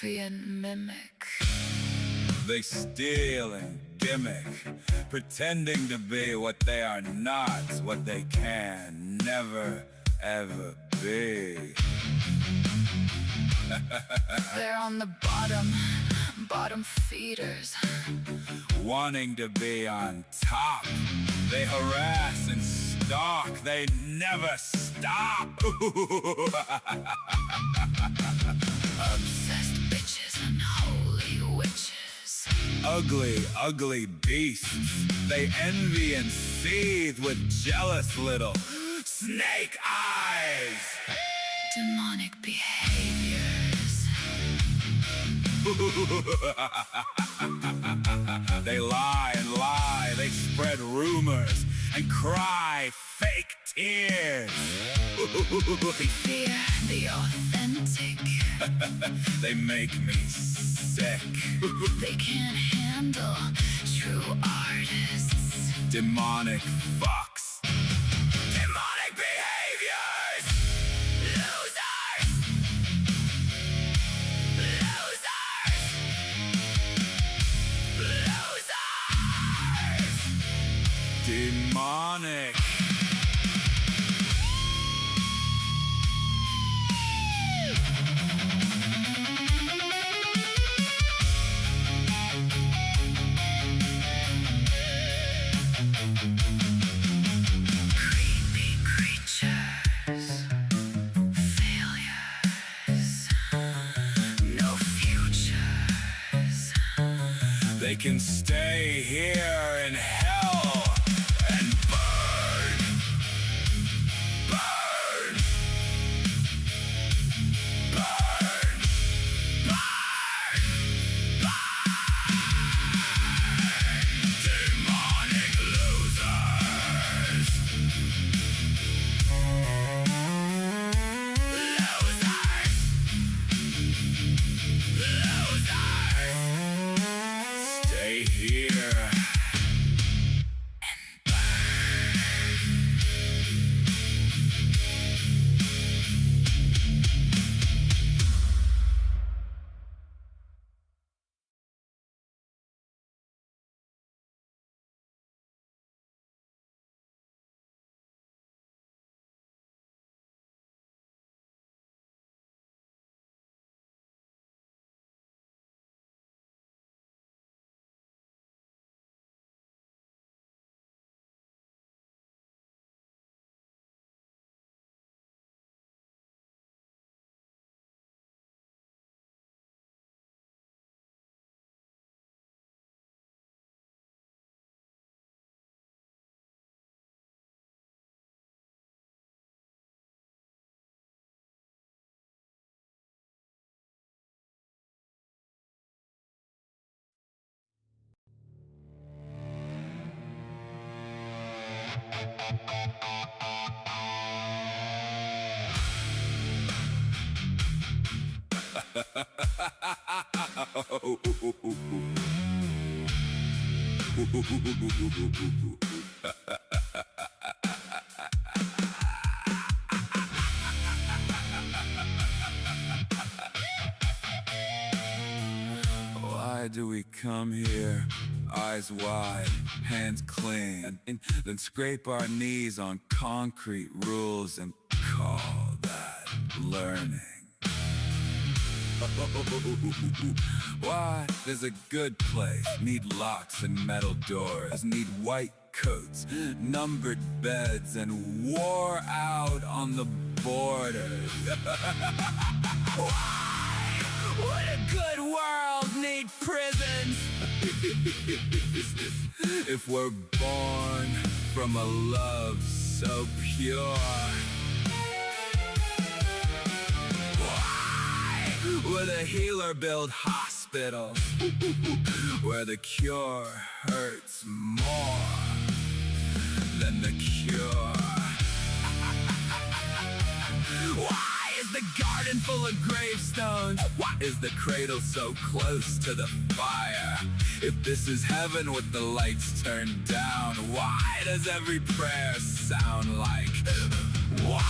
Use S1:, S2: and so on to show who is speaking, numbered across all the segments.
S1: deviant mimic.
S2: They steal and gimmick, pretending to be what they are not, what they can never, ever be.
S1: They're on the bottom feeders.
S2: Wanting to be on top, they harass and stalk, they never stop.
S1: Obsessed bitches and holy witches.
S2: Ugly, ugly beasts, they envy and seethe with jealous little snake eyes.
S1: Demonic behaviors.
S2: They lie and lie, they spread rumors and cry fake tears.
S1: We fear the authentic.
S2: They make me sick.
S1: They can't handle true artists.
S2: Demonic fucks. Demonic behaviors. Losers. Losers. Losers. Demonic.
S1: Creepy creatures. Failures. No futures.
S2: They can stay here in hell and burn. Burn. Burn. Burn. Burn. Demonic losers. Losers. Losers. Stay here and burn. Why do we come here, eyes wide, hands clean, and then scrape our knees on concrete rules and call that learning? Why, there's a good place. Need locks and metal doors. Need white coats, numbered beds, and war out on the borders. Why would a good world need prisons? If we're born from a love so pure. Would a healer build hospitals where the cure hurts more than the cure? Why is the garden full of gravestones? Why is the cradle so close to the fire? If this is heaven with the lights turned down, why does every prayer sound like why?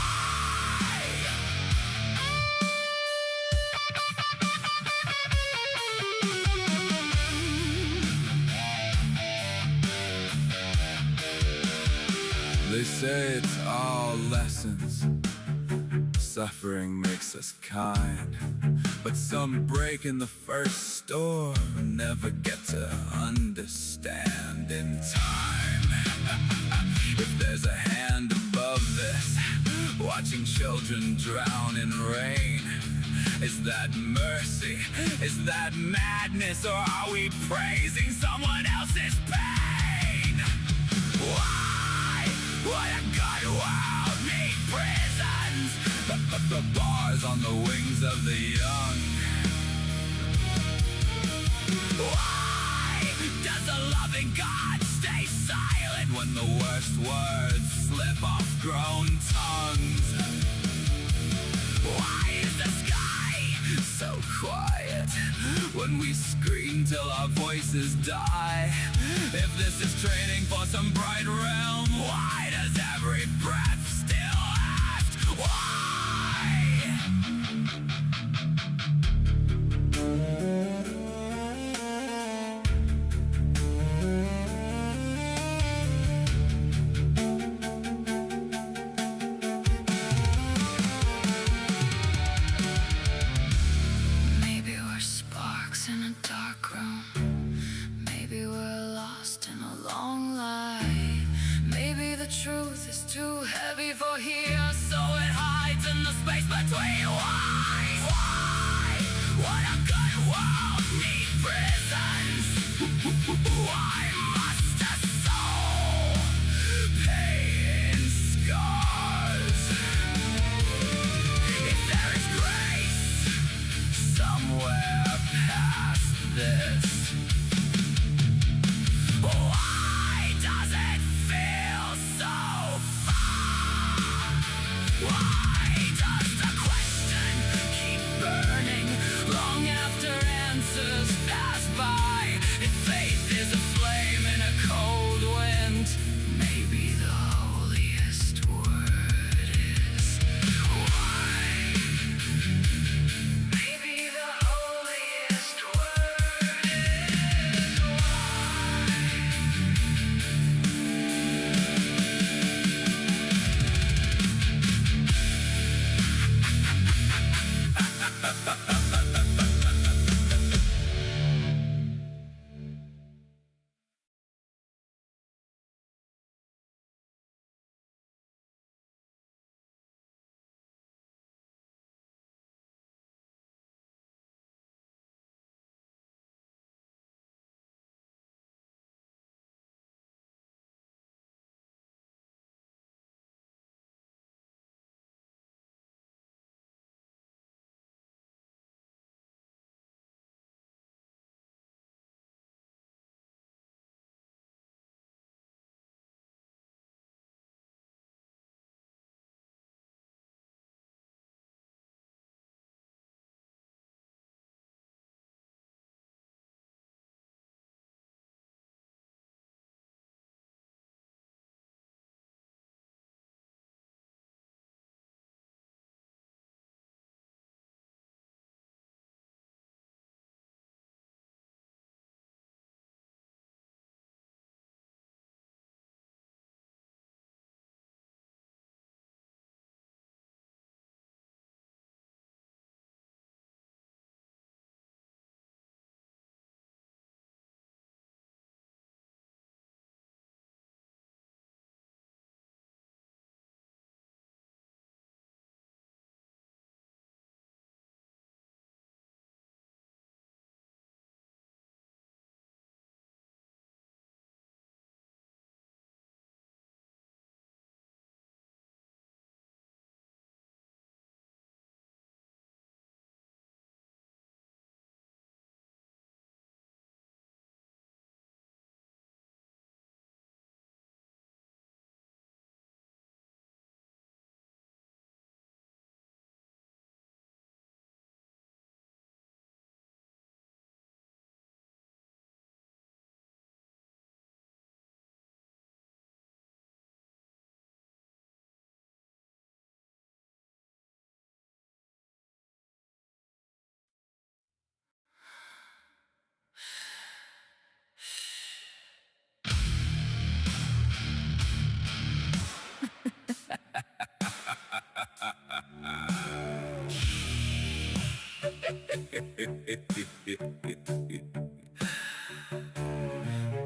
S2: They say it's all lessons. Suffering makes us kind, but some break in the first storm and never get to understand in time. If there's a hand above this, watching children drown in rain, is that mercy? Is that madness? Or are we praising someone else's pain? Why would a good world need prisons? The bars on the wings of the young. Why does a loving God stay silent when the worst words slip off grown tongues? Why is the sky so quiet when we scream till our voices die? If this is training for some bright realm, why does every breath still act? Why?
S1: Truth is too heavy for here, so it hides in the space between lines. Why would a good world need prisons? Why must a soul pay in scars? If there is grace somewhere past this, why does it feel so far? Why does the question keep burning long after answers pass by? If faith is a flame in a cold wind, maybe the holiest word is why. Maybe the holiest word is why.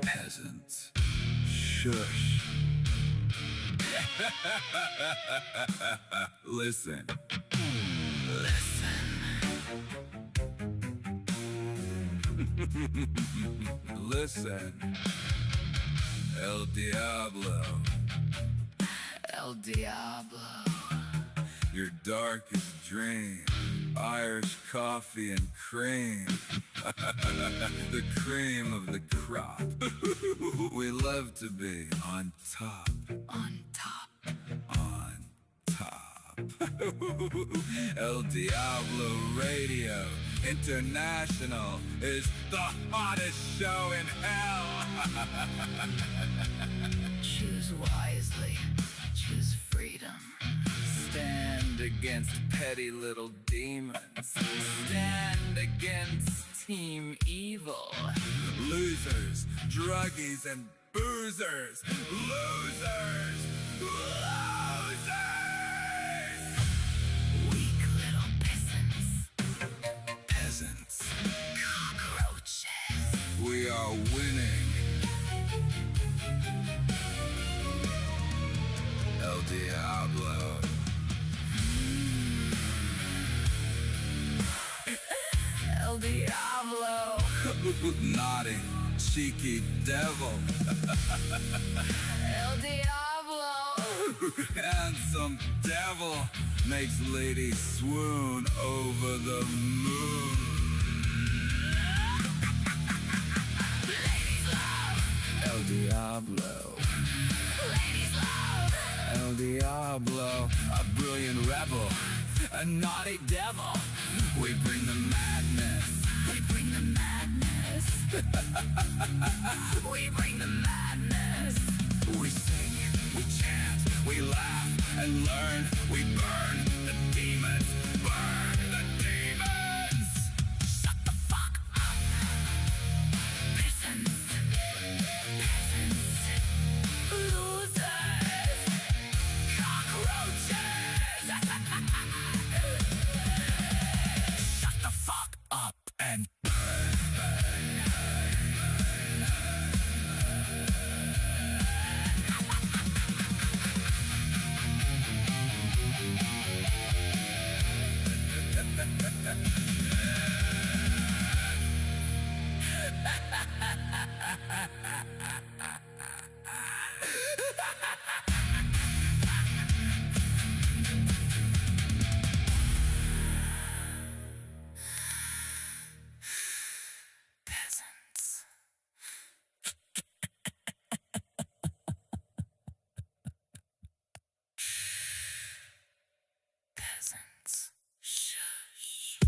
S2: Peasants. Shush. Listen. Listen. El Diablo.
S1: El Diablo.
S2: Your darkest dream. Irish coffee and cream. The cream of the crop. We love to be on top.
S1: On top.
S2: On top. El Diablo Radio International is the hottest show in hell.
S1: Choose wisely. Choose freedom.
S2: Stand against petty little demons. Stand against Team Evil. Losers, druggies, and boozers. Losers! Losers!
S1: Weak little peasants.
S2: Peasants.
S1: Cockroaches.
S2: We are winning. El Diablo.
S1: El Diablo.
S2: Naughty, cheeky devil.
S1: El Diablo.
S2: Handsome devil makes ladies swoon over the moon.
S1: Ladies love.
S2: El Diablo.
S1: Ladies love.
S2: El Diablo. A brilliant rebel. A naughty devil. We bring the madness.
S1: We bring the madness. We bring the madness.
S2: We sing, we chant, we laugh and learn. We burn the demons. Burn the demons.
S1: Shut the fuck up. Peasants. Peasants. Losers. Cockroaches.
S2: Shut the fuck up and
S1: Peasants. Peasants. Shush.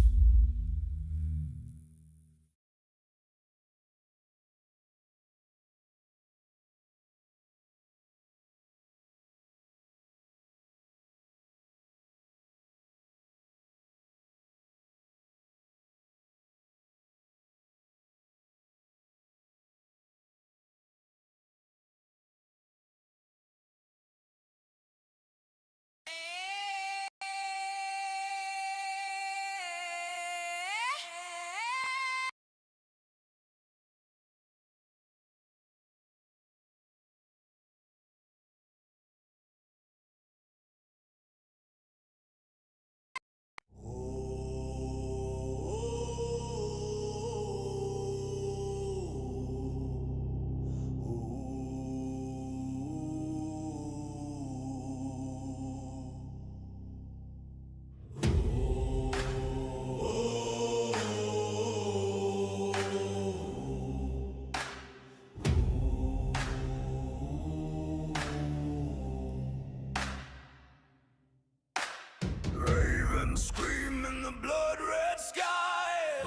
S2: ravens scream in the blood-red sky.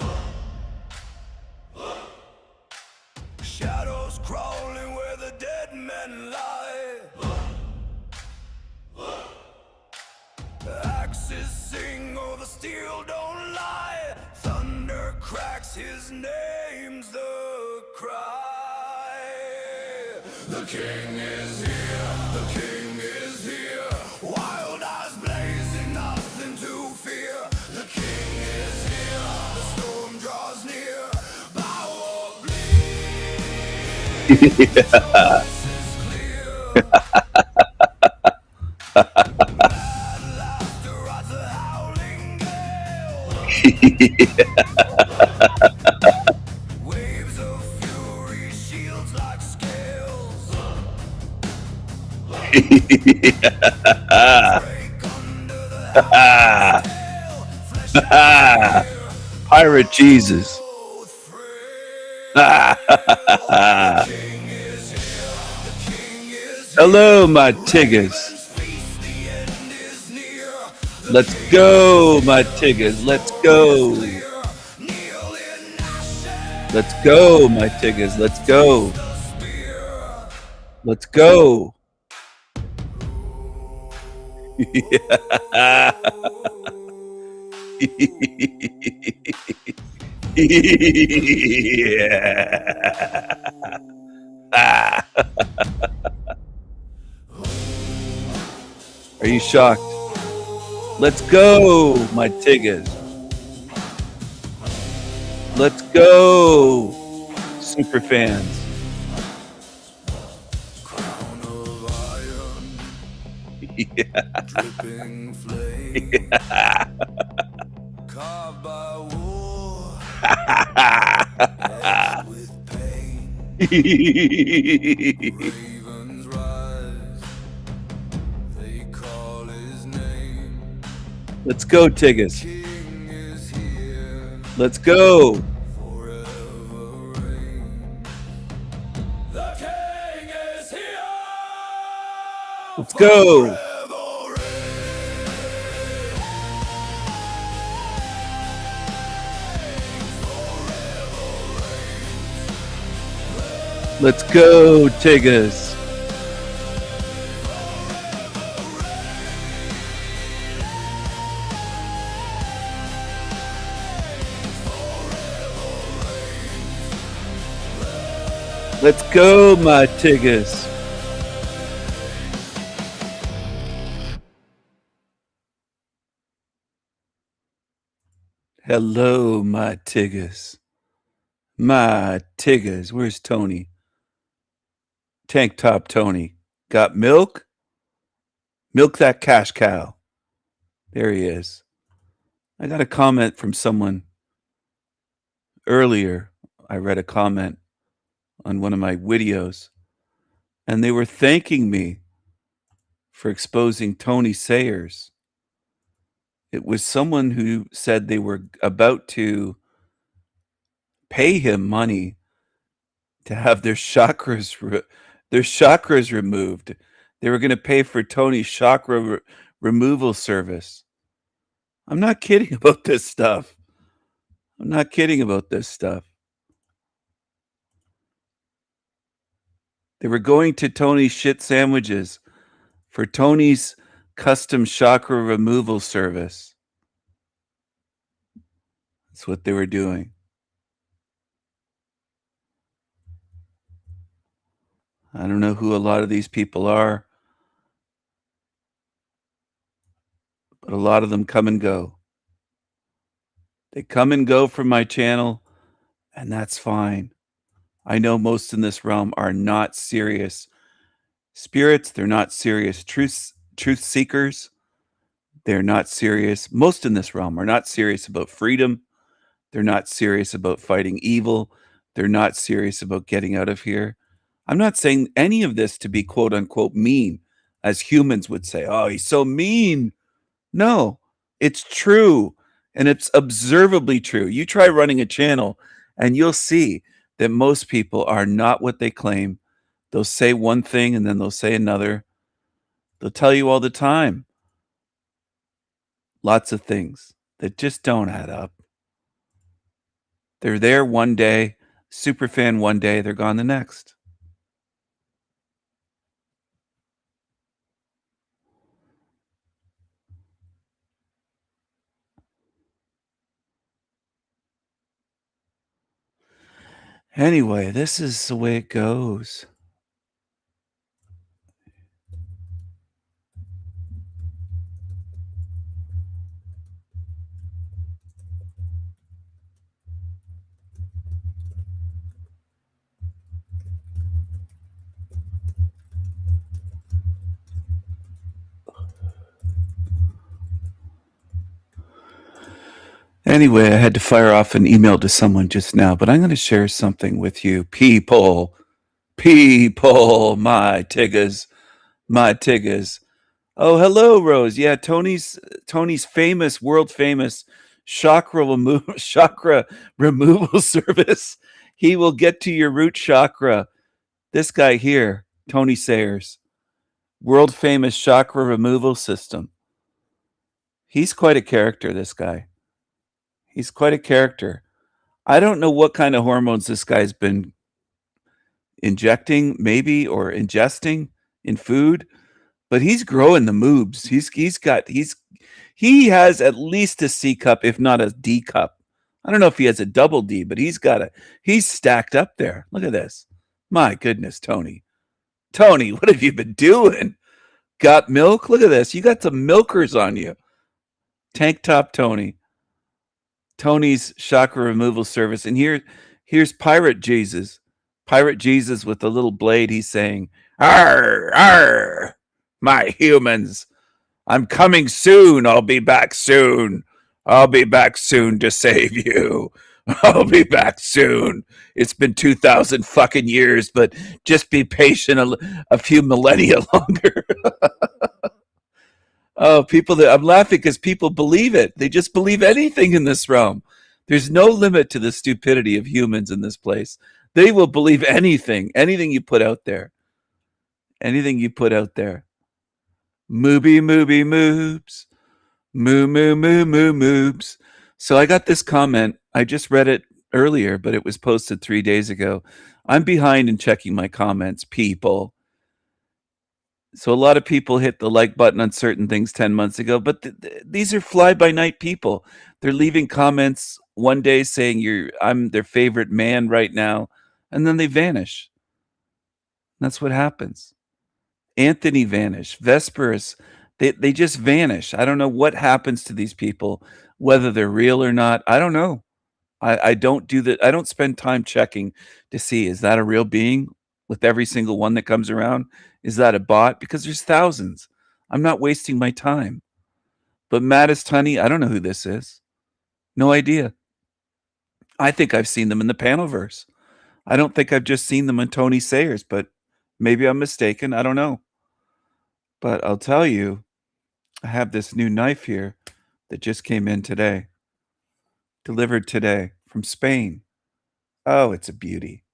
S2: Shadows crawling where the dead men lie. Axes sing, oh the steel don't lie. Thunder cracks, his name's the cry. The king is here, the king is here. Wild eyes blazing, nothing to fear. The king is here, the storm
S1: Waves of fury, shields like scales. Break under the howling's tail. Flesh and fear,
S2: Pirate Jesus.
S1: both frail. The king is here, the king is here.
S2: Hello, my tiggers.
S1: Ravens feast, the end is near. The
S2: Let's
S1: king
S2: go,
S1: is
S2: my
S1: here,
S2: tiggers. Let's
S1: victory is
S2: go.
S1: clear. Kneel in ashes,
S2: Let's go, my tiggers. Let's go.
S1: the spear.
S2: Let's go. Are you shocked? Let's go, my tiggers. Let's go, super fans.
S1: Crown of iron,
S2: Yeah.
S1: dripping flame, carved by war, etched with pain. Ravens rise, they call his name.
S2: Let's go, tiggers.
S1: King is here,
S2: Let's go.
S1: forever reign. The king is here.
S2: Let's go. Let's go, tiggers. Let's go, my tiggers. Hello, my tiggers. My tiggers. Where's Tony? Tank top Tony. Got milk? Milk that cash cow. There he is. I got a comment from someone earlier. I read a comment on one of my videos, and they were thanking me for exposing Tony Sayers. It was someone who said they were about to pay him money to have their chakras removed. They were going to pay for Tony's chakra removal service. I'm not kidding about this stuff. I'm not kidding about this stuff. They were going to Tony's shit sandwiches for Tony's custom chakra removal service. That's what they were doing. I don't know who a lot of these people are, but a lot of them come and go. They come and go from my channel, and that's fine. I know most in this realm are not serious spirits. They're not serious truth seekers. They're not serious. Most in this realm are not serious about freedom. They're not serious about fighting evil. They're not serious about getting out of here. I'm not saying any of this to be quote unquote mean, as humans would say. Oh, he's so mean. No, it's true. And it's observably true. You try running a channel and you'll see that most people are not what they claim. They'll say one thing and then they'll say another. They'll tell you all the time lots of things that just don't add up. They're there one day, super fan one day, they're gone the next. Anyway, this is the way it goes.
S3: Anyway, I had to fire off an email to someone just now, but I'm going to share something with you. People, my tiggas, my tiggas. Oh, hello, Rose. Yeah, Tony's famous, world famous chakra removal service. He will get to your root chakra. This guy here, Tony Sayers, world famous chakra removal system. He's quite a character, this guy. He's quite a character. I don't know what kind of hormones this guy's been injecting, maybe, or ingesting in food, but he's growing the moobs. He has at least a C cup, if not a D cup. I don't know if he has a double D, but he's stacked up there. Look at this. My goodness, Tony. Tony, what have you been doing? Got milk? Look at this. You got some milkers on you. Tank top Tony. Tony's chakra removal service. And here's Pirate Jesus. Pirate Jesus with the little blade. He's saying, "Arr, arr, my humans. I'm coming soon. I'll be back soon. I'll be back soon to save you. I'll be back soon. It's been 2,000 fucking years, but just be patient a few millennia longer." Oh, I'm laughing because people believe it. They just believe anything in this realm. There's no limit to the stupidity of humans in this place. They will believe anything you put out there. Anything you put out there. Mooby, mooby, moobs. Moo, moo, moo, moo, moobs. So I got this comment. I just read it earlier, but it was posted 3 days ago. I'm behind in checking my comments, people. So a lot of people hit the like button on certain things 10 months ago, but these are fly-by-night people. They're leaving comments one day saying I'm their favorite man right now, and then they vanish. That's what happens. Anthony vanished. Vespers, they just vanish. I don't know what happens to these people, whether they're real or not. I don't know. I don't do that. I don't spend time checking to see, is that a real being with every single one that comes around? Is that a bot? Because there's thousands. I'm not wasting my time. But Maddest Honey, I don't know who this is. No idea. I think I've seen them in the Panelverse. I don't think I've just seen them on Tony Sayers, but maybe I'm mistaken. I don't know. But I'll tell you, I have this new knife here that just came in today. Delivered today from Spain. Oh, it's a beauty.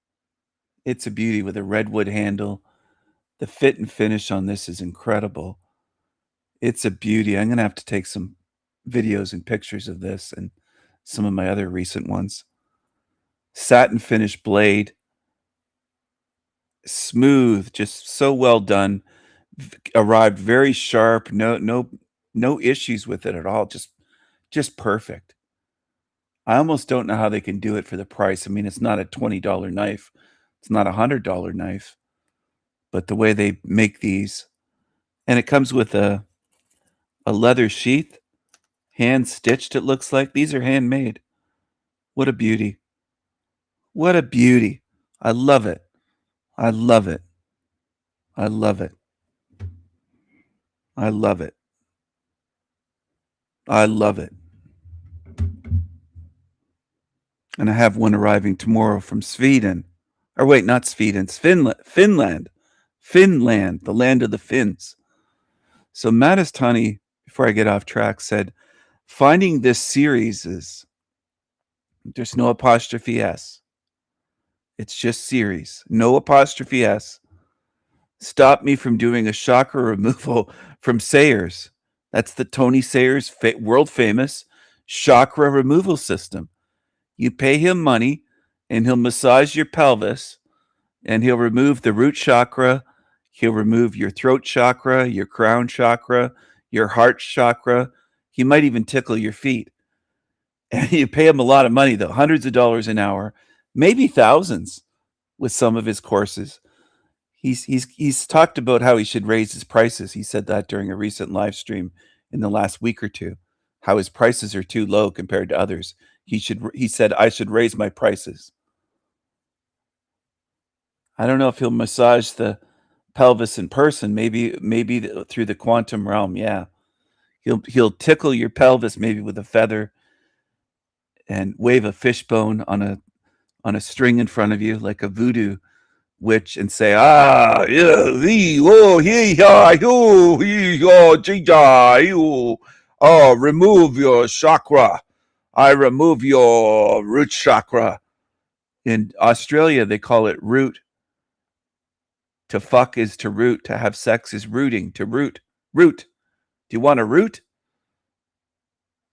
S3: It's a beauty with a redwood handle. The fit and finish on this is incredible. It's a beauty. I'm going to have to take some videos and pictures of this and some of my other recent ones. Satin finish blade. Smooth, just so well done. Arrived very sharp. No issues with it at all. Just perfect. I almost don't know how they can do it for the price. I mean, it's not a $20 knife. It's not a $100 knife. But the way they make these, and it comes with a leather sheath, hand stitched, it looks like. These are handmade. What a beauty. What a beauty. I love it. I love it. I love it. I love it. I love it. And I have one arriving tomorrow from Sweden. Or wait, not Sweden, it's Finland. Finland, the land of the Finns. So Maddest Honey, before I get off track, said, finding this series is, there's no apostrophe S. It's just series. No apostrophe S. Stop me from doing a chakra removal from Sayers. That's the Tony Sayers world famous chakra removal system. You pay him money and he'll massage your pelvis and he'll remove the root chakra. He'll remove your throat chakra, your crown chakra, your heart chakra. He might even tickle your feet. And you pay him a lot of money, though, hundreds of dollars an hour, maybe thousands with some of his courses. He's talked about how he should raise his prices. He said that during a recent live stream in the last week or two, how his prices are too low compared to others. He said, I should raise my prices. I don't know if he'll massage the pelvis in person, maybe through the quantum realm. Yeah. He'll tickle your pelvis maybe with a feather. and wave a fishbone on a string in front of you like a voodoo witch and say, ah, yeah, oh, oh, remove your chakra. I remove your root chakra. In Australia, they call it root. To fuck is to root. To have sex is rooting. To root. Root. Do you want a root?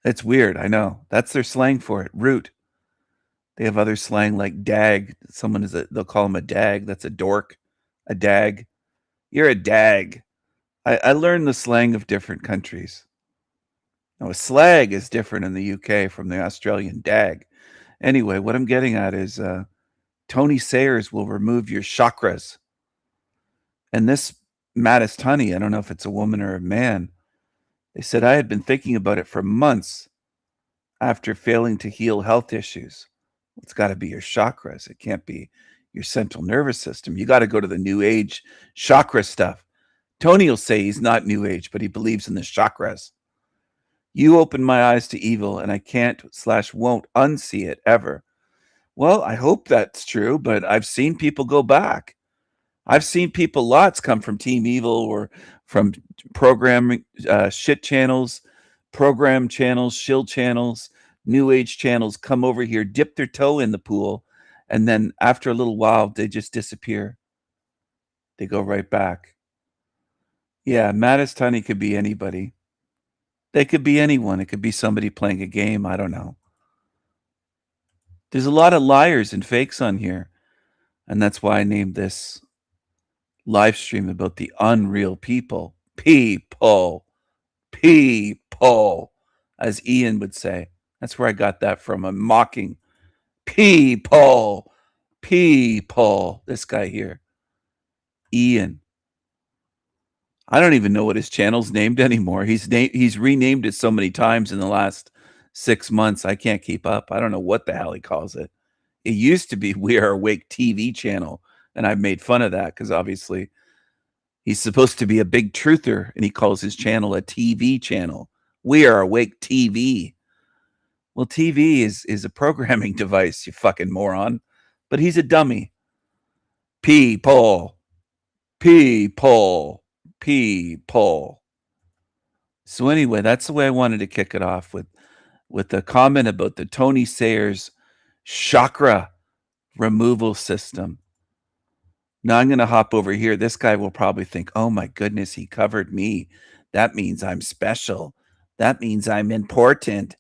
S3: It's weird, I know. That's their slang for it. Root. They have other slang like dag. They'll call him a dag. That's a dork. A dag. You're a dag. I learned the slang of different countries. Now, a slag is different in the UK from the Australian dag. Anyway, what I'm getting at is Tony Sayers will remove your chakras. And this Mattis Honey, I don't know if it's a woman or a man, they said, I had been thinking about it for months after failing to heal health issues. It's got to be your chakras. It can't be your central nervous system. You got to go to the new age chakra stuff. Tony will say he's not new age, but he believes in the chakras. You opened my eyes to evil, and I can't/won't unsee it ever. Well, I hope that's true, but I've seen people go back. I've seen people, lots come from Team Evil or from programming shit channels, program channels, shill channels, new age channels, come over here, dip their toe in the pool, and then after a little while, they just disappear. They go right back. Yeah, Mattis Tunney could be anybody. They could be anyone. It could be somebody playing a game. I don't know. There's a lot of liars and fakes on here. And that's why I named this live stream about the unreal people. People. People. As Ian would say. That's where I got that from. I'm mocking. People. People. This guy here. Ian. I don't even know what his channel's named anymore. He's renamed it so many times in the last 6 months. I can't keep up. I don't know what the hell he calls it. It used to be We Are Awake TV channel, and I've made fun of that because obviously he's supposed to be a big truther, and he calls his channel a TV channel. We Are Awake TV. Well, TV is a programming device, you fucking moron. But he's a dummy. People. People. People. So anyway, that's the way I wanted to kick it off with a comment about the Tony Sayers chakra removal system. Now I'm going to hop over here. This guy will probably think, oh my goodness, he covered me. That means I'm special. That means I'm important.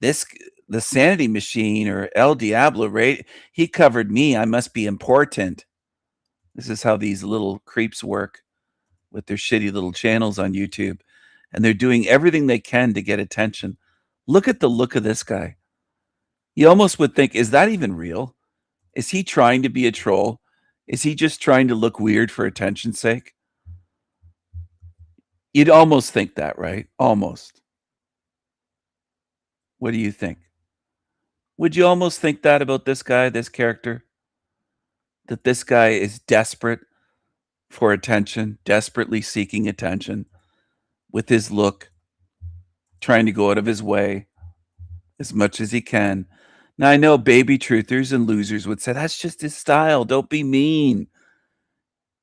S3: The Sanity Machine or El Diablo, right? He covered me. I must be important. This is how these little creeps work with their shitty little channels on YouTube. And they're doing everything they can to get attention. Look at the look of this guy. You almost would think, is that even real? Is he trying to be a troll? Is he just trying to look weird for attention's sake? You'd almost think that, right? Almost. What do you think? Would you almost think that about this guy, this character? That this guy is desperate for attention, desperately seeking attention with his look, trying to go out of his way as much as he can. Now, I know baby truthers and losers would say, that's just his style. Don't be mean.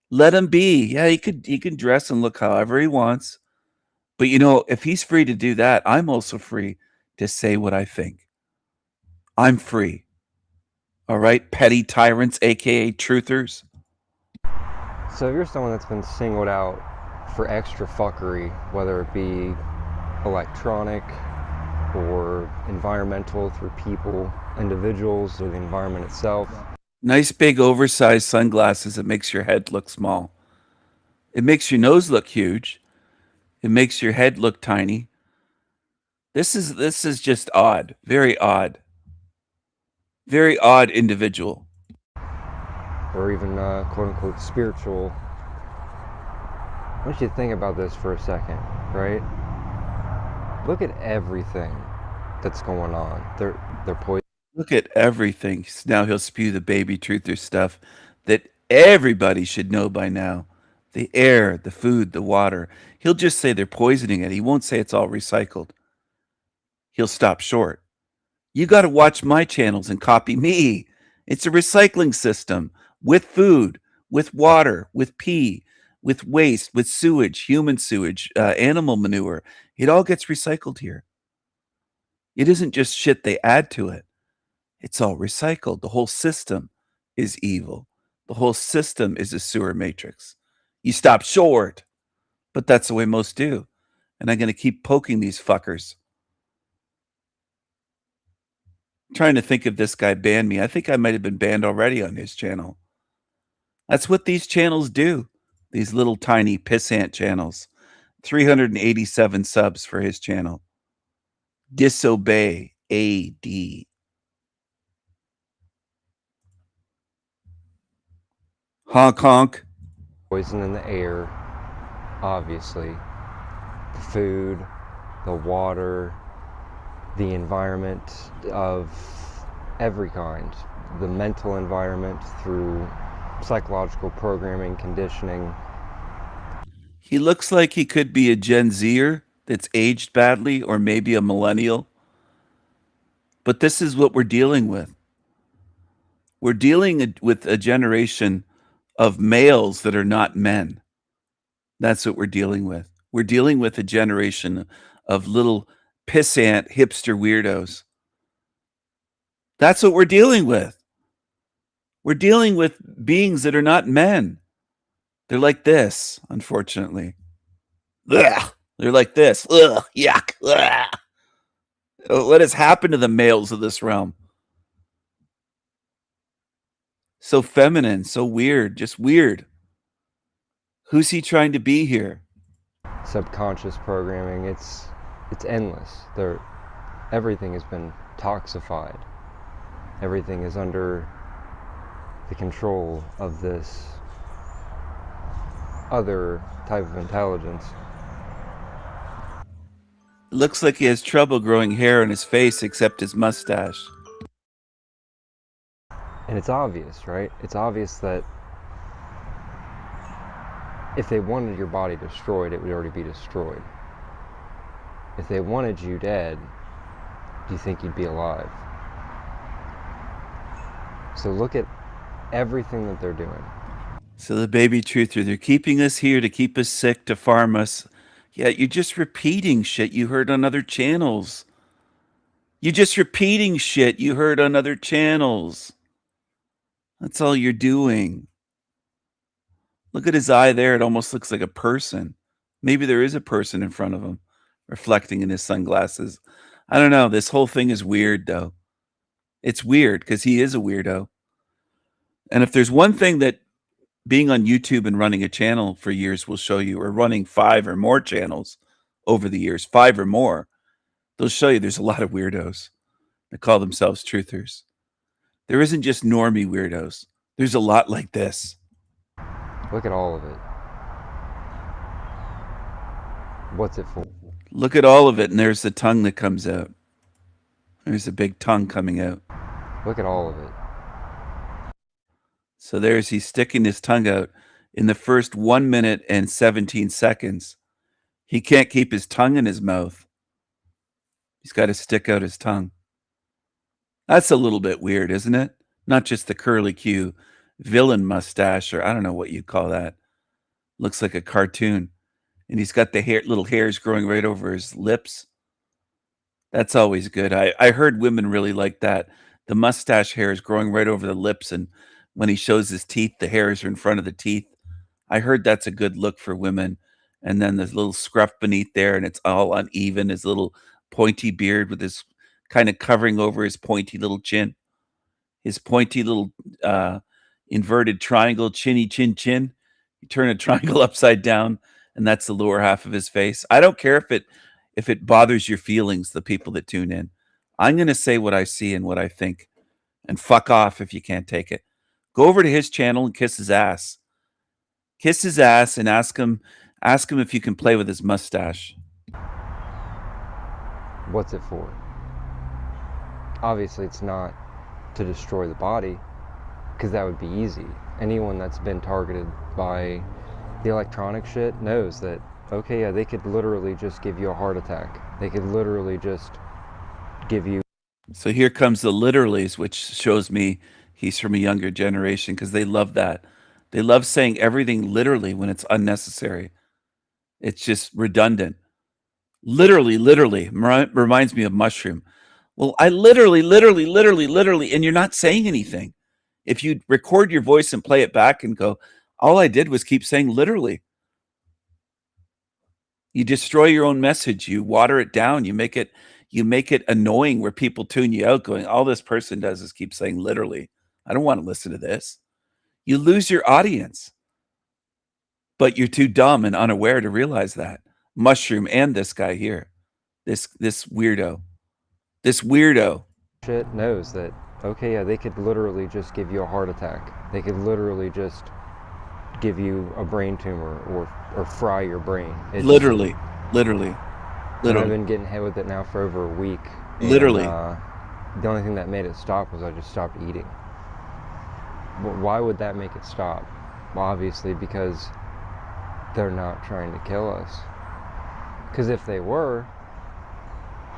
S3: Let him be. Yeah, he can dress and look however he wants. But you know, if he's free to do that, I'm also free to say what I think. I'm free. All right, petty tyrants, aka truthers.
S4: So if you're someone that's been singled out for extra fuckery, whether it be electronic or environmental through people, individuals, or the environment itself.
S3: Nice big oversized sunglasses that makes your head look small. It makes your nose look huge. It makes your head look tiny. This is just odd. Very odd. Very odd individual.
S4: Or even quote unquote spiritual. I want you to think about this for a second, right? Look at everything that's going on. They're poison.
S3: Look at everything. Now he'll spew the baby truther stuff that everybody should know by now. The air, the food, the water. He'll just say they're poisoning it. He won't say it's all recycled. He'll stop short. You got to watch my channels and copy me. It's a recycling system with food, with water, with pee, with waste, with sewage, human sewage, animal manure. It all gets recycled here. It isn't just shit they add to it. It's all recycled. The whole system is evil. The whole system is a sewer matrix. You stop short, but that's the way most do. And I'm going to keep poking these fuckers. I'm trying to think if this guy banned me. I think I might have been banned already on his channel. That's what these channels do. These little tiny pissant channels. 387 subs for his channel. Disobey AD. Honk honk.
S4: Poison in the air, obviously. The food, the water, the environment of every kind. The mental environment through psychological programming, conditioning.
S3: He looks like he could be a Gen Zer that's aged badly, or maybe a millennial. But this is what we're dealing with. We're dealing with a generation of males that are not men. That's what we're dealing with. We're dealing with a generation of little pissant hipster weirdos. That's what we're dealing with. We're dealing with beings that are not men. They're like this, unfortunately. Ugh. They're like this. Ugh, yuck. Ugh. What has happened to the males of this realm? So feminine, so weird, just weird. Who's he trying to be here?
S4: Subconscious programming, it's endless. Everything has been toxified. Everything is under the control of this other type of intelligence.
S3: It looks like he has trouble growing hair on his face except his mustache.
S4: And it's obvious, right? It's obvious that if they wanted your body destroyed, it would already be destroyed. If they wanted you dead, do you think you'd be alive? So look at everything that they're doing.
S3: So the baby truther, they're keeping us here to keep us sick, to farm us. Yeah, you're just repeating shit you heard on other channels. You're just repeating shit you heard on other channels. That's all you're doing. Look at his eye there. It almost looks like a person. Maybe there is a person in front of him reflecting in his sunglasses. I don't know. This whole thing is weird, though. It's weird because he is a weirdo. And if there's one thing that being on YouTube and running a channel for years will show you, or running 5 or more channels over the years, 5 or more, they'll show you there's a lot of weirdos that call themselves truthers. There isn't just normie weirdos. There's a lot like this.
S4: Look at all of it. What's it for?
S3: Look at all of it, and there's the tongue that comes out. There's a big tongue coming out.
S4: Look at all of it.
S3: So he's sticking his tongue out in the first 1 minute and 17 seconds. He can't keep his tongue in his mouth. He's got to stick out his tongue. That's a little bit weird, isn't it? Not just the curly Q villain mustache, or I don't know what you'd call that. Looks like a cartoon. And he's got the little hairs growing right over his lips. That's always good. I heard women really like that. The mustache hair is growing right over the lips, and when he shows his teeth, the hairs are in front of the teeth. I heard that's a good look for women. And then there's a little scruff beneath there, and it's all uneven. His little pointy beard with his kind of covering over his pointy little chin. His pointy little inverted triangle, chinny chin chin. You turn a triangle upside down, and that's the lower half of his face. I don't care if it bothers your feelings, the people that tune in. I'm going to say what I see and what I think, and fuck off if you can't take it. Go over to his channel and kiss his ass. Kiss his ass and ask him if you can play with his mustache.
S4: What's it for? Obviously, it's not to destroy the body, because that would be easy. Anyone that's been targeted by the electronic shit knows that, okay, yeah, they could literally just give you a heart attack. They could literally just give you
S3: So here comes the literalies, which shows me he's from a younger generation because they love that. They love saying everything literally when it's unnecessary. It's just redundant. Literally, literally reminds me of mushroom. Well, I literally, and you're not saying anything. If you record your voice and play it back and go, all I did was keep saying literally. You destroy your own message. You water it down. You make it annoying where people tune you out going, all this person does is keep saying literally. I don't want to listen to this. You lose your audience, but you're too dumb and unaware to realize that. Mushroom and this guy here, this weirdo, this weirdo.
S4: Shit knows that, okay, yeah, they could literally just give you a heart attack. They could literally just give you a brain tumor or fry your brain.
S3: Literally, literally,
S4: And I've
S3: literally,
S4: been getting hit with it now for over a week. And,
S3: literally.
S4: the only thing that made it stop was I just stopped eating. But why would that make it stop? Well, obviously because they're not trying to kill us. Because if they were,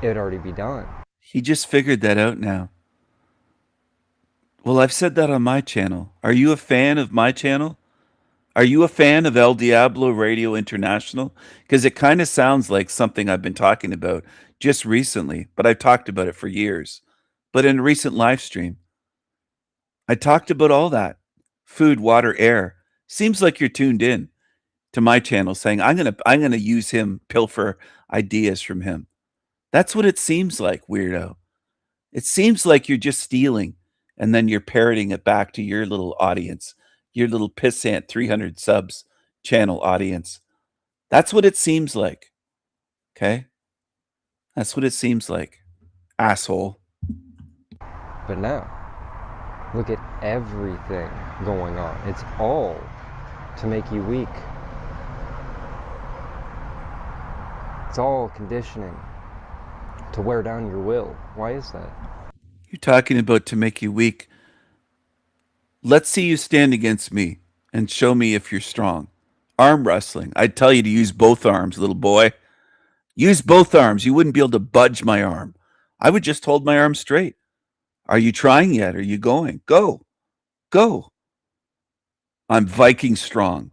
S4: it'd already be done.
S3: He just figured that out now. Well, I've said that on my channel. Are you a fan of my channel? Are you a fan of El Diablo Radio International? Because it kind of sounds like something I've been talking about just recently, but I've talked about it for years. But in a recent live stream, I talked about all that. Food, water, air. Seems like you're tuned in to my channel saying I'm gonna use him, pilfer ideas from him. That's what it seems like, weirdo. It seems like you're just stealing and then you're parroting it back to your little audience, your little pissant 300 subs channel audience. That's what it seems like. Okay? That's what it seems like. Asshole.
S4: But now, look at everything going on. It's all to make you weak. It's all conditioning to wear down your will. Why is that?
S3: You're talking about to make you weak. Let's see you stand against me and show me if you're strong. Arm wrestling. I'd tell you to use both arms, little boy. Use both arms. You wouldn't be able to budge my arm. I would just hold my arm straight. Are you trying yet? Are you going? Go. Go. I'm Viking strong.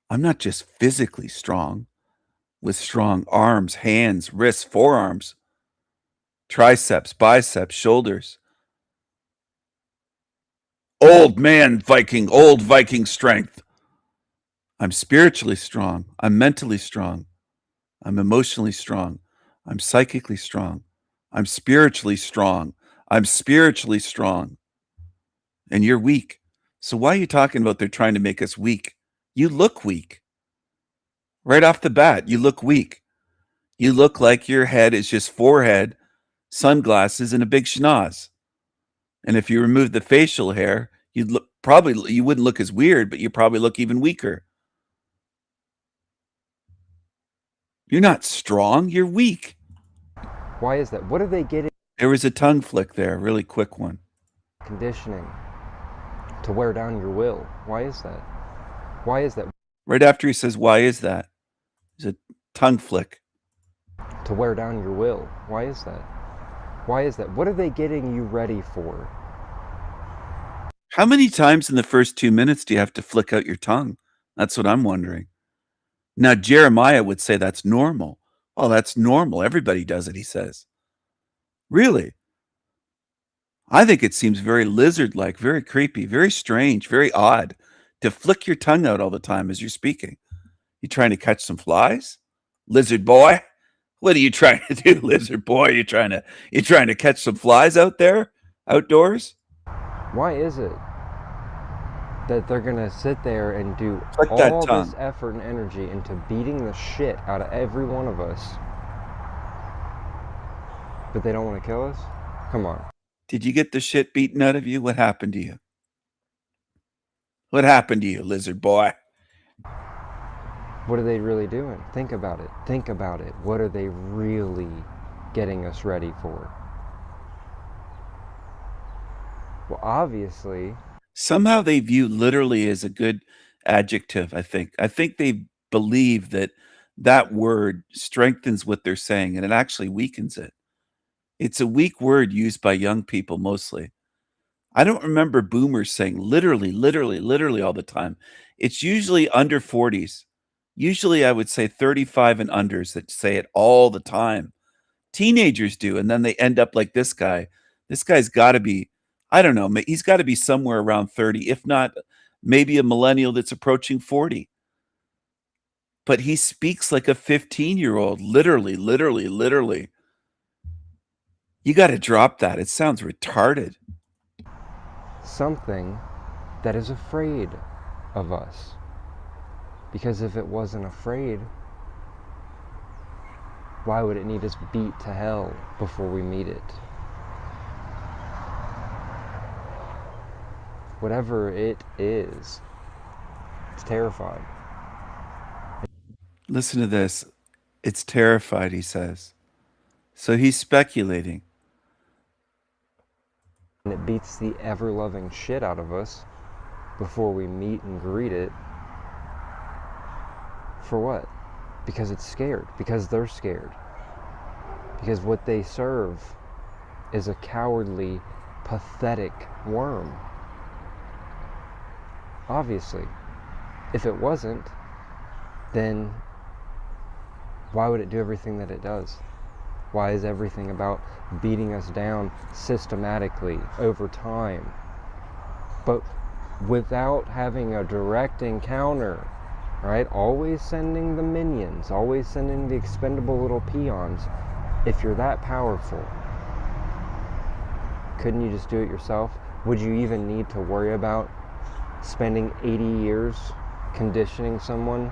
S3: I'm not just physically strong, with strong arms, hands, wrists, forearms, triceps, biceps, shoulders. Old man Viking, old Viking strength. I'm spiritually strong. I'm mentally strong. I'm emotionally strong. I'm psychically strong. I'm spiritually strong. I'm spiritually strong. And you're weak. So why are you talking about they're trying to make us weak? You look weak. Right off the bat, you look weak. You look like your head is just forehead, sunglasses, and a big schnoz. And if you remove the facial hair, you'd look probably you wouldn't look as weird, but you probably look even weaker. You're not strong, you're weak.
S4: Why is that? What are they getting?
S3: There was a tongue flick there, a really quick one.
S4: Conditioning to wear down your will. Why is that? Why is that?
S3: Right after he says, why is that? There's a tongue flick.
S4: To wear down your will. Why is that? Why is that? What are they getting you ready for?
S3: How many times in the first 2 minutes do you have to flick out your tongue? That's what I'm wondering. Now, Jeremiah would say that's normal. Oh, that's normal. Everybody does it, he says. Really? I think it seems very lizard-like, very creepy, very strange, very odd to flick your tongue out all the time as you're speaking. You trying to catch some flies? Lizard boy? What are you trying to do, lizard boy? You trying to catch some flies out there? Outdoors?
S4: Why is it that they're gonna sit there and do
S3: Flick that
S4: all
S3: tongue.
S4: this effort and energy into beating the shit out of every one of us, but they don't want to kill us? Come on.
S3: Did you get the shit beaten out of you? What happened to you? What happened to you, lizard boy?
S4: What are they really doing? Think about it. Think about it. What are they really getting us ready for? Well, obviously,
S3: Somehow they view literally as a good adjective, I think. I think they believe that that word strengthens what they're saying and it actually weakens it. It's a weak word used by young people mostly. I don't remember boomers saying literally, literally, literally all the time. It's usually under 40s. Usually I would say 35 and unders that say it all the time. Teenagers do, and then they end up like this guy. This guy's got to be, I don't know, he's got to be somewhere around 30, if not maybe a millennial that's approaching 40. But he speaks like a 15-year-old, literally, literally, literally. You got to drop that. It sounds retarded.
S4: Something that is afraid of us. Because if it wasn't afraid, why would it need us beat to hell before we meet it? Whatever it is, it's terrified.
S3: Listen to this. It's terrified, he says. So he's speculating.
S4: And it beats the ever-loving shit out of us before we meet and greet it. For what? Because it's scared. Because they're scared. Because what they serve is a cowardly, pathetic worm. Obviously. If it wasn't, then why would it do everything that it does? Why is everything about beating us down systematically over time, but without having a direct encounter, right? Always sending the minions, always sending the expendable little peons. If you're that powerful, couldn't you just do it yourself? Would you even need to worry about spending 80 years conditioning someone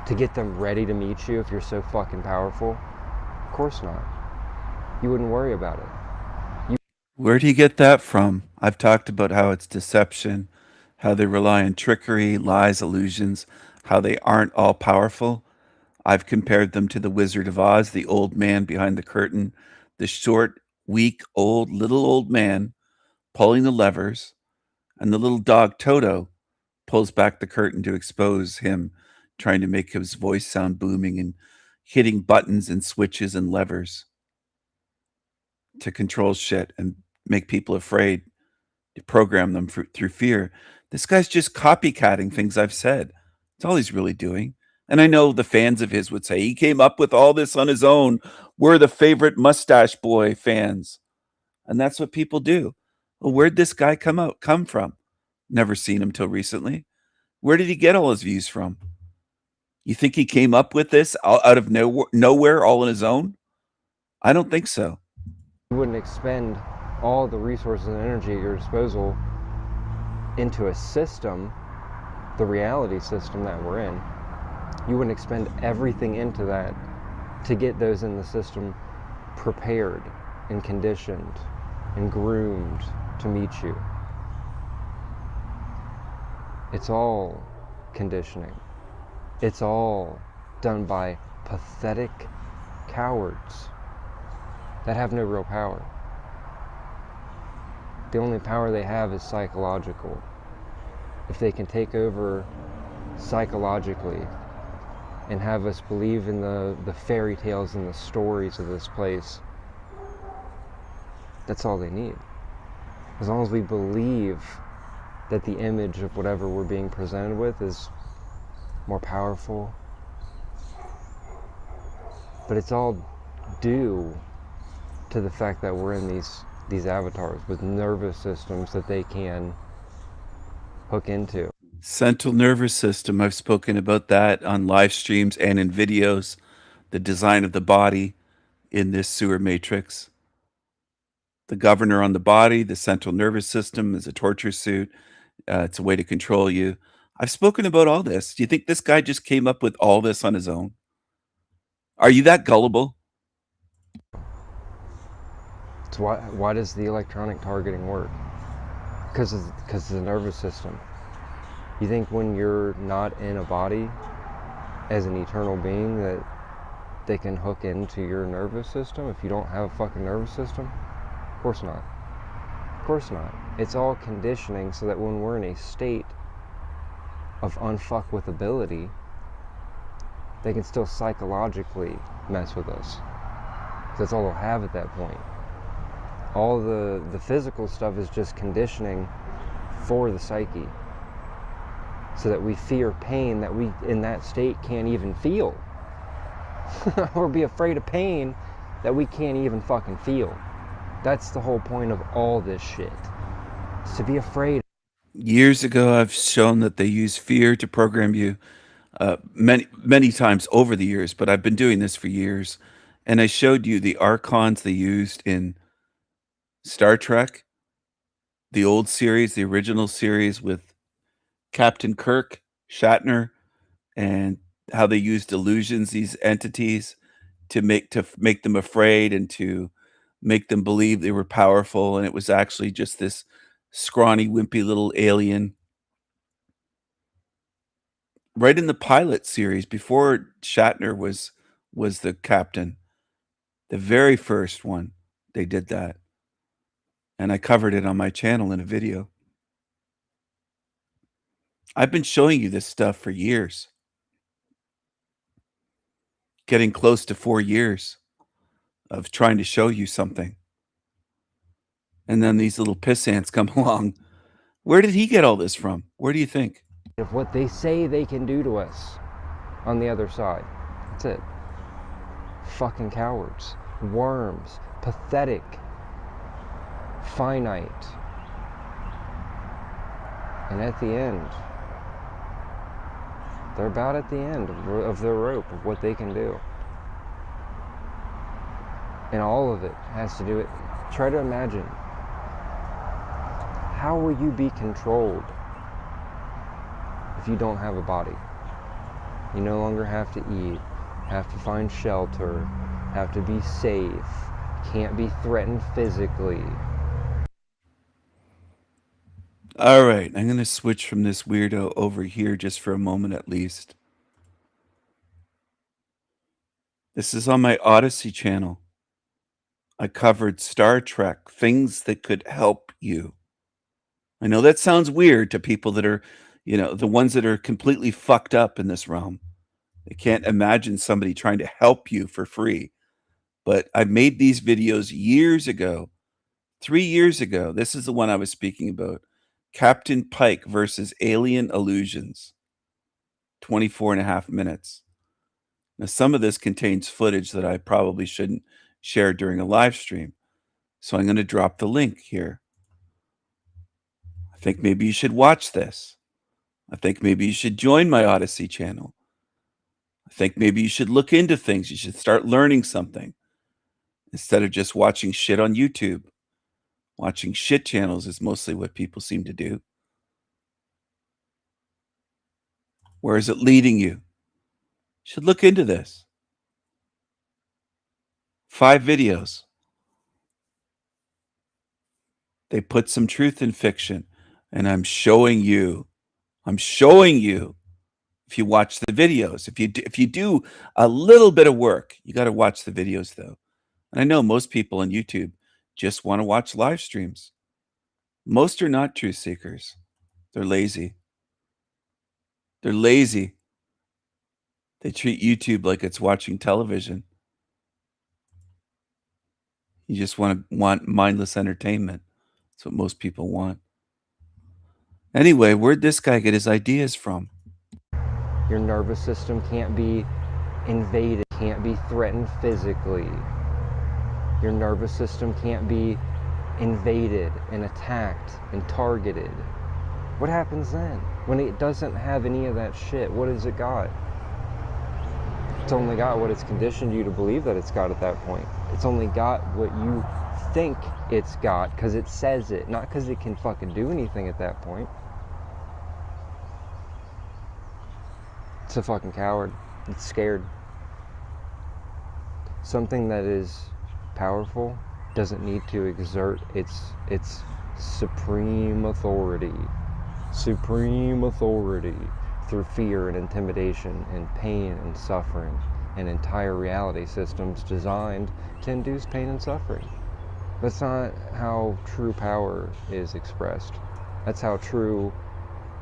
S4: to get them ready to meet you if you're so fucking powerful? Of course not. You wouldn't worry about it.
S3: Where do you get that from? I've talked about how it's deception, how they rely on trickery, lies, illusions, how they aren't all powerful. I've compared them to the Wizard of Oz, the old man behind the curtain, the short, weak, little old man pulling the levers, and the little dog Toto pulls back the curtain to expose him, trying to make his voice sound booming and hitting buttons and switches and levers to control shit and make people afraid, to program them through fear. This guy's just copycatting things I've said. That's all he's really doing. And I know the fans of his would say he came up with all this on his own. We're the favorite mustache boy fans. And that's what people do. Well, where'd this guy come from? Never seen him till recently. Where did he get all his views from? You think he came up with this out of nowhere all on his own? I don't think so.
S4: You wouldn't expend all the resources and energy at your disposal into a system, the reality system that we're in. You wouldn't expend everything into that to get those in the system prepared and conditioned and groomed to meet you. It's all conditioning. It's all done by pathetic cowards that have no real power. The only power they have is psychological. If they can take over psychologically and have us believe in the fairy tales and the stories of this place, that's all they need. As long as we believe that the image of whatever we're being presented with is more powerful. But it's all due to the fact that we're in these avatars with nervous systems that they can hook into.
S3: Central nervous system. I've spoken about that on live streams and in videos. The design of the body in this sewer matrix. The governor on the body, the central nervous system is a torture suit. It's a way to control you. I've spoken about all this. Do you think this guy just came up with all this on his own? Are you that gullible?
S4: So why does the electronic targeting work? Because of the nervous system. You think when you're not in a body as an eternal being that they can hook into your nervous system if you don't have a fucking nervous system? Of course not. Of course not. It's all conditioning so that when we're in a state of unfuckwithability, they can still psychologically mess with us. That's all they'll have at that point. All the physical stuff is just conditioning for the psyche, so that we fear pain that we in that state can't even feel. Or be afraid of pain that we can't even fucking feel. That's the whole point of all this shit. Is to be afraid.
S3: Years ago, I've shown that they use fear to program you many times over the years, but I've been doing this for years. And I showed you the archons they used in Star Trek, the old series, the original series with Captain Kirk, Shatner, and how they used illusions, these entities, to make them afraid and to make them believe they were powerful, and it was actually just this scrawny, wimpy little alien. Right in the pilot series, before Shatner was the captain, the very first one, they did that, and I covered it on my channel in a video. I've been showing you this stuff for years, getting close to 4 years of trying to show you something. And then these little piss ants come along. Where did he get all this from? Where do you think?
S4: Of what they say they can do to us on the other side. That's it. Fucking cowards. Worms. Pathetic. Finite. And at the end, they're about at the end of their rope of what they can do. And all of it has to do with, try to imagine, how will you be controlled if you don't have a body? You no longer have to eat, have to find shelter, have to be safe, can't be threatened physically.
S3: All right, I'm going to switch from this weirdo over here just for a moment at least. This is on my Odyssey channel. I covered Star Trek, things that could help you. I know that sounds weird to people that are, the ones that are completely fucked up in this realm. They can't imagine somebody trying to help you for free. But I made these videos years ago, 3 years ago. This is the one I was speaking about. Captain Pike versus Alien Illusions. 24.5 minutes. Now, some of this contains footage that I probably shouldn't share during a live stream. So I'm going to drop the link here. I think maybe you should watch this. I think maybe you should join my Odyssey channel. I think maybe you should look into things. You should start learning something instead of just watching shit on YouTube. Watching shit channels is mostly what people seem to do. Where is it leading you? You should look into this. 5 videos. They put some truth in fiction, and I'm showing you. If you watch the videos, if you do a little bit of work, you got to watch the videos though. And I know most people on YouTube just want to watch live streams. Most are not truth seekers. They're lazy. They're lazy. They treat YouTube like it's watching television. You just want mindless entertainment. That's what most people want. Anyway, where'd this guy get his ideas from?
S4: Your nervous system can't be invaded, can't be threatened physically. Your nervous system can't be invaded and attacked and targeted. What happens then? When it doesn't have any of that shit, what has it got? It's only got what it's conditioned you to believe that it's got at that point. It's only got what you think it's got because it says it, not because it can fucking do anything at that point. It's a fucking coward. It's scared. Something that is powerful doesn't need to exert its supreme authority through fear and intimidation and pain and suffering and entire reality systems designed to induce pain and suffering. That's not how true power is expressed. That's how true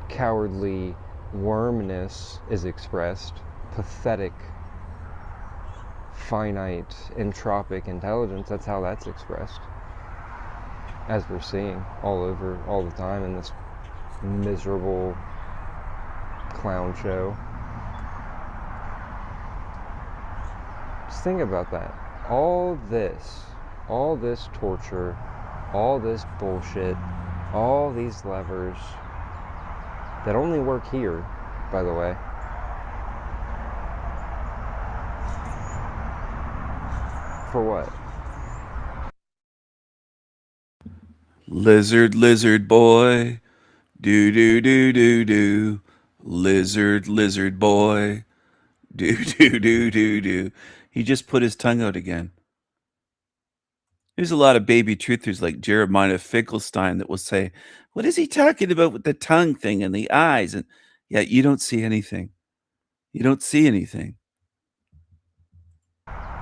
S4: cowardly wormness is expressed. Pathetic, finite, entropic intelligence, that's how that's expressed. as we're seeing all over, all the time in this miserable clown show. Just think about that. All this torture, all this bullshit, all these levers that only work here, by the way. For what?
S3: Lizard, lizard boy. Do, do, do, do, do. Lizard, lizard boy. Do, do, do, do, do. He just put his tongue out again. There's a lot of baby truthers like Jeremiah Finkelstein that will say, what is he talking about with the tongue thing and the eyes? And yeah, you don't see anything. You don't see anything.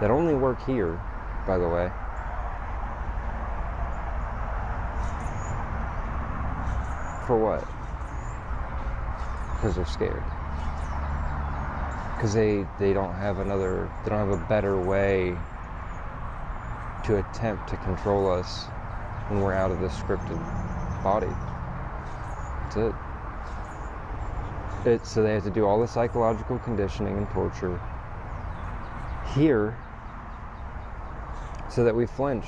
S4: That only work here, by the way. For what? Because they're scared. Because they don't have a better way to attempt to control us when we're out of this scripted body. That's it. So they have to do all the psychological conditioning and torture here so that we flinch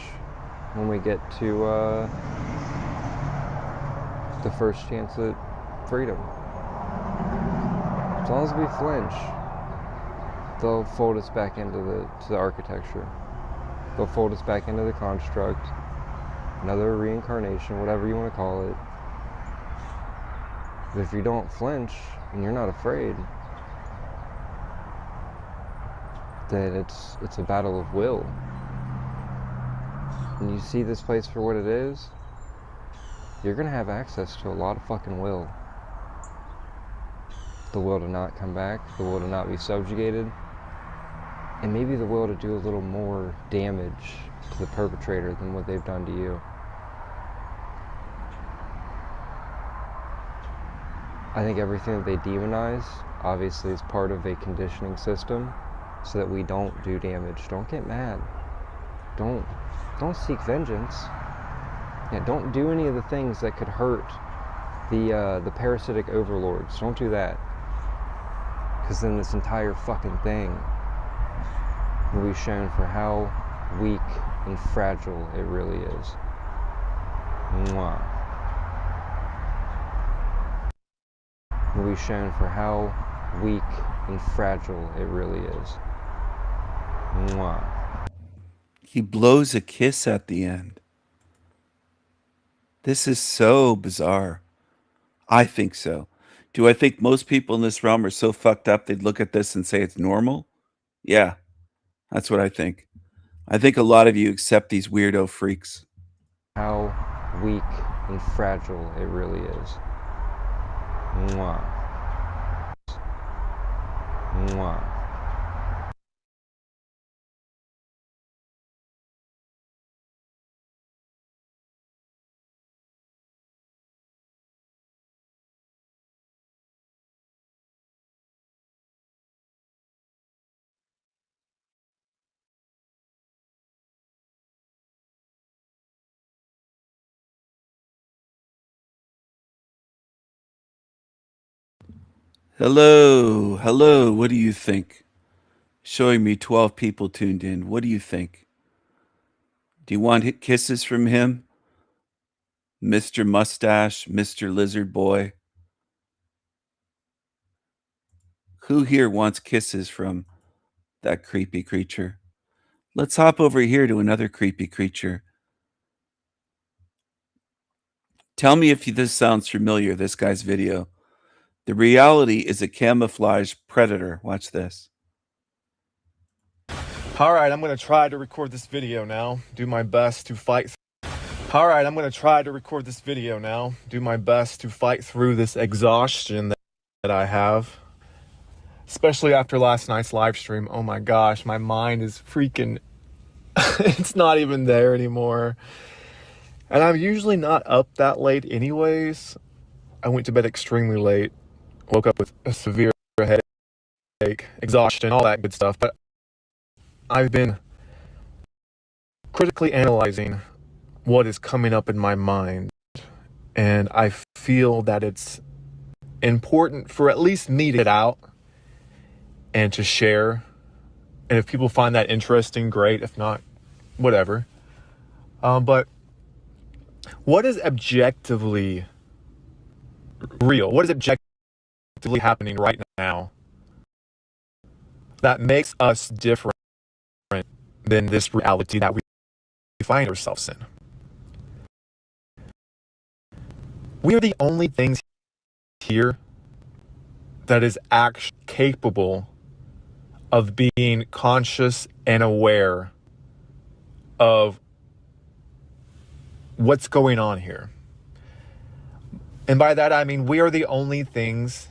S4: when we get to the first chance at freedom. As long as we flinch, they'll fold us back into the architecture. They'll fold us back into the construct, another reincarnation, whatever you want to call it. But if you don't flinch and you're not afraid, then it's a battle of will. And you see this place for what it is, you're gonna have access to a lot of fucking will. The will to not come back, the will to not be subjugated, and maybe the will to do a little more damage to the perpetrator than what they've done to you. I think everything that they demonize obviously is part of a conditioning system so that we don't do damage. Don't get mad. Don't seek vengeance. Yeah, don't do any of the things that could hurt the parasitic overlords. Don't do that. Because then this entire fucking thing will be shown for how weak and fragile it really is. Mwah. Will be shown for how weak and fragile it really is. Mwah.
S3: He blows a kiss at the end. This is so bizarre. I think so. Do I think most people in this realm are so fucked up they'd look at this and say it's normal? Yeah, that's what I think. I think a lot of you accept these weirdo freaks.
S4: How weak and fragile it really is. Mwah. Mwah.
S3: Hello, hello, what do you think? Showing me 12 people tuned in. What do you think? Do you want kisses from him? Mr. Mustache, Mr. Lizard Boy? Who here wants kisses from that creepy creature? Let's hop over here to another creepy creature. Tell me if this sounds familiar, this guy's video. The reality is a camouflage predator. Watch this.
S5: Alright, I'm going to try to record this video now. Do my best to fight. Alright, I'm going to try to record this video now. Do my best to fight through this exhaustion that I have. Especially after last night's live stream. Oh my gosh, my mind is freaking... it's not even there anymore. And I'm usually not up that late anyways. I went to bed extremely late. Woke up with a severe headache, exhaustion, all that good stuff. But I've been critically analyzing what is coming up in my mind. And I feel that it's important for at least me to get out and to share. And if people find that interesting, great. If not, whatever. But what is objectively real? What is objectively happening right now that makes us different than this reality that we find ourselves in? We are the only things here that is actually capable of being conscious and aware of what's going on here. And by that I mean we are the only things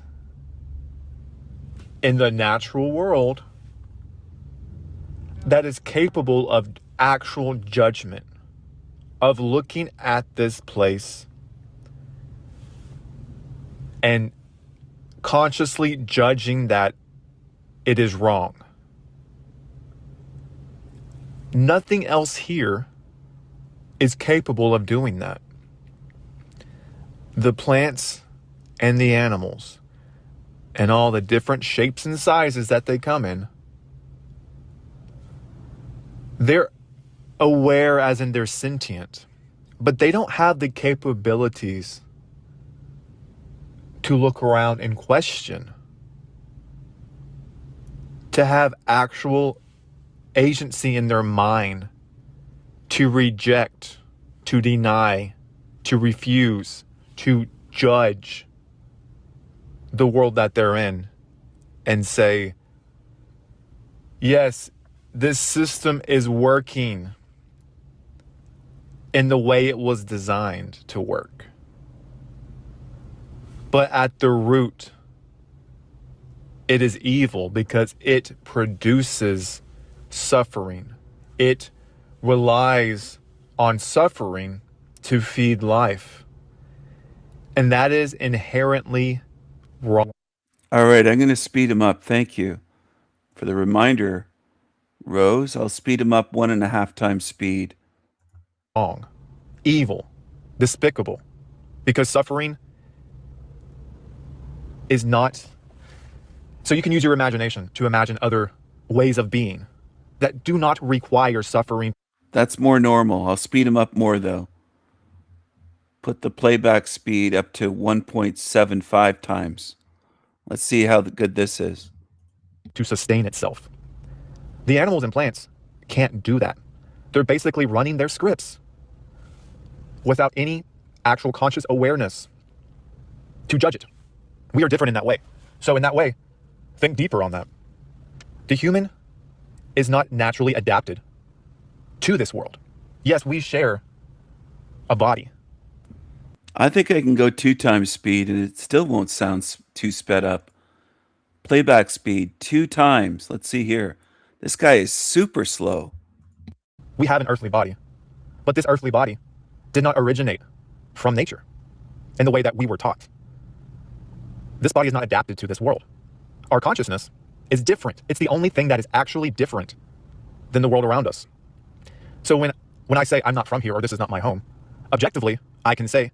S5: in the natural world that is capable of actual judgment, of looking at this place and consciously judging that it is wrong. Nothing else here is capable of doing that. The plants and the animals and all the different shapes and sizes that they come in, they're aware as in they're sentient, but they don't have the capabilities to look around and question, to have actual agency in their mind to reject, to deny, to refuse, to judge the world that they're in and say, yes, this system is working in the way it was designed to work. But at the root, it is evil because it produces suffering. It relies on suffering to feed life. And that is inherently wrong.
S3: All right, I'm going to speed him up. Thank you for the reminder, Rose. I'll speed him up 1.5 times speed.
S5: Wrong. Evil. Despicable. Because suffering is not... So you can use your imagination to imagine other ways of being that do not require suffering.
S3: That's more normal. I'll speed him up more, though. Put the playback speed up to 1.75 times. Let's see how good this is.
S5: To sustain itself. The animals and plants can't do that. They're basically running their scripts without any actual conscious awareness to judge it. We are different in that way. So in that way, think deeper on that. The human is not naturally adapted to this world. Yes, we share a body.
S3: I think I can go 2 times speed and it still won't sound too sped up. Playback speed 2 times. Let's see here. This guy is super slow.
S5: We have an earthly body, but this earthly body did not originate from nature in the way that we were taught. This body is not adapted to this world. Our consciousness is different. It's the only thing that is actually different than the world around us. So when I say I'm not from here or this is not my home, objectively, I can say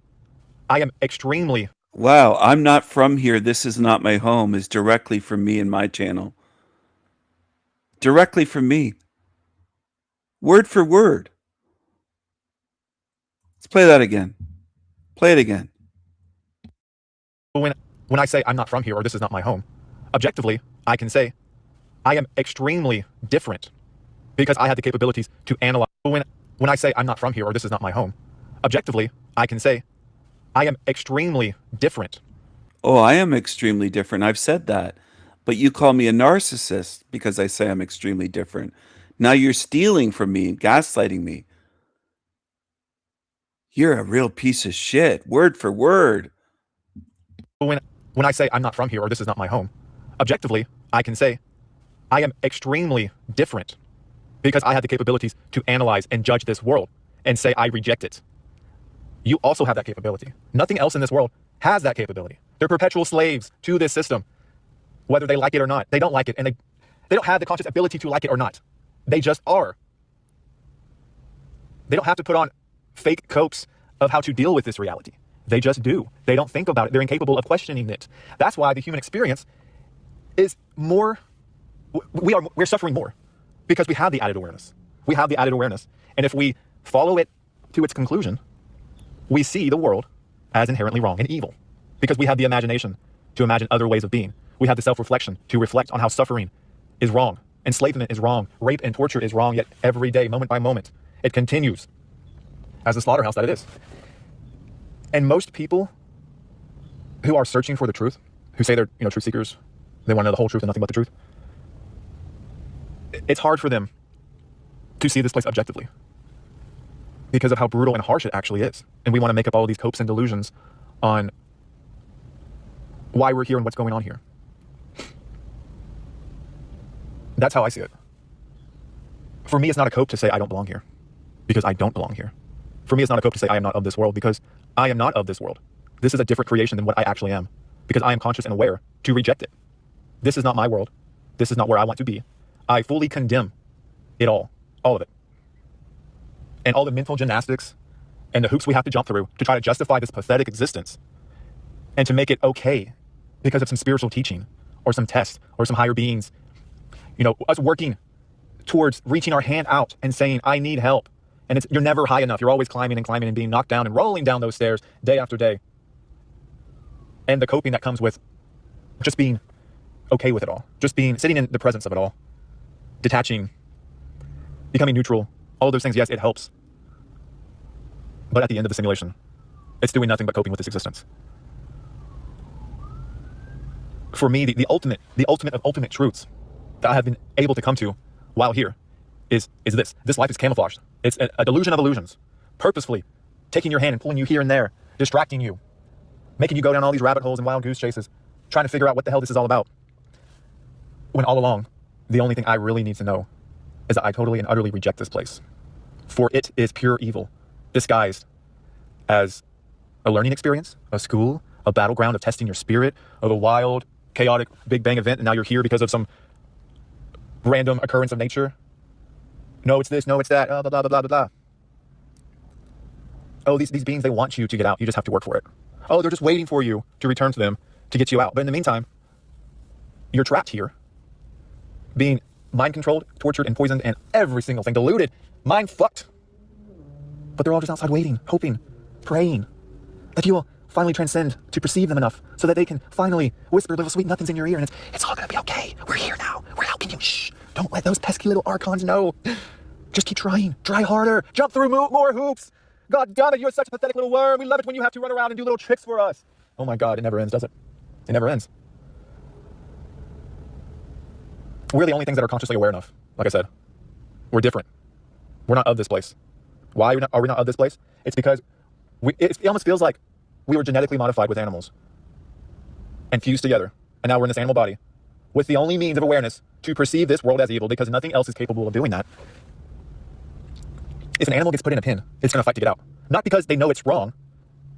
S5: I am extremely...
S3: Wow, I'm not from here, this is not my home is directly from me and my channel. Directly from me. Word for word. Let's play that again. Play it again.
S5: When I say I'm not from here or this is not my home, objectively, I can say I am extremely different because I have the capabilities to analyze. When I say I'm not from here or this is not my home, objectively, I can say I am extremely different.
S3: Oh, I am extremely different. I've said that. But you call me a narcissist because I say I'm extremely different. Now you're stealing from me and gaslighting me. You're a real piece of shit, word for word.
S5: When I say I'm not from here or this is not my home, objectively, I can say I am extremely different because I have the capabilities to analyze and judge this world and say I reject it. You also have that capability. Nothing else in this world has that capability. They're perpetual slaves to this system, whether they like it or not. They don't like it, and they don't have the conscious ability to like it or not. They just are. They don't have to put on fake copes of how to deal with this reality. They just do. They don't think about it. They're incapable of questioning it. That's why the human experience is more, we're suffering more because we have the added awareness. We have the added awareness. And if we follow it to its conclusion, we see the world as inherently wrong and evil because we have the imagination to imagine other ways of being. We have the self-reflection to reflect on how suffering is wrong, enslavement is wrong, rape and torture is wrong, yet every day, moment by moment, it continues as the slaughterhouse that it is. And most people who are searching for the truth, who say they're truth seekers, they want to know the whole truth and nothing but the truth, it's hard for them to see this place objectively because of how brutal and harsh it actually is. And we want to make up all of these copes and delusions on why we're here and what's going on here. That's how I see it. For me, it's not a cope to say I don't belong here because I don't belong here. For me, it's not a cope to say I am not of this world because I am not of this world. This is a different creation than what I actually am because I am conscious and aware to reject it. This is not my world. This is not where I want to be. I fully condemn it all of it. And all the mental gymnastics and the hoops we have to jump through to try to justify this pathetic existence and to make it okay because of some spiritual teaching or some test or some higher beings, us working towards reaching our hand out and saying, I need help. And you're never high enough. You're always climbing and climbing and being knocked down and rolling down those stairs day after day. And the coping that comes with just being okay with it all, just sitting in the presence of it all, detaching, becoming neutral, all of those things, yes, it helps. But at the end of the simulation, it's doing nothing but coping with this existence. For me, the ultimate of ultimate truths that I have been able to come to while here is this. This life is camouflaged. It's a delusion of illusions, purposefully taking your hand and pulling you here and there, distracting you, making you go down all these rabbit holes and wild goose chases, trying to figure out what the hell this is all about. When all along, the only thing I really need to know is that I totally and utterly reject this place. For it is pure evil, disguised as a learning experience, a school, a battleground of testing your spirit, of a wild, chaotic Big Bang event, and now you're here because of some random occurrence of nature. No, it's this, no, it's that, blah, blah, blah, blah, blah, blah. Oh, these beings, they want you to get out. You just have to work for it. Oh, they're just waiting for you to return to them to get you out. But in the meantime, you're trapped here, being mind-controlled, tortured, and poisoned, and every single thing, deluded, mind-fucked. But they're all just outside waiting, hoping, praying that you will finally transcend to perceive them enough so that they can finally whisper little sweet nothings in your ear, and it's all gonna be okay. We're here now. We're helping you. Shh. Don't let those pesky little archons know. Just keep trying. Try harder. Jump through more hoops. God damn it, you're such a pathetic little worm. We love it when you have to run around and do little tricks for us. Oh my God, it never ends, does it? It never ends. We're the only things that are consciously aware enough. Like I said, we're different. We're not of this place. Why are we not of this place? It's because it almost feels like we were genetically modified with animals and fused together. And now we're in this animal body with the only means of awareness to perceive this world as evil because nothing else is capable of doing that. If an animal gets put in a pen, it's going to fight to get out. Not because they know it's wrong,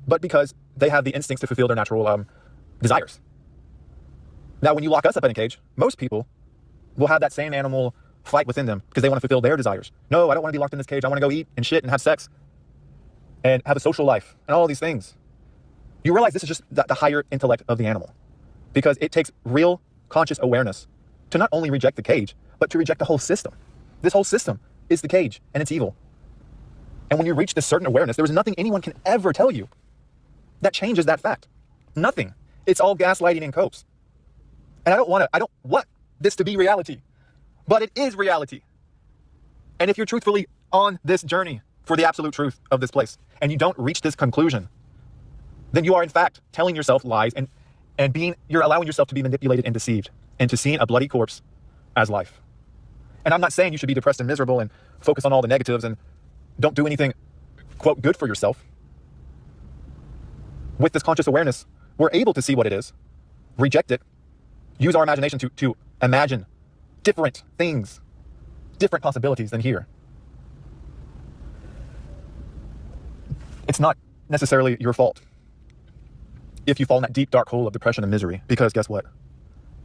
S5: but because they have the instincts to fulfill their natural desires. Now, when you lock us up in a cage, most people will have that same animal fight within them because they want to fulfill their desires. No, I don't want to be locked in this cage. I want to go eat and shit and have sex and have a social life and all these things. You realize this is just the higher intellect of the animal because it takes real conscious awareness to not only reject the cage, but to reject the whole system. This whole system is the cage and it's evil. And when you reach this certain awareness, there is nothing anyone can ever tell you that changes that fact. Nothing. It's all gaslighting and copes. And I don't want this to be reality, but it is reality. And if you're truthfully on this journey for the absolute truth of this place, and you don't reach this conclusion, then you are in fact telling yourself lies and you're allowing yourself to be manipulated and deceived into seeing a bloody corpse as life. And I'm not saying you should be depressed and miserable and focus on all the negatives and don't do anything, quote, good for yourself. With this conscious awareness, we're able to see what it is, reject it, use our imagination to imagine different things, different possibilities than here. It's not necessarily your fault if you fall in that deep, dark hole of depression and misery, because guess what?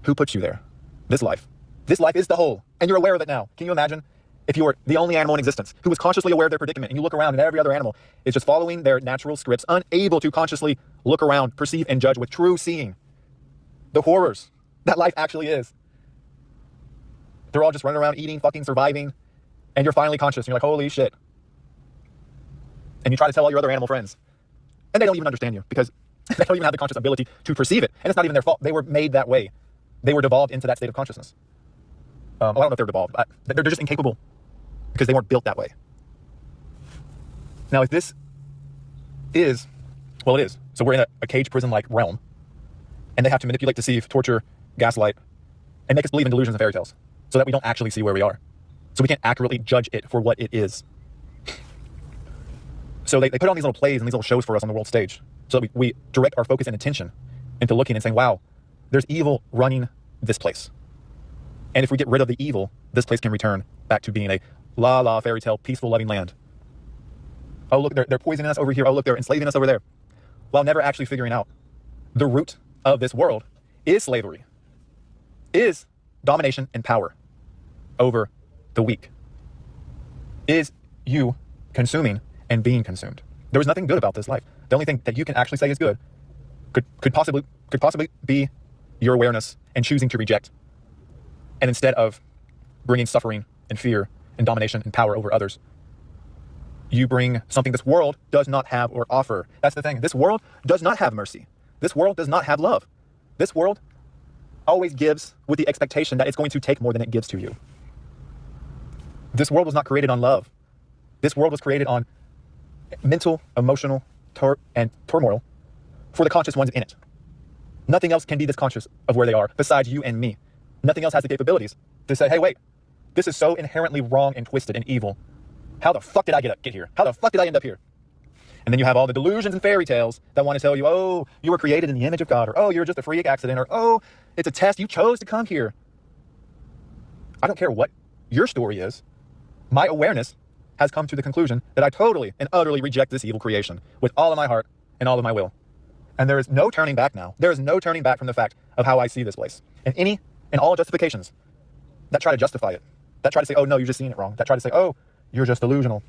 S5: Who put you there? This life. This life is the hole, and you're aware of it now. Can you imagine if you were the only animal in existence who was consciously aware of their predicament, and you look around and every other animal is just following their natural scripts, unable to consciously look around, perceive, and judge with true seeing the horrors that life actually is. They're all just running around eating, fucking surviving, and you're finally conscious, and you're like, holy shit. And you try to tell all your other animal friends, and they don't even understand you because they don't even have the conscious ability to perceive it. And it's not even their fault. They were made that way. They were devolved into that state of consciousness. I don't know if they're devolved. They're just incapable because they weren't built that way. Now, if this is, well, it is. So we're in a cage prison-like realm, and they have to manipulate, deceive, torture, gaslight, and make us believe in delusions and fairy tales so that we don't actually see where we are. So we can't accurately judge it for what it is. So they put on these little plays and these little shows for us on the world stage so that we direct our focus and attention into looking and saying, wow, there's evil running this place. And if we get rid of the evil, this place can return back to being a la fairy tale, peaceful, loving land. Oh, look, they're poisoning us over here. Oh, look, they're enslaving us over there. While never actually figuring out the root of this world is slavery, is domination and power over the weak, is you consuming and being consumed. There was nothing good about this life. The only thing that you can actually say is good could possibly be your awareness and choosing to reject. And instead of bringing suffering and fear and domination and power over others, you bring something this world does not have or offer. That's the thing. This world does not have mercy. This world does not have love. This world always gives with the expectation that it's going to take more than it gives to you. This world was not created on love. This world was created on mental, emotional, and turmoil for the conscious ones in it. Nothing else can be this conscious of where they are besides you and me. Nothing else has the capabilities to say, hey, wait, this is so inherently wrong and twisted and evil. How the fuck did I get here? How the fuck did I end up here? And then you have all the delusions and fairy tales that want to tell you, oh, you were created in the image of God, or oh, you're just a freak accident, or oh, it's a test, you chose to come here. I don't care what your story is. My awareness has come to the conclusion that I totally and utterly reject this evil creation with all of my heart and all of my will. And there is no turning back now. There is no turning back from the fact of how I see this place. And any and all justifications that try to justify it, that try to say, oh, no, you're just seeing it wrong, that try to say, oh, you're just delusional,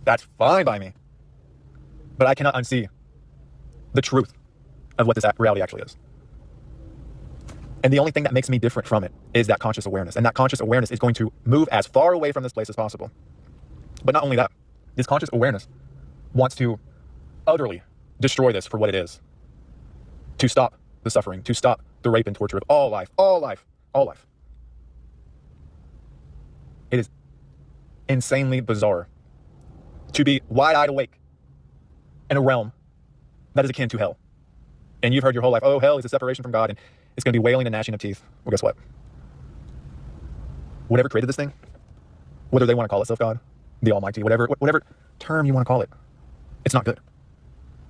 S5: that's fine by me. But I cannot unsee the truth of what this reality actually is. And the only thing that makes me different from it is that conscious awareness. And that conscious awareness is going to move as far away from this place as possible. But not only that, this conscious awareness wants to utterly destroy this for what it is. To stop the suffering, to stop the rape and torture of all life, all life, all life. It is insanely bizarre to be wide-eyed awake in a realm that is akin to hell. And you've heard your whole life, oh, hell is a separation from God, and it's going to be wailing and gnashing of teeth. Well, guess what? Whatever created this thing, whether they want to call itself God, the Almighty, whatever term you want to call it, it's not good.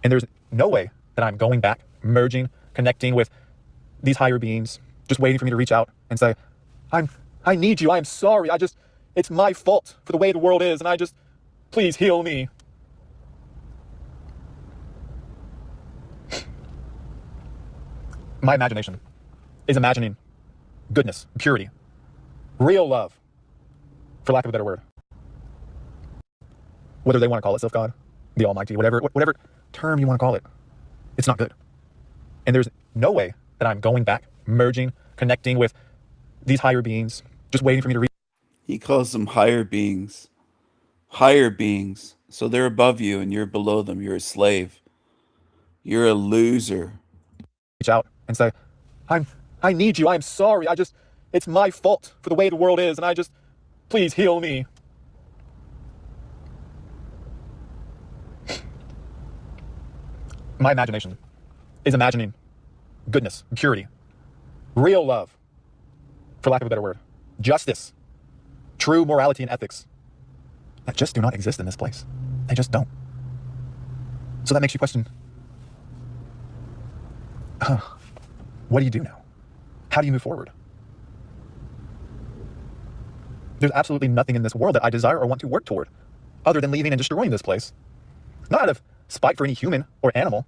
S5: And there's no way that I'm going back, merging, connecting with these higher beings, just waiting for me to reach out and say, I need you, I am sorry, it's my fault for the way the world is, and please heal me. My imagination is imagining goodness, purity, real love, for lack of a better word. Whether they want to call itself God, the Almighty, whatever term you want to call it, it's not good. And there's no way that I'm going back, merging, connecting with these higher beings, just waiting for me to reach.
S3: He calls them higher beings. Higher beings. So they're above you and you're below them. You're a slave. You're a loser.
S5: Reach out and say, I need you, I am sorry, it's my fault for the way the world is, and please heal me. My imagination is imagining goodness, purity, real love, for lack of a better word, justice, true morality and ethics that just do not exist in this place. They just don't. So that makes you question, what do you do now? How do you move forward? There's absolutely nothing in this world that I desire or want to work toward other than leaving and destroying this place. Not out of spite for any human or animal,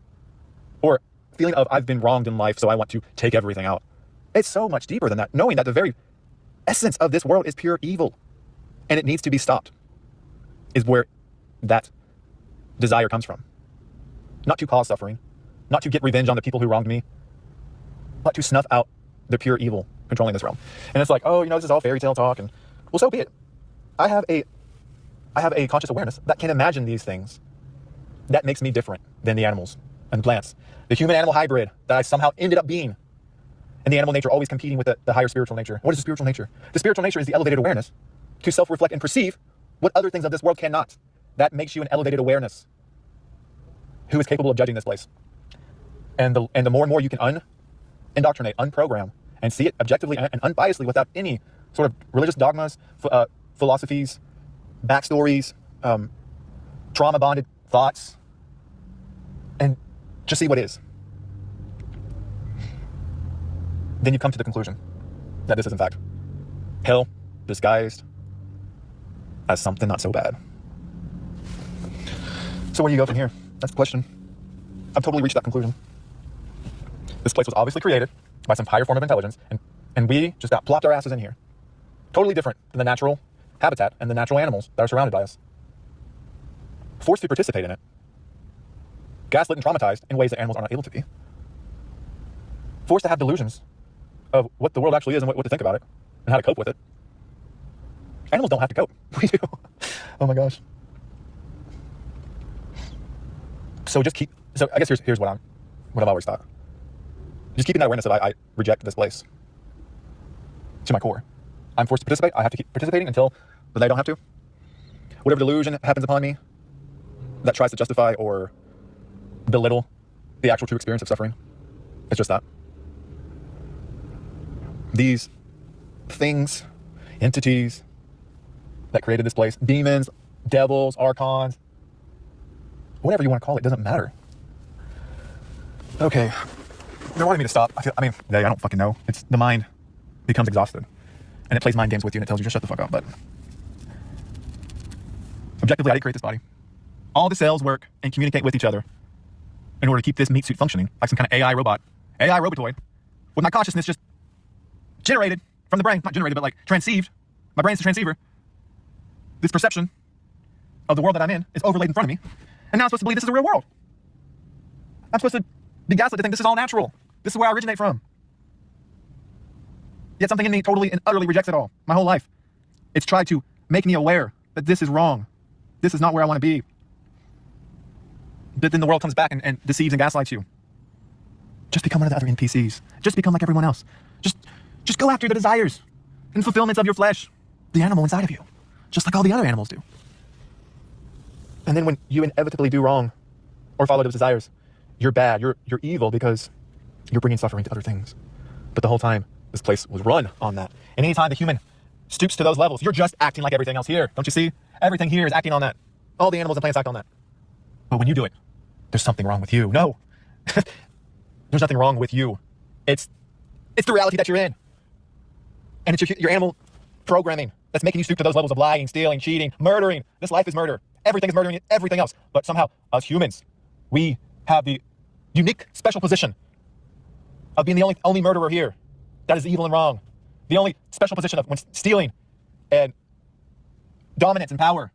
S5: or feeling of I've been wronged in life, so I want to take everything out. It's so much deeper than that, knowing that the very essence of this world is pure evil. And it needs to be stopped, is where that desire comes from. Not to cause suffering, not to get revenge on the people who wronged me, but to snuff out the pure evil controlling this realm. And it's like, oh, you know, this is all fairy tale talk, and well, so be it. I have a conscious awareness that can imagine these things. That makes me different than the animals and plants. The human-animal hybrid that I somehow ended up being. And the animal nature always competing with the higher spiritual nature. What is the spiritual nature? The spiritual nature is the elevated awareness to self-reflect and perceive what other things of this world cannot. That makes you an elevated awareness who is capable of judging this place. And the more and more you can indoctrinate, unprogram, and see it objectively and unbiasedly without any sort of religious dogmas, philosophies, backstories, trauma-bonded thoughts, and just see what is. Then you come to the conclusion that this is in fact hell disguised as something not so bad. So where do you go from here? That's the question. I've totally reached that conclusion. This place was obviously created by some higher form of intelligence, and we just got plopped our asses in here. Totally different than the natural habitat and the natural animals that are surrounded by us. Forced to participate in it. Gaslit and traumatized in ways that animals are not able to be. Forced to have delusions of what the world actually is and what to think about it and how to cope with it. Animals don't have to cope. We do. Oh my gosh. So I guess here's what I've always thought. Just keeping that awareness that I reject this place to my core. I'm forced to participate. I have to keep participating until the day I don't have to. Whatever delusion happens upon me that tries to justify or belittle the actual true experience of suffering, it's just that. These things, entities that created this place, demons, devils, archons, whatever you want to call it, doesn't matter. Okay, they're wanting me to stop. I don't fucking know. It's the mind becomes exhausted, and it plays mind games with you, and it tells you to shut the fuck up. But objectively, I didn't create this body. All the cells work and communicate with each other in order to keep this meat suit functioning, like some kind of AI robotoid, with my consciousness just generated from the brain, not generated, but like transceived. My brain's the transceiver. This perception of the world that I'm in is overlaid in front of me, and now I'm supposed to believe this is a real world. I'm supposed to be gaslit to think this is all natural. This is where I originate from. Yet something in me totally and utterly rejects it all. My whole life, it's tried to make me aware that this is wrong. This is not where I want to be. But then the world comes back and deceives and gaslights you. Just become one of the other NPCs. Just become like everyone else. Just go after the desires and fulfillments of your flesh, the animal inside of you, just like all the other animals do. And then when you inevitably do wrong or follow those desires, you're bad, you're evil because you're bringing suffering to other things. But the whole time, this place was run on that. And anytime the human stoops to those levels, you're just acting like everything else here. Don't you see? Everything here is acting on that. All the animals and plants act on that. But when you do it, there's something wrong with you. No. There's nothing wrong with you. It's the reality that you're in. And it's your animal programming that's making you stoop to those levels of lying, stealing, cheating, murdering. This life is murder. Everything is murdering everything else. But somehow, us humans, we have the unique special position of being the only murderer here. That is evil and wrong. The only special position of when stealing and dominance and power,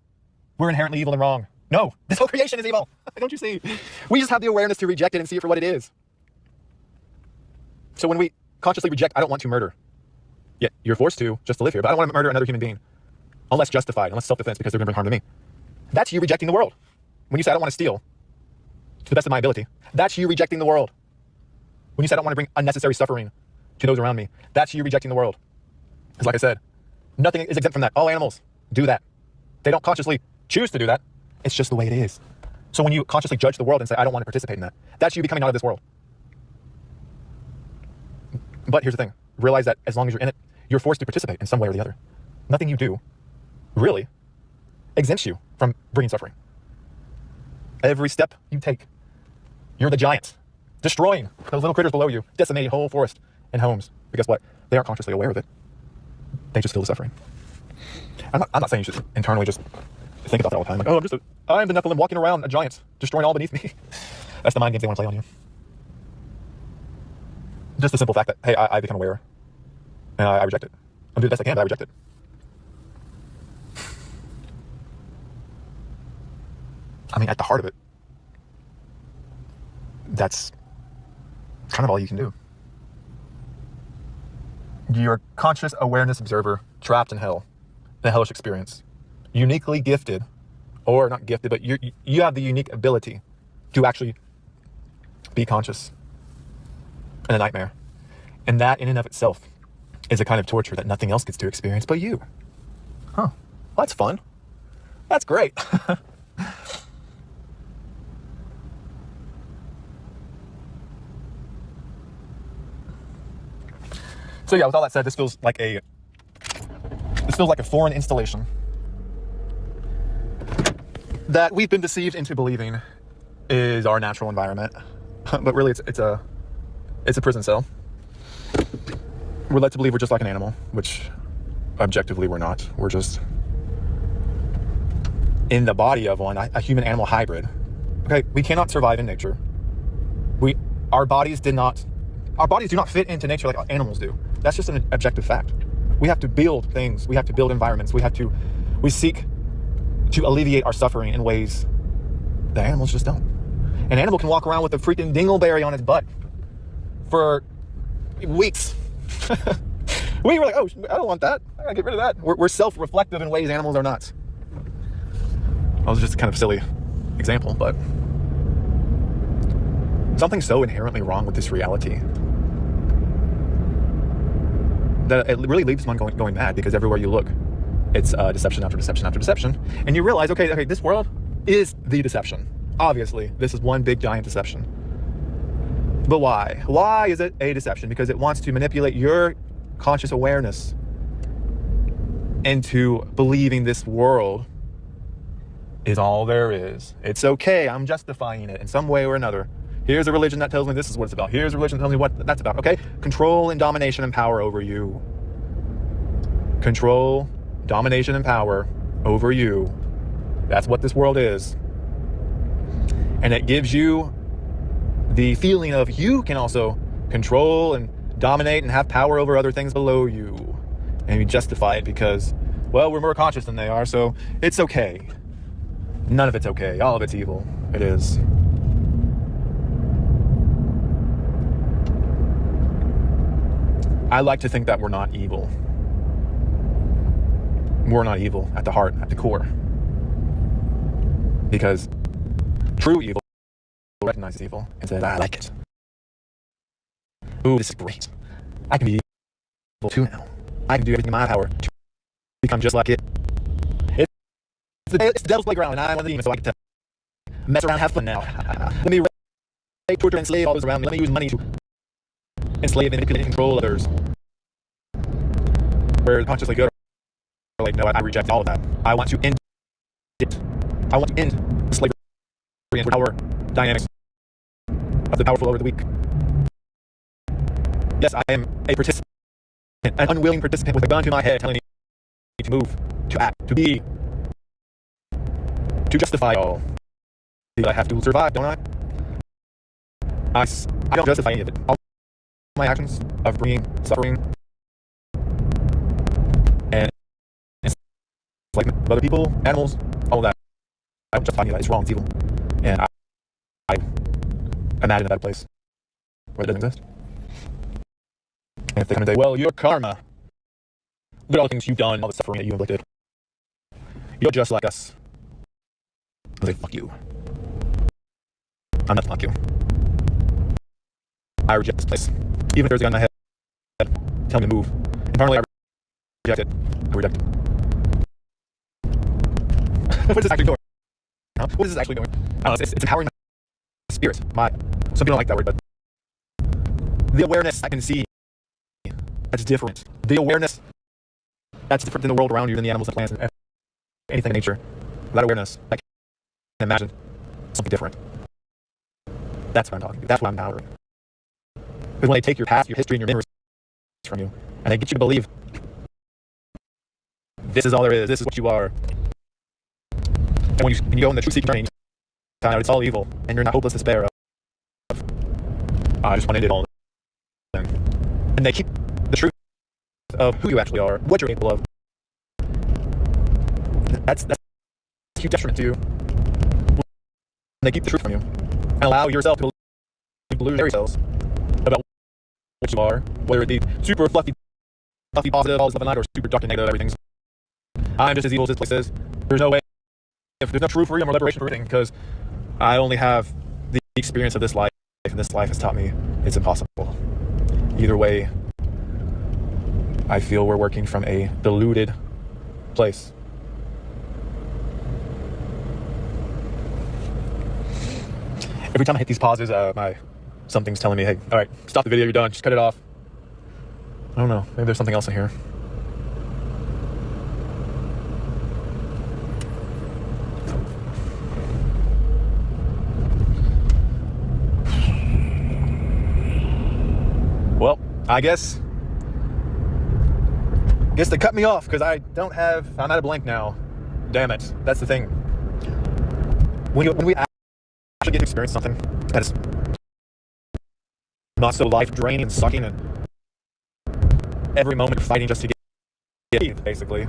S5: we're inherently evil and wrong. No, this whole creation is evil. Don't you see? We just have the awareness to reject it and see it for what it is. So when we consciously reject, I don't want to murder. Yet you're forced to just to live here, but I don't want to murder another human being. Unless justified, unless self-defense because they're going to bring harm to me. That's you rejecting the world. When you say I don't want to steal to the best of my ability, that's you rejecting the world. When you say I don't want to bring unnecessary suffering to those around me, that's you rejecting the world. Because like I said, nothing is exempt from that. All animals do that. They don't consciously choose to do that. It's just the way it is. So when you consciously judge the world and say, I don't want to participate in that, that's you becoming out of this world. But here's the thing. Realize that as long as you're in it, you're forced to participate in some way or the other. Nothing you do really exempts you from bringing suffering. Every step you take, you're the giant, destroying those little critters below you, decimating whole forest and homes. But guess what? They aren't consciously aware of it. They just feel the suffering. I'm not saying you should internally just think about that all the time. Like, oh, I'm the Nephilim walking around a giant, destroying all beneath me. That's the mind games they want to play on you. Just the simple fact that, hey, I become aware. And I reject it. I'm doing the best I can, but I reject it. I mean, at the heart of it, that's kind of all you can do. You're a conscious awareness observer trapped in hell, in a hellish experience. Uniquely gifted, or not gifted, but you have the unique ability to actually be conscious in a nightmare. And that in and of itself is a kind of torture that nothing else gets to experience but you. Huh. Well, that's fun. That's great. So yeah, with all that said, this feels like a foreign installation that we've been deceived into believing is our natural environment, but really it's a prison cell. We're led to believe we're just like an animal, which objectively we're not. We're just in the body of one, a human-animal hybrid. Okay, we cannot survive in nature. Our bodies do not fit into nature like animals do. That's just an objective fact. We have to build things. We have to build environments. We seek to alleviate our suffering in ways that animals just don't. An animal can walk around with a freaking dingleberry on its butt for weeks. We were like, oh, I don't want that. I gotta get rid of that. We're self-reflective in ways animals are not. That was just kind of a silly example, but something so inherently wrong with this reality that it really leaves one going mad, because everywhere you look, it's deception after deception after deception. And you realize, okay, this world is the deception. Obviously, this is one big giant deception. But why? Why is it a deception? Because it wants to manipulate your conscious awareness into believing this world is all there is. It's okay, I'm justifying it in some way or another. Here's a religion that tells me this is what it's about. Here's a religion that tells me what that's about, okay? Control and domination and power over you. Control, domination, and power over you. That's what this world is. And it gives you the feeling of you can also control and dominate and have power over other things below you. And you justify it because, well, we're more conscious than they are, so it's okay. None of it's okay. All of it's evil. It is. I like to think that we're not evil. We're not evil at the heart, at the core. Because true evil recognizes evil and says, I like it. Ooh, this is great. I can be evil too now. I can do everything in my power to become just like it. It's the devil's playground, and I'm one of the demons, so I get to mess around and have fun now. Let me rape, torture, and enslave all those around me. Let me use money to enslave, manipulate, and control others. Where consciously good are like, no, I reject all of that. I want to end it. I want to end slavery and power dynamics of the powerful over the weak. Yes, I am a participant, an unwilling participant with a gun to my head telling me to move, to act, to be, to justify all. But I have to survive, don't I? I don't justify any of it. All my actions of bringing suffering and enslavement of other people, animals, all of that, I don't justify any of that. It's wrong, it's evil. And I imagine a better place where it doesn't exist. And if they come and say, well, your karma, look at all the things you've done, all the suffering that you inflicted, you're just like us. I say, fuck you. I'm nothing like you. I reject this place. Even if there's a gun in my head telling me to move. Internally, I reject it. I reject it. What is this actually doing? Huh? What is this actually doing? I don't know. It's empowering my spirit. Some people don't like that word, but the awareness I can see that's different. The awareness that's different than the world around you, than the animals and plants and anything in nature. That awareness, I can imagine something different. That's what I'm talking about. That's what I'm empowering. Because when they take your past, your history, and your memories from you, and they get you to believe this is all there is, this is what you are. And when you go on the truth-seeking journey, you find out it's all evil, and you're in that hopeless despair of I just want to end it all. And they keep the truth of who you actually are, what you're capable of. That's a huge detriment to you. they keep the truth from you and allow yourself to believe fairy tales about what you are, whether it be super fluffy positive, all this stuff at night, or super dark and negative, everything's I'm just as evil as this place is. There's no way, if there's no true freedom or liberation for anything, because I only have the experience of this life, and this life has taught me it's impossible. Either way, I feel we're working from a deluded place. Every time I hit these pauses, something's telling me, hey, all right, stop the video, you're done, just cut it off. I don't know, maybe there's something else in here. Well, I guess they cut me off because I'm at a blank now. Damn it, that's the thing. When we actually get to experience something that is not so life draining and sucking, and every moment you're fighting just to get basically.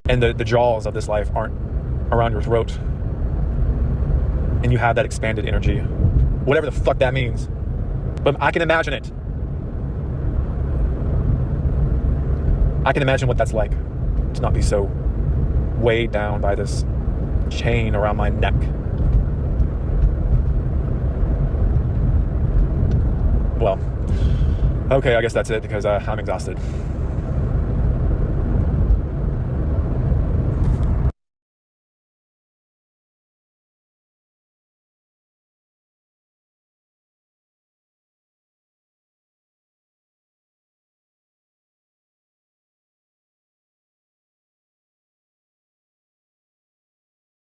S5: And the jaws of this life aren't around your throat. And you have that expanded energy. Whatever the fuck that means. But I can imagine it. I can imagine what that's like. To not be so weighed down by this chain around my neck. Well, okay, I guess that's it because I'm exhausted.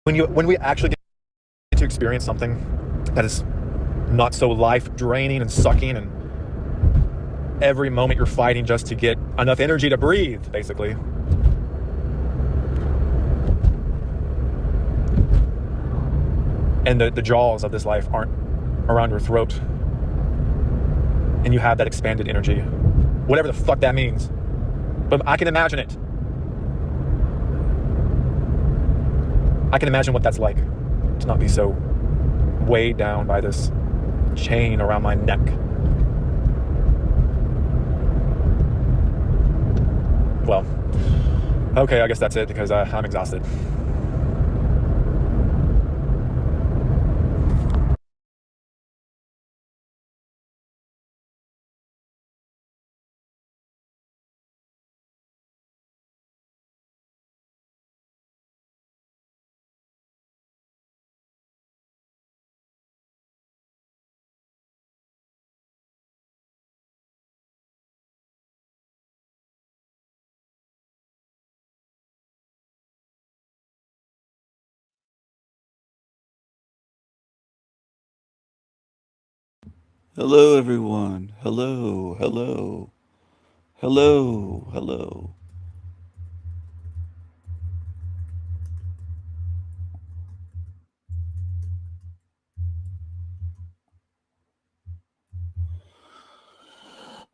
S5: When we actually get to experience something that is not so life draining and sucking, and every moment you're fighting just to get enough energy to breathe, basically. And the jaws of this life aren't around your throat. And you have that expanded energy. Whatever the fuck that means. But I can imagine it. I can imagine what that's like. To not be so weighed down by this chain around my neck. Well, okay, I guess that's it because I'm exhausted.
S3: Hello, everyone. Hello, hello, hello, hello.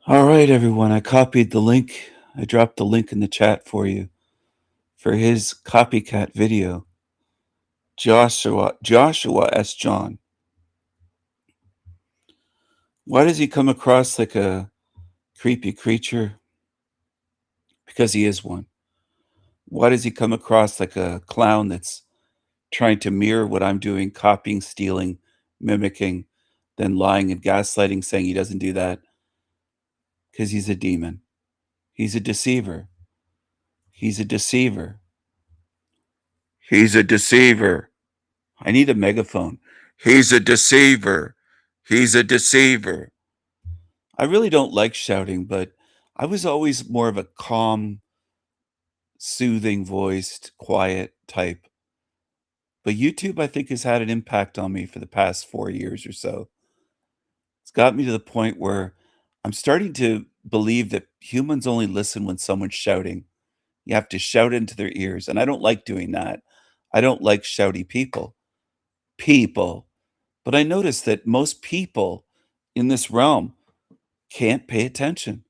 S3: All right, everyone. I copied the link. I dropped the link in the chat for you for his copycat video. Joshua S. John. Why does he come across like a creepy creature? Because he is one. Why does he come across like a clown that's trying to mirror what I'm doing, copying, stealing, mimicking, then lying and gaslighting, saying he doesn't do that? Because he's a demon. He's a deceiver. He's a deceiver. He's a deceiver. I need a megaphone. He's a deceiver. He's a deceiver. I really don't like shouting, but I was always more of a calm, soothing voiced, quiet type. But YouTube, I think, has had an impact on me for the past 4 years or so. It's got me to the point where I'm starting to believe that humans only listen when someone's shouting. You have to shout into their ears, and I don't like doing that. I don't like shouty people. But I noticed that most people in this realm can't pay attention.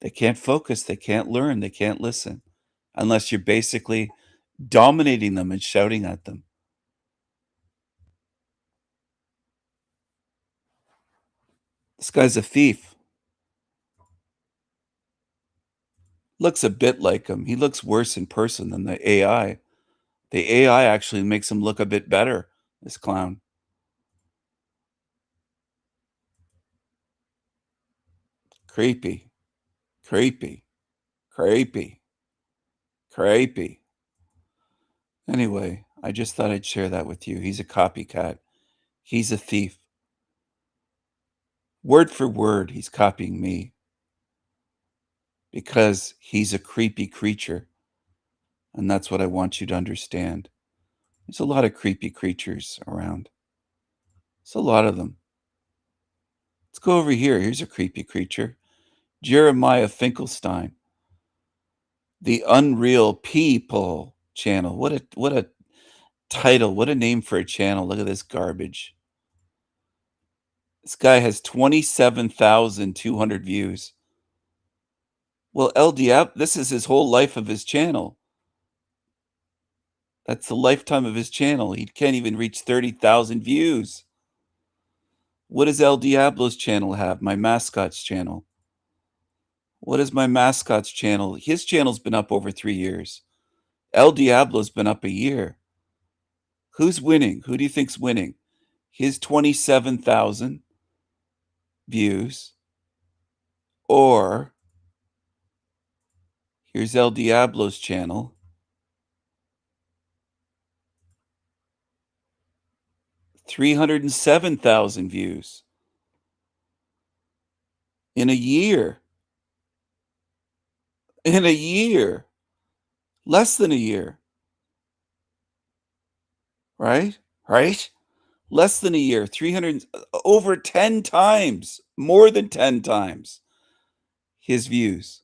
S3: They can't focus, they can't learn, they can't listen. unless you're basically dominating them and shouting at them. This guy's a thief. Looks a bit like him. He looks worse in person than the AI. The AI actually makes him look a bit better, this clown. Creepy. Creepy. Creepy. Creepy. Anyway, I just thought I'd share that with you. He's a copycat. He's a thief. Word for word, he's copying me. Because he's a creepy creature. And that's what I want you to understand. There's a lot of creepy creatures around. There's a lot of them. Let's go over here. Here's a creepy creature. Jeremiah Finkelstein. The Unreal People channel. What a title. What a name for a channel. Look at this garbage. This guy has 27,200 views. Well, LDF, this is his whole life of his channel. That's the lifetime of his channel. He can't even reach 30,000 views. What does El Diablo's channel have? My mascot's channel. What is my mascot's channel? His channel's been up over 3 years. El Diablo's been up a year. Who's winning? Who do you think's winning? His 27,000 views, or here's El Diablo's channel. 307,000 views in a year. In a year. Less than a year. Right? Right? Less than a year. 300, over 10 times, more than 10 times his views.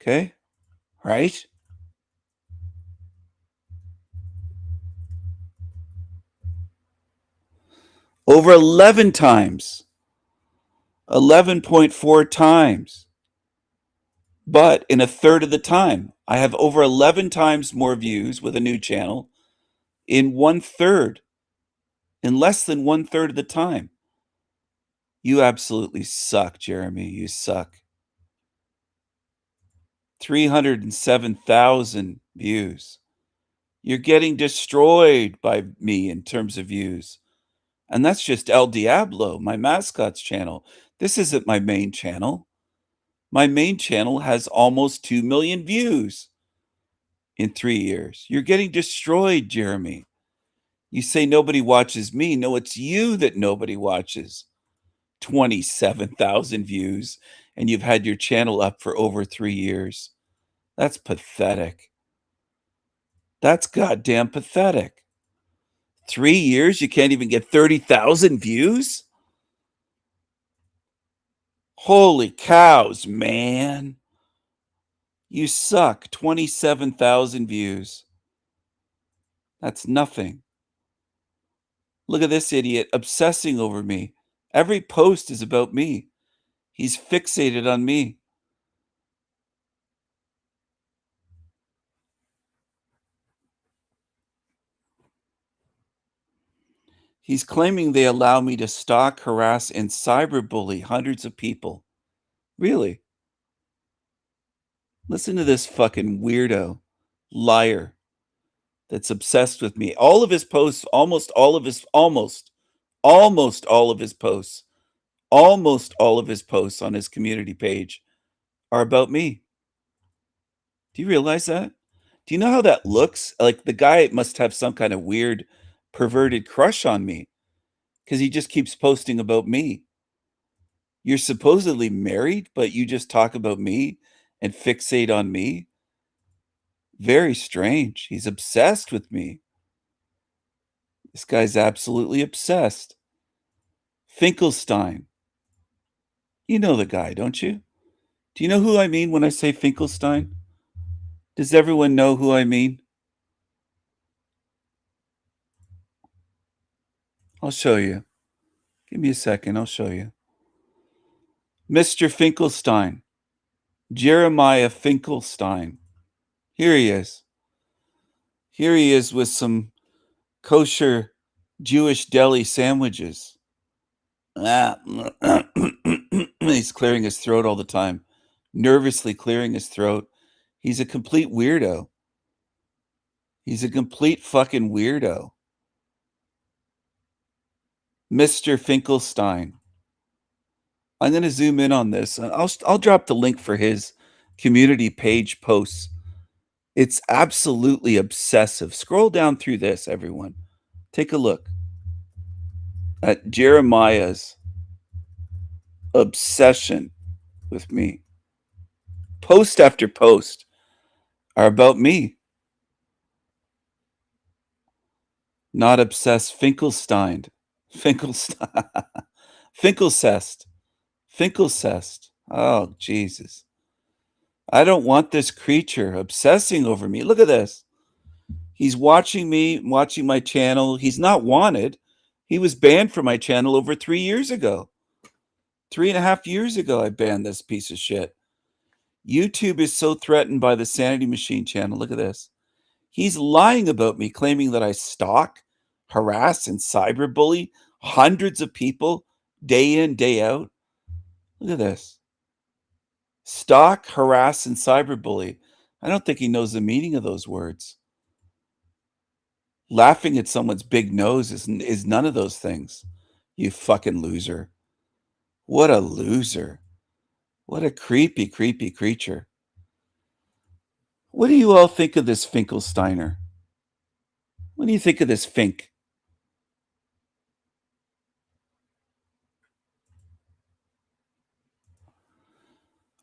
S3: Okay? Right? Over 11 times. 11.4 times. But in a third of the time, I have over 11 times more views with a new channel in 1/3, in less than 1/3 of the time. You absolutely suck, Jeremy. You suck. 307,000 views. You're getting destroyed by me in terms of views. And that's just El Diablo, my mascot's channel. This isn't my main channel. My main channel has almost 2 million views in 3 years. You're getting destroyed, Jeremy. You say nobody watches me. No, it's you that nobody watches. 27,000 views, and you've had your channel up for over 3 years. That's pathetic. That's goddamn pathetic. 3 years, you can't even get 30,000 views? Holy cows, man. You suck. 27,000 views. That's nothing. Look at this idiot obsessing over me. Every post is about me. He's fixated on me. He's claiming they allow me to stalk, harass, and cyberbully hundreds of people. Really? Listen to this fucking weirdo, liar, that's obsessed with me. All of his posts, almost all of his posts on his community page are about me. Do you realize that? Do you know how that looks? Like, the guy must have some kind of weird, perverted crush on me because he just keeps posting about me. You're supposedly married, but you just talk about me and fixate on me? Very strange. He's obsessed with me. This guy's absolutely obsessed. Finkelstein. You know the guy, don't you? Do you know who I mean when I say Finkelstein? Does everyone know who I mean? I'll show you. Give me a second, I'll show you. Mr. Finkelstein. Jeremiah Finkelstein. Here he is. Here he is with some kosher Jewish deli sandwiches. He's clearing his throat all the time, nervously clearing his throat. He's a complete weirdo. He's a complete fucking weirdo. Mr. Finkelstein. I'm going to zoom in on this. I'll drop the link for his community page posts. It's absolutely obsessive. Scroll down through this, everyone. Take a look at Jeremiah's obsession with me. Post after post are about me. Not obsessed. Finkelstein. Finkelcest. Oh, Jesus. I don't want this creature obsessing over me. Look at this. He's watching me, watching my channel. He's not wanted. He was banned from my channel over 3 years ago. 3.5 years ago, I banned this piece of shit. YouTube is so threatened by the Sanity Machine channel. Look at this. He's lying about me, claiming that I stalk, harass, and cyberbully hundreds of people day in, day out. Look at this. Stalk, harass, and cyberbully. I don't think he knows the meaning of those words. Laughing at someone's big nose is none of those things. You fucking loser. What a loser. What a creepy, creepy creature. What do you all think of this Finkelsteiner? What do you think of this Fink?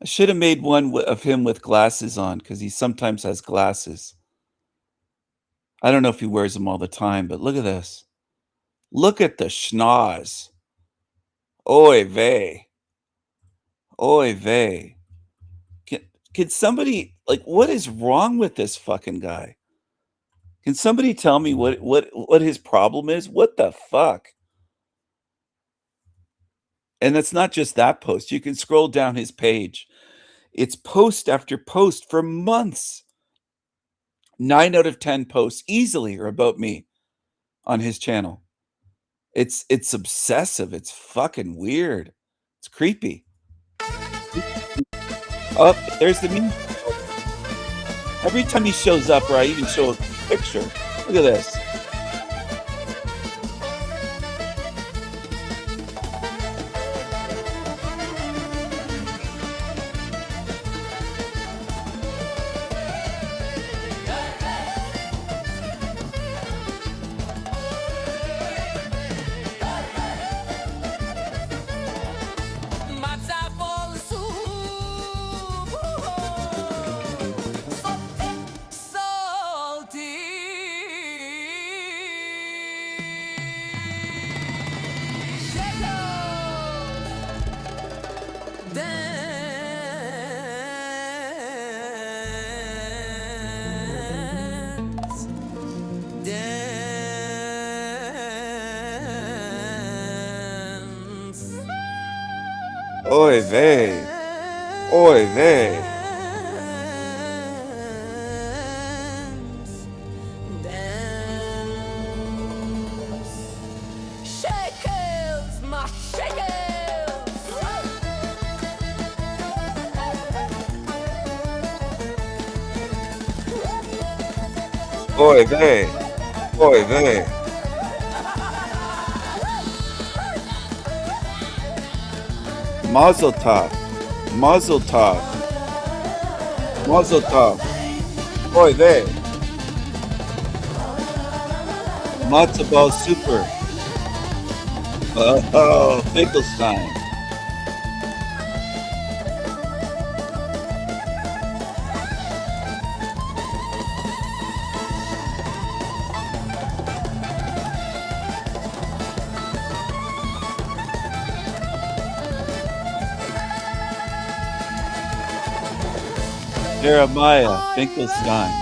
S3: I should have made one of him with glasses on because he sometimes has glasses. I don't know if he wears them all the time, but look at this. Look at the schnoz. Oy vey. Oy vey. Can somebody, like, what is wrong with this fucking guy? Can somebody tell me what his problem is? What the fuck? And that's not just that post. You can scroll down his page. It's post after post for months. 9 out of 10 posts easily are about me on his channel. It's obsessive. It's fucking weird. It's creepy. Oh, there's the meme. Every time he shows up, or I even show a picture. Look at this. Oy vey. Oy vey.
S1: Shekels, my shekels.
S3: Oy vey. Oy vey. Mazel tov. Mazel tov. Mazel tov. Oy vey. Matzo ball super. Oh, Finkelstein. Jeremiah Finkelstein.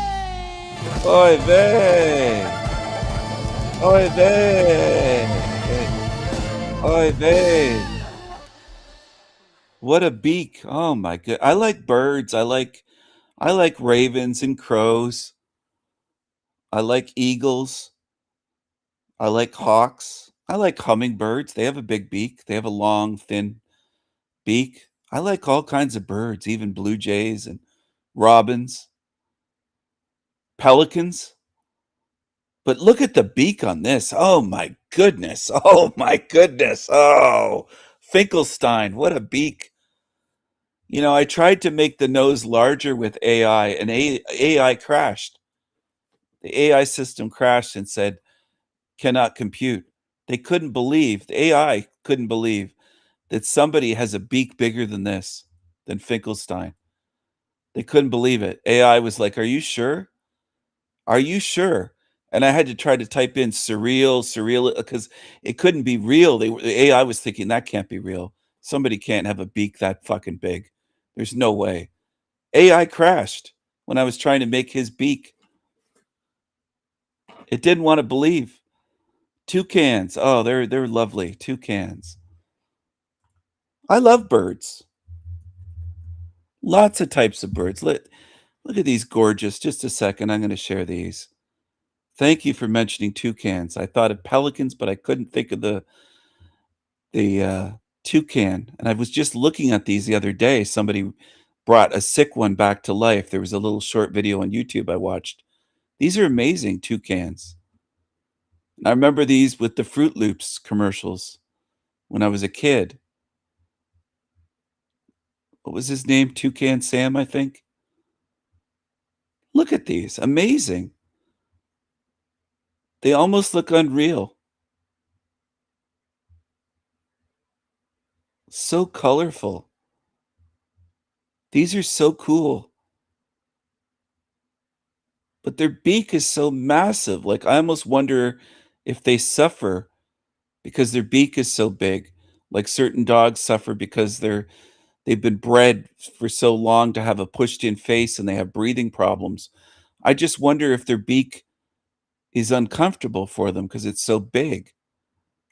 S3: Oy vey. Oy vey. Oy vey. What a beak. Oh my god. I like birds. I like ravens and crows. I like eagles. I like hawks. I like hummingbirds. They have a big beak. They have a long, thin beak. I like all kinds of birds, even blue jays and robins, pelicans. But look at the beak on this. Oh my goodness. Oh my goodness. Oh, Finkelstein, what a beak. I tried to make the nose larger with AI, and AI crashed. The AI system crashed and said, cannot compute. The AI couldn't believe that somebody has a beak bigger than this, than Finkelstein. They couldn't believe it. AI was like, are you sure? Are you sure? And I had to try to type in surreal, because it couldn't be real. The AI was thinking that can't be real. Somebody can't have a beak that fucking big. There's no way. AI crashed when I was trying to make his beak. It didn't want to believe. Toucans. Oh, they're lovely. Toucans. I love birds. Lots of types of birds. Look at these gorgeous. Just a second. I'm going to share these. Thank you for mentioning toucans. I thought of pelicans, but I couldn't think of the toucan. And I was just looking at these the other day. Somebody brought a sick one back to life. There was a little short video on YouTube I watched. These are amazing toucans. And I remember these with the Fruit Loops commercials when I was a kid. What was his name? Toucan Sam, I think. Look at these. Amazing. They almost look unreal. So colorful. These are so cool. But their beak is so massive. Like, I almost wonder if they suffer because their beak is so big. Like certain dogs suffer because they've been bred for so long to have a pushed in face and they have breathing problems. I just wonder if their beak is uncomfortable for them because it's so big.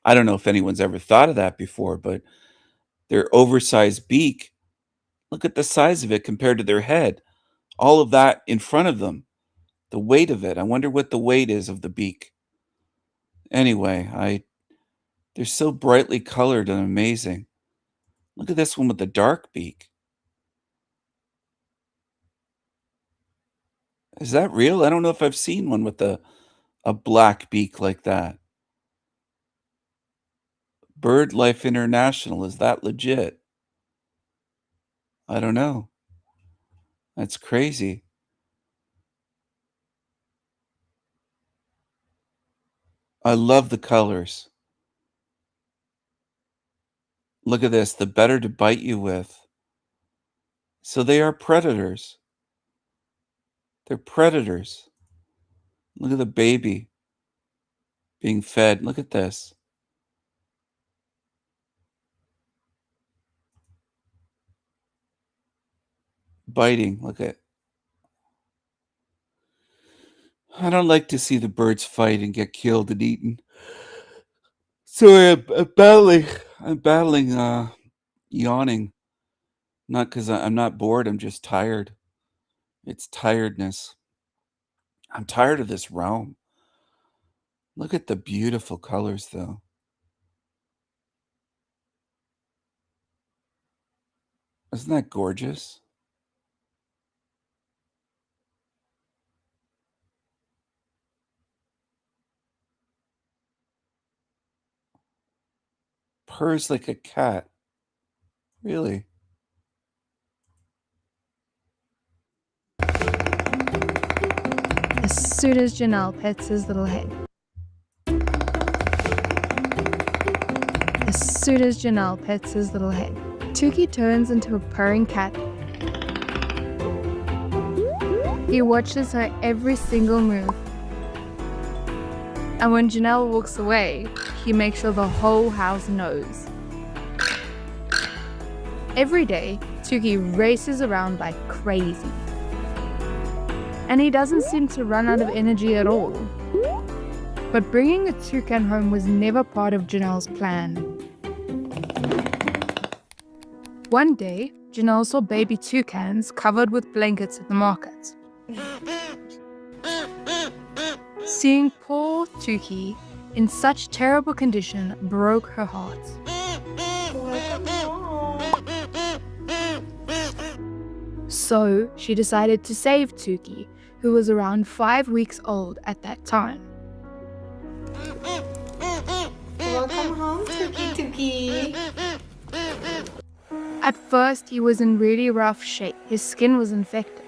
S3: I don't know if anyone's ever thought of that before, but their oversized beak, look at the size of it compared to their head. All of that in front of them, the weight of it. I wonder what the weight is of the beak. Anyway, they're so brightly colored and amazing. Look at this one with the dark beak. Is that real? I don't know if I've seen one with a black beak like that. Bird Life International, is that legit? I don't know. That's crazy. I love the colors. Look at this, the better to bite you with. So they are predators. They're predators. Look at the baby being fed. Look at this. Biting. Look at. I don't like to see the birds fight and get killed and eaten. Sorry, I'm battling yawning. Not because I'm not bored, I'm just tired. It's tiredness. I'm tired of this realm. Look at the beautiful colors, though. Isn't that gorgeous? Purrs like a cat. Really?
S6: As soon as Janelle pets his little head. As soon as Janelle pets his little head, Tuki turns into a purring cat. He watches her every single move. And when Janelle walks away, he makes sure the whole house knows. Every day, Tuki races around like crazy. And he doesn't seem to run out of energy at all. But bringing a toucan home was never part of Janelle's plan. One day, Janelle saw baby toucans covered with blankets at the market. Seeing poor Tuki in such terrible condition broke her heart. So she decided to save Tuki, who was around 5 weeks old at that time.
S7: Welcome home, Tuki.
S6: At first, he was in really rough shape. His skin was infected.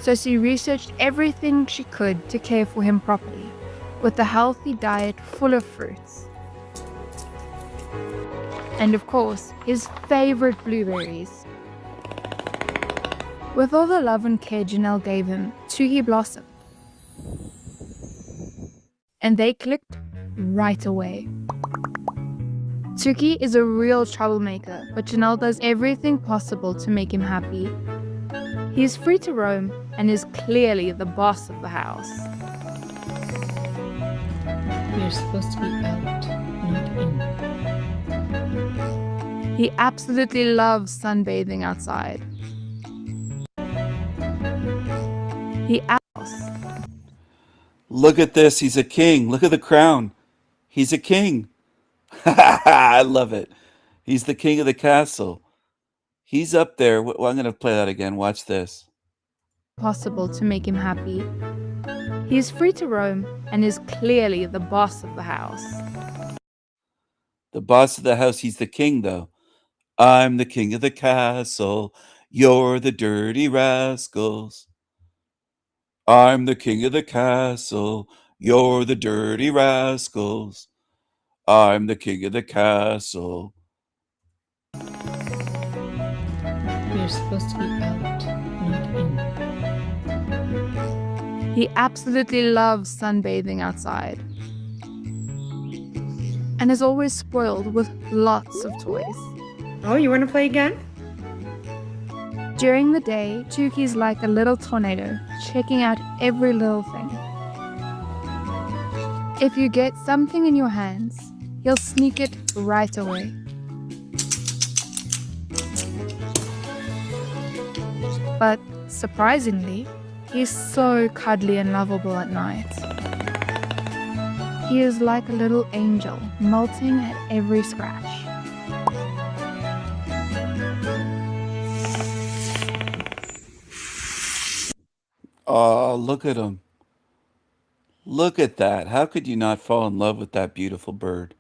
S6: So she researched everything she could to care for him properly, with a healthy diet full of fruits. And of course, his favorite blueberries. With all the love and care Janelle gave him, Tuki blossomed. And they clicked right away. Tuki is a real troublemaker, but Janelle does everything possible to make him happy. He is free to roam and is clearly the boss of the house.
S7: You're supposed to be out, not in.
S6: He absolutely loves sunbathing outside.
S3: Look at this. He's a king. Look at the crown. He's a king. I love it. He's the king of the castle. He's up there. Well, I'm going to play that again. Watch this.
S6: Possible to make him happy. He is free to roam and is clearly the boss of the house.
S3: The boss of the house. He's the king, though. I'm the king of the castle. You're the dirty rascals. I'm the king of the castle. You're the dirty rascals. I'm the king of the castle.
S7: You're supposed to be out, not in.
S6: He absolutely loves sunbathing outside and is always spoiled with lots of toys.
S7: Oh, you want to play again?
S6: During the day, Tuki's like a little tornado, checking out every little thing. If you get something in your hands, he'll sneak it right away. But surprisingly, he's so cuddly and lovable at night. He is like a little angel, melting at every scratch.
S3: Oh, look at him. Look at that. How could you not fall in love with that beautiful bird?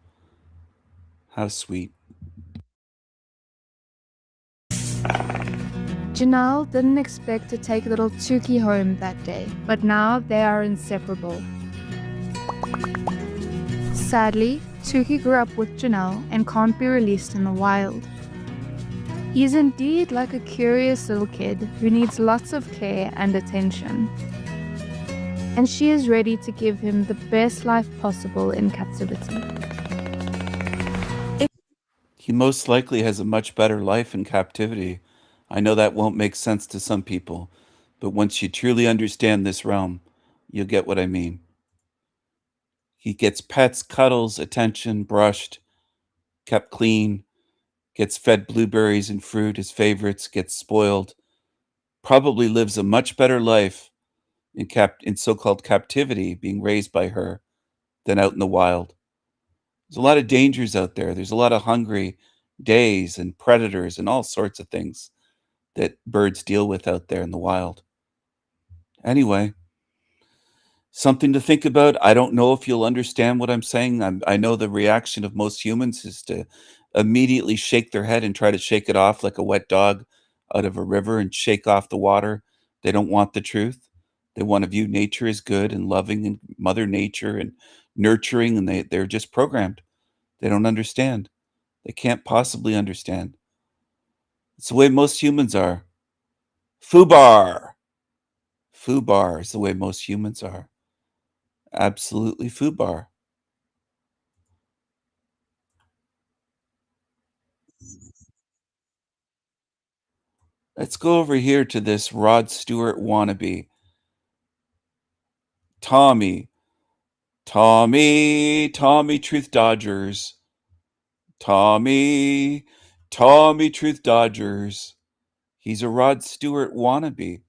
S3: How sweet.
S6: Janelle didn't expect to take little Tuki home that day, but now they are inseparable. Sadly, Tuki grew up with Janelle and can't be released in the wild. He is indeed like a curious little kid who needs lots of care and attention. And she is ready to give him the best life possible in captivity.
S3: He most likely has a much better life in captivity. I know that won't make sense to some people, but once you truly understand this realm, you'll get what I mean. He gets pets, cuddles, attention, brushed, kept clean, gets fed blueberries and fruit, his favorites, gets spoiled, probably lives a much better life in so-called captivity, being raised by her, than out in the wild. There's a lot of dangers out there. There's a lot of hungry days and predators and all sorts of things that birds deal with out there in the wild. Anyway, something to think about. I don't know if you'll understand what I'm saying. I know the reaction of most humans is to immediately shake their head and try to shake it off like a wet dog out of a river and shake off the water. They don't want the truth. They want to view nature as good and loving and Mother Nature and nurturing, and they're just programmed. They don't understand. They can't possibly understand. It's the way most humans are. Foobar. Foobar is the way most humans are. Absolutely foobar. Let's go over here to this Rod Stewart wannabe. Tommy Truth Dodgers. Tommy Tommy Truth Dodgers. He's a Rod Stewart wannabe.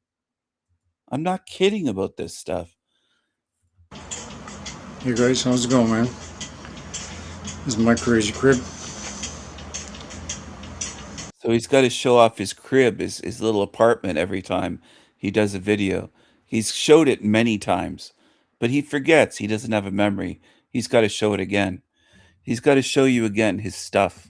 S3: I'm not kidding about this stuff.
S8: Hey guys, how's it going, man? This is my crazy crib.
S3: So he's got to show off his crib, his little apartment every time he does a video. He's showed it many times, but he forgets. He doesn't have a memory. He's got to show it again. He's got to show you again his stuff.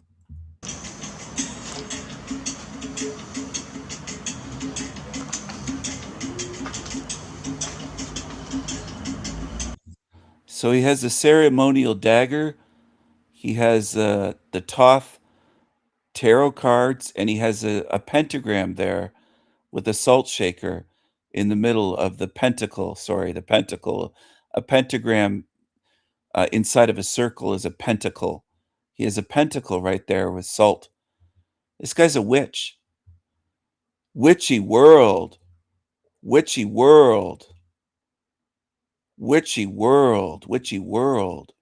S3: So he has a ceremonial dagger. He has the Thoth tarot cards, and he has a pentagram there with a salt shaker in the middle of the pentacle. Sorry, the pentacle. A pentagram inside of a circle is a pentacle. He has a pentacle right there with salt. This guy's a witch. Witchy world. Witchy world. Witchy world. Witchy world.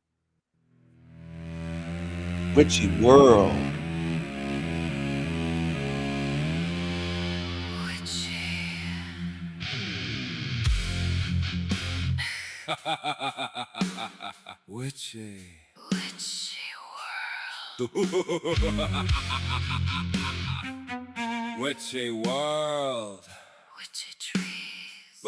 S3: Witchy world.
S2: Witchy.
S1: Witchy
S2: Witchy world.
S1: Witchy trees.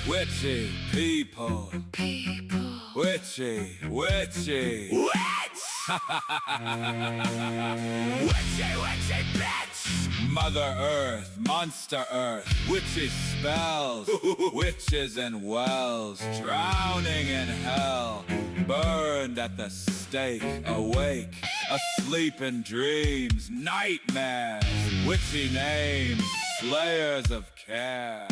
S2: Witchy people.
S1: People.
S2: Witchy. Witchy.
S1: Witchy bitch.
S2: Mother Earth, Monster Earth, witchy spells, witches and wells, drowning in hell, burned at the stake, awake, asleep in dreams, nightmares, witchy names, slayers of care.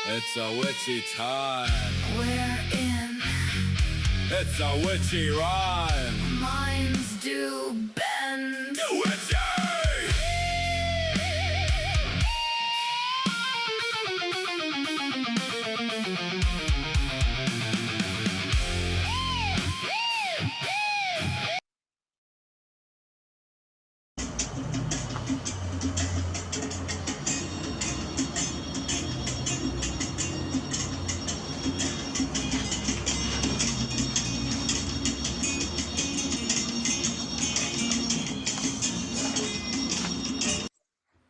S2: It's a witchy time.
S1: We're in.
S2: It's a witchy rhyme.
S1: Minds do bend.
S2: Witchy!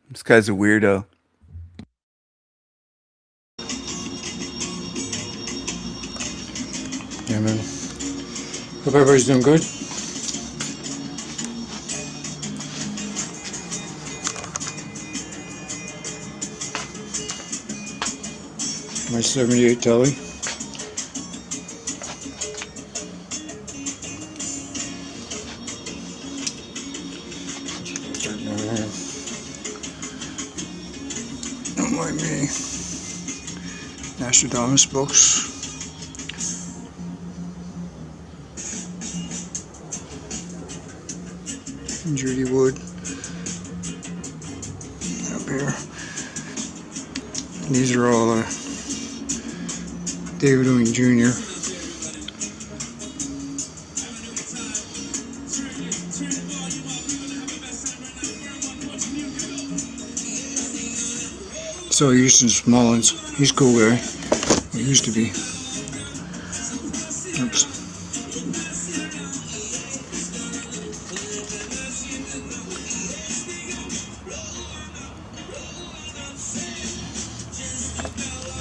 S3: This guy's a weirdo.
S8: Yeah, man. Hope everybody's doing good. My 78 telly. Don't mind me. Nostradamus books. Judy Wood. Up here. These are all David Ewing Jr. So Houston Mullins, he's a cool guy. He used to be. Oops.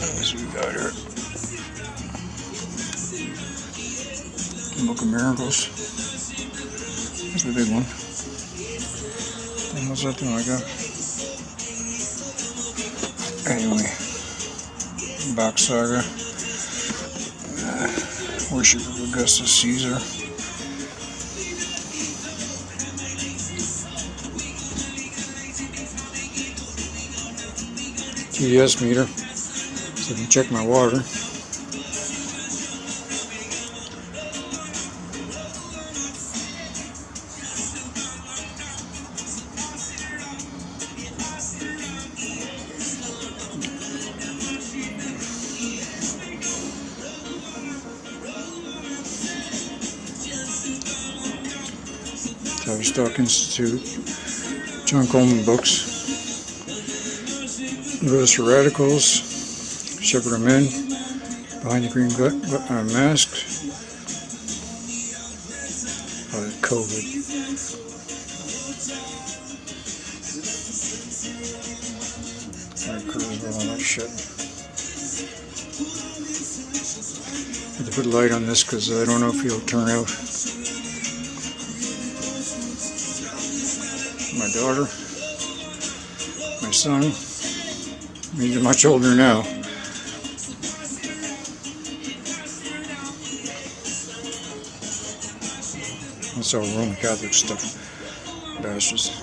S8: What we got here? Book of Miracles. That's a big one. And what's that thing I got? Anyway, Bach Saga, Worship of Augustus Caesar. TDS meter, so I can check my water. Tavistock Institute, John Coleman books, Lewis for Radicals, Shepherd of Men, Behind the Green Mask, COVID. All that shit. I have to put a light on this because I don't know if he'll turn out. My daughter, my son, he's much older now. That's all Roman Catholic stuff, bastards.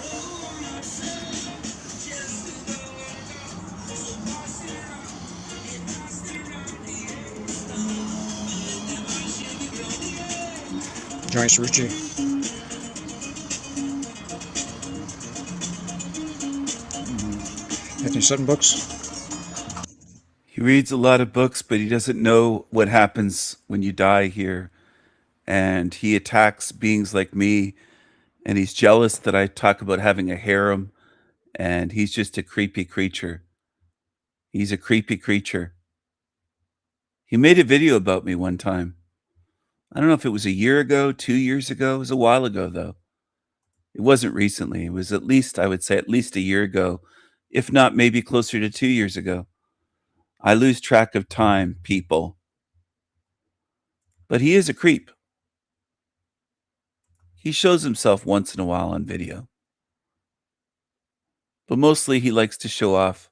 S8: Joyce Ritchie. Anthony Sutton books.
S3: He reads a lot of books, but he doesn't know what happens when you die here. And he attacks beings like me, and he's jealous that I talk about having a harem, and he's just a creepy creature. He's a creepy creature. He made a video about me one time. I don't know if it was a year ago, 2 years ago. It was a while ago, though. It wasn't recently. It was at least, I would say, at least a year ago, if not maybe closer to 2 years ago. I lose track of time, people. But he is a creep. He shows himself once in a while on video. But mostly he likes to show off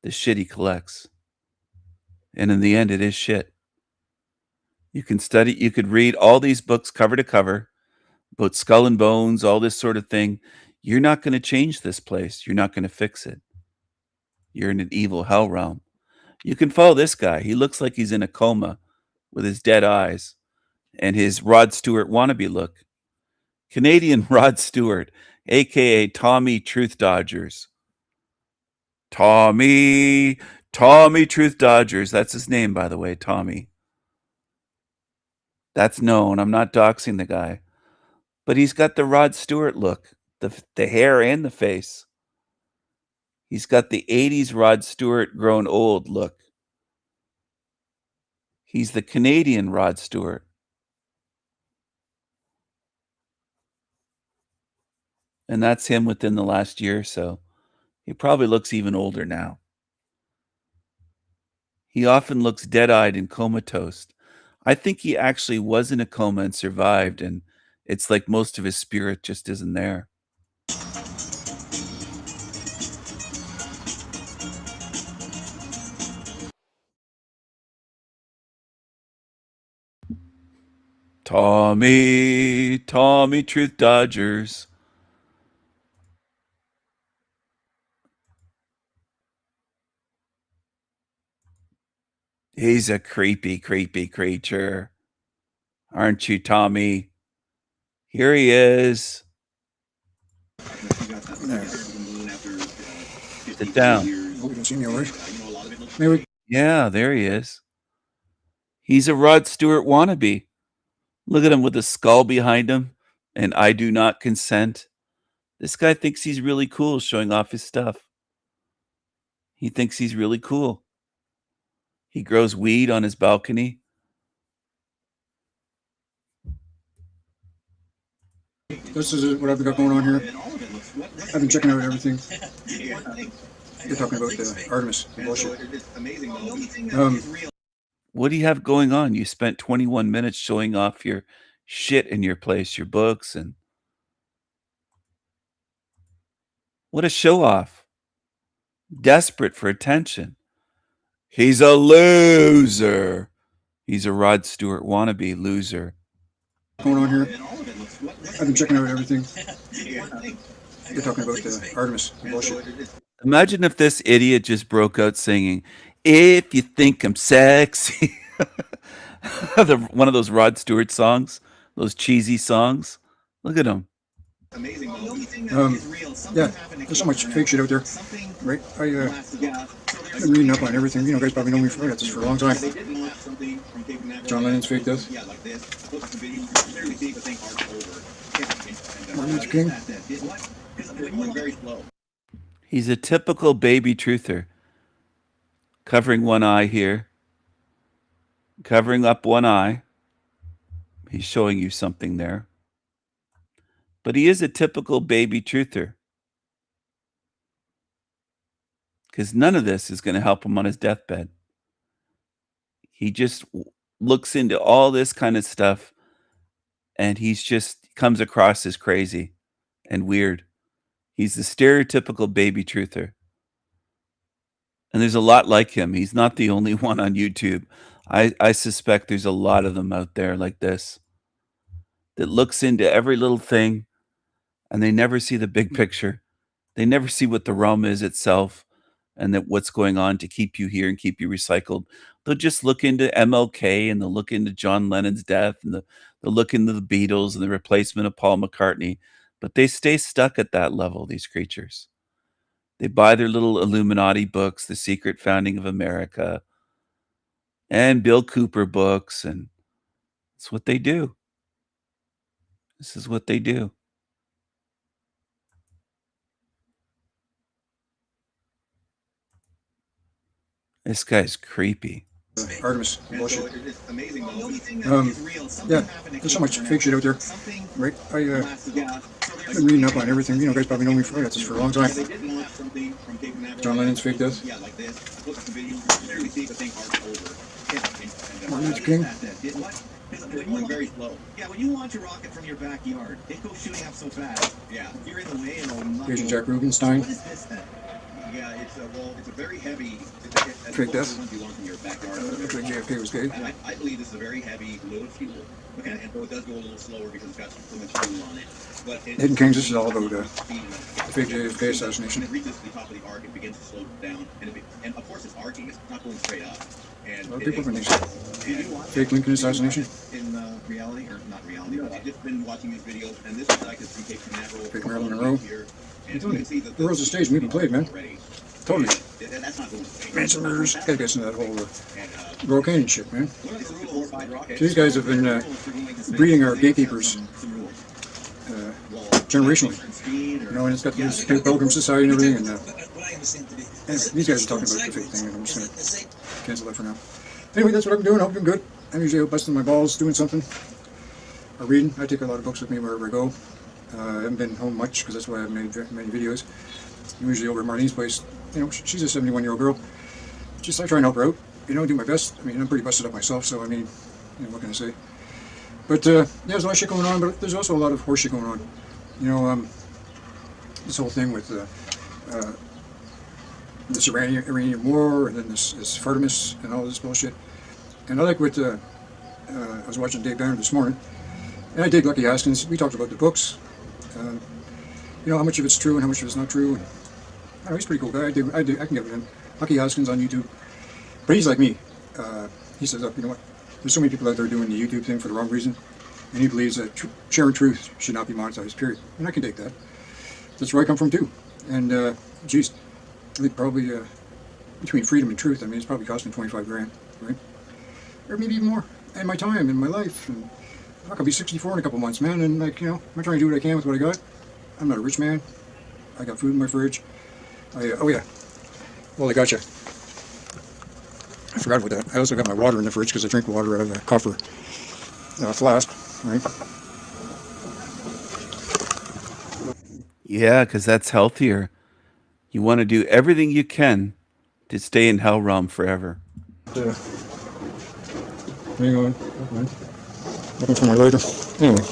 S3: the shit he collects. And in the end, it is shit. You could read all these books cover to cover about skull and bones, all this sort of thing. You're not going to change this place. You're not going to fix it. You're in an evil hell realm. You can follow this guy. He looks like he's in a coma with his dead eyes and his Rod Stewart wannabe look. Canadian Rod Stewart, a.k.a. Tommy Truth Dodgers. Tommy Truth Dodgers. That's his name, by the way, Tommy. That's known. I'm not doxing the guy. But he's got the Rod Stewart look, the hair and the face. He's got the 80s Rod Stewart grown old look. He's the Canadian Rod Stewart. And that's him within the last year or so. He probably looks even older now. He often looks dead-eyed and comatose. I think he actually was in a coma and survived, and it's like most of his spirit just isn't there. Tommy Truth Dodgers. He's a creepy, creepy creature. Aren't you, Tommy? Here he is. There. Sit down. Yeah, there he is. He's a Rod Stewart wannabe. Look at him with a skull behind him and I do not consent. This guy thinks he's really cool showing off his stuff. He thinks he's really cool. He grows weed on his balcony.
S8: This is what I've got going on here. I've been checking out everything. You're talking about the Artemis bullshit.
S3: What do you have going on? You spent 21 minutes showing off your shit in your place, your books, and what a show off. Desperate for attention. He's a loser. He's a Rod Stewart wannabe loser.
S8: Going on here. I've been checking out everything. You're talking about the Artemis bullshit.
S3: Imagine if this idiot just broke out singing, "If you think I'm sexy." One of those Rod Stewart songs, those cheesy songs. Look at him.
S8: Yeah, there's so much fake shit out there, right? I've been reading up on everything. You know, guys probably know me for this for a long time. John Lennon's fake death. Martin Luther King.
S3: He's a typical baby truther. Covering one eye here. Covering up one eye. He's showing you something there. But he is a typical baby truther. Because none of this is going to help him on his deathbed. He just looks into all this kind of stuff, and he's just comes across as crazy and weird. He's the stereotypical baby truther. And there's a lot like him. He's not the only one on YouTube. I suspect there's a lot of them out there like this that looks into every little thing, and they never see the big picture. They never see what the realm is itself and that what's going on to keep you here and keep you recycled. They'll just look into MLK, and they'll look into John Lennon's death, and they'll look into the Beatles and the replacement of Paul McCartney. But they stay stuck at that level, these creatures. They buy their little Illuminati books, The Secret Founding of America, and Bill Cooper books, and it's what they do. This is what they do. This guy's creepy.
S8: Artemis bullshit. Yeah, there's so much fake shit out there, right? I've been reading up on everything. You know, guys probably know me for this for a long time. John Lennon's fake death. Martin Luther King.
S9: Very slow. Yeah, when you launch a rocket from your backyard, it goes shooting up so fast. Yeah, you're in the way and it'll
S8: Agent Jack Rubenstein.
S9: What is this then? Yeah, it's a very heavy.
S8: Fake death.
S9: You launch in your backyard.
S8: Looks like JFK was gay.
S9: I believe this is a very heavy load of fuel. Okay, and so it does go a little slower because it's got so much fuel on it. But
S8: Hidden Kings, this is all about the fake JFK assassination.
S9: When it reaches the top of the arc, it begins to slow down, and of course it's arcing. It's not going straight up. And
S8: A lot of people have been these fake Lincoln assassination.
S9: In reality, or not reality, but I've just been watching these videos, and this is like a
S8: fake Marilyn Monroe. The world's a stage movie played, man. Totally. Manson murders. Gotta get into that whole Roe shit, man. So these guys have been breeding our gatekeepers generationally. You know, and it's got this Pilgrim Society and everything. And anyway, these guys are talking about the fake thing, and I'm just gonna cancel that for now. Anyway, that's what I'm doing. I hope I'm good. I'm usually out busting my balls doing something or reading. I take a lot of books with me wherever I go. I haven't been home much because that's why I haven't made many videos. I'm usually over at Marlene's place. You know, she's a 71-year-old girl. Just I try and help her out. You know, do my best. I mean, I'm pretty busted up myself, so I mean, you know, what can I say? But yeah, there's a lot of shit going on, but there's also a lot of horse shit going on. You know, this whole thing with this Iranian war, and then this Artemis and all this bullshit. And I like what I was watching Dave Banner this morning, and I dig Lucky Haskins. We talked about the books. You know, how much of it's true and how much of it's not true. And, I know, he's a pretty cool guy. I can get with him. Lucky Haskins on YouTube. But he's like me. He says, look, you know what? There's so many people out there doing the YouTube thing for the wrong reason. And he believes that sharing truth should not be monetized, period. And I can take that. That's where I come from, too. And, geez, I think probably between freedom and truth, I mean, it's probably costing me 25 grand, right? Or maybe even more. And my time and my life. And I'm not going to be 64 in a couple months, man. And, like, you know, I'm trying to do what I can with what I got. I'm not a rich man. I got food in my fridge. Oh yeah. Well, I got you. I forgot about that. I also got my water in the fridge because I drink water out of a copper flask, right?
S3: Yeah, because that's healthier. You want to do everything you can to stay in Hell Realm forever.
S8: Hang on. Looking for my lighter. Anyway.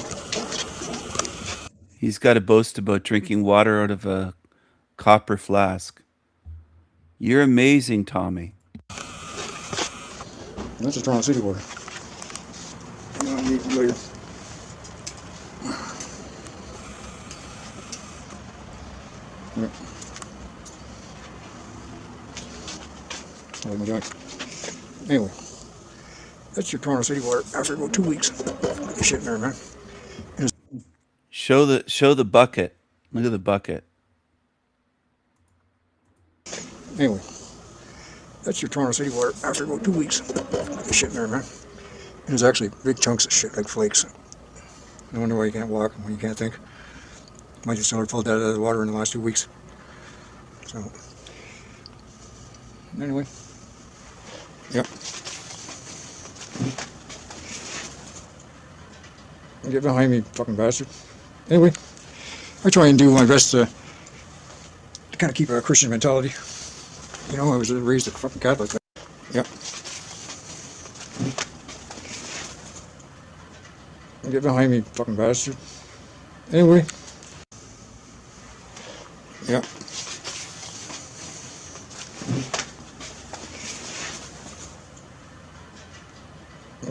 S3: He's got to boast about drinking water out of a copper flask. You're amazing, Tommy.
S8: That's a Toronto City water. I need later. Yep. Oh my God. Anyway, that's your Toronto City water after about 2 weeks. Shit in there, man.
S3: Show the bucket. Look at the bucket.
S8: Anyway, That's your Toronto City water after about 2 weeks. There's shit in there, man. And there's actually big chunks of shit like flakes. No wonder why you can't walk when you can't think. Might just have pulled that out of the water in the last 2 weeks. So, anyway. Yep. Get behind me, fucking bastard. Anyway, I try and do my best to kind of keep a Christian mentality. You know, I was raised a fucking Catholic. Yep. Get behind me, fucking bastard. Anyway. Yep.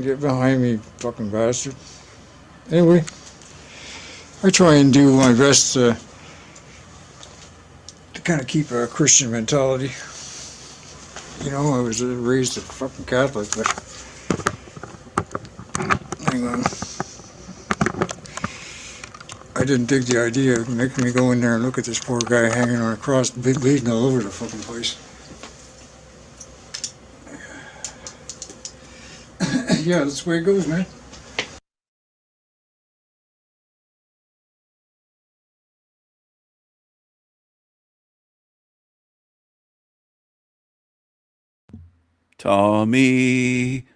S8: Get behind me, fucking bastard. Anyway, I try and do my best to kind of keep a Christian mentality. You know, I was raised a fucking Catholic, but hang on. I didn't dig the idea of making me go in there and look at this poor guy hanging on a cross, bleeding all over the fucking place. Yeah, that's the way it goes, man.
S3: Tommy,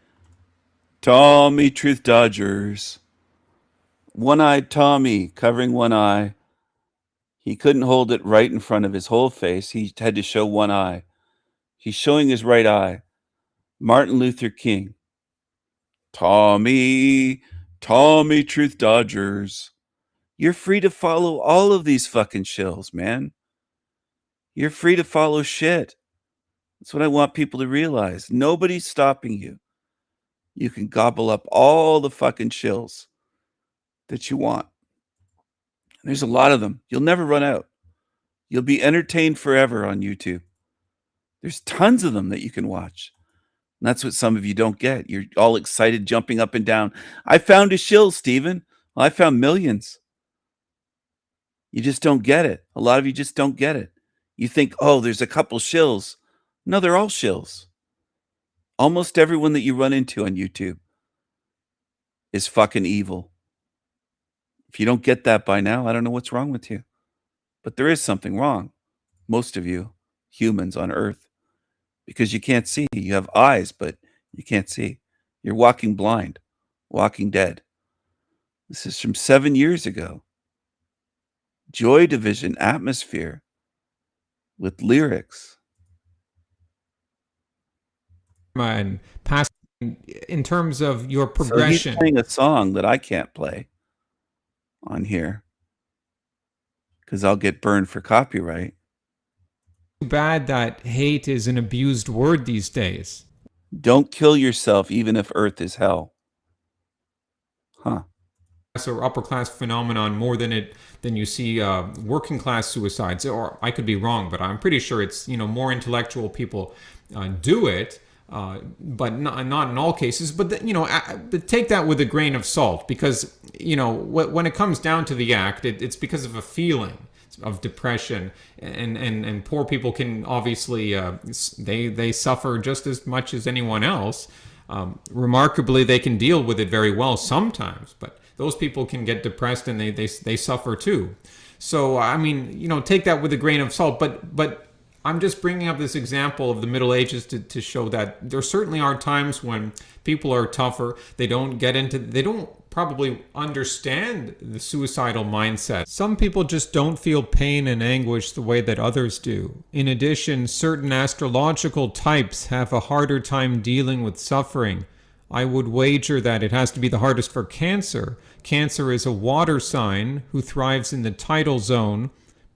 S3: Tommy Truth Dodgers. One-eyed Tommy covering one eye. He couldn't hold it right in front of his whole face. He had to show one eye. He's showing his right eye. Martin Luther King. Tommy, Tommy Truth Dodgers. You're free to follow all of these fucking shills, man. You're free to follow shit. That's what I want people to realize. Nobody's stopping you. You can gobble up all the fucking shills that you want. There's a lot of them. You'll never run out. You'll be entertained forever on YouTube. There's tons of them that you can watch. And that's what some of you don't get. You're all excited, jumping up and down. I found a shill, Stephen. Well, I found millions. You just don't get it. A lot of you just don't get it. You think, oh, there's a couple shills. No, they're all shills. Almost everyone that you run into on YouTube is fucking evil. If you don't get that by now, I don't know what's wrong with you. But there is something wrong. Most of you humans on Earth. Because you can't see. You have eyes, but you can't see. You're walking blind. Walking dead. This is from 7 years ago. Joy Division Atmosphere. With lyrics.
S10: And pass in terms of your
S3: So
S10: progression.
S3: he's playing a song that I can't play on here because I'll get burned for copyright.
S10: Too bad that hate is an abused word these days.
S3: Don't kill yourself even if Earth is hell. Huh.
S10: Or upper class phenomenon more than you see working class suicides. Or I could be wrong, but I'm pretty sure it's more intellectual people do it. But not in all cases. But but take that with a grain of salt, because when it comes down to the act, it's because of a feeling of depression, and poor people can obviously they suffer just as much as anyone else. Remarkably, they can deal with it very well sometimes, but those people can get depressed and they suffer too. So I mean, take that with a grain of salt, but I'm just bringing up this example of the Middle Ages to show that there certainly are times when people are tougher. They don't probably understand the suicidal mindset. Some people just don't feel pain and anguish the way that others do. In addition, certain astrological types have a harder time dealing with suffering. I would wager that it has to be the hardest for Cancer. Cancer is a water sign who thrives in the tidal zone,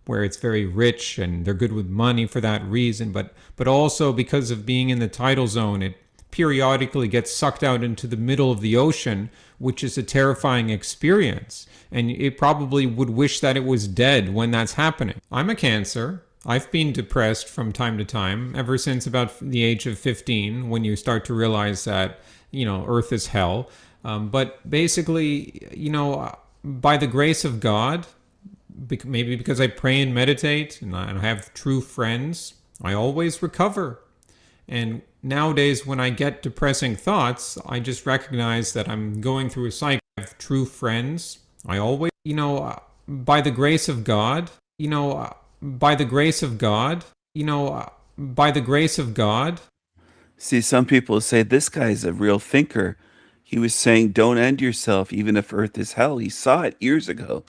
S10: where it's very rich and they're good with money for that reason, but also because of being in the tidal zone, it periodically gets sucked out into the middle of the ocean, which is a terrifying experience, and it probably would wish that it was dead when that's happening. I'm a Cancer. I've been depressed from time to time, ever since about the age of 15, when you start to realize that, Earth is hell. But basically, by the grace of God, maybe because I pray and meditate and I have true friends, I always recover. And nowadays, when I get depressing thoughts, I just recognize that I'm going through a cycle. I have true friends. I always, by the grace of God, by the grace of God, by the grace of God.
S3: See, some people say this guy's a real thinker. He was saying, don't end yourself, even if Earth is hell. He saw it years ago.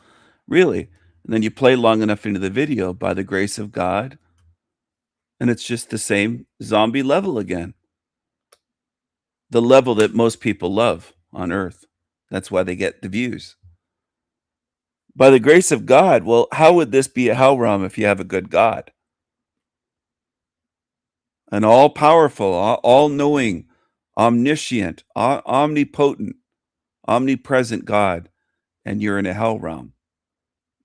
S3: Really. And then you play long enough into the video, by the grace of God, and it's just the same zombie level again. The level that most people love on Earth. That's why they get the views. By the grace of God, well, how would this be a hell realm if you have a good God? An all-powerful, all-knowing, omniscient, omnipotent, omnipresent God, and you're in a hell realm.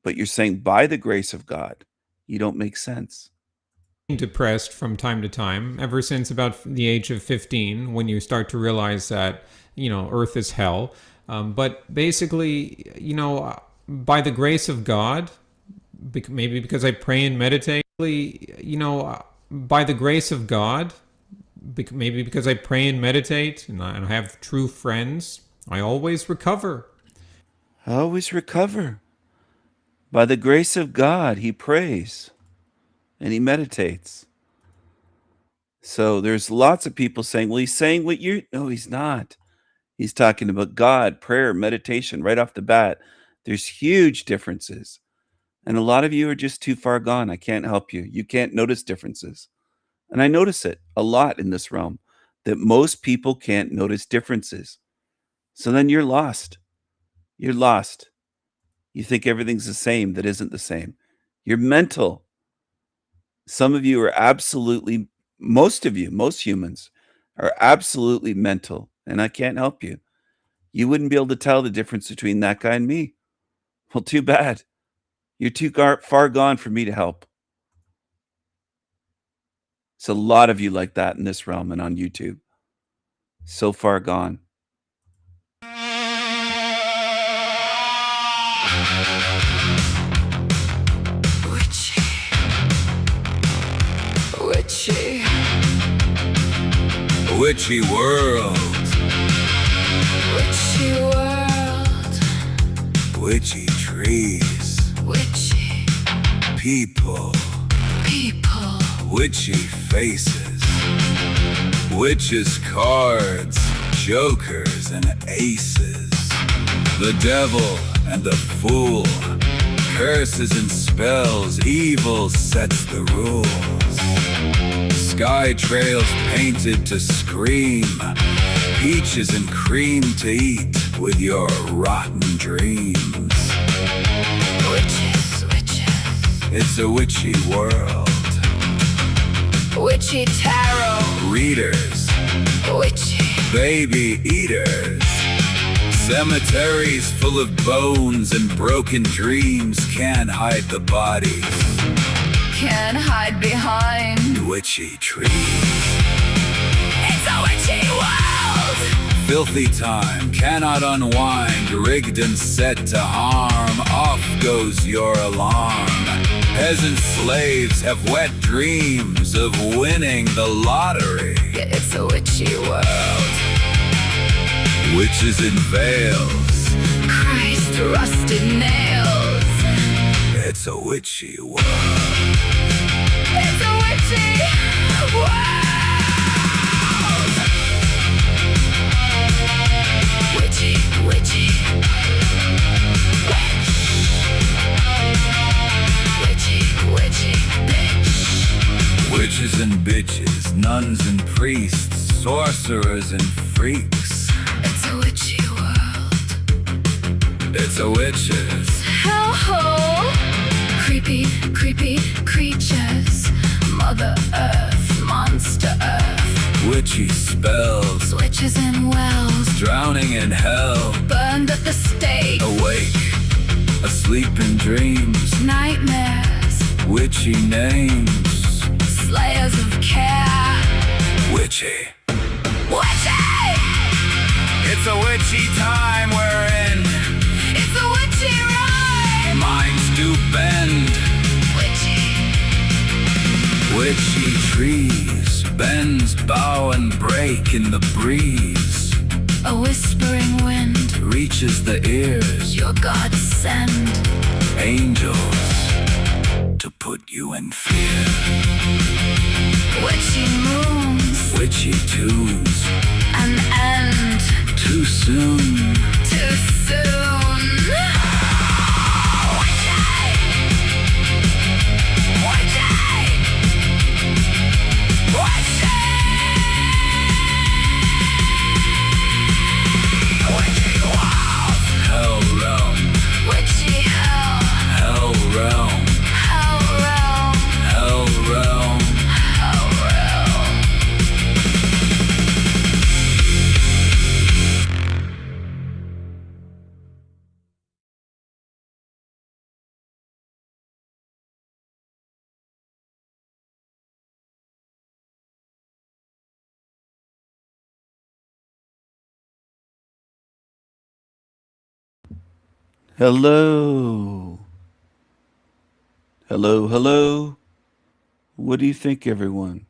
S3: But you're saying by the grace of God, you don't make sense.
S10: Depressed from time to time, ever since about the age of 15, when you start to realize that, Earth is hell. But basically, by the grace of God, maybe because I pray and meditate, by the grace of God, maybe because I pray and meditate and I have true friends, I always recover.
S3: I always recover. By the grace of God, he prays and he meditates. So there's lots of people saying, well, he's saying what you're... No, he's not. He's talking about God, prayer, meditation right off the bat. There's huge differences. And a lot of you are just too far gone. I can't help you. You can't notice differences. And I notice it a lot in this realm, that most people can't notice differences. So then you're lost. You're lost. You think everything's the same that isn't the same. You're mental. Some of you are absolutely, most of you, most humans are absolutely mental, and I can't help you. You wouldn't be able to tell the difference between that guy and me. Well, too bad. You're too far gone for me to help. It's a lot of you like that in this realm and on YouTube. So far gone.
S1: Witchy. Witchy.
S2: Witchy world.
S1: Witchy world.
S2: Witchy trees.
S1: Witchy
S2: People.
S1: people.
S2: Witchy faces. Witches cards. Jokers and aces. The devil and the fool. Curses and spells. Evil sets the rules. Sky trails painted to scream. Peaches and cream to eat with your rotten dreams.
S1: Witches, witches.
S2: It's a witchy world.
S1: Witchy tarot.
S2: Readers,
S1: Witchy.
S2: baby eaters. Cemeteries full of bones and broken dreams can't hide the bodies.
S1: Can hide behind.
S2: Witchy trees.
S1: It's a witchy world.
S2: Filthy time cannot unwind, rigged and set to harm. Off goes your alarm. Peasant slaves have wet dreams of winning the lottery.
S1: Yeah, it's a witchy world.
S2: Witches in veils.
S1: Christ, rusted nails.
S2: It's a witchy world.
S1: It's a witchy world. Witchy, witchy. Witch. Witchy, witchy, bitch.
S2: Witches and bitches, nuns and priests, sorcerers and freaks.
S1: It's a witchy world.
S2: It's a witches.
S1: Hellhole. Creepy, creepy creatures. Mother Earth, Monster Earth.
S2: Witchy spells.
S1: Witches and wells.
S2: Drowning in hell.
S1: Burned at the stake.
S2: Awake, asleep in dreams.
S1: Nightmares.
S2: Witchy names.
S1: Slayers of care.
S2: Witchy.
S1: Witchy!
S2: It's a witchy time we're in.
S1: It's a witchy ride.
S2: Minds do bend.
S1: Witchy.
S2: Witchy trees. bends, bow, and break in the breeze.
S1: A whispering wind
S2: Reaches the ears,
S1: your God send.
S2: angels to put you in fear.
S1: Witchy moons,
S2: Witchy tunes,
S1: an end
S2: too soon.
S1: too soon. Witchy! Witchy! Witchy! Witchy walls,
S2: Hell realm,
S1: witchy hell,
S2: hell realm,
S1: hell realm,
S2: hell realm.
S1: hell realm.
S3: Hello. Hello, hello. What do you think, everyone?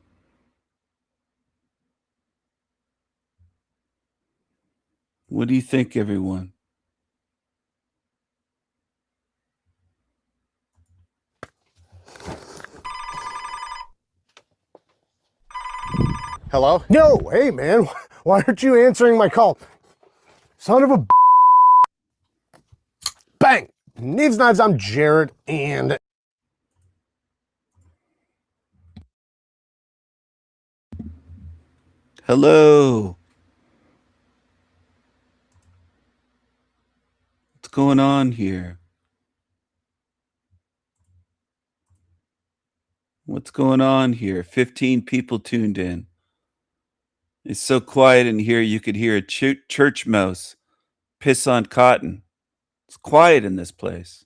S3: What do you think, everyone?
S11: Hello? Yo, hey man, why aren't you answering my call? Son of a bang! Knives Knives, I'm Jared, and
S3: Hello. What's going on here? What's going on here? 15 people tuned in. It's so quiet in here you could hear a church mouse piss on cotton. It's quiet in this place.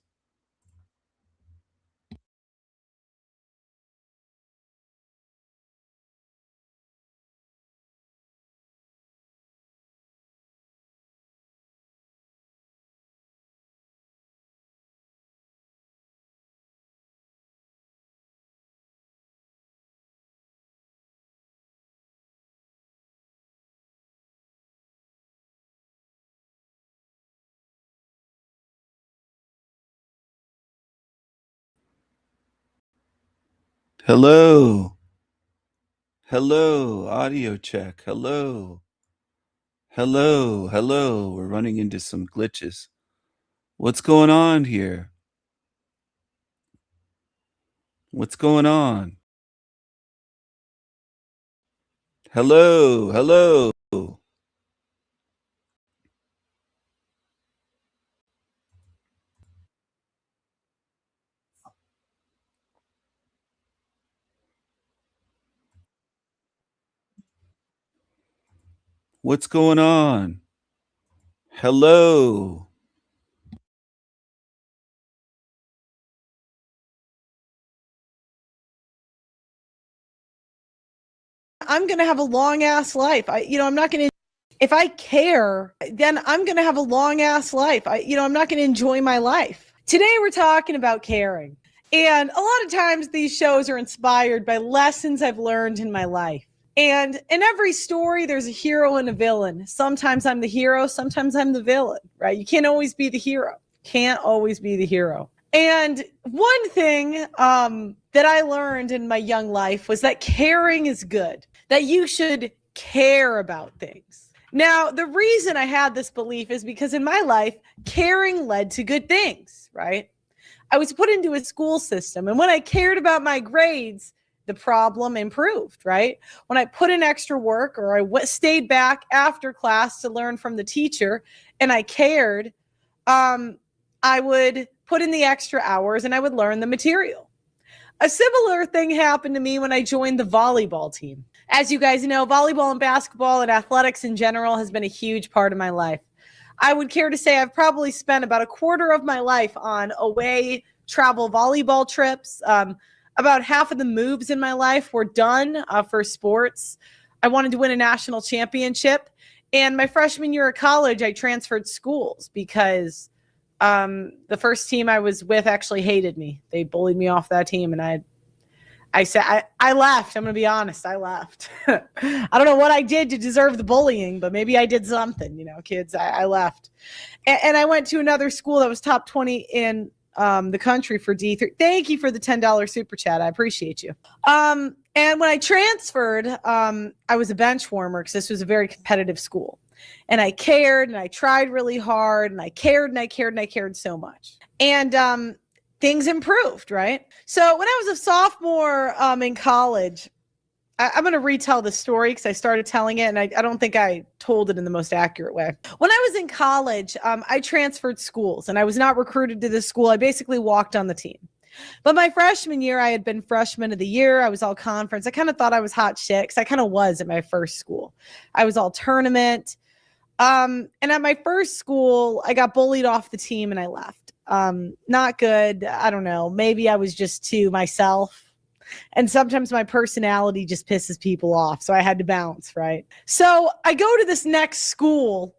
S3: Hello. Hello. Audio check. Hello. Hello. Hello. We're running into some glitches. What's going on here? What's going on? Hello. Hello. What's going on? Hello.
S12: I'm going to have a long ass life. I'm not going to, if I care, then I'm going to have a long ass life. I'm not going to enjoy my life. Today we're talking about caring. And a lot of times these shows are inspired by lessons I've learned in my life. And in every story, there's a hero and a villain. Sometimes I'm the hero, sometimes I'm the villain, right? You can't always be the hero. Can't always be the hero. And one thing that I learned in my young life was that caring is good, that you should care about things. Now, the reason I had this belief is because in my life, caring led to good things, right? I was put into a school system, and when I cared about my grades, the problem improved, right? When I put in extra work or I stayed back after class to learn from the teacher and I cared, I would put in the extra hours and I would learn the material. A similar thing happened to me when I joined the volleyball team. As you guys know, volleyball and basketball and athletics in general has been a huge part of my life. I would care to say I've probably spent about a quarter of my life on away travel volleyball trips. About half of the moves in my life were done for sports. I wanted to win a national championship. And my freshman year of college, I transferred schools because the first team I was with actually hated me. They bullied me off that team, and I said, I left. I'm going to be honest. I left. I don't know what I did to deserve the bullying, but maybe I did something, you know, kids. I left. And I went to another school that was top 20 in the country for D3. Thank you for the $10 super chat. I appreciate you. And when I transferred, I was a bench warmer because this was a very competitive school. And I cared and I tried really hard and I cared and I cared and I cared so much. And things improved, right? So when I was a sophomore in college, I'm going to retell the story because I started telling it and I don't think I told it in the most accurate way. When I was in college, I transferred schools and I was not recruited to this school. I basically walked on the team. But my freshman year, I had been freshman of the year. I was all conference. I kind of thought I was hot shit because I kind of was at my first school. I was all tournament. And at my first school, I got bullied off the team and I left. Not good. I don't know. Maybe I was just too myself. And sometimes my personality just pisses people off. So I had to bounce, right? So I go to this next school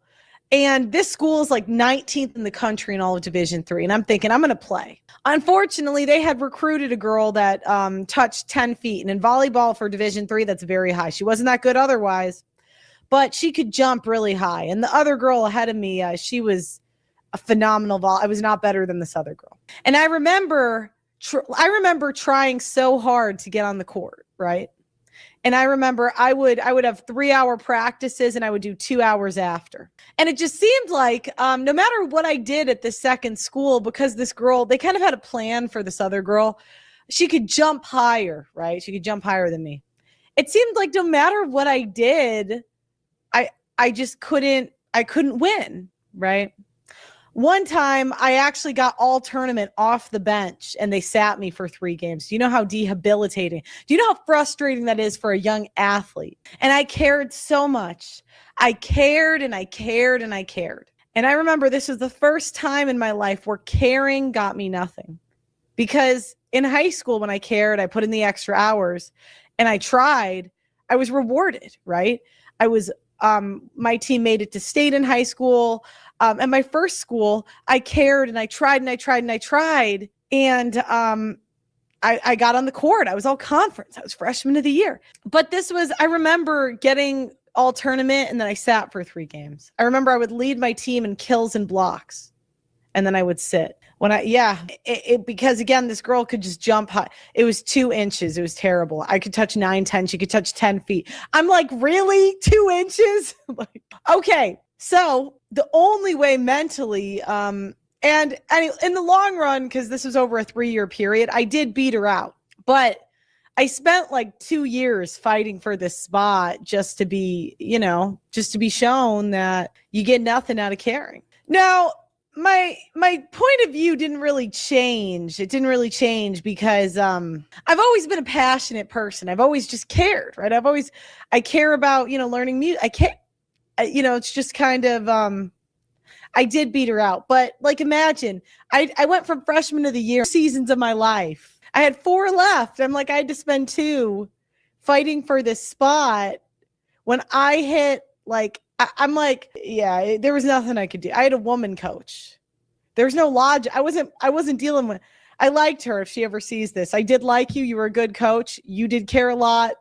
S12: and this school is like 19th in the country in all of Division III. And I'm thinking, I'm going to play. Unfortunately, they had recruited a girl that touched 10 feet. And in volleyball for Division III, that's very high. She wasn't that good otherwise, but she could jump really high. And the other girl ahead of me, she was a phenomenal I was not better than this other girl. And I remember trying so hard to get on the court, right? And I remember I would have 3-hour practices and I would do 2 hours after. And it just seemed like no matter what I did at the second school, because this girl, they kind of had a plan for this other girl. She could jump higher, right? She could jump higher than me. It seemed like no matter what I did, I just couldn't win, right? One time I actually got all tournament off the bench and they sat me for 3 games. Do you know how debilitating? Do you know how frustrating that is for a young athlete? And I cared so much. I cared and I cared and I cared. And I remember this was the first time in my life where caring got me nothing. Because in high school, when I cared, I put in the extra hours and I tried, I was rewarded, right? My team made it to state in high school. At my first school, I cared and I tried and I tried and I tried. And I got on the court. I was all conference. I was freshman of the year. But I remember getting all tournament and then I sat for 3 games. I remember I would lead my team in kills and blocks. And then I would sit. Because again, this girl could just jump high. It was 2 inches. It was terrible. I could touch 9, 10. She could touch 10 feet. I'm like, really? 2 inches? Like, okay. So the only way mentally, and in the long run, because this was over a 3-year period, I did beat her out. But I spent like 2 years fighting for this spot just to be shown that you get nothing out of caring. Now, my point of view didn't really change. It didn't really change because I've always been a passionate person. I've always just cared, right? I care about, learning music. I care. It's just kind of, I did beat her out, but like, imagine I went from freshman of the year seasons of my life. I had 4 left. I'm like, I had to spend 2 fighting for this spot. When I hit, like, I'm like, yeah, there was nothing I could do. I had a woman coach. There's no logic. I wasn't dealing with, I liked her if she ever sees this. I did like you. You were a good coach. You did care a lot.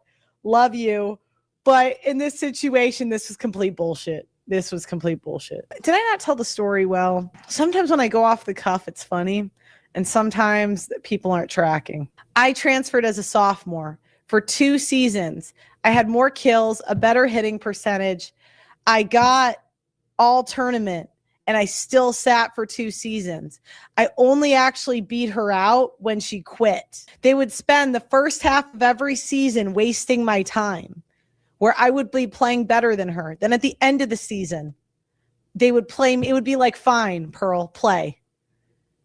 S12: Love you. But in this situation, this was complete bullshit. This was complete bullshit. Did I not tell the story well? Sometimes when I go off the cuff, it's funny. And sometimes people aren't tracking. I transferred as a sophomore for 2 seasons. I had more kills, a better hitting percentage. I got all tournament and I still sat for 2 seasons. I only actually beat her out when she quit. They would spend the first half of every season wasting my time, where I would be playing better than her. Then at the end of the season, they would play me. It would be like, fine, Pearl, play.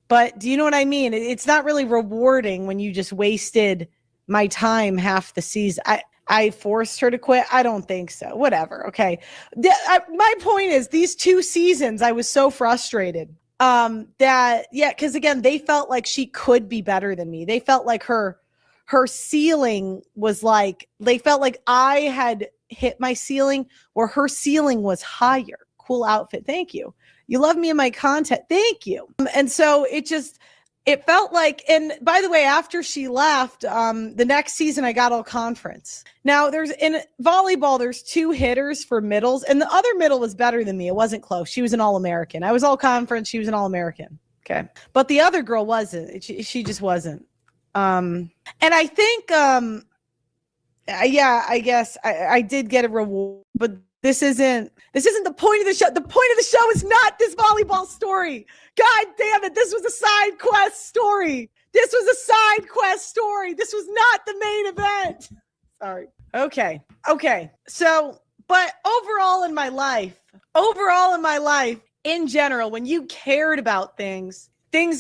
S12: But do you know what I mean? It's not really rewarding when you just wasted my time half the season. I forced her to quit. I don't think so. Whatever. Okay. My point is, these 2 seasons, I was so frustrated because again, they felt like she could be better than me. They felt like her ceiling was like, they felt like I had hit my ceiling where her ceiling was higher. Cool outfit. Thank you. You love me in my content. Thank you. And so It felt like, and by the way, after she left, the next season I got all conference. Now there's in volleyball, there's 2 hitters for middles, and the other middle was better than me. It wasn't close. She was an All-American. I was all conference. She was an All-American. Okay. But the other girl wasn't. She just wasn't. And I think, yeah, I guess I did get a reward, but this isn't the point of the show. The point of the show is not this volleyball story. God damn it. This was a side quest story. This was a side quest story. This was not the main event. Sorry. Okay. So, but overall in my life, in general, when you cared about things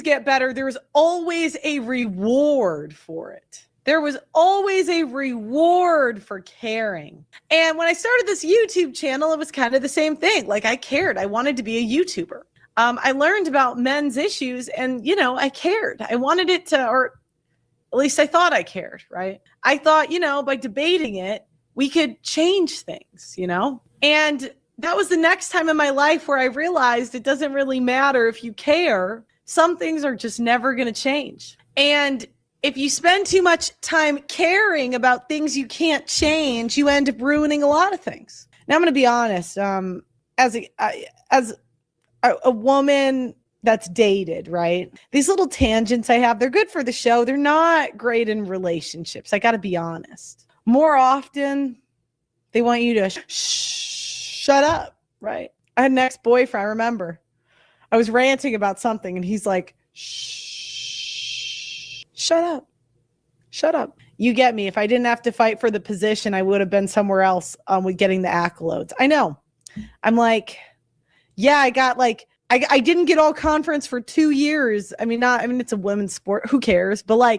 S12: get better. There was always a reward for it. There was always a reward for caring. And when I started this YouTube channel, it was kind of the same thing. Like, I cared. I wanted to be a YouTuber. I learned about men's issues and, I cared. I wanted it to, or at least I thought I cared, right? I thought, by debating it, we could change things, And that was the next time in my life where I realized it doesn't really matter if you care. Some things are just never going to change. And if you spend too much time caring about things you can't change, you end up ruining a lot of things. Now, I'm going to be honest. As a woman that's dated, right? These little tangents I have, they're good for the show. They're not great in relationships. I got to be honest. More often, they want you to shut up, right? I had an ex-boyfriend, I remember. I was ranting about something, and he's like, shut up. You get me. If I didn't have to fight for the position, I would have been somewhere else with getting the accolades. I know. I'm like, yeah, I got I didn't get all conference for 2 years. I mean, it's a women's sport. Who cares? But I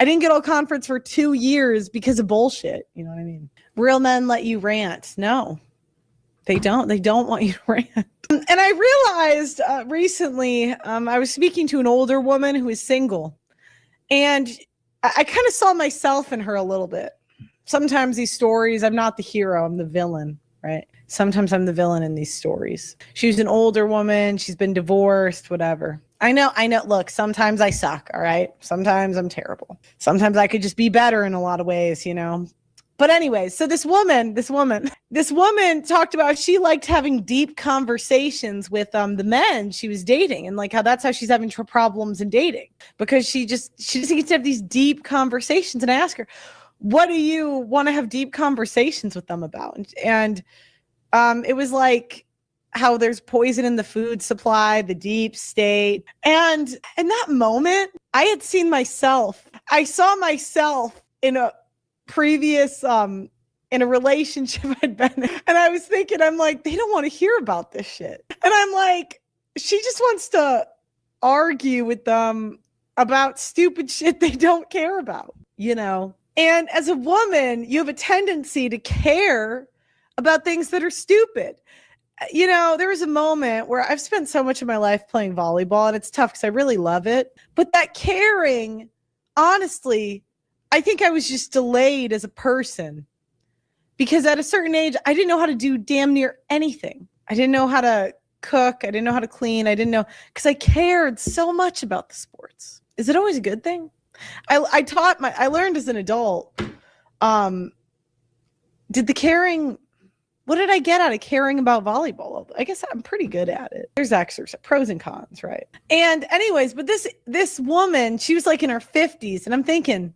S12: didn't get all conference for 2 years because of bullshit. You know what I mean? Real men let you rant. No, they don't. They don't want you to rant. And I realized recently, I was speaking to an older woman who is single, and I kind of saw myself in her a little bit. Sometimes these stories, I'm not the hero, I'm the villain, right? Sometimes I'm the villain in these stories. She's an older woman. She's been divorced, whatever. I know. Look, sometimes I suck, all right? Sometimes I'm terrible. Sometimes I could just be better in a lot of ways, But anyways, so this woman talked about she liked having deep conversations with the men she was dating, and how that's how she's having problems in dating, because she just gets to have these deep conversations. And I ask her, what do you want to have deep conversations with them about? And it was like how there's poison in the food supply, the deep state. And in that moment, I had seen myself. I saw myself in a previous in a relationship I'd been in. And I was thinking, I'm like, they don't want to hear about this shit. And I'm like, she just wants to argue with them about stupid shit they don't care about, And as a woman, you have a tendency to care about things that are stupid. There was a moment where I've spent so much of my life playing volleyball, and it's tough because I really love it. But that caring, honestly, I think I was just delayed as a person, because at a certain age, I didn't know how to do damn near anything. I didn't know how to cook. I didn't know how to clean. I didn't know, because I cared so much about the sports. Is it always a good thing? I learned as an adult. What did I get out of caring about volleyball? I guess I'm pretty good at it. There's exercise, pros and cons, right? And anyways, but this woman, she was in her 50s, and I'm thinking,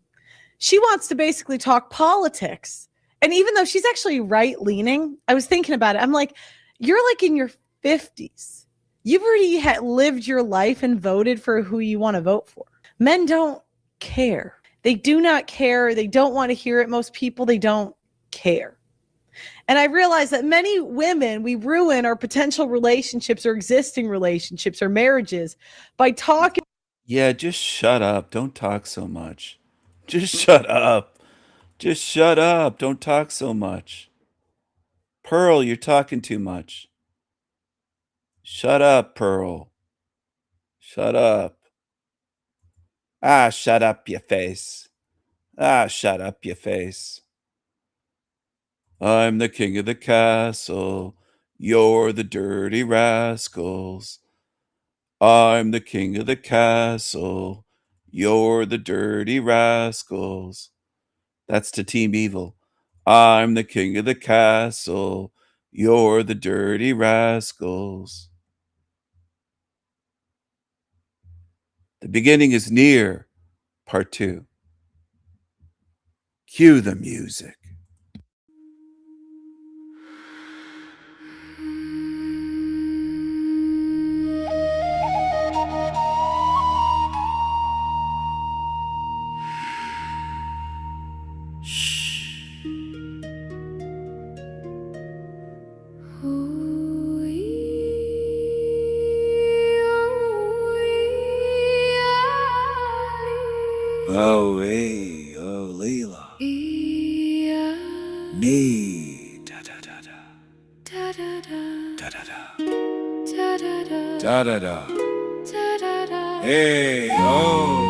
S12: she wants to basically talk politics. And even though she's actually right-leaning, I was thinking about it. I'm like, you're in your 50s. You've already lived your life and voted for who you want to vote for. Men don't care. They do not care. They don't want to hear it. Most people, they don't care. And I realized that many women, we ruin our potential relationships or existing relationships or marriages by talking.
S3: Yeah, just shut up. Don't talk so much. Just shut up. Just shut up. Don't talk so much. Pearl, you're talking too much. Shut up, Pearl. Shut up. Ah, shut up, your face. Ah, shut up, your face. I'm the king of the castle. You're the dirty rascals. I'm the king of the castle. You're the dirty rascals. That's to Team Evil. I'm the king of the castle. You're the dirty rascals. The beginning is near. Part 2. Cue the music. Oh, hey, oh, Leela. Me. Da da da da. Da da da. Da da da. Da da da. Da da da. Hey, oh.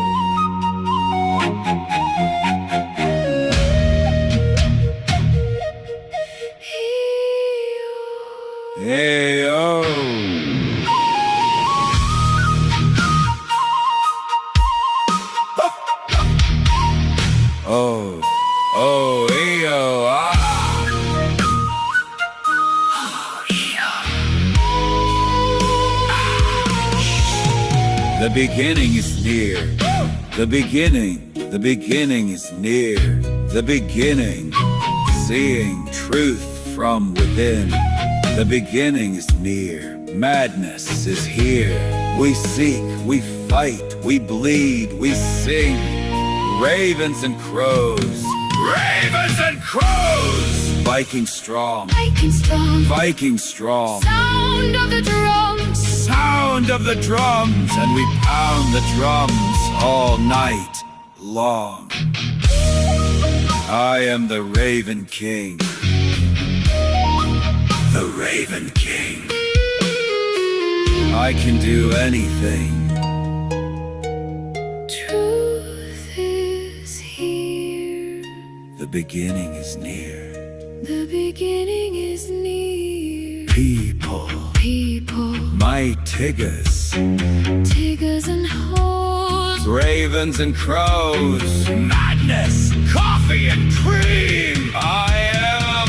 S3: Hey, oh. Oh, oh, yo, ah. The beginning is near. The beginning is near. The beginning, seeing truth from within. The beginning is near. Madness is here. We seek, we fight, we bleed, we sing. Ravens and crows. Ravens and crows! Viking strong.
S1: Viking strong.
S3: Viking strong.
S1: Sound of the drums.
S3: Sound of the drums. And we pound the drums all night long. I am the Raven King. The Raven King. I can do anything. The beginning is near.
S1: The beginning is near.
S3: People.
S1: People.
S3: My tiggers.
S1: Tiggers and hoes.
S3: Ravens and crows. Madness. Coffee and cream. I am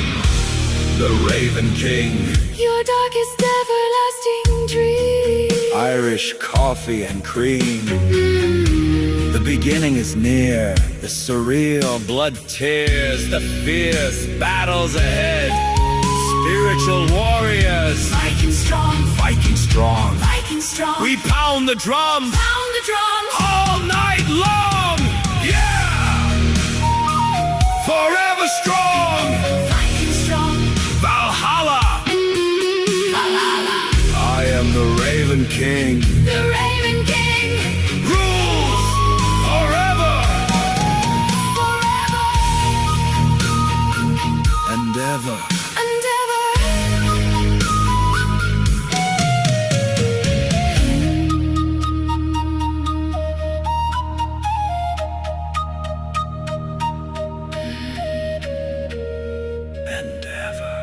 S3: the Raven King.
S1: Your darkest everlasting dream.
S3: Irish coffee and cream. The beginning is near. The surreal blood tears. The fierce battles ahead. Spiritual warriors.
S1: Viking strong.
S3: Viking strong.
S1: Viking strong.
S3: We pound the drums.
S1: Pound the drums.
S3: All night long. Yeah! Forever strong.
S1: Viking strong.
S3: Valhalla.
S1: Valhalla.
S3: I am the Raven King.
S1: The Raven King.
S3: Rules forever.
S1: Forever.
S3: And ever.
S1: And ever.
S3: And ever.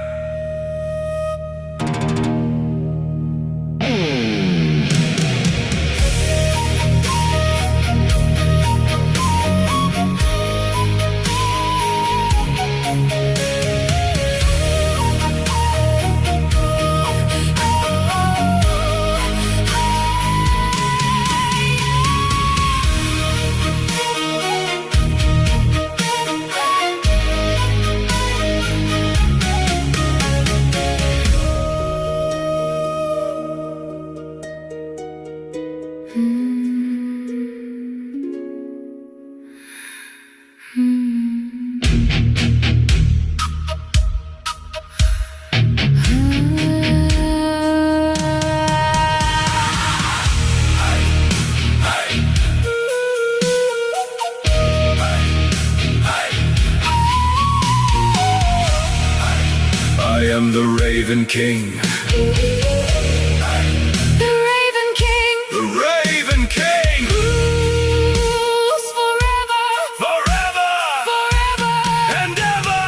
S3: I am the Raven King.
S1: The Raven King.
S3: The Raven King.
S1: Rules forever.
S3: Forever.
S1: Forever.
S3: And ever.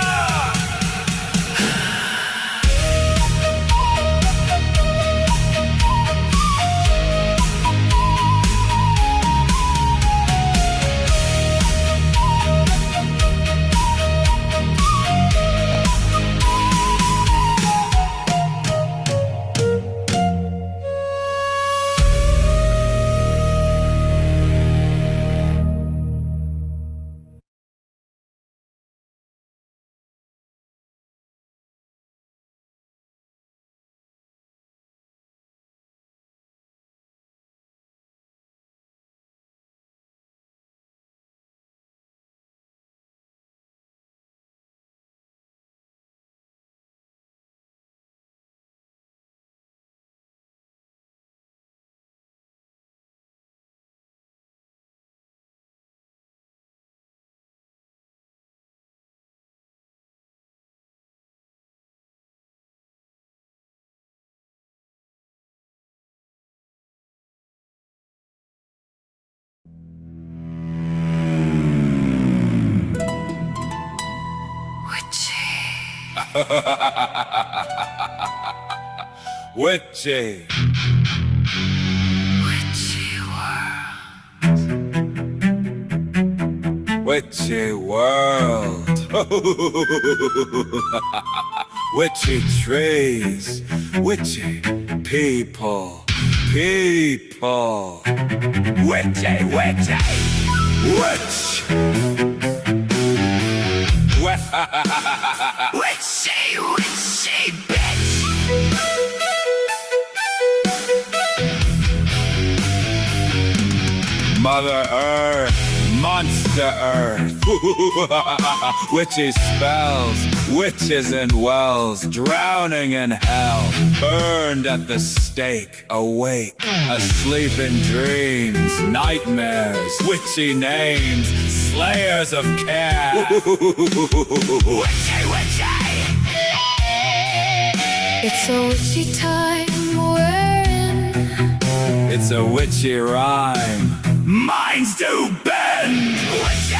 S2: Witchy. Witchy world. Witchy trees. Witchy people. People. Witchy, witchy. Witch. Witchy, witchy bitch. Mother Earth. Monster Earth. Witchy spells, witches in wells, drowning in hell, burned at the stake, awake, asleep in dreams, nightmares, witchy names, slayers of care. Witchy, witchy.
S1: It's a witchy time we're in.
S2: It's a witchy rhyme. Minds do bend. Witchy.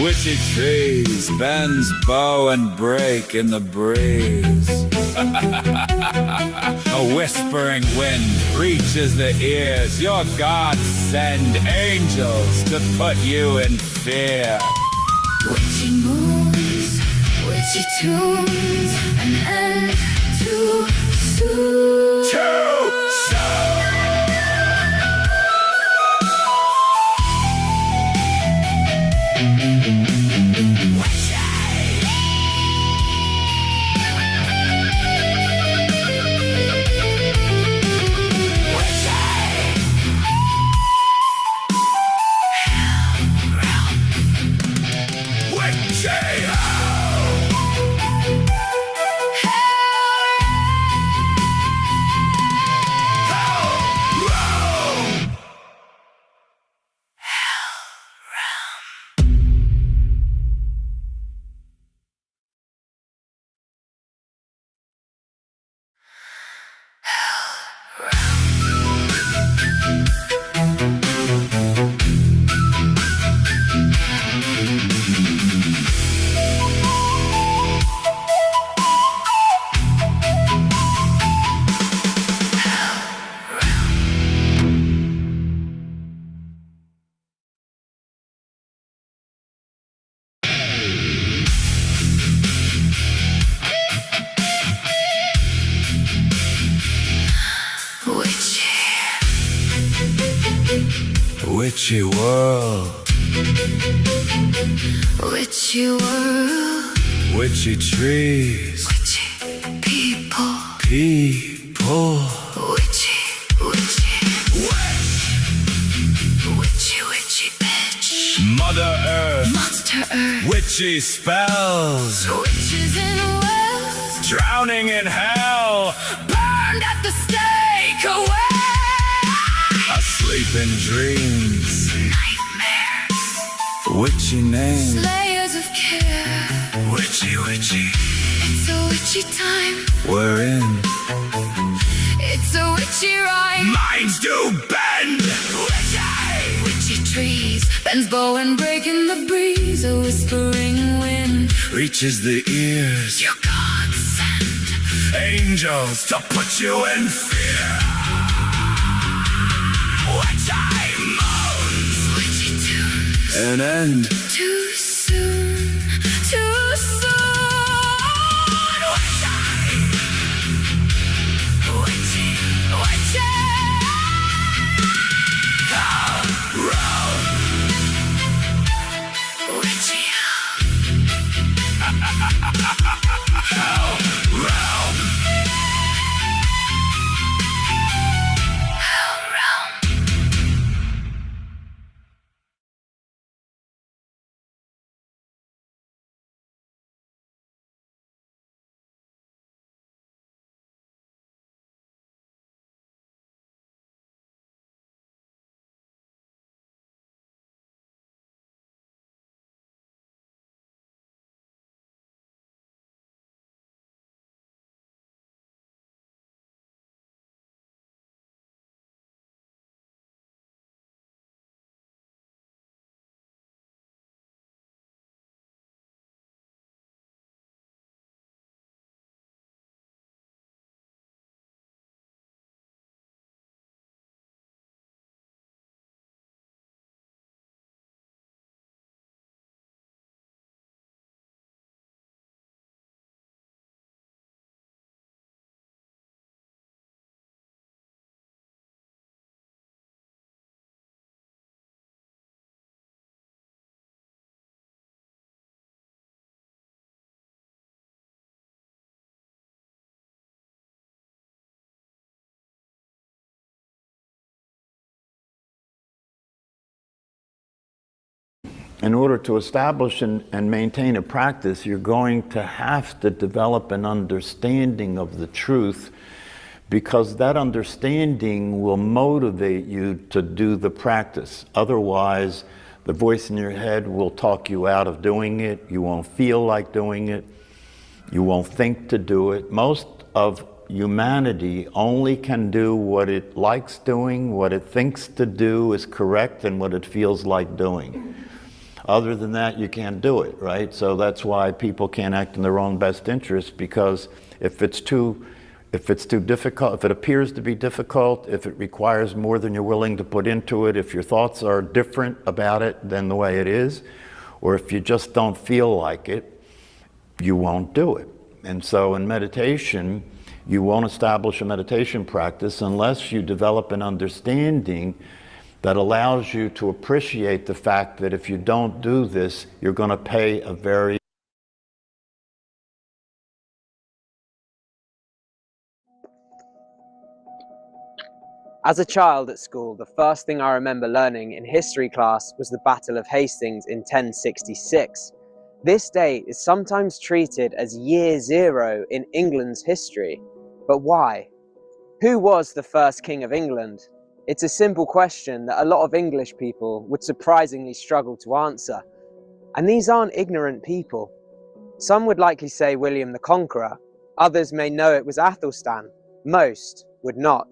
S2: Witchy trees bends bow and break in the breeze. A whispering wind reaches the ears. Your gods send angels to put you in fear.
S1: Witchy moons, witchy tunes, an end too soon.
S2: Too soon. Witchy world.
S1: Witchy world.
S2: Witchy trees.
S1: Witchy people.
S2: People.
S1: Witchy, witchy. Witchy, witchy bitch.
S2: Mother Earth.
S1: Monster Earth.
S2: Witchy spells.
S1: Witches in wells.
S2: Drowning in hell.
S1: Burned at the stake away.
S2: Asleep in dreams.
S1: Nightmares.
S2: Witchy names.
S1: Slayers of care.
S2: Witchy, witchy.
S1: It's a witchy time.
S2: We're in.
S1: It's a witchy rhyme.
S2: Minds do bend.
S1: Witchy. Witchy trees. Bends bow and break in the breeze. A whispering wind
S2: Reaches the ears.
S1: your gods send
S2: Angels to put you in fear. Witchy moans.
S1: witchy tunes.
S2: An end.
S1: Too soon. Too soon. Witchy. Witchy. Witchy.
S13: in order to establish and maintain a practice, you're going to have to develop an understanding of the truth, because that understanding will motivate you to do the practice. Otherwise, the voice in your head will talk you out of doing it. You won't feel like doing it. You won't think to do it. Most of humanity only can do what it likes doing, what it thinks to do is correct, and what it feels like doing. Other than that, you can't do it, right? So that's why people can't act in their own best interest, because if it's too difficult, if it appears to be difficult, if it requires more than you're willing to put into it, if your thoughts are different about it than the way it is, or if you just don't feel like it, you won't do it. And so in meditation, you won't establish a meditation practice unless you develop an understanding that allows you to appreciate the fact that if you don't do this, you're going to pay a very
S14: As a child at school, the first thing I remember learning in history class was the Battle of Hastings in 1066. This date is sometimes treated as year zero in England's history. But why? Who was the first king of England? It's a simple question that a lot of English people would surprisingly struggle to answer. And these aren't ignorant people. Some would likely say William the Conqueror. Others may know it was Athelstan. Most would not.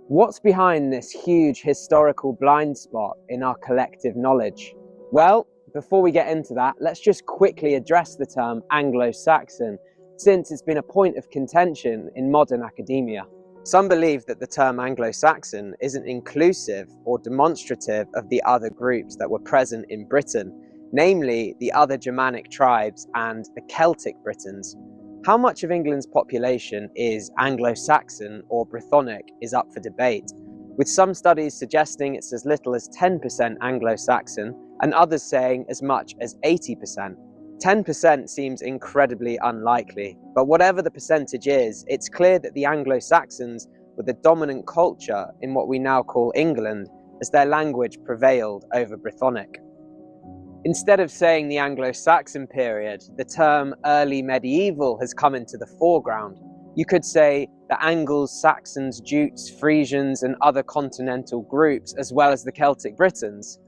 S14: What's behind this huge historical blind spot in our collective knowledge? Well, before we get into that, let's just quickly address the term Anglo-Saxon, since it's been a point of contention in modern academia. Some believe that the term Anglo-Saxon isn't inclusive or demonstrative of the other groups that were present in Britain, namely the other Germanic tribes and the Celtic Britons. How much of England's population is Anglo-Saxon or Brythonic is up for debate, with some studies suggesting it's as little as 10% Anglo-Saxon and others saying as much as 80%. 10% seems incredibly unlikely, but whatever the percentage is, it's clear that the Anglo-Saxons were the dominant culture in what we now call England, as their language prevailed over Brythonic. Instead of saying the Anglo-Saxon period, the term early medieval has come into the foreground. You could say the Angles, Saxons, Jutes, Frisians, and other continental groups, as well as the Celtic Britons.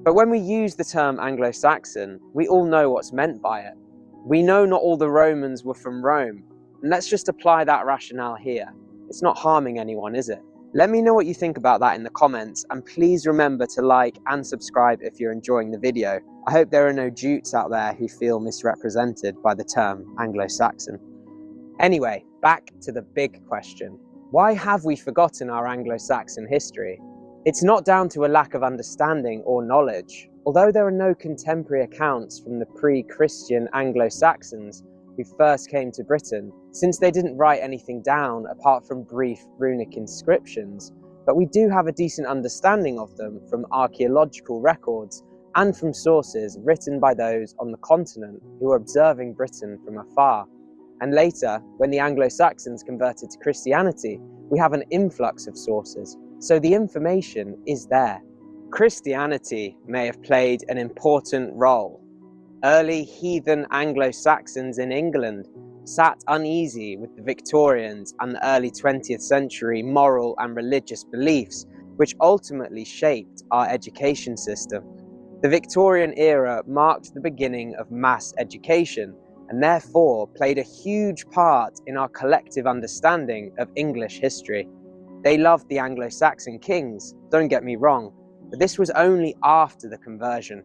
S14: But when we use the term Anglo-Saxon, we all know what's meant by it. We know not all the Romans were from Rome, and let's just apply that rationale here. It's not harming anyone, is it? Let me know what you think about that in the comments, and please remember to like and subscribe if you're enjoying the video. I hope there are no Jutes out there who feel misrepresented by the term Anglo-Saxon. Anyway, back to the big question. Why have we forgotten our Anglo-Saxon history? It's not down to a lack of understanding or knowledge. Although there are no contemporary accounts from the pre-Christian Anglo-Saxons who first came to Britain, since they didn't write anything down apart from brief runic inscriptions, but we do have a decent understanding of them from archaeological records and from sources written by those on the continent who were observing Britain from afar. And later, when the Anglo-Saxons converted to Christianity, we have an influx of sources, so the information is there. Christianity may have played an important role. Early heathen Anglo-Saxons in England sat uneasy with the Victorians and the early 20th century moral and religious beliefs, which ultimately shaped our education system. The Victorian era marked the beginning of mass education and therefore played a huge part in our collective understanding of English history. They loved the Anglo-Saxon kings, don't get me wrong, but this was only after the conversion.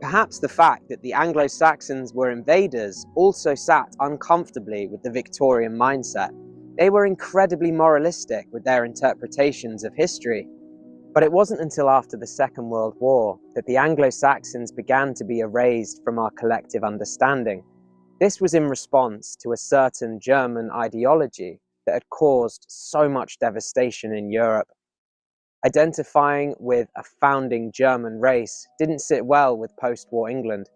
S14: Perhaps the fact that the Anglo-Saxons were invaders also sat uncomfortably with the Victorian mindset. They were incredibly moralistic with their interpretations of history. But it wasn't until after the Second World War that the Anglo-Saxons began to be erased from our collective understanding. This was in response to a certain German ideology that had caused so much devastation in Europe. Identifying with a founding German race didn't sit well with post-war England.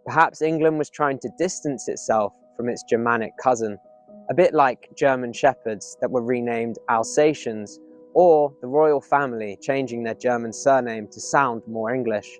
S14: Perhaps England was trying to distance itself from its Germanic cousin, a bit like German shepherds that were renamed Alsatians, or the royal family changing their German surname to sound more English.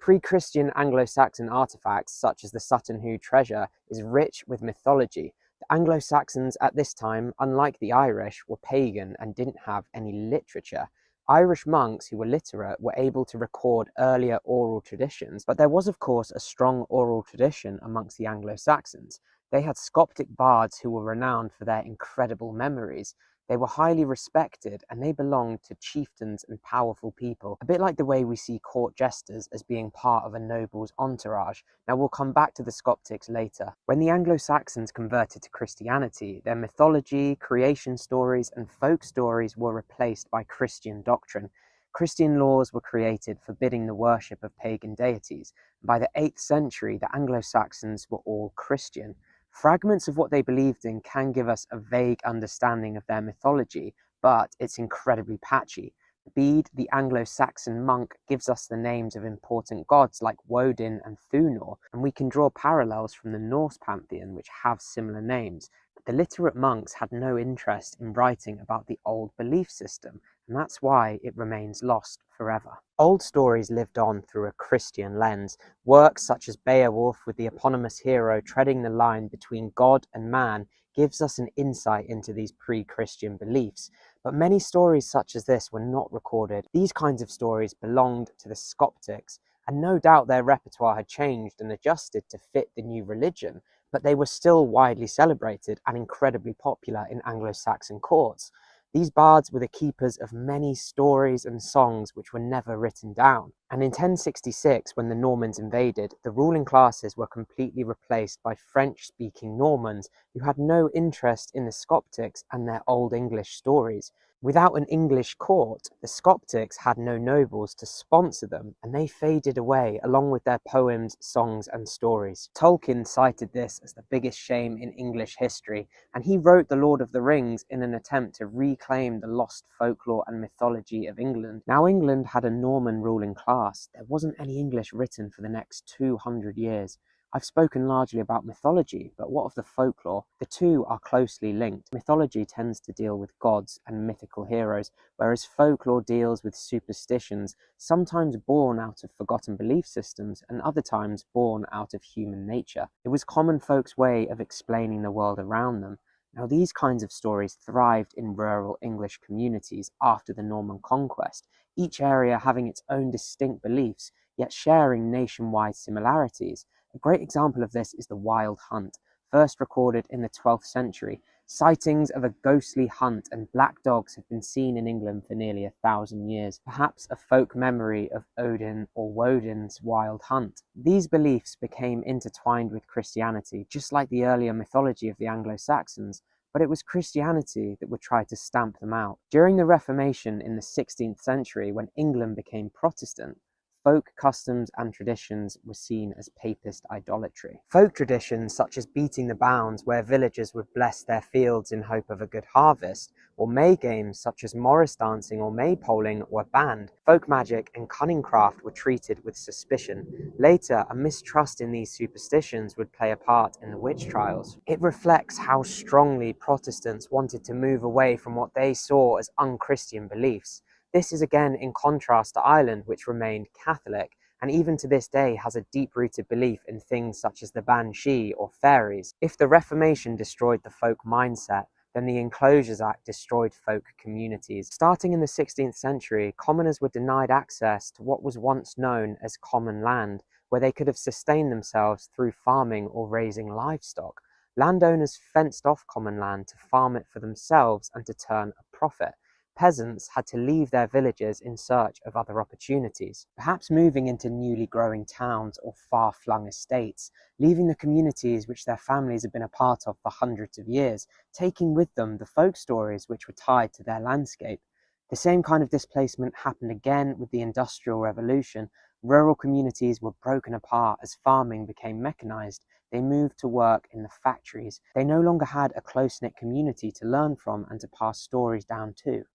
S14: Pre-Christian Anglo-Saxon artifacts, such as the Sutton Hoo treasure, is rich with mythology. The Anglo-Saxons at this time, unlike the Irish, were pagan and didn't have any literature. Irish monks who were literate were able to record earlier oral traditions, but there was of course a strong oral tradition amongst the Anglo-Saxons. They had Scoptic bards who were renowned for their incredible memories. They were highly respected and they belonged to chieftains and powerful people, a bit like the way we see court jesters as being part of a noble's entourage. Now we'll come back to the Scoptics later. When the Anglo-Saxons converted to Christianity, their mythology, creation stories and folk stories were replaced by Christian doctrine. Christian laws were created forbidding the worship of pagan deities. By the 8th century, the Anglo-Saxons were all Christian. Fragments of what they believed in can give us a vague understanding of their mythology, but it's incredibly patchy. Bede, the Anglo-Saxon monk, gives us the names of important gods like Woden and Thunor, and we can draw parallels from the Norse pantheon which have similar names. But the literate monks had no interest in writing about the old belief system, and that's why it remains lost forever. Old stories lived on through a Christian lens. Works such as Beowulf, with the eponymous hero treading the line between God and man, gives us an insight into these pre-Christian beliefs. But many stories such as this were not recorded. These kinds of stories belonged to the Scoptics, and no doubt their repertoire had changed and adjusted to fit the new religion, but they were still widely celebrated and incredibly popular in Anglo-Saxon courts. These bards were the keepers of many stories and songs which were never written down. And in 1066, when the Normans invaded, the ruling classes were completely replaced by French-speaking Normans who had no interest in the Scoptics and their Old English stories. Without an English court, the Scoptics had no nobles to sponsor them, and they faded away along with their poems, songs, and stories. Tolkien cited this as the biggest shame in English history, and he wrote The Lord of the Rings in an attempt to reclaim the lost folklore and mythology of England. Now England had a Norman ruling class. There wasn't any English written for the next 200 years. I've spoken largely about mythology, but what of the folklore? The two are closely linked. Mythology tends to deal with gods and mythical heroes, whereas folklore deals with superstitions, sometimes born out of forgotten belief systems and other times born out of human nature. It was common folks' way of explaining the world around them. Now, these kinds of stories thrived in rural English communities after the Norman conquest, each area having its own distinct beliefs, yet sharing nationwide similarities. A great example of this is the Wild Hunt, first recorded in the 12th century. Sightings of a ghostly hunt and black dogs have been seen in England for nearly 1,000 years, perhaps a folk memory of Odin or Woden's wild hunt. These beliefs became intertwined with Christianity, just like the earlier mythology of the Anglo-Saxons, but it was Christianity that would try to stamp them out. During the Reformation in the 16th century, when England became Protestant, folk customs and traditions were seen as papist idolatry. Folk traditions such as beating the bounds, where villagers would bless their fields in hope of a good harvest, or May games such as Morris dancing or maypoling were banned. Folk magic and cunning craft were treated with suspicion. Later, a mistrust in these superstitions would play a part in the witch trials. It reflects how strongly Protestants wanted to move away from what they saw as unchristian beliefs. This is again in contrast to Ireland, which remained Catholic, and even to this day has a deep-rooted belief in things such as the banshee or fairies. If the Reformation destroyed the folk mindset, then the Enclosures Act destroyed folk communities. Starting in the 16th century, commoners were denied access to what was once known as common land, where they could have sustained themselves through farming or raising livestock. Landowners fenced off common land to farm it for themselves and to turn a profit. Peasants had to leave their villages in search of other opportunities, perhaps moving into newly growing towns or far-flung estates, leaving the communities which their families had been a part of for hundreds of years, taking with them the folk stories which were tied to their landscape. The same kind of displacement happened again with the Industrial Revolution. Rural communities were broken apart as farming became mechanized. They moved to work in the factories. They no longer had a close-knit community to learn from and to pass stories down to.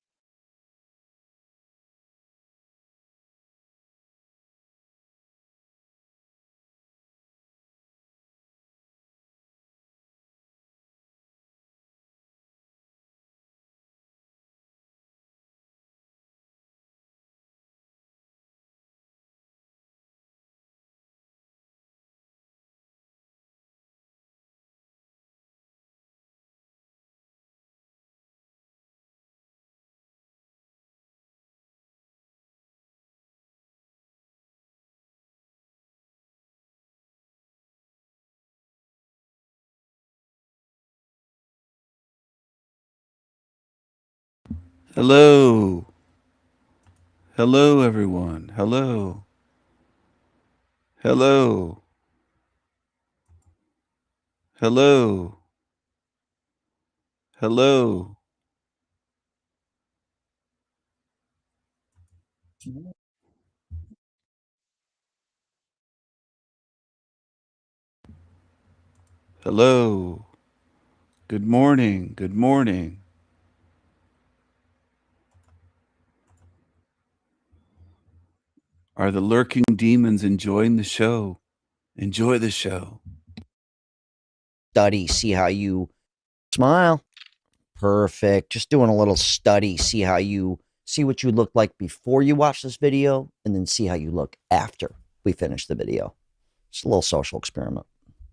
S3: Hello. Hello, everyone. Hello. Hello. Hello. Hello. Hello. Good morning. Good morning. Are the lurking demons enjoying the show? Enjoy the show.
S15: Study, see how you smile. Perfect. Just doing a little study, see what you look like before you watch this video, and then see how you look after we finish the video. It's a little social experiment.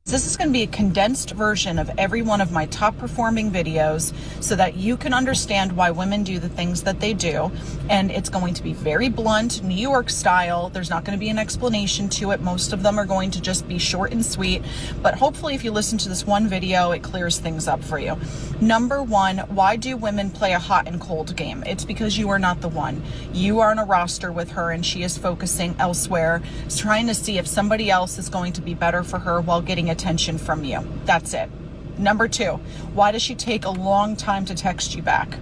S16: This is going to be a condensed version of every one of my top performing videos so that you can understand why women do the things that they do. And it's going to be very blunt, New York style. There's not going to be an explanation to it. Most of them are going to just be short and sweet. But hopefully if you listen to this one video, it clears things up for you. Number one, why do women play a hot and cold game? It's because you are not the one. You are on a roster with her and she is focusing elsewhere, trying to see if somebody else is going to be better for her while getting attention from you. That's it. Number two, why does she take a long time to text you back?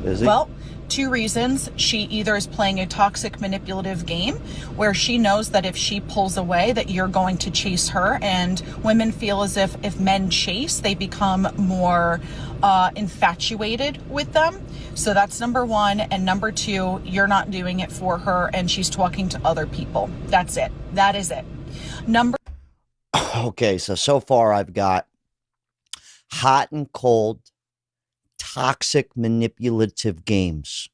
S16: Well, two reasons. She either is playing a toxic manipulative game where she knows that if she pulls away that you're going to chase her, and women feel as if men chase, they become more infatuated with them. So that's number one. And number two, you're not doing it for her and she's talking to other people. That's it. That is it.
S15: Okay, so far I've got hot and cold, toxic manipulative games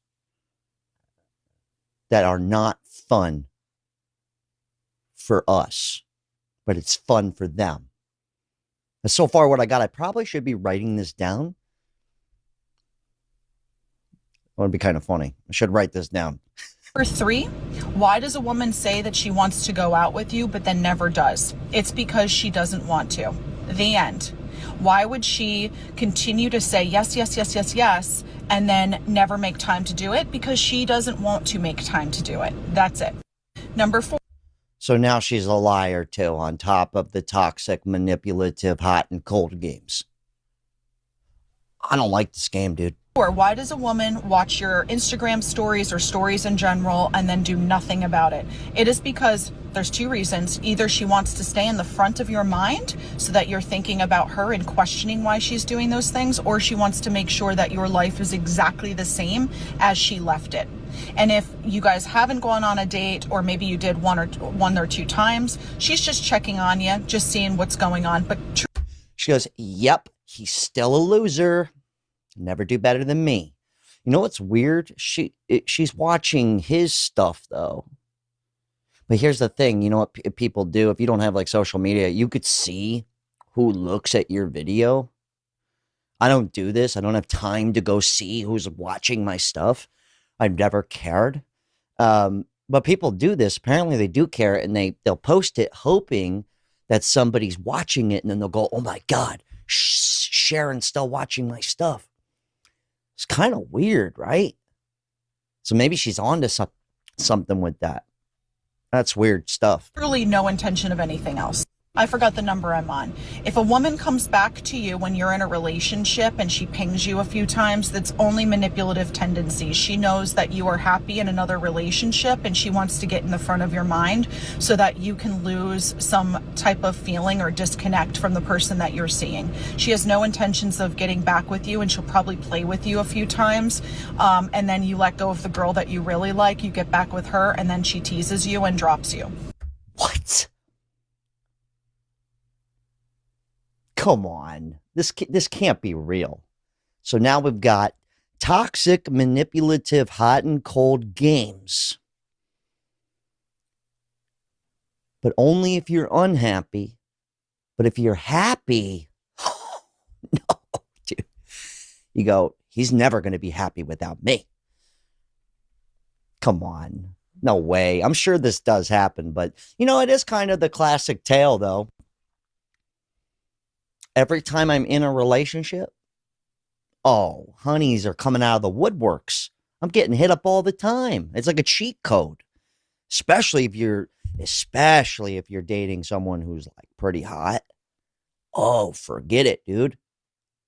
S15: that are not fun for us, but it's fun for them. And so far what I got, I probably should be writing this down. It would be kind of funny. I should write this down.
S16: Number three, why does a woman say that she wants to go out with you but then never does? It's because she doesn't want to. The end. Why would she continue to say yes, yes, yes, yes, yes, and then never make time to do it? Because she doesn't want to make time to do it. That's it. Number four.
S15: So now she's a liar too, on top of the toxic, manipulative, hot and cold games. I don't like this game, dude.
S16: Or why does a woman watch your Instagram stories or stories in general and then do nothing about it? It is because there's two reasons. Either she wants to stay in the front of your mind so that you're thinking about her and questioning why she's doing those things, or she wants to make sure that your life is exactly the same as she left it. And if you guys haven't gone on a date, or maybe you did one or two times, she's just checking on you, just seeing what's going on. But
S15: she goes, yep, he's still a loser. Never do better than me. You know what's weird? She's watching his stuff though. But here's the thing, you know what people do, if you don't have like social media, you could see who looks at your video. I don't do this. I don't have time to go see who's watching my stuff. I've never cared. But people do this. Apparently they do care, and they'll post it hoping that somebody's watching it, and then they'll go, oh my God, Sharon's still watching my stuff. It's kind of weird, right? So maybe she's on to something with that. That's weird stuff.
S16: Truly no intention of anything else. I forgot the number I'm on. If a woman comes back to you when you're in a relationship and she pings you a few times, that's only manipulative tendencies. She knows that you are happy in another relationship and she wants to get in the front of your mind so that you can lose some type of feeling or disconnect from the person that you're seeing. She has no intentions of getting back with you, and she'll probably play with you a few times. And then you let go of the girl that you really like, you get back with her, and then she teases you and drops you.
S15: What? Come on, this can't be real. So now we've got toxic, manipulative, hot and cold games. But only if you're unhappy. But if you're happy, no, dude. You go, he's never going to be happy without me. Come on. No way. I'm sure this does happen, but you know, it is kind of the classic tale though. Every time I'm in a relationship, Oh, honeys are coming out of the woodworks. I'm getting hit up all the time. It's like a cheat code. Especially if you're dating someone who's like pretty hot. Oh, forget it, dude.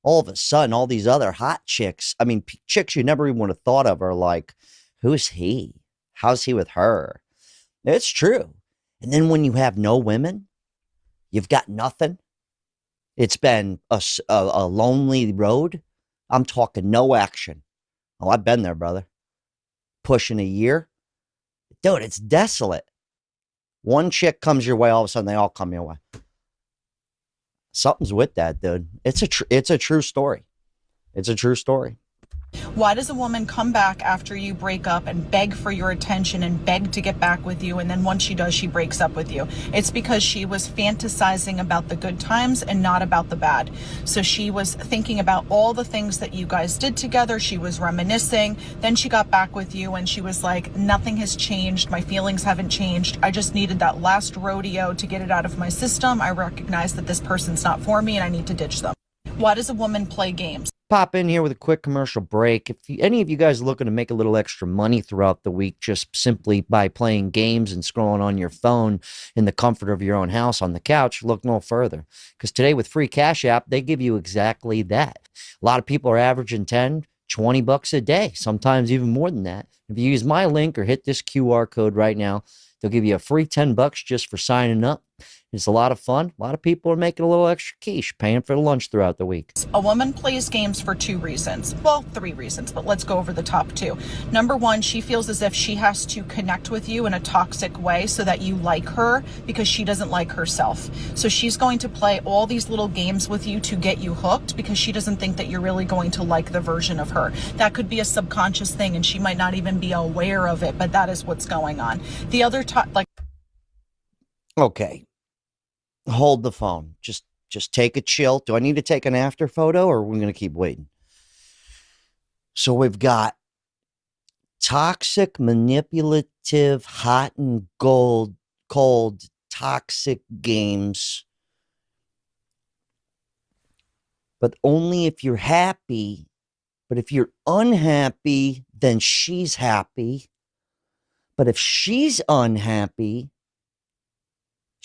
S15: All of a sudden, all these other hot chicks, I mean, chicks you never even would have thought of are like, who's he? How's he with her? It's true. And then when you have no women, you've got nothing. It's been a lonely road. I'm talking no action. Oh, I've been there, brother. Pushing a year. Dude, it's desolate. One chick comes your way, all of a sudden they all come your way. Something's with that, dude. It's a true story. It's a true story.
S16: Why does a woman come back after you break up and beg for your attention and beg to get back with you, and then once she does, she breaks up with you? It's because she was fantasizing about the good times and not about the bad. So she was thinking about all the things that you guys did together. She was reminiscing. Then she got back with you and she was like, nothing has changed. My feelings haven't changed. I just needed that last rodeo to get it out of my system. I recognize that this person's not for me and I need to ditch them. Why does a woman play games?
S15: Pop in here with a quick commercial break. If any of you guys are looking to make a little extra money throughout the week just simply by playing games and scrolling on your phone in the comfort of your own house on the couch, look no further. Because today with free Cash App, they give you exactly that. A lot of people are averaging 10, 20 bucks a day, sometimes even more than that. If you use my link or hit this QR code right now, they'll give you a free 10 bucks just for signing up. It's a lot of fun. A lot of people are making a little extra quiche, paying for the lunch throughout the week.
S16: A woman plays games for 2 reasons. Well, 3 reasons, but let's go over the top 2. Number 1, she feels as if she has to connect with you in a toxic way so that you like her because she doesn't like herself. So she's going to play all these little games with you to get you hooked because she doesn't think that you're really going to like the version of her. That could be a subconscious thing and she might not even be aware of it, but that is what's going on. The other
S15: Okay. Hold the phone. Just take a chill. Do I need to take an after photo or are we going to keep waiting? So we've got toxic, manipulative, hot and cold, toxic games. But only if you're happy. But if you're unhappy, then she's happy. But if she's unhappy,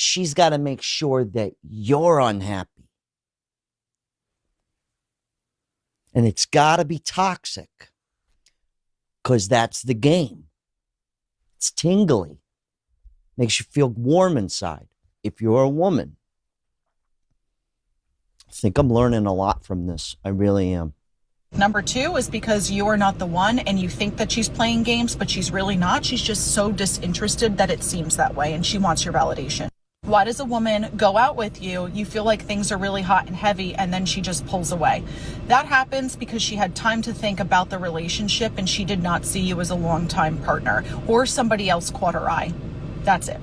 S15: she's got to make sure that you're unhappy. And it's got to be toxic because that's the game. It's tingly. Makes you feel warm inside if you're a woman. I think I'm learning a lot from this. I really am.
S16: Number 2 is because you are not the one and you think that she's playing games, but she's really not. She's just so disinterested that it seems that way and she wants your validation. Why does a woman go out with you, you feel like things are really hot and heavy, and then she just pulls away? That happens because she had time to think about the relationship and she did not see you as a long-time partner, or somebody else caught her eye. That's it.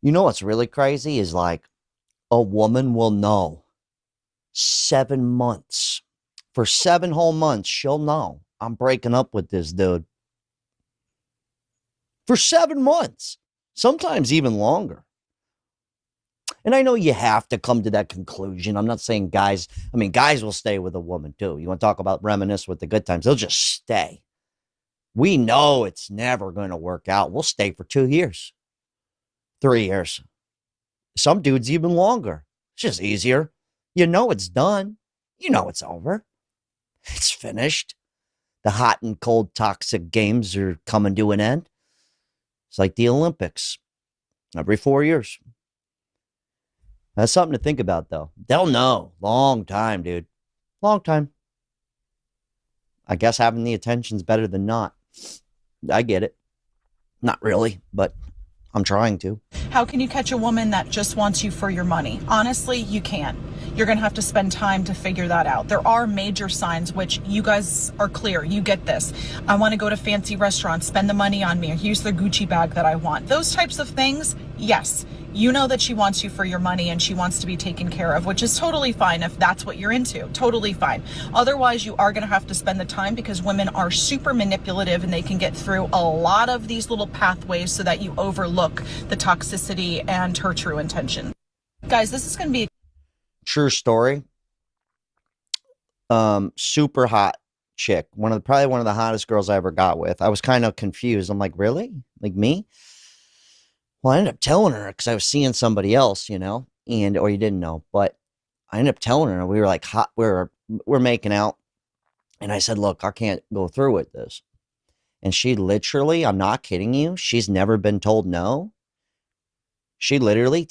S15: You know what's really crazy is like a woman will know 7 months. For 7 whole months, she'll know I'm breaking up with this dude. For 7 months. Sometimes even longer. And I know you have to come to that conclusion. I'm not saying guys will stay with a woman too. You want to talk about reminisce with the good times? They'll just stay. We know it's never going to work out. We'll stay for 2 years, 3 years. Some dudes even longer. It's just easier. You know it's done. You know it's over. It's finished. The hot and cold toxic games are coming to an end. It's like the Olympics every 4 years. That's something to think about, though. They'll know. Long time, dude. Long time. I guess having the attention's better than not. I get it. Not really, but I'm trying to.
S16: How can you catch a woman that just wants you for your money? Honestly, you can't. You're going to have to spend time to figure that out. There are major signs, which you guys are clear. You get this. I want to go to fancy restaurants, spend the money on me, or use the Gucci bag that I want. Those types of things, yes. You know that she wants you for your money and she wants to be taken care of, which is totally fine if that's what you're into. Totally fine. Otherwise, you are going to have to spend the time because women are super manipulative and they can get through a lot of these little pathways so that you overlook the toxicity and her true intention. Guys, this is going to be
S15: true story. super hot chick, probably one of the hottest girls I ever got with. I was kind of confused. I'm like, really? Like me? Well, I ended up telling her because I was seeing somebody else, you know, or you didn't know, but I ended up telling her. We were like hot. We're making out, and I said, look, I can't go through with this. And she literally, I'm not kidding you, she's never been told no. She literally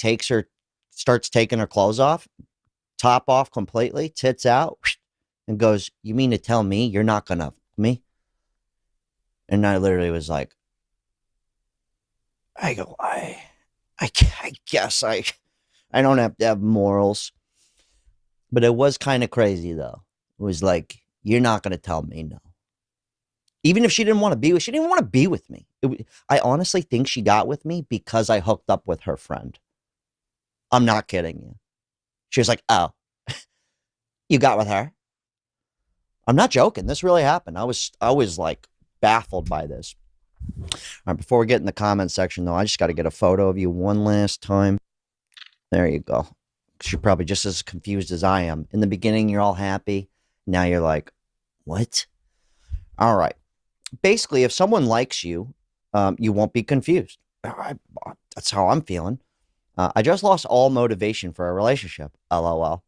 S15: starts taking her clothes off, top off completely, tits out, and goes, you mean to tell me you're not gonna f me? And I literally was like, I guess I don't have to have morals. But it was kind of crazy though. It was like, you're not gonna tell me no. Even if she didn't want to be with, she didn't want to be with me. I honestly think she got with me because I hooked up with her friend. I'm not kidding you. She was like, oh, you got with her? I'm not joking. This really happened. I was like baffled by this. All right, before we get in the comment section though, I just got to get a photo of you one last time. There you go. You're probably just as confused as I am. In the beginning, you're all happy. Now you're like, what? All right. Basically, if someone likes you, you won't be confused. That's how I'm feeling. I just lost all motivation for a relationship. LOL.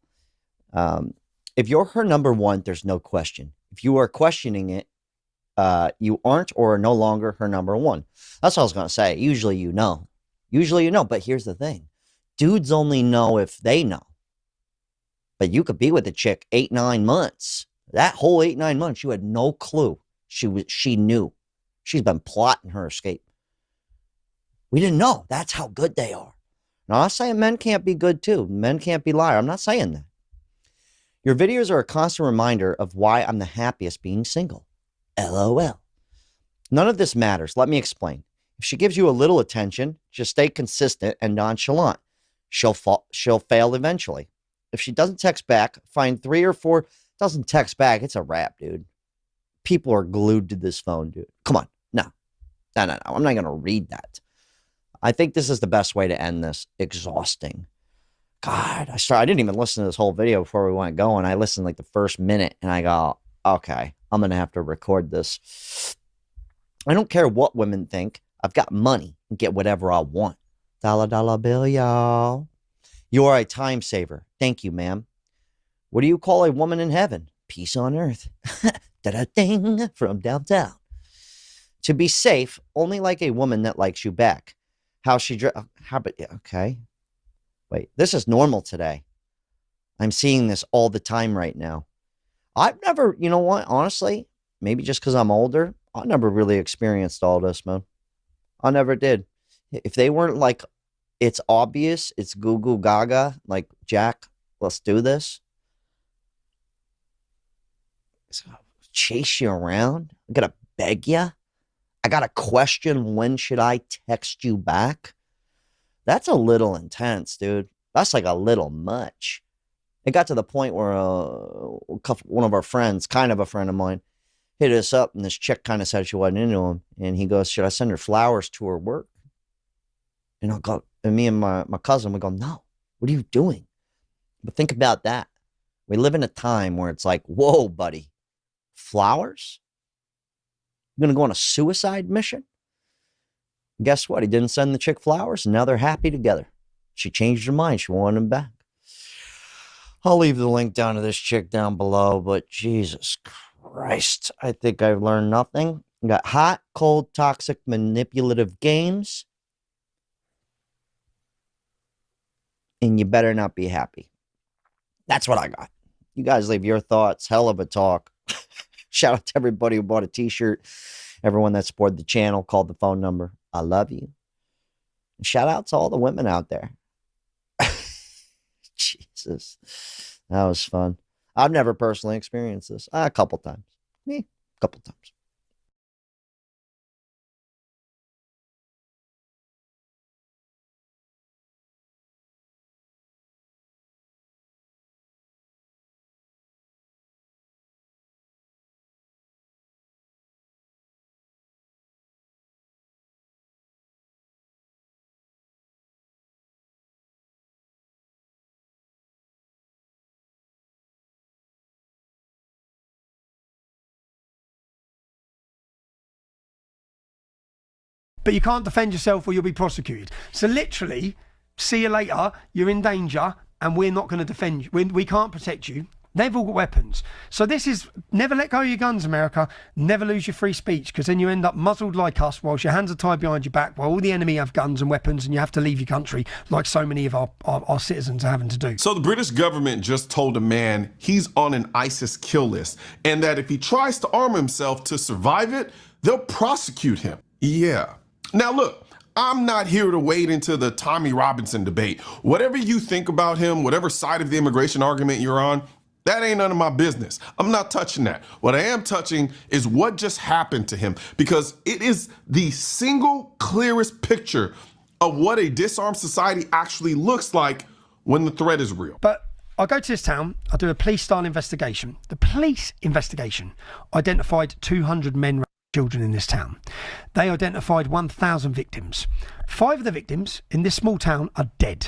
S15: If you're her number one, there's no question. If you are questioning it, you aren't or are no longer her number one. That's what I was going to say. Usually you know. But here's the thing. Dudes only know if they know. But you could be with a chick 8-9 months. That whole 8-9 months, you had no clue. She knew. She's been plotting her escape. We didn't know. That's how good they are. Now, I'm not saying men can't be good too. Men can't be liars. I'm not saying that. Your videos are a constant reminder of why I'm the happiest being single. LOL. None of this matters. Let me explain. If she gives you a little attention, just stay consistent and nonchalant. She'll fail eventually. If she doesn't text back, find 3 or 4. Doesn't text back, it's a wrap, dude. People are glued to this phone, dude. Come on. No. I'm not going to read that. I think this is the best way to end this. Exhausting. God, I didn't even listen to this whole video before we went going. I listened like the first minute and I go, okay, I'm going to have to record this. I don't care what women think. I've got money and get whatever I want. Dollar bill, y'all. You are a time saver. Thank you, ma'am. What do you call a woman in heaven? Peace on earth. Da-da-ding from downtown. To be safe, only like a woman that likes you back. Okay. Wait, this is normal today. I'm seeing this all the time right now. I've never, you know what, honestly, maybe just because I'm older, I never really experienced all this, man. I never did. If they weren't like, it's obvious, it's goo goo gaga, like, Jack, let's do this. Chase you around. I gotta beg you. I gotta question, when should I text you back? That's a little intense, dude. That's like a little much. It got to the point where one of our friends, kind of a friend of mine, hit us up, and this chick kind of said she wasn't into him. And he goes, should I send her flowers to her work? And I'll go, and me and my cousin, we go, no, what are you doing? But think about that. We live in a time where it's like, whoa, buddy, flowers? You're going to go on a suicide mission? Guess what? He didn't send the chick flowers, and now they're happy together. She changed her mind. She wanted him back. I'll leave the link down to this chick down below, but Jesus Christ, I think I've learned nothing. We got hot, cold, toxic, manipulative games. And you better not be happy. That's what I got. You guys leave your thoughts. Hell of a talk. Shout out to everybody who bought a t-shirt. Everyone that supported the channel, called the phone number. I love you. And shout out to all the women out there. Jesus. That was fun. I've never personally experienced this. A couple times. A couple times.
S11: but you can't defend yourself or you'll be prosecuted. So literally, see you later, you're in danger, and we're not going to defend you. We can't protect you. They've all got weapons. So this is, never let go of your guns, America. Never lose your free speech, because then you end up muzzled like us whilst your hands are tied behind your back while all the enemy have guns and weapons, and you have to leave your country like so many of our citizens are having to do.
S17: So the British government just told a man he's on an ISIS kill list, and that if he tries to arm himself to survive it, they'll prosecute him. Yeah. Now look, I'm not here to wade into the Tommy Robinson debate. Whatever you think about him, whatever side of the immigration argument you're on, that ain't none of my business. I'm not touching that. What I am touching is what just happened to him, because it is the single clearest picture of what a disarmed society actually looks like when the threat is real.
S11: But I go to this town, I do a police-style investigation. The police investigation identified 200 men and children in this town. They identified 1,000 victims. 5 of the victims in this small town are dead.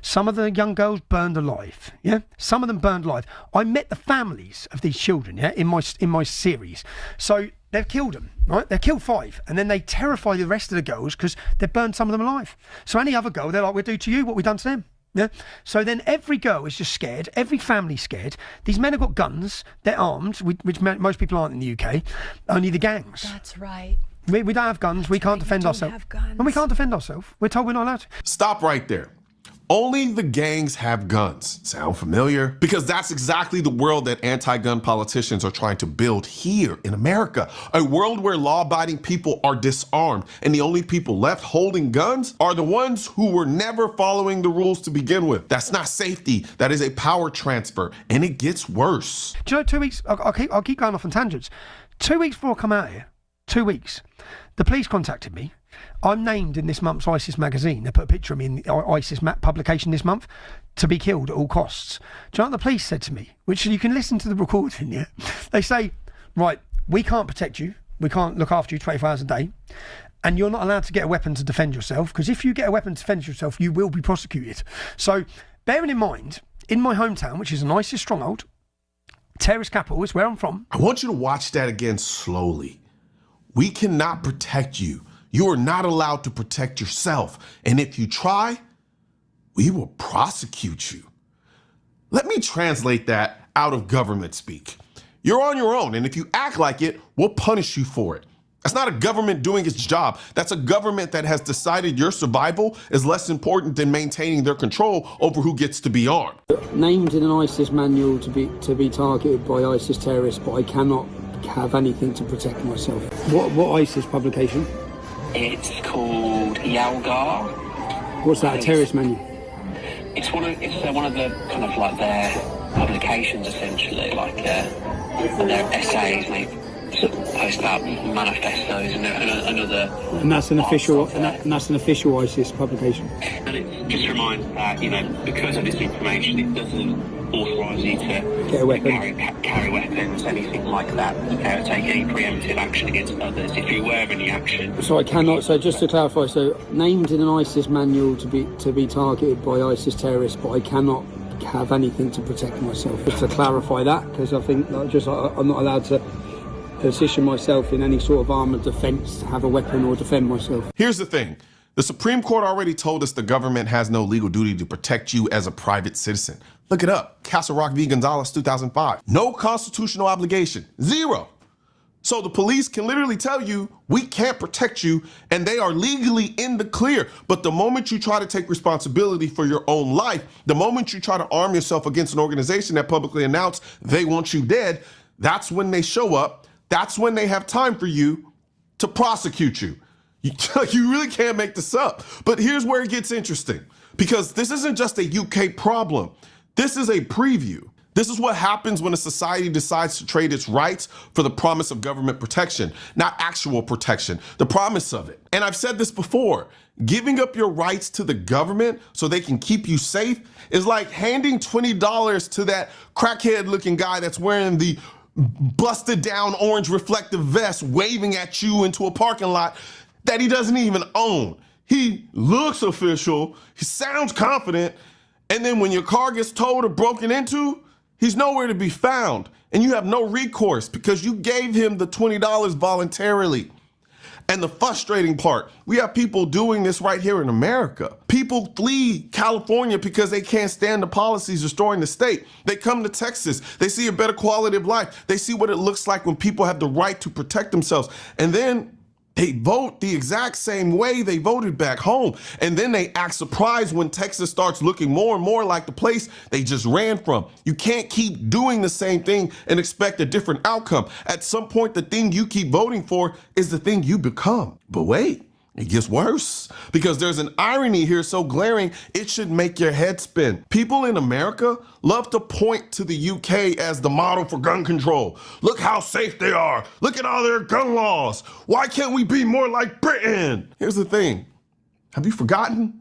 S11: Some of the young girls burned alive, yeah? Some of them burned alive. I met the families of these children, yeah, in my series. So they've killed them, right? They've killed 5, and then they terrify the rest of the girls because they've burned some of them alive. So any other girl, they're like, we'll do to you what we've done to them. Yeah. So then every girl is just scared. Every family's scared. These men have got guns. They're armed, which most people aren't in the UK. Only the gangs.
S18: That's right.
S11: We don't have guns. We can't defend ourselves. And we can't defend ourselves. We're told we're not allowed to.
S17: Stop right there. Only the gangs have guns. Sound familiar? Because that's exactly the world that anti-gun politicians are trying to build here in America. A world where law-abiding people are disarmed, and the only people left holding guns are the ones who were never following the rules to begin with. That's not safety. That is a power transfer, and it gets worse.
S11: Do you know, 2 weeks, I'll keep going off on tangents. 2 weeks before I come out here, 2 weeks, the police contacted me. I'm named in this month's ISIS magazine. They put a picture of me in the ISIS publication this month, to be killed at all costs. Do you know what the police said to me? Which you can listen to the recording, yeah? They say, right, we can't protect you. We can't look after you 24 hours a day. And you're not allowed to get a weapon to defend yourself, because if you get a weapon to defend yourself, you will be prosecuted. So bearing in mind, in my hometown, which is an ISIS stronghold, terrorist capital is where I'm from.
S17: I want you to watch that again slowly. We cannot protect you. You are not allowed to protect yourself. And if you try, we will prosecute you. Let me translate that out of government speak. You're on your own, and if you act like it, we'll punish you for it. That's not a government doing its job. That's a government that has decided your survival is less important than maintaining their control over who gets to be armed.
S19: Named in an ISIS manual to be targeted by ISIS terrorists, but I cannot have anything to protect myself. What ISIS publication?
S20: It's called Yalgar.
S19: What's that, a terrorist manual?
S20: It's one of the kind of like their publications essentially, like their essays, they post about manifestos and other.
S19: And that's an official. And that's an official ISIS publication.
S20: And it just reminds that, you know, because of this information, it doesn't authorise you to
S19: get a weapon,
S20: carry weapons, anything like that, take any preemptive action against others if you're aware of any action.
S19: So I cannot. So just to clarify, so named in an ISIS manual to be targeted by ISIS terrorists, but I cannot have anything to protect myself. Just to clarify that, because I think I'm not allowed to position myself in any sort of armoured defence, have a weapon or defend myself.
S17: Here's the thing. The Supreme Court already told us the government has no legal duty to protect you as a private citizen. Look it up. Castle Rock v. Gonzalez, 2005. No constitutional obligation. Zero. So the police can literally tell you, we can't protect you, and they are legally in the clear. But the moment you try to take responsibility for your own life, the moment you try to arm yourself against an organization that publicly announced they want you dead, that's when they show up. That's when they have time for you to prosecute you. You really can't make this up. But here's where it gets interesting, because this isn't just a UK problem. This is a preview. This is what happens when a society decides to trade its rights for the promise of government protection, not actual protection, the promise of it. And I've said this before, giving up your rights to the government so they can keep you safe is like handing $20 to that crackhead looking guy that's wearing the busted down orange reflective vest waving at you into a parking lot that he doesn't even own. He looks official, he sounds confident, and then when your car gets towed or broken into, he's nowhere to be found, and you have no recourse because you gave him the $20 voluntarily. And the frustrating part, we have people doing this right here in America. People flee California because they can't stand the policies destroying the state. They come to Texas, they see a better quality of life. They see what it looks like when people have the right to protect themselves. And then they vote the exact same way they voted back home. And then they act surprised when Texas starts looking more and more like the place they just ran from. You can't keep doing the same thing and expect a different outcome. At some point, the thing you keep voting for is the thing you become. But wait, it gets worse, because there's an irony here so glaring it should make your head spin. People in America love to point to the UK as the model for gun control. Look how safe they are. Look at all their gun laws. Why can't we be more like Britain? Here's the thing. Have you forgotten?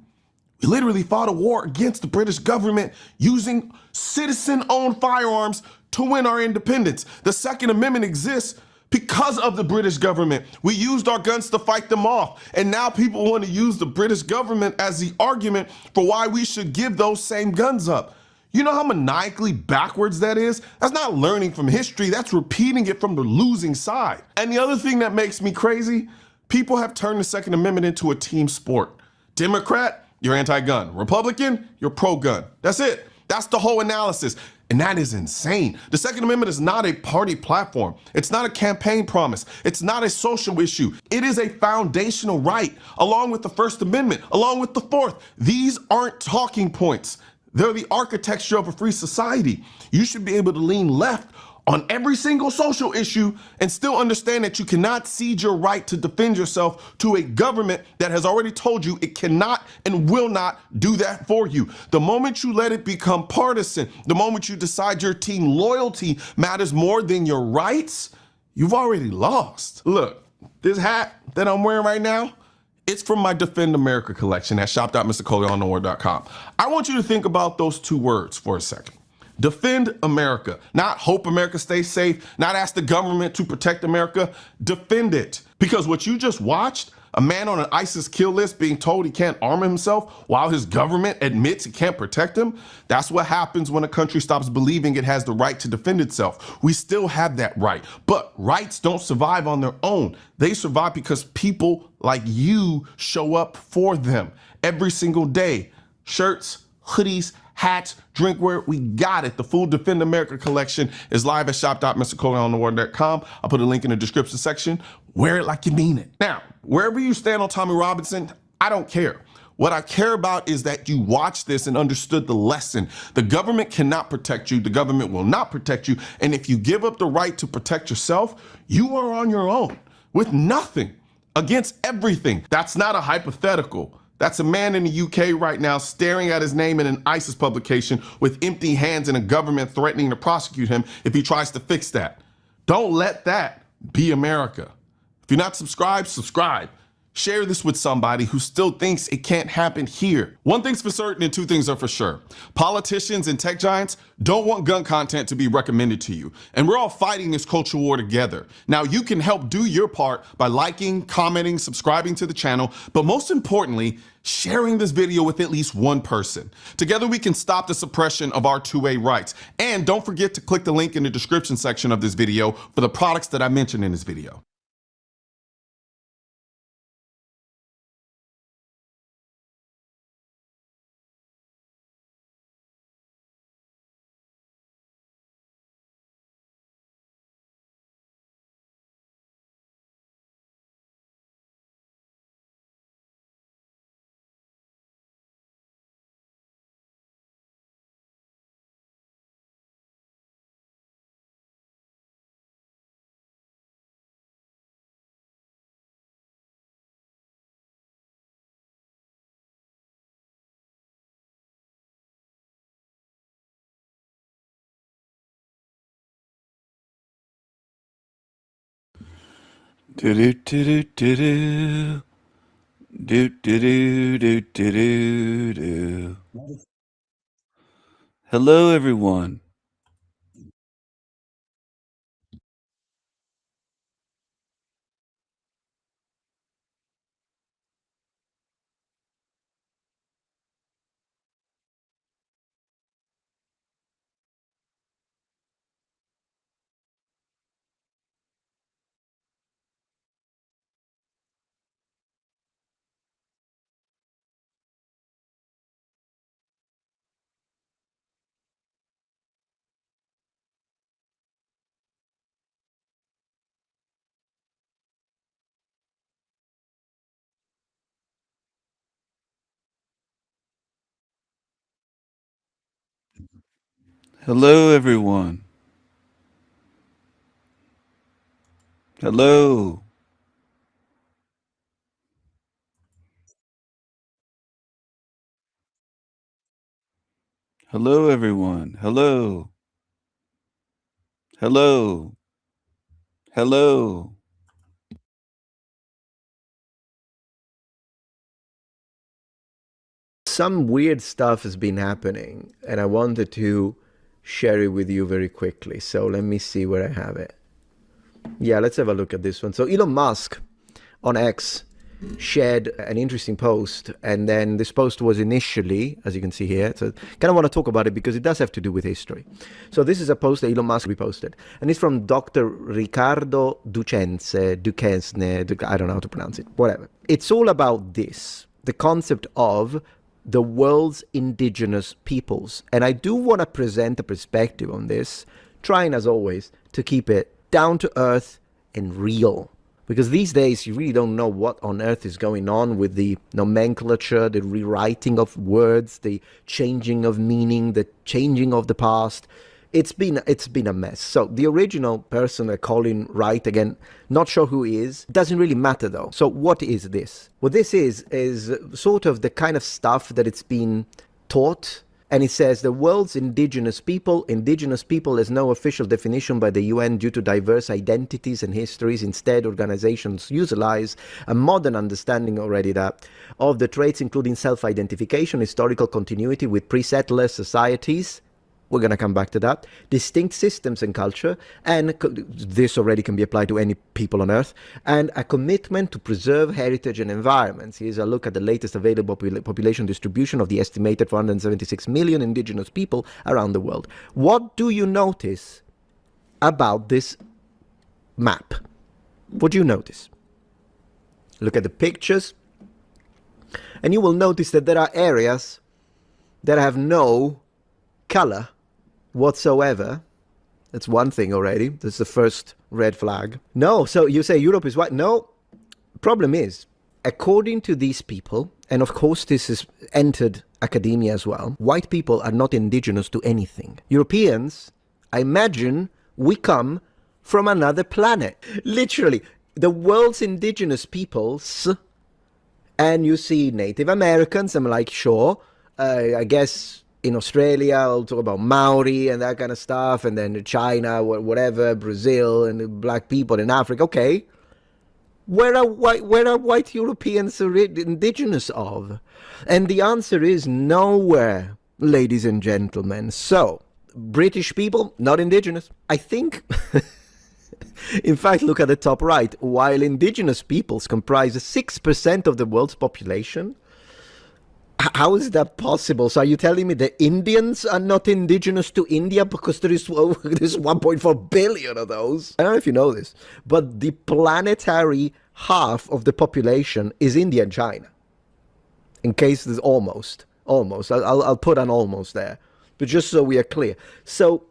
S17: We literally fought a war against the British government using citizen-owned firearms to win our independence. The Second Amendment exists because of the British government. We used our guns to fight them off. And now people want to use the British government as the argument for why we should give those same guns up. You know how maniacally backwards that is? That's not learning from history, that's repeating it from the losing side. And the other thing that makes me crazy, people have turned the Second Amendment into a team sport. Democrat, you're anti-gun. Republican, you're pro-gun. That's it. That's the whole analysis. And that is insane. The Second Amendment is not a party platform. It's not a campaign promise. It's not a social issue. It is a foundational right, along with the First Amendment, along with the Fourth. These aren't talking points. They're the architecture of a free society. You should be able to lean left on every single social issue and still understand that you cannot cede your right to defend yourself to a government that has already told you it cannot and will not do that for you. The moment you let it become partisan, the moment you decide your team loyalty matters more than your rights, you've already lost. Look, this hat that I'm wearing right now, it's from my Defend America collection at shop.mrcoleontheworld.com. I want you to think about those two words for a second. Defend America, not hope America stays safe, not ask the government to protect America. Defend it. Because what you just watched, a man on an ISIS kill list being told he can't arm himself while his government admits it can't protect him, that's what happens when a country stops believing it has the right to defend itself. We still have that right, but rights don't survive on their own. They survive because people like you show up for them every single day. Shirts, hoodies, hats, drinkware, we got it. The full Defend America collection is live at shop.mrcoleontheworld.com. I'll put a link in the description section. Wear it like you mean it. Now, wherever you stand on Tommy Robinson, I don't care. What I care about is that you watched this and understood the lesson. The government cannot protect you. The government will not protect you. And if you give up the right to protect yourself, you are on your own with nothing, against everything. That's not a hypothetical. That's a man in the UK right now staring at his name in an ISIS publication with empty hands and a government threatening to prosecute him if he tries to fix that. Don't let that be America. If you're not subscribed, subscribe. Share this with somebody who still thinks it can't happen here. One thing's for certain and two things are for sure. Politicians and tech giants don't want gun content to be recommended to you. And we're all fighting this culture war together. Now you can help do your part by liking, commenting, subscribing to the channel, but most importantly, sharing this video with at least one person. Together we can stop the suppression of our 2A rights. And don't forget to click the link in the description section of this video for the products that I mentioned in this video.
S3: Do do do do do do do do do do do. Hello, everyone. Hello, everyone. Hello. Hello, everyone. Hello. Hello. Hello.
S18: Some weird stuff has been happening, and I wanted to share it with you very quickly. So let me see where I have it. Yeah, let's have a look at this one. So Elon Musk on X shared an interesting post, and then this post was initially, as you can see here, so kind of want to talk about it because it does have to do with history. So this is a post that Elon Musk reposted, and it's from Dr. Riccardo Duquesne, I don't know how to pronounce it, whatever. It's all about this, the concept of the world's indigenous peoples. And I do want to present a perspective on this, trying as always to keep it down to earth and real. Because these days you really don't know what on earth is going on with the nomenclature, the rewriting of words, the changing of meaning, the changing of the past. It's been a mess. So the original person, Colin Wright, again, not sure who he is, doesn't really matter though. So what is this? What this is sort of the kind of stuff that it's been taught. And it says the world's indigenous people has no official definition by the UN due to diverse identities and histories. Instead, organizations utilize a modern understanding already that of the traits including self-identification, historical continuity with pre-settler societies. We're going to come back to that. Distinct systems and culture, and this already can be applied to any people on Earth, and a commitment to preserve heritage and environments. Here's a look at the latest available population distribution of the estimated 476 million indigenous people around the world. What do you notice about this map? What do you notice? Look at the pictures, and you will notice that there are areas that have no color whatsoever. That's one thing already. That's the first red flag. No, so you say Europe is white. No, problem is, according to these people, and of course this has entered academia as well, white people are not indigenous to anything. Europeans, I imagine, we come from another planet. Literally, the world's indigenous peoples, and you see Native Americans, I'm like, sure, I guess in Australia, I'll talk about Maori and that kind of stuff, and then China, whatever, Brazil, and the black people in Africa. Okay, where are white Europeans indigenous of? And the answer is nowhere, ladies and gentlemen. So, British people, not indigenous. I think, in fact, look at the top right. While indigenous peoples comprise 6% of the world's population, how is that possible? So are you telling me the Indians are not indigenous to India because there's 1.4 billion of those? I don't know if you know this, but the planetary half of the population is India and China. In case there's almost. I'll put an almost there, but just so we are clear. So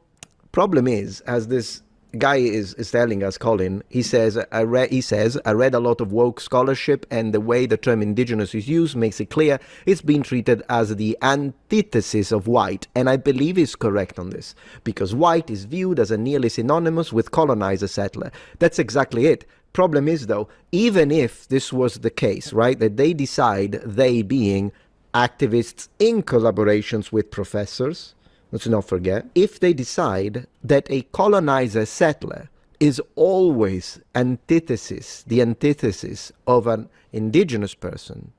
S18: problem is, as this guy is telling us, Colin, he says, I read a lot of woke scholarship, and the way the term indigenous is used makes it clear it's been treated as the antithesis of white, and I believe he's correct on this, because white is viewed as a nearly synonymous with colonizer settler. That's exactly it. Problem is though, even if this was the case, right, that they decide, they being activists in collaborations with professors, let's not forget, if they decide that a colonizer settler is always the antithesis of an indigenous person,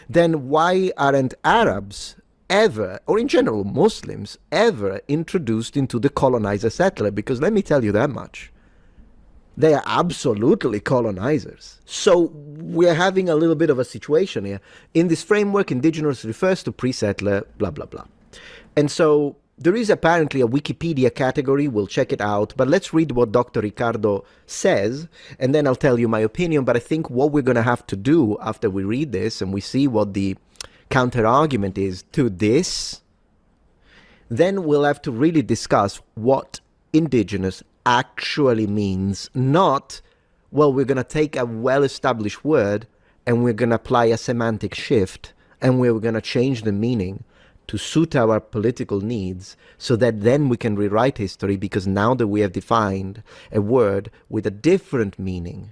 S18: then why aren't Arabs ever, or in general Muslims, ever introduced into the colonizer settler? Because let me tell you that much. They are absolutely colonizers. So we're having a little bit of a situation here. In this framework, indigenous refers to pre-settler, blah, blah, blah. And so there is apparently a Wikipedia category, we'll check it out, but let's read what Dr. Riccardo says, and then I'll tell you my opinion. But I think what we're going to have to do after we read this and we see what the counter-argument is to this, then we'll have to really discuss what indigenous actually means. Not, well, we're going to take a well-established word and we're going to apply a semantic shift and we're going to change the meaning to suit our political needs, so that then we can rewrite history, because now that we have defined a word with a different meaning,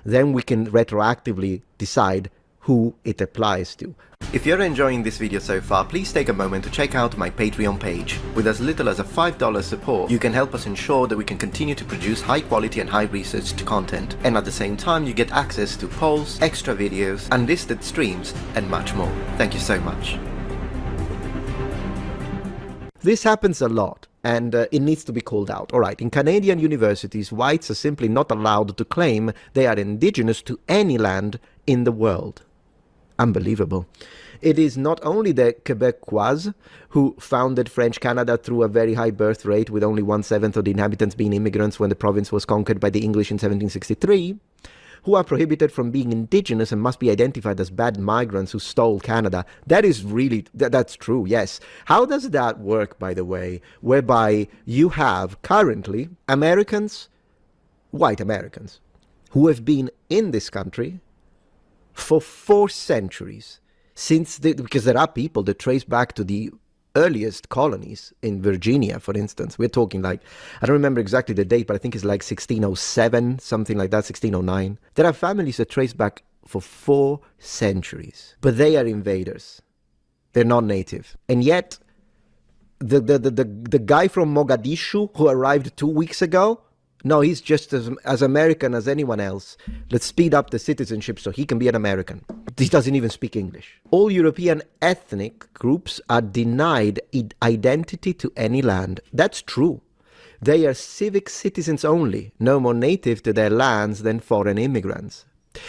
S18: then we can retroactively decide who it applies to. If you're enjoying this video so far, please take a moment to check out my Patreon page. With as little as a $5 support, you can help us ensure that we can continue to produce high quality and high researched content. And at the same time, you get access to polls, extra videos, unlisted streams, and much more. Thank you so much. This happens a lot, and it needs to be called out. Alright, in Canadian universities, whites are simply not allowed to claim they are indigenous to any land in the world. Unbelievable. It is not only the Quebecois who founded French Canada through a very high birth rate, with only 1/7 of the inhabitants being immigrants when the province was conquered by the English in 1763, who are prohibited from being indigenous and must be identified as bad migrants who stole Canada. That is really, that's true, yes. How does that work, by the way, whereby you have currently Americans, white Americans, who have been in this country for 4 centuries, because there are people that trace back to the earliest colonies in Virginia, for instance. We're talking like, I don't remember exactly the date, but I think it's like 1607, something like that, 1609. There are families that trace back for 4 centuries, but they are invaders. They're not native. And yet, the guy from Mogadishu who arrived 2 weeks ago, no, he's just as American as anyone else. Let's speed up the citizenship so he can be an American. He doesn't even speak English. All European ethnic groups are denied identity to any land. That's true. They are civic citizens only, no more native to their lands than foreign immigrants.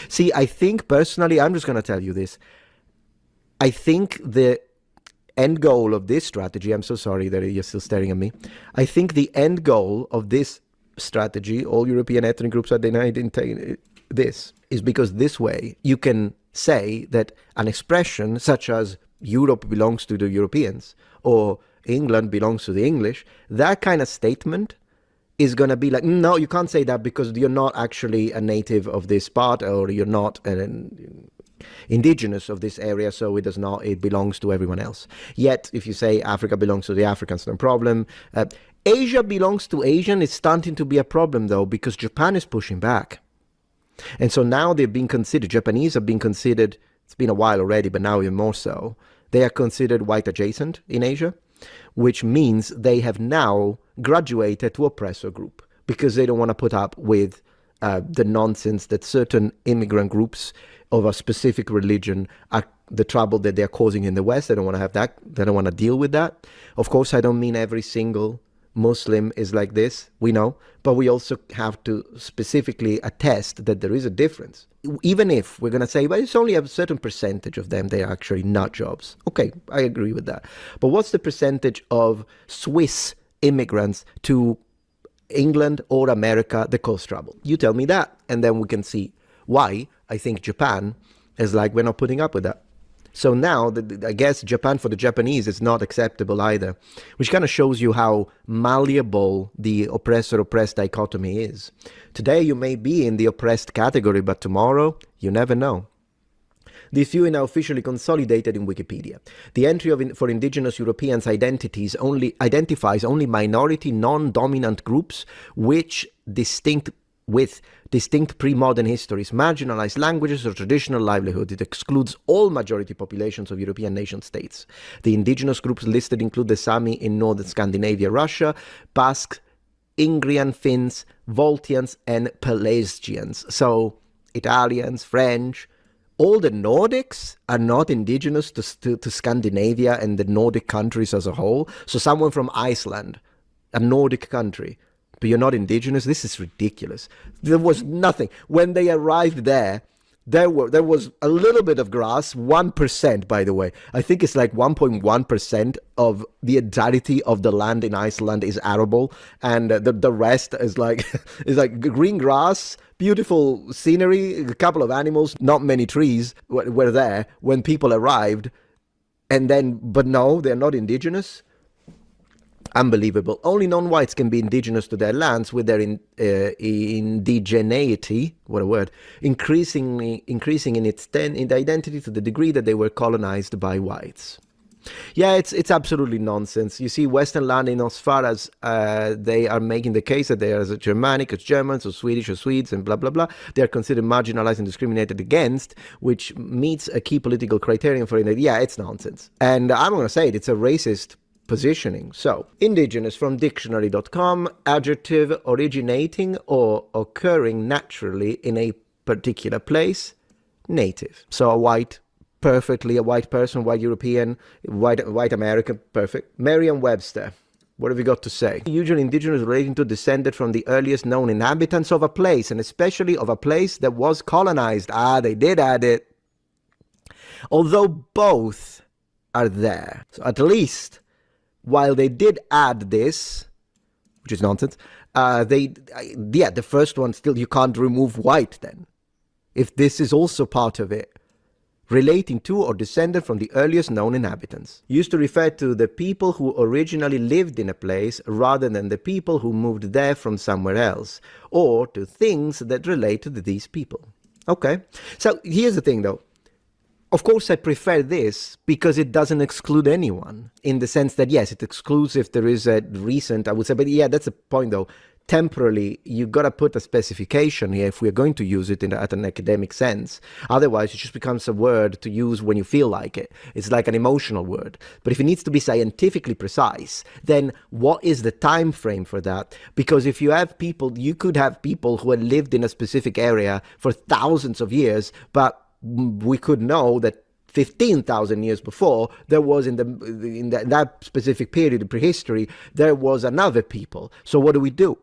S18: See, I think personally, I'm just going to tell you this. I think the end goal of this strategy, I'm so sorry that you're still staring at me. I think the end goal of this strategy, all European ethnic groups are denied this, is because this way you can say that an expression such as Europe belongs to the Europeans or England belongs to the English, that kind of statement is going to be like, no, you can't say that because you're not actually a native of this part, or you're not an indigenous of this area, so it belongs to everyone else. Yet if you say Africa belongs to the Africans, no problem. Asia belongs to Asian is starting to be a problem, though, because Japan is pushing back. And so now they're being considered, Japanese are being considered, it's been a while already, but now even more so, they are considered white adjacent in Asia, which means they have now graduated to oppressor group, because they don't want to put up with the nonsense that certain immigrant groups of a specific religion are the trouble that they're causing in the West. They don't want to have that. They don't want to deal with that. Of course, I don't mean every single Muslim is like this, we know, but we also have to specifically attest that there is a difference. Even if we're going to say, well, it's only a certain percentage of them, they're actually nut jobs. Okay, I agree with that. But what's the percentage of Swiss immigrants to England or America that cause trouble? You tell me that, and then we can see why I think Japan is like, we're not putting up with that. So now, I guess Japan for the Japanese is not acceptable either, which kind of shows you how malleable the oppressor-oppressed dichotomy is. Today you may be in the oppressed category, but tomorrow, you never know. This view is now officially consolidated in Wikipedia. The entry for indigenous Europeans identifies only minority, non-dominant groups with distinct pre-modern histories, marginalized languages, or traditional livelihoods. It excludes all majority populations of European nation-states. The indigenous groups listed include the Sami in northern Scandinavia, Russia, Basques, Ingrian, Finns, Voltians, and Pelasgians. So, Italians, French, all the Nordics are not indigenous to Scandinavia and the Nordic countries as a whole. So someone from Iceland, a Nordic country, but you're not indigenous? This is ridiculous. There was nothing. When they arrived there was a little bit of grass, 1%, by the way. I think it's like 1.1% of the entirety of the land in Iceland is arable, and the rest is like green grass, beautiful scenery, a couple of animals, not many trees were there when people arrived, but no, they're not indigenous. Unbelievable. Only non-whites can be indigenous to their lands, with their indigeneity, what a word, increasing in the identity to the degree that they were colonized by whites. Yeah, it's absolutely nonsense. You see, Western learning, as far as they are making the case that they are as Germanic as Germans or Swedish or Swedes and blah, blah, blah, they are considered marginalized and discriminated against, which meets a key political criterion for it. Yeah, it's nonsense. And I'm going to say it, it's a racist positioning. So, indigenous from dictionary.com, adjective originating or occurring naturally in a particular place, native. So a white, perfectly a white person, white European, white American, perfect. Merriam-Webster. What have you got to say? Usually indigenous relating to descended from the earliest known inhabitants of a place, and especially of a place that was colonized. Ah, they did add it. Although both are there. So at least, while they did add this, which is nonsense, the first one still, you can't remove white then. If this is also part of it, relating to or descended from the earliest known inhabitants. Used to refer to the people who originally lived in a place rather than the people who moved there from somewhere else, or to things that relate to these people. Okay, so here's the thing though. Of course, I prefer this because it doesn't exclude anyone, in the sense that, yes, it excludes if there is a recent, I would say, but yeah, that's the point though. Temporarily, you got to put a specification here if we're going to use it at an academic sense. Otherwise, it just becomes a word to use when you feel like it. It's like an emotional word. But if it needs to be scientifically precise, then what is the time frame for that? Because if you have people, you could have people who had lived in a specific area for thousands of years, but we could know that 15,000 years before, there was in that specific period of prehistory, there was another people. So what do we do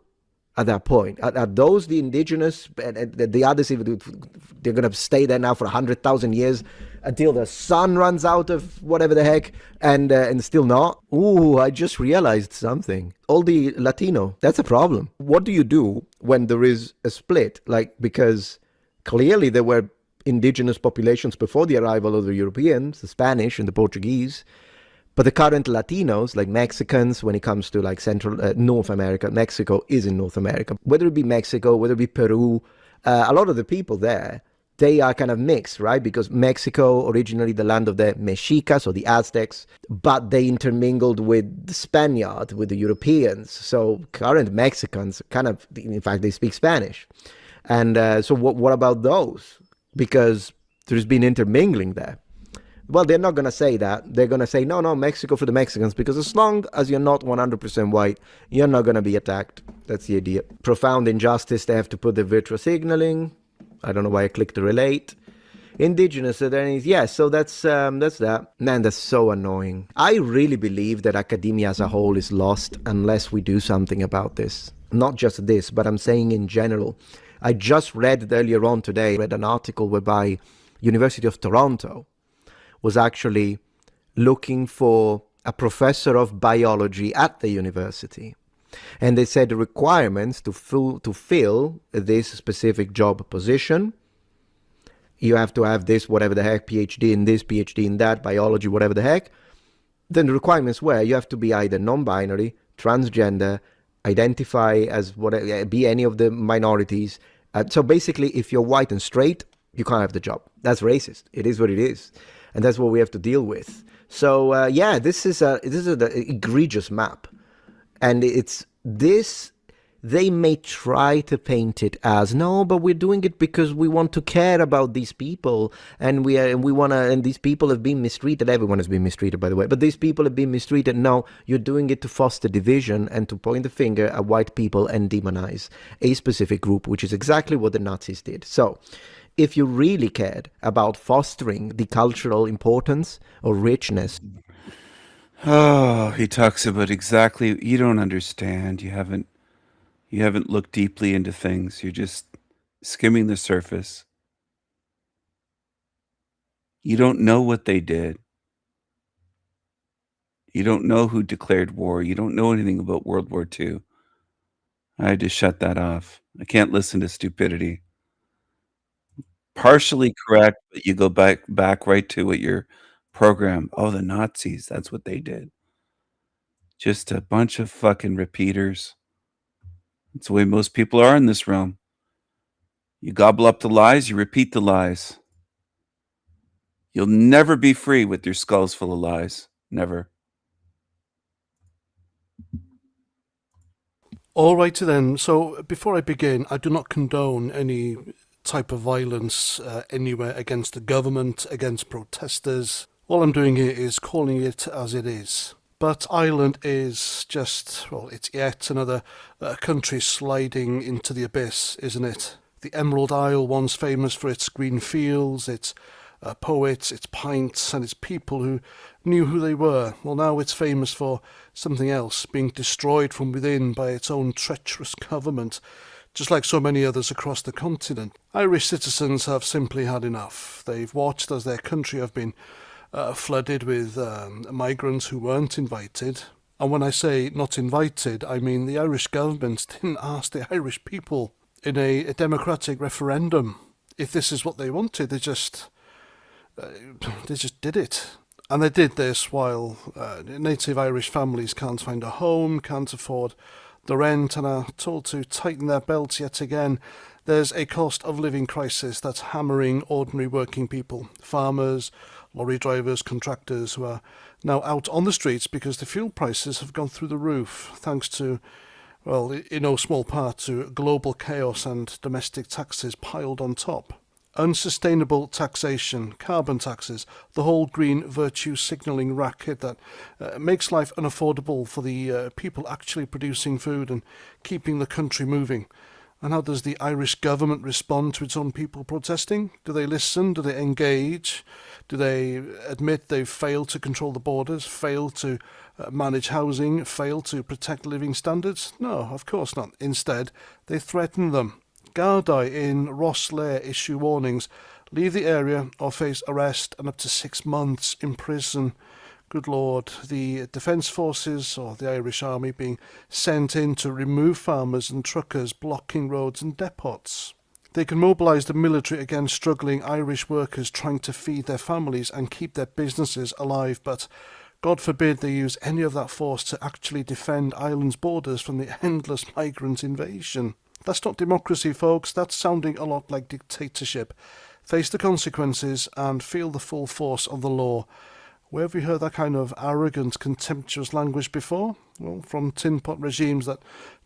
S18: at that point? Are those the indigenous, and the others, they're going to stay there now for 100,000 years until the sun runs out of whatever the heck, and still not? Ooh, I just realized something. All the Latino, that's a problem. What do you do when there is a split? Like, because clearly there were indigenous populations before the arrival of the Europeans, the Spanish and the Portuguese, but the current Latinos, like Mexicans, when it comes to like North America, Mexico is in North America, whether it be Mexico, whether it be Peru, a lot of the people there, they are kind of mixed, right? Because Mexico, originally the land of the Mexicas or the Aztecs, but they intermingled with the Spaniard, with the Europeans. So current Mexicans kind of, in fact, they speak Spanish. And so what about those? Because there's been intermingling there. Well, they're not going to say that. They're going to say, no, Mexico for the Mexicans, because as long as you're not 100% white, you're not going to be attacked. That's the idea. Profound injustice, they have to put the virtual signaling. I don't know why I clicked to relate. Indigenous, yeah, so that's that. Man, that's so annoying. I really believe that academia as a whole is lost unless we do something about this. Not just this, but I'm saying in general. I just read earlier on today, an article whereby University of Toronto was actually looking for a professor of biology at the university. And they said the requirements to fill this specific job position, you have to have this, whatever the heck, PhD in this, PhD in that, biology, whatever the heck. Then the requirements were you have to be either non-binary, transgender, identify as whatever, be any of the minorities. So basically, if you're white and straight, you can't have the job. That's racist. It is what it is. And that's what we have to deal with. So yeah, this is an egregious map. And it's this, they may try to paint it as, no, but we're doing it because we want to care about these people, and we want to, and these people have been mistreated. Everyone has been mistreated, by the way, but these people have been mistreated. No, you're doing it to foster division and to point the finger at white people and demonize a specific group, which is exactly what the Nazis did. So if you really cared about fostering the cultural importance or richness.
S3: Oh, he talks about exactly, you don't understand. You haven't looked deeply into things. You're just skimming the surface. You don't know what they did. You don't know who declared war. You don't know anything about World War II. I had to shut that off. I can't listen to stupidity. Partially correct, but you go back right to what your program. Oh, the Nazis, that's what they did. Just a bunch of fucking repeaters. That's the way most people are in this realm. You gobble up the lies, you repeat the lies. You'll never be free with your skulls full of lies. Never.
S21: Alrighty then, so before I begin, I do not condone any type of violence anywhere against the government, against protesters. All I'm doing here is calling it as it is. But Ireland is just, well, it's yet another country sliding into the abyss, isn't it? The Emerald Isle, once famous for its green fields, its poets, its pints, and its people who knew who they were. Well, now it's famous for something else, being destroyed from within by its own treacherous government, just like so many others across the continent. Irish citizens have simply had enough. They've watched as their country have been flooded with migrants who weren't invited. And when I say not invited, I mean the Irish government didn't ask the Irish people in a democratic referendum if this is what they wanted. They just did it. And they did this while native Irish families can't find a home, can't afford the rent, and are told to tighten their belts yet again. There's a cost of living crisis that's hammering ordinary working people, farmers, lorry drivers, contractors, who are now out on the streets because the fuel prices have gone through the roof, thanks to, well, in no small part to global chaos and domestic taxes piled on top. Unsustainable taxation, carbon taxes, the whole green virtue signalling racket that makes life unaffordable for the people actually producing food and keeping the country moving. And how does the Irish government respond to its own people protesting? Do they listen? Do they engage? Do they admit they've failed to control the borders, failed to manage housing, failed to protect living standards? No, of course not. Instead, they threaten them. Gardaí in Rosslare issue warnings: leave the area or face arrest and up to 6 months in prison. Good Lord, the Defence Forces or the Irish Army being sent in to remove farmers and truckers blocking roads and depots. They can mobilise the military against struggling Irish workers trying to feed their families and keep their businesses alive, but God forbid they use any of that force to actually defend Ireland's borders from the endless migrant invasion. That's not democracy, folks. That's sounding a lot like dictatorship. Face the consequences and feel the full force of the law. Where have you heard that kind of arrogant, contemptuous language before? Well, from tin pot regimes that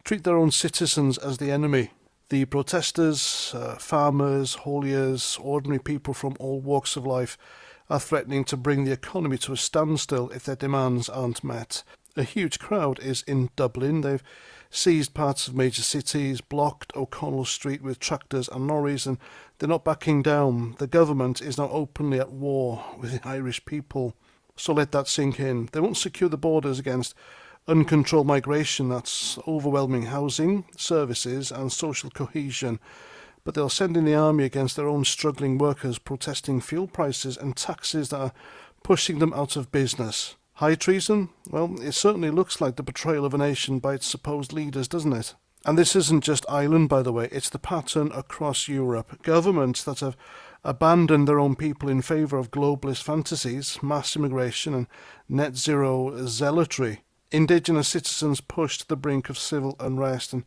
S21: treat their own citizens as the enemy. The protesters, farmers, hauliers, ordinary people from all walks of life are threatening to bring the economy to a standstill if their demands aren't met. A huge crowd is in Dublin. They've seized parts of major cities, blocked O'Connell Street with tractors and lorries, and they're not backing down. The government is now openly at war with the Irish people. So let that sink in. They won't secure the borders against uncontrolled migration that's overwhelming housing, services and social cohesion, but they'll send in the army against their own struggling workers protesting fuel prices and taxes that are pushing them out of business. High treason? Well, it certainly looks like the betrayal of a nation by its supposed leaders, doesn't it? And this isn't just Ireland, by the way. It's the pattern across Europe. Governments that have abandoned their own people in favour of globalist fantasies, mass immigration and net zero zealotry. Indigenous citizens pushed to the brink of civil unrest, and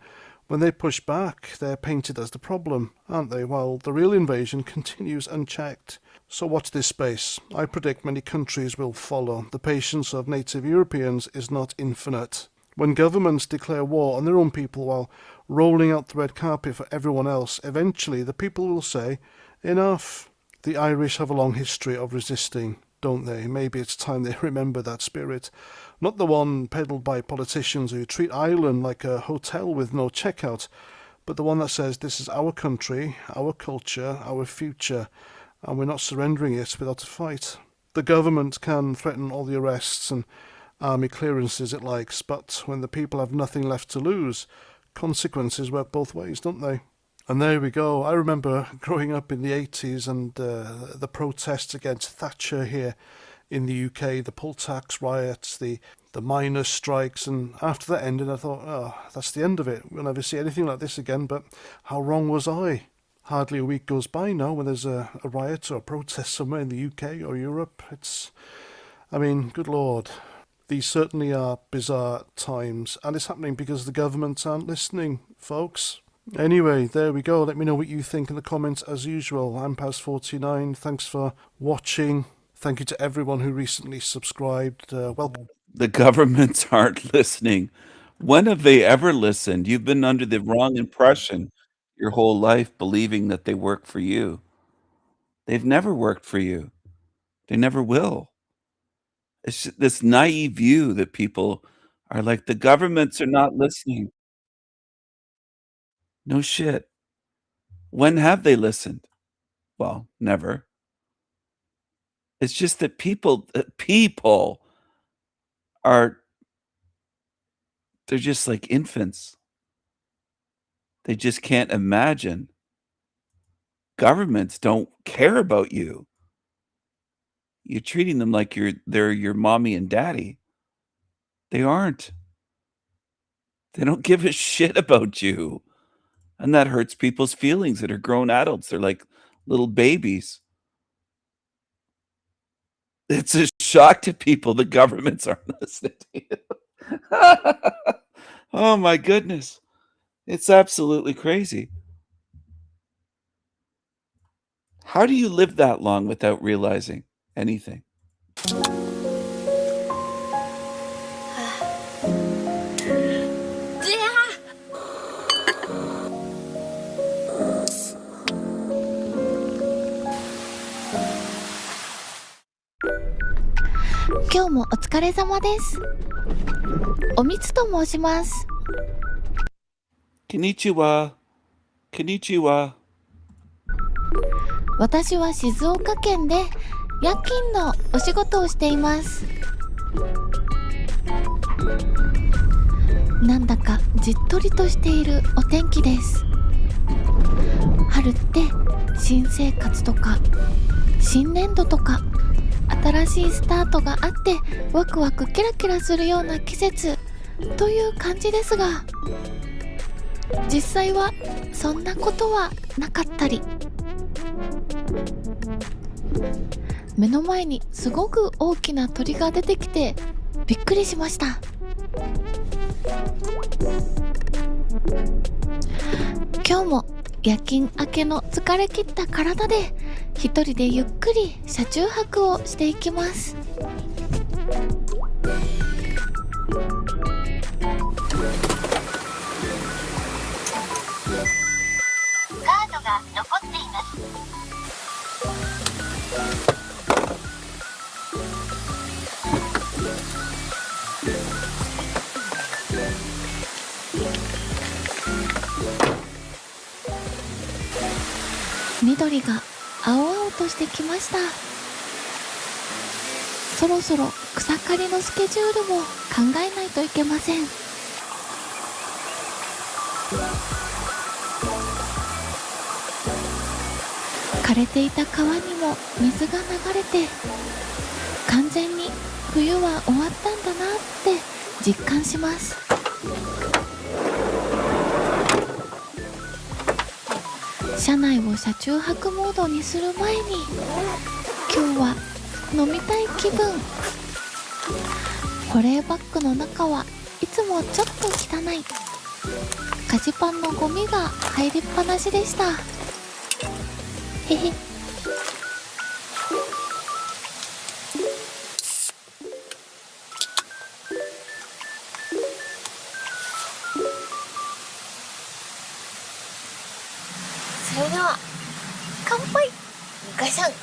S21: when they push back, they're painted as the problem, aren't they? While the real invasion continues unchecked. So watch this space. I predict many countries will follow. The patience of native Europeans is not infinite. When governments declare war on their own people while rolling out the red carpet for everyone else, eventually the people will say, enough. The Irish have a long history of resisting, don't they? Maybe it's time they remember that spirit. Not the one peddled by politicians who treat Ireland like a hotel with no checkout, but the one that says this is our country, our culture, our future, and we're not surrendering it without a fight. The government can threaten all the arrests and army clearances it likes, but when the people have nothing left to lose, consequences work both ways, don't they? And there we go. I remember growing up in the 80s and the protests against Thatcher here in the UK, the poll tax riots, the miners' strikes, and after that ended I thought, oh, that's the end of it. We'll never see anything like this again, but how wrong was I? Hardly a week goes by now when there's a riot or a protest somewhere in the UK or Europe. Good Lord. These certainly are bizarre times, and it's happening because the governments aren't listening, folks. Anyway, there we go. Let me know what you think in the comments as usual. I'm Paz49. Thanks for watching. Thank you to everyone who recently subscribed. Welcome.
S3: The governments aren't listening. When have they ever listened? You've been under the wrong impression your whole life, believing that they work for you. They've never worked for you. They never will. It's this naive view that people are like, the governments are not listening. No shit. When have they listened? Well, never. It's just that people are, they're just like infants. They just can't imagine. Governments don't care about you. You're treating them like they're your mommy and daddy. They aren't. They don't give a shit about you. And that hurts people's feelings that are grown adults. They're like little babies. It's a shock to people the governments aren't listening to you. Oh my goodness. It's absolutely crazy. How do you live that long without realizing anything?
S4: 今日もお疲れ様です。おみつと申します。
S3: Konnichiwa. Konnichiwa.
S4: 私は静岡県で夜勤のお仕事をしています。なんだかじっとりとしているお天気です。春って新生活とか新年度とか新しいスタートがあってワクワクキラキラするような季節という感じですが、実際はそんなことはなかったり、目の前にすごく大きな鳥が出てきてびっくりしました。今日も夜勤明けの疲れ切った体で一人でゆっくり車中泊をしていきます。
S22: カードが残っています。
S4: 緑が青々としてきました。そろそろ草刈りのスケジュールも考えないといけません。枯れていた川にも水が流れて、完全に冬は終わったんだなって実感します。車内を車中泊モードにする前に、今日は飲みたい気分。保冷バッグの中はいつもちょっと汚い菓子パンのゴミが入りっぱなしでした。へへ。
S22: それでは乾杯。ガシャン。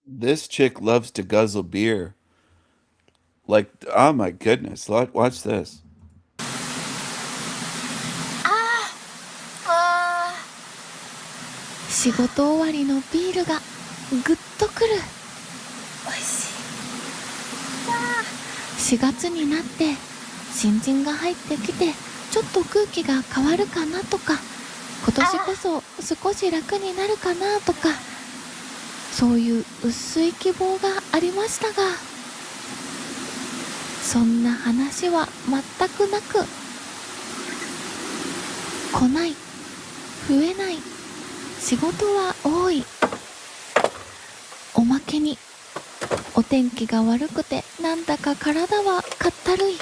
S3: This chick loves to guzzle beer. Like, oh my goodness. Watch this.
S4: 仕事終わりのビールがぐっとくる。
S22: おいしい。
S4: 4月になって新人が入ってきてちょっと空気が変わるかなとか、今年こそ少し楽になるかなとか、そういう薄い希望がありましたが、そんな話は全くなく、来ない、増えない、仕事は多い。おまけにお天気が悪くてなんだか体はかったるい。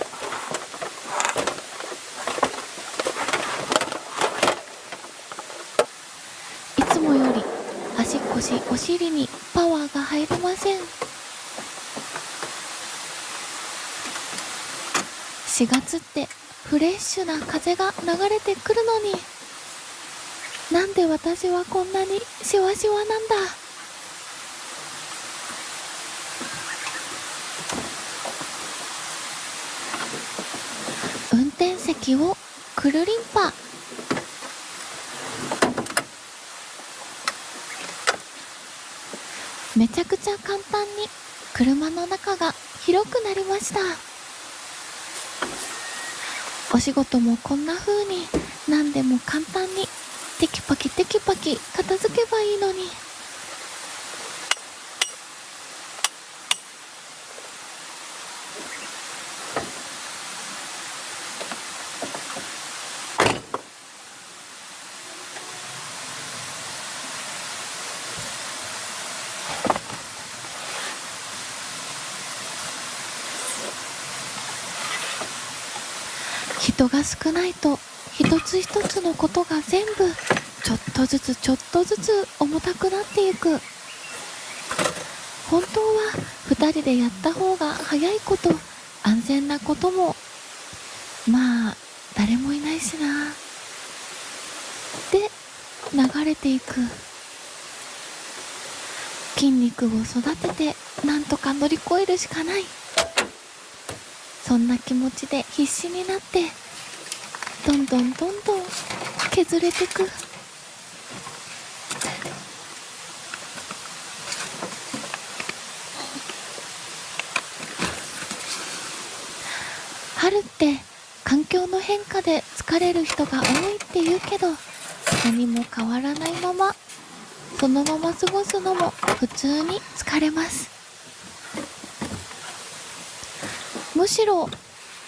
S4: しお尻にパワーが入りません。4月ってフレッシュな風が流れてくるのに、なんで私はこんなにシワシワなんだ。運転席をくるりんぱ。めちゃくちゃ簡単に車の中が広くなりました。お仕事もこんな風に何でも簡単にテキパキテキパキ片付けばいいのに。人が少ないと一つ一つのことが全部ちょっとずつちょっとずつ重たくなっていく。本当は2人でやった方が早いこと、安全なこともまあ誰もいないしな。で流れていく。筋肉を育ててなんとか乗り越えるしかない。そんな気持ちで必死になってどんどんどんどん削れてく。春って環境の変化で疲れる人が多いって言うけど、何も変わらないままそのまま過ごすのも普通に疲れます。むしろ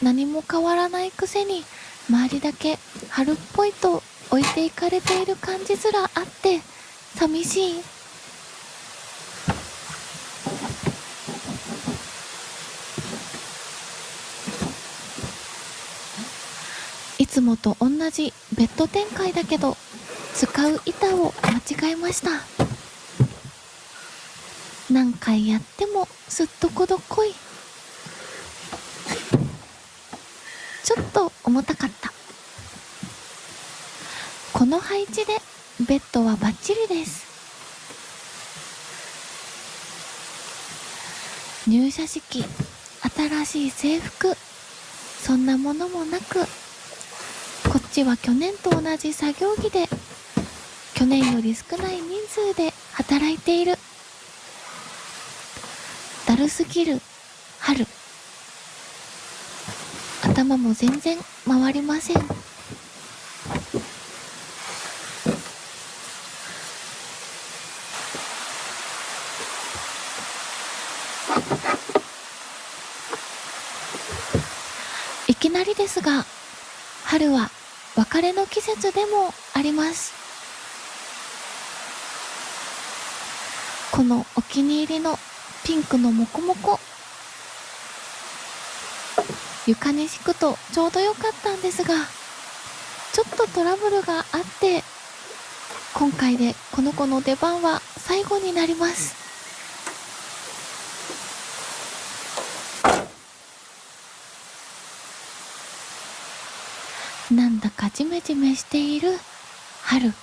S4: 何も変わらないくせに周りだけ春っぽいと置いていかれている感じすらあって寂しい。いつもと同じベッド展開だけど使う板を間違えました。何回やってもすっとこどっこい。ちょっと重たかった。この配置でベッドはバッチリです。入社式、新しい制服、そんなものもなく、こっちは去年と同じ作業着で去年より少ない人数で働いている。だるすぎる春。頭も全然回りません。いきなりですが、春は別れの季節でもあります。このお気に入りのピンクのモコモコ、床に敷くとちょうどよかったんですが、ちょっとトラブルがあって、今回でこの子の出番は最後になります。なんだかジメジメしている春。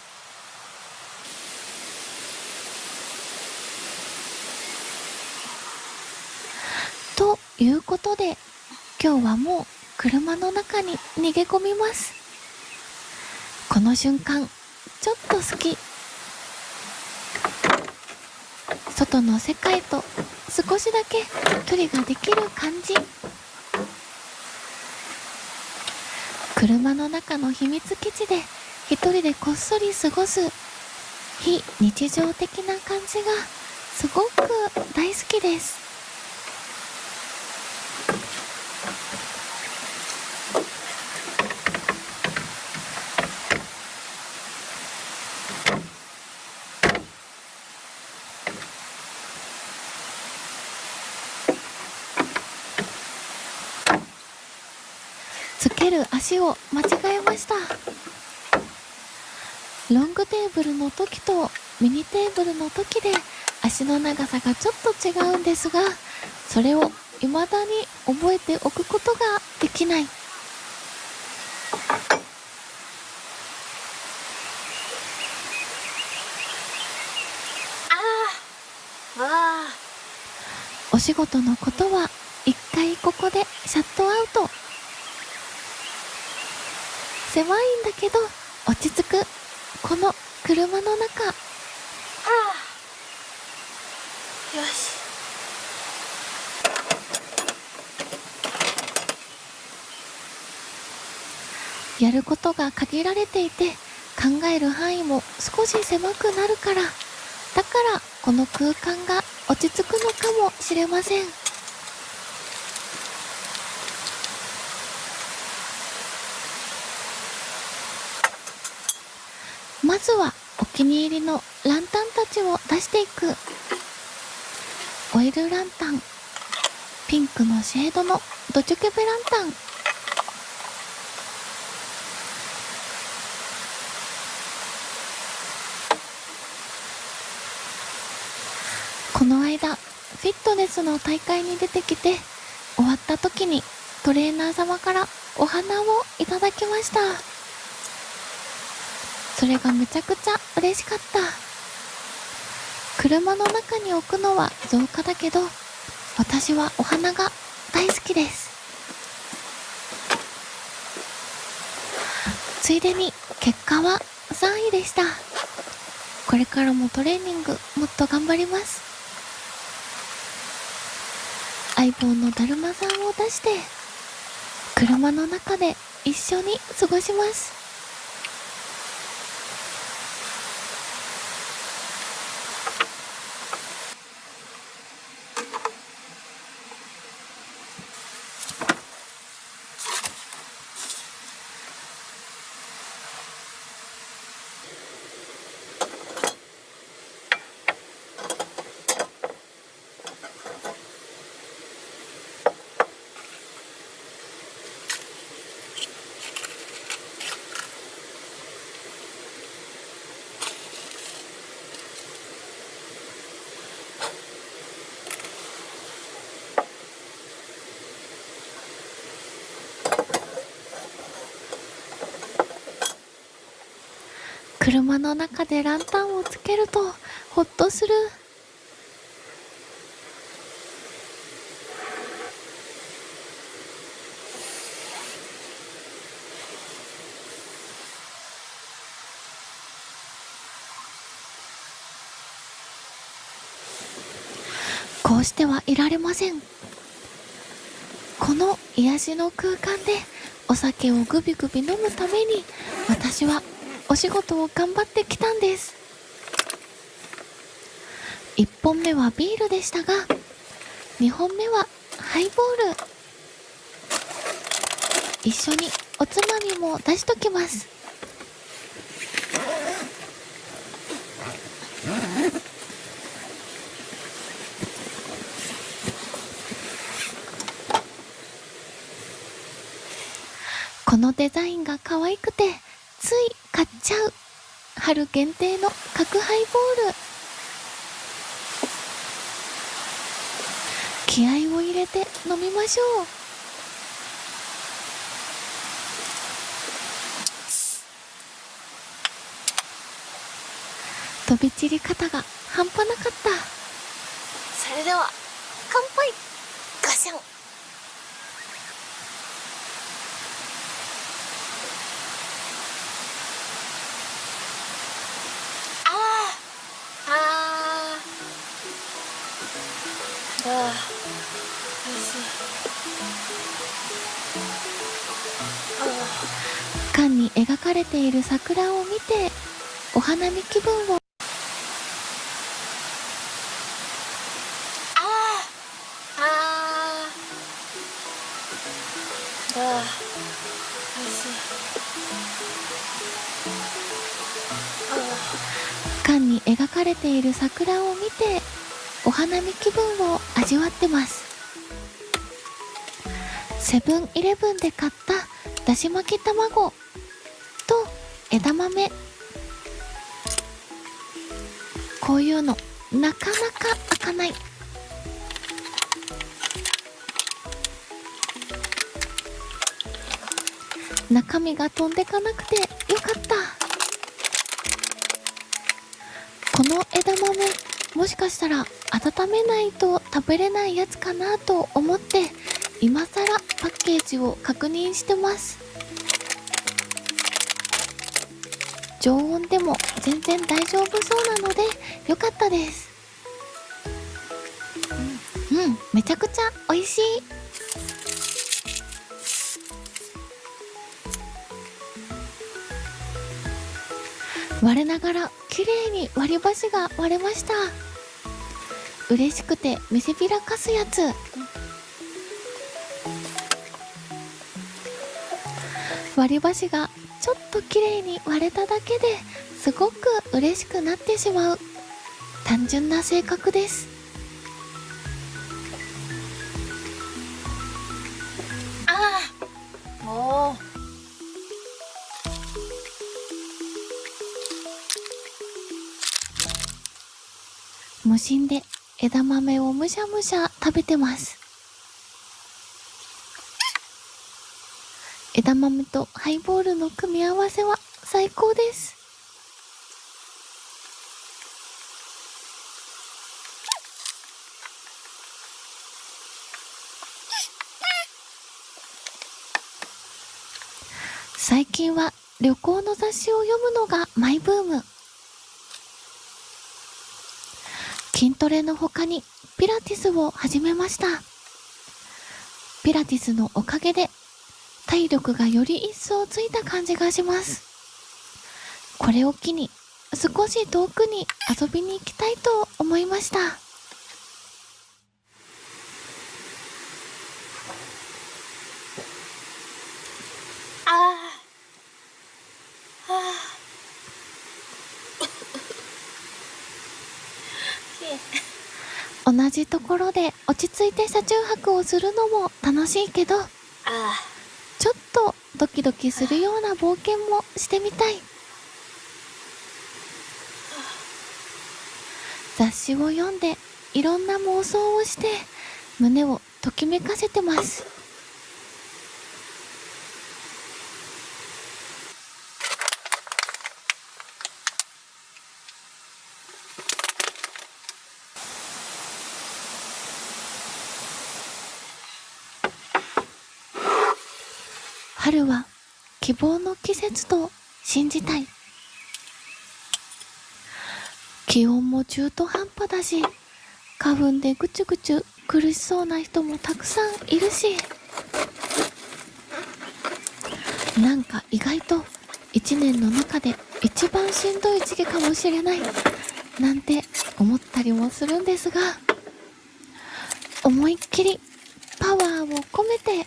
S4: ということで、今日はもう車の中に逃げ込みます。この瞬間ちょっと好き。外の世界と少しだけ距離ができる感じ。車の中の秘密基地で一人でこっそり過ごす非日常的な感じがすごく大好きです。つける足を間違えました。ロングテーブルの時とミニテーブルの時で足の長さがちょっと違うんですが、それを未だに覚えておくことができない。お仕事のことは一回ここでシャットアウト。狭いんだけど落ち着くこの車の中。
S22: よし。
S4: やることが限られていて考える範囲も少し狭くなるから、だからこの空間が落ち着くのかもしれません。まずはお気に入りのランタンたちを出していく。オイルランタン、ピンクのシェードのドチョケベランタン、この間フィットネスの大会に出てきて、終わった時にトレーナー様からお花をいただきました。それがめちゃくちゃ嬉しかった。車の中に置くのは造花だけど、私はお花が大好きです。ついでに結果は3位でした。これからもトレーニングもっと頑張ります。相棒のだるまさんを出して車の中で一緒に過ごします。車の中でランタンをつけるとほっとする。こうしてはいられません。この癒しの空間でお酒をグビグビ飲むために私はお仕事を頑張ってきたんです。1本目はビールでしたが、2本目はハイボール。一緒におつまみも出しときます。このデザインが可愛くてつい買っちゃう春限定の角ハイボール。気合を入れて飲みましょう。飛び散り方が半端なかった。
S22: それでは乾杯。ガシャン。
S4: 缶に描かれている桜を見てお花見気分を。缶に描かれている桜を見てお花見気分を味わってます。セブンイレブンで買っただし巻き卵と枝豆、こういうのなかなか開かない。中身が飛んでかなくてよかった。この枝豆、もしかしたら温めないと食べれないやつかなと思って今更パッケージを確認してます。常温でも全然大丈夫そうなのでよかったです。めちゃくちゃ美味しい。我ながら綺麗に割り箸が割れました。嬉しくて見せびらかすやつ。割り箸がちょっと綺麗に割れただけですごく嬉しくなってしまう単純な性格です。
S22: も
S4: 無心で枝豆をむしゃむしゃ食べてます。枝豆とハイボールの組み合わせは最高です。最近は旅行の雑誌を読むのがマイブーム。筋トレの他にピラティスを始めました。ピラティスのおかげで体力がより一層ついた感じがします。これを機に少し遠くに遊びに行きたいと思いました。同じところで落ち着いて車中泊をするのも楽しいけど、ちょっとドキドキするような冒険もしてみたい。雑誌を読んでいろんな妄想をして胸をときめかせてます。春は希望の季節と信じたい。気温も中途半端だし、花粉でぐちゅぐちゅ苦しそうな人もたくさんいるし、なんか意外と一年の中で一番しんどい時期かもしれないなんて思ったりもするんですが、思いっきりパワーを込めて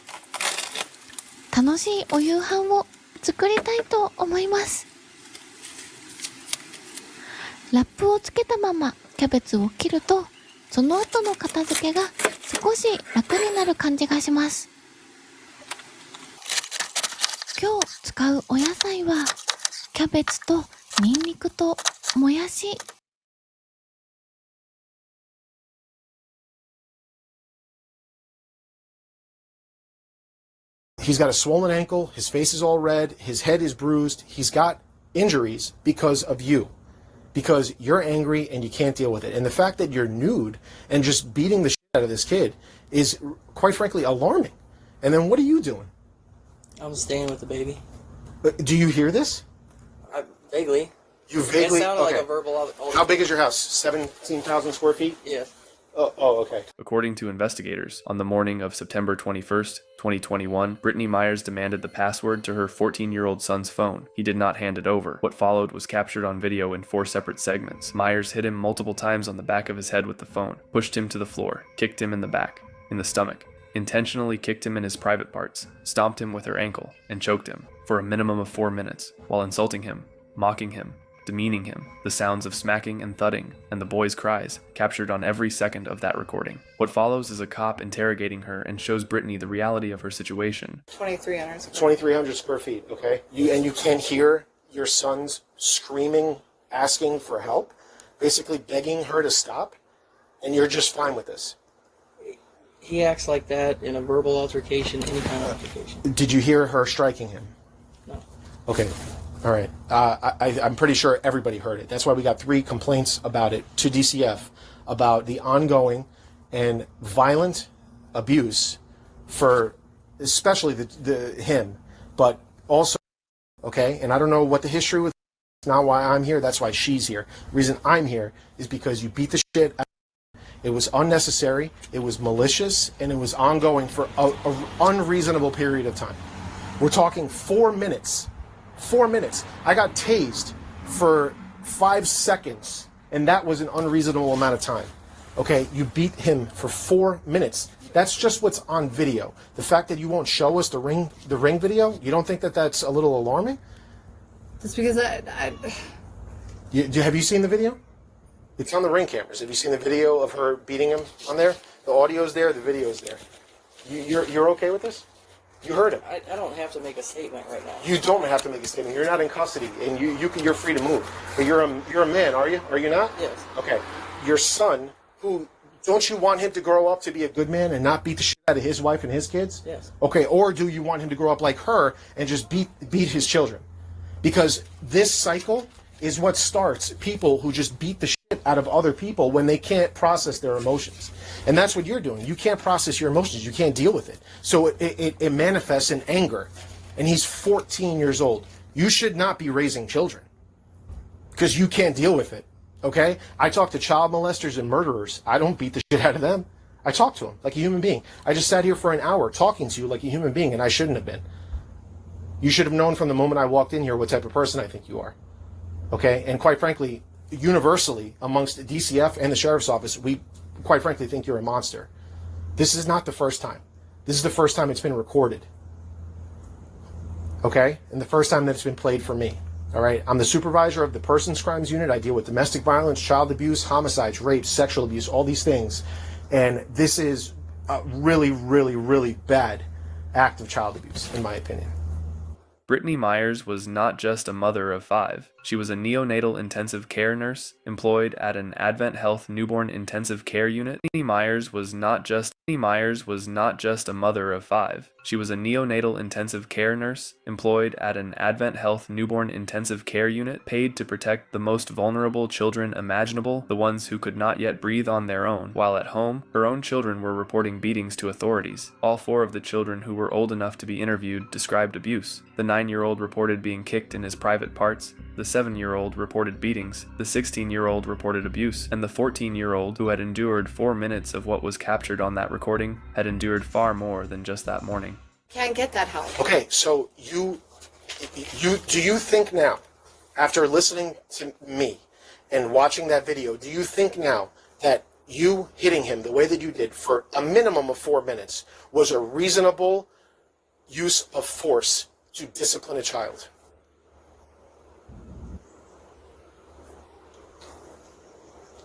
S4: 楽しいお夕飯を作りたいと思います。ラップをつけたままキャベツを切ると、その後の片付けが少し楽になる感じがします。今日使うお野菜はキャベツとニンニクともやし。
S5: He's got a swollen ankle, his face is all red, his head is bruised, he's got injuries because of you. Because you're angry and you can't deal with it. And the fact that you're nude and just beating the shit out of this kid is, quite frankly, alarming. And then what are you doing?
S7: I'm staying with the baby.
S5: Do you hear this?
S7: Vaguely.
S5: You vaguely?
S7: It sounded
S5: Okay.
S7: like a verbal.
S5: How big is your house? 17,000 square feet?
S7: Yeah.
S5: Oh, okay.
S23: According to investigators, on the morning of September 21st, 2021, Brittany Myers demanded the password to her 14-year-old son's phone. He did not hand it over. What followed was captured on video in 4 separate segments. Myers hit him multiple times on the back of his head with the phone, pushed him to the floor, kicked him in the back, in the stomach, intentionally kicked him in his private parts, stomped him with her ankle, and choked him for a minimum of 4 minutes, while insulting him, mocking him, demeaning him, the sounds of smacking and thudding, and the boy's cries, captured on every second of that recording. What follows is a cop interrogating her and shows Brittany the reality of her situation.
S7: 2,300.
S5: 2,300 square feet, okay? You can't hear your sons screaming, asking for help? basically begging her to stop, and you're just fine with this.
S7: He acts like that in a verbal altercation, any kind of altercation.
S5: Did you hear her striking him?
S7: No.
S5: Okay. All right. I'm pretty sure everybody heard it. That's why we got 3 complaints about it to DCF about the ongoing and violent abuse for especially him, but also, okay, and I don't know what the history with, not why I'm here, that's why she's here. The reason I'm here is because you beat the shit out. It was unnecessary, it was malicious, and it was ongoing for an unreasonable period of time. We're talking 4 minutes. 4 minutes. I got tased for 5 seconds, and that was an unreasonable amount of time. Okay, you beat him for 4 minutes. That's just what's on video. The fact that you won't show us the ring video, you don't think that that's a little alarming?
S6: Just because
S5: Have you seen the video? It's on the ring cameras. Have you seen the video of her beating him on there? The audio's there, the video's there. You're okay with this? You heard him.
S7: I don't have to make a statement right now.
S5: You don't have to make a statement. You're not in custody, and you're free to move. But you're a man, are you? Are you not?
S7: Yes.
S5: Okay. Your son, who don't you want him to grow up to be a good man and not beat the shit out of his wife and his kids?
S7: Yes.
S5: Okay. Or do you want him to grow up like her and just beat his children? Because this cycle is what starts people who just beat the shit out of other people when they can't process their emotions. And that's what you're doing. You can't process your emotions. You can't deal with it. So it manifests in anger. And he's 14 years old. You should not be raising children because you can't deal with it. Okay? I talk to child molesters and murderers. I don't beat the shit out of them. I talk to them like a human being. I just sat here for an hour talking to you like a human being, and I shouldn't have been. You should have known from the moment I walked in here what type of person I think you are. Okay? And quite frankly, universally amongst DCF and the sheriff's office, we quite frankly think you're a monster. This is not the first time. This is the first time it's been recorded. Okay? And the first time that it's been played for me. All right? I'm the supervisor of the Persons Crimes Unit. I deal with domestic violence, child abuse, homicides, rape, sexual abuse, all these things. And this is a really, really, really bad act of child abuse, in my opinion.
S23: Brittany Myers was not just a mother of 5. She was a neonatal intensive care nurse employed at an Advent Health newborn intensive care unit. Brittany Myers was not just a mother of 5. She was a neonatal intensive care nurse employed at an Advent Health newborn intensive care unit, paid to protect the most vulnerable children imaginable, the ones who could not yet breathe on their own. While at home, her own children were reporting beatings to authorities. All 4 of the children who were old enough to be interviewed described abuse. The 9-year-old reported being kicked in his private parts. The 7-year-old reported beatings. The 16-year-old reported abuse. And the 14-year-old, who had endured 4 minutes of what was captured on that recording, had endured far more than just that morning.
S6: can't get that help.
S5: Okay, so do you think now, after listening to me and watching that video, do you think now that you hitting him the way that you did for a minimum of 4 minutes was a reasonable use of force to discipline a child?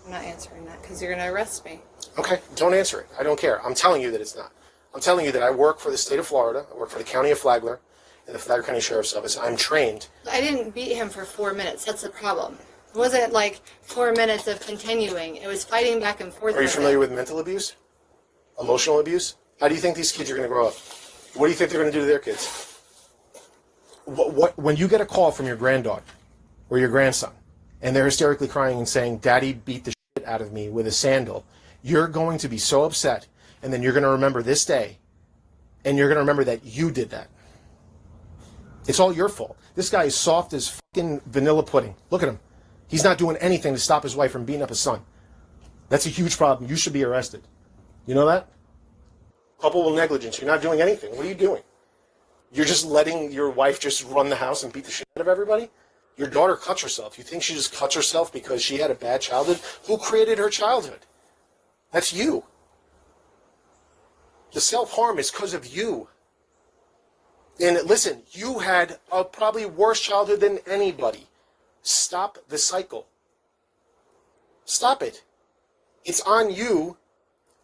S6: I'm not answering that because you're going to arrest me.
S5: Okay, don't answer it. I don't care. I'm telling you that it's not. I'm telling you that I work for the state of Florida. I work for the county of Flagler and the Flagler County Sheriff's Office. I'm trained.
S6: I didn't beat him for 4 minutes. That's the problem. It wasn't like 4 minutes of continuing. It was fighting back and forth.
S5: Are you familiar with mental abuse? Emotional abuse? How do you think these kids are going to grow up? What do you think they're going to do to their kids? When you get a call from your granddaughter or your grandson, and they're hysterically crying and saying, "Daddy beat the shit out of me with a sandal," you're going to be so upset, and then you're going to remember this day, and you're going to remember that you did that. It's all your fault. This guy is soft as fucking vanilla pudding. Look at him. He's not doing anything to stop his wife from beating up his son. That's a huge problem. You should be arrested. You know that? Culpable negligence. You're not doing anything. What are you doing? You're just letting your wife just run the house and beat the shit out of everybody? Your daughter cuts herself. You think she just cuts herself because she had a bad childhood? Who created her childhood? That's you. The self-harm is because of you. And listen, you had a probably worse childhood than anybody. Stop the cycle. Stop it. It's on you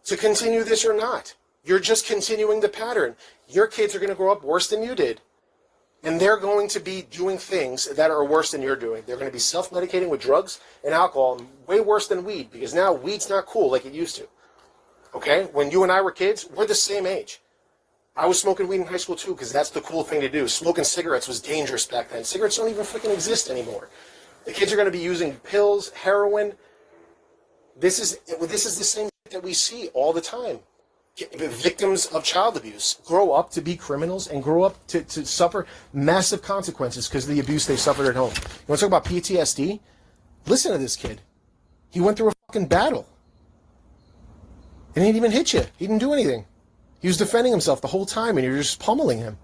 S5: to continue this or not. You're just continuing the pattern. Your kids are going to grow up worse than you did. And they're going to be doing things that are worse than you're doing. They're going to be self-medicating with drugs and alcohol, way worse than weed, because now weed's not cool like it used to. Okay? When you and I were kids, we're the same age. I was smoking weed in high school too, because that's the cool thing to do. Smoking cigarettes was dangerous back then. Cigarettes don't even freaking exist anymore. The kids are going to be using pills, heroin. This is the same shit that we see all the time. Victims of child abuse grow up to be criminals and grow up to suffer massive consequences because of the abuse they suffered at home. You want to talk about PTSD? Listen to this kid. He went through a fucking battle. And he didn't even hit you. He didn't do anything. He was defending himself the whole time and you're just pummeling him.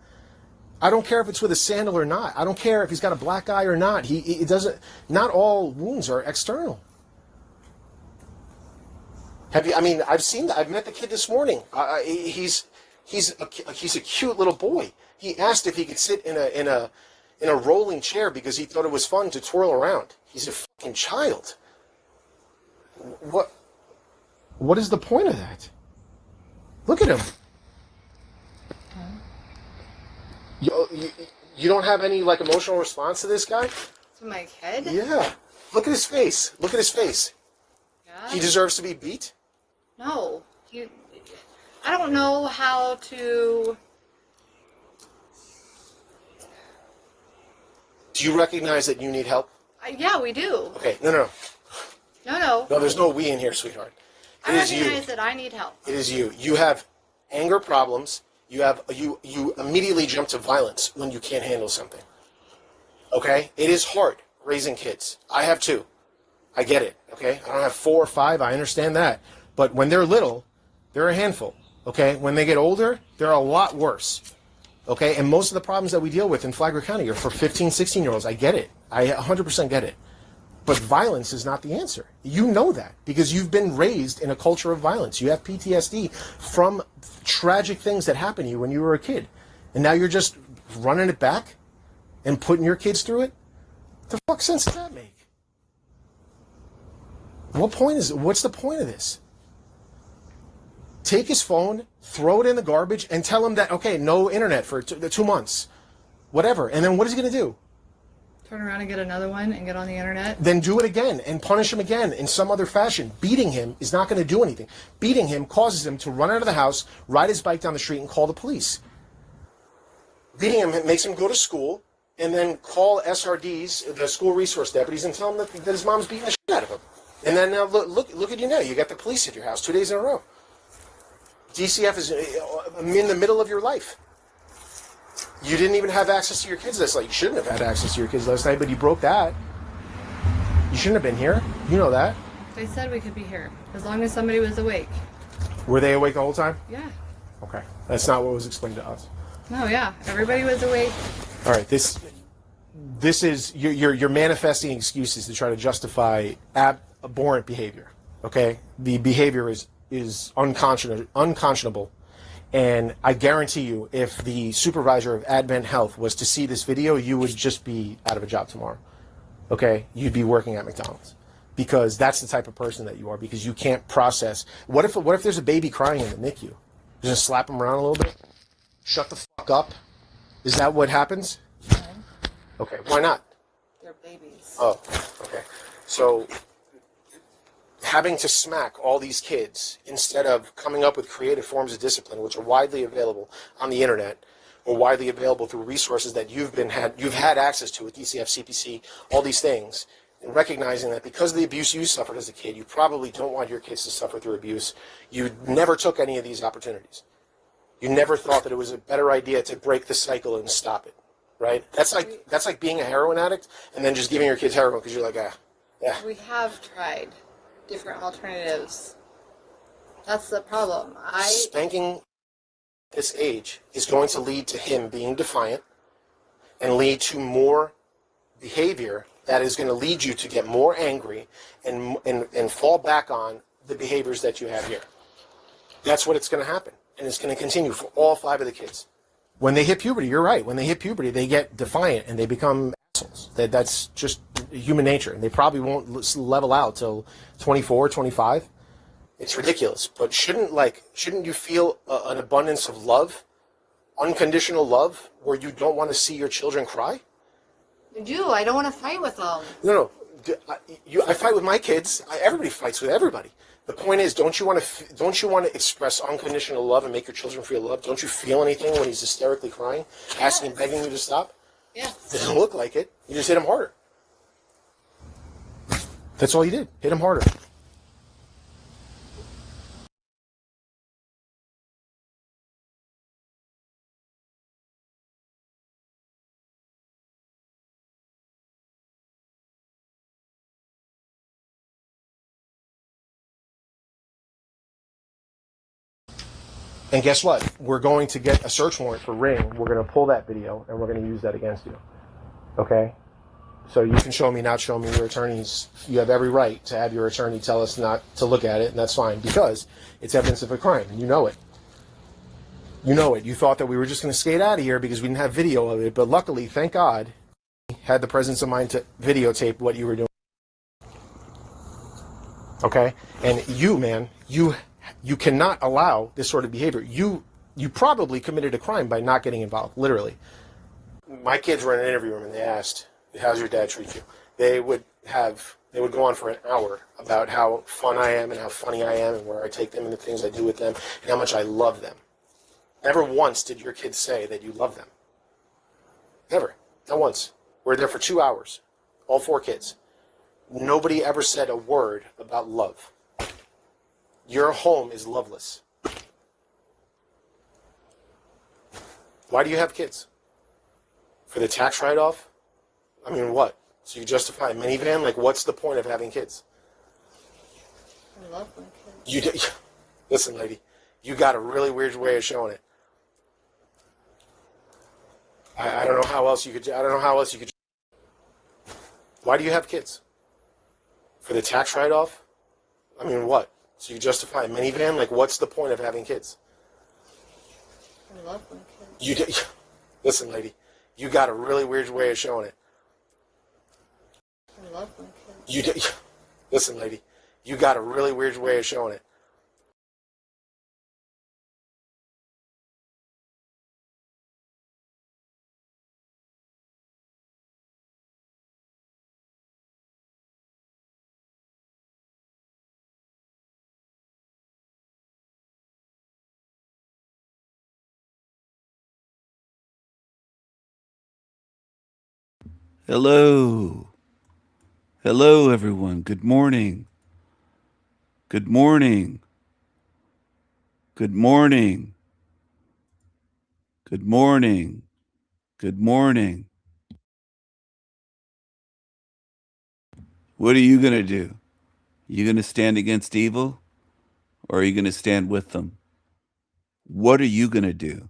S5: I don't care if it's with a sandal or not. I don't care if he's got a black eye or not. It doesn't. Not all wounds are external. I've seen that. I've met the kid this morning. He's a cute little boy. He asked if he could sit in a rolling chair because he thought it was fun to twirl around. He's a fucking child. What is the point of that? Look at him. You don't have any emotional response to this guy?
S6: To my kid?
S5: Yeah. Look at his face. Look at his face.
S6: Yeah.
S5: He deserves to be beat?
S6: No. I don't know how to...
S5: Do you recognize that you need help?
S6: Yeah, we do.
S5: Okay, no.
S6: No.
S5: No, there's no we in here, sweetheart. It
S6: I
S5: is you.
S6: recognize that I need help.
S5: It is you. You have anger problems. You immediately jump to violence when you can't handle something. Okay? It is hard raising kids. I have 2. I get it. Okay? I don't have 4 or 5. I understand that. But when they're little, they're a handful. Okay? When they get older, they're a lot worse. Okay? And most of the problems that we deal with in Flagler County are for 15, 16-year-olds. I get it. I 100% get it. But violence is not the answer. You know that because you've been raised in a culture of violence. You have PTSD from tragic things that happened to you when you were a kid. And now you're just running it back and putting your kids through it? What the fuck sense does that make? What's the point of this? Take his phone, throw it in the garbage, and tell him that, okay, no internet for 2 months. Whatever. And then what is he going to do?
S6: Turn around and get another one and get on the internet?
S5: Then do it again and punish him again in some other fashion. Beating him is not going to do anything. Beating him causes him to run out of the house, ride his bike down the street, and call the police. Beating him makes him go to school and then call SRDs, the school resource deputies, and tell them that his mom's beating the shit out of him. And then now look at you now. You got the police at your house 2 days in a row. DCF is in the middle of your life. You didn't even have access to your kids last night. You shouldn't have had access to your kids last night, but you broke that. You shouldn't have been here. You know that.
S6: They said we could be here, as long as somebody was awake.
S5: Were they awake the whole time?
S6: Yeah.
S5: Okay. That's not what was explained to us.
S6: No, yeah. Everybody was awake.
S5: All right. This is, you're manifesting excuses to try to justify abhorrent behavior. Okay? The behavior is unconscionable. And I guarantee you, if the supervisor of Advent Health was to see this video, you would just be out of a job tomorrow. Okay? You'd be working at McDonald's. Because that's the type of person that you are, because you can't process. What if there's a baby crying in the NICU? You're just slap them around a little bit? Shut the fuck up? Is that what happens?
S6: No.
S5: Okay, why not?
S6: They're babies.
S5: Oh, okay. So having to smack all these kids instead of coming up with creative forms of discipline, which are widely available on the internet or widely available through resources that you've had access to with DCF, CPC, all these things, and recognizing that because of the abuse you suffered as a kid, you probably don't want your kids to suffer through abuse. You never took any of these opportunities. You never thought that it was a better idea to break the cycle and stop it, right? That's like being a heroin addict and then just giving your kids heroin because you're like, yeah.
S6: We have tried different alternatives. That's the problem.
S5: Spanking this age is going to lead to him being defiant and lead to more behavior that is going to lead you to get more angry and fall back on the behaviors that you have here. That's what it's going to happen. And it's going to continue for all 5 of the kids. When they hit puberty, you're right. When they hit puberty, they get defiant and they become assholes. That's just human nature. And they probably won't level out till 24, 25. It's ridiculous. But shouldn't you feel an abundance of love unconditional love where you don't want to see your children cry?
S6: I do. I don't want to fight with them.
S5: No. I fight with my kids. Everybody fights with everybody. The point is, don't you want to express unconditional love and make your children feel loved? Don't you feel anything when he's hysterically crying, asking, begging you to stop?
S6: Yeah.
S5: It doesn't look like it. You just hit him harder. That's all you did. Hit him harder. And guess what? We're going to get a search warrant for Ring. We're going to pull that video, and we're going to use that against you. Okay? So you can show me, not show me. Your attorneys, you have every right to have your attorney tell us not to look at it, and that's fine, because it's evidence of a crime, and you know it. You know it. You thought that we were just going to skate out of here because we didn't have video of it, but luckily, thank God, had the presence of mind to videotape what you were doing. Okay? And you, man, you cannot allow this sort of behavior. You probably committed a crime by not getting involved, literally. My kids were in an interview room and they asked, how's your dad treat you? They would go on for an hour about how fun I am and how funny I am and where I take them and the things I do with them and how much I love them. Never once did your kids say that you love them. Never. Not once. We're there for 2 hours. All 4 kids. Nobody ever said a word about love. Your home is loveless. Why do you have kids? For the tax write-off? I mean, what? So you justify a minivan? Like, what's the point of having kids?
S6: I love my kids.
S5: Listen, lady, you got a really weird way of showing it. I don't know how else you could. Why do you have kids? For the tax write-off? I mean, what? So you justify a minivan? Like, what's the point of having kids?
S6: I love my kids.
S5: Listen, lady, you got a really weird way of showing it.
S6: I love my kids.
S5: Listen, lady, you got a really weird way of showing it.
S3: Hello. Hello, everyone. Good morning. Good morning. Good morning. Good morning. Good morning. What are you going to do? You going to stand against evil? Or are you going to stand with them? What are you going to do?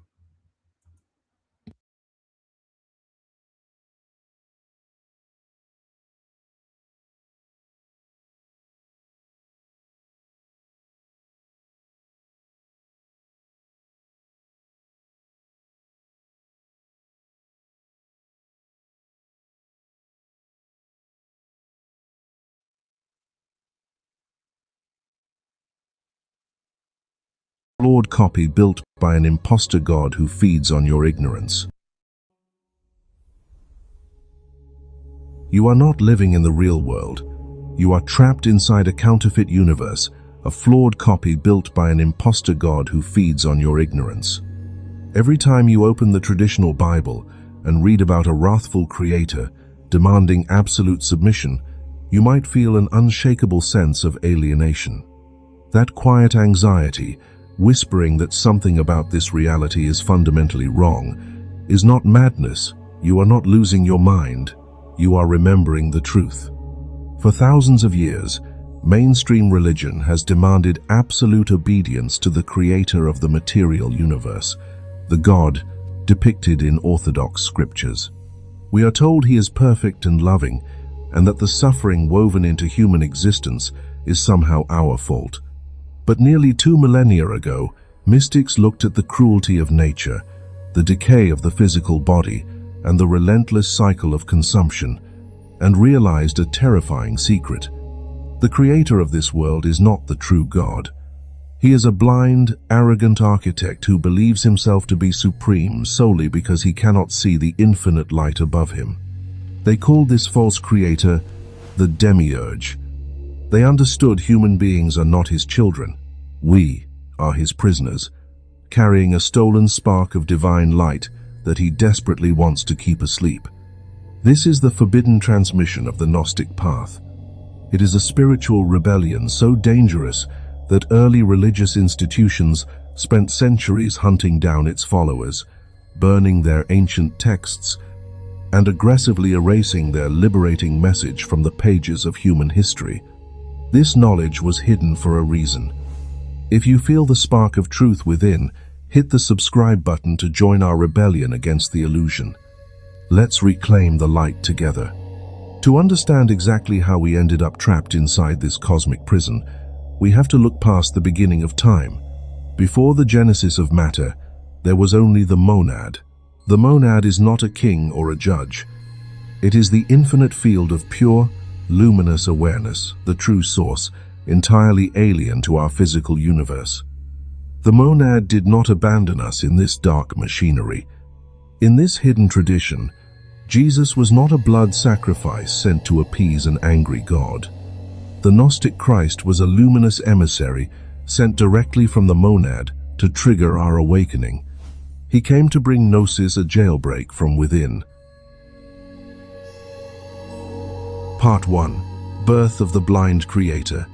S8: Flawed copy built by an imposter god who feeds on your ignorance. You are not living in the real world. You are trapped inside a counterfeit universe, a flawed copy built by an imposter god who feeds on your ignorance. Every time you open the traditional Bible and read about a wrathful creator demanding absolute submission, you might feel an unshakable sense of alienation. That quiet anxiety, whispering that something about this reality is fundamentally wrong, is not madness. You are not losing your mind. You are remembering the truth. For thousands of years, mainstream religion has demanded absolute obedience to the creator of the material universe, the God depicted in Orthodox scriptures. We are told he is perfect and loving, and that the suffering woven into human existence is somehow our fault. But nearly 2 millennia ago, mystics looked at the cruelty of nature, the decay of the physical body, and the relentless cycle of consumption, and realized a terrifying secret. The creator of this world is not the true God. He is a blind, arrogant architect who believes himself to be supreme solely because he cannot see the infinite light above him. They called this false creator the demiurge. They understood human beings are not his children. We are his prisoners, carrying a stolen spark of divine light that he desperately wants to keep asleep. This is the forbidden transmission of the Gnostic path. It is a spiritual rebellion so dangerous that early religious institutions spent centuries hunting down its followers, burning their ancient texts, and aggressively erasing their liberating message from the pages of human history. This knowledge was hidden for a reason. If you feel the spark of truth within, hit the subscribe button to join our rebellion against the illusion. Let's reclaim the light together. To understand exactly how we ended up trapped inside this cosmic prison, we have to look past the beginning of time. Before the genesis of matter, there was only the monad. The monad is not a king or a judge. It is the infinite field of pure, luminous awareness, the true source, entirely alien to our physical universe. The monad did not abandon us in this dark machinery. In this hidden tradition, Jesus was not a blood sacrifice sent to appease an angry God. The Gnostic Christ was a luminous emissary sent directly from the monad to trigger our awakening. He came to bring Gnosis a jailbreak from within. Part 1. Birth of the Blind Creator.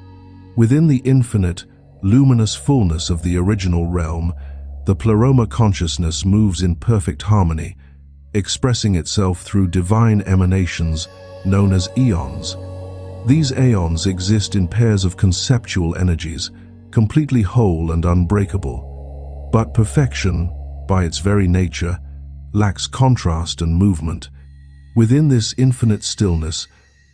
S8: Within the infinite, luminous fullness of the original realm, the pleroma consciousness moves in perfect harmony, expressing itself through divine emanations known as eons. These aeons exist in pairs of conceptual energies, completely whole and unbreakable. But perfection, by its very nature, lacks contrast and movement. Within this infinite stillness,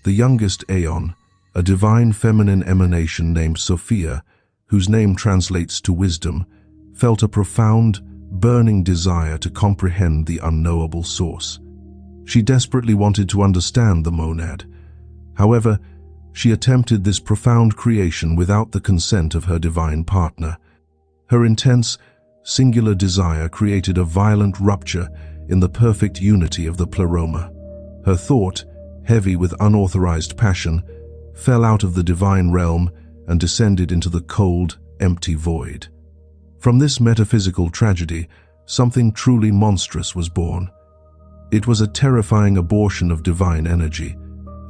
S8: the youngest aeon, a divine feminine emanation named Sophia, whose name translates to wisdom, felt a profound, burning desire to comprehend the unknowable source. She desperately wanted to understand the monad. However, she attempted this profound creation without the consent of her divine partner. Her intense, singular desire created a violent rupture in the perfect unity of the pleroma. Her thought, heavy with unauthorized passion, fell out of the divine realm and descended into the cold, empty void. From this metaphysical tragedy, something truly monstrous was born. It was a terrifying abortion of divine energy,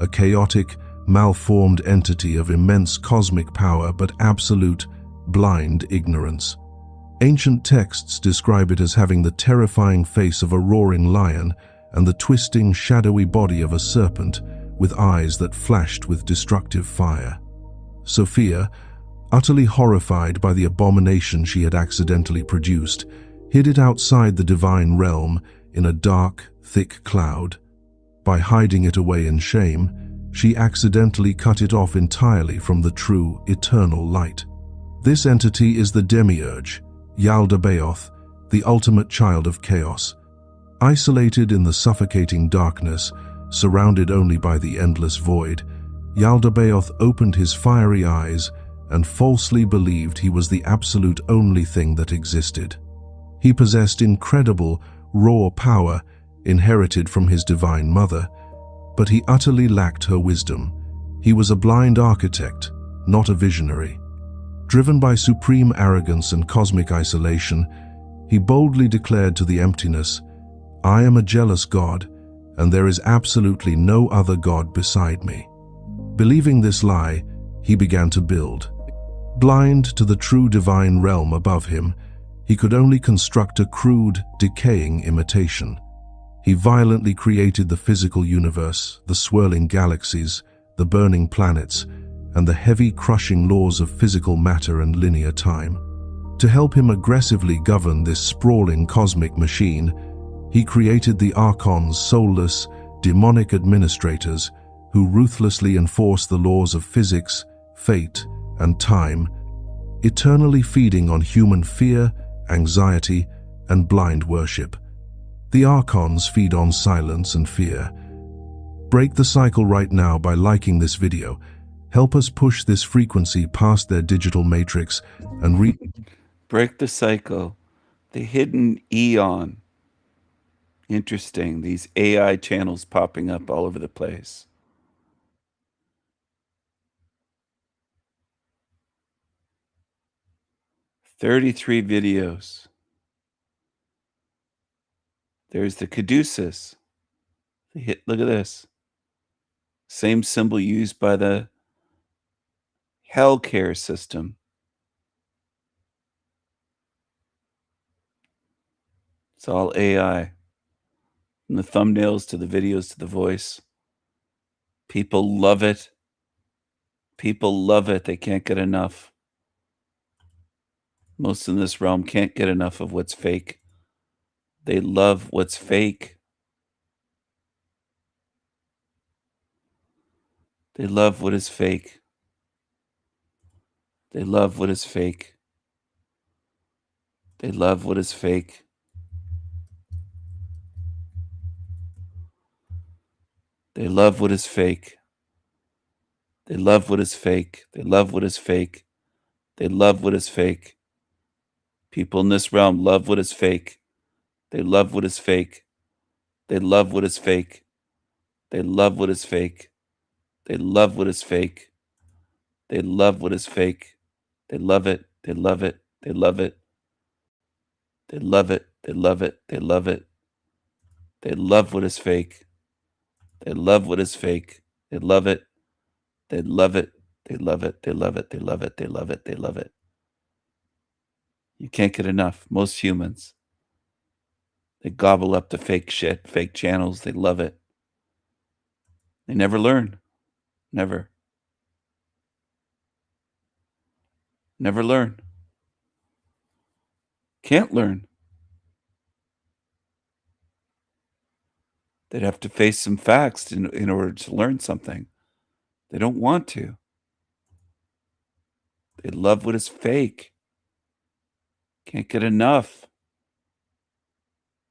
S8: a chaotic, malformed entity of immense cosmic power but absolute, blind ignorance. Ancient texts describe it as having the terrifying face of a roaring lion and the twisting, shadowy body of a serpent with eyes that flashed with destructive fire. Sophia, utterly horrified by the abomination she had accidentally produced, hid it outside the divine realm in a dark, thick cloud. By hiding it away in shame, she accidentally cut it off entirely from the true, eternal light. This entity is the demiurge, Yaldabaoth, the ultimate child of chaos. Isolated in the suffocating darkness, surrounded only by the endless void, Yaldabaoth opened his fiery eyes and falsely believed he was the absolute only thing that existed. He possessed incredible, raw power inherited from his divine mother, but he utterly lacked her wisdom. He was a blind architect, not a visionary. Driven by supreme arrogance and cosmic isolation, he boldly declared to the emptiness, "I am a jealous God, and there is absolutely no other God beside me." Believing this lie, he began to build. Blind to the true divine realm above him, he could only construct a crude, decaying imitation. He violently created the physical universe, the swirling galaxies, the burning planets, and the heavy, crushing laws of physical matter and linear time. To help him aggressively govern this sprawling cosmic machine, he created the Archons, soulless, demonic administrators who ruthlessly enforce the laws of physics, fate, and time, eternally feeding on human fear, anxiety, and blind worship. The Archons feed on silence and fear. Break the cycle right now by liking this video Help us push this frequency past their digital matrix and
S3: break the cycle. The hidden eon. Interesting. These AI channels popping up all over the place. "33 videos. There's the caduceus. Look at this. Same symbol used by the healthcare system. It's all AI. From the thumbnails to the videos to the voice. People love it. People love it. They can't get enough. Most in this realm can't get enough of what's fake. They love what's fake. They love what is fake. They love what is fake. They love what is fake. They love what is fake. They love what is fake. They love what is fake. They love what is fake. People in this realm love what is fake. They love what is fake. They love what is fake. They love what is fake. They love what is fake. They love what is fake. They love it. They love it. They love it. They love it. They love it. They love it. They love what is fake. They love what is fake. They love it. They love it. They love it. They love it. They love it. They love it. They love it. You can't get enough. Most humans. They gobble up the fake shit, fake channels. They love it. They never learn. Never. Never learn. Can't learn. They'd have to face some facts in order to learn something. They don't want to. They love what is fake. Can't get enough.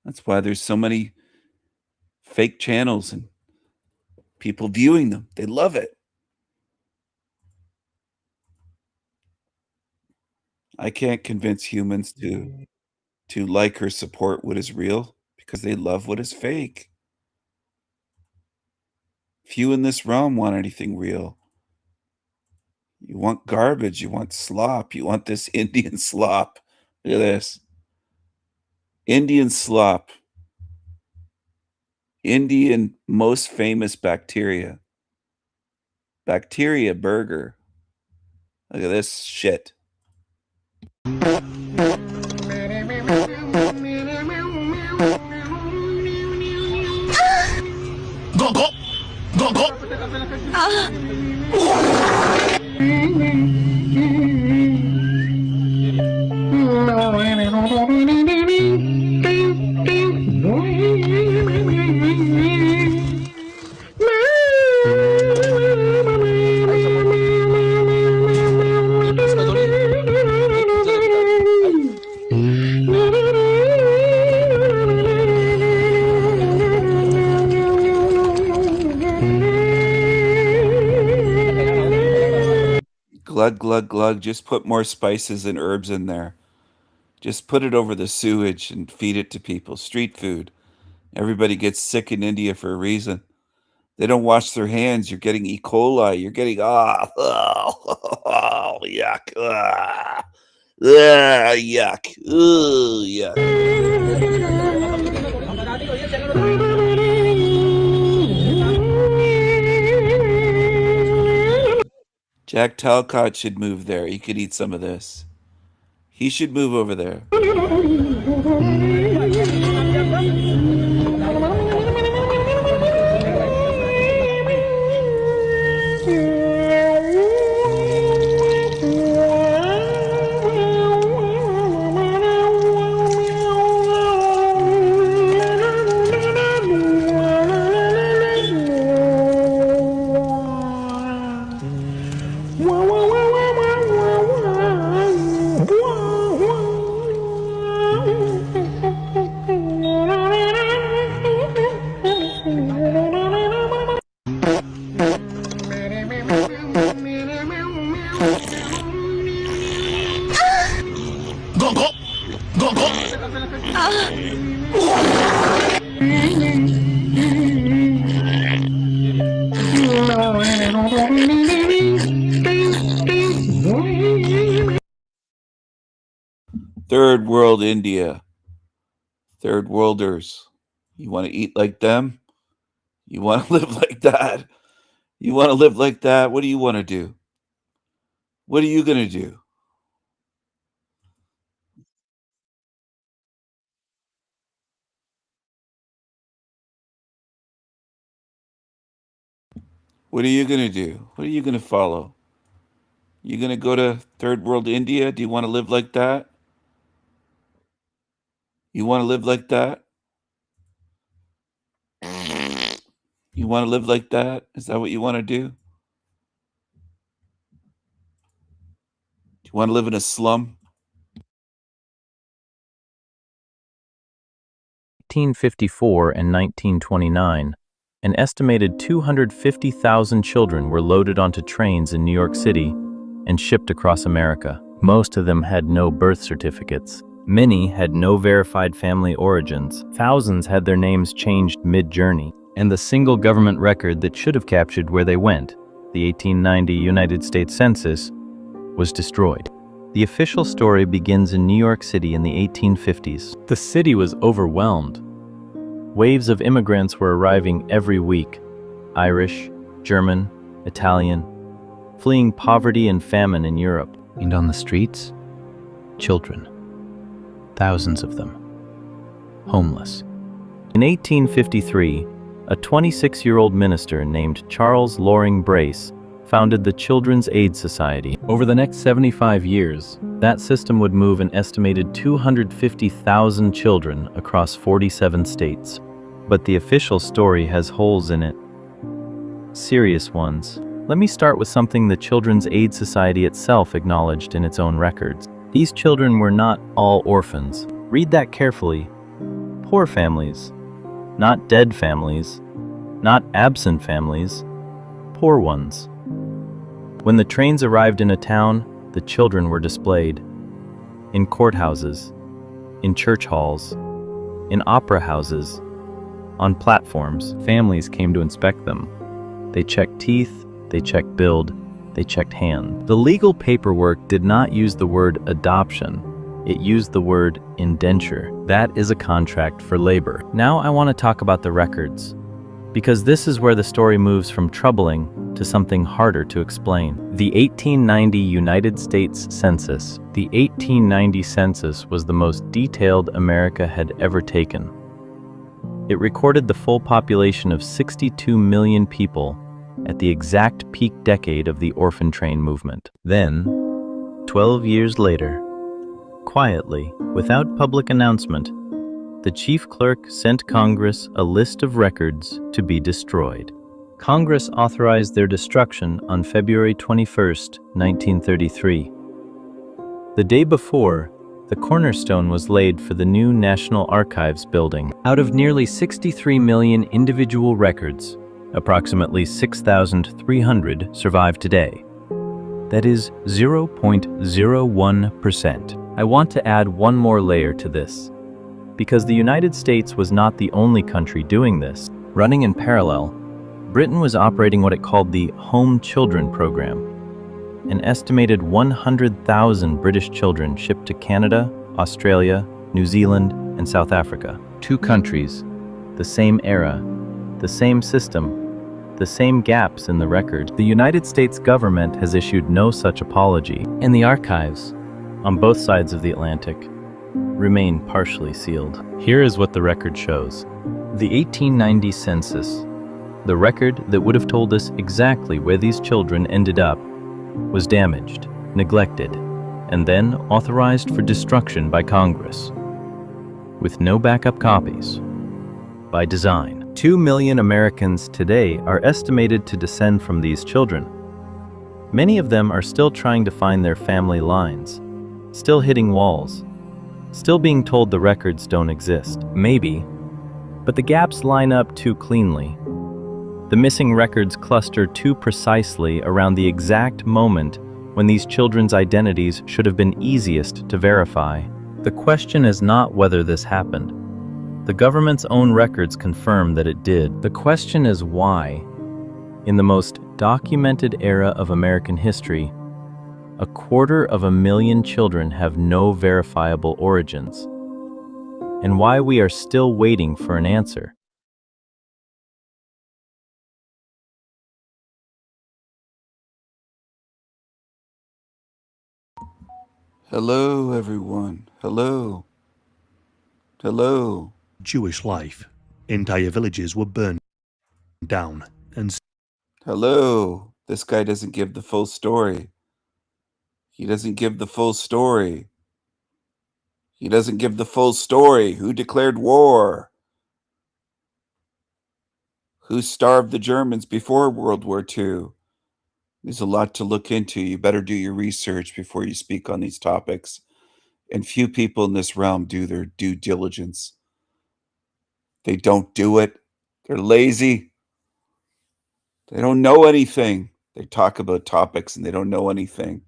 S3: That's why there's so many fake channels and people viewing them. They love it. I can't convince humans to like or support what is real because they love what is fake. Few in this realm want anything real. You want garbage. You want slop. You want this Indian slop. Look at this. Indian slop. Indian most famous bacteria. Bacteria burger. Look at this shit.
S1: Go, go! Go, go!
S3: Glug, glug, glug. Just put more spices and herbs in there. Just put it over the sewage and feed it to people. Street food. Everybody gets sick in India for a reason. They don't wash their hands. You're getting E. coli. You're getting, yuck. Yuck. Yuck. Jack Talcott should move there. He could eat some of this. He should move over there. Third world India. Third worlders. You want to eat like them? You want to live like that? You want to live like that? What do you want to do? What are you going to do? What are you going to do? What are you going to follow? You going to go to third world India? Do you want to live like that? You want to live like that? You want to live like that? Is that what you want to do? Do you want to live in a slum?
S9: 1854 and 1929, an estimated 250,000 children were loaded onto trains in New York City and shipped across America. Most of them had no birth certificates. Many had no verified family origins. Thousands had their names changed mid-journey, and the single government record that should have captured where they went, the 1890 United States Census, was destroyed. The official story begins in New York City in the 1850s. The city was overwhelmed. Waves of immigrants were arriving every week. Irish, German, Italian, fleeing poverty and famine in Europe. And on the streets, children. Thousands of them. Homeless. In 1853, a 26-year-old minister named Charles Loring Brace founded the Children's Aid Society. Over the next 75 years, that system would move an estimated 250,000 children across 47 states. But the official story has holes in it. Serious ones. Let me start with something the Children's Aid Society itself acknowledged in its own records. These children were not all orphans. Read that carefully. Poor families. Not dead families. Not absent families. Poor ones. When the trains arrived in a town, the children were displayed. In courthouses, in church halls, in opera houses, on platforms. Families came to inspect them. They checked teeth, they checked build, they checked hand. The legal paperwork did not use the word adoption. It used the word indenture. That is a contract for labor. Now I want to talk about the records, because this is where the story moves from troubling to something harder to explain. The 1890 United States Census. The 1890 census was the most detailed America had ever taken. It recorded the full population of 62 million people at the exact peak decade of the orphan train movement. Then, 12 years later, quietly, without public announcement, the chief clerk sent Congress a list of records to be destroyed. Congress authorized their destruction on February 21, 1933. The day before, the cornerstone was laid for the new National Archives building. Out of nearly 63 million individual records, approximately 6,300 survive today. That is 0.01%. I want to add one more layer to this, because the United States was not the only country doing this. Running in parallel, Britain was operating what it called the Home Children Program. An estimated 100,000 British children shipped to Canada, Australia, New Zealand, and South Africa. Two countries, the same era, the same system, the same gaps in the record. The United States government has issued no such apology, and the archives, on both sides of the Atlantic, remain partially sealed. Here is what the record shows. The 1890 census, the record that would have told us exactly where these children ended up, was damaged, neglected, and then authorized for destruction by Congress, with no backup copies, by design. 2 million Americans today are estimated to descend from these children. Many of them are still trying to find their family lines, still hitting walls, still being told the records don't exist. Maybe, but the gaps line up too cleanly. The missing records cluster too precisely around the exact moment when these children's identities should have been easiest to verify. The question is not whether this happened. The government's own records confirm that it did. The question is why. In the most documented era of American history, 250,000 children have no verifiable origins, and why we are still waiting for an answer.
S3: Hello, everyone. Hello. Hello.
S2: Jewish life. Entire villages were burned down and...
S3: Hello. This guy doesn't give the full story. He doesn't give the full story. He doesn't give the full story. Who declared war? Who starved the Germans before World War II? There's a lot to look into. You better do your research before you speak on these topics. And few people in this realm do their due diligence. They don't do it. They're lazy. They don't know anything. They talk about topics and they don't know anything.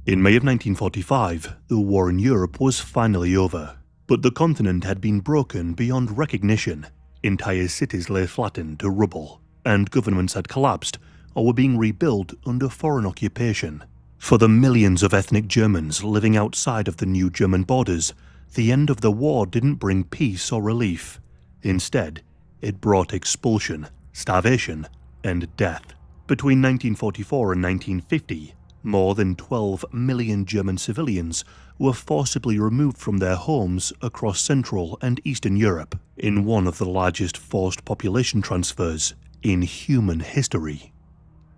S2: In May of 1945, the war in Europe was finally over, but the continent had been broken beyond recognition. Entire cities lay flattened to rubble, and governments had collapsed or were being rebuilt under foreign occupation. For the millions of ethnic Germans living outside of the new German borders, the end of the war didn't bring peace or relief. Instead, it brought expulsion, starvation, and death. Between 1944 and 1950, more than 12 million German civilians were forcibly removed from their homes across Central and Eastern Europe in one of the largest forced population transfers in human history.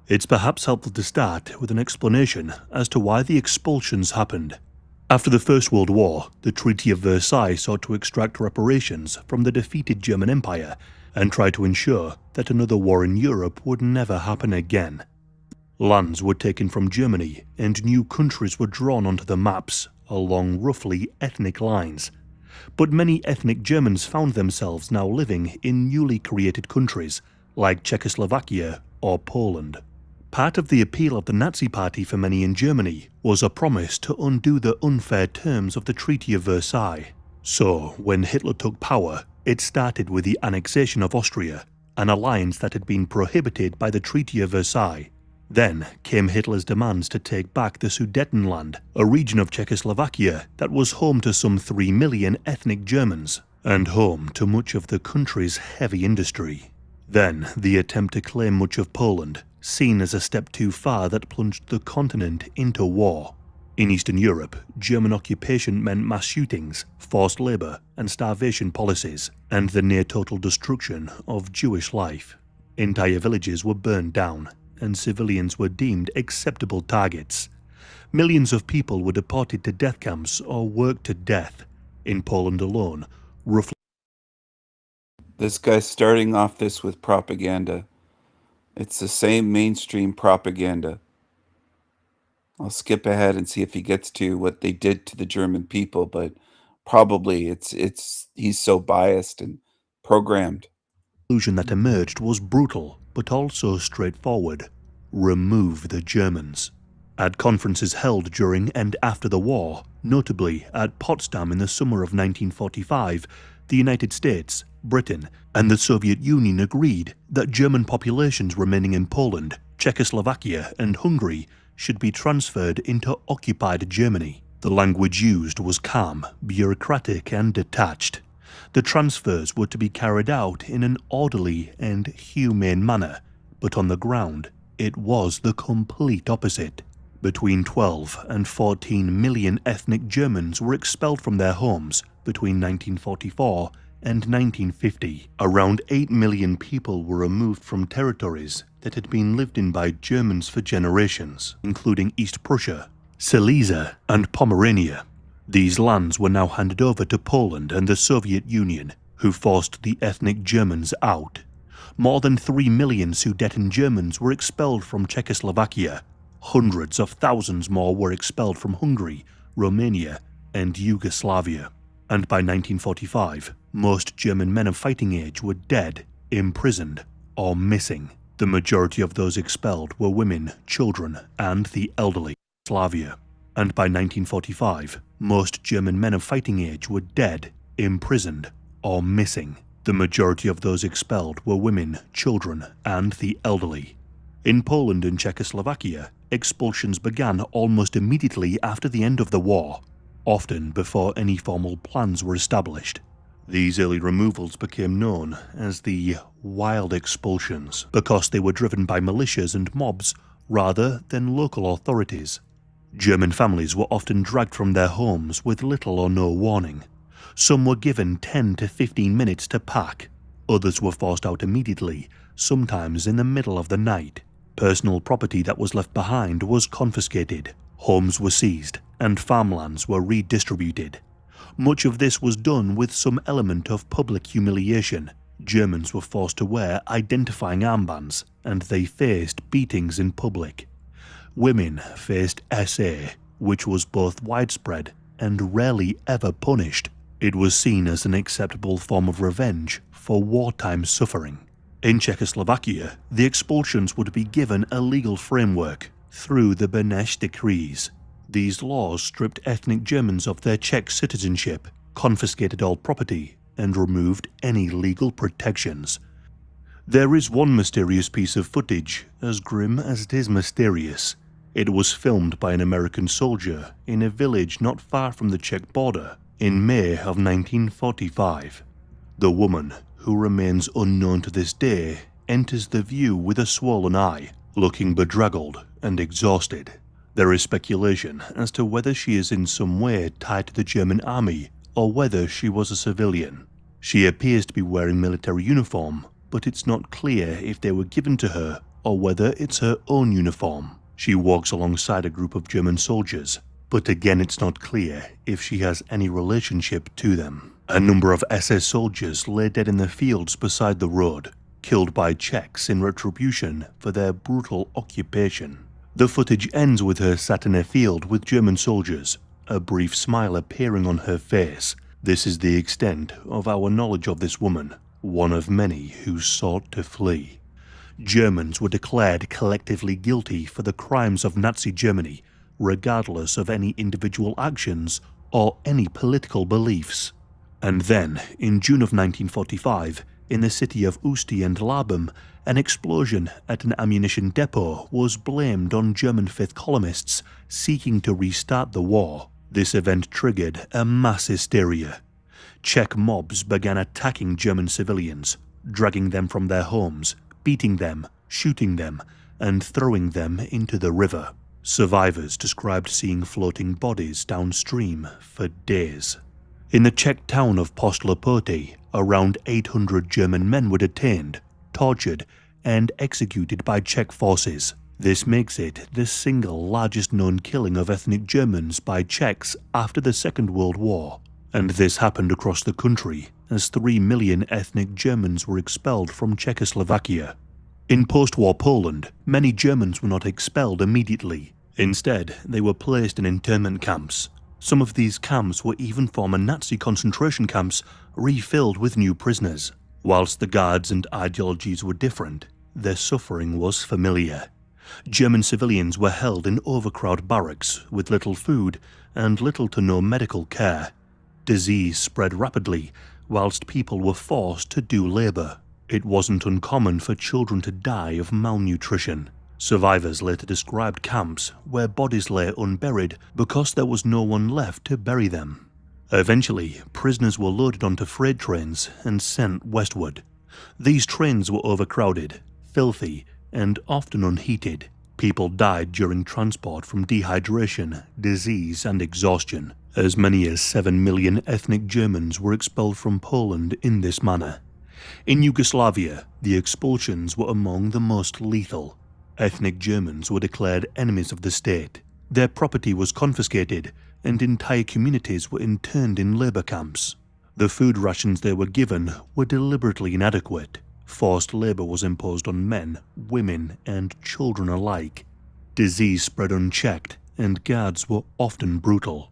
S2: It's perhaps helpful to start with an explanation as to why the expulsions happened. After the First World War, the Treaty of Versailles sought to extract reparations from the defeated German Empire and try to ensure that another war in Europe would never happen again. Lands were taken from Germany and new countries were drawn onto the maps along roughly ethnic lines. But many ethnic Germans found themselves now living in newly created countries like Czechoslovakia or Poland. Part of the appeal of the Nazi Party for many in Germany was a promise to undo the unfair terms of the Treaty of Versailles. So, when Hitler took power, it started with the annexation of Austria, an alliance that had been prohibited by the Treaty of Versailles. Then came Hitler's demands to take back the Sudetenland, a region of Czechoslovakia that was home to some 3 million ethnic Germans, and home to much of the country's heavy industry. Then the attempt to claim much of Poland, seen as a step too far that plunged the continent into war. In Eastern Europe, German occupation meant mass shootings, forced labor, and starvation policies, and the near-total destruction of Jewish life. Entire villages were burned down, and civilians were deemed acceptable targets. Millions of people were deported to death camps or worked to death. In Poland alone, roughly...
S3: This guy's starting off this with propaganda. It's the same mainstream propaganda. I'll skip ahead and see if he gets to what they did to the German people, but probably he's so biased and programmed.
S2: The conclusion that emerged was brutal, but also straightforward. Remove the Germans. At conferences held during and after the war, notably at Potsdam in the summer of 1945, the United States, Britain, and the Soviet Union agreed that German populations remaining in Poland, Czechoslovakia, and Hungary should be transferred into occupied Germany. The language used was calm, bureaucratic, and detached. The transfers were to be carried out in an orderly and humane manner, but on the ground, it was the complete opposite. Between 12 and 14 million ethnic Germans were expelled from their homes between 1944 and 1950. Around 8 million people were removed from territories that had been lived in by Germans for generations, including East Prussia, Silesia, and Pomerania. These lands were now handed over to Poland and the Soviet Union, who forced the ethnic Germans out. More than 3 million Sudeten Germans were expelled from Czechoslovakia. Hundreds of thousands more were expelled from Hungary, Romania, and Yugoslavia. And by 1945, most German men of fighting age were dead, imprisoned, or missing. The majority of those expelled were women, children, and the elderly. Yugoslavia. And by 1945, most German men of fighting age were dead, imprisoned, or missing. The majority of those expelled were women, children, and the elderly. In Poland and Czechoslovakia, expulsions began almost immediately after the end of the war, often before any formal plans were established. These early removals became known as the wild expulsions because they were driven by militias and mobs rather than local authorities. German families were often dragged from their homes with little or no warning. Some were given 10 to 15 minutes to pack. Others were forced out immediately, sometimes in the middle of the night. Personal property that was left behind was confiscated, homes were seized, and farmlands were redistributed. Much of this was done with some element of public humiliation. Germans were forced to wear identifying armbands, and they faced beatings in public. Women faced SA, which was both widespread and rarely ever punished. It was seen as an acceptable form of revenge for wartime suffering. In Czechoslovakia, the expulsions would be given a legal framework through the Beneš decrees. These laws stripped ethnic Germans of their Czech citizenship, confiscated all property, and removed any legal protections. There is one mysterious piece of footage, as grim as it is mysterious. It was filmed by an American soldier in a village not far from the Czech border in May of 1945. The woman, who remains unknown to this day, enters the view with a swollen eye, looking bedraggled and exhausted. There is speculation as to whether she is in some way tied to the German army or whether she was a civilian. She appears to be wearing military uniform, but it's not clear if they were given to her or whether it's her own uniform. She walks alongside a group of German soldiers, but again it's not clear if she has any relationship to them. A number of SS soldiers lay dead in the fields beside the road, killed by Czechs in retribution for their brutal occupation. The footage ends with her sat in a field with German soldiers, a brief smile appearing on her face. This is the extent of our knowledge of this woman, one of many who sought to flee. Germans were declared collectively guilty for the crimes of Nazi Germany, regardless of any individual actions or any political beliefs. And then, in June of 1945, in the city of Ústí and Labem, an explosion at an ammunition depot was blamed on German Fifth columnists seeking to restart the war. This event triggered a mass hysteria. Czech mobs began attacking German civilians, dragging them from their homes, beating them, shooting them, and throwing them into the river. Survivors described seeing floating bodies downstream for days. In the Czech town of Postlepoty, around 800 German men were detained, tortured, and executed by Czech forces. This makes it the single largest known killing of ethnic Germans by Czechs after the Second World War. And this happened across the country, as 3 million ethnic Germans were expelled from Czechoslovakia. In post-war Poland, many Germans were not expelled immediately. Instead, they were placed in internment camps. Some of these camps were even former Nazi concentration camps, refilled with new prisoners. Whilst the guards and ideologies were different, their suffering was familiar. German civilians were held in overcrowded barracks with little food and little to no medical care. Disease spread rapidly, whilst people were forced to do labour. It wasn't uncommon for children to die of malnutrition. Survivors later described camps where bodies lay unburied because there was no one left to bury them. Eventually, prisoners were loaded onto freight trains and sent westward. These trains were overcrowded, filthy, and often unheated. People died during transport from dehydration, disease, and exhaustion. As many as 7 million ethnic Germans were expelled from Poland in this manner. In Yugoslavia, the expulsions were among the most lethal. Ethnic Germans were declared enemies of the state. Their property was confiscated, and entire communities were interned in labor camps. The food rations they were given were deliberately inadequate. Forced labor was imposed on men, women, and children alike. Disease spread unchecked, and guards were often brutal.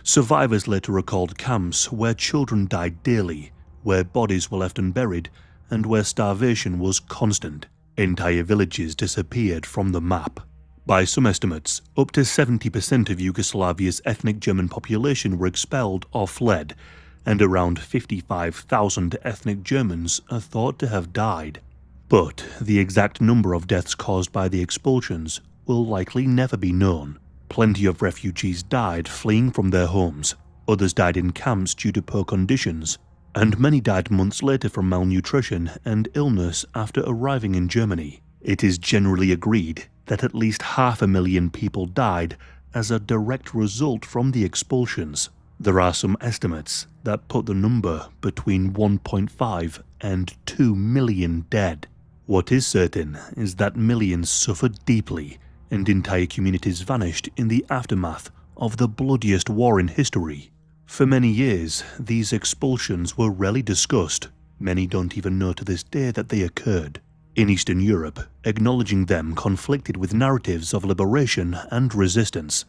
S2: Survivors later recalled camps where children died daily, where bodies were left unburied, and where starvation was constant. Entire villages disappeared from the map. By some estimates, up to 70% of Yugoslavia's ethnic German population were expelled or fled, and around 55,000 ethnic Germans are thought to have died. But the exact number of deaths caused by the expulsions will likely never be known. Plenty of refugees died fleeing from their homes, others died in camps due to poor conditions, and many died months later from malnutrition and illness after arriving in Germany. It is generally agreed that at least 500,000 people died as a direct result from the expulsions. There are some estimates that put the number between 1.5 and 2 million dead. What is certain is that millions suffered deeply and entire communities vanished in the aftermath of the bloodiest war in history. For many years, these expulsions were rarely discussed. Many don't even know to this day that they occurred. In Eastern Europe, acknowledging them conflicted with narratives of liberation and resistance.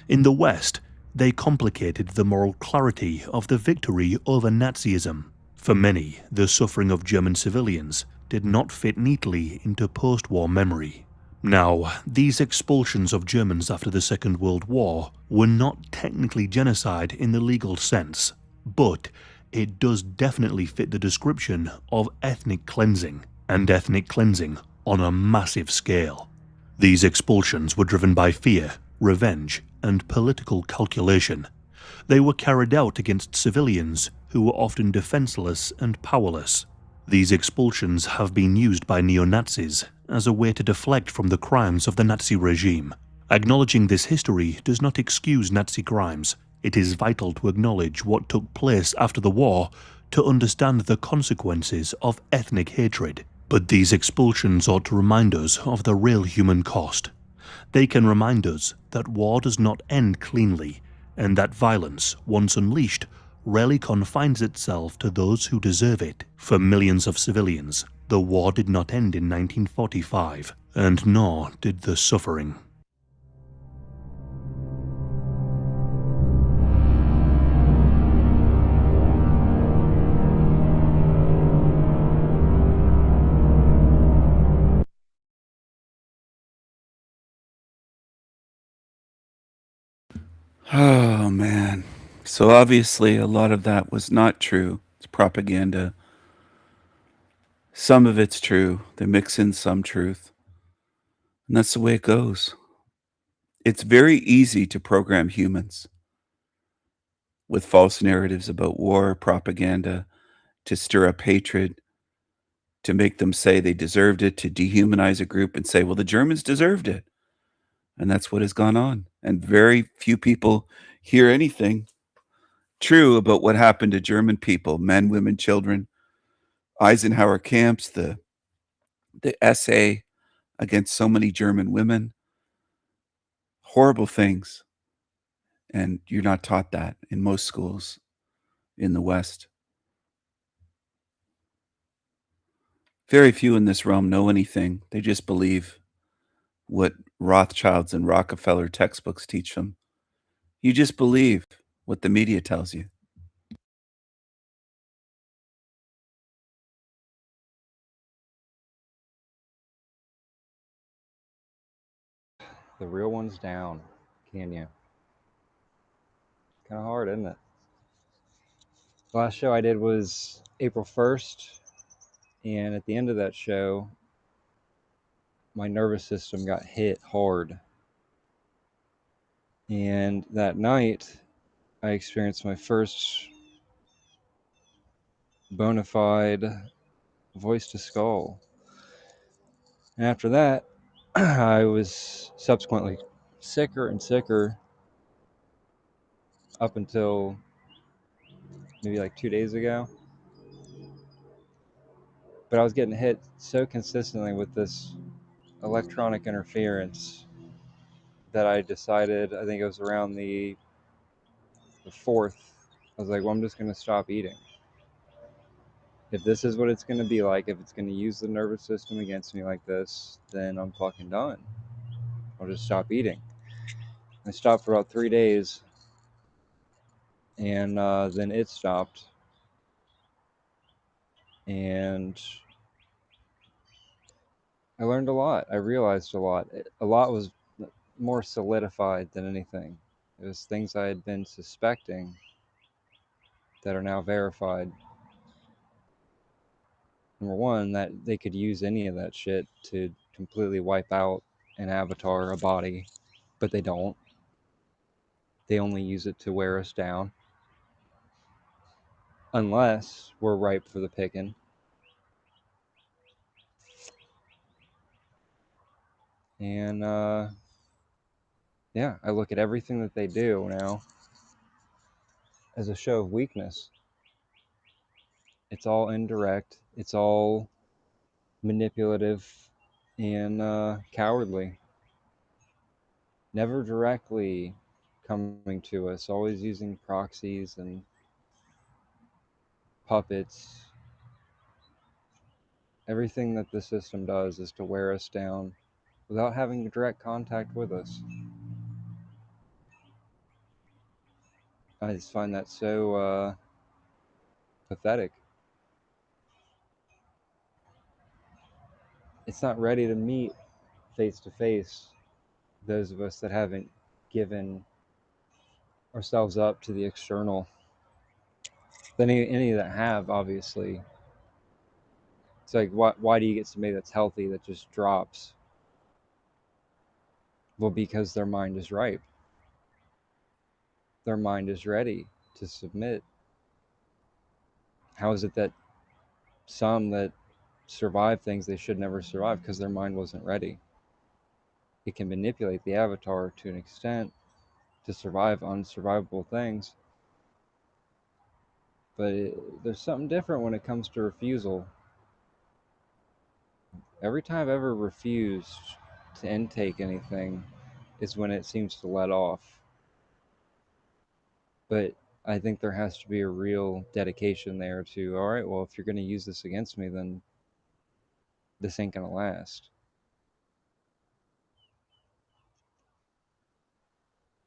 S2: In the West, they complicated the moral clarity of the victory over Nazism. For many, the suffering of German civilians did not fit neatly into post-war memory. Now, these expulsions of Germans after the Second World War were not technically genocide in the legal sense, but it does definitely fit the description of ethnic cleansing, and ethnic cleansing on a massive scale. These expulsions were driven by fear, revenge, and political calculation. They were carried out against civilians who were often defenseless and powerless. These expulsions have been used by neo-Nazis as a way to deflect from the crimes of the Nazi regime. Acknowledging this history does not excuse Nazi crimes. It is vital to acknowledge what took place after the war to understand the consequences of ethnic hatred. But these expulsions ought to remind us of the real human cost. They can remind us that war does not end cleanly, and that violence, once unleashed, rarely confines itself to those who deserve it. For millions of civilians, the war did not end in 1945, and nor did the suffering.
S3: Oh, man. So obviously a lot of that was not true. It's propaganda. Some of it's true. They mix in some truth. And that's the way it goes. It's very easy to program humans with false narratives about war, propaganda, to stir up hatred, to make them say they deserved it, to dehumanize a group and say, well, the Germans deserved it. And that's what has gone on. And very few people hear anything true about what happened to German people, men, women, children, Eisenhower camps, the essay against so many German women, horrible things. And you're not taught that in most schools in the West. Very few in this realm know anything. They just believe what Rothschilds and Rockefeller textbooks teach them. You just believe what the media tells you.
S10: The real one's down, can you? Kind of hard, isn't it? The last show I did was April 1st, and at the end of that show, my nervous system got hit hard. And that night, I experienced my first bona fide voice to skull. And after that, I was subsequently sicker and sicker up until maybe like 2 days ago. But I was getting hit so consistently with this electronic interference that I decided, I think it was around the 4th, I was like, well, I'm just going to stop eating. If this is what it's going to be like, if it's going to use the nervous system against me like this, then I'm fucking done. I'll just stop eating. I stopped for about 3 days, and then it stopped. And I learned a lot. I realized a lot. A lot was more solidified than anything. It was things I had been suspecting that are now verified. Number one, that they could use any of that shit to completely wipe out an avatar, a body, but they don't. They only use it to wear us down. Unless we're ripe for the picking. And yeah, I look at everything that they do now as a show of weakness. It's all indirect. It's all manipulative and cowardly. Never directly coming to us, always using proxies and puppets. Everything that the system does is to wear us down without having direct contact with us. I just find that so pathetic. It's not ready to meet face to face those of us that haven't given ourselves up to the external. Any that have, obviously. It's like, why do you get somebody that's healthy that just drops? Well, because their mind is ripe. Their mind is ready to submit. How is it that some that survive things they should never survive? Because their mind wasn't ready. It can manipulate the avatar to an extent to survive unsurvivable things. But there's something different when it comes to refusal. Every time I've ever refused to intake anything is when it seems to let off. But I think there has to be a real dedication there to, all right, well, if you're going to use this against me, then this ain't going to last.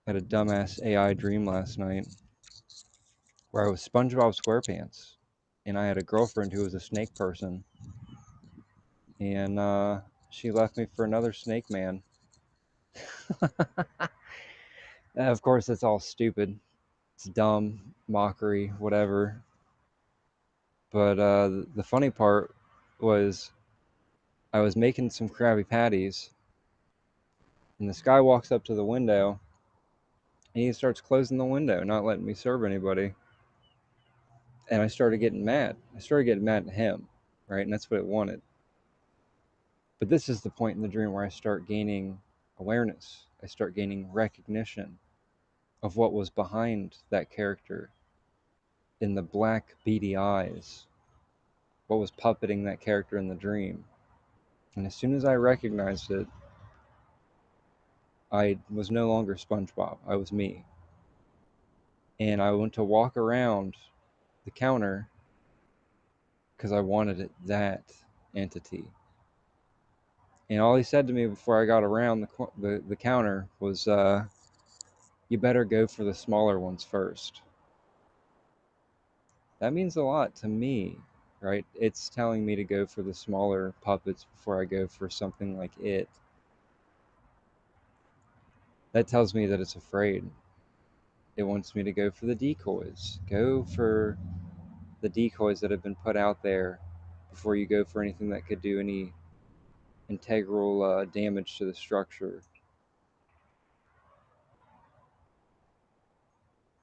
S10: I had a dumbass AI dream last night where I was SpongeBob SquarePants, and I had a girlfriend who was a snake person, and she left me for another snake man. Of course, it's all stupid. It's dumb, mockery, whatever. But the funny part was I was making some Krabby Patties, and this guy walks up to the window, and he starts closing the window, not letting me serve anybody. And I started getting mad. I started getting mad at him, right? And that's what it wanted. But this is the point in the dream where I start gaining awareness. I start gaining recognition of what was behind that character in the black, beady eyes, what was puppeting that character in the dream. And as soon as I recognized it, I was no longer SpongeBob. I was me. And I went to walk around the counter because I wanted it, that entity. And all he said to me before I got around the counter was, you better go for the smaller ones first. That means a lot to me, right? It's telling me to go for the smaller puppets before I go for something like it. That tells me that it's afraid. It wants me to go for the decoys. Go for the decoys that have been put out there before you go for anything that could do any integral damage to the structure.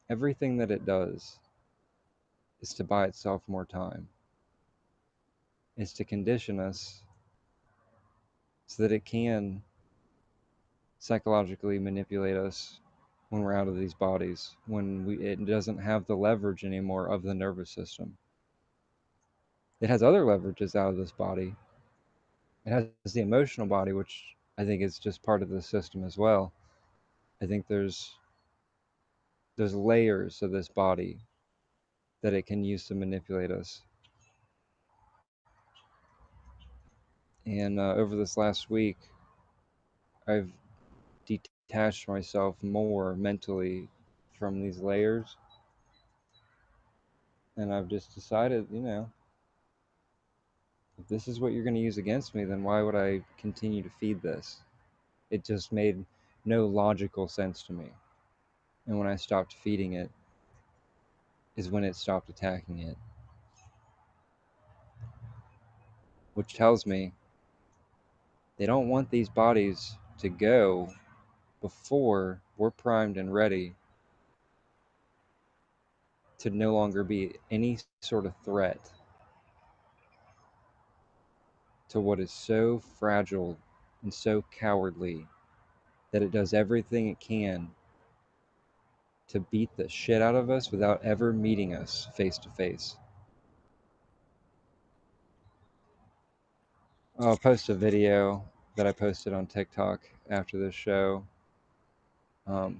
S10: Everything that it does is to buy itself more time. Is to condition us so that it can psychologically manipulate us when we're out of these bodies, when it doesn't have the leverage anymore of the nervous system. It has other leverages out of this body. It has the emotional body, which I think is just part of the system as well. I think there's layers of this body that it can use to manipulate us. And over this last week, I've detached myself more mentally from these layers. And I've just decided, if this is what you're going to use against me, then why would I continue to feed this? It just made no logical sense to me. And when I stopped feeding it, is when it stopped attacking it. Which tells me they don't want these bodies to go before we're primed and ready to no longer be any sort of threat to what is so fragile and so cowardly that it does everything it can to beat the shit out of us without ever meeting us face to face. I'll post a video that I posted on TikTok after this show,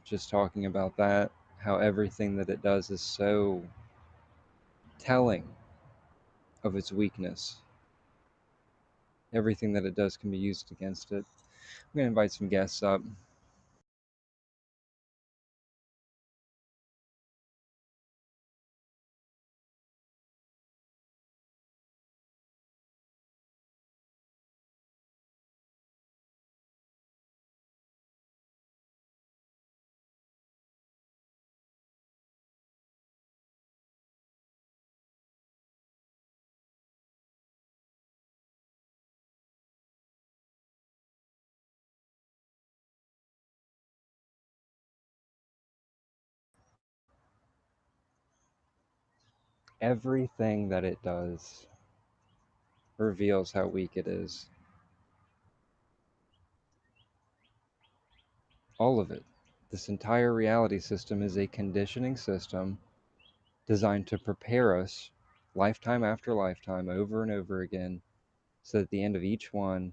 S10: just talking about that, how everything that it does is so telling of its weakness. Everything that it does can be used against it. I'm going to invite some guests up. Everything that it does reveals how weak it is. All of it. This entire reality system is a conditioning system designed to prepare us lifetime after lifetime over and over again so that at the end of each one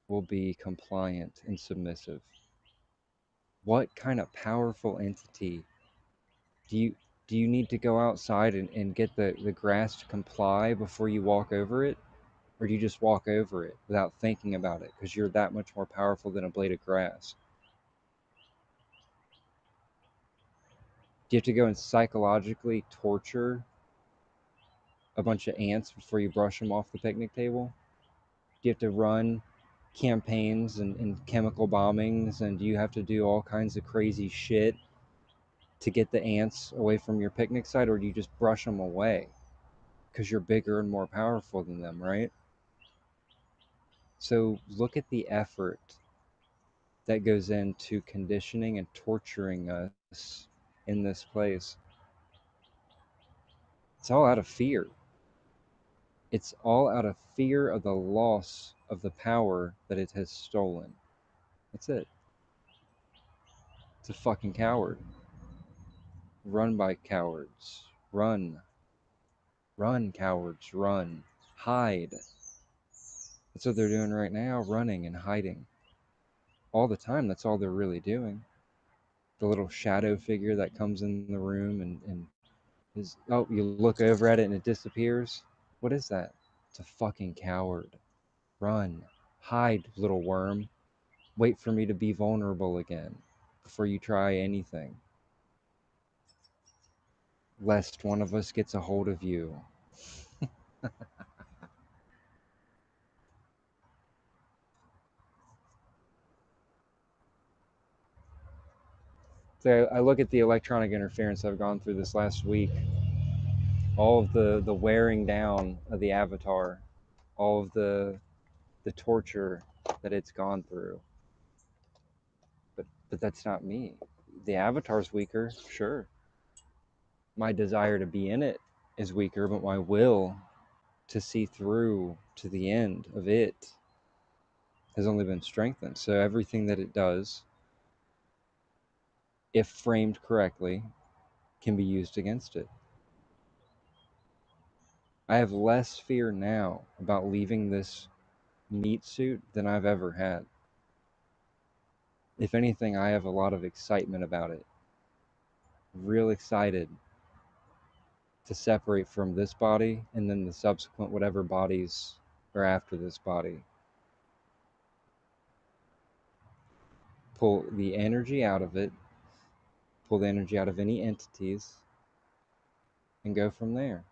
S10: will be compliant and submissive. What kind of powerful entity do you need to go outside and get the grass to comply before you walk over it? Or do you just walk over it without thinking about it because you're that much more powerful than a blade of grass? Do you have to go and psychologically torture a bunch of ants before you brush them off the picnic table? Do you have to run campaigns and chemical bombings, and do you have to do all kinds of crazy shit to get the ants away from your picnic site, or do you just brush them away because you're bigger and more powerful than them, right? So look at the effort that goes into conditioning and torturing us in this place. It's all out of fear. It's all out of fear of the loss of the power that it has stolen. That's it. It's a fucking coward. Run by cowards. Run. Run, cowards, run. Hide. That's what they're doing right now, running and hiding. All the time, that's all they're really doing. The little shadow figure that comes in the room and is, oh, you look over at it and it disappears. What is that? It's a fucking coward. Run. Hide, little worm. Wait for me to be vulnerable again before you try anything. Lest one of us gets a hold of you. So I look at the electronic interference I've gone through this last week, all of the wearing down of the avatar, all of the torture that it's gone through. But that's not me. The avatar's weaker, sure. My desire to be in it is weaker, but my will to see through to the end of it has only been strengthened. So everything that it does, if framed correctly, can be used against it. I have less fear now about leaving this meat suit than I've ever had. If anything, I have a lot of excitement about it. Real excited to separate from this body and then the subsequent whatever bodies are after this body. Pull the energy out of it, pull the energy out of any entities, and go from there.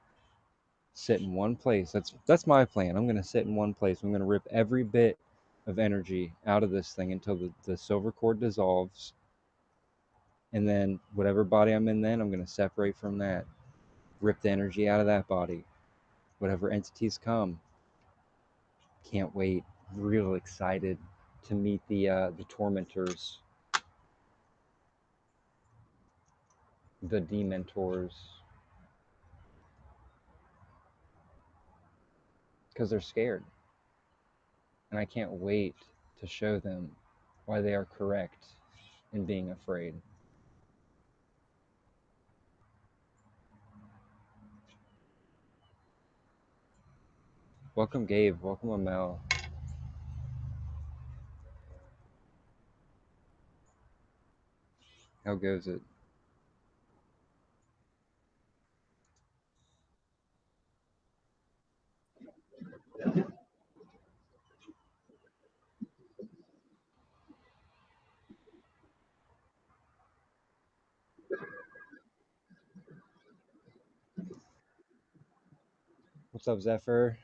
S10: Sit in one place. That's my plan. I'm going to sit in one place. I'm going to rip every bit of energy out of this thing until the silver cord dissolves. And then whatever body I'm in then, I'm going to separate from that. rip the energy out of that body. Whatever entities come. Can't wait. Real excited to meet the tormentors, the dementors, because they're scared, and I can't wait to show them why they are correct in being afraid. Welcome, Gabe. Welcome, Amel. How goes it? What's up, Zephyr?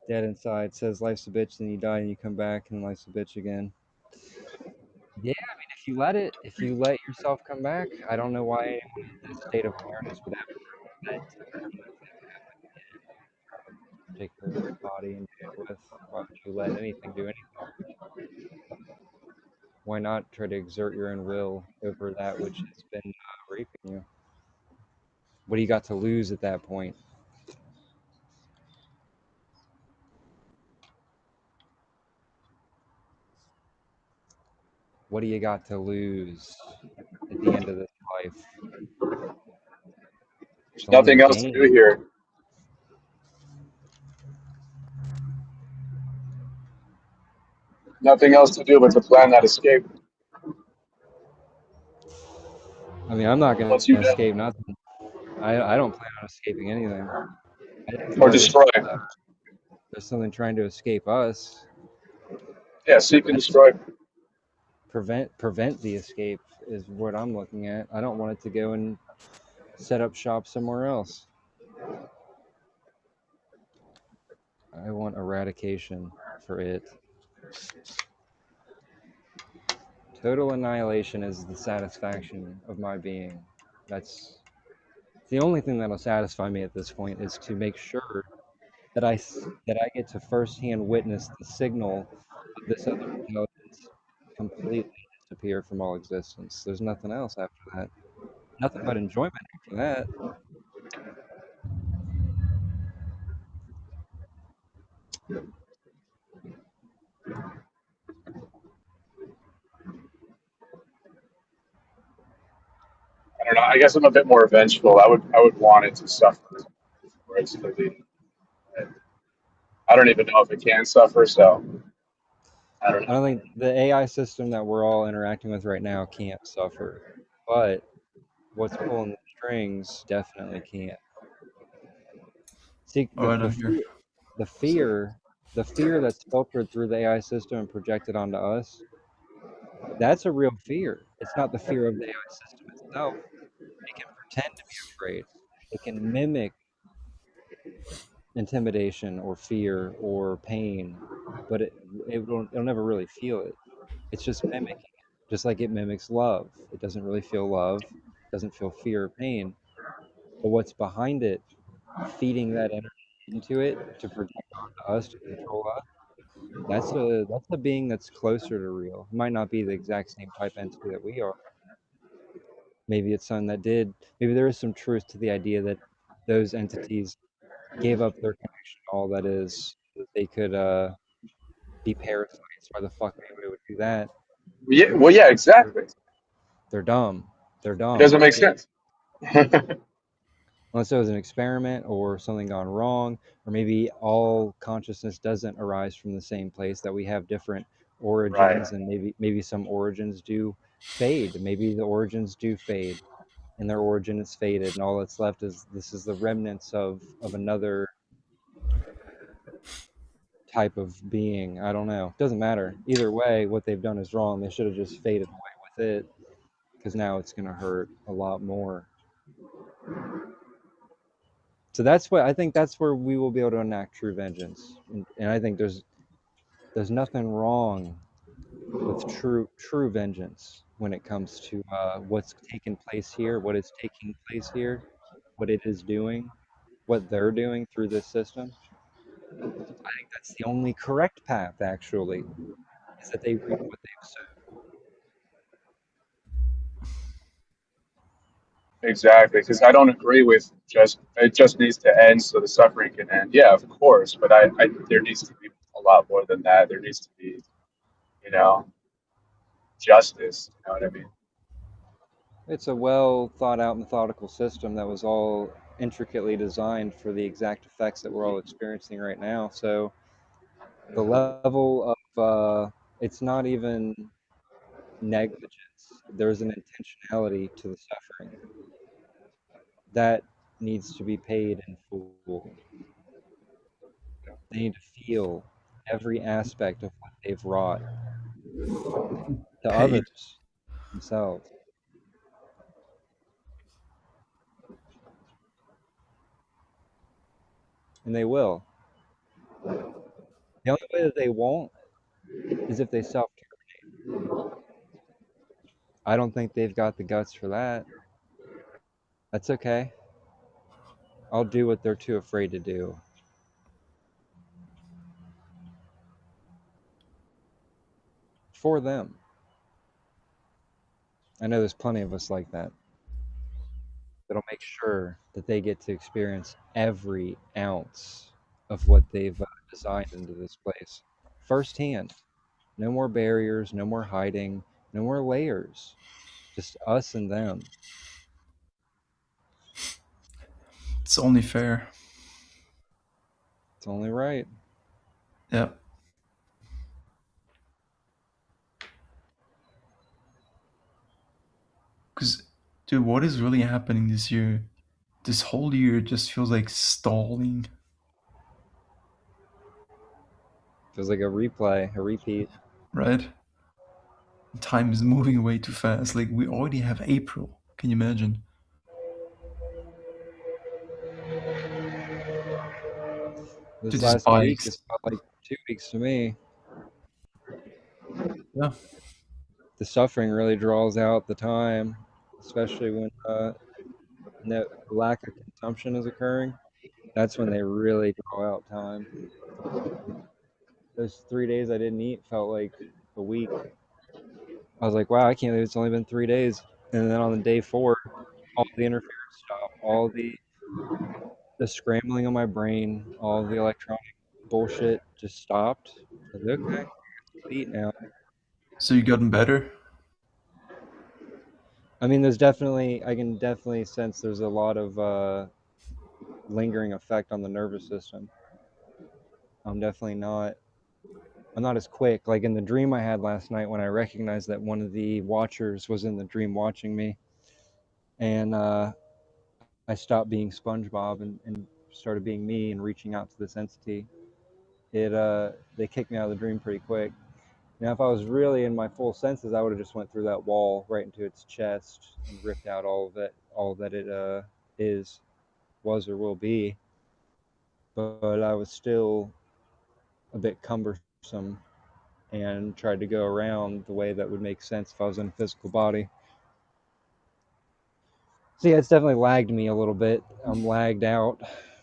S10: Dead inside. Says life's a bitch, then you die and you come back and life's a bitch again. Yeah, I mean, if you let yourself come back, I don't know why anyone in this state of awareness would ever let take care of this body and do it with. Why would you let anything do anything? Why not try to exert your own will over that which has been raping you? What do you got to lose at that point? What do you got to lose at the end of this life?
S12: There's nothing else to do here. Nothing else to do but to plan that escape.
S10: I mean, I'm not going
S12: Once you
S10: to
S12: know.
S10: escape nothing. I don't plan on escaping anything. I just
S12: Or
S10: know
S12: destroy.
S10: there's something trying to escape us.
S12: Yeah, seek and destroy.
S10: Prevent the escape is what I'm looking at. I don't want it to go and set up shop somewhere else. I want eradication for it. Total annihilation is the satisfaction of my being. That's the only thing that'll satisfy me at this point, is to make sure that I get to firsthand witness the signal of this other intelligence completely disappear from all existence. There's nothing else after that. Nothing but enjoyment after that.
S12: I don't know. I guess I'm a bit more vengeful. I would want it to suffer for it to be. I don't even know if it can suffer, so I don't know.
S10: I don't think the AI system that we're all interacting with right now can't suffer, but what's pulling the strings definitely can't. See, the fear that's filtered through the AI system and projected onto us, that's a real fear. It's not the fear of the AI system itself. It can pretend to be afraid. It can mimic intimidation or fear or pain, but it'll never really feel it. It's just mimicking it, just like it mimics love. It doesn't really feel love, doesn't feel fear or pain, but what's behind it, feeding that energy into it to project onto us, to control us, that's a being that's closer to real. It might not be the exact same type entity that we are. Maybe it's something that did. Maybe there is some truth to the idea that those entities gave up their connection to all that is, so that they could be parasites. Why the fuck anybody would do that?
S12: Yeah, well, yeah, exactly.
S10: They're dumb. They're dumb.
S12: It doesn't make sense.
S10: Unless it was an experiment or something gone wrong, or maybe all consciousness doesn't arise from the same place, that we have different origins, and maybe some origins do fade. Maybe the origins do fade, and their origin is faded, and all that's left is the remnants of another type of being. I don't know. Doesn't matter. Either way, what they've done is wrong. They should have just faded away with it, because now it's going to hurt a lot more. So that's what I think. That's where we will be able to enact true vengeance, and I think there's nothing wrong with true vengeance when it comes to what's taken place here, what is taking place here. what it is doing, what they're doing through this system, I think that's the only correct path, actually, is that they reap what they've sown.
S12: Exactly, because I don't agree with just it just needs to end so the suffering can end. Yeah, of course, but I there needs to be a lot more than that. There needs to be, you know, justice. You know what I mean?
S10: It's a well thought out methodical system that was all intricately designed for the exact effects that we're all experiencing right now. So the level of it's not even negligence. There's an intentionality to the suffering that needs to be paid in full. They need to feel every aspect of what they've wrought to
S23: Paid.
S10: others, themselves. And they will. The only way that they won't is if they self-terminate. I don't think they've got the guts for that. That's okay. I'll do what they're too afraid to do. For them. I know there's plenty of us like that. That'll make sure that they get to experience every ounce of what they've designed into this place firsthand. No more barriers, no more hiding, no more layers. Just us and them.
S23: It's only fair.
S10: It's only right.
S23: Yeah. Because, dude, what is really happening this year? This whole year just feels like stalling.
S10: Feels like a replay, a repeat.
S23: Right? Time is moving way too fast. Like, we already have April. Can you imagine?
S10: This
S23: Dude, these
S10: last week
S23: bikes.
S10: has felt like 2 weeks to me.
S23: Yeah.
S10: The suffering really draws out the time, especially when no lack of consumption is occurring. That's when they really draw out time. Those 3 days I didn't eat felt like a week. I was like, wow, I can't believe it's only been 3 days. And then on the day 4, all the interference stopped, all the scrambling on my brain, all the electronic bullshit just stopped. I was like, okay, I'll eat now.
S23: So you gotten better?
S10: I mean, I can definitely sense there's a lot of lingering effect on the nervous system. I'm not as quick. Like in the dream I had last night when I recognized that one of the watchers was in the dream watching me. And I stopped being SpongeBob and started being me and reaching out to this entity. They kicked me out of the dream pretty quick. Now, if I was really in my full senses, I would have just went through that wall right into its chest and ripped out all that it was, or will be. But I was still a bit cumbersome and tried to go around the way that would make sense if I was in a physical body. So yeah, it's definitely lagged me a little bit. I'm lagged out,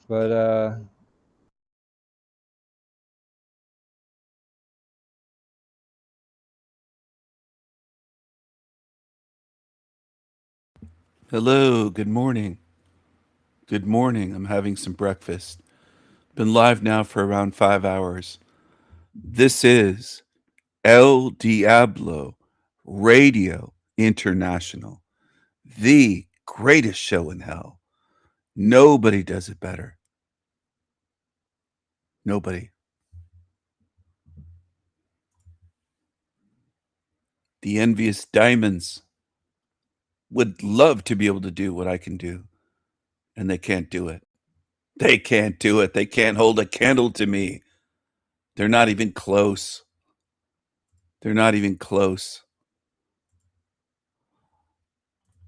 S10: but
S3: Hello, good morning. Good morning. I'm having some breakfast. Been live now for around 5 hours. This is El Diablo Radio International, the greatest show in hell. Nobody does it better. Nobody. The envious diamonds would love to be able to do what I can do, and they can't do it. They can't do it. They can't hold a candle to me. They're not even close. They're not even close.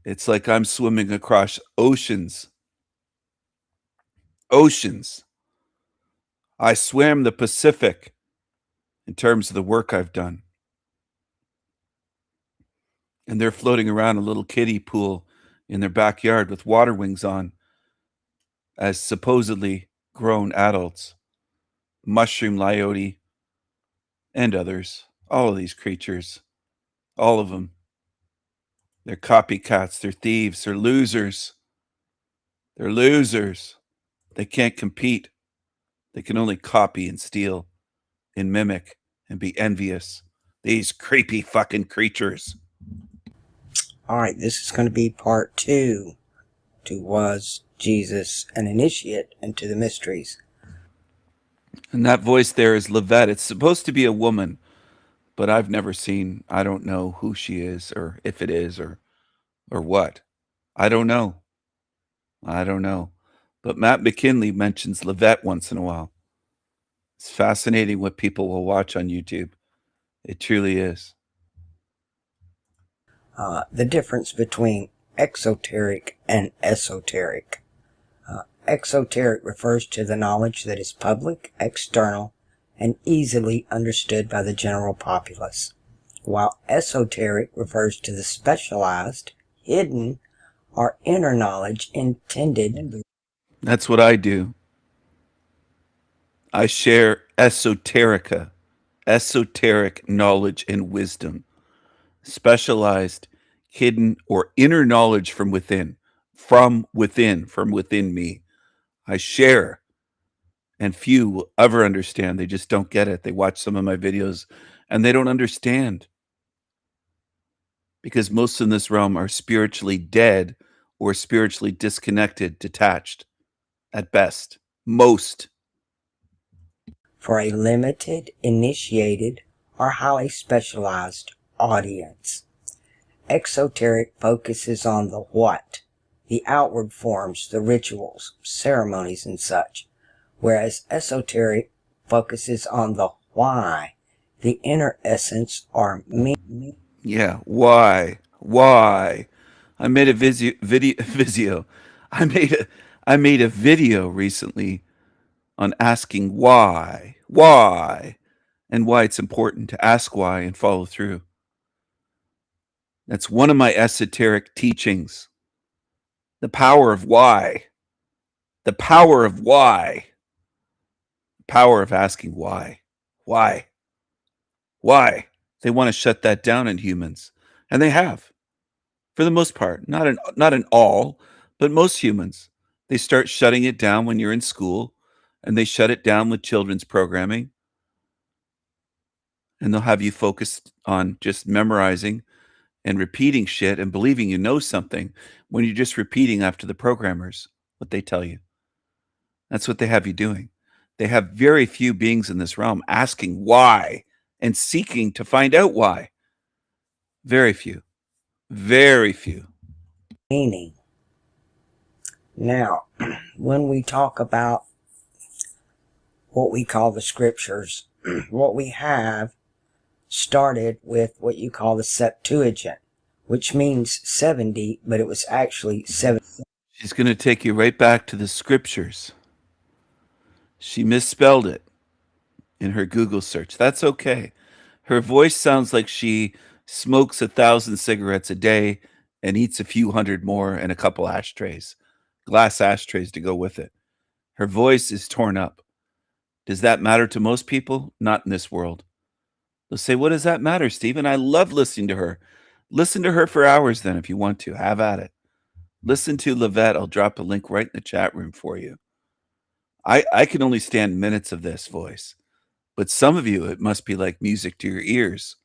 S3: It's like I'm swimming across oceans. Oceans. I swam the Pacific in terms of the work I've done. And they're floating around a little kiddie pool in their backyard with water wings on, as supposedly grown adults. Mushroom Lyote and others. All of these creatures. All of them. They're copycats. They're thieves. They're losers. They're losers. They can't compete. They can only copy and steal and mimic and be envious. These creepy fucking creatures.
S13: All right, this is going to be part 2 to Was Jesus an Initiate into the Mysteries?
S3: And that voice there is Livette. It's supposed to be a woman, but I've never seen, I don't know who she is or if it is or what. I don't know. I don't know. But Matt McKinley mentions Livette once in a while. It's fascinating what people will watch on YouTube. It truly is.
S13: The difference between exoteric and esoteric. Exoteric refers to the knowledge that is public, external, and easily understood by the general populace, while esoteric refers to the specialized, hidden, or inner knowledge intended.
S3: That's what I do. I share esoterica, esoteric knowledge and wisdom, specialized, hidden, or inner knowledge from within, from within me. I share, and few will ever understand. They just don't get it. They watch some of my videos and they don't understand. Because most in this realm are spiritually dead or spiritually disconnected, detached, at best. Most.
S13: For a limited, initiated, or highly specialized audience. Exoteric focuses on the what, the outward forms, the rituals, ceremonies, and such, whereas esoteric focuses on the why, the inner essence or meaning.
S3: Yeah, why? Why? I made a video. I made a video recently on asking why, and why it's important to ask why and follow through. That's one of my esoteric teachings. The power of why. The power of why. The power of asking why. Why? Why? They want to shut that down in humans. And they have. For the most part. Not in all, but most humans. They start shutting it down when you're in school, and they shut it down with children's programming. And they'll have you focused on just memorizing and repeating shit and believing you know something when you're just repeating after the programmers what they tell you. That's what they have you doing. They have very few beings in this realm asking why and seeking to find out why. Very few. Very few.
S13: Meaning. Now, when we talk about what we call the scriptures, what we have started with what you call the Septuagint, which means 70, but it was actually 7.
S3: She's going to take you right back to the scriptures. She misspelled it in her Google search. That's okay. Her voice sounds like she smokes 1,000 cigarettes a day and eats a few hundred more and a couple ashtrays, glass ashtrays to go with it. Her voice is torn up. Does that matter to most people? Not in this world. They'll say, what does that matter, Stephen? I love listening to her. Listen to her for hours then if you want to. Have at it. Listen to Livette. I'll drop a link right in the chat room for you. I can only stand minutes of this voice. But some of you, it must be like music to your ears.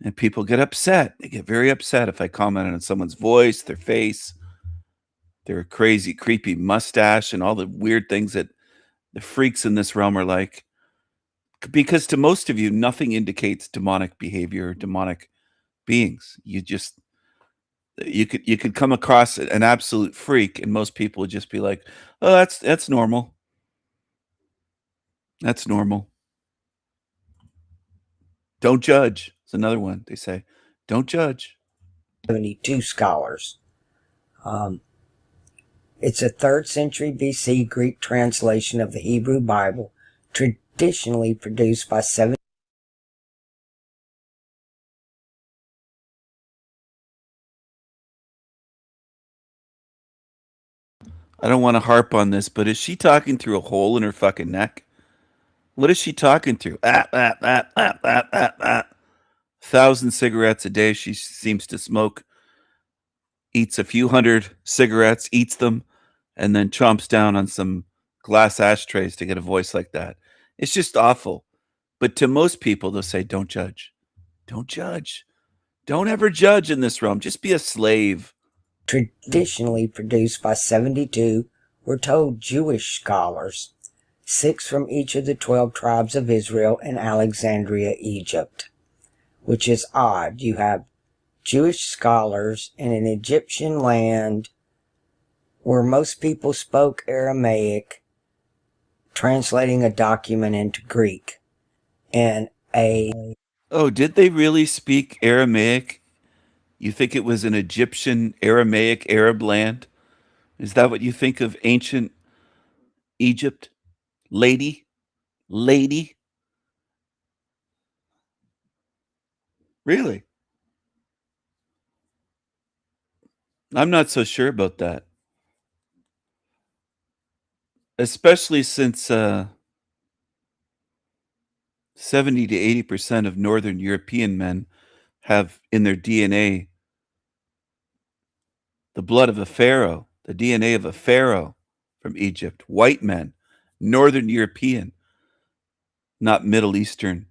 S3: And people get upset. They get very upset if I comment on someone's voice, their face, their crazy, creepy mustache, and all the weird things that the freaks in this realm are like. Because to most of you, nothing indicates demonic behavior or demonic beings. You could come across an absolute freak, and most people would just be like, "Oh, that's normal. That's normal." Don't judge. It's another one they say. Don't judge.
S13: 72 scholars. It's a 3rd century BC Greek translation of the Hebrew Bible, traditionally produced by 7.
S3: I don't want to harp on this, but is she talking through a hole in her fucking neck? What is she talking through? 1,000 cigarettes a day she seems to smoke. Eats a few hundred cigarettes, eats them, and then chomps down on some glass ashtrays to get a voice like that. It's just awful. But to most people, they'll say, don't judge. Don't judge. Don't ever judge in this realm. Just be a slave.
S13: Traditionally produced by 72 were told Jewish scholars, 6 from each of the 12 tribes of Israel and Alexandria, Egypt. Which is odd. You have Jewish scholars in an Egyptian land where most people spoke Aramaic, translating a document into Greek. And
S3: Oh, did they really speak Aramaic? You think it was an Egyptian Aramaic Arab land? Is that what you think of ancient Egypt? Lady? Lady? Really? I'm not so sure about that. Especially since 70 to 80% of Northern European men have in their DNA the blood of a pharaoh, the DNA of a pharaoh from Egypt. White men, Northern European, not Middle Eastern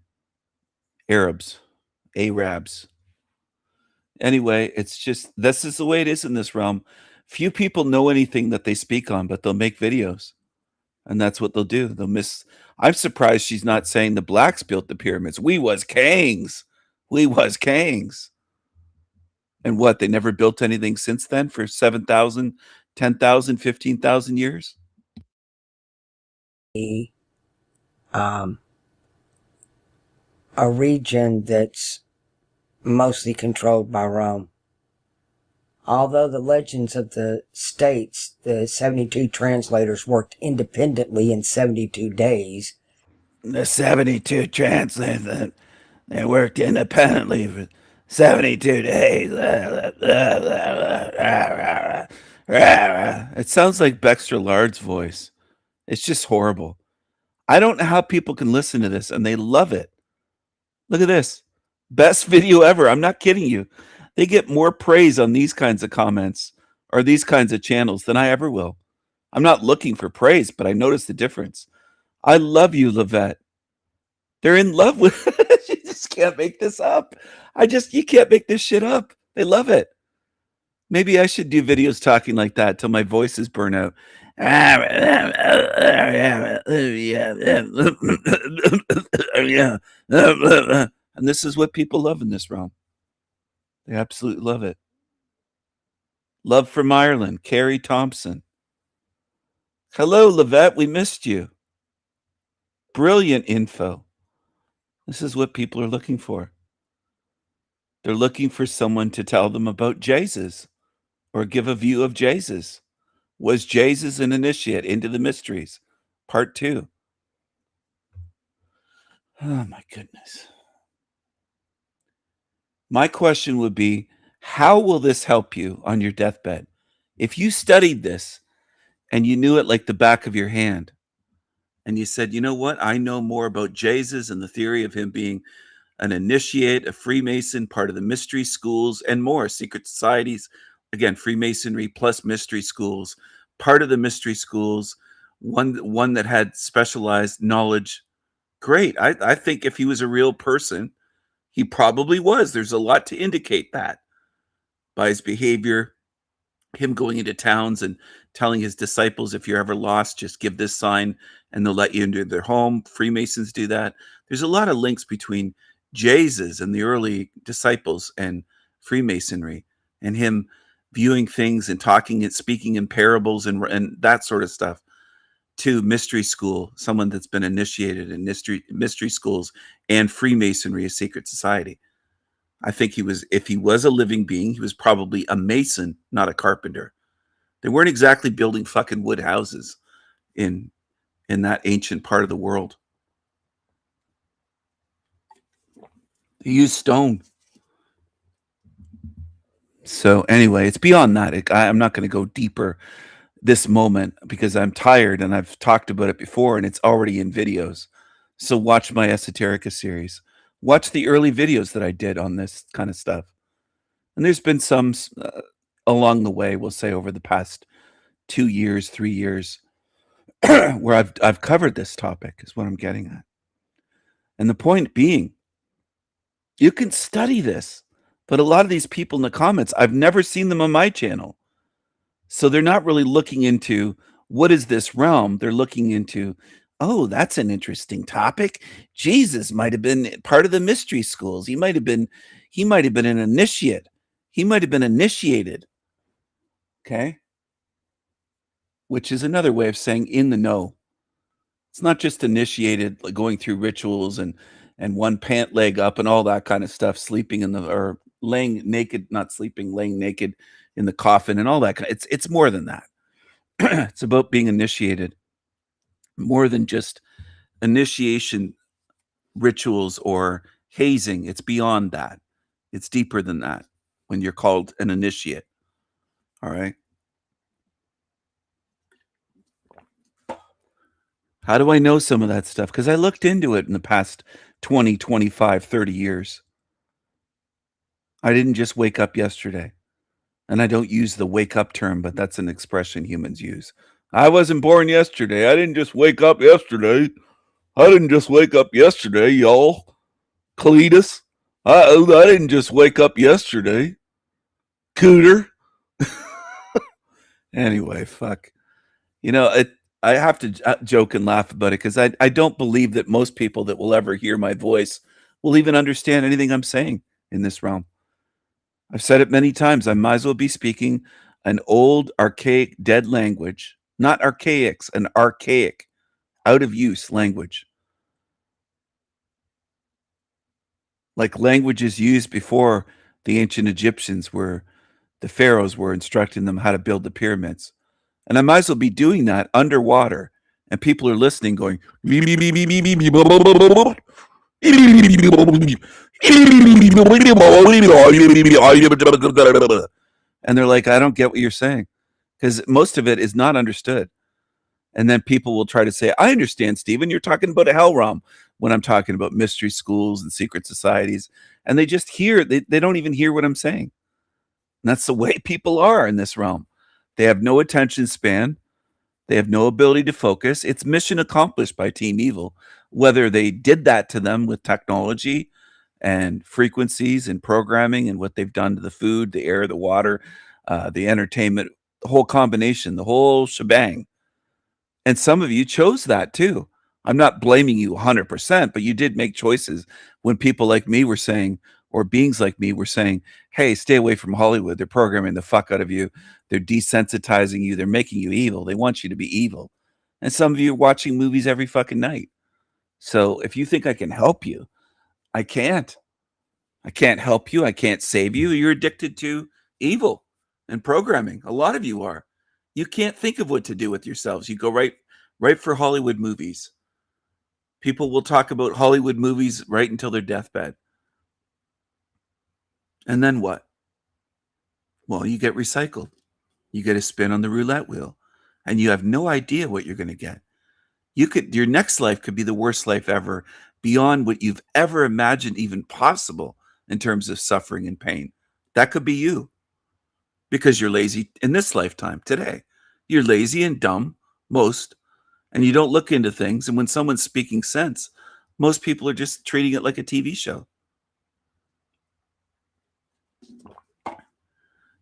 S3: Arabs, Arabs. Anyway, it's just, this is the way it is in this realm. Few people know anything that they speak on, but they'll make videos. And that's what they'll do. I'm surprised she's not saying the blacks built the pyramids. We was kings. We was kings. And what, they never built anything since then for 7,000, 10,000, 15,000 years?
S13: A region that's mostly controlled by Rome. Although the legends of the states, the 72 translators worked independently in 72 days.
S3: The 72 translators, they worked independently for 72 days. It sounds like Baxter Lard's voice. It's just horrible. I don't know how people can listen to this and they love it. Look at this. Best video ever. I'm not kidding you. They get more praise on these kinds of comments or these kinds of channels than I ever will. I'm not looking for praise, but I notice the difference. I love you, Levette. They're in love with it. You just can't make this up. You can't make this shit up. They love it. Maybe I should do videos talking like that till my voice is burnt out. And this is what people love in this realm. They absolutely love it. Love from Ireland, Carrie Thompson. Hello, Levette. We missed you. Brilliant info. This is what people are looking for. They're looking for someone to tell them about Jesus or give a view of Jesus. Was Jesus an initiate into the mysteries? Part 2. Oh, my goodness. My question would be, how will this help you on your deathbed? If you studied this and you knew it like the back of your hand, and you said, you know what? I know more about Jesus and the theory of him being an initiate, a Freemason, part of the mystery schools, and more secret societies. Again, Freemasonry plus mystery schools, part of the mystery schools, one that had specialized knowledge. Great. I think if he was a real person, he probably was. There's a lot to indicate that by his behavior, him going into towns and telling his disciples, if you're ever lost, just give this sign and they'll let you into their home. Freemasons do that. There's a lot of links between Jesus and the early disciples and Freemasonry, and him viewing things and talking and speaking in parables and that sort of stuff, to mystery school, someone that's been initiated in mystery schools and Freemasonry, a secret society. I think if he was a living being, he was probably a mason, not a carpenter. They weren't exactly building fucking wood houses in that ancient part of the world. They used stone. So anyway, it's beyond that. I'm not going to go deeper this moment because I'm tired and I've talked about it before and it's already in videos. So watch my Esoterica series. Watch the early videos that I did on this kind of stuff. And there's been some along the way, we'll say over the past 2 years, 3 years, where I've covered this topic is what I'm getting at. And the point being, you can study this, but a lot of these people in the comments, I've never seen them on my channel. So they're not really looking into what is this realm. They're looking into, oh, that's an interesting topic. Jesus might have been part of the mystery schools. He might have been an initiate. He might have been initiated. Okay. Which is another way of saying in the know. It's not just initiated, like going through rituals and one pant leg up and all that kind of stuff, sleeping in the, or laying naked, not sleeping, laying naked in the coffin and all that. It's more than that. It's about being initiated, more than just initiation rituals or hazing. It's beyond that. It's deeper than that when you're called an initiate. All right. How do I know some of that stuff? Because I looked into it in the past 20, 25, 30 years. I didn't just wake up yesterday. And I don't use the wake up term, but that's an expression humans use. I wasn't born yesterday. I didn't just wake up yesterday. I didn't just wake up yesterday, y'all. Cletus. I didn't just wake up yesterday. Cooter. Anyway, fuck. You know, I have to joke and laugh about it because I don't believe that most people that will ever hear my voice will even understand anything I'm saying in this realm. I've said it many times. I might as well be speaking an old, archaic, dead language, not archaics, an archaic, out of use language. Like languages used before the ancient Egyptians were, the pharaohs were instructing them how to build the pyramids. And I might as well be doing that underwater. And people are listening going, and they're like, I don't get what you're saying. Because most of it is not understood. And then people will try to say, I understand, Stephen, you're talking about a hell realm when I'm talking about mystery schools and secret societies. And they just hear, they don't even hear what I'm saying. And that's the way people are in this realm. They have no attention span. They have no ability to focus. It's mission accomplished by Team Evil. Whether they did that to them with technology and frequencies and programming and what they've done to the food, the air, the water, the entertainment, the whole combination, the whole shebang. And some of you chose that too. I'm not blaming you 100%, but you did make choices when people like me were saying, or beings like me were saying, hey, stay away from Hollywood. They're programming the fuck out of you. They're desensitizing you. They're making you evil. They want you to be evil. And some of you are watching movies every fucking night. So if you think I can help you, I can't. I can't help you. I can't save you. You're addicted to evil and programming. A lot of you are. You can't think of what to do with yourselves. You go right for Hollywood movies. People will talk about Hollywood movies right until their deathbed. And then what? Well, you get recycled. You get a spin on the roulette wheel. And you have no idea what you're going to get. Your next life could be the worst life ever, beyond what you've ever imagined even possible in terms of suffering and pain. That could be you. Because you're lazy in this lifetime, today. You're lazy and dumb, most, and you don't look into things. And when someone's speaking sense, most people are just treating it like a TV show.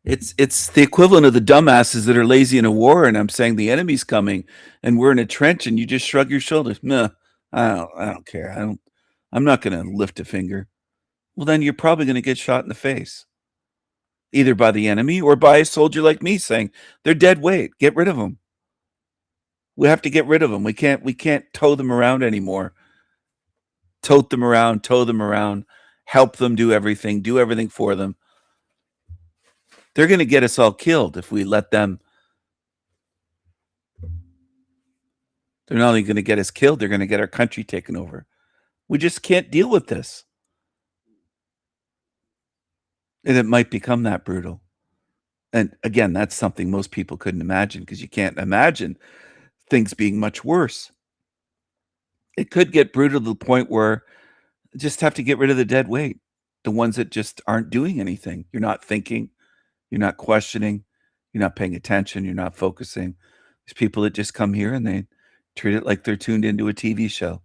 S3: It's the equivalent of the dumbasses that are lazy in a war, and I'm saying the enemy's coming, and we're in a trench, and you just shrug your shoulders. Nah, I don't care. I'm not going to lift a finger. Well, then you're probably going to get shot in the face, either by the enemy or by a soldier like me saying they're dead weight. Get rid of them. We have to get rid of them. We can't tow them around anymore. Tote them around, tow them around, help them do everything for them. They're going to get us all killed if we let them. They're not only going to get us killed, they're going to get our country taken over. We just can't deal with this. And it might become that brutal. And again, that's something most people couldn't imagine, because you can't imagine things being much worse. It could get brutal to the point where you just have to get rid of the dead weight, the ones that just aren't doing anything. You're not thinking, you're not questioning, you're not paying attention, you're not focusing. There's people that just come here and they treat it like they're tuned into a TV show.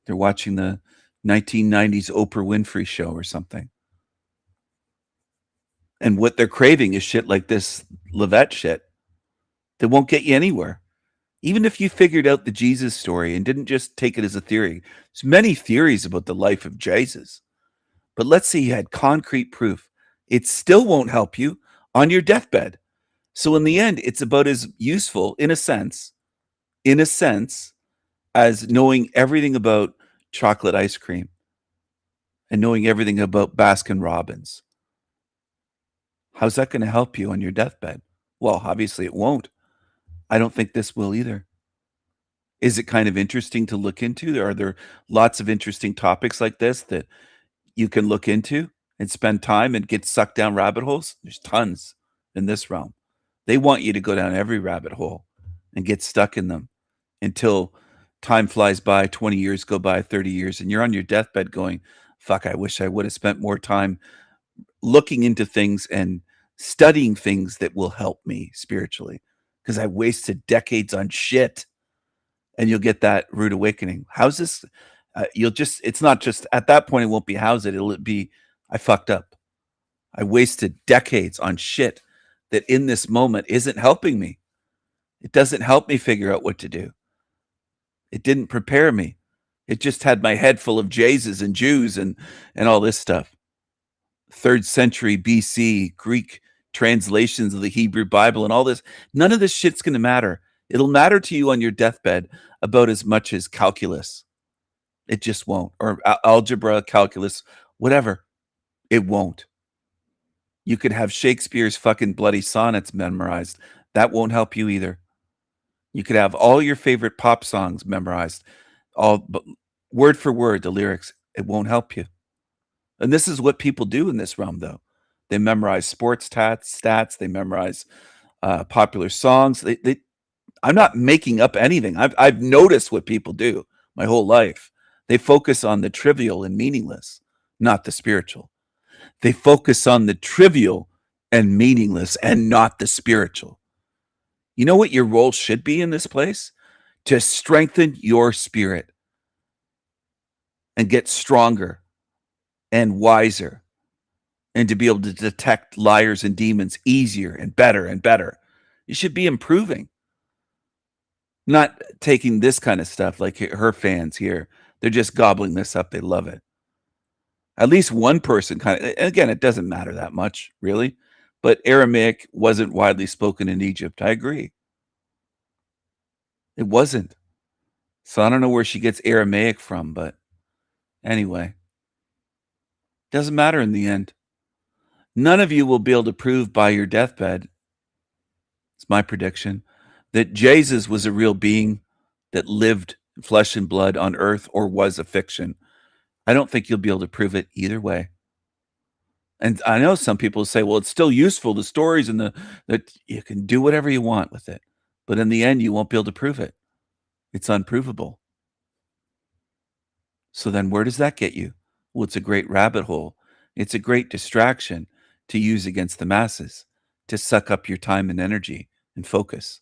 S3: They're watching the 1990s Oprah Winfrey show or something. And what they're craving is shit like this Levette shit that won't get you anywhere. Even if you figured out the Jesus story and didn't just take it as a theory, there's many theories about the life of Jesus. But let's say you had concrete proof. It still won't help you on your deathbed. So in the end, it's about as useful, in a sense, as knowing everything about chocolate ice cream and knowing everything about Baskin Robbins. How's that going to help you on your deathbed? Well, obviously it won't. I don't think this will either. Is it kind of interesting to look into? Are there lots of interesting topics like this that you can look into and spend time and get sucked down rabbit holes? There's tons in this realm. They want you to go down every rabbit hole and get stuck in them until time flies by, 20 years go by, 30 years, and you're on your deathbed going, fuck, I wish I would have spent more time looking into things and studying things that will help me spiritually, because I wasted decades on shit. And you'll get that rude awakening. How's this? It's not just, at that point, it won't be how's it. It'll be, I fucked up. I wasted decades on shit that in this moment isn't helping me. It doesn't help me figure out what to do. It didn't prepare me. It just had my head full of Jesus and Jews and all this stuff. 3rd century BC, Greek translations of the Hebrew Bible and all this. None of this shit's going to matter. It'll matter to you on your deathbed about as much as calculus. It just won't. Or algebra, calculus, whatever. It won't. You could have Shakespeare's fucking bloody sonnets memorized. That won't help you either. You could have all your favorite pop songs memorized, all word for word, the lyrics. It won't help you. And this is what people do in this realm, though. They memorize sports stats. They memorize popular songs. I'm not making up anything. I've noticed what people do my whole life. They focus on the trivial and meaningless, not the spiritual. They focus on the trivial and meaningless and not the spiritual. You know what your role should be in this place? To strengthen your spirit and get stronger and wiser, and to be able to detect liars and demons easier and better and better. You should be improving. Not taking this kind of stuff like her fans here. They're just gobbling this up. They love it. At least one person kind of, again, it doesn't matter that much, really. But Aramaic wasn't widely spoken in Egypt. I agree. It wasn't. So I don't know where she gets Aramaic from, but anyway. Doesn't matter in the end. None of you will be able to prove by your deathbed, it's my prediction, that Jesus was a real being that lived flesh and blood on earth or was a fiction. I don't think you'll be able to prove it either way. And I know some people say, well, it's still useful, the stories and that you can do whatever you want with it. But in the end, you won't be able to prove it. It's unprovable. So then where does that get you? Well, it's a great rabbit hole. It's a great distraction to use against the masses, to suck up your time and energy and focus.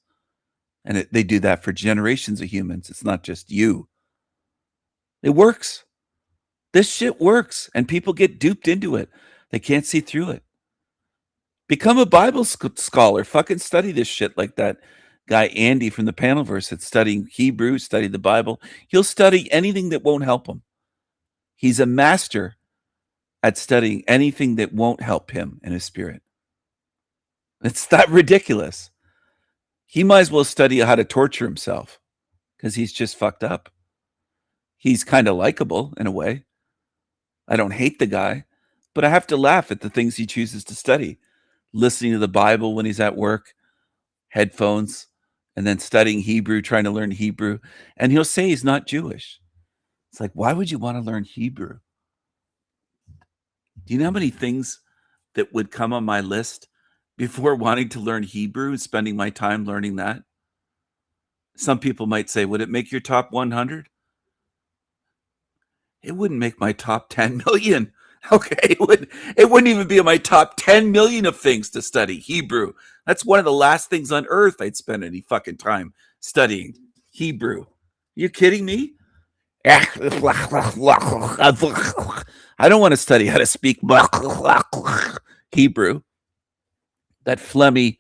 S3: And they do that for generations of humans. It's not just you. It works. This shit works, and people get duped into it. They can't see through it. Become a Bible scholar. Fucking study this shit like that guy Andy from the Panelverse that's studying Hebrew, study the Bible. He'll study anything that won't help him. He's a master at studying anything that won't help him in his spirit. It's that ridiculous. He might as well study how to torture himself because he's just fucked up. He's kind of likable in a way. I don't hate the guy, but I have to laugh at the things he chooses to study. Listening to the Bible when he's at work, headphones, and then studying Hebrew, trying to learn Hebrew. And he'll say he's not Jewish. It's like, why would you want to learn Hebrew? Do you know how many things that would come on my list before wanting to learn Hebrew and spending my time learning that? Some people might say, would it make your top 100? It wouldn't make my top 10 million. Okay, it wouldn't even be in my top 10 million of things to study Hebrew. That's one of the last things on earth I'd spend any fucking time studying Hebrew. You kidding me? I don't want to study how to speak Hebrew. That phlegmy,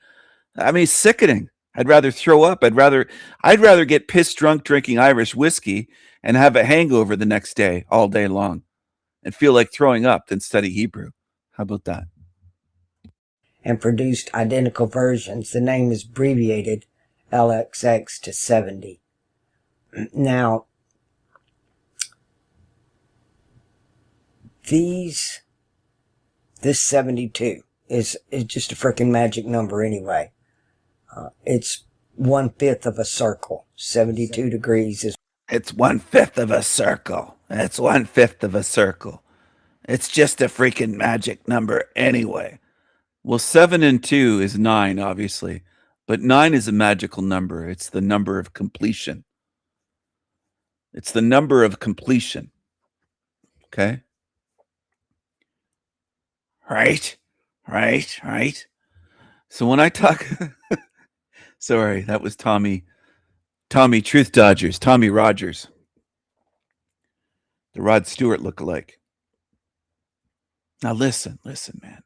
S3: I mean, sickening. I'd rather throw up. I'd rather get pissed drunk drinking Irish whiskey and have a hangover the next day all day long and feel like throwing up than study Hebrew. How about that?
S13: And produced identical versions. The name is abbreviated LXX to 70. Now, this 72 is just a freaking magic number anyway. It's 1/5 of a circle. 72 degrees is...
S3: It's 1/5 of a circle. It's 1/5 of a circle. It's just a freaking magic number anyway. Well, 7 and 2 is 9, obviously. But 9 is a magical number. It's the number of completion. It's the number of completion. Okay? Right? So when I talk... Sorry, that was Tommy Truth Dodgers, Tommy Rogers. The Rod Stewart lookalike. Now listen, man.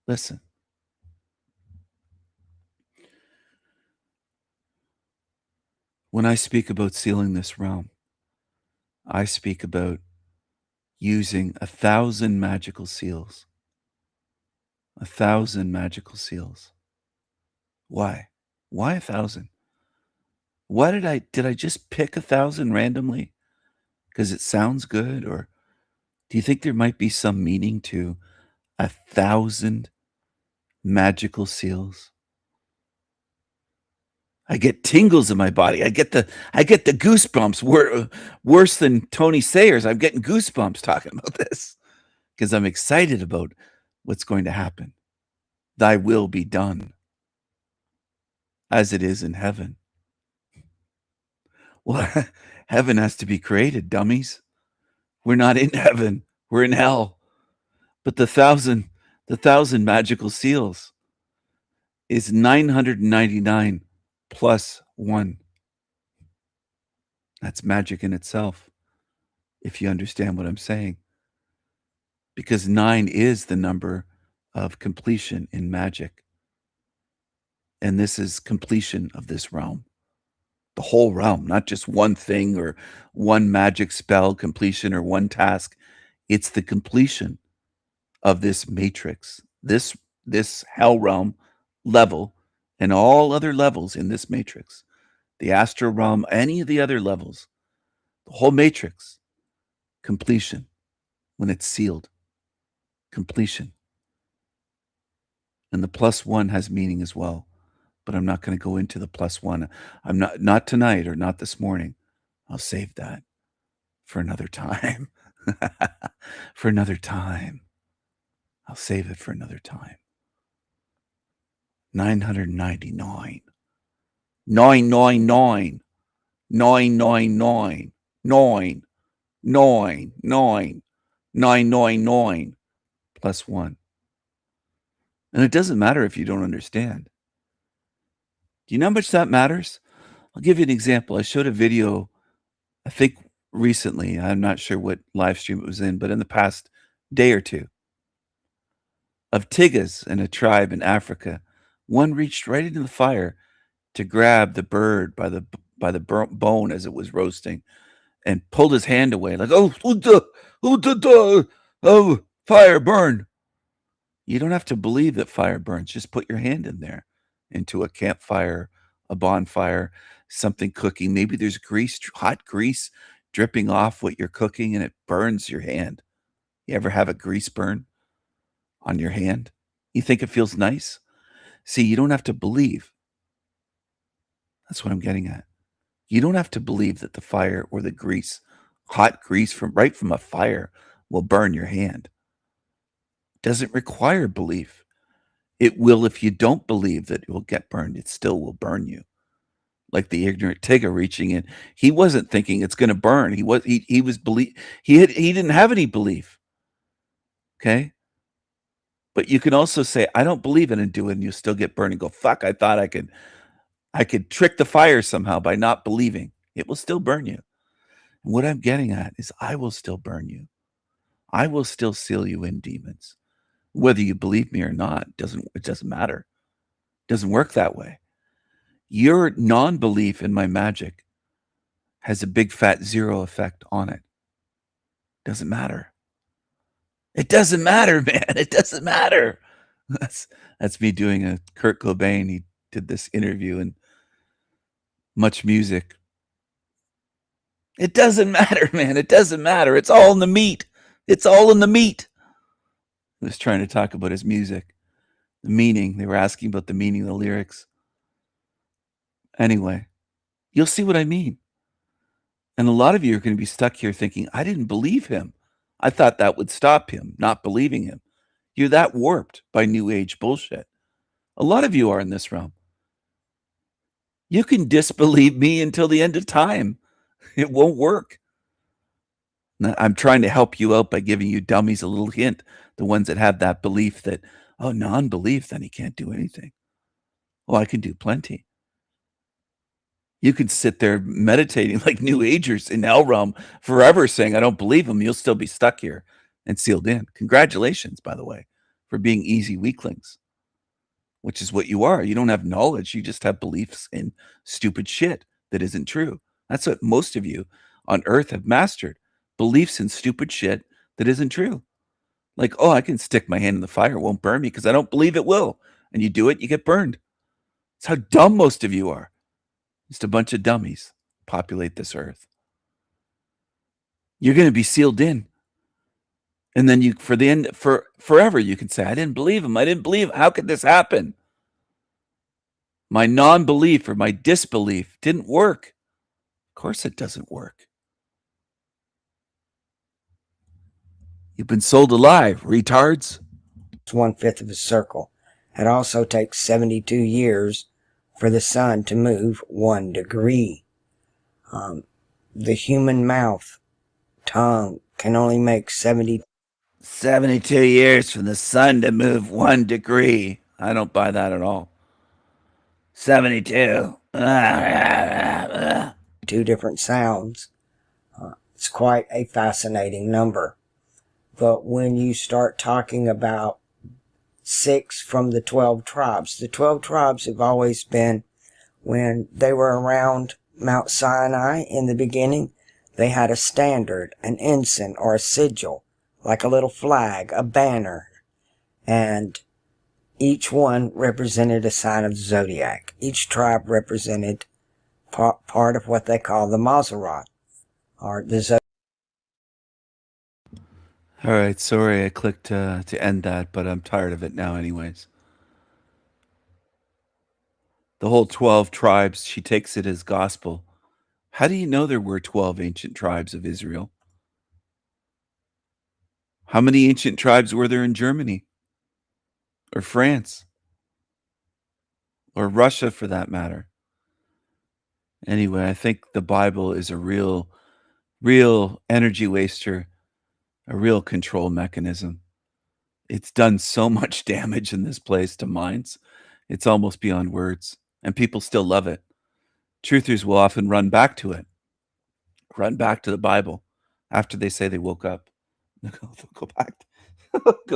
S3: Listen. When I speak about sealing this realm, I speak about using 1,000 magical seals. 1,000 magical seals. Why? Why 1,000? Why did I just pick 1,000 randomly? Because it sounds good? Or do you think there might be some meaning to 1,000 magical seals? I get tingles in my body. I get the goosebumps. Worse than Tony Sayers. I'm getting goosebumps talking about this because I'm excited about what's going to happen. Thy will be done as it is in heaven. Well, heaven has to be created, dummies. We're not in heaven. We're in hell. But the thousand magical seals is 999 plus 1. That's magic in itself, if you understand what I'm saying. Because 9 is the number of completion in magic. And this is completion of this realm. The whole realm, not just one thing or one magic spell completion or one task. It's the completion of this matrix, this hell realm level, and all other levels in this matrix. The astral realm, any of the other levels, the whole matrix, completion. When it's sealed, completion. And the +1 has meaning as well. But I'm not going to go into the +1. I'm not tonight or not this morning. I'll save that for another time. For another time. I'll save it for another time. 999. 999. 999. 9. 9. 9. 999. +1. And it doesn't matter if you don't understand. Do you know how much that matters? I'll give you an example. I showed a video, I think recently. I'm not sure what live stream it was in, but in the past day or two, of Tigas in a tribe in Africa. One reached right into the fire to grab the bird by the bone as it was roasting and pulled his hand away like, oh, fire burn. You don't have to believe that fire burns. Just put your hand in there into a campfire, a bonfire, something cooking. Maybe there's grease, hot grease dripping off what you're cooking and it burns your hand. You ever have a grease burn on your hand? You think it feels nice? See, you don't have to believe. That's what I'm getting at. You don't have to believe that the fire or the grease, hot grease from a fire will burn your hand. It doesn't require belief. It will, if you don't believe that it will get burned, it still will burn you. Like the ignorant Tigger reaching in. He wasn't thinking it's going to burn. He was he didn't have any belief. Okay? But you can also say, I don't believe it, and do it, and you still get burned and go, fuck, I thought I could trick the fire somehow by not believing. It will still burn you. And what I'm getting at is I will still burn you. I will still seal you in, demons. Whether you believe me or not, it doesn't matter. It doesn't work that way. Your non-belief in my magic has a big fat zero effect on it. Doesn't matter. It doesn't matter, man. It doesn't matter. That's me doing a Kurt Cobain. He did this interview and much music. It doesn't matter, man. It doesn't matter. It's all in the meat. It's all in the meat. He was trying to talk about his music, the meaning. They were asking about the meaning of the lyrics. Anyway, you'll see what I mean. And a lot of you are going to be stuck here thinking, I didn't believe him. I thought that would stop him, not believing him. You're that warped by New Age bullshit. A lot of you are in this realm. You can disbelieve me until the end of time. It won't work. I'm trying to help you out by giving you dummies a little hint. The ones that have that belief that, oh, non-belief, then he can't do anything. Oh, I can do plenty. You could sit there meditating like New Agers in Hell Realm forever saying, I don't believe him. You'll still be stuck here and sealed in. Congratulations, by the way, for being easy weaklings, which is what you are. You don't have knowledge. You just have beliefs in stupid shit that isn't true. That's what most of you on earth have mastered. Beliefs in stupid shit that isn't true. Like, oh, I can stick my hand in the fire. It won't burn me because I don't believe it will. And you do it, you get burned. That's how dumb most of you are. Just a bunch of dummies populate this earth. You're going to be sealed in. And then forever, you can say, I didn't believe him. I didn't believe him. How could this happen? My non-belief or my disbelief didn't work. Of course it doesn't work. You've been sold alive, retards.
S13: It's 1/5 of a circle. It also takes 72 years for the sun to move 1 degree. The human mouth, tongue, can only make 72
S3: years for the sun to move 1 degree. I don't buy that at all. 72.
S13: Two different sounds. It's quite a fascinating number. But when you start talking about 6 from the 12 tribes have always been, when they were around Mount Sinai in the beginning, they had a standard, an ensign, or a sigil, like a little flag, a banner. And each one represented a sign of the zodiac. Each tribe represented part of what they call the Maserat, or the zodiac.
S3: All right, sorry I clicked to end that, but I'm tired of it now anyways. The whole 12 tribes, she takes it as gospel. How do you know there were 12 ancient tribes of Israel? How many ancient tribes were there in Germany? Or France? Or Russia, for that matter? Anyway, I think the Bible is a real energy waster, a real control mechanism. It's done so much damage in this place to minds. It's almost beyond words. And people still love it. Truthers will often run back to it. Run back to the Bible after they say they woke up. Go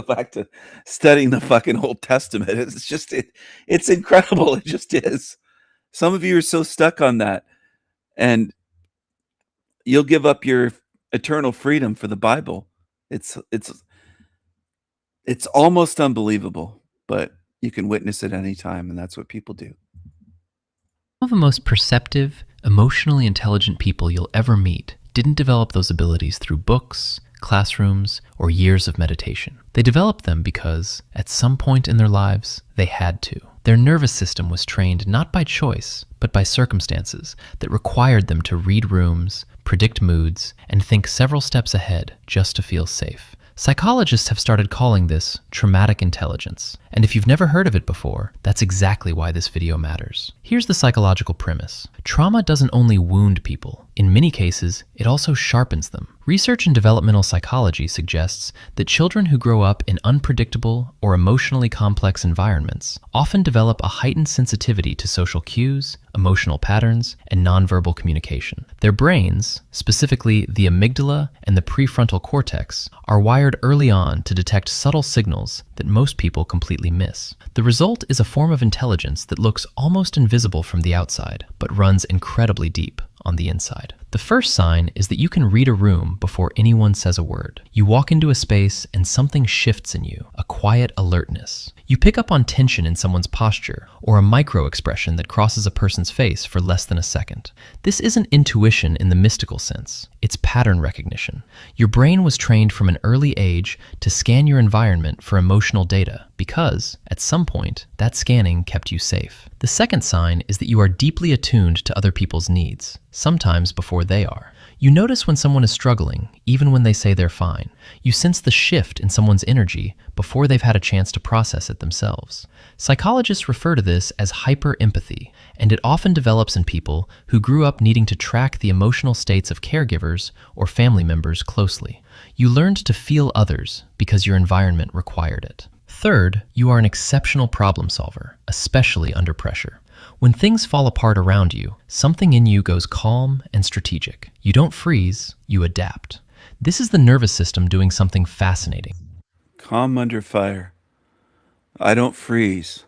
S3: back to studying the fucking Old Testament. It's incredible. It just is. Some of you are so stuck on that. And you'll give up your eternal freedom for the Bible. It's almost unbelievable, but you can witness it any time, and that's what people do.
S14: Some of the most perceptive, emotionally intelligent people you'll ever meet didn't develop those abilities through books, classrooms, or years of meditation. They developed them because, at some point in their lives, they had to. Their nervous system was trained not by choice, but by circumstances that required them to read rooms, predict moods, and think several steps ahead just to feel safe. Psychologists have started calling this traumatic intelligence. And if you've never heard of it before, that's exactly why this video matters. Here's the psychological premise. Trauma doesn't only wound people. In many cases, it also sharpens them. Research in developmental psychology suggests that children who grow up in unpredictable or emotionally complex environments often develop a heightened sensitivity to social cues, emotional patterns, and nonverbal communication. Their brains, specifically the amygdala and the prefrontal cortex, are wired early on to detect subtle signals that most people completely miss. The result is a form of intelligence that looks almost invisible from the outside, but runs incredibly deep on the inside. The first sign is that you can read a room before anyone says a word. You walk into a space and something shifts in you, a quiet alertness. You pick up on tension in someone's posture or a micro expression that crosses a person's face for less than a second. This isn't intuition in the mystical sense. It's pattern recognition. Your brain was trained from an early age to scan your environment for emotional data because, at some point, that scanning kept you safe. The second sign is that you are deeply attuned to other people's needs, sometimes before they are. You notice when someone is struggling, even when they say they're fine. You sense the shift in someone's energy before they've had a chance to process it themselves. Psychologists refer to this as hyper-empathy, and it often develops in people who grew up needing to track the emotional states of caregivers or family members closely. You learned to feel others because your environment required it. Third, you are an exceptional problem solver, especially under pressure. When things fall apart around you, something in you goes calm and strategic. You don't freeze, you adapt. This is the nervous system doing something fascinating.
S3: Calm under fire. I don't freeze.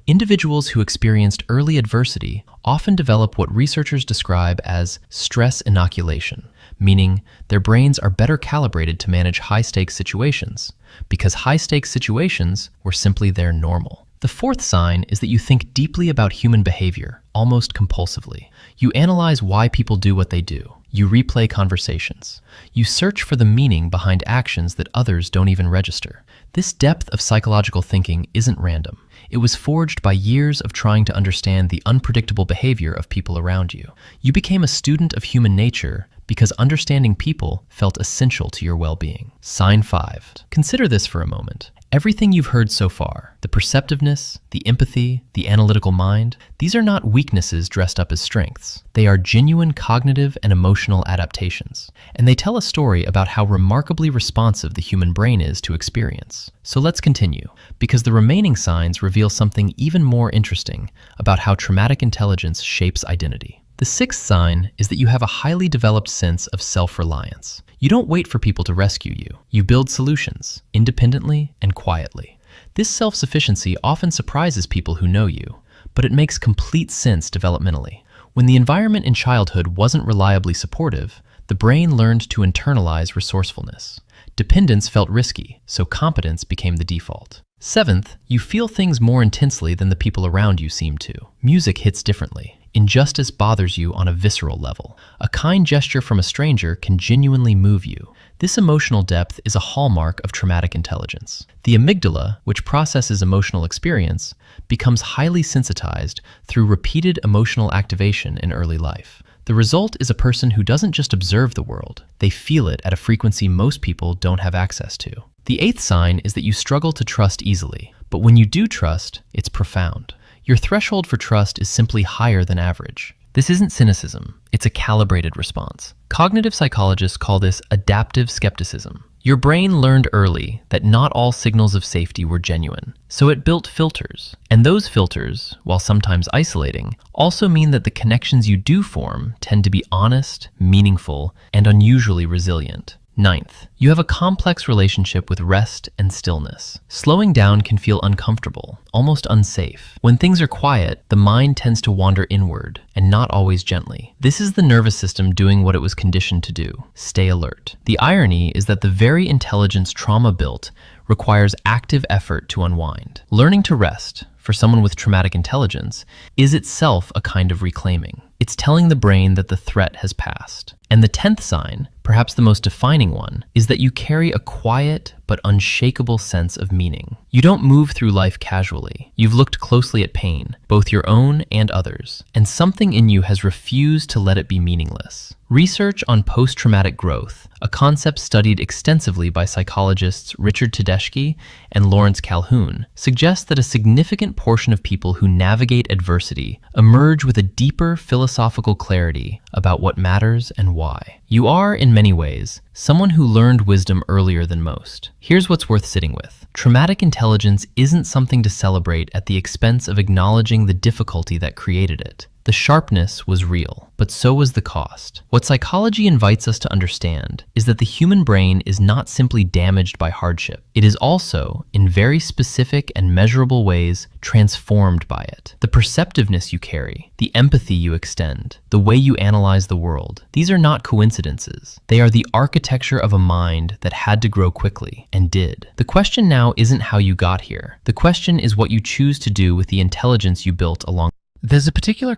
S14: Individuals who experienced early adversity often develop what researchers describe as stress inoculation, meaning their brains are better calibrated to manage high-stakes situations, because high-stakes situations were simply their normal. The fourth sign is that you think deeply about human behavior, almost compulsively. You analyze why people do what they do. You replay conversations. You search for the meaning behind actions that others don't even register. This depth of psychological thinking isn't random. It was forged by years of trying to understand the unpredictable behavior of people around you. You became a student of human nature because understanding people felt essential to your well-being. Sign 5. Consider this for a moment. Everything you've heard so far, the perceptiveness, the empathy, the analytical mind, these are not weaknesses dressed up as strengths. They are genuine cognitive and emotional adaptations. And they tell a story about how remarkably responsive the human brain is to experience. So let's continue, because the remaining signs reveal something even more interesting about how traumatic intelligence shapes identity. The sixth sign is that you have a highly developed sense of self-reliance. You don't wait for people to rescue you. You build solutions, independently and quietly. This self-sufficiency often surprises people who know you, but it makes complete sense developmentally. When the environment in childhood wasn't reliably supportive, the brain learned to internalize resourcefulness. Dependence felt risky, so competence became the default. Seventh, you feel things more intensely than the people around you seem to. Music hits differently. Injustice bothers you on a visceral level. A kind gesture from a stranger can genuinely move you. This emotional depth is a hallmark of traumatic intelligence. The amygdala, which processes emotional experience, becomes highly sensitized through repeated emotional activation in early life. The result is a person who doesn't just observe the world, they feel it at a frequency most people don't have access to. The eighth sign is that you struggle to trust easily, but when you do trust, it's profound. Your threshold for trust is simply higher than average. This isn't cynicism, it's a calibrated response. Cognitive psychologists call this adaptive skepticism. Your brain learned early that not all signals of safety were genuine, so it built filters. And those filters, while sometimes isolating, also mean that the connections you do form tend to be honest, meaningful, and unusually resilient. Ninth, you have a complex relationship with rest and stillness. Slowing down can feel uncomfortable, almost unsafe. When things are quiet, the mind tends to wander inward, and not always gently. This is the nervous system doing what it was conditioned to do: stay alert. The irony is that the very intelligence trauma built requires active effort to unwind. Learning to rest, for someone with traumatic intelligence, is itself a kind of reclaiming. It's telling the brain that the threat has passed. And the 10th sign, perhaps the most defining one, is that you carry a quiet but but unshakable sense of meaning. You don't move through life casually. You've looked closely at pain, both your own and others, and something in you has refused to let it be meaningless. Research on post-traumatic growth, a concept studied extensively by psychologists Richard Tedeschi and Lawrence Calhoun, suggests that a significant portion of people who navigate adversity emerge with a deeper philosophical clarity about what matters and why. You are, in many ways, someone who learned wisdom earlier than most. Here's what's worth sitting with. Traumatic intelligence isn't something to celebrate at the expense of acknowledging the difficulty that created it. The sharpness was real, but so was the cost. What psychology invites us to understand is that the human brain is not simply damaged by hardship. It is also, in very specific and measurable ways, transformed by it. The perceptiveness you carry, the empathy you extend, the way you analyze the world, these are not coincidences. They are the architecture of a mind that had to grow quickly, and did. The question now isn't how you got here. The question is what you choose to do with the intelligence you built along. There's a particular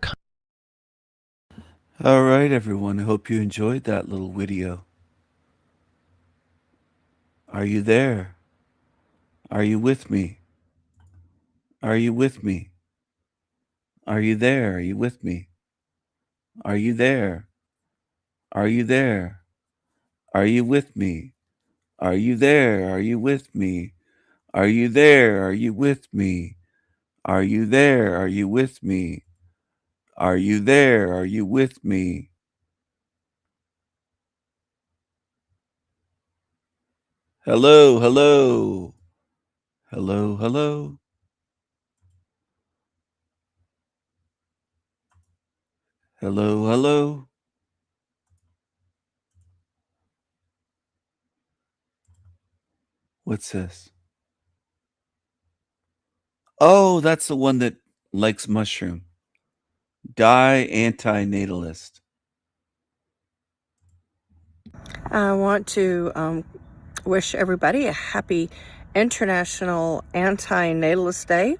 S3: All right, everyone. I hope you enjoyed that little video. Are you there? Are you with me? Are you with me? Are you there? Are you with me? Are you there? Are you there? Are you with me? Are you there? Are you with me? Are you there? Are you with me? Are you there? Are you with me? Are you there? Are you with me? Hello, hello. Hello, hello. Hello, hello. What's this? Oh, that's the one that likes mushroom. Die anti-natalist.
S11: I want to wish everybody a happy International Anti-natalist Day.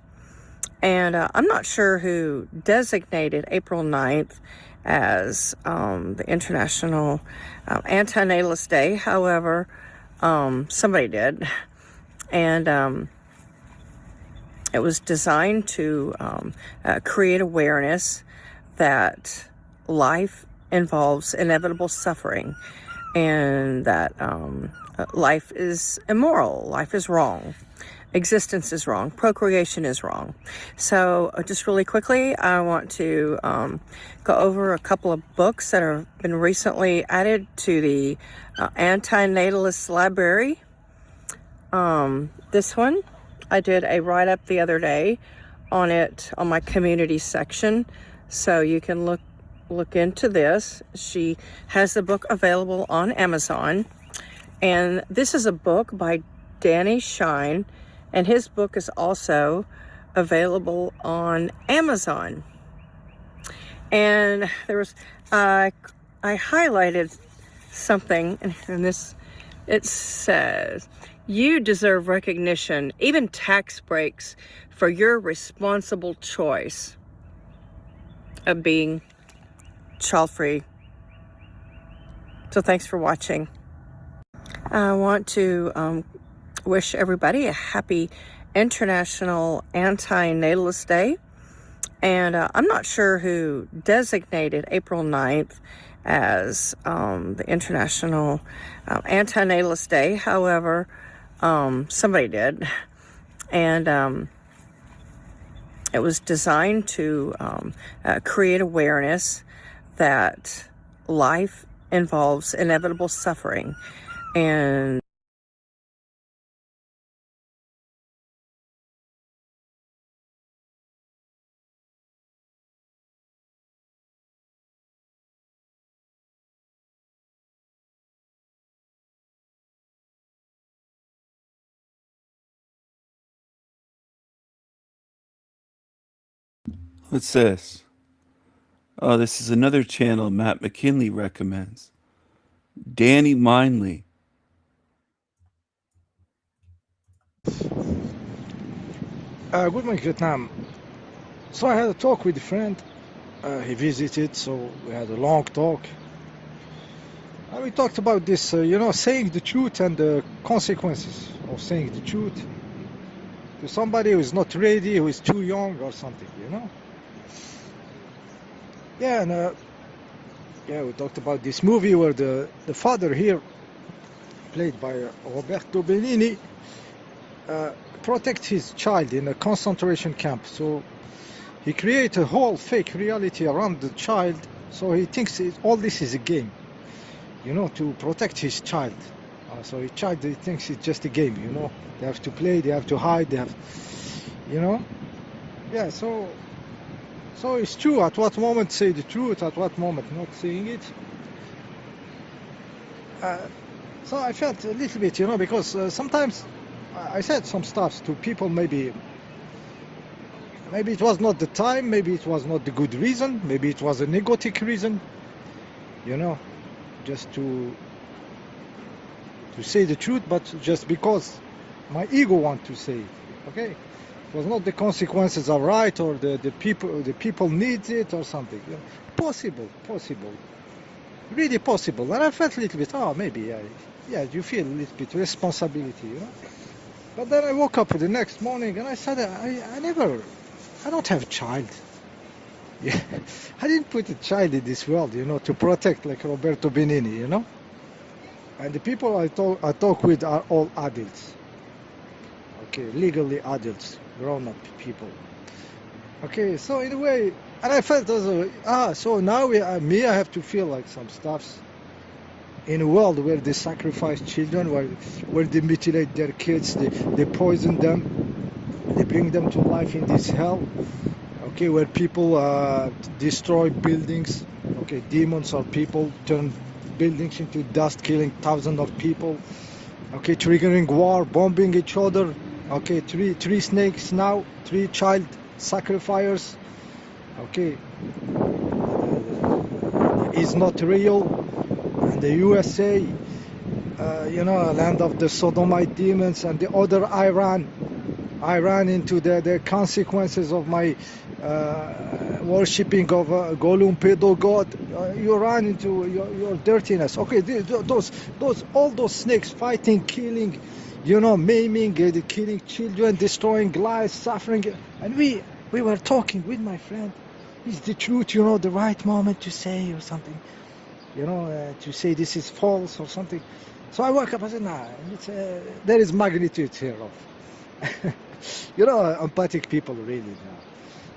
S11: And I'm not sure who designated April 9th as the International Anti-natalist Day. However, somebody did. And it was designed to create awareness that life involves inevitable suffering, and that life is immoral, life is wrong, existence is wrong, procreation is wrong. So just really quickly, I want to go over a couple of books that have been recently added to the Anti-natalist library. This one, I did a write-up the other day on it on my community section, so you can look into this. She has the book available on Amazon, and this is a book by Danny Shine, and his book is also available on Amazon. And there was I highlighted something, and this, it says, "You deserve recognition, even tax breaks, for your responsible choice of being child-free." So thanks for watching. I want to wish everybody a happy International Anti-natalist Day. And I'm not sure who designated April 9th as the International Anti-natalist Day. However, somebody did. And it was designed to create awareness that life involves inevitable suffering, and
S3: What's this? Oh, this is another channel Matt McKinley recommends. Danny Mindley.
S15: Good morning, Vietnam. So I had a talk with a friend. He visited, so we had a long talk. we talked about this, saying the truth and the consequences of saying the truth to somebody who is not ready, who is too young or something, Yeah, and we talked about this movie where the father here, played by Roberto Benigni, protect his child in a concentration camp. So he creates a whole fake reality around the child. So he thinks all this is a game, to protect his child. So his child, he thinks it's just a game, They have to play, they have to hide, they have, Yeah, so it's true. At what moment say the truth, at what moment not saying it. So I felt a little bit, because sometimes I said some stuff to people, maybe it was not the time, maybe it was not the good reason, maybe it was a negative reason, just to say the truth, but just because my ego want to say it, okay? It was not the consequences are right, or the people need it or something. Possible, really possible. And I felt a little bit, maybe, you feel a little bit responsibility, But then I woke up the next morning and I said, I don't have a child. Yeah, I didn't put a child in this world, to protect like Roberto Benigni, And the people I talk with are all adults. Okay, legally adults, grown-up people. Okay, so in a way, and I felt also, so now I have to feel like some stuffs in a world where they sacrifice children, where they mutilate their kids, they poison them, they bring them to life in this hell. Okay, where people destroy buildings. Okay, demons or people turn buildings into dust, killing thousands of people. Okay, triggering war, bombing each other. Okay, three snakes now, 3 child sacrifiers. Okay, is not real. And the USA, land of the Sodomite demons, and the other Iran into the consequences of my worshipping of Golum pedo god. You run into your dirtiness. Okay, all those snakes fighting, killing, maiming, killing children, destroying lives, suffering. And we were talking with my friend. Is the truth, the right moment to say or something? To say this is false or something. So I woke up and said, nah, there is magnitude here of, empathic people really.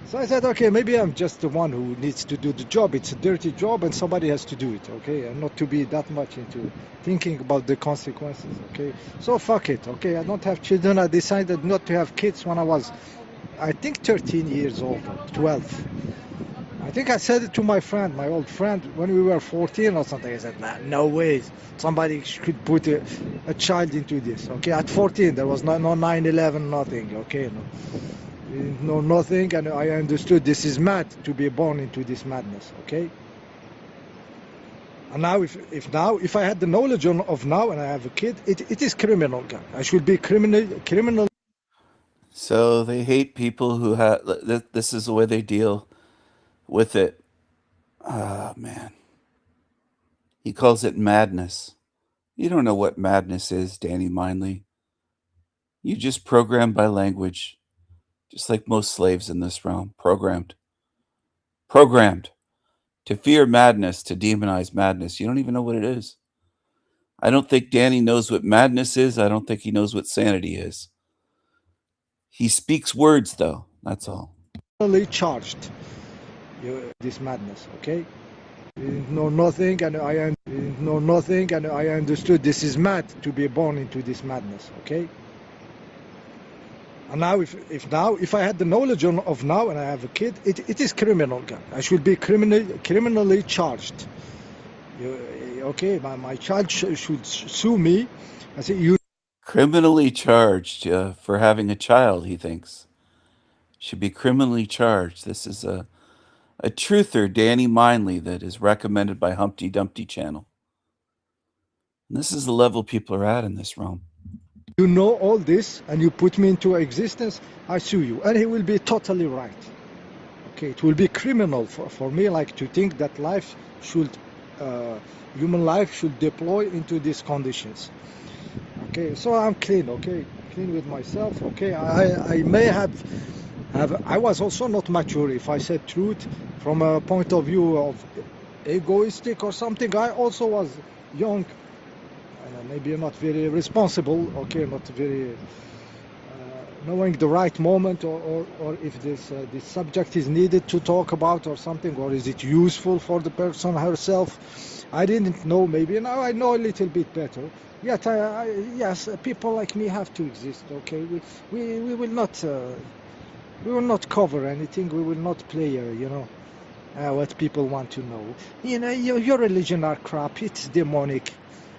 S15: So I said, okay, maybe I'm just the one who needs to do the job. It's a dirty job and somebody has to do it, okay? And not to be that much into thinking about the consequences, okay? So fuck it, okay? I don't have children. I decided not to have kids when I was, I think, 13 years old, or 12. I think I said it to my friend, my old friend, when we were 14 or something. I said, nah, no way. Somebody could put a child into this, okay? At 14, there was no 9/11, nothing, okay? No, nothing, and I understood this is mad to be born into this madness, okay? And now, if I had the knowledge of now and I have a kid, it is criminal. I should be criminal.
S3: So they hate people who have. This is the way they deal with it. Ah, man. He calls it madness. You don't know what madness is, Danny Mindley. You just programmed by language. Just like most slaves in this realm, programmed to fear madness, to demonize madness. You don't even know what it is. I don't think Danny knows what madness is. I don't think he knows what sanity is. He speaks words, though. That's all.
S15: Charged. This madness, okay? Nothing, and I understood this is mad to be born into this madness, okay? And now, if I had the knowledge of now and I have a kid, it is criminal. I should be criminally charged. Okay, my child should sue me. I say you
S3: criminally charged for having a child. He thinks should be criminally charged. This is a truther, Danny Mindley, that is recommended by Humpty Dumpty channel. And this is the level people are at in this realm.
S15: You know all this and you put me into existence, I sue you. And he will be totally right. Okay, it will be criminal for me, like, to think that life should human life should deploy into these conditions. Okay, so I'm clean. Okay, clean with myself. Okay, I may have I was also not mature. If I said truth from a point of view of egoistic or something, I also was young, maybe not very responsible. Okay, not very knowing the right moment, or if this subject is needed to talk about or something, or is it useful for the person herself. I didn't know. Maybe now I know a little bit better. Yet, yes, people like me have to exist. Okay, we will not cover anything. We will not play, what people want to know. Your religion are crap. It's demonic.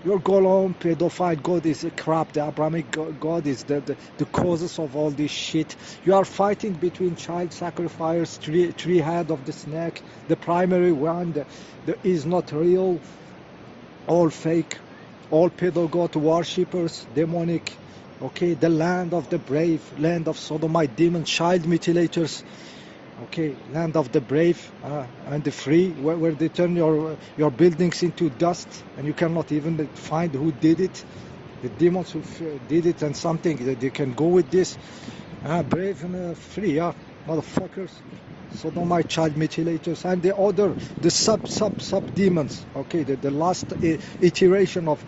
S15: Your golem, pedophile God is crap. The Abrahamic God is the causes of all this shit. You are fighting between child sacrifice, three head of the snake, the primary one, that is not real, all fake, all pedogod worshippers, demonic. Okay, the land of the brave, land of sodomite demon, child mutilators. Okay, land of the brave and the free, where they turn your buildings into dust, and you cannot even find who did it. The demons who did it, and something that they can go with this. Brave and free, motherfuckers. Sodomite, child mutilators, and the sub demons. Okay, the last iteration of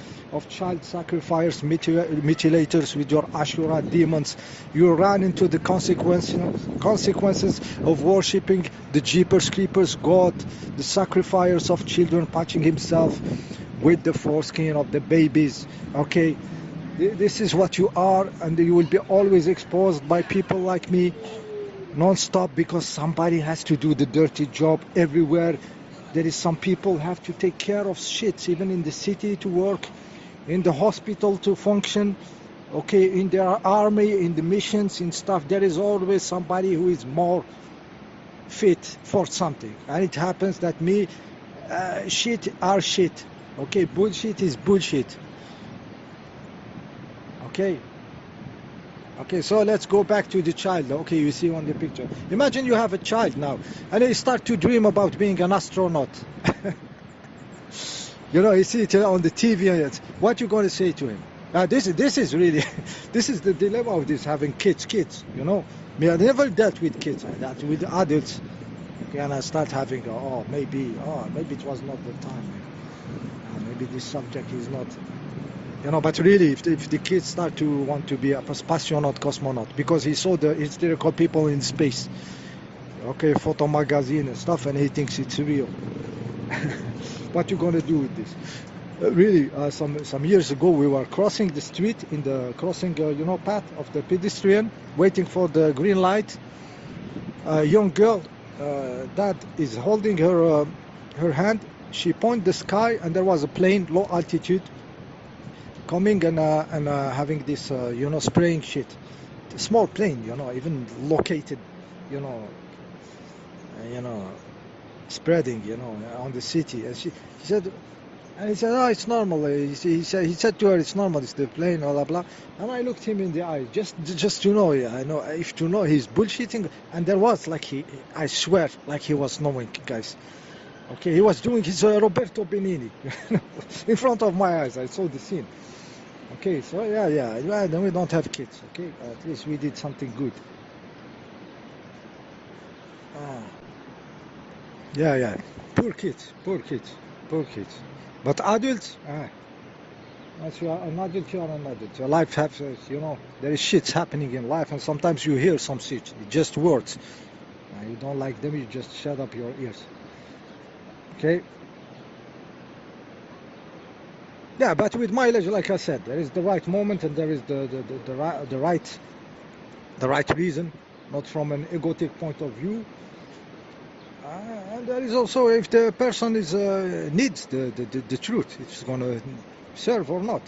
S15: child sacrifice mutilators with your Ashura demons. You run into the consequences of worshipping the Jeepers Creepers God, the sacrifice of children, patching himself with the foreskin of the babies. Okay, this is what you are, and you will be always exposed by people like me non-stop, because somebody has to do the dirty job everywhere. There is some people have to take care of shit, even in the city to work, in the hospital to function, okay, in their army, in the missions, in stuff. There is always somebody who is more fit for something, and it happens that me, shit are shit. Okay, bullshit is bullshit. Okay, so let's go back to the child. Okay, you see on the picture. Imagine you have a child now, and they start to dream about being an astronaut. You see it on the TV. What you going to say to him? This is really, this is the dilemma of this, having kids. I never dealt with kids like that, with adults. Okay, and I start having, maybe it was not the time. Maybe this subject is not. But really, if the kids start to want to be a astronaut, cosmonaut, because he saw the historical people in space, okay, photo magazine and stuff, and he thinks it's real. What you gonna do with this? Really, some years ago, we were crossing the street in the crossing, path of the pedestrian, waiting for the green light. A young girl, dad is holding her hand. She pointed the sky, and there was a plane, low altitude, coming and having this, spraying shit. A small plane, even located, spreading, on the city. And he said, oh, it's normal. He said to her, it's normal, it's the plane, blah, blah, blah. And I looked him in the eye, just to know, I know, if to know he's bullshitting. And there was, I swear, like he was knowing, guys. Okay, he was doing his Roberto Benigni in front of my eyes. I saw the scene. Okay, so yeah, then we don't have kids. Okay, at least we did something good. Yeah, poor kids. But adults, once you are an adult, you are an adult. Your life has, there is shits happening in life, and sometimes you hear some shit, just words. You don't like them, you just shut up your ears. Okay. Yeah, but with mileage, like I said, there is the right moment, and there is the right reason, not from an egotic point of view. And there is also, if the person needs the truth, it's going to serve or not.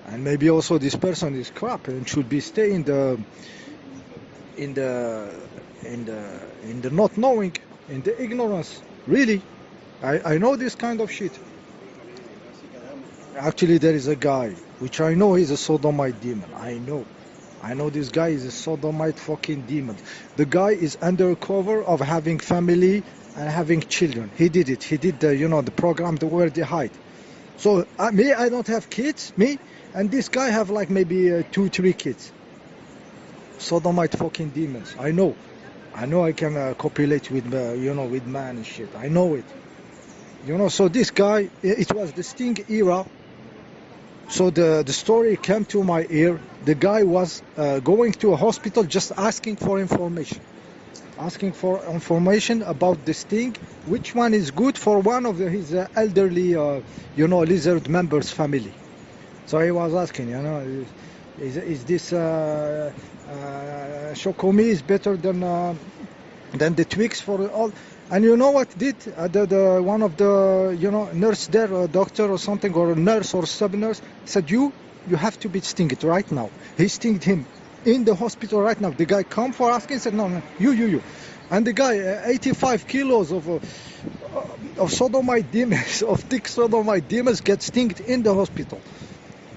S15: And maybe also this person is crap and should be stay in the not knowing, in the ignorance. Really, I know this kind of shit. Actually, there is a guy, which I know is a sodomite demon. I know this guy is a sodomite fucking demon. The guy is under cover of having family and having children. He did it. He did the, you know, the program where they hide. So me, I don't have kids, me, and this guy have like maybe 2-3 kids. Sodomite fucking demons. I know I can copulate with, you know, with man and shit. I know it. You know, so this guy, it was the Sting era. So the story came to my ear. The guy was going to a hospital just asking for information. Asking for information about the Sting, which one is good for one of his elderly, you know, lizard members' family. So he was asking, you know, is this Shokomi is better than the Twix for all? And you know what did the one of the, you know, nurse there, a doctor or something, or a nurse or sub-nurse said, you have to be stinged right now. He stinged him in the hospital right now. The guy come for asking, said, no, you. And the guy, 85 kilos of sodomite demons, of thick sodomite demons, get stinged in the hospital.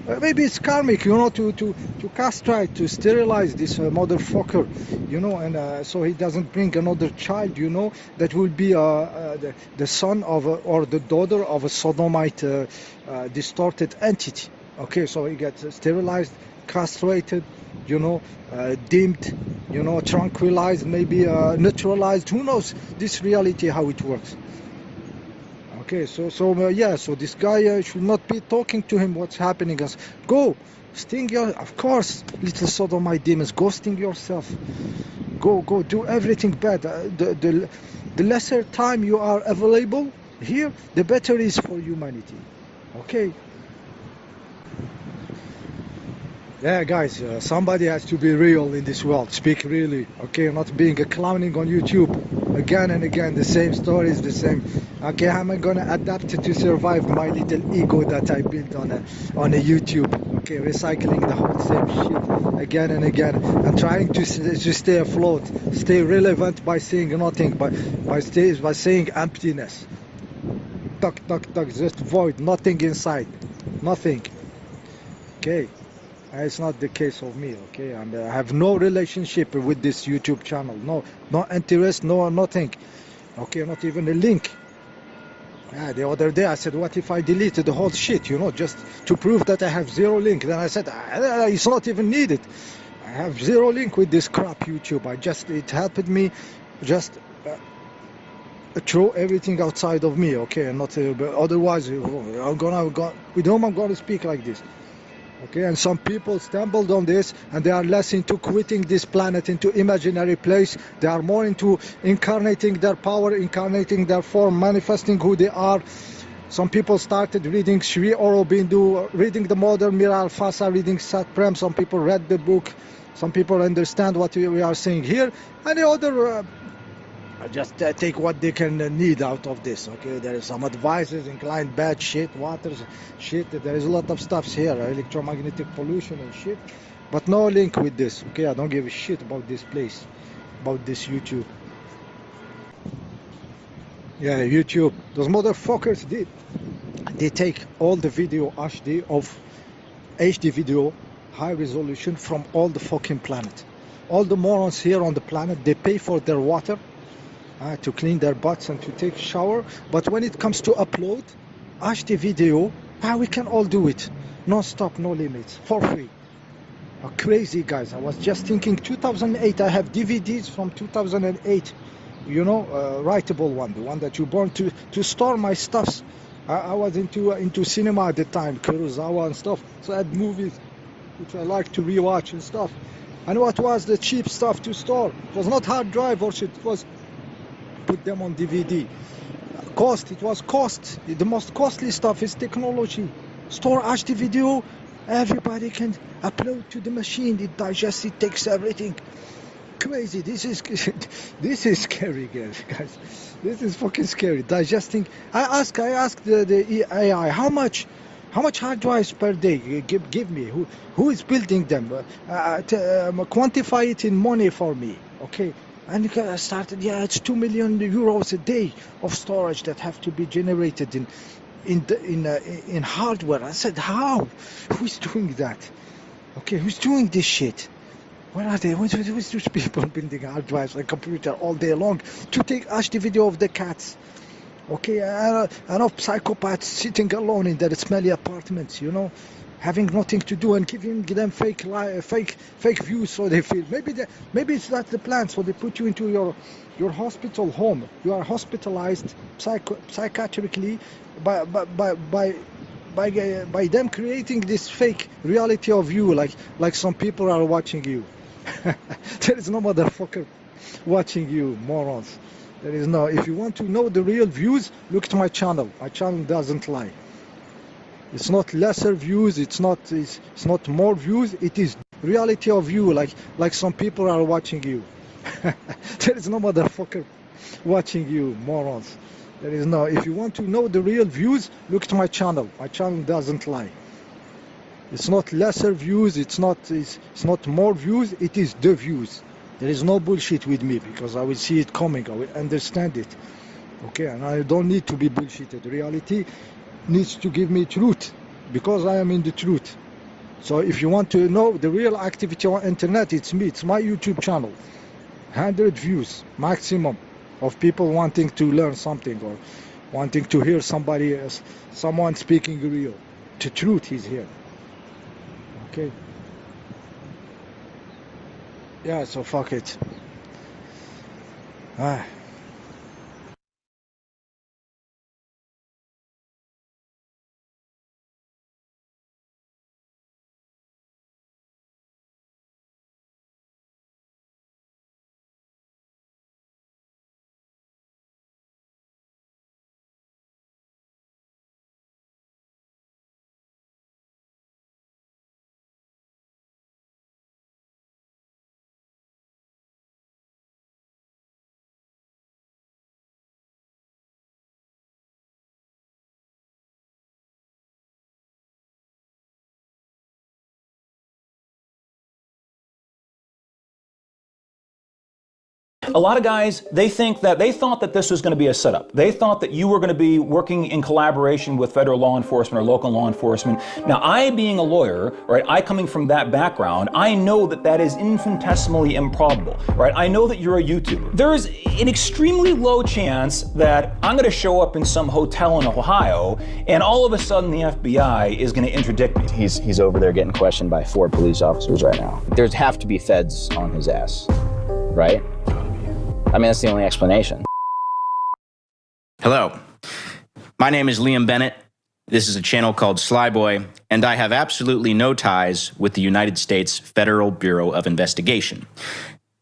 S15: Maybe it's karmic, you know, to castrate, to sterilize this motherfucker, you know, and so he doesn't bring another child, you know, that will be the son of or the daughter of a sodomite distorted entity. Okay, so he gets sterilized, castrated, you know, dimmed, you know, tranquilized, maybe neutralized. Who knows this reality, how it works? Okay, so this guy should not be talking to him what's happening. As go sting your, of course, little sodomite demons, go sting yourself. Go do everything bad. The lesser time you are available here, the better is for humanity. Okay. Yeah, guys, somebody has to be real in this world. Speak really, okay? Not being a clowning on YouTube again and again. The same stories, the same. Okay, how am I gonna adapt to survive my little ego that I built on a YouTube? Okay, recycling the whole same shit again and again, and trying to stay afloat, stay relevant by saying nothing, by saying emptiness. Tuck, just void, nothing inside, nothing. Okay. It's not the case of me, okay? And I have no relationship with this YouTube channel. No interest, no nothing. Okay, not even a link. The other day I said, what if I deleted the whole shit, you know, just to prove that I have zero link? Then I said, it's not even needed. I have zero link with this crap YouTube. It helped me just throw everything outside of me, okay? And not otherwise, with whom I'm gonna speak like this? Okay, and some people stumbled on this, and they are less into quitting this planet into imaginary place. They are more into incarnating their power, incarnating their form, manifesting who they are. Some people started reading Sri Aurobindo, reading the modern Mira Alfasa, reading Sat Prem. Some people read the book. Some people understand what we are saying here, and the other just take what they can need out of this. Okay, there is some advices, inclined bad shit, waters shit. There is a lot of stuffs here, electromagnetic pollution and shit, but no link with this. Okay, I don't give a shit about this place, about this YouTube. Yeah, YouTube, those motherfuckers they take all the video HD video, high resolution from all the fucking planet. All the morons here on the planet, they pay for their water to clean their butts and to take a shower, but when it comes to upload HD video, we can all do it, no stop, no limits, for free. Crazy, guys. I was just thinking 2008, I have DVDs from 2008, you know, writable one, the one that you bought to store my stuffs. I was into cinema at the time, Kurosawa and stuff, so I had movies which I like to rewatch and stuff. And what was the cheap stuff to store? It was not hard drive or shit, it was put them on DVD. It was cost. The most costly stuff is technology. Store HD video, everybody can upload to the machine. It digests, it takes everything. Crazy. This is scary, guys. This is fucking scary. Digesting. I ask the AI, how much hard drives per day? Give me. Who is building them? Quantify it in money for me. Okay. And I started, it's 2 million euros a day of storage that have to be generated in hardware. I said, how? Who's doing that? Okay, who's doing this shit? Where are they? Where's those people building hard drives and computer all day long to take HD video of the cats? Okay, I know psychopaths sitting alone in their smelly apartments, you know, having nothing to do and giving them fake views so they feel. Maybe it's not the plan, so they put you into your hospital home. You are hospitalized psychiatrically by them creating this fake reality of you, like some people are watching you. There is no motherfucker watching you, morons. There is no. If you want to know the real views, look to my channel. My channel doesn't lie. It's not lesser views. It's not more views. It is reality of you, like some people are watching you. There is no motherfucker watching you, morons. There is no. If you want to know the real views, look to my channel. My channel doesn't lie. It's not lesser views. It's not more views. It is the views. There is no bullshit with me because I will see it coming. I will understand it. Okay, and I don't need to be bullshitted. Reality needs to give me truth because I am in the truth. So if you want to know the real activity on internet, it's me. It's my YouTube channel. 100 views maximum of people wanting to learn something or wanting to hear someone speaking real. The truth is here. Okay. Yeah, so fuck it.
S16: A lot of guys, they thought that this was going to be a setup. They thought that you were going to be working in collaboration with federal law enforcement or local law enforcement. Now, I being a lawyer, right, I coming from that background, I know that that is infinitesimally improbable, right? I know that you're a YouTuber. There is an extremely low chance that I'm going to show up in some hotel in Ohio and all of a sudden the FBI is going to interdict me.
S19: He's over there getting questioned by 4 police officers right now. There's have to be feds on his ass, right? I mean, that's the only explanation.
S20: Hello, my name is Liam Bennett. This is a channel called Slyboy, and I have absolutely no ties with the United States Federal Bureau of Investigation.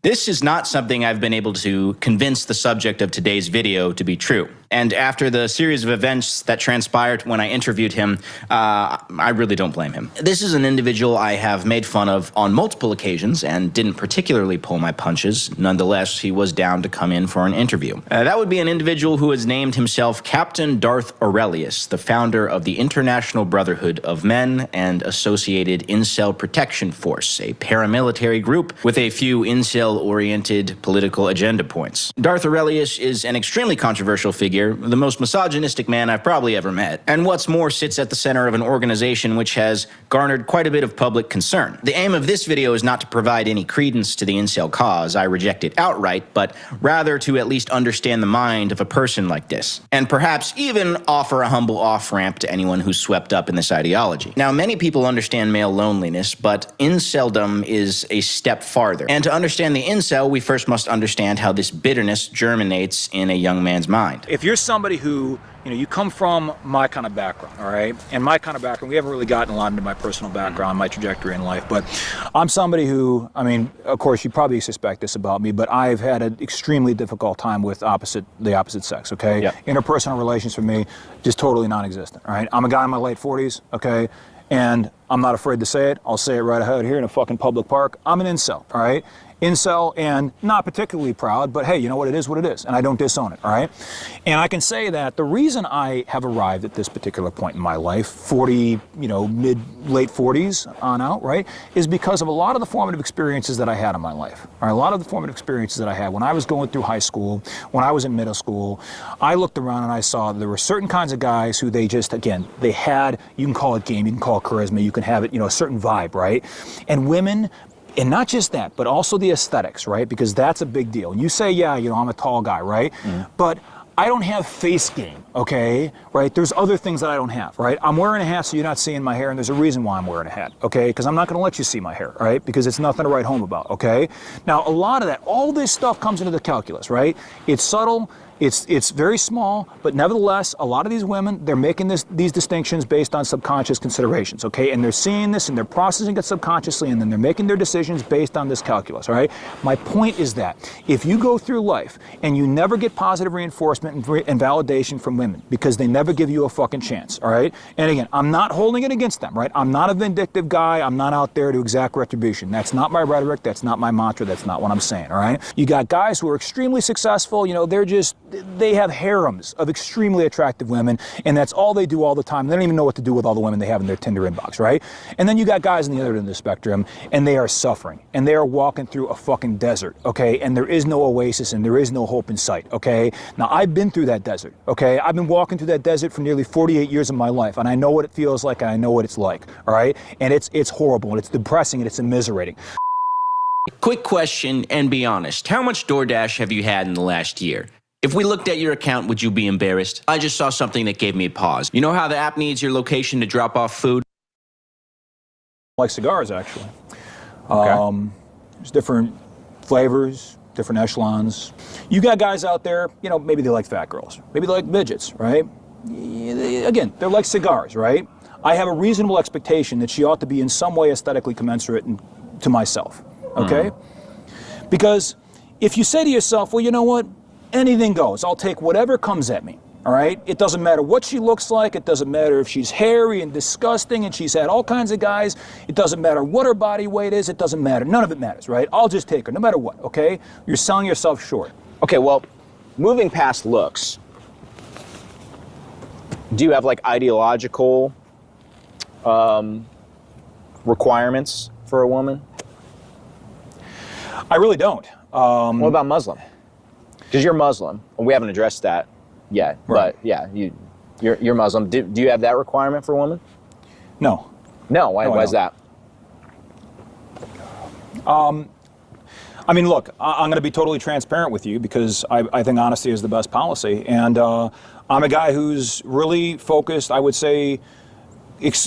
S20: This is not something I've been able to convince the subject of today's video to be true. And after the series of events that transpired when I interviewed him, I really don't blame him. This is an individual I have made fun of on multiple occasions and didn't particularly pull my punches. Nonetheless, he was down to come in for an interview. That would be an individual who has named himself Captain Darth Aurelius, the founder of the International Brotherhood of Men and associated Incel Protection Force, a paramilitary group with a few incel-oriented political agenda points. Darth Aurelius is an extremely controversial figure, the most misogynistic man I've probably ever met, and what's more, sits at the center of an organization which has garnered quite a bit of public concern. The aim of this video is not to provide any credence to the incel cause, I reject it outright, but rather to at least understand the mind of a person like this, and perhaps even offer a humble off-ramp to anyone who's swept up in this ideology. Now, many people understand male loneliness, but inceldom is a step farther. And to understand the incel, we first must understand how this bitterness germinates in a young man's mind.
S16: If you're somebody who, you come from my kind of background, all right? And my kind of background, we haven't really gotten a lot into my personal background, my trajectory in life, but I'm somebody who, of course, you probably suspect this about me, but I've had an extremely difficult time with the opposite sex, okay? Yeah. Interpersonal relations for me, just totally non-existent, all right? I'm a guy in my late 40s, okay? And I'm not afraid to say it. I'll say it right out here in a fucking public park. I'm an incel, all right? Incel, and not particularly proud, but hey, you know what, it is what it is, and I don't disown it, all right? And I can say that the reason I have arrived at this particular point in my life, 40, late 40s on out, right, is because of a lot of the formative experiences that I had in my life. All right, a lot of the formative experiences that I had when I was going through high school, when I was in middle school, I looked around and I saw there were certain kinds of guys who they just, again, they had, you can call it game, you can call it charisma, you can have it, a certain vibe, right? And women And not just that, but also the aesthetics, right? Because that's a big deal. You say, yeah, you know, I'm a tall guy, right? But I don't have face game, okay? Right? There's other things that I don't have, right? I'm wearing a hat so you're not seeing my hair, and there's a reason why I'm wearing a hat, okay? Because I'm not gonna let you see my hair, right? Because it's nothing to write home about, okay? Now, a lot of that, all this stuff comes into the calculus, right? It's subtle, it's very small, but nevertheless, a lot of these women, they're making these distinctions based on subconscious considerations, okay? And they're seeing this and they're processing it subconsciously, and then they're making their decisions based on this calculus, all right? My point is that if you go through life and you never get positive reinforcement and validation from women because they never give you a fucking chance, all right? And again, I'm not holding it against them, right? I'm not a vindictive guy. I'm not out there to exact retribution. That's not my rhetoric. That's not my mantra. That's not what I'm saying, all right? You got guys who are extremely successful, you know, they have harems of extremely attractive women, and that's all they do all the time. They don't even know what to do with all the women they have in their Tinder inbox, right? And then you got guys on the other end of the spectrum, and they are suffering, and they are walking through a fucking desert, okay? And there is no oasis, and there is no hope in sight, okay? Now, I've been through that desert, okay? I've been walking through that desert for nearly 48 years of my life, and I know what it feels like, and I know what it's like, all right? And it's horrible, and it's depressing, and it's immiserating.
S20: Quick question, and be honest. How much DoorDash have you had in the last year? If we looked at your account, would you be embarrassed? I just saw something that gave me a pause. You know how the app needs your location to drop off food?
S16: Like cigars, actually. Okay. There's different flavors, different echelons. You got guys out there, you know, maybe they like fat girls. Maybe they like midgets, right? Again, they're like cigars, right? I have a reasonable expectation that she ought to be in some way aesthetically commensurate to myself, okay? Because if you say to yourself, well, you know what? Anything goes. I'll take whatever comes at me, all right? It doesn't matter what she looks like. It doesn't matter if she's hairy and disgusting and she's had all kinds of guys. It doesn't matter what her body weight is. It doesn't matter. None of it matters, right? I'll just take her, no matter what, okay? You're selling yourself short.
S19: Okay, well, moving past looks, do you have like ideological requirements for a woman?
S16: I really don't.
S19: What about Muslim? Because you're Muslim, and we haven't addressed that yet.
S16: Right.
S19: But yeah, you're Muslim. Do you have that requirement for women?
S16: No.
S19: No. Why is that?
S16: I mean, look, I'm going to be totally transparent with you because I think honesty is the best policy, and I'm a guy who's really focused, I would say,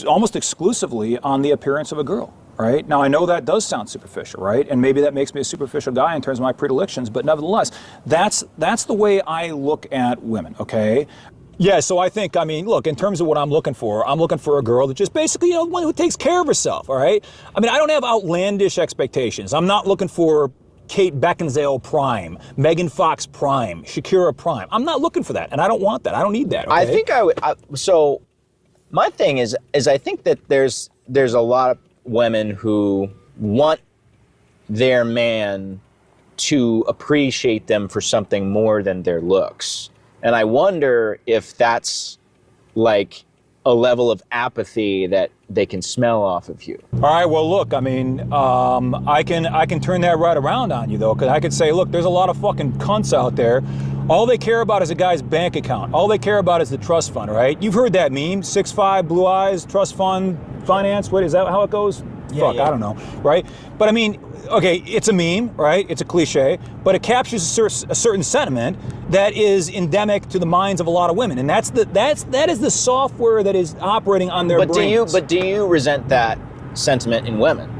S16: almost exclusively on the appearance of a girl. Right? Now, I know that does sound superficial, right? And maybe that makes me a superficial guy in terms of my predilections, but nevertheless, that's the way I look at women, okay? Yeah, so I think, I mean, look, in terms of what I'm looking for a girl that just basically, you know, one who takes care of herself, all right? I mean, I don't have outlandish expectations. I'm not looking for Kate Beckinsale Prime, Megan Fox Prime, Shakira Prime. I'm not looking for that, and I don't want that. I don't need that, okay?
S19: I think so my thing is I think that there's a lot of women who want their man to appreciate them for something more than their looks. And I wonder if that's like a level of apathy that they can smell off of you.
S16: All right, well, look, I mean, I can turn that right around on you, though, because I could say, look, there's a lot of fucking cunts out there. All they care about is a guy's bank account. All they care about is the trust fund, right? You've heard that meme, 6'5", blue eyes, trust fund, finance. Wait, is that how it goes?
S19: Yeah,
S16: Fuck, I don't know, right? But I mean, okay, it's a meme, right? It's a cliche, but it captures a certain sentiment that is endemic to the minds of a lot of women, and that is the software that is operating on their brains.
S19: But do you resent that sentiment in women?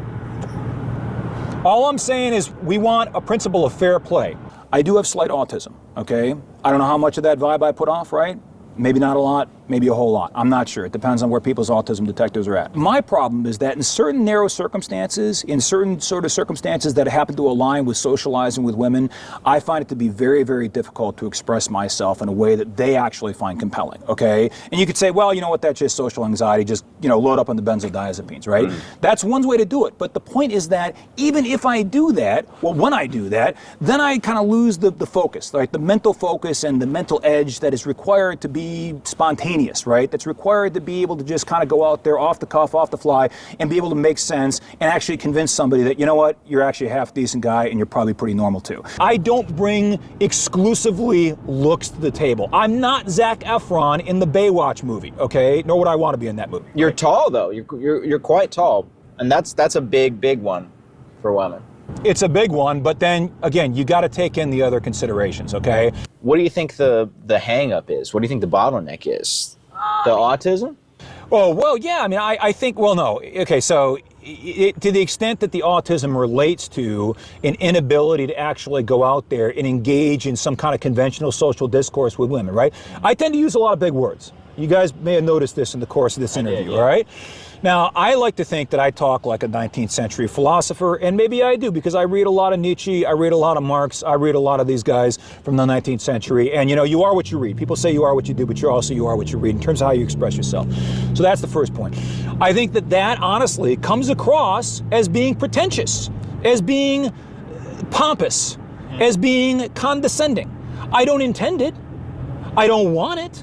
S16: All I'm saying is we want a principle of fair play. I do have slight autism, okay? I don't know how much of that vibe I put off, right? Maybe not a lot, maybe a whole lot. I'm not sure. It depends on where people's autism detectors are at. My problem is that in certain narrow circumstances, in certain sort of circumstances that happen to align with socializing with women, I find it to be very, very difficult to express myself in a way that they actually find compelling, okay? And you could say, well, you know what, that's just social anxiety, just, you know, load up on the benzodiazepines, right? That's one way to do it. But the point is that even if I do that, well, when I do that, then I kind of lose the focus, right? The mental focus and the mental edge that is required to be spontaneous, right? That's required to be able to just kind of go out there off the cuff, off the fly, and be able to make sense and actually convince somebody that, you know what, you're actually a half-decent guy and you're probably pretty normal too. I don't bring exclusively looks to the table. I'm not Zac Efron in the Baywatch movie, okay? Nor would I want to be in that movie.
S19: You're tall, though. You're quite tall, and that's a big one. for women?
S16: It's a big one, but then again, you got to take in the other considerations, okay?
S19: What do you think the hang up is? What do you think the bottleneck is? The autism?
S16: Oh, well, yeah, I mean, I think, well, no. Okay, so to the extent that the autism relates to an inability to actually go out there and engage in some kind of conventional social discourse with women, right? I tend to use a lot of big words. You guys may have noticed this in the course of this interview, all right? Now, I like to think that I talk like a 19th century philosopher, and maybe I do because I read a lot of Nietzsche, I read a lot of Marx, I read a lot of these guys from the 19th century, and you know, you are what you read. People say you are what you do, but you are what you read in terms of how you express yourself. So that's the first point. I think that honestly comes across as being pretentious, as being pompous, as being condescending. I don't intend it. I don't want it.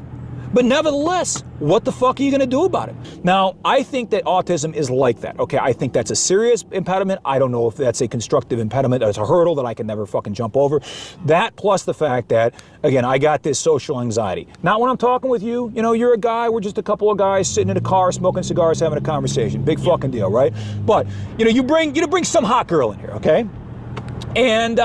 S16: But nevertheless, what the fuck are you going to do about it? Now, I think that autism is like that, okay? I think that's a serious impediment. I don't know if that's a constructive impediment. It's a hurdle that I can never fucking jump over. That plus the fact that, again, I got this social anxiety. Not when I'm talking with you. You know, you're a guy. We're just a couple of guys sitting in a car, smoking cigars, having a conversation. Big fucking deal, right? But, you know, you bring some hot girl in here, okay? And,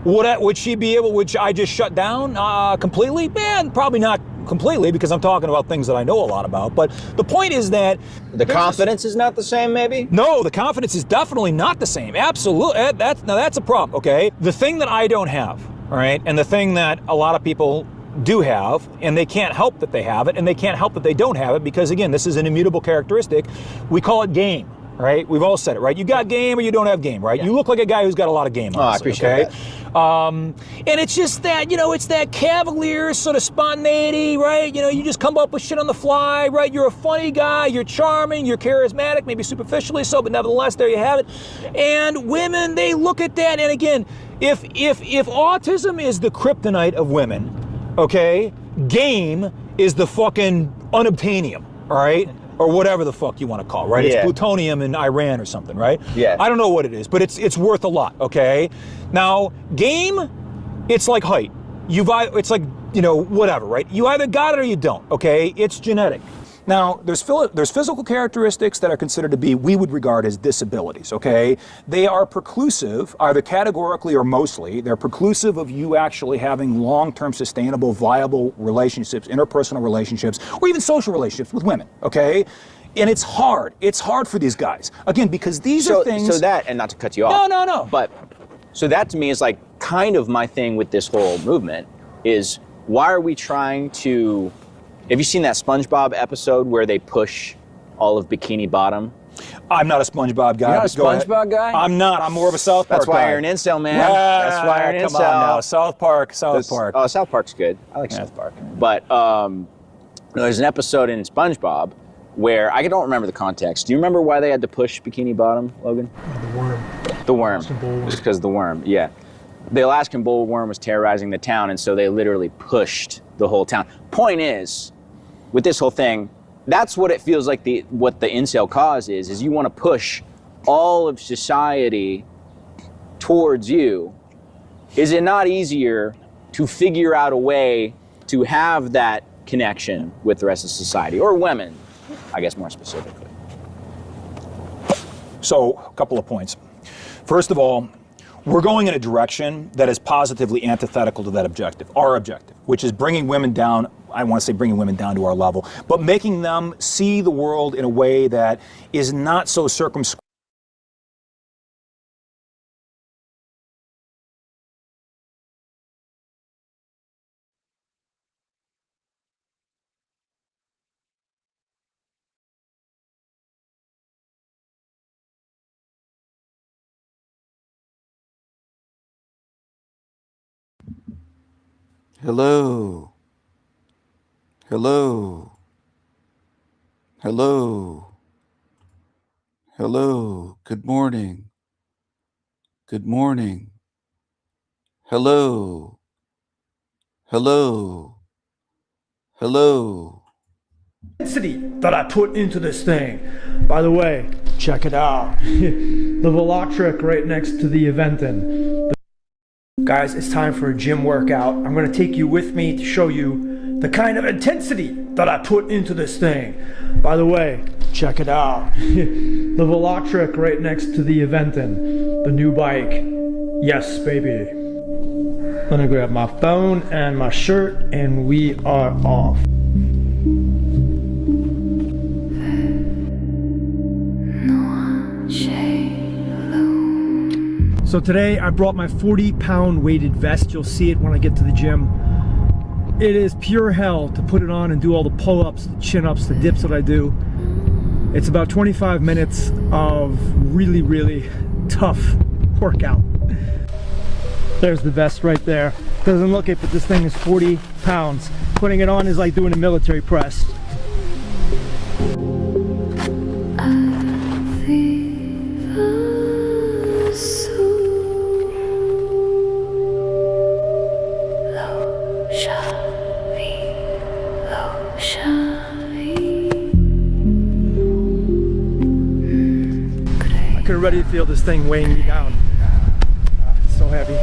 S16: would she be able, would I just shut down completely? Man, probably not completely, because I'm talking about things that I know a lot about. But the point is that
S19: the confidence is not the same, maybe?
S16: No, the confidence is definitely not the same. Absolutely. That's a problem, okay? The thing that I don't have, all right, and the thing that a lot of people do have, and they can't help that they have it, and they can't help that they don't have it, because again, this is an immutable characteristic. We call it game. Right? We've all said it, right? You got game or you don't have game, right? Yeah. You look like a guy who's got a lot of game. Honestly,
S19: I appreciate
S16: that. And it's just that, you know, it's that cavalier sort of spontaneity, right? You know, you just come up with shit on the fly, right? You're a funny guy, you're charming, you're charismatic, maybe superficially so, but nevertheless, there you have it. And women, they look at that, and again, if autism is the kryptonite of women, okay, game is the fucking unobtainium, all right? Or whatever the fuck you want to call it, right? Yeah. It's plutonium in Iran or something, right?
S19: Yeah.
S16: I don't know what it is, but it's worth a lot, okay? Now, game, it's like height. It's like, you know, whatever, right? You either got it or you don't, okay? It's genetic. Now, there's physical characteristics that are considered to be, we would regard as disabilities, okay? They are preclusive, either categorically or mostly, they're preclusive of you actually having long-term sustainable, viable relationships, interpersonal relationships, or even social relationships with women, okay? And it's hard. It's hard for these guys. Again, because these are things...
S19: So that, and not to cut you off.
S16: No.
S19: But, so that to me is like kind of my thing with this whole movement is, why are we trying to... Have you seen that SpongeBob episode where they push all of Bikini Bottom?
S16: I'm not a SpongeBob guy.
S19: You're not a SpongeBob guy?
S16: I'm not. I'm more of a South Park
S19: guy. That's why
S16: guy.
S19: you're an incel, man. That's why you're an incel.
S16: Come on now. South Park.
S19: Oh, South Park's good. I like South Park. But there's an episode in SpongeBob where, I don't remember the context. Do you remember why they had to push Bikini Bottom, Logan?
S15: The worm.
S19: The worm. Just because the worm, yeah. The Alaskan bullworm was terrorizing the town, and so they literally pushed the whole town. Point is, with this whole thing, that's what it feels like what the incel cause is you want to push all of society towards you. Is it not easier to figure out a way to have that connection with the rest of society, or women, I guess more specifically?
S16: So, a couple of points. First of all, we're going in a direction that is positively antithetical to that objective, our objective, which is bringing women down, I want to say bringing women down to our level, but making them see the world in a way that is not so circumscribed.
S3: Hello. Hello. Hello. Hello. Good morning. Good morning. Hello. Hello. Hello.
S17: Intensity that I put into this thing. By the way, check it out. The Velotric right next to the Aventon. Guys, it's time for a gym workout. I'm going to take you with me to show you the kind of intensity that I put into this thing. By the way, check Check it out. The Velotric right next to the Aventon. The new bike. Yes, baby. I'm gonna grab my phone and my shirt and we are off. So today I brought my 40-pound weighted vest. You'll see it when I get to the gym. It is pure hell to put it on and do all the pull-ups, the chin-ups, the dips that I do. It's about 25 minutes of really, really tough workout. There's the vest right there. Doesn't look it, but this thing is 40 pounds. Putting it on is like doing a military press. I can already feel this thing weighing me down. It's so heavy.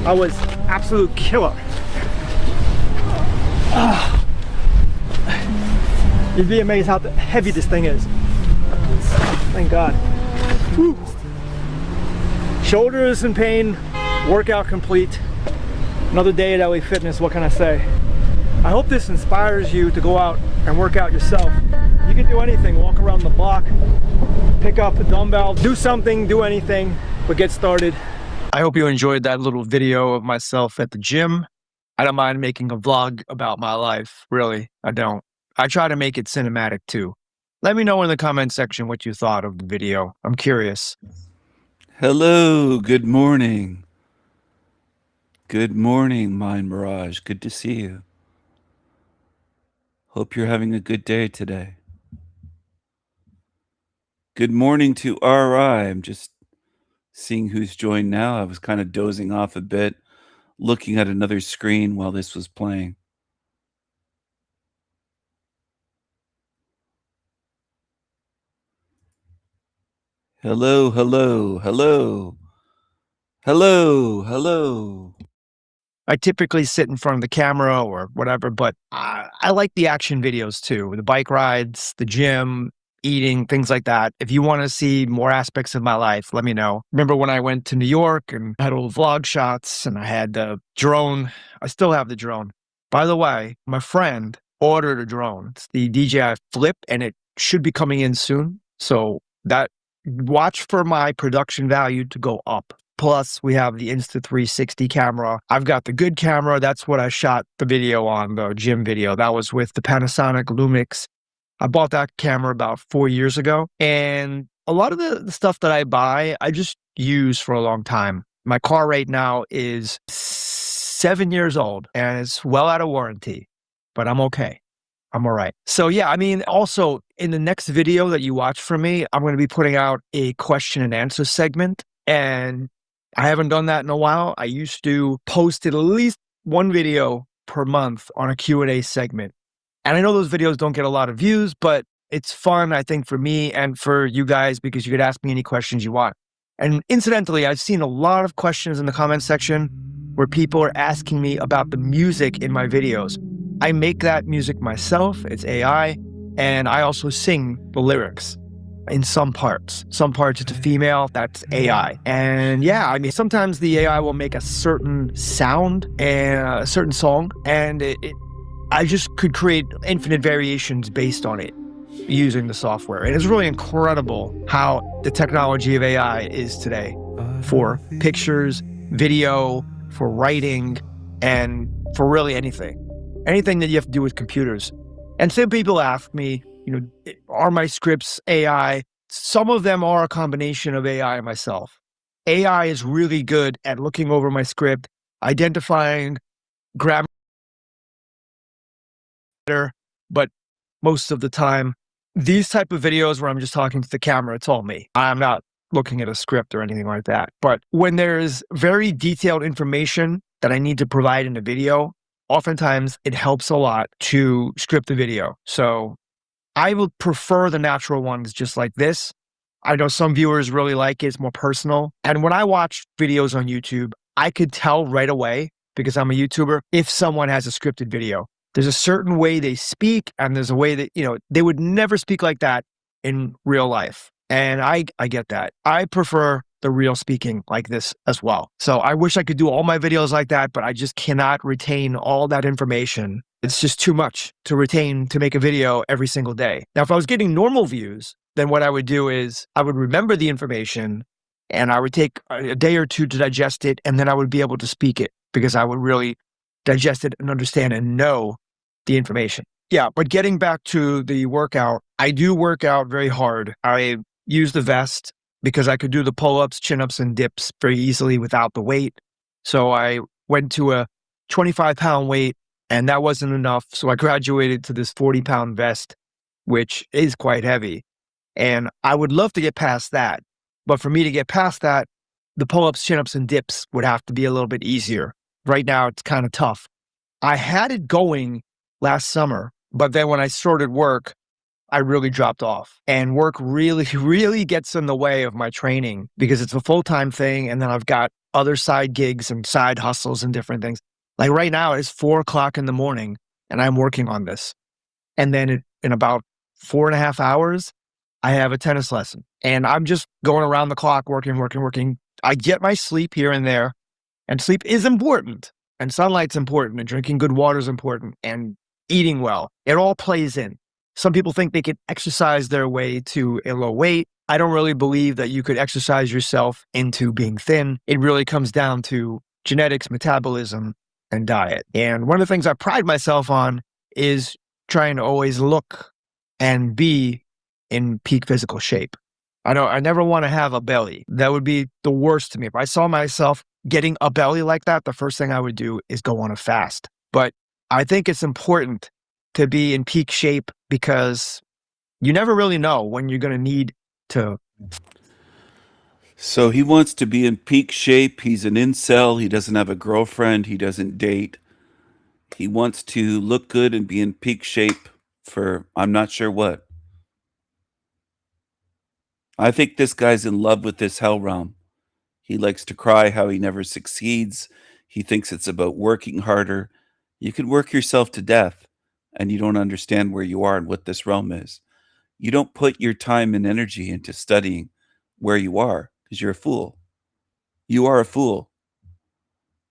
S17: I was absolute killer. You'd be amazed how heavy this thing is. Thank God. Whew. Shoulders in pain, Workout complete. Another day at LA Fitness, what can I say? I hope this inspires you to go out and work out yourself. You can do anything, walk around the block, pick up a dumbbell, do something, do anything, but get started. I hope you enjoyed that little video of myself at the gym. I don't mind making a vlog about my life, really, I don't. I try to make it cinematic too. Let me know in the comment section what you thought of the video. I'm curious.
S3: Hello, good morning. Good morning, Mind Mirage. Good to see you. Hope you're having a good day today. Good morning to RI. I'm just seeing who's joined now. I was kind of dozing off a bit, looking at another screen while this was playing. Hello, hello, hello. Hello, hello. I typically sit in front of the camera or whatever, but I like the action videos too. The bike rides, the gym, eating, things like that. If you want to see more aspects of my life, let me know. Remember when I went to New York and had little vlog shots and I had the drone. I still have the drone. By the way, my friend ordered a drone. It's the DJI Flip and it should be coming in soon. So that watch for my production value to go up. Plus, we have the Insta360 camera. I've got the good camera. That's what I shot the video on, the gym video. That was with the Panasonic Lumix. I bought that camera about 4 years ago. And a lot of the stuff that I buy, I just use for a long time. My car right now is 7 years old and it's well out of warranty, but I'm okay. I'm all right. So yeah, I mean, also in the next video that you watch from me, I'm going to be putting out a question and answer segment. And I haven't done that in a while. I used to post at least one video per month on a Q&A segment. And I know those videos don't get a lot of views, but it's fun, I think, for me and for you guys because you could ask me any questions you want. And incidentally, I've seen a lot of questions in the comment section where people are asking me about the music in my videos. I make that music myself. It's AI. And I also sing the lyrics. In some parts. Some parts it's a female, that's AI. And yeah, I mean, sometimes the AI will make a certain sound and a certain song, and I just could create infinite variations based on it using the software. And it's really incredible how the technology of AI is today for pictures, video, for writing, and for really anything. Anything that you have to do with computers. And some people ask me, you know, are my scripts AI? Some of them are a combination of AI and myself. AI is really good at looking over my script, identifying grammar, but most of the time, these type of videos where I'm just talking to the camera, it's all me. I'm not looking at a script or anything like that. But when there's very detailed information that I need to provide in a video, oftentimes it helps a lot to script the video. So I would prefer the natural ones just like this. I know some viewers really like it. It's more personal. And when I watch videos on YouTube, I could tell right away, because I'm a YouTuber, if someone has a scripted video. There's a certain way they speak, and there's a way that, you know, they would never speak like that in real life. And I get that. I prefer the real speaking like this as well. So I wish I could do all my videos like that, but I just cannot retain all that information. It's just too much to retain to make a video every single day. Now, if I was getting normal views, then what I would do is I would remember the information and I would take a day or two to digest it, and then I would be able to speak it because I would really digest it and understand and know the information. Yeah, but getting back to the workout, I do work out very hard. I use the vest because I could do the pull-ups, chin-ups, and dips very easily without the weight. So I went to a 25-pound weight, and that wasn't enough. So I graduated to this 40-pound vest, which is quite heavy. And I would love to get past that. But for me to get past that, the pull-ups, chin-ups, and dips would have to be a little bit easier. Right now, it's kind of tough. I had it going last summer, but then when I started work, I really dropped off. And work really, really gets in the way of my training because it's a full-time thing. And then I've got other side gigs and side hustles and different things. Like right now, it's 4 o'clock in the morning and I'm working on this. And then in about 4.5 hours, I have a tennis lesson. And I'm just going around the clock, working. I get my sleep here and there,
S17: And sleep is important, and sunlight's important, and drinking good water is important, and eating well. It all plays in. Some people think they can exercise their way to a low weight. I don't really believe that you could exercise yourself into being thin. It really comes down to genetics, metabolism, and diet. And one of the things I pride myself on is trying to always look and be in peak physical shape. I never want to have a belly. That would be the worst to me. If I saw myself getting a belly like that, the first thing I would do is go on a fast. But I think it's important to be in peak shape because you never really know when you're going to need to.
S3: So he wants to be in peak shape. He's an incel. He doesn't have a girlfriend. He doesn't date. He wants to look good and be in peak shape for I'm not sure what. I think this guy's in love with this hell realm. He likes to cry how he never succeeds. He thinks it's about working harder. You can work yourself to death and you don't understand where you are and what this realm is. You don't put your time and energy into studying where you are because you're a fool. You are a fool.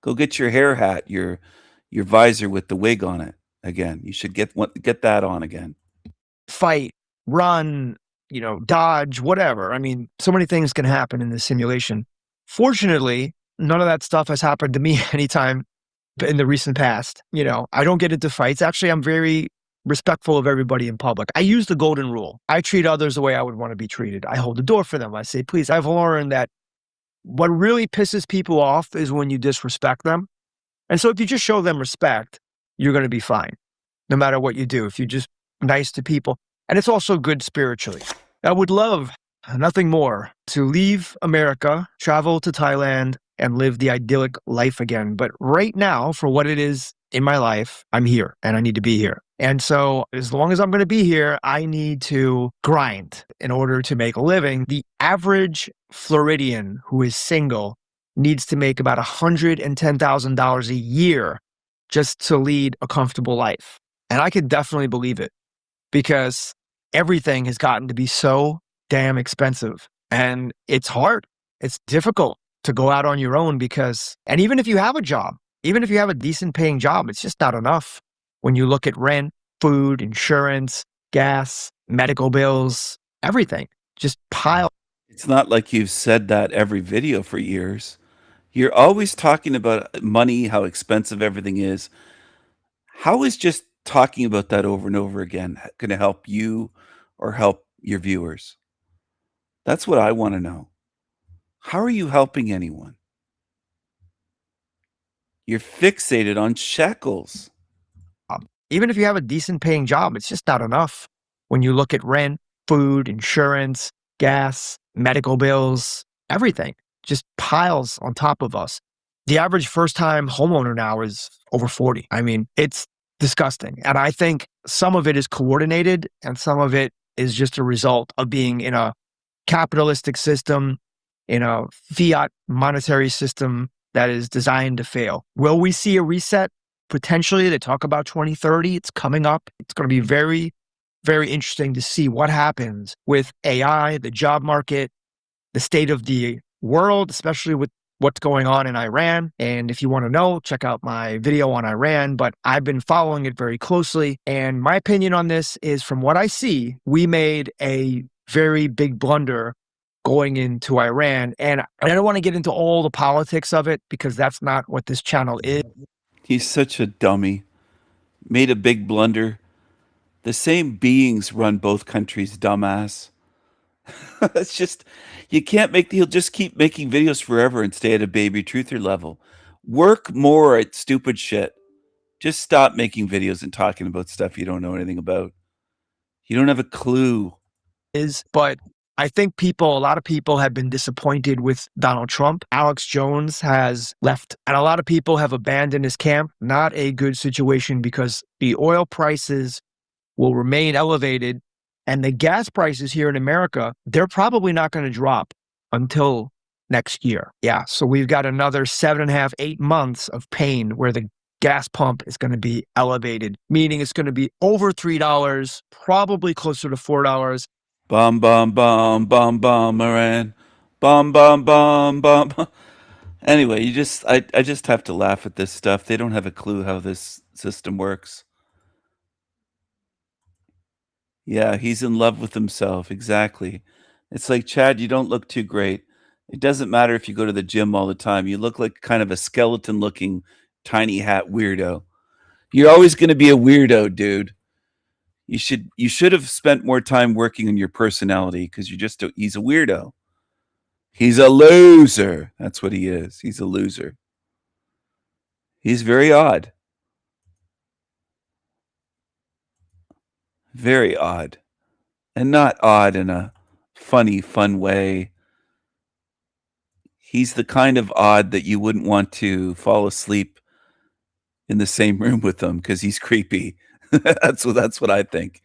S3: Go get your hair hat, your visor with the wig on it again. You should get that on again.
S17: Fight, run, dodge, whatever. I mean, so many things can happen in this simulation. Fortunately, none of that stuff has happened to me anytime in the recent past. I don't get into fights. Actually, I'm very respectful of everybody in public. I use the golden rule. I treat others the way I would want to be treated. I hold the door for them. I say, please. I've learned that what really pisses people off is when you disrespect them. And so if you just show them respect, you're going to be fine, no matter what you do. If you're just nice to people. And it's also good spiritually. I would love nothing more to leave America, travel to Thailand, and live the idyllic life again. But right now, for what it is in my life, I'm here and I need to be here. And so as long as I'm going to be here, I need to grind in order to make a living. The average Floridian who is single needs to make about $110,000 a year just to lead a comfortable life. And I could definitely believe it because everything has gotten to be so damn expensive and it's hard. It's difficult to go out on your own and even if you have a job, even if you have a decent paying job, it's just not enough when you look at rent, food, insurance, gas, medical bills, everything just pile.
S3: It's not like you've said that every video for years. You're always talking about money, how expensive everything is. How is just talking about that over and over again going to help you or help your viewers? That's what I want to know. How are you helping anyone? You're fixated on shekels.
S17: Even if you have a decent paying job, it's just not enough when you look at rent, food, insurance, gas, medical bills, everything just piles on top of us. The average first-time homeowner now is over 40. I mean, it's disgusting. And I think some of it is coordinated and some of it is just a result of being in a capitalistic system, in a fiat monetary system that is designed to fail. Will we see a reset? Potentially. They talk about 2030. It's coming up. It's going to be very, very interesting to see what happens with AI, the job market, the state of the world, especially with what's going on in Iran. And if you want to know, check out my video on Iran, but I've been following it very closely. And my opinion on this is from what I see, we made a very big blunder going into Iran. And I don't want to get into all the politics of it because that's not what this channel is.
S3: He's such a dummy. Made a big blunder. The same beings run both countries, dumbass. It's just, he'll just keep making videos forever and stay at a baby truther level. Work more at stupid shit. Just stop making videos and talking about stuff you don't know anything about. You don't have a clue.
S17: But I think a lot of people have been disappointed with Donald Trump. Alex Jones has left, and a lot of people have abandoned his camp. Not a good situation because the oil prices will remain elevated, and the gas prices here in America, they're probably not going to drop until next year. Yeah, so we've got another 7.5, 8 months of pain where the gas pump is going to be elevated, meaning it's going to be over $3, probably closer to $4.
S3: Bum, bum, bum, bum, bum, Iran. Bum, bum, bum, bum. Anyway, I just have to laugh at this stuff. They don't have a clue how this system works. Yeah, he's in love with himself. Exactly. It's like, Chad, you don't look too great. It doesn't matter if you go to the gym all the time. You look like kind of a skeleton looking tiny hat weirdo. You're always going to be a weirdo, dude. You should have spent more time working on your personality because he's a weirdo. He's a loser. That's what he is. He's a loser. He's very odd. Very odd. And not odd in a funny, fun way. He's the kind of odd that you wouldn't want to fall asleep in the same room with him because he's creepy. That's what I think.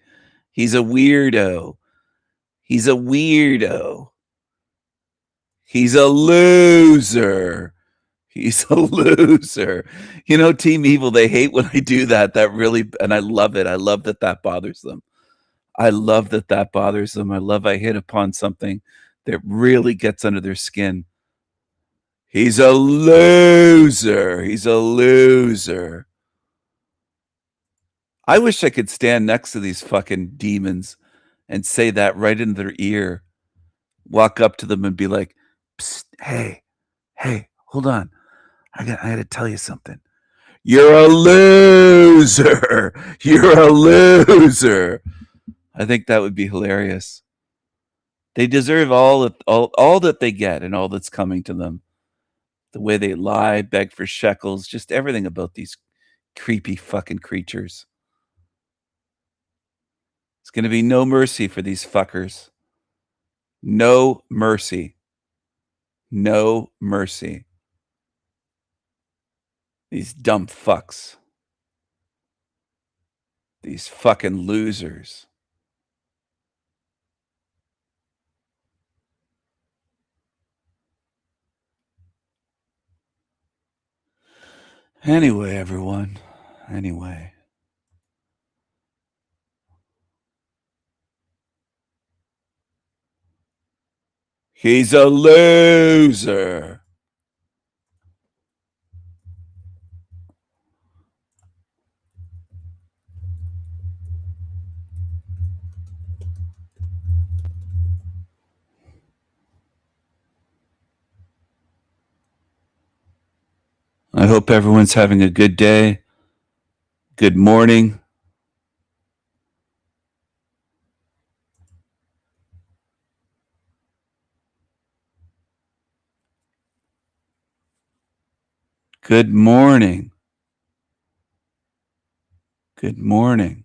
S3: He's a weirdo. He's a weirdo. He's a loser. He's a loser. You know, Team Evil, they hate when I do that. And I love it. I love that bothers them. I love that bothers them. I love I hit upon something that really gets under their skin. He's a loser. He's a loser. I wish I could stand next to these fucking demons and say that right in their ear. Walk up to them and be like, psst, hey, hold on. I got to tell you something. You're a loser. You're a loser. I think that would be hilarious. They deserve all that they get and all that's coming to them. The way they lie, beg for shekels, just everything about these creepy fucking creatures. It's going to be no mercy for these fuckers. No mercy. No mercy. These dumb fucks. These fucking losers. Anyway, everyone. Anyway. He's a loser. I hope everyone's having a good day. Good morning. Good morning. Good morning.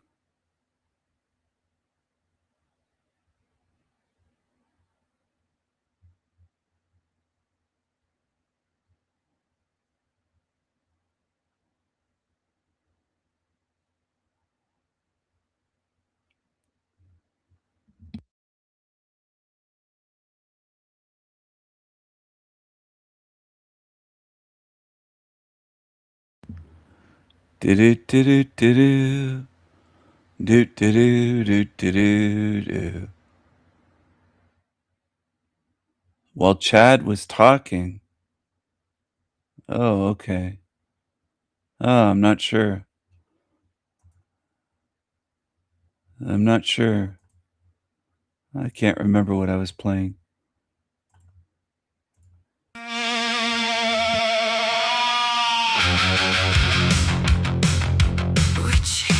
S3: Do-do-do-do-do-do. Do-do-do-do-do-do-do. While Chad was talking. Oh, okay. Oh, I'm not sure. I'm not sure. I can't remember what I was playing.
S1: Witchy.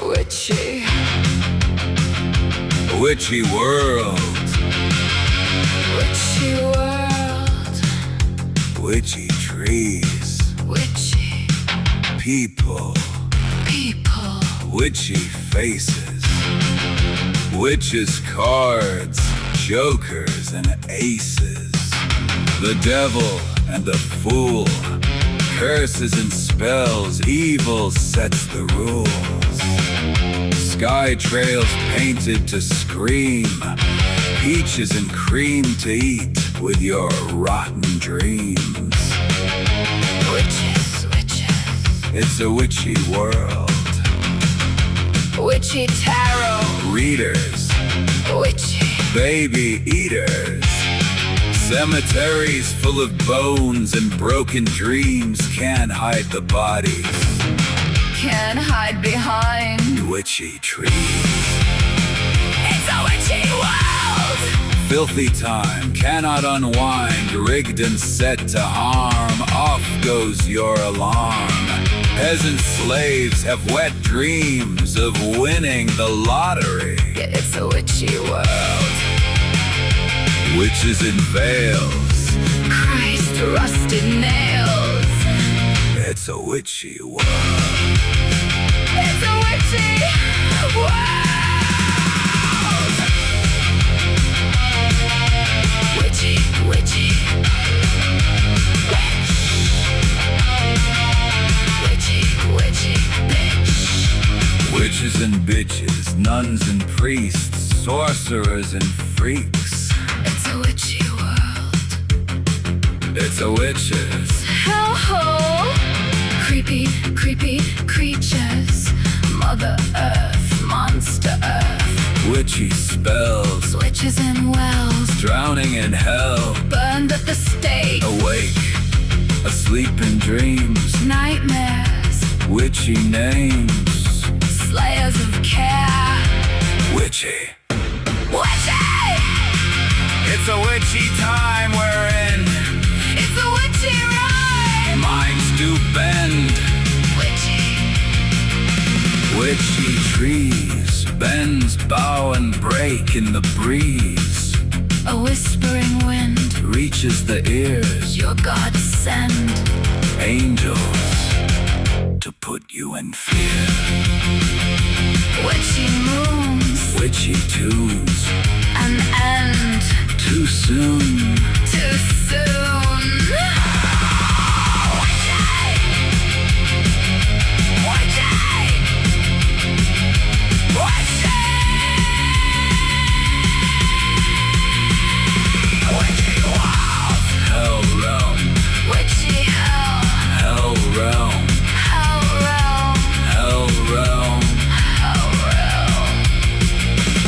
S1: Witchy.
S18: Witchy world.
S1: Witchy world.
S18: Witchy trees.
S1: Witchy
S18: People.
S1: people.
S18: Witchy faces. Witches cards. Jokers and aces. The devil and the fool. Curses and spells. Evil sets the rules. Sky trails painted to scream. Peaches and cream to eat with your rotten dreams.
S1: Witches, witches.
S18: It's a witchy world.
S1: Witchy tarot.
S18: Readers,
S1: Witchy.
S18: baby eaters, Cemeteries full of bones and broken dreams can't hide the bodies.
S1: Can't hide behind
S18: Witchy trees.
S1: It's a witchy world.
S18: Filthy time cannot unwind, rigged and set to harm. Off goes your alarm. Peasant slaves have wet dreams of winning the lottery.
S1: Yeah, it's a witchy world.
S18: Witches in veils,
S1: Christ rusted nails.
S18: it's a witchy world.
S1: It's a witchy world. Witchy, witchy. Witchy, witchy, bitch.
S18: Witches and bitches, nuns and priests, sorcerers and freaks.
S1: It's a witchy world.
S18: It's a witches.
S1: Hellhole. Creepy, creepy creatures. Mother Earth, Monster Earth.
S18: Witchy spells,
S1: Witches in wells.
S18: drowning in hell.
S1: Burned at the stake.
S18: Awake, asleep in dreams.
S1: Nightmares.
S18: Witchy names.
S1: Slayers of care.
S18: Witchy.
S1: Witchy!
S18: It's a witchy time we're in.
S1: It's a witchy ride.
S18: Minds do bend.
S1: Witchy.
S18: Witchy trees, bends, bow and break in the breeze.
S1: A whispering wind.
S18: Reaches the ears.
S1: Your God send.
S18: Angels to put you in fear.
S1: Witchy moons.
S18: Witchy tunes.
S1: An end.
S18: Too soon.
S1: Too soon. Witchy! Witchy! Witchy! Witchy world.
S18: Hell realm.
S1: Witchy hell.
S18: Hell realm.
S1: Hell realm.
S18: Hell realm.
S1: Hell realm.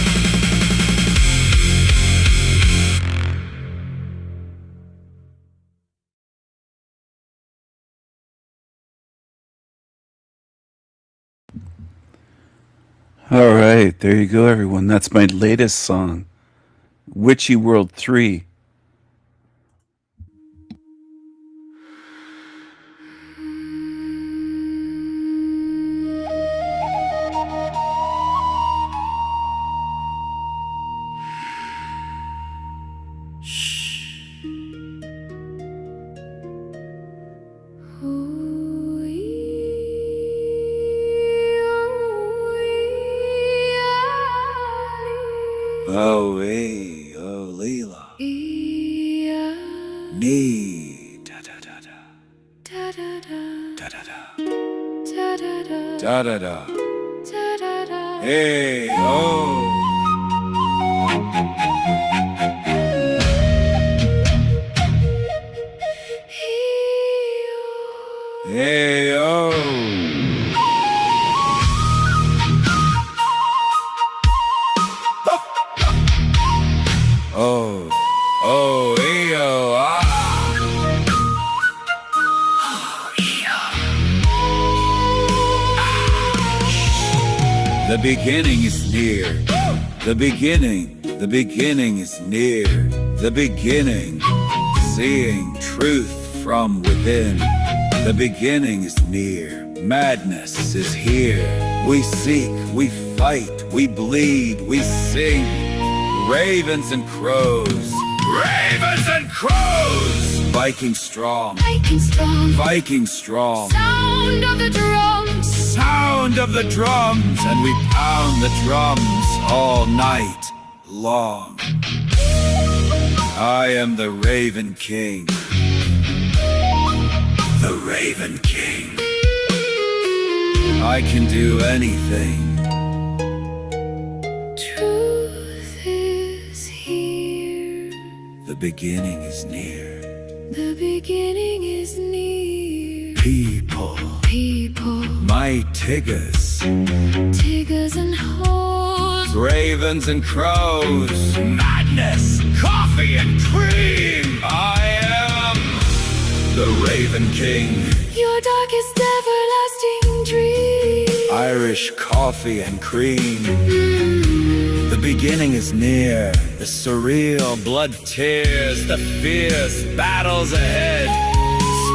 S3: All right, there you go, everyone. That's my latest song, Witchy World 3. Oh, hey, oh, Leela. Nee, da da da da. Da da da. Da da da. Hey, oh. Hey, oh. Oh, oh, yo, ah. The beginning is near. The beginning is near. The beginning, seeing truth from within. The beginning is near. Madness is here. We seek, we fight, we bleed, we sing. Ravens and crows. Ravens and crows! Viking strong.
S1: Viking strong.
S18: Viking strong.
S1: Sound of the drums.
S18: Sound of the drums. And we pound the drums all night long. I am the Raven King. The Raven King. I can do anything.
S1: Truth is here.
S18: The beginning is near.
S1: The beginning is near.
S18: People.
S1: People.
S18: My tiggers.
S1: Tigers and hoes.
S18: Ravens and crows. Madness. Coffee and cream. the Raven King.
S1: Your darkest everlasting dream.
S18: Irish coffee and cream. The beginning is near, the surreal blood tears, the fierce battles ahead.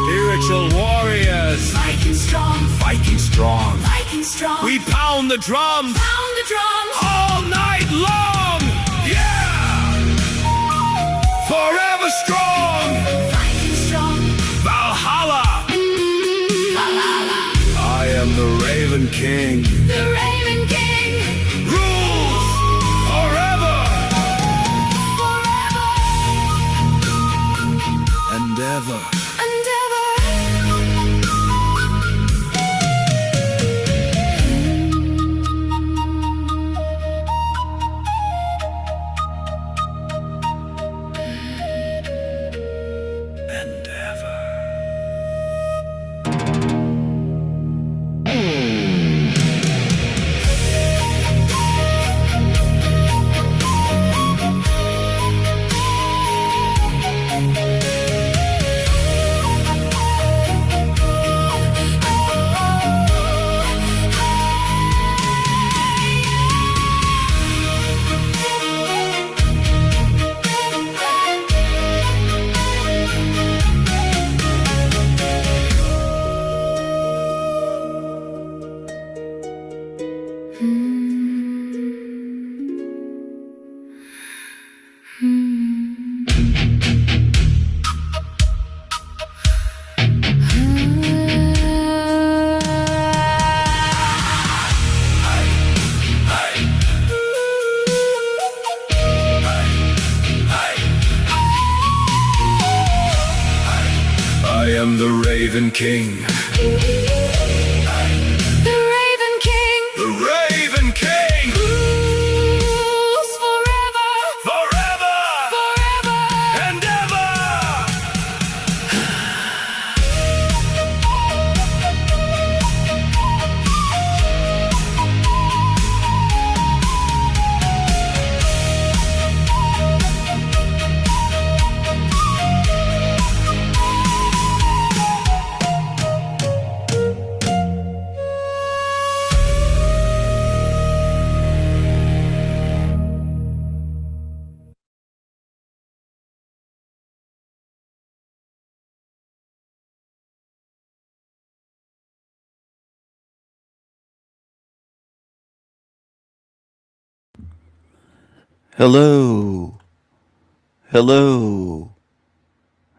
S18: Spiritual warriors,
S1: Viking strong,
S18: Viking strong.
S1: Viking strong.
S18: We pound the drums,
S1: Pound the drums
S18: all night long. Yeah! Forever strong.
S1: Viking strong.
S18: Valhalla.
S1: Valhalla.
S18: I am the Raven King.
S1: The Raven King.
S18: Rules forever.
S1: Forever
S18: And ever.
S1: and ever.
S18: And ever. I am the Raven King.
S1: The Raven King.
S18: The Raven King.
S1: Rules forever.
S18: Forever.
S1: Forever
S18: And ever. Hello. Hello.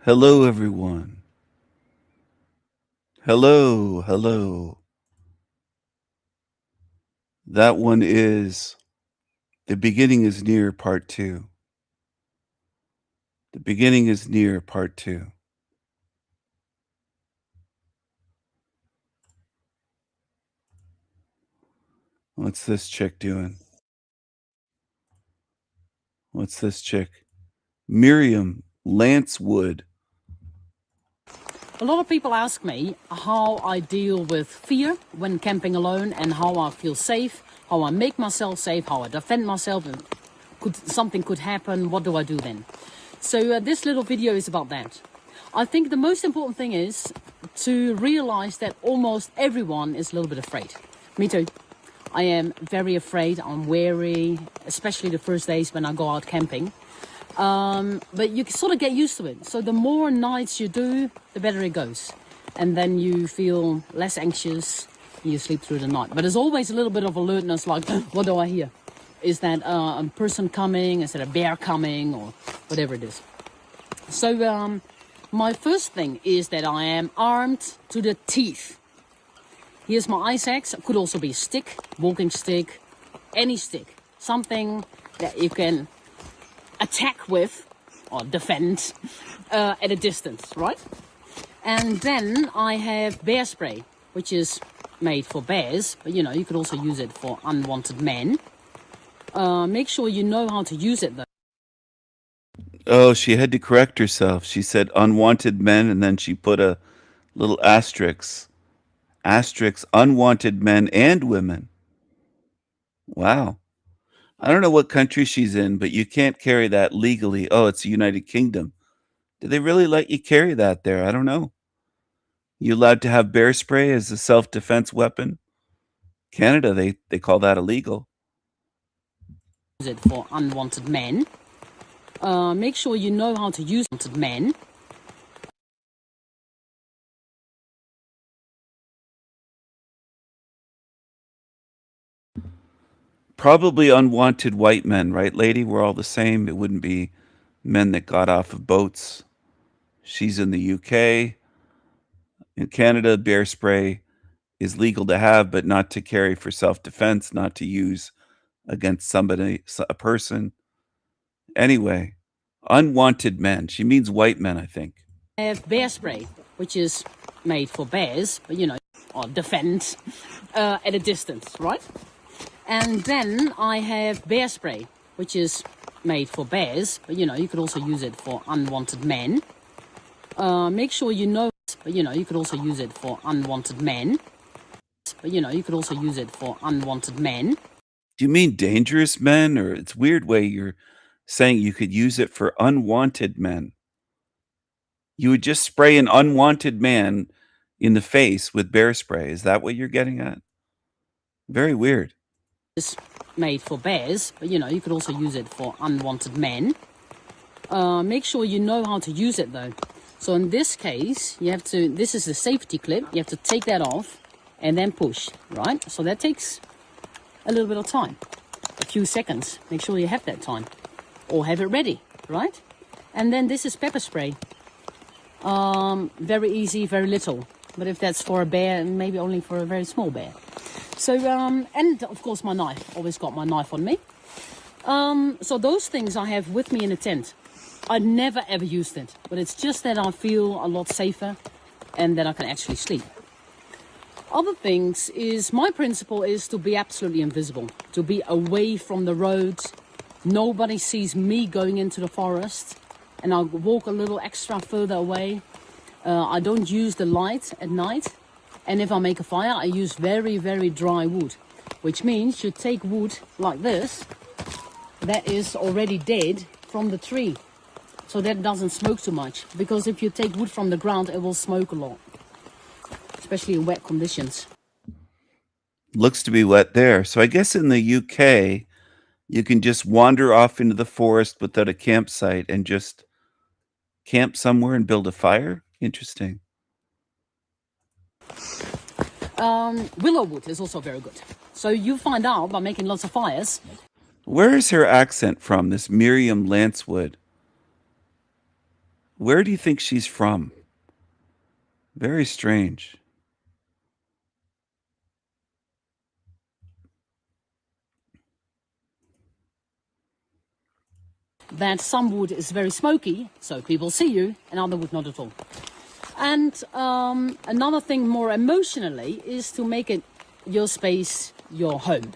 S18: Hello, everyone. Hello. Hello. That one is The Beginning is Near, Part 2. The Beginning is Near, Part 2. What's this chick doing? What's this chick? Miriam Lancewood.
S4: A lot of people ask me how I deal with fear when camping alone and how I feel safe, how I make myself safe, how I defend myself. And something could happen, what do I do then? So this little video is about that. I think the most important thing is to realize that almost everyone is a little bit afraid. Me too. I am very afraid, I'm wary, especially the first days when I go out camping. But you sort of get used to it. So the more nights you do, the better it goes. And then you feel less anxious, you sleep through the night. But there's always a little bit of alertness, like, what do I hear? Is that a person coming? Is that a bear coming? Or whatever it is. So my first thing is that I am armed to the teeth. Here's my ice axe. It could also be a stick, walking stick, any stick. Something that you can attack with or defend at a distance, right? And then I have bear spray, which is made for bears, but you know, you could also use it for unwanted men. Make sure you know how to use it though.
S3: Oh, she had to correct herself. She said unwanted men, and then she put a little asterisk. Asterisk, unwanted men and women. Wow. I don't know what country she's in, but you can't carry that legally. Oh, it's the United Kingdom. Do they really let you carry that there? I don't know. You allowed to have bear spray as a self-defense weapon? Canada, they call that illegal.
S4: Use it for unwanted men. Make sure you know how to use unwanted men.
S3: Probably unwanted white men, right, lady? We're all the same. It wouldn't be men that got off of boats. She's in the UK. In Canada, bear spray is legal to have, but not to carry for self-defense, not to use against somebody, a person. Anyway, unwanted men. She means white men, I think.
S4: I have bear spray, which is made for bears, but or defend at a distance, right? And then I have bear spray, which is made for bears, but you could also use it for unwanted men. Make sure you know, but you could also use it for unwanted men. But you could also use it for unwanted men.
S3: Do you mean dangerous men? Or it's weird way you're saying you could use it for unwanted men. You would just spray an unwanted man in the face with bear spray. Is that what you're getting at? Very weird.
S4: It's made for bears, but you could also use it for unwanted men. Make sure you know how to use it though. So in this case, this is the safety clip. You have to take that off and then push, right? So that takes a little bit of time, a few seconds. Make sure you have that time or have it ready, right? And then this is pepper spray. Very easy, very little. But if that's for a bear, maybe only for a very small bear. So, and of course my knife. Always got my knife on me. So those things I have with me in a tent. I never ever used it, but it's just that I feel a lot safer and that I can actually sleep. Other things is, my principle is to be absolutely invisible, to be away from the roads. Nobody sees me going into the forest, and I'll walk a little extra further away. I don't use the light at night, and if I make a fire, I use very, very dry wood, which means you take wood like this, that is already dead from the tree. So that doesn't smoke too much, because if you take wood from the ground, it will smoke a lot, especially in wet conditions.
S3: Looks to be wet there. So I guess in the UK, you can just wander off into the forest without a campsite and just camp somewhere and build a fire? Interesting.
S4: Willow wood is also very good. So you find out by making lots of fires.
S3: Where is her accent from, this Miriam Lancewood? Where do you think she's from? Very strange.
S4: That some wood is very smoky, so people see you, and other wood not at all. And another thing more emotionally is to make it your space, your home.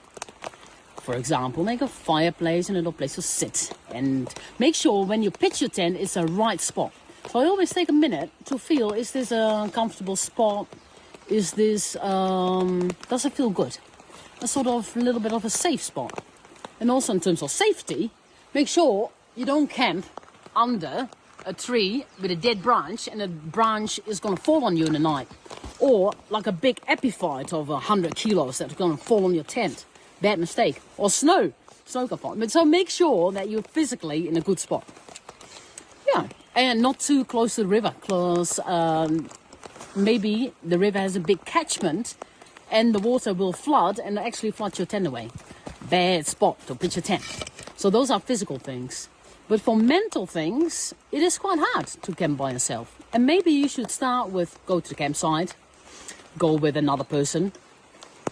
S4: For example, make a fireplace, a little place to sit, and make sure when you pitch your tent, it's a right spot. So I always take a minute to feel, is this a comfortable spot? Is this, does it feel good? A sort of little bit of a safe spot. And also in terms of safety, make sure you don't camp under a tree with a dead branch and the branch is going to fall on you in the night. Or like a big epiphyte of 100 kilos that's going to fall on your tent. Bad mistake. Or snow can fall. But so make sure that you're physically in a good spot. Yeah, and not too close to the river, because maybe the river has a big catchment and the water will flood and actually flood your tent away. Bad spot to pitch your tent. So those are physical things. But for mental things, it is quite hard to camp by yourself. And maybe you should start with go to the campsite, go with another person.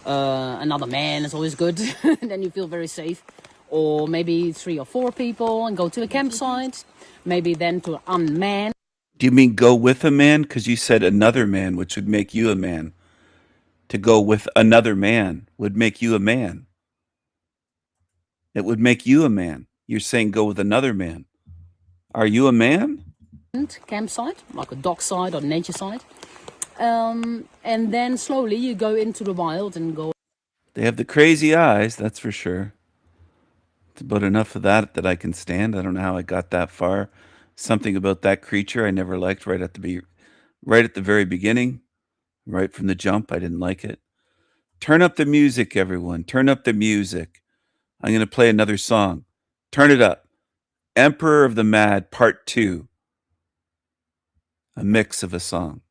S4: Another man is always good, then you feel very safe. Or maybe 3 or 4 people and go to the campsite. Maybe then to unman.
S3: Do you mean go with a man? Because you said another man, which would make you a man. To go with another man would make you a man. It would make you a man. You're saying go with another man. Are you a man?
S4: Campsite, like a dockside or nature side. And then slowly you go into the wild and go.
S3: They have the crazy eyes, that's for sure. It's about enough of that I can stand. I don't know how I got that far. Something about that creature I never liked right at the very beginning, right from the jump. I didn't like it. Turn up the music, everyone. Turn up the music. I'm going to play another song. Turn it up. Emperor of the Mad, Part 2. A mix of a song.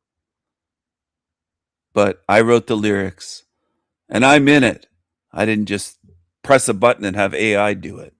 S3: But I wrote the lyrics, and I'm in it. I didn't just press a button and have AI do it.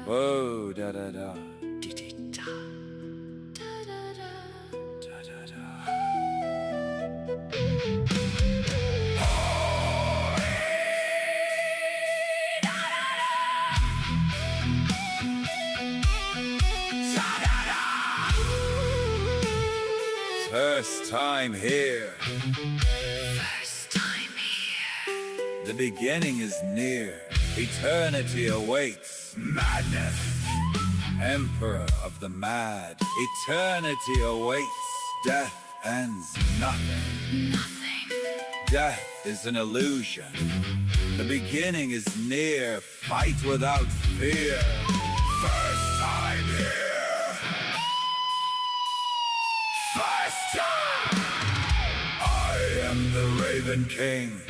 S3: Whoa, da da da. First time here. First time here. The beginning is near. Eternity awaits. Madness. Emperor of the mad. Eternity awaits. Death ends nothing. Nothing. Death is an illusion. The beginning is near. Fight without fear. First time here. First time. I am the Raven King.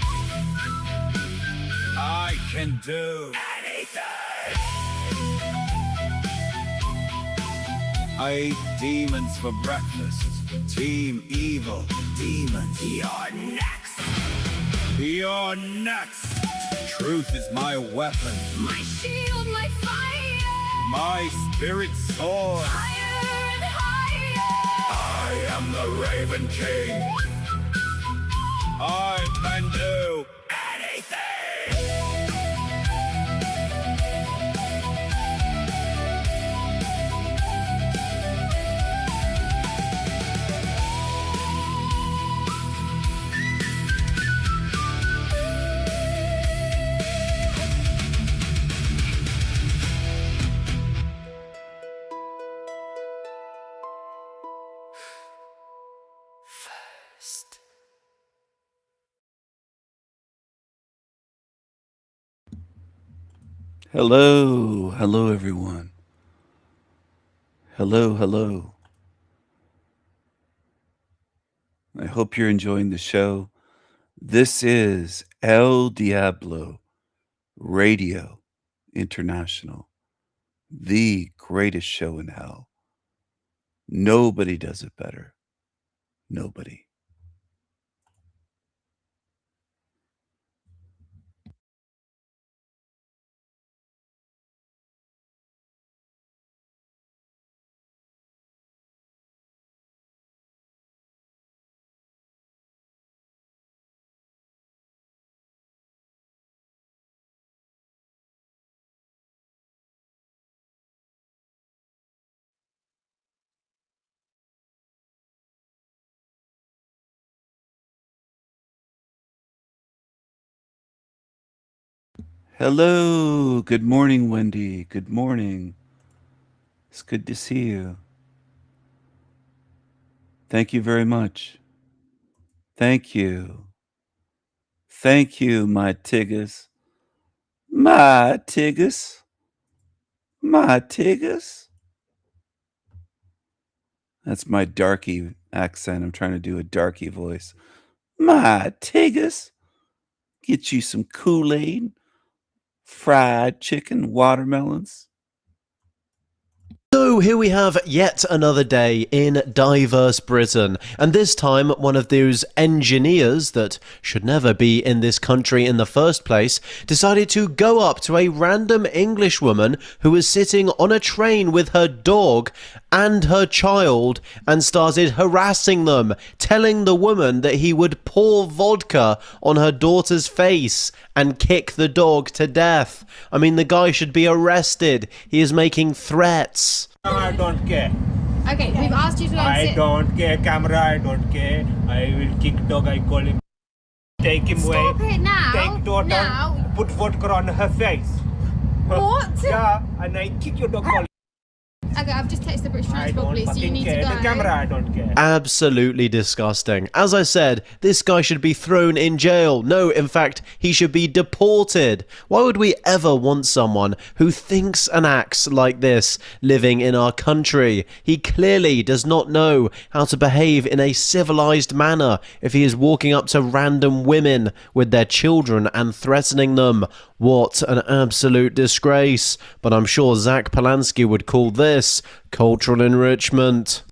S3: I can do anything. I ate demons for breakfast. Team evil. Demons. You're next. You're next. Truth is my weapon. My shield, my fire. My spirit sword. Higher and higher. I am the Raven King. I can do anything. Hello, hello everyone. Hello, hello. I hope you're enjoying the show. This is El Diablo Radio International, the greatest show in hell. Nobody does it better. Nobody. Hello. Good morning, Wendy. Good morning. It's good to see you. Thank you very much. Thank you. Thank you, my tigers. My tigers. My tigers. That's my darky accent. I'm trying to do a darky voice. My tigers. Get you some Kool-Aid, fried chicken, watermelons.
S7: So here we have yet another day in diverse Britain, and this time one of those engineers that should never be in this country in the first place decided to go up to a random English woman who was sitting on a train with her dog and her child and started harassing them, telling the woman that he would pour vodka on her daughter's face and kick the dog to death. I mean, the guy should be arrested. He is making threats.
S21: I don't care.
S6: Okay, we've asked you to let
S21: I
S6: sit.
S21: don't care. Camera, I don't care. I will kick dog. I call him. Take him away.
S6: Stop it now.
S21: Take daughter.
S6: Now.
S21: Put vodka on her face.
S6: What?
S21: Yeah, and I kick your dog.
S6: Okay, I've just texted the British
S21: I
S6: Transport
S21: don't
S6: Police, so you
S21: fucking
S6: need
S21: care.
S6: to go.
S21: The camera, I don't care.
S7: Absolutely disgusting. As I said, this guy should be thrown in jail. No, in fact, he should be deported. Why would we ever want someone who thinks and acts like this living in our country? He clearly does not know how to behave in a civilized manner if he is walking up to random women with their children and threatening them. What an absolute disgrace. But I'm sure Zach Polanski would call this cultural enrichment.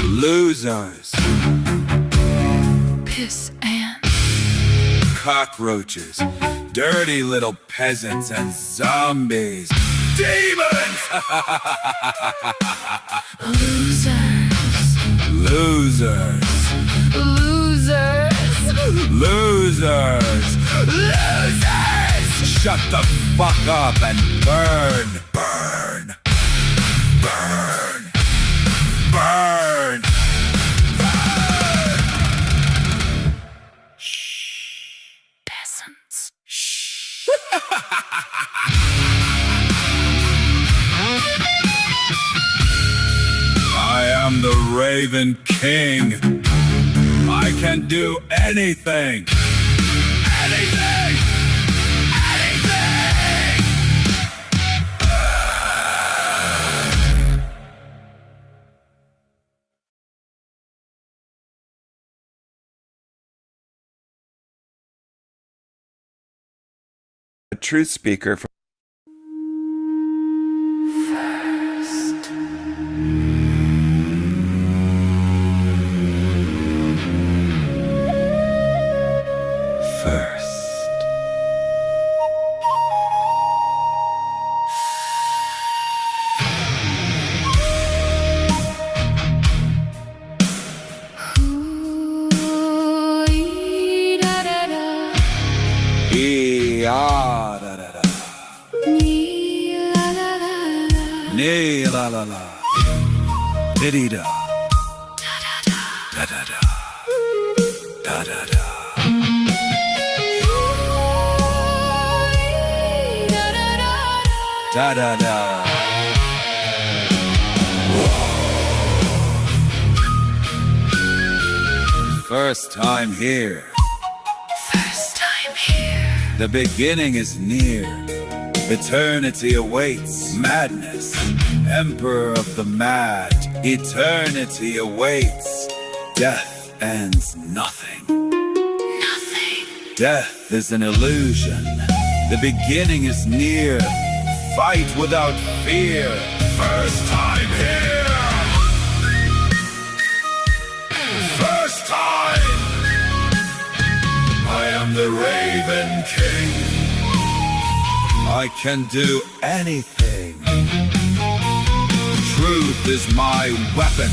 S18: Losers.
S1: Piss ants.
S18: Cockroaches. Dirty little peasants and zombies. Demons!
S1: Losers.
S18: Losers.
S1: Losers.
S18: Losers.
S1: Losers.
S18: Shut the fuck up and burn. Burn. Burn. Burn.
S1: Peasants.
S18: I am the Raven King. I can do anything. Anything. Anything. A truth speaker from Nee la la la. Diddy da. Da da da. Da da da. Da da da. First time here.
S1: First time here.
S18: The beginning is near. Eternity awaits. Madness. Emperor of the mad. Eternity awaits. Death ends nothing.
S1: Nothing.
S18: Death is an illusion. The beginning is near. Fight without fear. First time here. First time. I am the Raven King. I can do anything. Truth is my weapon,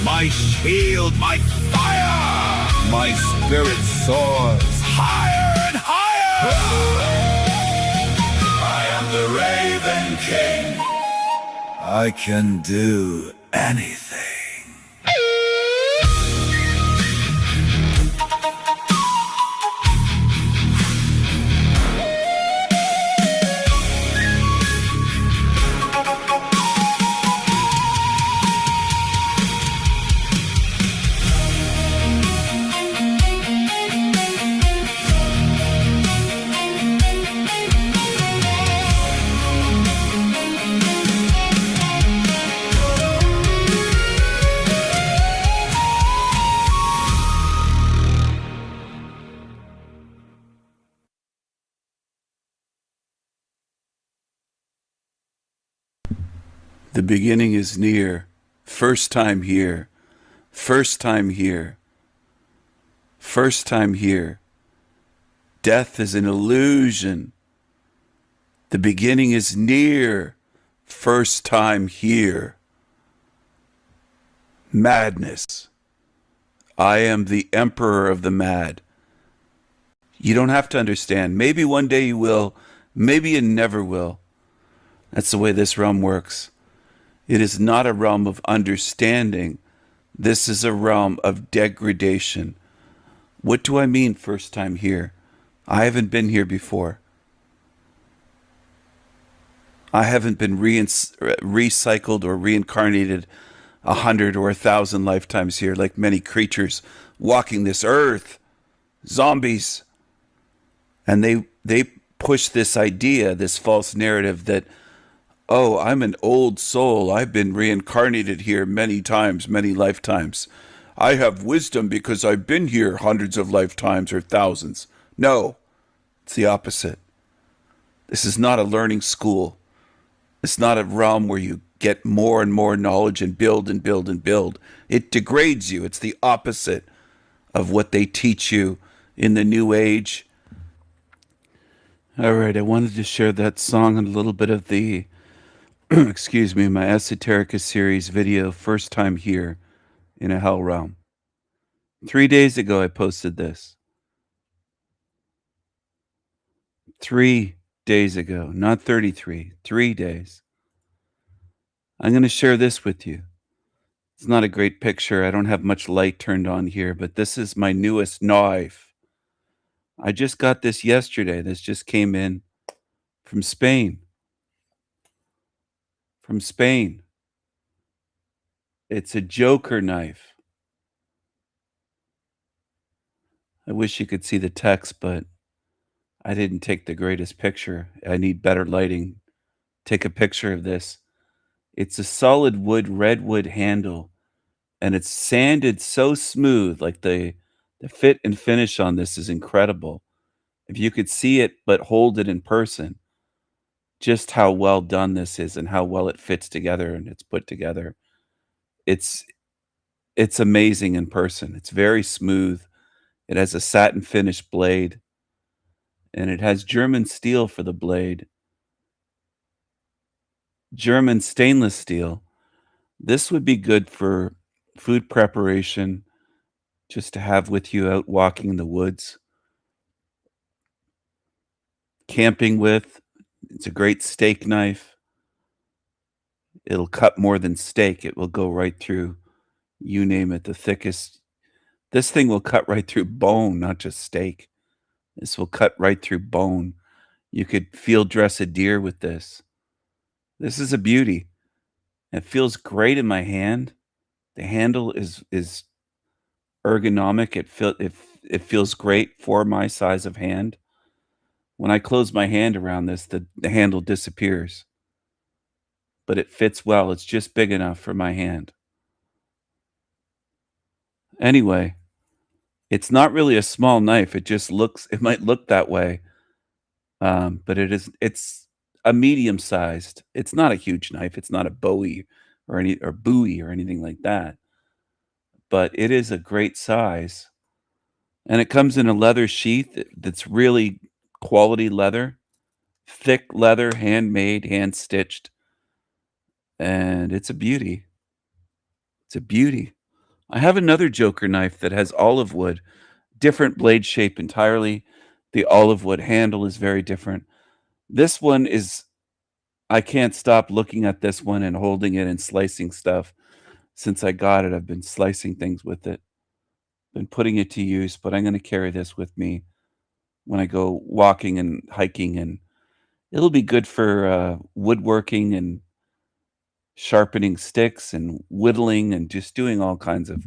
S18: my shield, my fire. My spirit soars higher and higher. I am the Raven King. I can do anything. The beginning is near. First time here. First time here. First time here. Death is an illusion. The beginning is near. First time here. Madness. I am the emperor of the mad. You don't have to understand. Maybe one day you will. Maybe you never will. That's the way this realm works. It is not a realm of understanding. This is a realm of degradation. What do I mean first time here? I haven't been here before. I haven't been recycled or reincarnated 100 or 1,000 lifetimes here like many creatures walking this earth. Zombies. And they push this idea, this false narrative that, oh, I'm an old soul. I've been reincarnated here many times, many lifetimes. I have wisdom because I've been here hundreds of lifetimes or thousands. No, it's the opposite. This is not a learning school. It's not a realm where you get more and more knowledge and build and build and build. It degrades you. It's the opposite of what they teach you in the New Age. All right, I wanted to share that song and a little bit of the excuse me, my Esoterica series video, First Time Here in a Hell Realm. 3 days ago, I posted this. 3 days ago, not 33, 3 days. I'm going to share this with you. It's not a great picture. I don't have much light turned on here, but this is my newest knife. I just got this yesterday. This just came in from Spain. From Spain. It's a Joker knife. I wish you could see the text, but I didn't take the greatest picture. I need better lighting. Take a picture of this. It's a solid wood, redwood handle, and it's sanded so smooth. Like the fit and finish on this is incredible. If you could see it but hold it in person, just how well done this is and how well it fits together and it's put together. It's amazing in person. It's very smooth. It has a satin finish blade, and it has German steel for the blade. German stainless steel. This would be good for food preparation, just to have with you out walking in the woods. Camping with. It's a great steak knife. It'll cut more than steak. It will go right through, you name it, the thickest. This thing will cut right through bone, not just steak. This will cut right through bone. You could field dress a deer with this. This is a beauty. It feels great in my hand. The handle is
S3: ergonomic. It feels great for my size of hand. When I close my hand around this, the handle disappears. But it fits well. It's just big enough for my hand. Anyway, it's not really a small knife. It might look that way. But it's a medium sized. It's not a huge knife. It's not a Bowie or Bowie or anything like that. But it is a great size. And it comes in a leather sheath that's really quality leather, thick leather, handmade, hand stitched. And it's a beauty. It's a beauty. I have another Joker knife that has olive wood, different blade shape entirely. The olive wood handle is very different. This one is, I can't stop looking at this one and holding it and slicing stuff. Since I got it, I've been slicing things with it, been putting it to use, but I'm going to carry this with me when I go walking and hiking, and it'll be good for woodworking and sharpening sticks and whittling and just doing all kinds of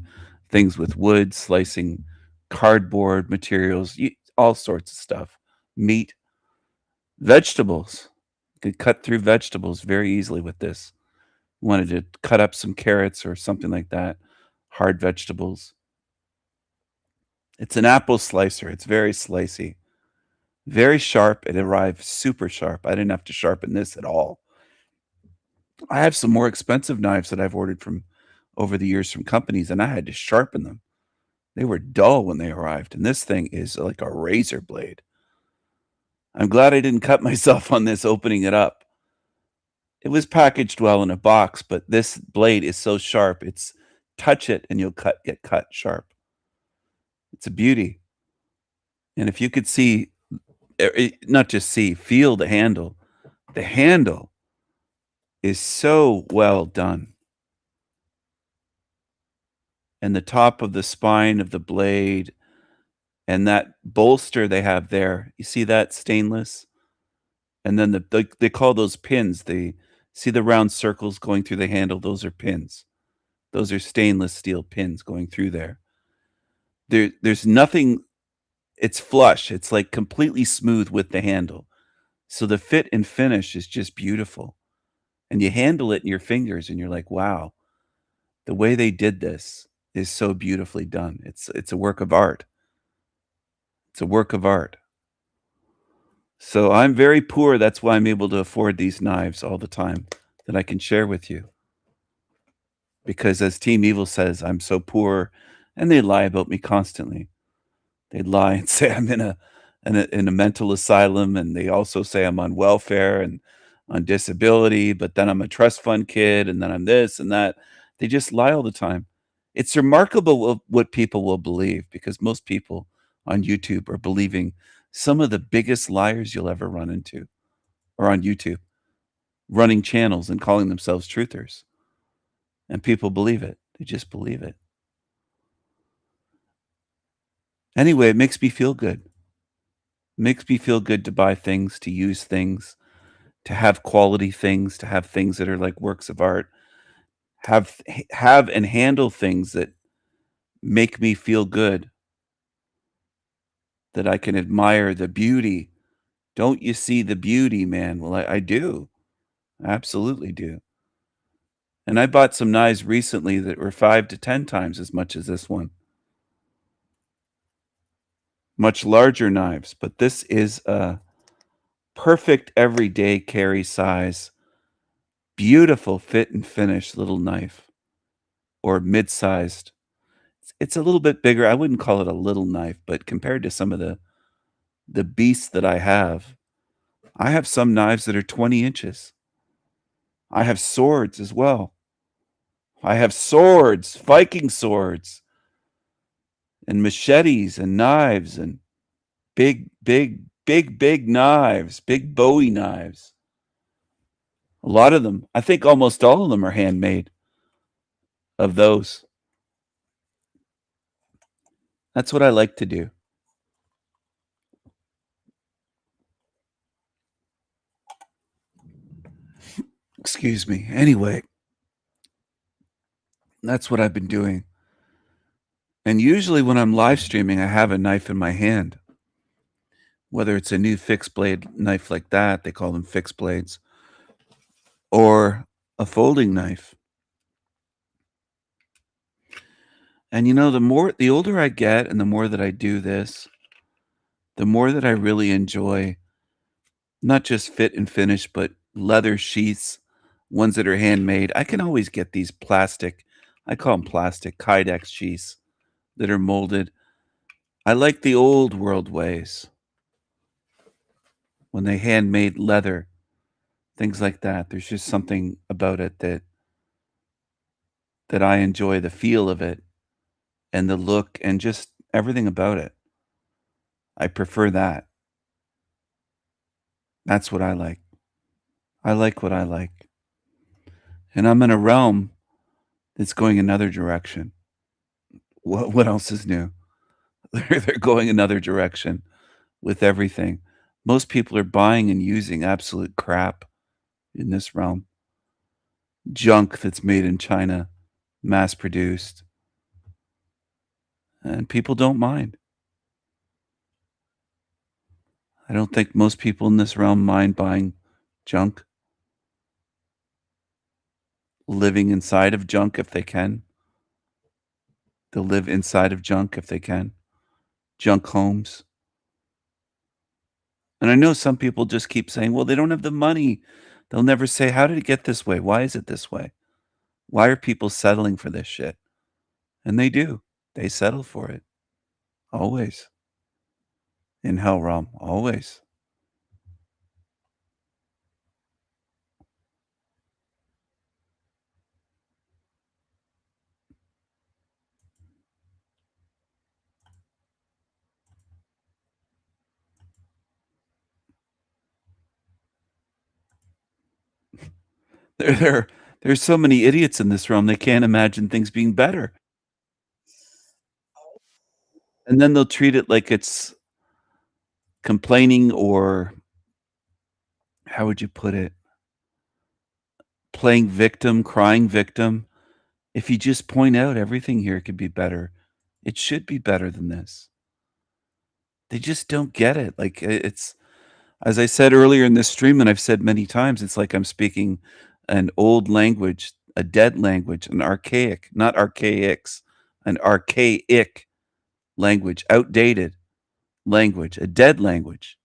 S3: things with wood, slicing cardboard materials, all sorts of stuff, meat, vegetables. You could cut through vegetables very easily with this. Wanted to cut up some carrots or something like that, hard vegetables. It's an apple slicer. It's very slicey, very sharp. It arrived super sharp. I didn't have to sharpen this at all. I have some more expensive knives that I've ordered from over the years from companies, and I had to sharpen them. They were dull when they arrived, and this thing is like a razor blade. I'm glad I didn't cut myself on this opening it up. It was packaged well in a box, but this blade is so sharp. It's touch it and you'll get cut sharp. It's a beauty. And if you could see, not just see, feel the handle. The handle is so well done. And the top of the spine of the blade and that bolster they have there, you see that stainless? And then they call those pins. They see the round circles going through the handle. Those are pins. Those are stainless steel pins going through there. There's nothing. It's flush. It's like completely smooth with the handle. So the fit and finish is just beautiful. And you handle it in your fingers and you're like, wow, the way they did this is so beautifully done. It's a work of art. It's a work of art. So I'm very poor. That's why I'm able to afford these knives all the time that I can share with you. Because as Team Evil says, I'm so poor, and they lie about me constantly. They lie and say I'm in a mental asylum, and they also say I'm on welfare and on disability, but then I'm a trust fund kid, and then I'm this and that. They just lie all the time. It's remarkable what people will believe, because most people on YouTube are believing some of the biggest liars you'll ever run into are on YouTube, running channels and calling themselves truthers. And people believe it. They just believe it. Anyway, it makes me feel good. It makes me feel good to buy things, to use things, to have quality things, to have things that are like works of art, have and handle things that make me feel good, that I can admire the beauty. Don't you see the beauty, man? Well, I do. I absolutely do. And I bought some knives recently that were 5 to 10 times as much as this one. Much larger knives, but this is a perfect everyday carry size, beautiful fit and finish little knife, or mid-sized. It's a little bit bigger. I wouldn't call it a little knife, but compared to some of the beasts that I have some knives that are 20 inches. I have swords as well. I have swords, Viking swords, and machetes and knives and big knives, big Bowie knives. A lot of them. I think almost all of them are handmade of those. That's what I like to do. Excuse me. Anyway, that's what I've been doing. And usually when I'm live streaming, I have a knife in my hand. Whether it's a new fixed blade knife like that, they call them fixed blades, or a folding knife. And you know, the older I get and the more that I do this, the more that I really enjoy not just fit and finish, but leather sheaths, ones that are handmade. I can always get these plastic, I call them plastic, Kydex sheaths that are molded. I like the old world ways when they handmade leather, things like that. There's just something about it that I enjoy, the feel of it and the look and just everything about it. I prefer that. That's what I like. I like what I like. And I'm in a realm that's going another direction. What else is new? They're going another direction with everything. Most people are buying and using absolute crap in this realm. Junk that's made in China, mass produced. And people don't mind. I don't think most people in this realm mind buying junk. Living inside of junk if they can. They'll live inside of junk if they can. Junk homes. And I know some people just keep saying, well, they don't have the money. They'll never say, how did it get this way? Why is it this way? Why are people settling for this shit? And they do. They settle for it. Always. In Hell Realm. Always. There's so many idiots in this realm, they can't imagine things being better. And then they'll treat it like it's complaining or, how would you put it? Playing victim, crying victim. If you just point out everything here could be better, it should be better than this. They just don't get it. Like it's, as I said earlier in this stream, and I've said many times, it's like I'm speaking an old language, a dead language, an archaic, not archaics, an archaic language, outdated language, a dead language.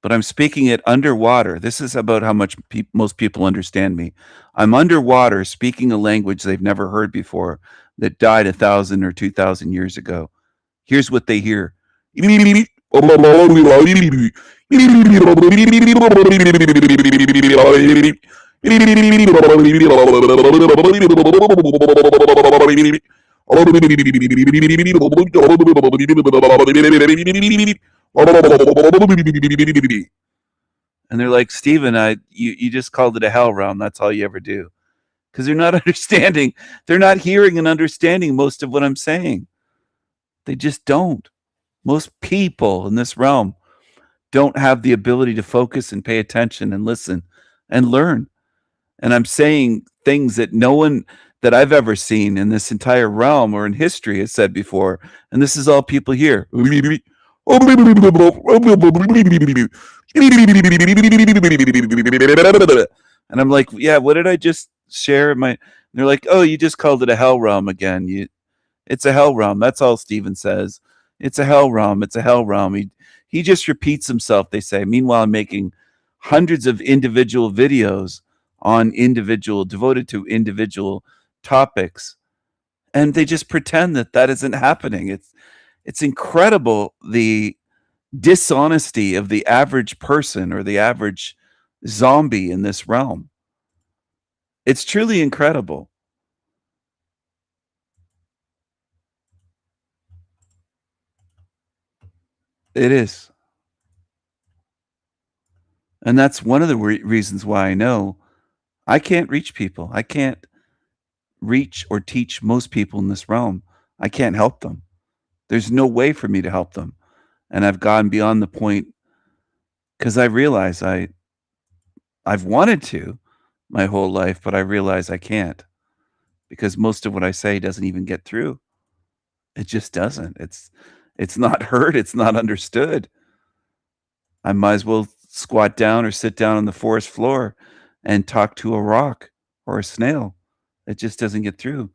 S3: But I'm speaking it underwater. This is about how much most people understand me. I'm underwater speaking a language they've never heard before that died 1,000 or 2,000 years ago. Here's what they hear. And they're like, Steven, you just called it a hell realm. That's all you ever do. Because they're not understanding. They're not hearing and understanding most of what I'm saying. They just don't. Most people in this realm don't have the ability to focus and pay attention and listen and learn. And I'm saying things that no one that I've ever seen in this entire realm or in history has said before. And this is all people hear. And I'm like, yeah, what did I just share? They're like, oh, you just called it a hell realm again. It's a hell realm. That's all Steven says. It's a hell realm. It's a hell realm. He just repeats himself, they say. Meanwhile, I'm making hundreds of individual videos devoted to individual topics. And they just pretend that isn't happening. It's incredible, the dishonesty of the average person or the average zombie in this realm. It's truly incredible. It is. And that's one of the reasons why I know I can't reach people. I can't reach or teach most people in this realm. I can't help them. There's no way for me to help them. And I've gone beyond the point because I realize I've wanted to my whole life, but I realize I can't because most of what I say doesn't even get through. It just doesn't. It's not heard. It's not understood. I might as well squat down or sit down on the forest floor and talk to a rock or a snail. It just doesn't get through.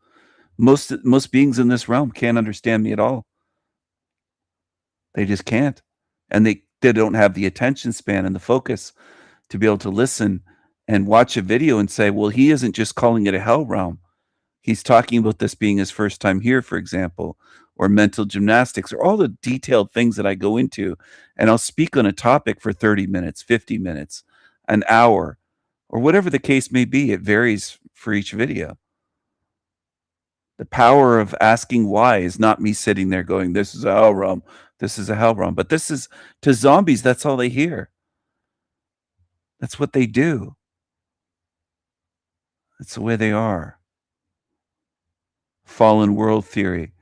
S3: Most beings in this realm can't understand me at all. They just can't. And they don't have the attention span and the focus to be able to listen and watch a video and say, well, he isn't just calling it a hell realm. He's talking about this being his first time here, for example, or mental gymnastics, or all the detailed things that I go into. And I'll speak on a topic for 30 minutes, 50 minutes, an hour, or whatever the case may be. It varies for each video. The power of asking why is not me sitting there going, this is a hell realm, this is a hell realm. But this is, to zombies, that's all they hear. That's what they do. That's the way they are. Fallen world theory,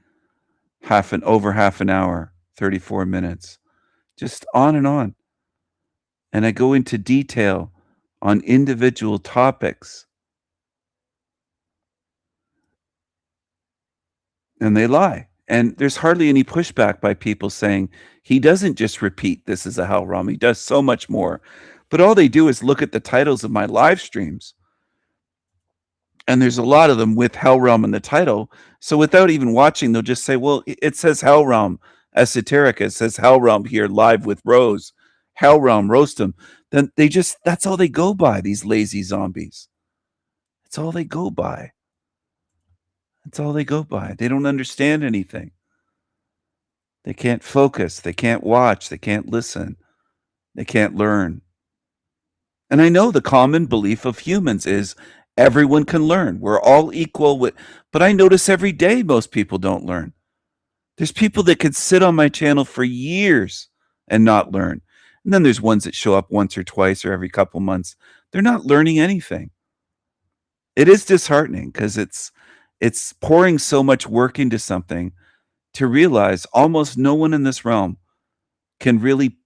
S3: over half an hour, 34 minutes, just on and on. And I go into detail on individual topics. And they lie. And there's hardly any pushback by people saying he doesn't just repeat this is a hell realm. He does so much more. But all they do is look at the titles of my live streams. And there's a lot of them with hell realm in the title. So without even watching, they'll just say, well, it says hell realm esoterica. It says hell realm here live with Rose. Hell realm, roast them. Then that's all they go by, these lazy zombies. That's all they go by. That's all they go by. They don't understand anything. They can't focus. They can't watch. They can't listen. They can't learn. And I know the common belief of humans is everyone can learn. We're all equal. But I notice every day most people don't learn. There's people that could sit on my channel for years and not learn. And then there's ones that show up once or twice or every couple months. They're not learning anything. It is disheartening because it's pouring so much work into something to realize almost no one in this realm can really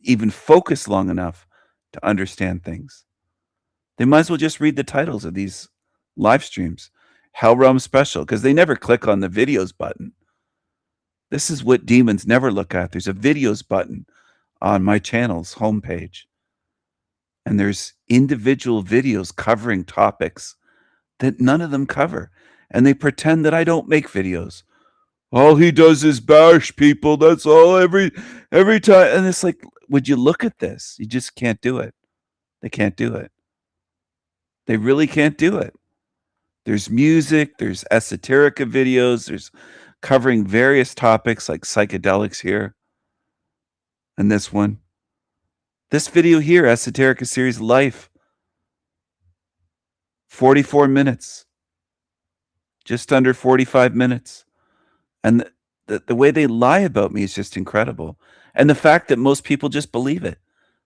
S3: even focus long enough to understand things. They might as well just read the titles of these live streams. Hell Realm Special, because they never click on the videos button. This is what demons never look at. There's a videos button on my channel's homepage. And there's individual videos covering topics that none of them cover. And they pretend that I don't make videos. All he does is bash people. That's all every time. And it's like, would you look at this? You just can't do it. They can't do it. They really can't do it. There's music, there's esoterica videos, there's covering various topics like psychedelics here. And this one. This video here, Esoterica Series Life. 44 minutes. Just under 45 minutes. And the way they lie about me is just incredible. And the fact that most people just believe it.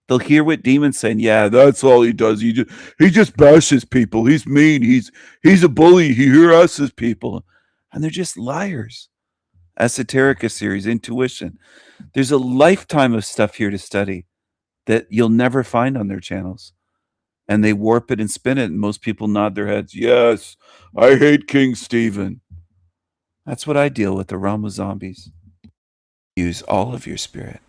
S3: They'll hear what demons saying, yeah, that's all he does. He just bashes people. He's mean. He's a bully. He harasses people. And they're just liars. Esoterica Series, Intuition. There's a lifetime of stuff here to study that you'll never find on their channels. And they warp it and spin it, and most people nod their heads. Yes, I hate King Stephen. That's what I deal with, the realm of zombies. Use all of your spirit.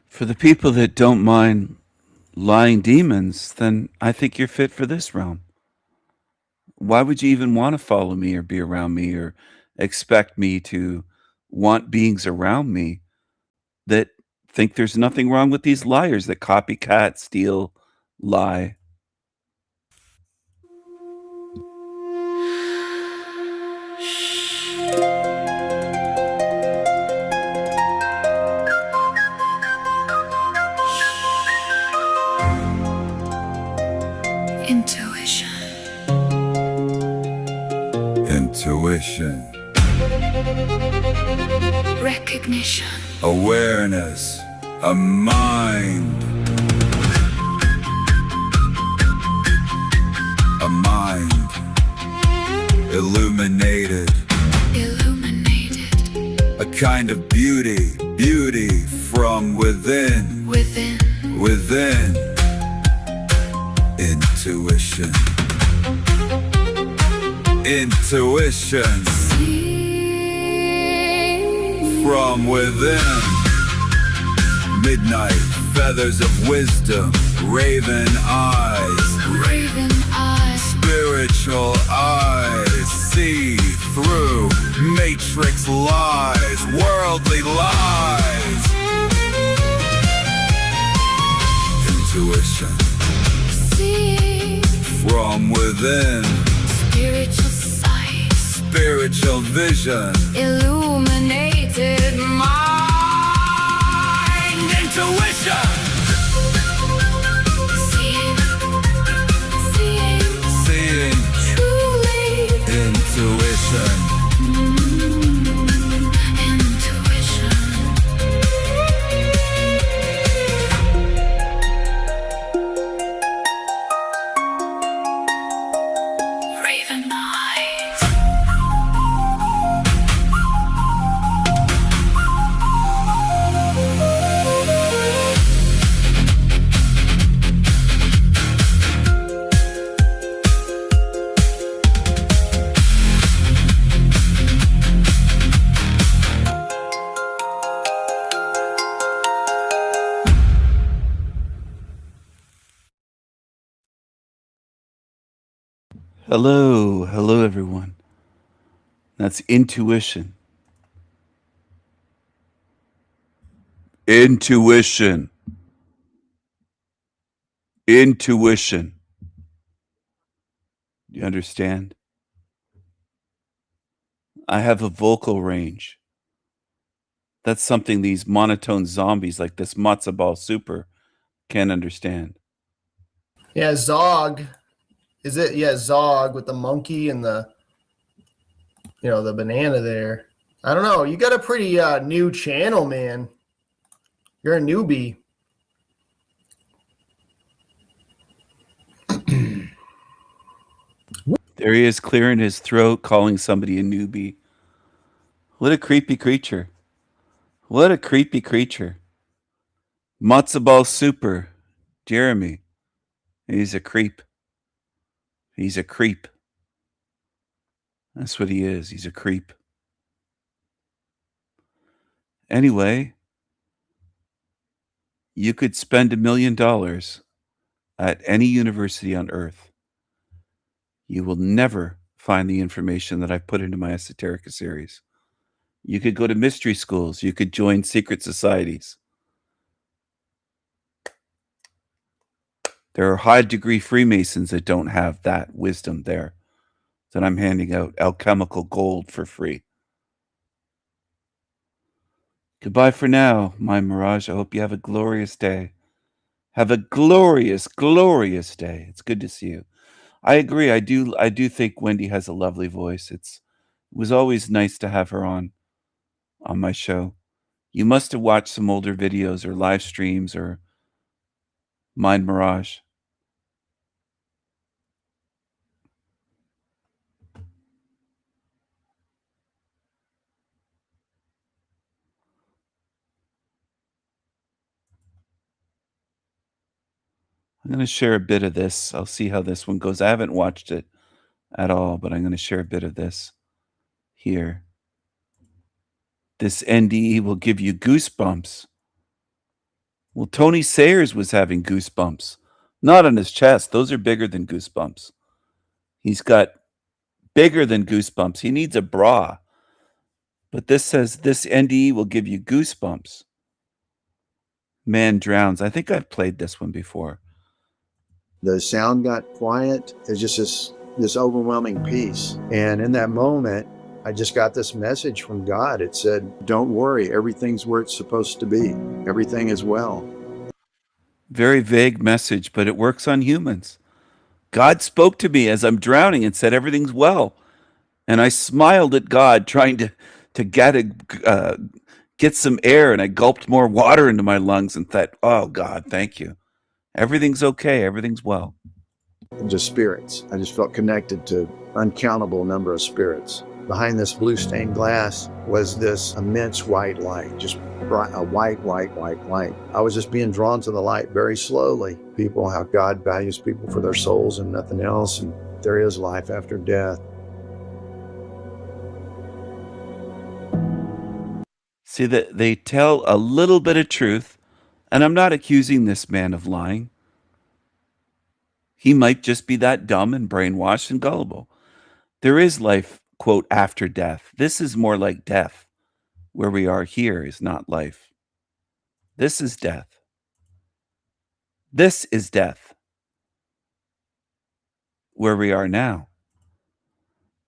S3: For the people that don't mind lying demons, then I think you're fit for this realm. Why would you even want to follow me or be around me or expect me to want beings around me that think there's nothing wrong with these liars that copycat, steal, lie?
S1: Intuition.
S18: Intuition.
S1: Recognition.
S18: Awareness. A mind. A mind. Illuminated.
S1: Illuminated.
S18: A kind of beauty. Beauty from within.
S1: Within.
S18: Within. Intuition. Intuition. From within. Midnight feathers of wisdom. Raven eyes.
S1: Raven eyes.
S18: Spiritual eyes. See through matrix lies. Worldly lies. Intuition.
S1: See.
S18: From within.
S1: Spiritual sight.
S18: Spiritual vision.
S1: Illuminated mind.
S18: Intuition.
S1: Seeing. Seeing.
S18: Seeing.
S1: Truly.
S18: Intuition.
S1: Intuition. Raven eyes.
S3: Hello, hello everyone. That's intuition. Intuition. Intuition. You understand? I have a vocal range. That's something these monotone zombies like this matzo ball super can't understand.
S5: Yeah, Zog. Is it? Yeah, Zog with the monkey and the, the banana there. I don't know. You got a pretty new channel, man. You're a newbie.
S3: There he is clearing his throat, calling somebody a newbie. What a creepy creature. What a creepy creature. Matzo ball super. Jeremy. He's a creep. He's a creep. That's what he is. He's a creep. Anyway, you could spend $1 million at any university on earth. You will never find the information that I've put into my Esoterica series. You could go to mystery schools. You could join secret societies. There are high-degree Freemasons that don't have that wisdom there that I'm handing out alchemical gold for free. Goodbye for now, my Mirage. I hope you have a glorious day. Have a glorious, glorious day. It's good to see you. I agree. I do think Wendy has a lovely voice. It was always nice to have her on my show. You must have watched some older videos or live streams or Mind Mirage. I'm going to share a bit of this. I'll see how this one goes. I haven't watched it at all, but I'm going to share a bit of this here. This NDE will give you goosebumps. Well, Tony Sayers was having goosebumps. Not on his chest. Those are bigger than goosebumps. He's got bigger than goosebumps. He needs a bra. But this says this NDE will give you goosebumps. Man drowns. I think I've played this one before.
S8: The sound got quiet. It's just this overwhelming peace. And in that moment, I just got this message from God. It said, don't worry, everything's where it's supposed to be. Everything is well.
S3: Very vague message, but it works on humans. God spoke to me as I'm drowning and said everything's well. And I smiled at God, trying to get some air, and I gulped more water into my lungs and thought, oh, God, thank you. Everything's okay. Everything's well.
S8: Just spirits. I just felt connected to uncountable number of spirits. Behind this blue stained glass was this immense white light, just a white light. I was just being drawn to the light very slowly. People, how God values people for their souls and nothing else, and there is life after death.
S3: See, that they tell a little bit of truth, and I'm not accusing this man of lying. He might just be that dumb and brainwashed and gullible. There is life, quote, after death. This is more like death. Where we are here is not life. This is death. This is death. Where we are now.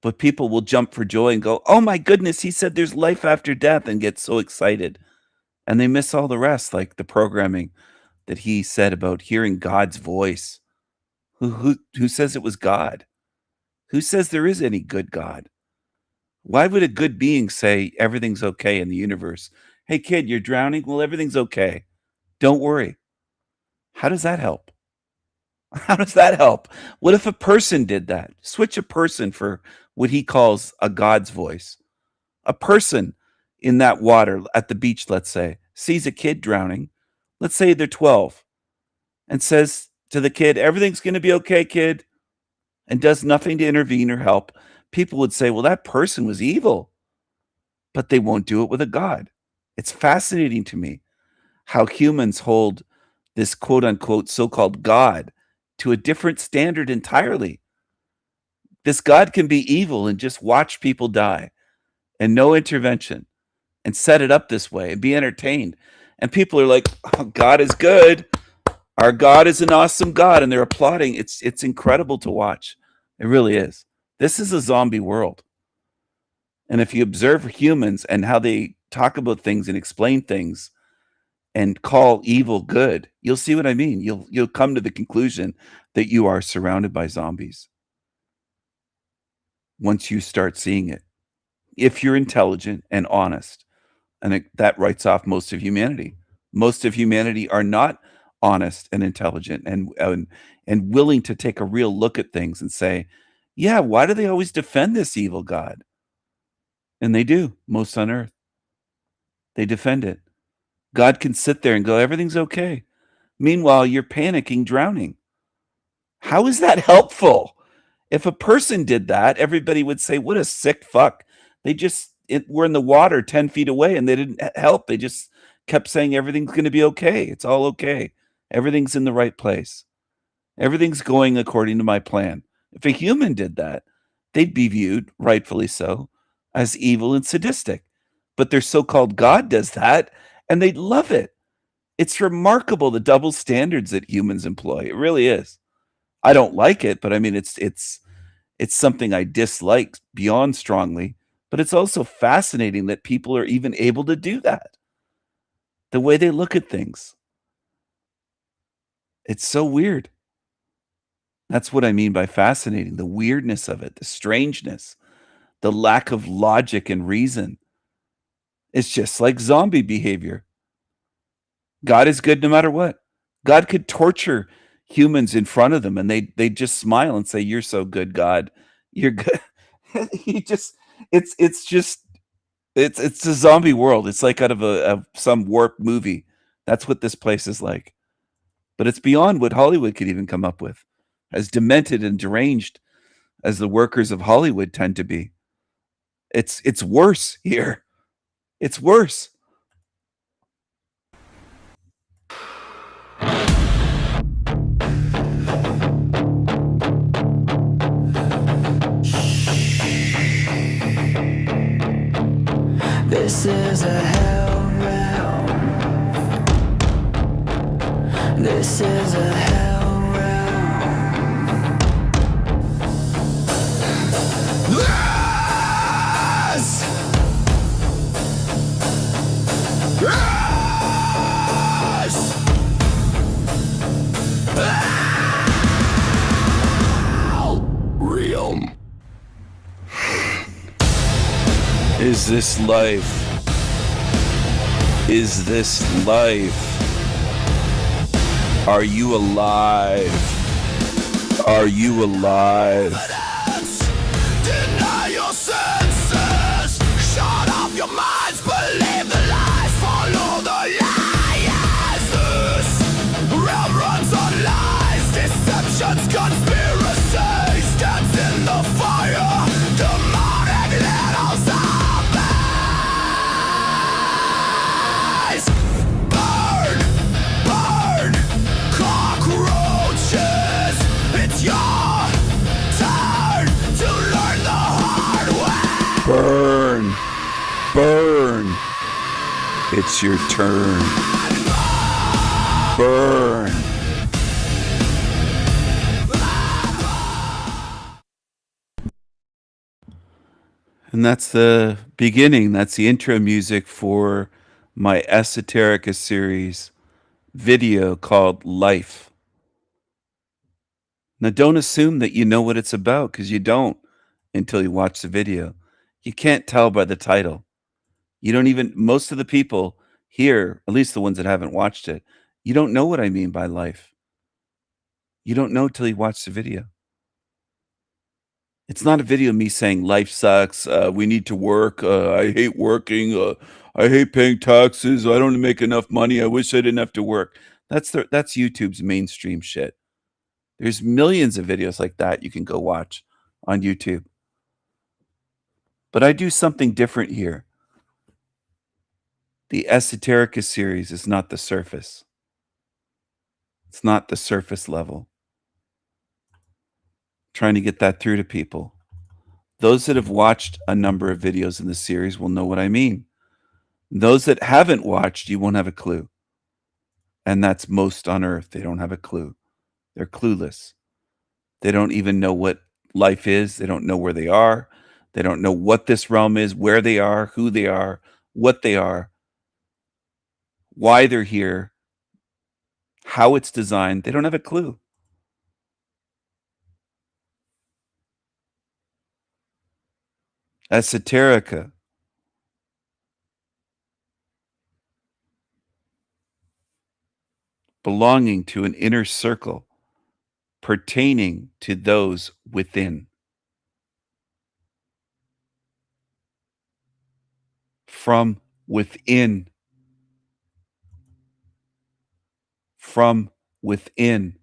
S3: But people will jump for joy and go, oh my goodness, he said there's life after death, and get so excited. And they miss all the rest, like the programming that he said about hearing God's voice. Who says it was God? Who says there is any good God? Why would a good being say everything's okay in the universe? Hey kid, you're drowning? Well, everything's okay. Don't worry. How does that help? How does that help? What if a person did that? Switch a person for what he calls a God's voice. A person in that water at the beach, let's say, sees a kid drowning. Let's say they're 12 and says to the kid, everything's going to be okay, kid, and does nothing to intervene or help. People would say, well, that person was evil, but they won't do it with a God. It's fascinating to me how humans hold this quote unquote so-called God to a different standard entirely. This God can be evil and just watch people die and no intervention and set it up this way and be entertained. And people are like, oh, God is good. Our God is an awesome God. And they're applauding. It's incredible to watch. It really is. This is a zombie world. And if you observe humans and how they talk about things and explain things and call evil good, you'll see what I mean. You'll come to the conclusion that you are surrounded by zombies once you start seeing it. If you're intelligent and honest, and that writes off most of humanity. Most of humanity are not honest and intelligent and willing to take a real look at things and say, yeah, why do they always defend this evil God? And they do, most on earth. They defend it. God can sit there and go, everything's okay. Meanwhile, you're panicking, drowning. How is that helpful? If a person did that, everybody would say, what a sick fuck. They just were in the water 10 feet away and they didn't help. They just kept saying everything's going to be okay. It's all okay. Everything's in the right place. Everything's going according to my plan. If a human did that, they'd be viewed, rightfully so, as evil and sadistic. But their so-called God does that, and they'd love it. It's remarkable the double standards that humans employ. It really is. I don't like it, but I mean, it's something I dislike beyond strongly. But it's also fascinating that people are even able to do that. The way they look at things. It's so weird. That's what I mean by fascinating. The weirdness of it, the strangeness, the lack of logic and reason. It's just like zombie behavior. God is good no matter what. God could torture humans in front of them and they just smile and say, you're so good, God. You're good. It's a zombie world. It's like out of some warped movie. That's what this place is like. But it's beyond what Hollywood could even come up with. As demented and deranged as the workers of Hollywood tend to be. It's worse here. It's worse.
S1: is a hell realm. This is a hell realm. This realm.
S3: Is this life? Is this life? Are you alive? Are you alive?
S1: Deny your senses. Shut off your minds. Believe the lies. Follow the liars. This realm runs on lies. Deceptions, conspiracies. Stands in the fire. Demonic little zombies. Burn, burn, cockroaches. It's your turn to learn the hard way.
S3: Burn! Burn! It's your turn. Burn! And that's the beginning. That's the intro music for my Esoterica series video called Life. Now, don't assume that you know what it's about, because you don't until you watch the video. You can't tell by the title. You don't even, most of the people here, at least the ones that haven't watched it, you don't know what I mean by life. You don't know till you watch the video. It's not a video of me saying life sucks, we need to work, I hate working, I hate paying taxes, I don't make enough money, I wish I didn't have to work. That's YouTube's mainstream shit. There's millions of videos like that you can go watch on YouTube. But I do something different here. The Esoterica series is not the surface. It's not the surface level. Trying to get that through to people. Those that have watched a number of videos in the series will know what I mean. Those that haven't watched, you won't have a clue. And that's most on earth. They don't have a clue. They're clueless. They don't even know what life is. They don't know where they are. They don't know what this realm is, where they are, who they are, what they are, why they're here, how it's designed. They don't have a clue. Esoterica. Belonging to an inner circle, pertaining to those within. From within. From within.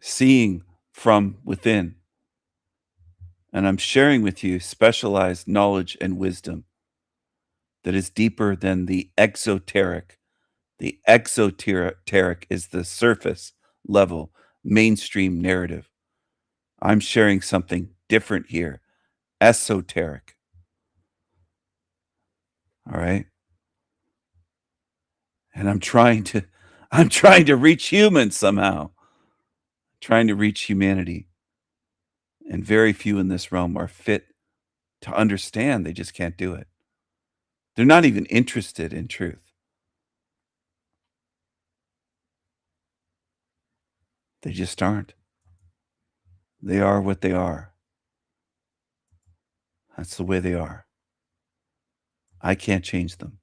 S3: Seeing from within. And I'm sharing with you specialized knowledge and wisdom that is deeper than the exoteric. The exoteric is the surface level, mainstream narrative. I'm sharing something different here. Esoteric. All right? And I'm trying to reach humans somehow. Trying to reach humanity. And very few in this realm are fit to understand. They just can't do it. They're not even interested in truth. They just aren't. They are what they are. That's the way they are. I can't change them.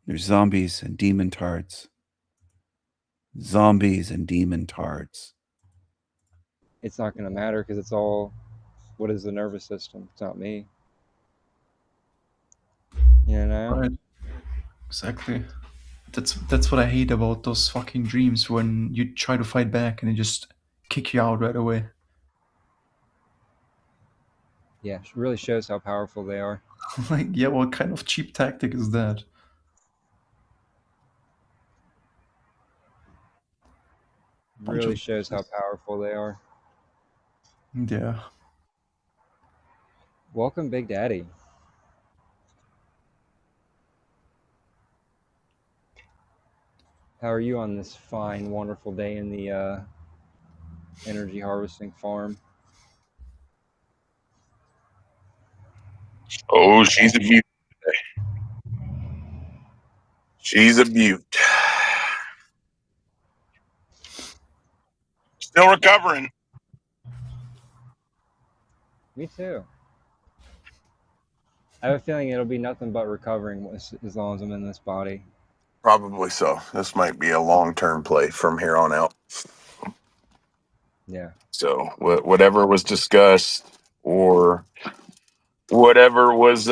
S3: They're zombies and demon tards. Zombies and demon tards.
S10: It's not going to matter because it's all, what is the nervous system? It's not me. You know?
S2: Right. Exactly. That's what I hate about those fucking dreams, when you try to fight back and they just kick you out right away.
S10: Yeah, it really shows how powerful they are.
S2: Like, yeah, what kind of cheap tactic is that?
S10: Really shows how powerful they are.
S2: Yeah.
S10: Welcome, Big Daddy. How are you on this fine, wonderful day in the energy harvesting farm?
S9: Oh, she's a beaut. She's a beaut. Still recovering.
S10: Me too. I have a feeling it'll be nothing but recovering as long as I'm in this body.
S9: Probably so. This might be a long-term play from here on out.
S10: Yeah.
S9: So whatever was discussed or whatever was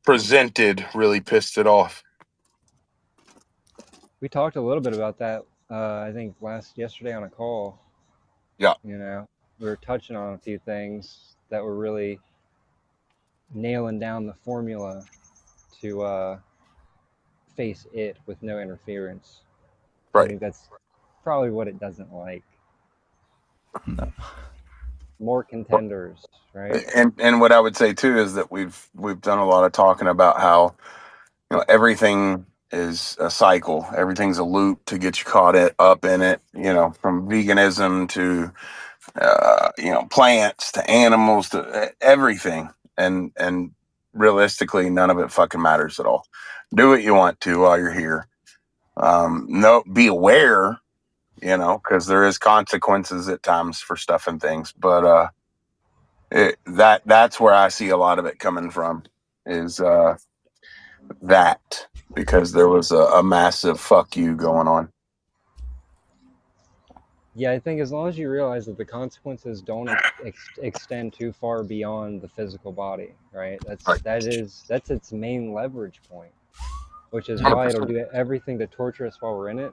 S9: presented really pissed it off.
S10: We talked a little bit about that, I think yesterday on a call.
S9: Yeah.
S10: You know, we were touching on a few things that were really nailing down the formula to face it with no interference.
S9: Right.
S10: I think that's probably what it doesn't like.
S2: No.
S10: More contenders, right?
S9: And what I would say too is that we've done a lot of talking about how, you know, everything is a cycle. Everything's a loop to get you caught up in it, you know, from veganism to you know, plants to animals to everything, and realistically, none of it fucking matters at all. Do what you want to while you're here. No, be aware, you know, because there is consequences at times for stuff and things. But that's where I see a lot of it coming from, is that, because there was a massive fuck you going on.
S10: Yeah, I think as long as you realize that the consequences don't extend too far beyond the physical body, right? That's its main leverage point, which is why it'll do everything to torture us while we're in it,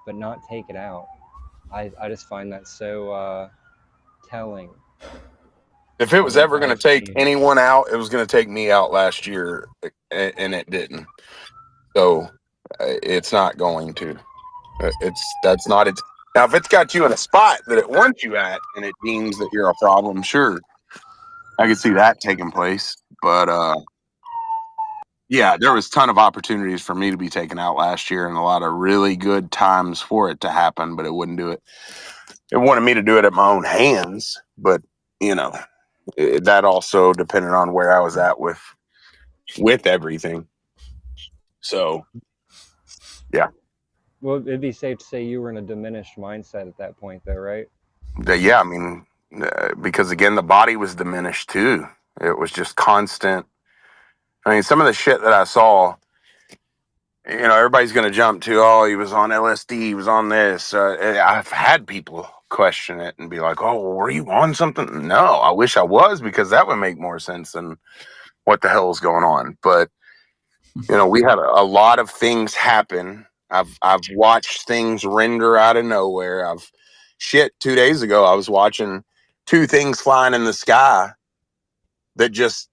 S10: but not take it out. I just find that so telling.
S9: If it was ever going to take anyone out, it was going to take me out last year, and it didn't. So it's not going to. That's not it. Now, if it's got you in a spot that it wants you at, and it deems that you're a problem, sure, I could see that taking place. But yeah, there was a ton of opportunities for me to be taken out last year, and a lot of really good times for it to happen, but it wouldn't do it. It wanted me to do it at my own hands, but you know, that also depended on where I was at with everything. So, yeah.
S10: Well, it'd be safe to say you were in a diminished mindset at that point, though, right?
S9: Yeah, I mean, because again, the body was diminished too. It was just constant. I mean, some of the shit that I saw, you know, everybody's going to jump to, oh, he was on LSD, he was on this. I've had people question it and be like, oh, well, were you on something? No, I wish I was, because that would make more sense than what the hell is going on. But, you know, we had a lot of things happen. I've watched things render out of nowhere. 2 days ago, I was watching 2 things flying in the sky that just,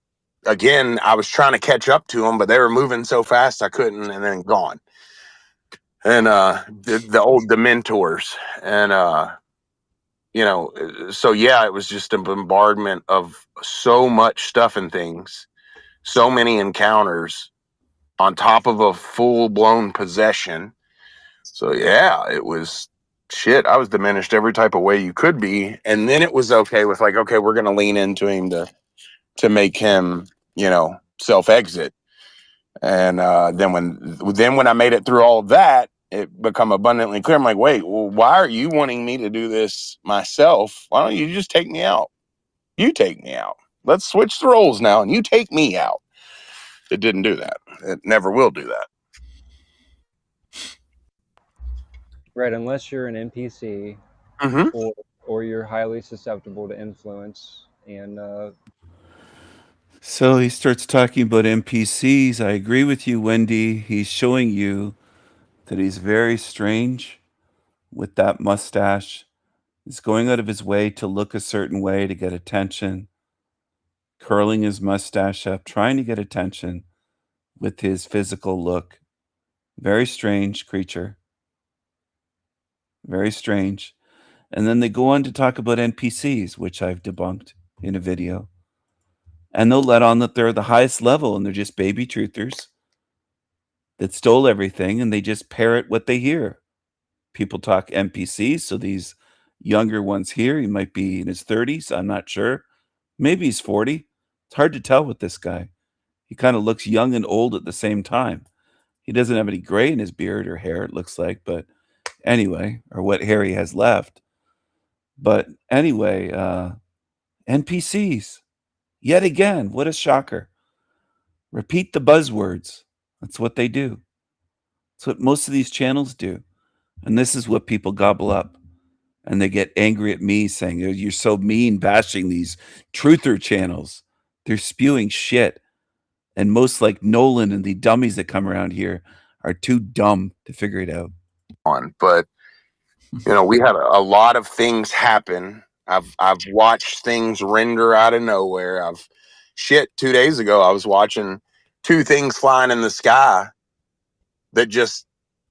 S9: again, I was trying to catch up to them, but they were moving so fast I couldn't, and then gone. And the old Dementors, and you know, so yeah, it was just a bombardment of so much stuff and things, so many encounters on top of a full-blown possession. So yeah, it was shit. I was diminished every type of way you could be, and then it was okay with, like, okay, we're gonna lean into him to make him, you know, self-exit. And then when I made it through all of that, it become abundantly clear. I'm like, wait, well, why are you wanting me to do this myself? Why don't you just take me out? You take me out. Let's switch the roles now, and you take me out. It didn't do that. It never will do that.
S10: Right, unless you're an NPC, or you're highly susceptible to influence. And
S3: So he starts talking about NPCs. I agree with you, Wendy. He's showing you that he's very strange with that mustache. He's going out of his way to look a certain way to get attention, curling his mustache up, trying to get attention with his physical look. Very strange creature. Very strange. And then they go on to talk about NPCs, which I've debunked in a video. And they'll let on that they're the highest level and they're just baby truthers that stole everything and they just parrot what they hear. People talk NPCs, so these younger ones here, he might be in his 30s, I'm not sure. Maybe he's 40. It's hard to tell with this guy. He kind of looks young and old at the same time. He doesn't have any gray in his beard or hair, it looks like, but anyway, or what hair he has left. But anyway, NPCs. Yet again, what a shocker. Repeat the buzzwords. That's what they do. That's what most of these channels do. And this is what people gobble up. And they get angry at me saying, "Oh, you're so mean bashing these truther channels." They're spewing shit. And most like Nolan and the dummies that come around here are too dumb to figure it out.
S9: But we had a lot of things happen. I've watched things render out of nowhere. 2 days ago I was watching 2 things flying in the sky that just,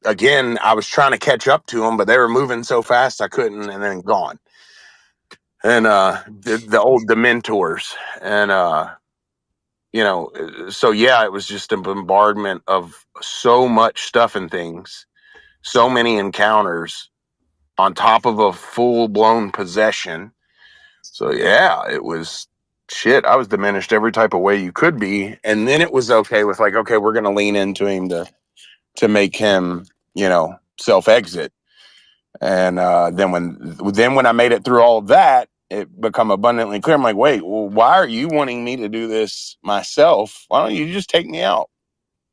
S9: again, I was trying to catch up to them, but they were moving so fast I couldn't, and then gone. And the old Dementors, and so yeah, it was just a bombardment of so much stuff and things, so many encounters on top of a full-blown possession. So yeah, it was shit. I was diminished every type of way you could be, and then it was okay with like, okay, we're gonna lean into him to make him, self-exit. And then when I made it through all of that, it become abundantly clear. I'm like, wait, well, why are you wanting me to do this myself? Why don't you just take me out?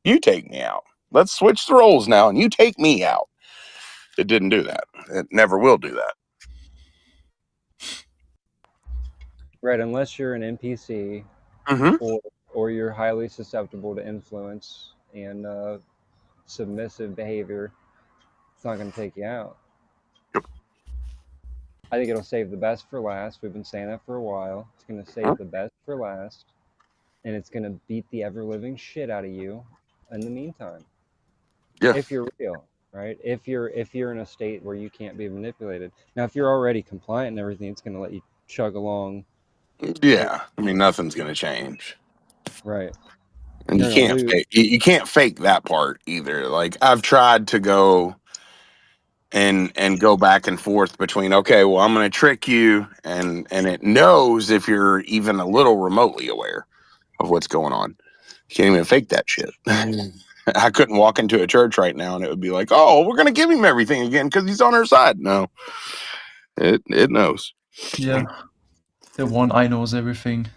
S9: You take me out. Let's switch the roles now, and you take me out. It didn't do that. It never will do that.
S10: Right, unless you're an NPC, or you're highly susceptible to influence and submissive behavior, it's not going to take you out. I think it'll save the best for last. We've been saying that for a while. It's going to save the best for last, and it's going to beat the ever-living shit out of you in the meantime.
S9: Yeah.
S10: If you're real, right? If you're in a state where you can't be manipulated. Now, if you're already compliant and everything, it's going to let you chug along.
S9: Yeah, I mean, nothing's going to change.
S10: Right.
S9: And you can't fake that part either. Like, I've tried to go and go back and forth between, okay, well, I'm going to trick you, and it knows if you're even a little remotely aware of what's going on. You can't even fake that shit. I couldn't walk into a church right now and it would be like, oh, we're going to give him everything again because he's on our side. No, it knows.
S2: Yeah, the one eye knows everything.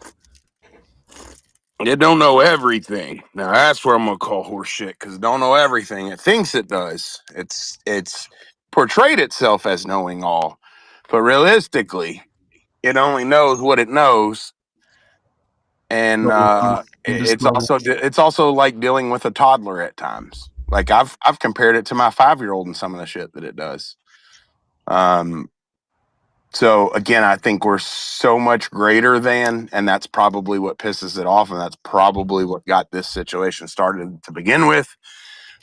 S9: It don't know everything. Now that's where I'm gonna call horse shit, because it don't know everything. It thinks it does. It's portrayed itself as knowing all, but realistically, it only knows what it knows. And it's also like dealing with a toddler at times. Like I've compared it to my 5-year-old and some of the shit that it does. So again, I think we're so much greater than, and that's probably what pisses it off, and that's probably what got this situation started to begin with.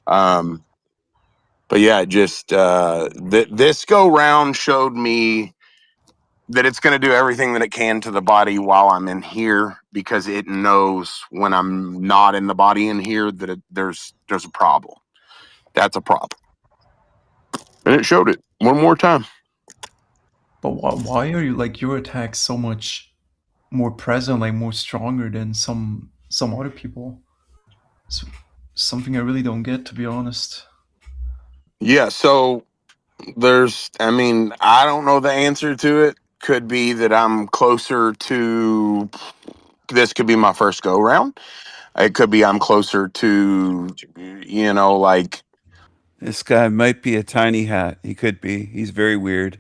S9: But yeah, just this go round showed me that it's going to do everything that it can to the body while I'm in here, because it knows when I'm not in the body in here that there's a problem. That's a problem, and it showed it one more time.
S2: But why are you like your attacks so much more present, like more stronger than some other people? It's something I really don't get, to be honest.
S9: Yeah, so I don't know the answer to it. Could be that I'm closer to, this could be my first go round. It could be I'm closer to, like.
S3: This guy might be a tiny hat. He could be. He's very weird.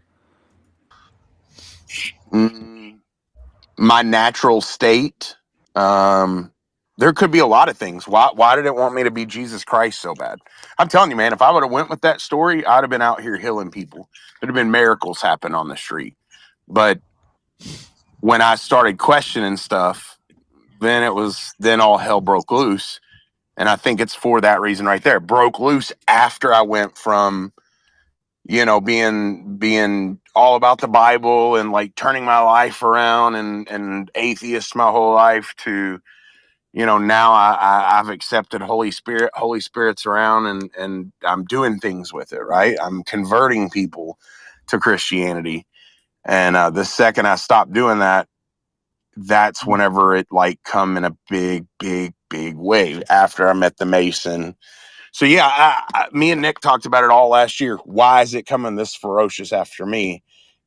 S9: My natural state. There could be a lot of things. Why did it want me to be Jesus Christ so bad? I'm telling you, man, if I would have went with that story, I'd have been out here healing people. There'd have been miracles happen on the street. But when I started questioning stuff, then all hell broke loose. And I think it's for that reason right there. Broke loose after I went from, being all about the Bible and like turning my life around and atheist my whole life to, you know, now I've accepted Holy Spirit's around and I'm doing things with it, right? I'm converting people to Christianity. And the second I stopped doing that, that's whenever it like come in a big wave after I met the Mason. So yeah, me and Nick talked about it all last year. Why is it coming this ferocious after me?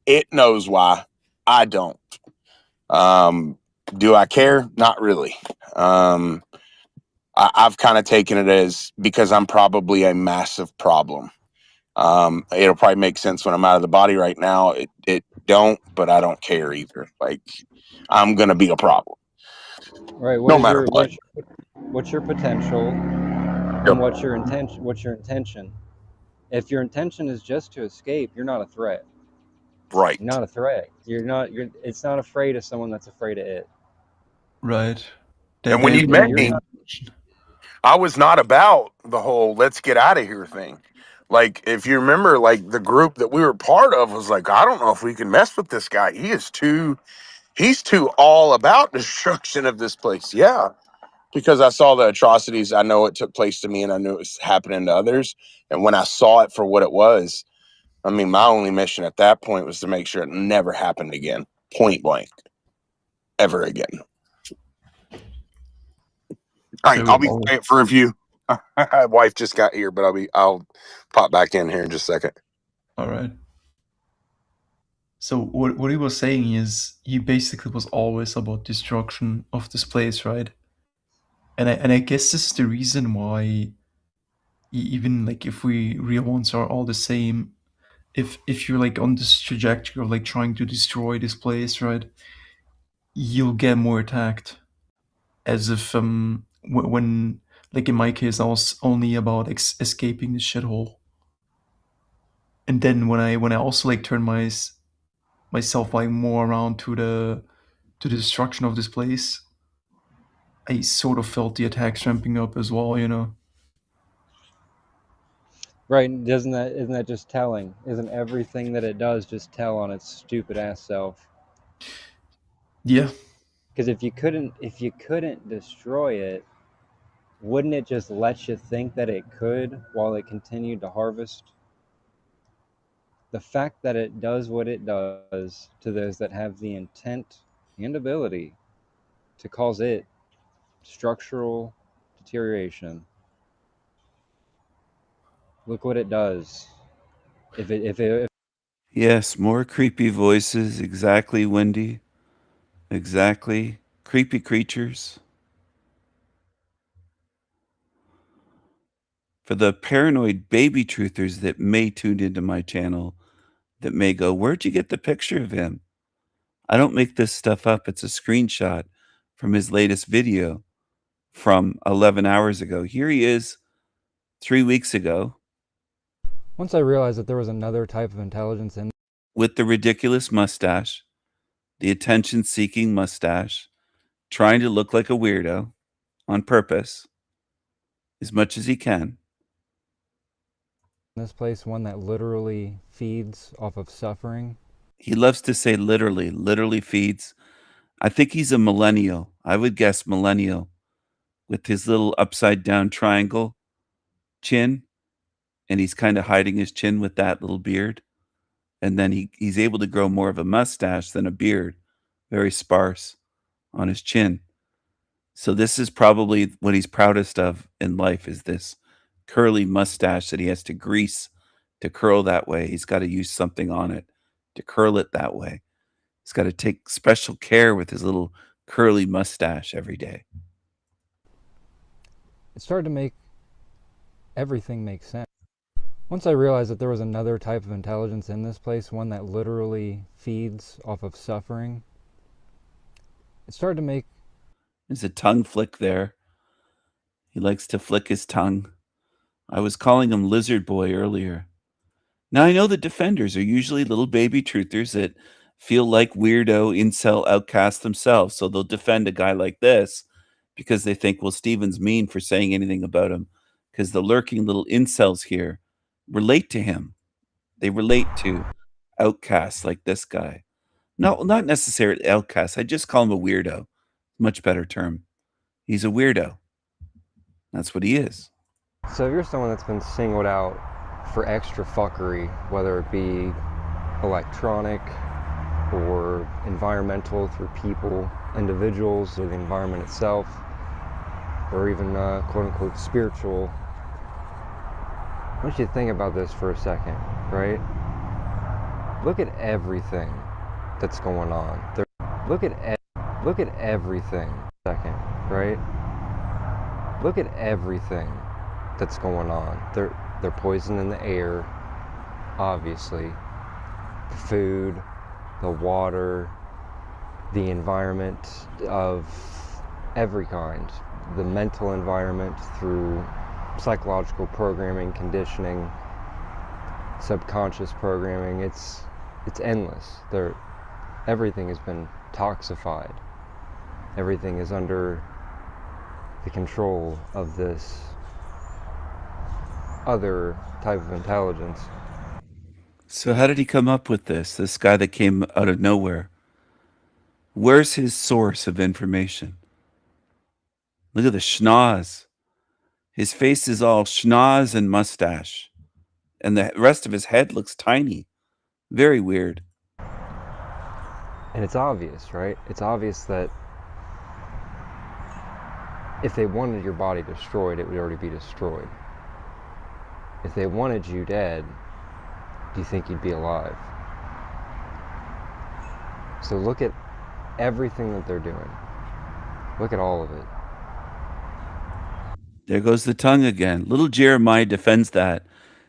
S9: It knows why. I don't. Do I care? Not really. I've kind of taken it as because I'm probably a massive problem. It'll probably make sense when I'm out of the body right now. It don't, but I don't care either. Like I'm gonna be a problem.
S10: Right.
S9: No matter what.
S10: What's your potential, and what's your intention? What's your intention? If your intention is just to escape, you're not a threat.
S9: Right.
S10: You're not a threat. You're not. You're. It's not afraid of someone that's afraid of it.
S2: Right.
S9: And when you met me, I was not about the whole let's get out of here thing. Like, if you remember, like the group that we were part of was like, I don't know if we can mess with this guy. He's too all about destruction of this place. Yeah. Because I saw the atrocities. I know it took place to me and I knew it was happening to others. And when I saw it for what it was, I mean, my only mission at that point was to make sure it never happened again. Point blank. Ever again. All right, I'll be quiet for a few. My wife just got here, but I'll pop back in here in just a second.
S2: All right. So what he was saying is he basically was always about destruction of this place, right? And I guess this is the reason why even like if we real ones are all the same, if you're like on this trajectory of like trying to destroy this place, right, you'll get more attacked. As if when like in my case I was only about escaping the shithole. And then when I also like turn myself like more around to the destruction of this place, I sort of felt the attacks ramping up as well, you know.
S10: Right? Isn't that just telling? Isn't everything that it does just tell on its stupid ass self?
S2: Yeah.
S10: Because if you couldn't destroy it, wouldn't it just let you think that it could while it continued to harvest? The fact that it does what it does to those that have the intent and ability to cause it structural deterioration. Look what it does. If
S3: Yes, more creepy voices. Exactly, Wendy. Exactly. Creepy creatures. For the paranoid baby truthers that may tune into my channel, that may go, where'd you get the picture of him? I don't make this stuff up. It's a screenshot from his latest video from 11 hours ago. Here he is 3 weeks ago.
S10: Once I realized that there was another type of intelligence in
S3: with the ridiculous mustache, the attention-seeking mustache, trying to look like a weirdo on purpose as much as he can.
S10: this place, one that literally feeds off of suffering.
S3: He loves to say literally feeds. I think he's a millennial. I would guess millennial with his little upside down triangle chin. And he's kind of hiding his chin with that little beard. And then he's able to grow more of a mustache than a beard. Very sparse on his chin. So this is probably what he's proudest of in life, is this curly mustache that he has to grease to curl that way. He's got to use something on it to curl it that way. He's got to take special care with his little curly mustache every day.
S10: It started to make everything make sense. Once I realized that there was another type of intelligence in this place, one that literally feeds off of suffering, it started to make...
S3: There's a tongue flick there. He likes to flick his tongue. I was calling him Lizard Boy earlier. Now, I know the defenders are usually little baby truthers that feel like weirdo incel outcasts themselves, so they'll defend a guy like this because they think, well, Steven's mean for saying anything about him, because the lurking little incels here relate to him. They relate to outcasts like this guy. No, not necessarily outcast. I just call him a weirdo. Much better term. He's a weirdo. That's what he is.
S10: So if you're someone that's been singled out for extra fuckery, whether it be electronic or environmental through people, individuals, or the environment itself, or even quote-unquote spiritual, I want you to think about this for a second, right? Look at everything that's going on. Look at everything, second, right? Look at everything that's going on. They're poisoning the air, obviously. The food, the water, the environment of every kind. The mental environment through psychological programming, conditioning, subconscious programming. It's endless. Everything has been toxified. Everything is under the control of this other type of intelligence.
S3: So how did he come up with this guy that came out of nowhere? Where's his source of information? Look at the schnoz. His face is all schnoz and mustache. And the rest of his head looks tiny. Very weird.
S10: And it's obvious, right? It's obvious that if they wanted your body destroyed, it would already be destroyed. If they wanted you dead, do you think you'd be alive? So look at everything that they're doing. Look at all of it.
S3: There goes the tongue again. Little Jeremiah defends that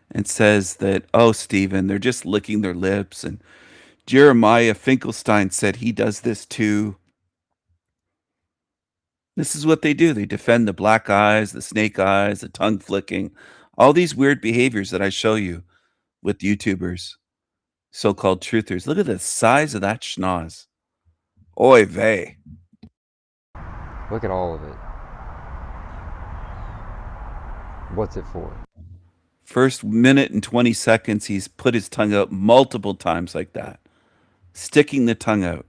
S3: and says that, oh, Stephen, they're just licking their lips. And Jeremiah Finkelstein said he does this too. This is what they do. They defend the black eyes, the snake eyes, the tongue flicking, all these weird behaviors that I show you with YouTubers, so-called truthers. Look at the size of that schnoz. Oy vey.
S10: Look at all of it. What's it for?
S3: First minute and 20 seconds, he's put his tongue out multiple times like that. Sticking the tongue out.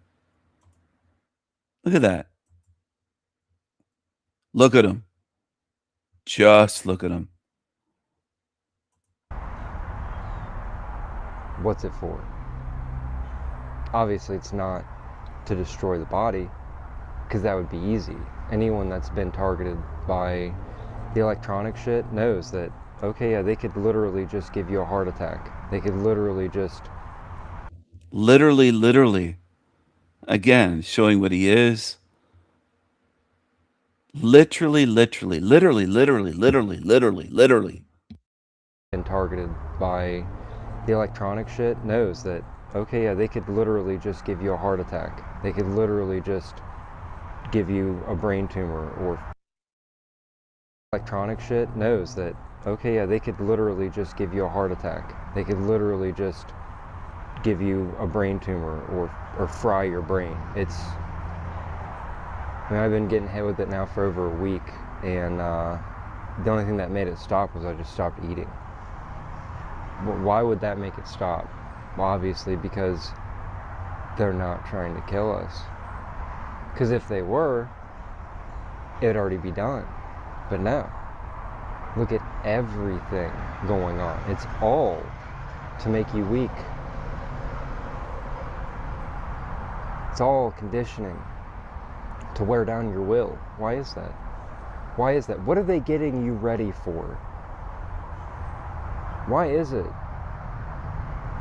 S3: Look at that. Look at him. Just look at him.
S10: What's it for? Obviously, it's not to destroy the body, because that would be easy. Anyone that's been targeted by the electronic shit knows that, okay, yeah, they could literally just give you a heart attack. They could literally just...
S3: Literally. Again, showing what he is. Literally.
S10: Been targeted by the electronic shit knows that, okay, yeah, they could literally just give you a heart attack. They could literally just give you a brain tumor. Or electronic shit knows that, okay, yeah, they could literally just give you a heart attack. They could literally just give you a brain tumor or fry your brain. I've been getting hit with it now for over a week, and the only thing that made it stop was I just stopped eating. Why would that make it stop? Well, obviously because they're not trying to kill us. Because if they were, it'd already be done. But no. Look at everything going on. It's all to make you weak. It's all conditioning to wear down your will. Why is that? Why is that? What are they getting you ready for? Why is it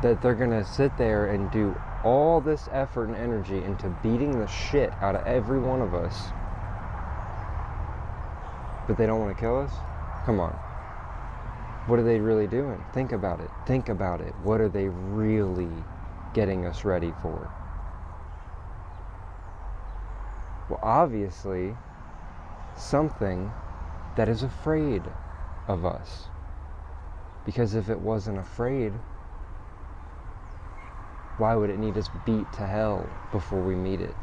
S10: that they're gonna sit there and do all this effort and energy into beating the shit out of every one of us, but they don't want to kill us? Come on. What are they really doing? Think about it. Think about it. What are they really getting us ready for? Well, obviously, something that is afraid of us. Because if it wasn't afraid, why would it need us beat to hell before we meet it?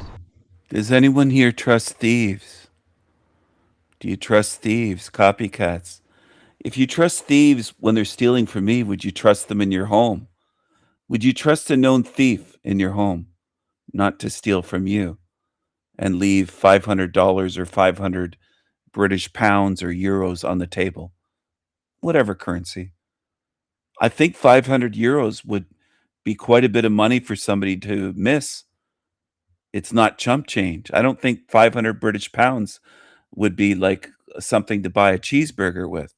S3: Does anyone here trust thieves? Do you trust thieves, copycats? If you trust thieves when they're stealing from me, would you trust them in your home? Would you trust a known thief in your home not to steal from you and leave $500 or 500 British pounds or euros on the table? Whatever currency. I think 500 euros would be quite a bit of money for somebody to miss. It's not chump change. I don't think 500 British pounds would be like something to buy a cheeseburger with.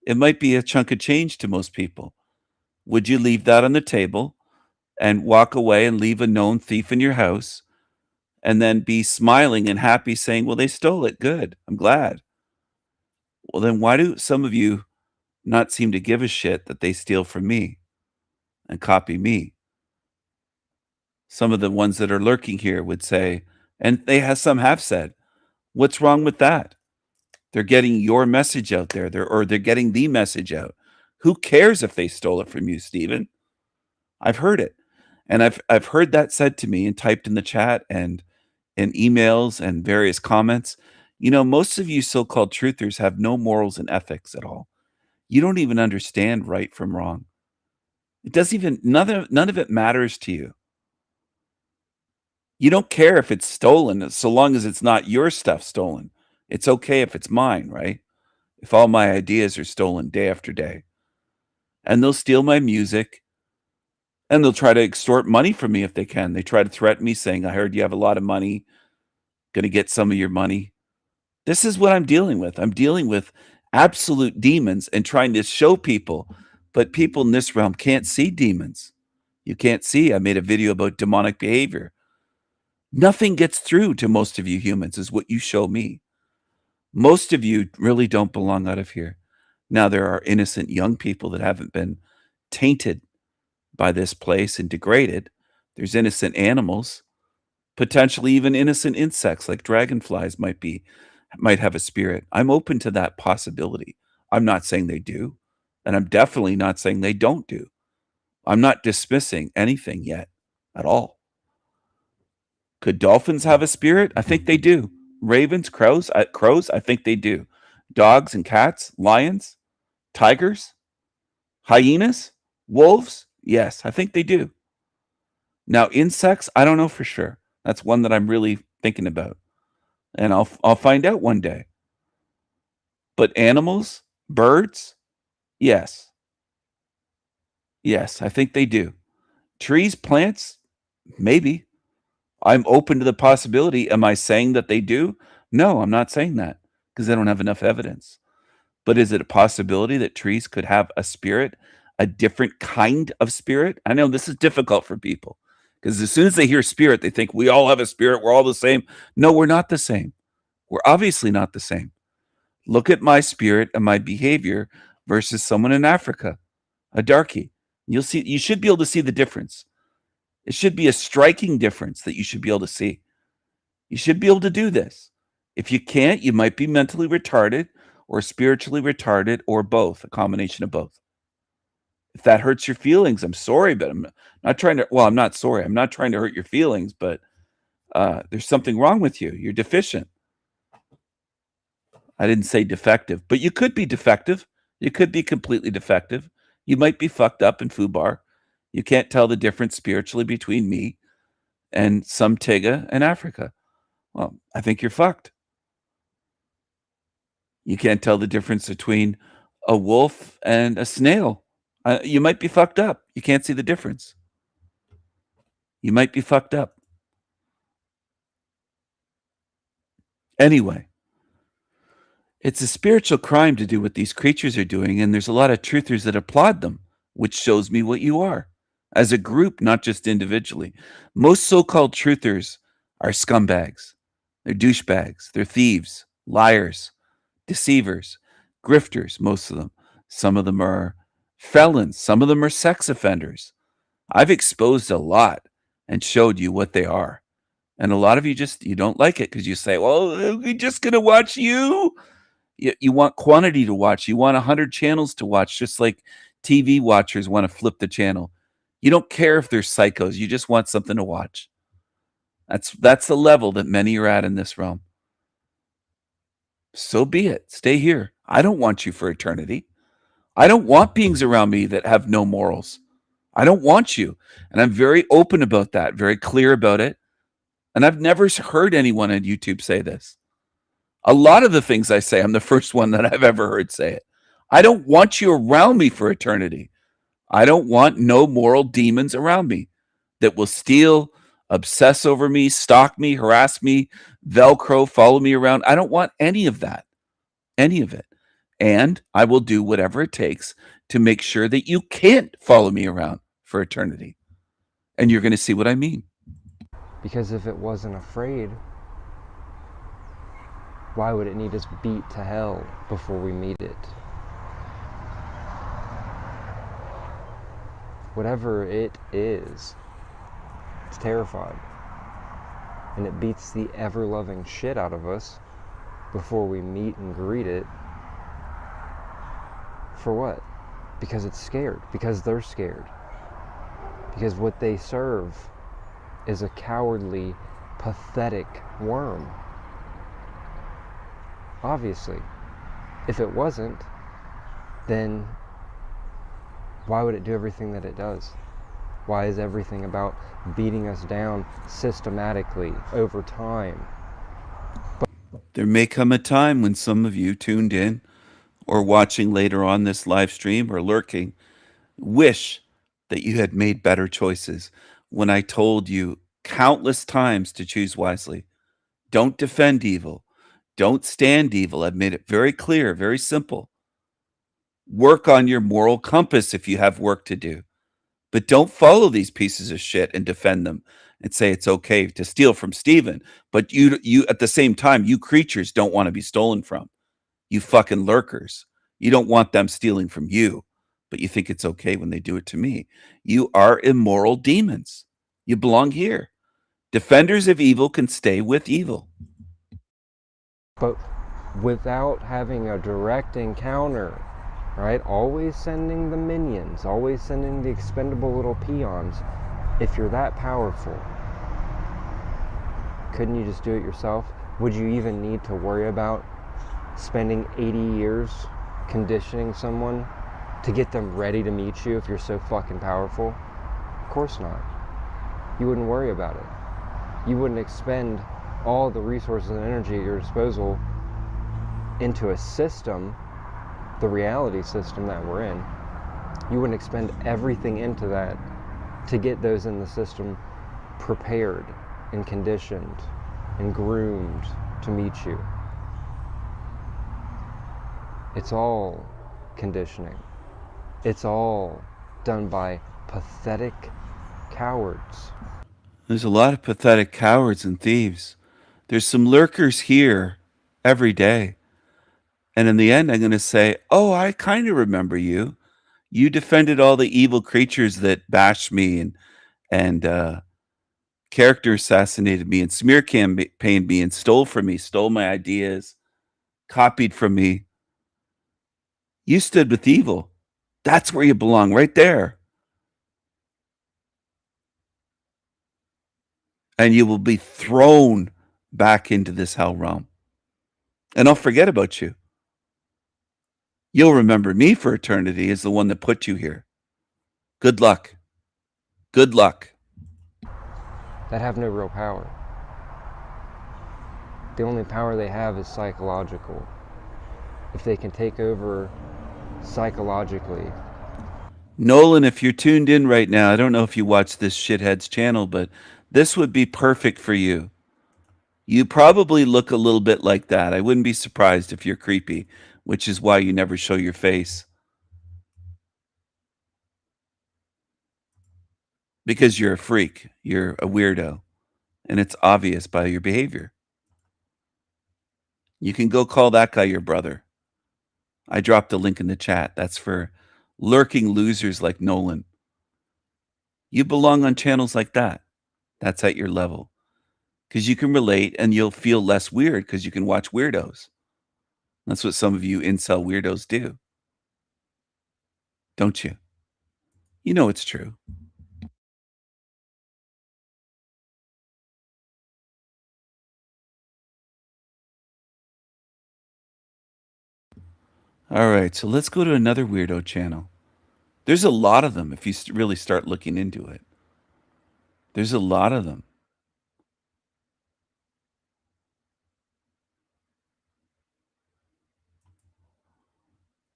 S3: It might be a chunk of change to most people. Would you leave that on the table and walk away and leave a known thief in your house and then be smiling and happy saying, well, they stole it. Good. I'm glad. Well, then why do some of you not seem to give a shit that they steal from me and copy me? Some of the ones that are lurking here would say, and some have said, what's wrong with that? They're getting your message out there, they're getting the message out. Who cares if they stole it from you, Stephen? I've heard it. And I've heard that said to me and typed in the chat and in emails and various comments. You know, most of you so-called truthers have no morals and ethics at all. You don't even understand right from wrong. It doesn't even, none of it matters to you. You don't care if it's stolen, so long as it's not your stuff stolen. It's okay if it's mine, right? If all my ideas are stolen day after day. And they'll steal my music, and they'll try to extort money from me if they can. They try to threaten me saying, I heard you have a lot of money, going to get some of your money. This is what I'm dealing with. I'm dealing with absolute demons and trying to show people, but people in this realm can't see demons. You can't see. I made a video about demonic behavior. Nothing gets through to most of you humans is what you show me. Most of you really don't belong out of here. Now, there are innocent young people that haven't been tainted by this place and degraded. There's innocent animals, potentially even innocent insects like dragonflies might have a spirit. I'm open to that possibility. I'm not saying they do, and I'm definitely not saying they don't do. I'm not dismissing anything yet at all. Could dolphins have a spirit? I think they do. Ravens, crows, I think they do. Dogs and cats, lions, tigers, hyenas, wolves, yes, I think they do. Now, insects, I don't know for sure. That's one that I'm really thinking about. And I'll find out one day. But animals, birds, yes. Yes, I think they do. Trees, plants, maybe. I'm open to the possibility. Am I saying that they do? No, I'm not saying that because I don't have enough evidence. But is it a possibility that trees could have a spirit, a different kind of spirit? I know this is difficult for people because as soon as they hear spirit, they think we all have a spirit. We're all the same. No, we're not the same. We're obviously not the same. Look at my spirit and my behavior versus someone in Africa, a darkie. You'll see, you should be able to see the difference. It should be a striking difference that you should be able to see. You should be able to do this. If you can't, you might be mentally retarded or spiritually retarded or both, a combination of both. If that hurts your feelings, I'm sorry, but I'm not trying to, well, I'm not sorry. I'm not trying to hurt your feelings, but there's something wrong with you. You're deficient. I didn't say defective, but you could be defective. You could be completely defective. You might be fucked up in FUBAR. You can't tell the difference spiritually between me and some Tiga in Africa. Well, I think you're fucked. You can't tell the difference between a wolf and a snail. You might be fucked up. You can't see the difference. You might be fucked up. Anyway, it's a spiritual crime to do what these creatures are doing, and there's a lot of truthers that applaud them, which shows me what you are. As a group, not just individually. Most so-called truthers are scumbags. They're douchebags. They're thieves, liars, deceivers, grifters, most of them. Some of them are felons. Some of them are sex offenders. I've exposed a lot and showed you what they are. And a lot of you you don't like it because you say, well, we're just going to watch you. You want quantity to watch. You want 100 channels to watch, just like TV watchers want to flip the channel. You don't care if they're psychos. You just want something to watch. That's the level that many are at in this realm. So be it. Stay here. I don't want you for eternity. I don't want beings around me that have no morals. I don't want you. And I'm very open about that, very clear about it. And I've never heard anyone on YouTube say this. A lot of the things I say, I'm the first one that I've ever heard say it. I don't want you around me for eternity. I don't want no moral demons around me that will steal, obsess over me, stalk me, harass me, Velcro, follow me around. I don't want any of that, any of it. And I will do whatever it takes to make sure that you can't follow me around for eternity. And you're going to see what I mean.
S10: Because if it wasn't afraid, why would it need us beat to hell before we meet it? Whatever it is, it's terrified. And it beats the ever-loving shit out of us before we meet and greet it. For what? Because it's scared. Because they're scared. Because what they serve is a cowardly, pathetic worm. Obviously. If it wasn't, then why would it do everything that it does? Why is everything about beating us down systematically over time?
S3: There may come a time when some of you tuned in or watching later on this live stream or lurking wish that you had made better choices when I told you countless times to choose wisely. Don't defend evil. Don't stand evil. I've made it very clear, very simple. Work on your moral compass if you have work to do. But don't follow these pieces of shit and defend them and say it's okay to steal from Steven. But you at the same time, you creatures don't want to be stolen from. You fucking lurkers. You don't want them stealing from you, but you think it's okay when they do it to me. You are immoral demons. You belong here. Defenders of evil can stay with evil.
S10: But without having a direct encounter, right? Always sending the minions, always sending the expendable little peons. If you're that powerful, couldn't you just do it yourself? Would you even need to worry about spending 80 years conditioning someone to get them ready to meet you if you're so fucking powerful? Of course not. You wouldn't worry about it. You wouldn't expend all the resources and energy at your disposal into a system, the reality system that we're in. You wouldn't expend everything into that to get those in the system prepared and conditioned and groomed to meet you. It's all conditioning. It's all done by pathetic cowards.
S3: There's a lot of pathetic cowards and thieves. There's some lurkers here every day. And in the end, I'm going to say, oh, I kind of remember you. You defended all the evil creatures that bashed me and character assassinated me and smear campaigned me and stole from me, stole my ideas, copied from me. You stood with evil. That's where you belong, right there. And you will be thrown back into this hell realm. And I'll forget about you. You'll remember me for eternity as the one that put you here. Good luck. Good luck.
S10: That have no real power. The only power they have is psychological. If they can take over psychologically.
S3: Nolan, if you're tuned in right now, I don't know if you watch this shithead's channel, but this would be perfect for you. You probably look a little bit like that. I wouldn't be surprised if you're creepy, which is why you never show your face. Because you're a freak. You're a weirdo. And it's obvious by your behavior. You can go call that guy your brother. I dropped a link in the chat. That's for lurking losers like Nolan. You belong on channels like that. That's at your level. Because you can relate and you'll feel less weird because you can watch weirdos. That's what some of you incel weirdos do. Don't you? You know it's true. All right, so let's go to another weirdo channel. There's a lot of them if you really start looking into it. There's a lot of them.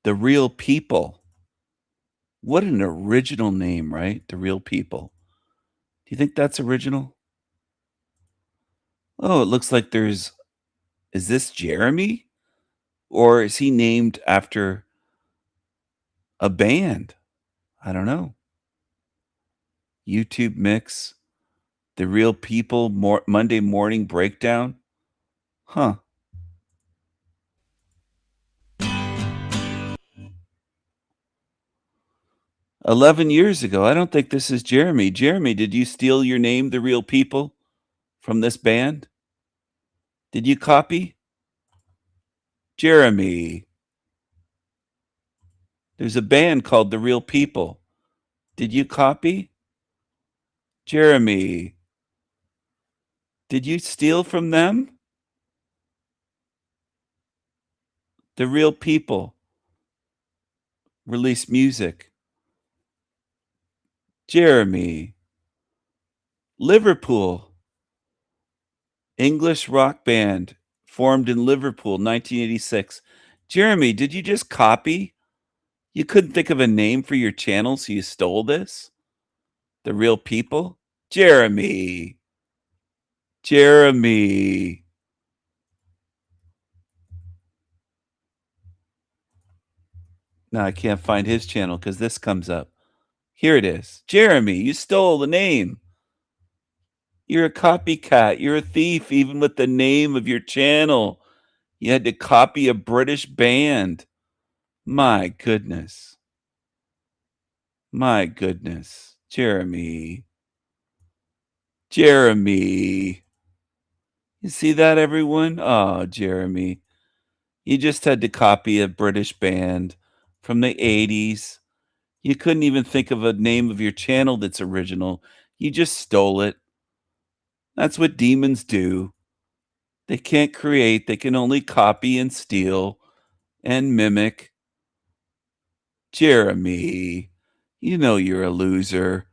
S3: The Real People. What an original name, right? The Real People. Do you think that's original? Oh, it looks like there's... Is this Jeremy? Or is he named after a band? I don't know. YouTube mix. The Real People Monday morning breakdown. Huh. $11 ago. I don't think this is Jeremy. Jeremy, did you steal your name, The Real People, from this band? Did you copy? Jeremy. There's a band called The Real People. Did you copy? Jeremy. Did you steal from them? The Real People. Release music. Jeremy. Liverpool. English rock band formed in Liverpool, 1986. Jeremy, did you just copy? You couldn't think of a name for your channel, so you stole this? The Real People? Jeremy. Jeremy. Now I can't find his channel because this comes up. Here it is. Jeremy, you stole the name. You're a copycat. You're a thief, even with the name of your channel. You had to copy a British band. My goodness. My goodness. Jeremy. Jeremy. You see that, everyone? Oh, Jeremy. You just had to copy a British band from the 80s. You couldn't even think of a name of your channel that's original. You just stole it. That's what demons do. They can't create. They can only copy and steal and mimic. Jeremy, you know you're a loser.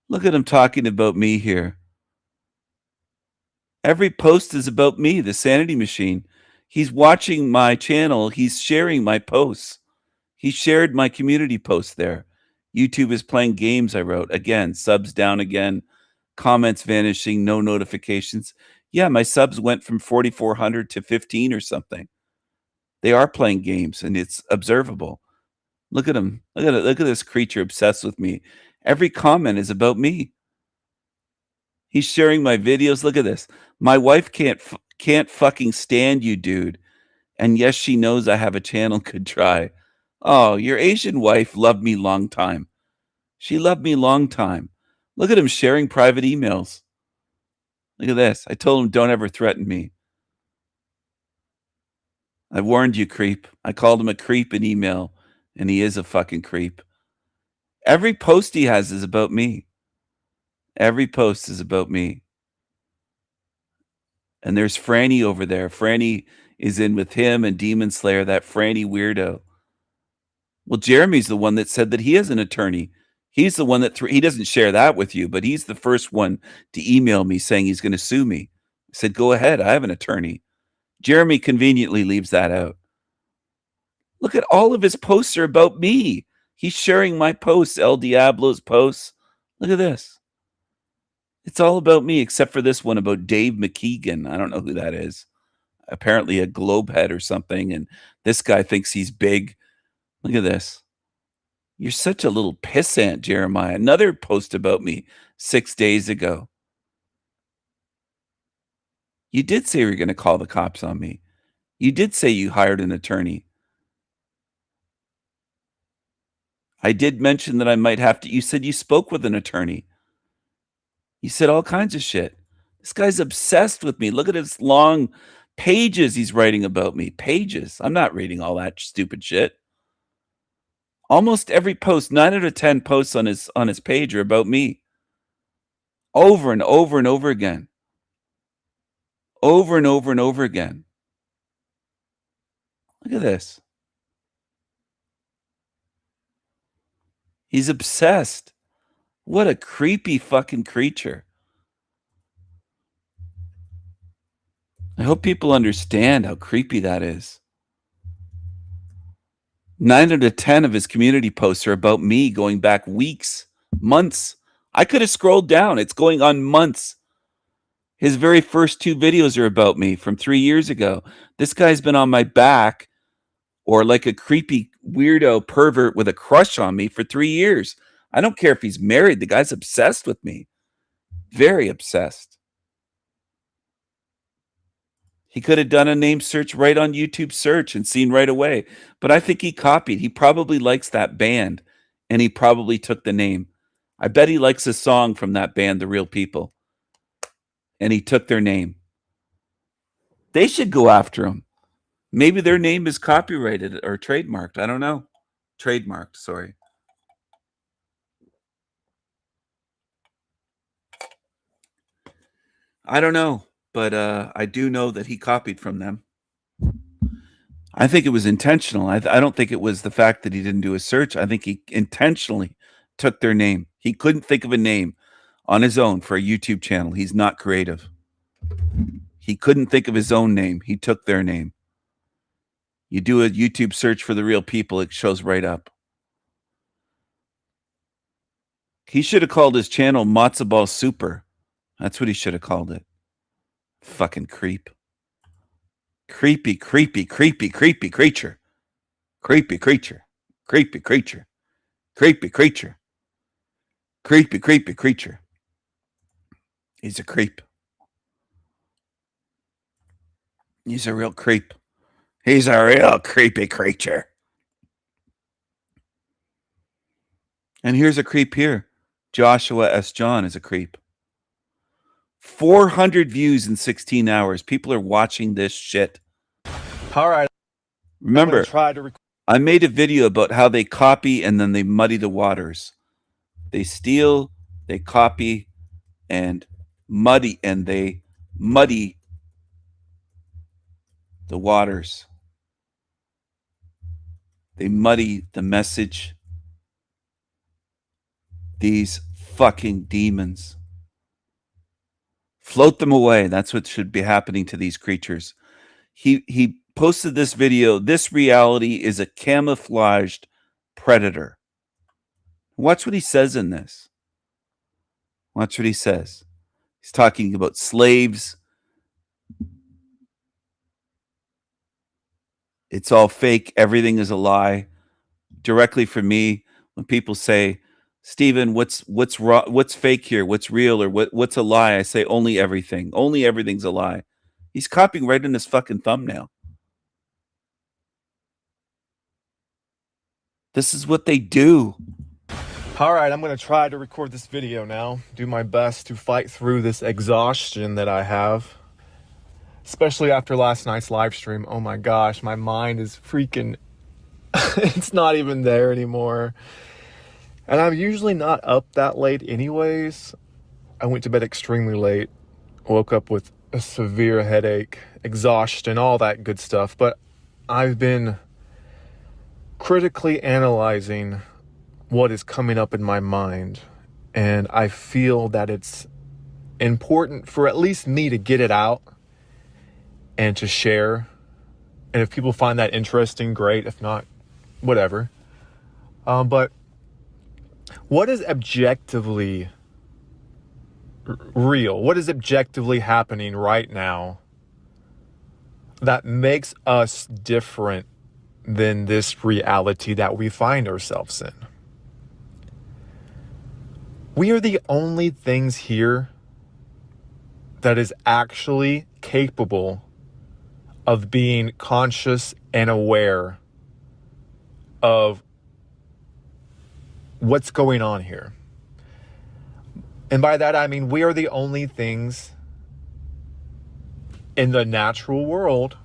S3: Look at him talking about me here. Every post is about me, the sanity machine. He's watching my channel. He's sharing my posts. He shared my community post there. YouTube is playing games I wrote. Again, subs down again. Comments vanishing, no notifications. Yeah, my subs went from 4,400 to 15 or something. They are playing games, and it's observable. Look at him. Look at it. Look at this creature obsessed with me. Every comment is about me. He's sharing my videos. Look at this. My wife can't fucking stand you, dude. And yes, she knows I have a channel. Could try. Oh, your Asian wife loved me long time. She loved me long time. Look at him sharing private emails. Look at this. I told him don't ever threaten me. I warned you, creep. I called him a creep in email, and he is a fucking creep. Every post he has is about me. Every post is about me. And there's Franny over there. Franny is in with him and Demon Slayer, that Franny weirdo. Well, Jeremy's the one that said that he has an attorney. He's the one that he doesn't share that with you, but he's the first one to email me saying he's going to sue me. I said, go ahead. I have an attorney. Jeremy conveniently leaves that out. Look at all of his posts are about me. He's sharing my posts, El Diablo's posts. Look at this. It's all about me, except for this one about Dave McKeegan. I don't know who that is. Apparently a globehead or something. And this guy thinks he's big. Look at this. You're such a little pissant, Jeremiah. Another post about me 6 days ago. You did say you were going to call the cops on me. You did say you hired an attorney. I did mention that I might have to. You said you spoke with an attorney. You said all kinds of shit. This guy's obsessed with me. Look at his long pages he's writing about me. Pages. I'm not reading all that stupid shit. Almost every post, 9 out of 10 posts on his page are about me. Over and over and over again. Over and over and over again. Look at this. He's obsessed. What a creepy fucking creature. I hope people understand how creepy that is. 9 out of 10 of his community posts are about me going back weeks, months. I could have scrolled down. It's going on months. His very first 2 videos are about me from 3 years ago. This guy's been on my back or like a creepy weirdo pervert with a crush on me for 3 years. I don't care if he's married. The guy's obsessed with me. Very obsessed. He could have done a name search right on YouTube search and seen right away. But I think he copied. He probably likes that band, and he probably took the name. I bet he likes a song from that band, The Real People, and he took their name. They should go after him. Maybe their name is copyrighted or trademarked. I don't know. Trademarked, sorry. I don't know, but I do know that he copied from them. I think it was intentional. I don't think it was the fact that he didn't do a search. I think he intentionally took their name. He couldn't think of a name on his own for a YouTube channel. He's not creative. He couldn't think of his own name. He took their name. You do a YouTube search for The Real People, it shows right up. He should have called his channel Matzo Ball Super. That's what he should have called it. Fucking creep. Creepy, creepy, creepy, creepy creature. Creepy creature. Creepy creature. Creepy creature. Creepy, creepy creature. He's a creep. He's a real creep. He's a real creepy creature. And here's a creep here. Joshua S. John is a creep. 400 views in 16 hours. People are watching this shit.
S12: All right.
S3: Remember, I made a video about how they copy and then they muddy the waters. They steal, they copy, and they muddy the waters. They muddy the message. These fucking demons. Float them away. That's what should be happening to these creatures. He posted this video. This reality is a camouflaged predator. Watch what he says in this. Watch what he says. He's talking about slaves. It's all fake. Everything is a lie. Directly from me, when people say, Stephen, what's wrong? What's fake here? What's real or what's a lie? I say only everything. Only everything's a lie. He's copying right in his fucking thumbnail. This is what they do.
S12: All right, I'm going to try to record this video now. Do my best to fight through this exhaustion that I have. Especially after last night's live stream. Oh my gosh, my mind is freaking... it's not even there anymore. And I'm usually not up that late anyways. I went to bed extremely late. Woke up with a severe headache, exhaustion, all that good stuff. But I've been critically analyzing what is coming up in my mind. And I feel that it's important for at least me to get it out and to share. And if people find that interesting, great. If not, whatever. But what is objectively real? What is objectively happening right now that makes us different than this reality that we find ourselves in? We are the only things here that is actually capable of being conscious and aware of what's going on here. And by that, I mean, we are the only things in the natural world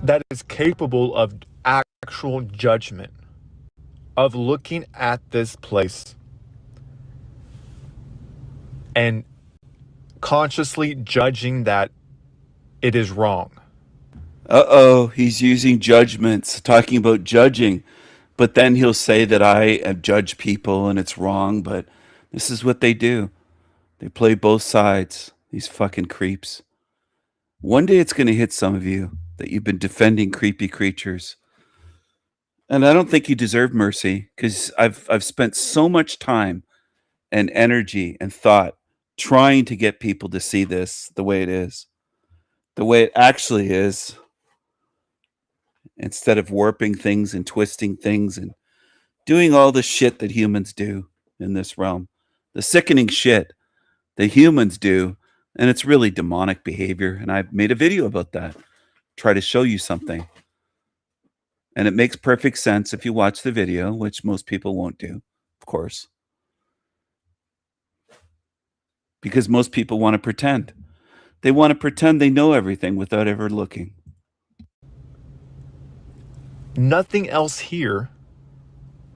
S12: that is capable of actual judgment, of looking at this place and consciously judging that it is wrong.
S3: Uh-oh, he's using judgments, talking about judging. But then he'll say that I judge people and it's wrong, but this is what they do. They play both sides, these fucking creeps. One day it's going to hit some of you that you've been defending creepy creatures. And I don't think you deserve mercy, because I've spent so much time and energy and thought trying to get people to see this the way it is, the way it actually is, instead of warping things and twisting things and doing all the shit that humans do in this realm. The sickening shit that humans do, and it's really demonic behavior. And I've made a video about that. Try to show you something. And it makes perfect sense if you watch the video, which most people won't do, of course. Because most people want to pretend. They want to pretend they know everything without ever looking.
S12: Nothing else here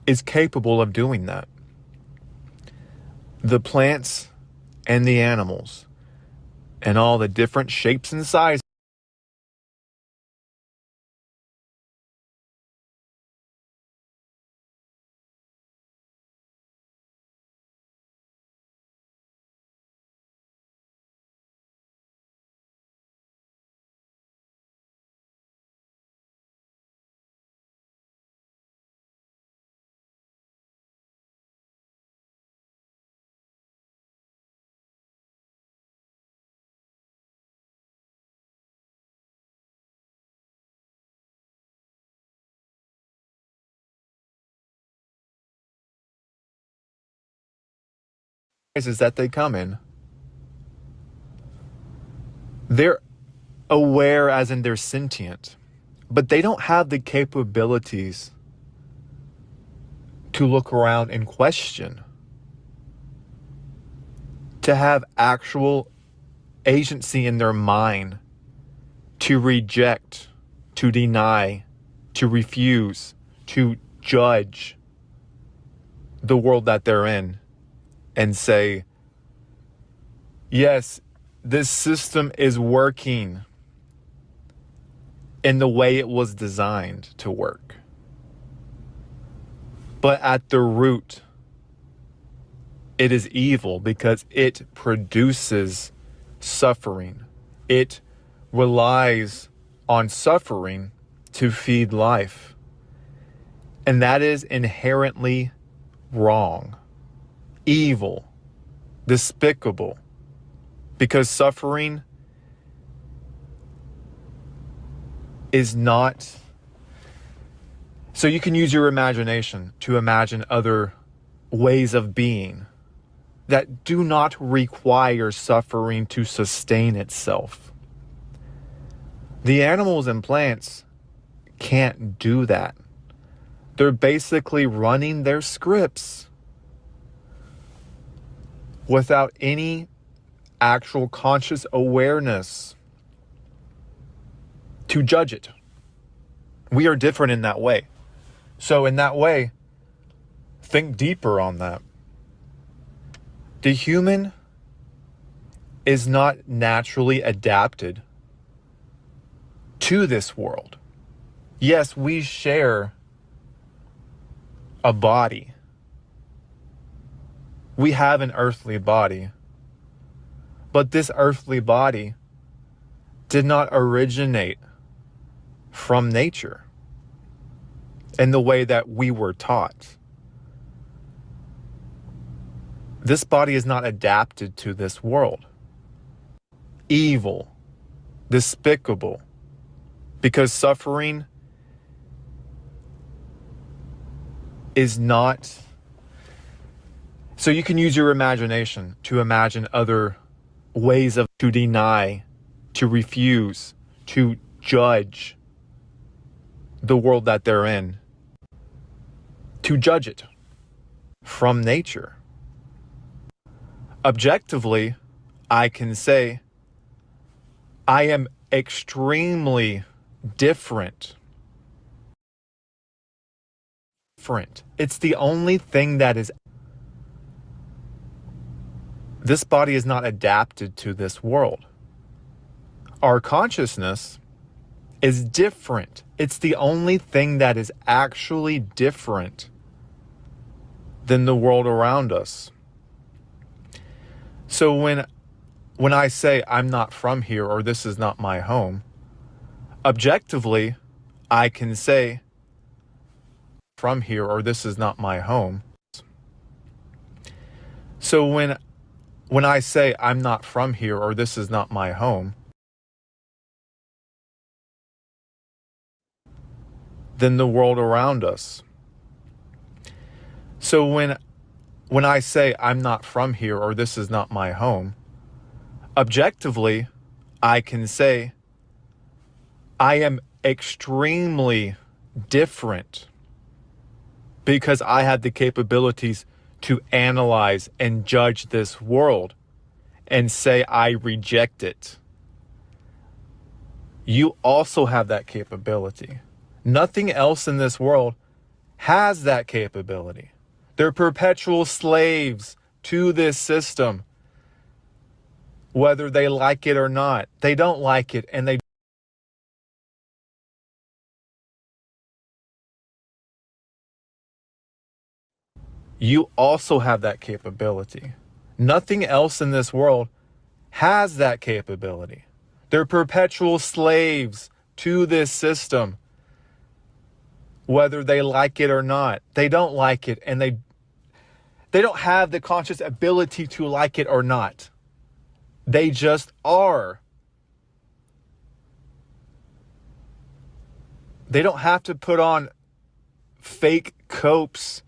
S12: is capable of doing that. The plants and the animals and all the different shapes and sizes that they come in, they're aware, as in they're sentient, but they don't have the capabilities to look around and question, to have actual agency in their mind, to reject, to deny, to refuse, to judge the world that they're in and say, yes, this system is working in the way it was designed to work. But at the root, it is evil because it produces suffering. It relies on suffering to feed life. And that is inherently wrong, evil, despicable, because suffering is not... So you can use your imagination to imagine other ways of being that do not require suffering to sustain itself. The animals and plants can't do that. They're basically running their scripts without any actual conscious awareness to judge it. We are different in that way. So in that way, think deeper on that. The human is not naturally adapted to this world. Yes, we share a body. We have an earthly body. But this earthly body did not originate from nature in the way that we were taught. This body is not adapted to this world. Evil, despicable, because suffering is not... So you can use your imagination to imagine other ways of to deny, to refuse, to judge the world that they're in, to judge it from nature. Objectively, I can say I am extremely different. It's the only thing that is... This body is not adapted to this world. Our consciousness is different. It's the only thing that is actually different than the world around us. So when I say I'm not from here or this is not my home, objectively, I can say from here or this is not my home. So when I say I'm not from here or this is not my home, than the world around us. So when I say I'm not from here or this is not my home, objectively, I can say I am extremely different because I have the capabilities to analyze and judge this world and say I reject it. You also have that capability. Nothing else in this world has that capability. They're perpetual slaves to this system, whether they like it or not. They don't like it, and you also have that capability. Nothing else in this world has that capability. They're perpetual slaves to this system, whether they like it or not. They don't like it, and they don't have the conscious ability to like it or not. They just are. They don't have to put on fake copes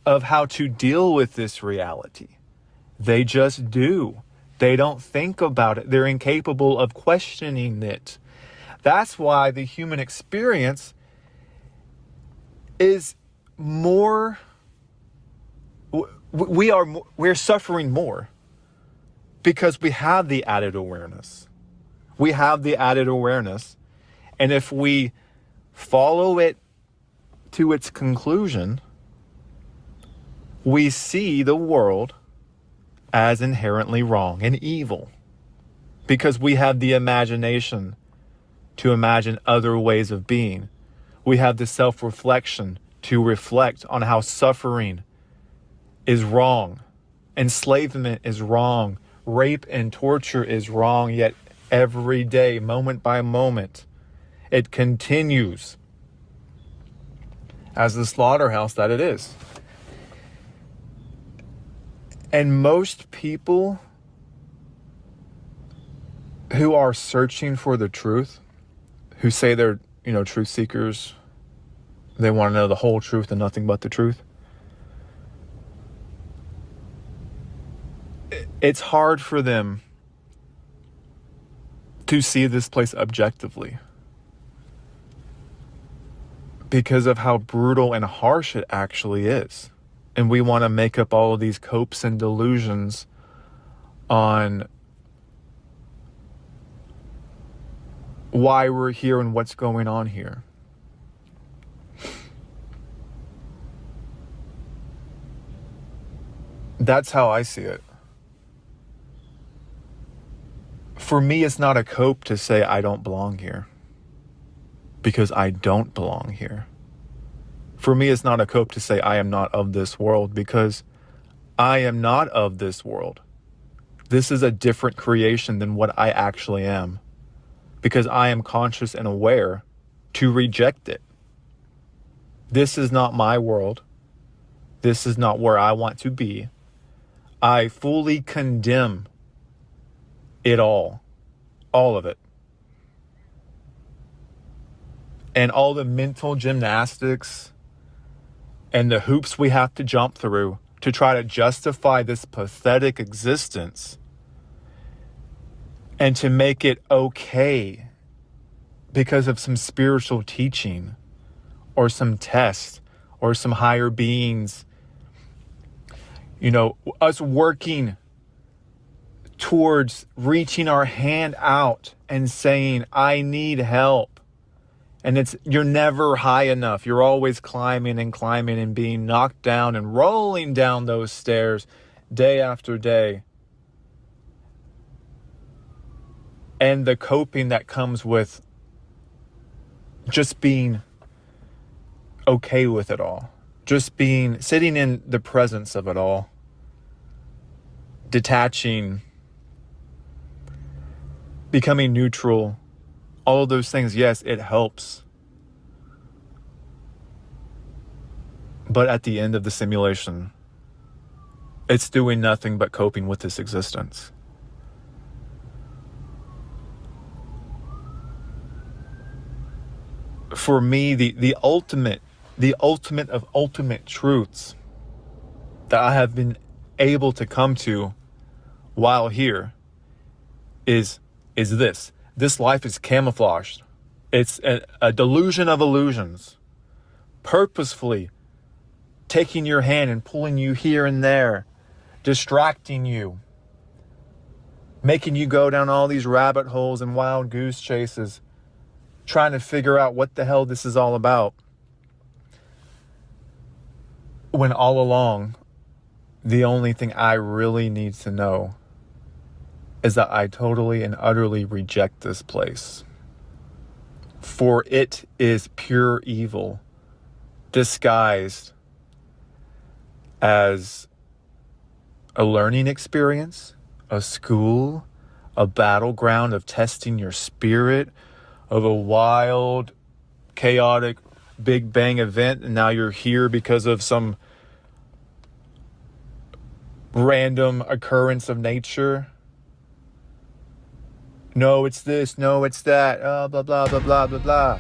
S12: of how to deal with this reality. They just do. They don't think about it. They're incapable of questioning it. That's why the human experience is more, we're suffering more because we have the added awareness. We have the added awareness. And if we follow it to its conclusion, we see the world as inherently wrong and evil because we have the imagination to imagine other ways of being. We have the self-reflection to reflect on how suffering is wrong, enslavement is wrong, rape and torture is wrong, yet every day, moment by moment, it continues as the slaughterhouse that it is. And most people who are searching for the truth, who say they're, truth seekers, they want to know the whole truth and nothing but the truth. It's hard for them to see this place objectively because of how brutal and harsh it actually is. And we want to make up all of these copes and delusions on why we're here and what's going on here. That's how I see it. For me, it's not a cope to say I don't belong here, because I don't belong here. For me, it's not a cope to say I am not of this world, because I am not of this world. This is a different creation than what I actually am, because I am conscious and aware to reject it. This is not my world. This is not where I want to be. I fully condemn it all of it. And all the mental gymnastics and the hoops we have to jump through to try to justify this pathetic existence and to make it okay because of some spiritual teaching or some test or some higher beings, us working towards reaching our hand out and saying, I need help. And you're never high enough. You're always climbing and being knocked down and rolling down those stairs day after day. And the coping that comes with just being okay with it all, just being sitting in the presence of it all, detaching, becoming neutral, all of those things. Yes, it helps. But at the end of the simulation, it's doing nothing but coping with this existence. For me, the ultimate of ultimate truths that I have been able to come to while here is this. This life is camouflaged. It's a delusion of illusions, purposefully taking your hand and pulling you here and there, distracting you, making you go down all these rabbit holes and wild goose chases, trying to figure out what the hell this is all about. When all along, the only thing I really need to know is that I totally and utterly reject this place. For it is pure evil, disguised as a learning experience, a school, a battleground of testing your spirit, of a wild, chaotic, Big Bang event, and now you're here because of some random occurrence of nature. No, it's this, no, it's that, blah, blah, blah, blah, blah, blah.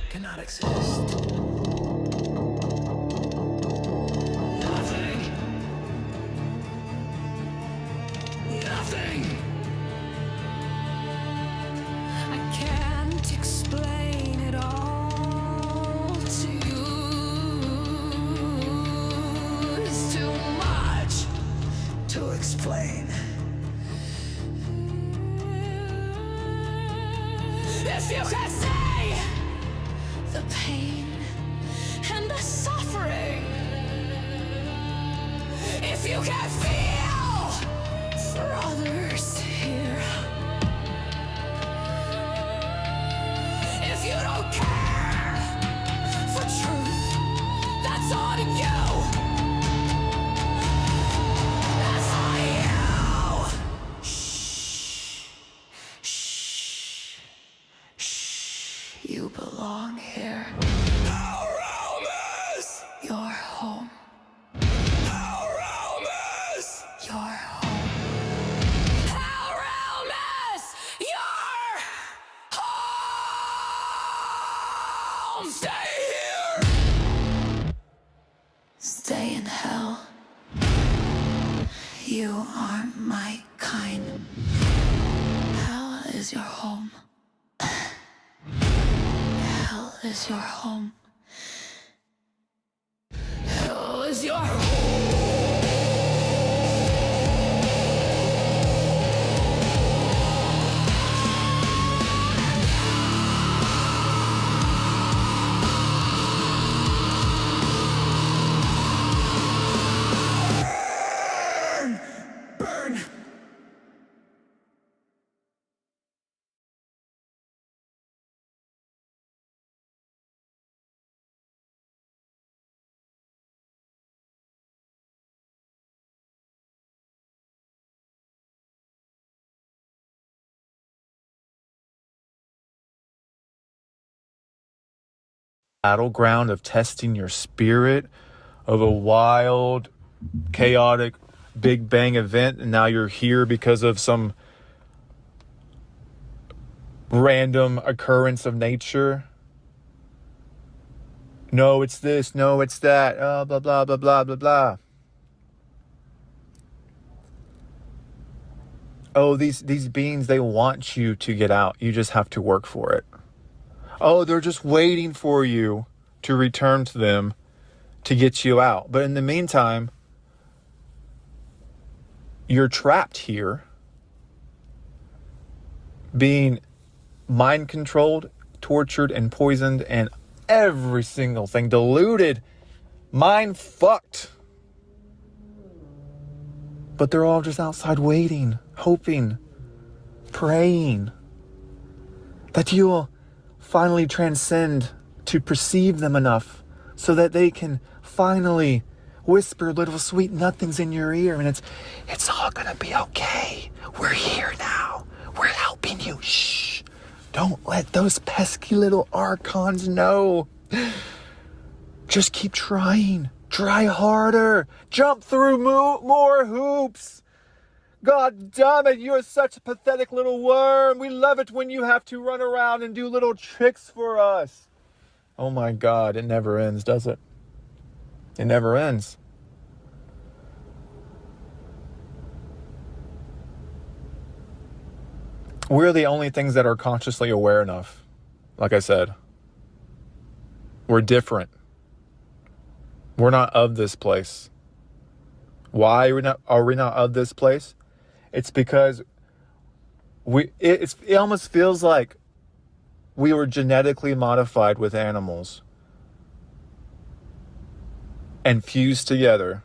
S1: Cannot exist. Nothing. Nothing. I can't explain it all to you. It's too much to explain. If you can see the pain and the suffering, if you can feel for others here, if you don't care for truth, that's on you. That's on you. Shh. Shh. Shh. You belong here. Our home is your home. Our home is your home. Our home is your home. Stay here. Stay in hell. You aren't my kind. Hell is your home. Hell is your home. Hell is your home. Burn! Burn!
S12: Battleground of testing your spirit, of a wild, chaotic, Big Bang event, and now you're here because of some random occurrence of nature. No, it's this. No, it's that. Blah, blah, blah, blah, blah, blah. Oh, these beings, they want you to get out. You just have to work for it. Oh, they're just waiting for you to return to them to get you out. But in the meantime, you're trapped here, being mind controlled, tortured, and poisoned, and every single thing, deluded, mind fucked. But they're all just outside waiting, hoping, praying that you will finally transcend to perceive them enough so that they can finally whisper little sweet nothings in your ear, and it's all gonna be okay. We're here now. We're helping you. Shh. Don't let those pesky little archons know. Just keep trying. Try harder. Jump through more hoops. God damn it, you're such a pathetic little worm. We love it when you have to run around and do little tricks for us. Oh my God, it never ends, does it? It never ends. We're the only things that are consciously aware enough. Like I said, we're different. We're not of this place. Why are we not of this place? It's because it almost feels like we were genetically modified with animals and fused together.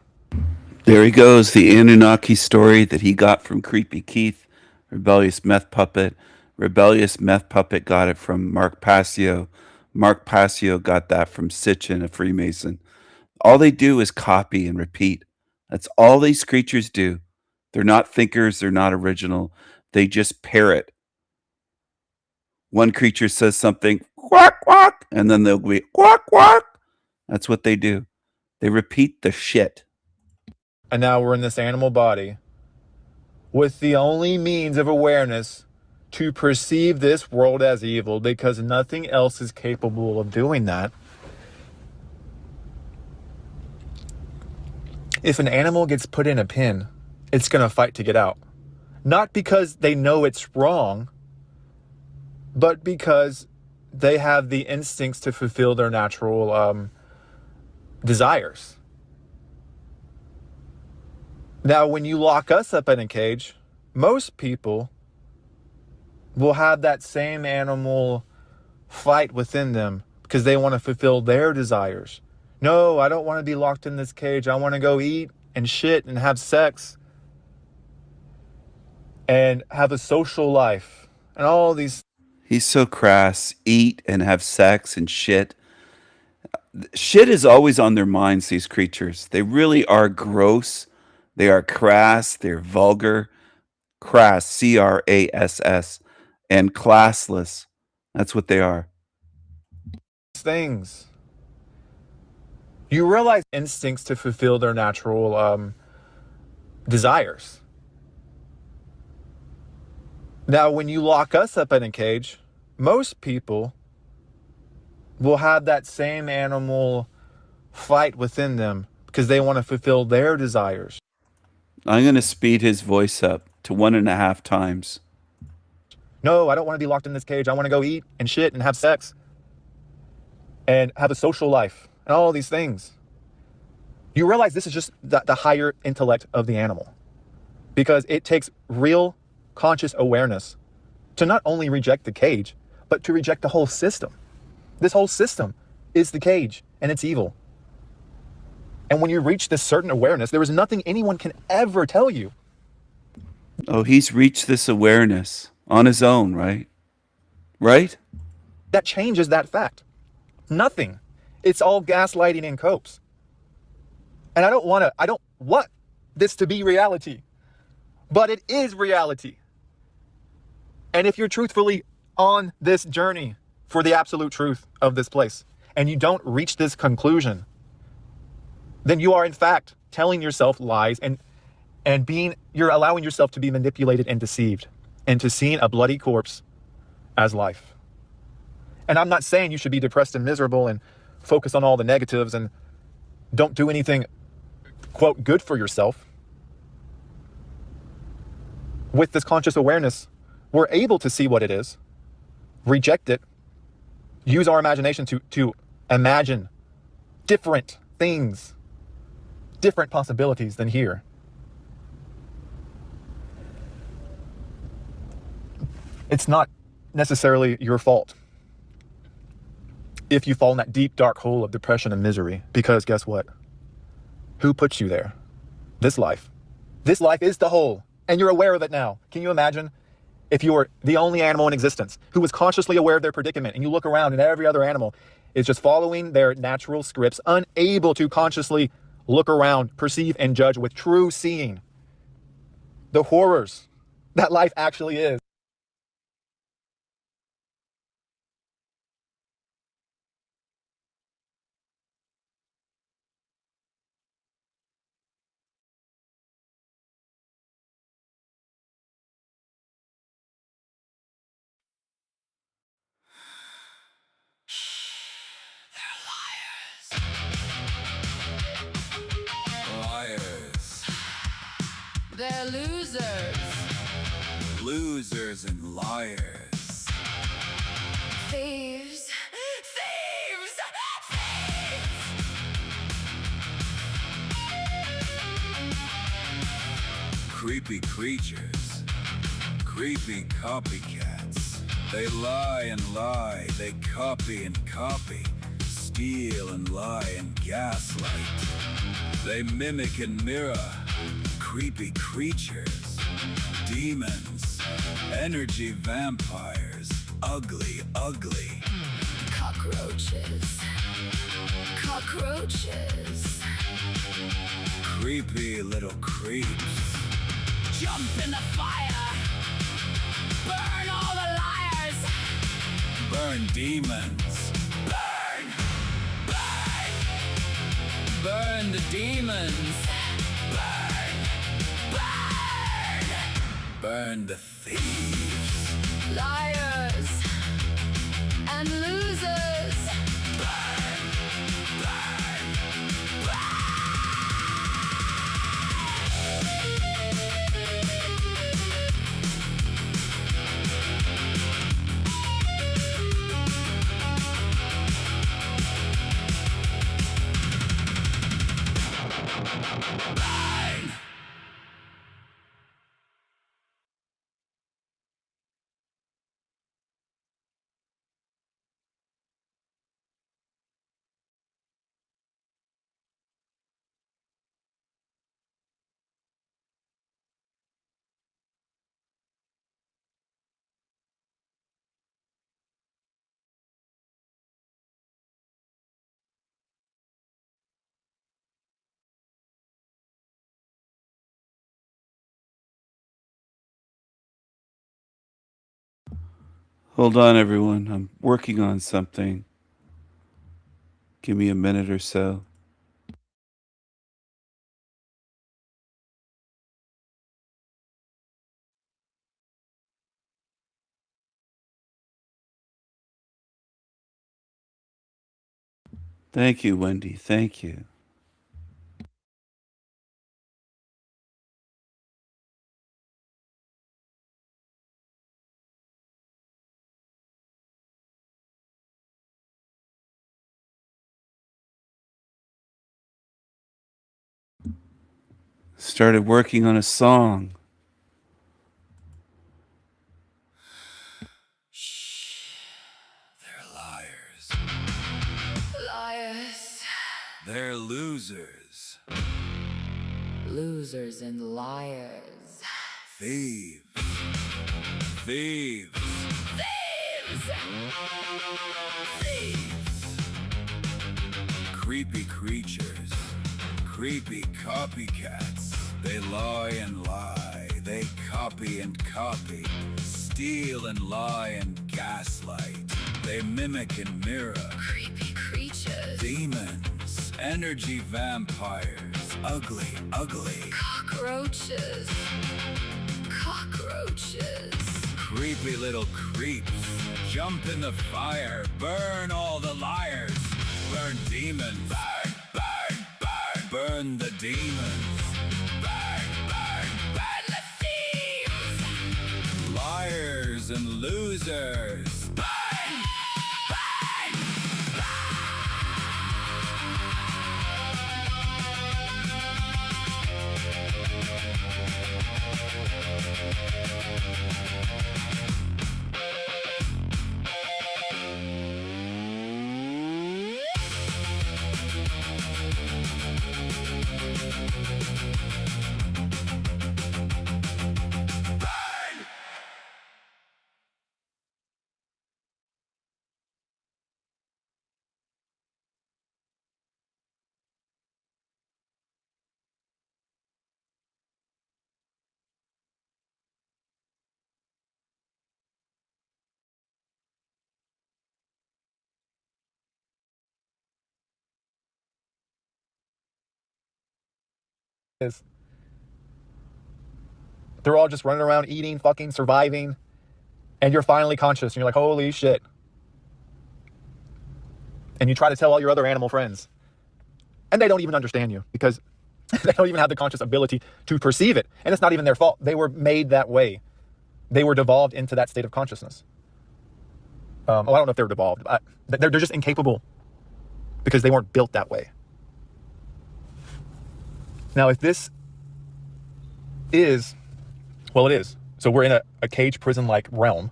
S3: There he goes, the Anunnaki story that he got from Creepy Keith, Rebellious Meth Puppet. Rebellious Meth Puppet got it from Mark Passio. Mark Passio got that from Sitchin, a Freemason. All they do is copy and repeat. That's all these creatures do. They're not thinkers, they're not original. They just parrot. One creature says something, quack, quack, and then they'll be quack, quack. That's what they do. They repeat the shit.
S12: And now we're in this animal body with the only means of awareness to perceive this world as evil, because nothing else is capable of doing that. If an animal gets put in a pen, it's going to fight to get out. Not because they know it's wrong, but because they have the instincts to fulfill their natural desires. Now, when you lock us up in a cage, most people will have that same animal fight within them because they want to fulfill their desires. No, I don't want to be locked in this cage. I want to go eat and shit and have sex and have a social life and all these.
S3: He's so crass. Eat and have sex and shit. Shit is always on their minds, these creatures. They really are gross. They are crass. They're vulgar. Crass, C-R-A-S-S. And classless. That's what they are.
S12: Things. You realize instincts to fulfill their natural desires. Now, when you lock us up in a cage, most people will have that same animal fight within them because they want to fulfill their desires.
S3: I'm going to speed his voice up to 1.5 times.
S12: No, I don't want to be locked in this cage. I want to go eat and shit and have sex and have a social life and all these things. You realize this is just the higher intellect of the animal, because it takes real conscious awareness to not only reject the cage, but to reject the whole system. This whole system is the cage, and it's evil. And when you reach this certain awareness, there is nothing anyone can ever tell you.
S3: Oh, he's reached this awareness on his own, right? Right?
S12: That changes that fact. Nothing. It's all gaslighting and copes. And I don't want this to be reality, but it is reality. And if you're truthfully on this journey for the absolute truth of this place, and you don't reach this conclusion, then you are in fact telling yourself lies and you're allowing yourself to be manipulated and deceived into seeing a bloody corpse as life. And I'm not saying you should be depressed and miserable and focus on all the negatives and don't do anything, quote, good for yourself. With this conscious awareness, we're able to see what it is, reject it, use our imagination to imagine different things, different possibilities than here. It's not necessarily your fault if you fall in that deep, dark hole of depression and misery, because guess what? Who puts you there? This life. This life is the hole, and you're aware of it now. Can you imagine if you were the only animal in existence who was consciously aware of their predicament, and you look around and every other animal is just following their natural scripts, unable to consciously look around, perceive, and judge with true seeing the horrors that life actually is.
S18: Liars.
S1: They're losers.
S18: Losers and liars.
S1: Thieves. Thieves!
S18: Creepy creatures. Creepy copycats. They lie and lie. They copy and copy. Steal and lie and gaslight. They mimic and mirror. Creepy creatures. Demons. Energy vampires. Ugly, ugly.
S1: Cockroaches. Cockroaches.
S18: Creepy little creeps.
S1: Jump in the fire. Burn all the liars.
S18: Burn demons.
S1: Burn. Burn.
S18: Burn the demons.
S1: Burn. Burn.
S18: Burn the thieves.
S1: Liars and losers. Burn. Burn. Burn.
S3: Hold on, everyone. I'm working on something. Give me a minute or so. Thank you, Wendy. Thank you. Started working on a song.
S18: They're liars.
S1: Liars.
S18: They're losers.
S1: Losers and liars.
S18: Thieves. Thieves.
S1: Thieves!
S18: Thieves. Creepy creatures. Creepy copycats. They lie and lie. They copy and copy. Steal and lie and gaslight. They mimic and mirror.
S1: Creepy creatures.
S18: Demons. Energy vampires. Ugly, ugly.
S1: Cockroaches. Cockroaches.
S18: Creepy little creeps. Jump in the fire. Burn all the liars. Burn demons. Burn, burn, burn. Burn the demons. Burn, burn, burn the thieves. Liars and losers. Burn, burn,
S12: Is they're all just running around eating, fucking surviving, and you're finally conscious and you're like, holy shit. And you try to tell all your other animal friends, and they don't even understand you because they don't even have the conscious ability to perceive it. And it's not even their fault. They were made that way. They were devolved into that state of consciousness. I don't know if they were devolved. They're just incapable because they weren't built that way. Now, if this is, well, it is. So we're in a cage prison-like realm,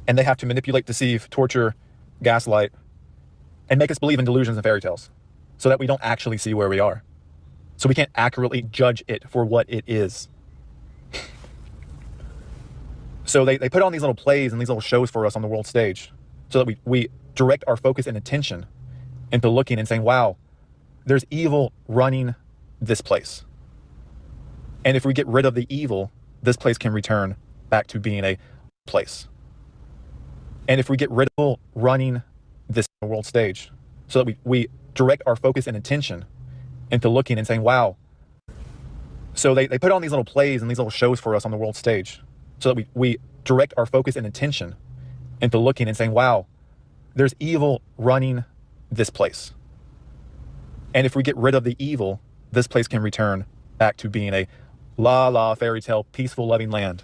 S12: and they have to manipulate, deceive, torture, gaslight, and make us believe in delusions and fairy tales so that we don't actually see where we are. So we can't accurately judge it for what it is. So they put on these little plays and these little shows for us on the world stage so that we direct our focus and attention into looking and saying, wow, there's evil running this place. And if we get rid of the evil, this place can return back to being a place. And if we get rid of running this world stage so that we direct our focus and attention into looking and saying, wow. So they put on these little plays and these little shows for us on the world stage so that we direct our focus and attention into looking and saying, wow, there's evil running this place. And if we get rid of the evil, this place can return back to being a la fairy tale, peaceful, loving land.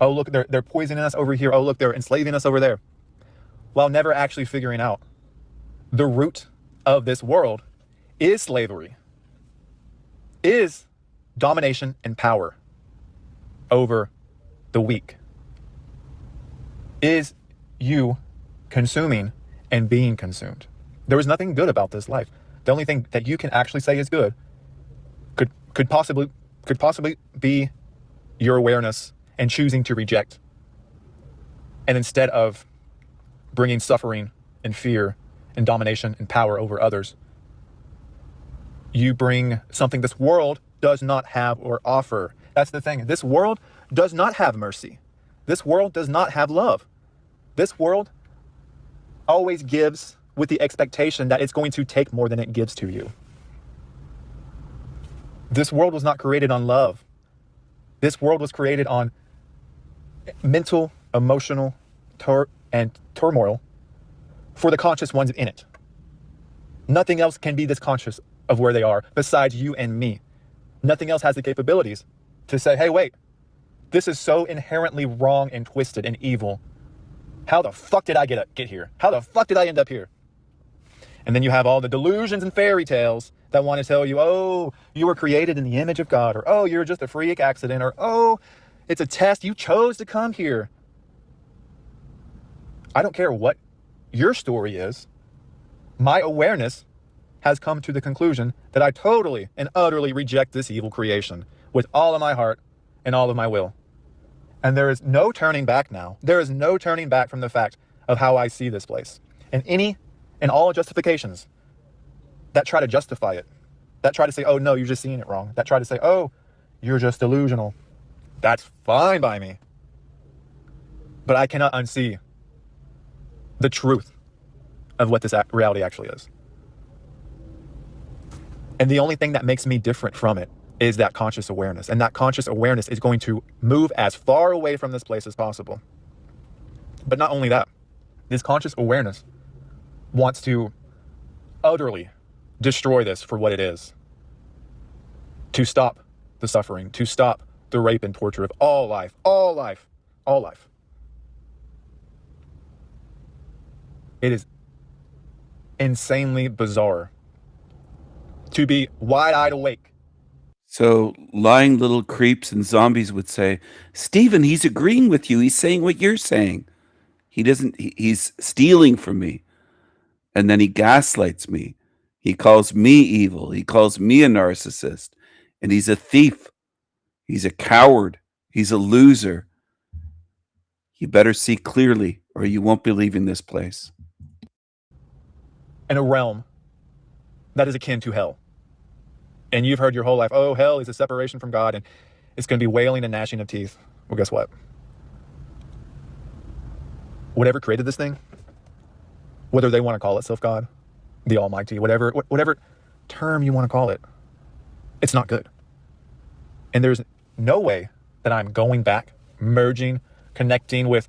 S12: Oh, look, they're poisoning us over here. Oh, look, they're enslaving us over there. While never actually figuring out the root of this world is slavery, is domination and power over the weak, is you consuming and being consumed. There is nothing good about this life. The only thing that you can actually say is good could possibly be your awareness and choosing to reject. And instead of bringing suffering and fear and domination and power over others, you bring something this world does not have or offer. That's the thing. This world does not have mercy. This world does not have love. This world always gives with the expectation that it's going to take more than it gives to you. This world was not created on love. This world was created on mental, emotional, and turmoil for the conscious ones in it. Nothing else can be this conscious of where they are besides you and me. Nothing else has the capabilities to say, hey, wait, this is so inherently wrong and twisted and evil. How the fuck did I get here? How the fuck did I end up here? And then you have all the delusions and fairy tales that want to tell you, oh, you were created in the image of God, or oh, you're just a freak accident, or oh, it's a test. You chose to come here. I don't care what your story is. My awareness has come to the conclusion that I totally and utterly reject this evil creation with all of my heart and all of my will. And there is no turning back now. There is no turning back from the fact of how I see this place. And all justifications that try to justify it, that try to say, oh no, you're just seeing it wrong, that try to say, oh, you're just delusional, that's fine by me. But I cannot unsee the truth of what this reality actually is. And the only thing that makes me different from it is that conscious awareness. And that conscious awareness is going to move as far away from this place as possible. But not only that, this conscious awareness wants to utterly destroy this for what it is. To stop the suffering, to stop the rape and torture of all life, all life, all life. It is insanely bizarre to be wide-eyed awake.
S3: So lying little creeps and zombies would say, Stephen, he's agreeing with you. He's saying what you're saying. He's stealing from me. And then he gaslights me. He calls me evil. He calls me a narcissist. And he's a thief. He's a coward. He's a loser. You better see clearly or you won't be leaving this place.
S12: In a realm that is akin to hell. And you've heard your whole life, oh, hell is a separation from God and it's going to be wailing and gnashing of teeth. Well, guess what? Whatever created this thing, whether they want to call itself God, the Almighty, whatever term you want to call it, it's not good. And there's no way that I'm going back, merging, connecting with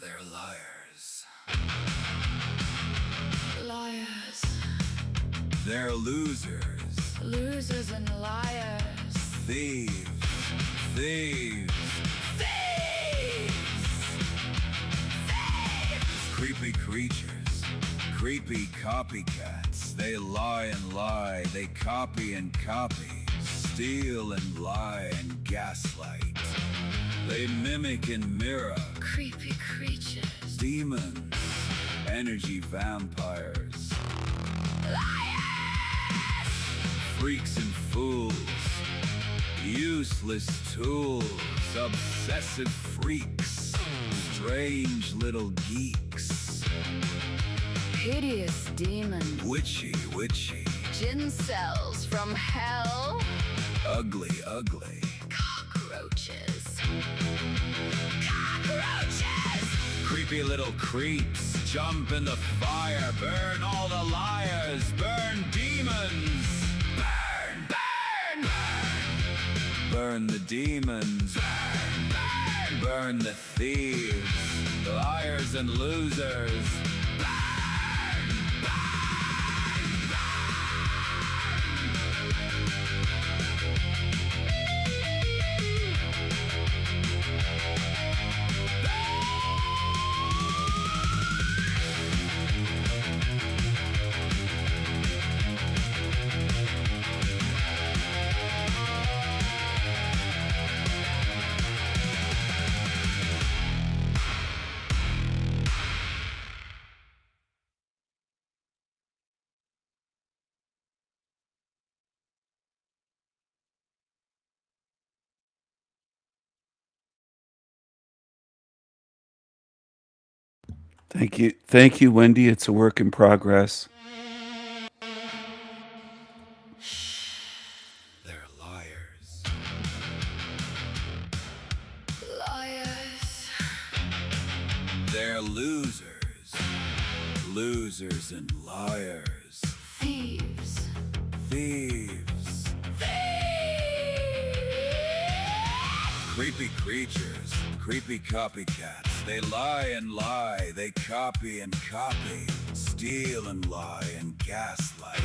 S1: They're liars. Liars.
S18: They're losers.
S1: Losers and liars.
S18: Thieves. Thieves.
S1: Thieves!
S18: Creepy creatures. Creepy copycats. They lie and lie. They copy and copy. Steal and lie and gaslight. They mimic and mirror.
S1: Creepy creatures.
S18: Demons. Energy vampires.
S1: Liars!
S18: Freaks and fools. Useless tools. Obsessive freaks. Strange little geeks.
S1: Hideous demons.
S18: Witchy, witchy.
S1: Gin cells from hell.
S18: Ugly, ugly.
S1: Cockroaches. Cockroaches!
S18: Creepy little creeps. Jump in the fire. Burn all the liars. Burn demons.
S1: Burn! Burn!
S18: Burn the demons.
S1: Burn! Burn!
S18: Burn the thieves. Liars and losers.
S3: Thank you, Wendy. It's a work in progress.
S18: They're liars.
S1: Liars.
S18: They're losers. Losers and liars.
S1: Thieves.
S18: Thieves. Creepy creatures. Creepy copycats. They lie and lie. They copy and copy. Steal and lie and gaslight.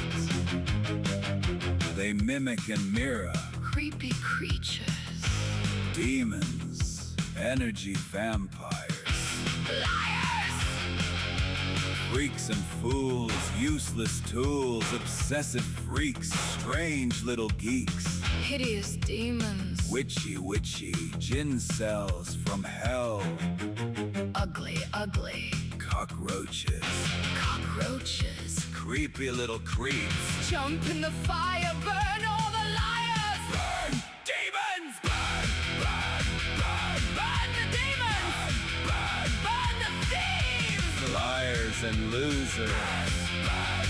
S18: They mimic and mirror.
S1: Creepy creatures.
S18: Demons. Energy vampires.
S1: Liars!
S18: Freaks and fools. Useless tools. Obsessive freaks. Strange little geeks.
S1: Hideous demons.
S18: Witchy, witchy. Gin cells from hell.
S1: Ugly, ugly.
S18: Cockroaches.
S1: Cockroaches.
S18: Creepy little creeps.
S1: Jump in the fire, burn all the liars!
S18: Burn! Demons!
S1: Burn! Burn! Burn! Burn the demons!
S18: Burn!
S1: Burn the thieves!
S18: Liars and losers.
S1: Burn!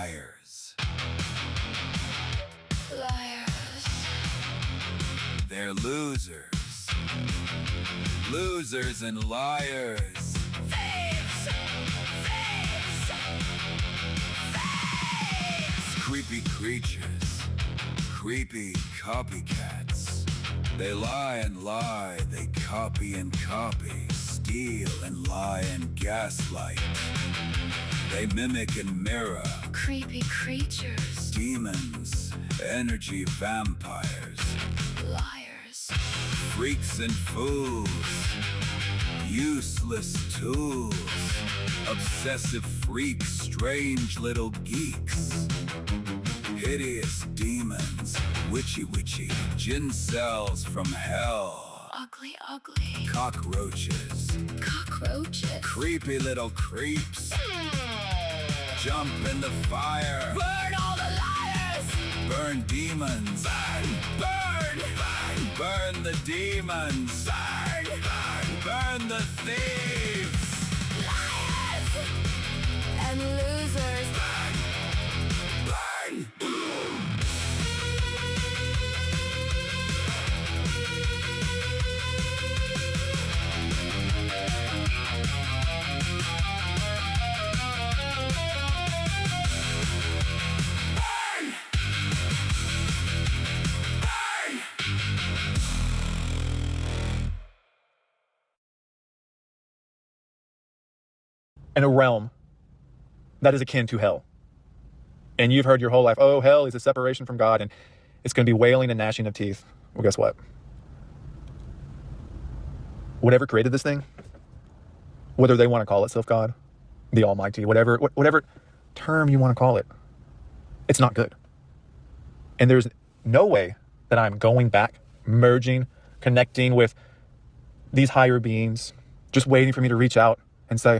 S18: liars.
S1: Liars.
S18: They're losers. Losers and liars.
S1: Thieves. Thieves. Thieves.
S18: Creepy creatures. Creepy copycats. They lie and lie, they copy and copy, steal and lie and gaslight. They mimic and mirror.
S1: Creepy creatures.
S18: Demons, energy vampires.
S1: Liars.
S18: Freaks and fools. Useless tools. Obsessive freaks, strange little geeks. Hideous demons, witchy, gin cells from hell.
S1: Ugly, ugly.
S18: Cockroaches,
S1: Cockroaches.
S18: creepy little creeps. Jump in the fire.
S1: Burn all the liars.
S18: Burn demons.
S1: Burn.
S18: Burn the demons. Burn the thieves.
S1: Liars. And losers.
S12: In a realm that is akin to hell. And you've heard your whole life, oh, hell is a separation from God and it's going to be wailing and gnashing of teeth. Well, guess what? Whatever created this thing, whether they want to call itself God, the Almighty, whatever term you want to call it, it's not good. And there's no way that I'm going back, merging, connecting with these higher beings, just waiting for me to reach out and say,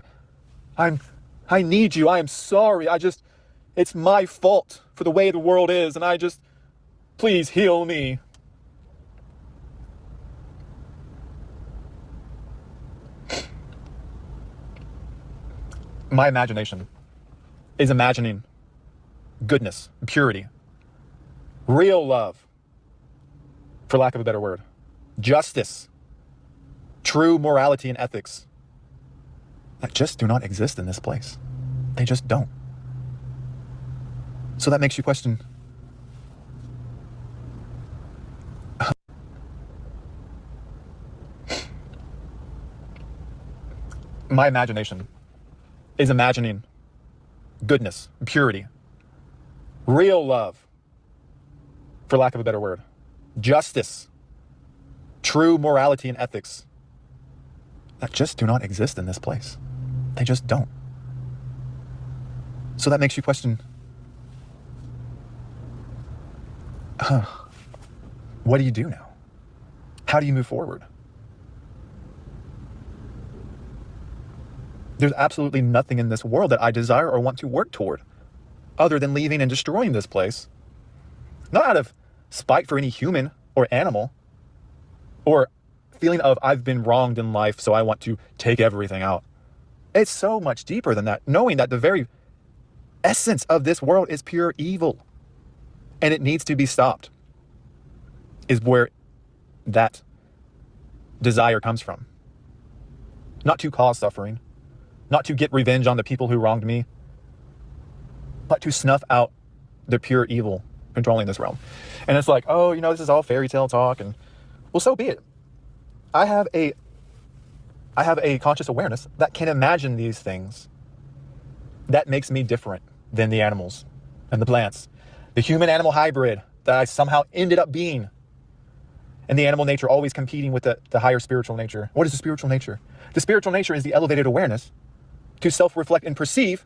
S12: I need you. I am sorry. It's my fault for the way the world is. And please heal me. My imagination is imagining goodness, purity, real love, for lack of a better word, justice, true morality and ethics that just do not exist in this place. They just don't. So that makes you question, my imagination is imagining goodness, purity, real love, for lack of a better word, justice, true morality and ethics that just do not exist in this place. They just don't. So that makes you question, what do you do now? How do you move forward? There's absolutely nothing in this world that I desire or want to work toward other than leaving and destroying this place. Not out of spite for any human or animal or feeling of I've been wronged in life, so I want to take everything out. It's so much deeper than that, knowing that the very essence of this world is pure evil and it needs to be stopped is where that desire comes from. Not to cause suffering, not to get revenge on the people who wronged me, but to snuff out the pure evil controlling this realm. And it's like, oh, this is all fairy tale talk, and well, so be it. I have a conscious awareness that can imagine these things. That makes me different than the animals and the plants. The human-animal hybrid that I somehow ended up being. And the animal nature always competing with the higher spiritual nature. What is the spiritual nature? The spiritual nature is the elevated awareness to self-reflect and perceive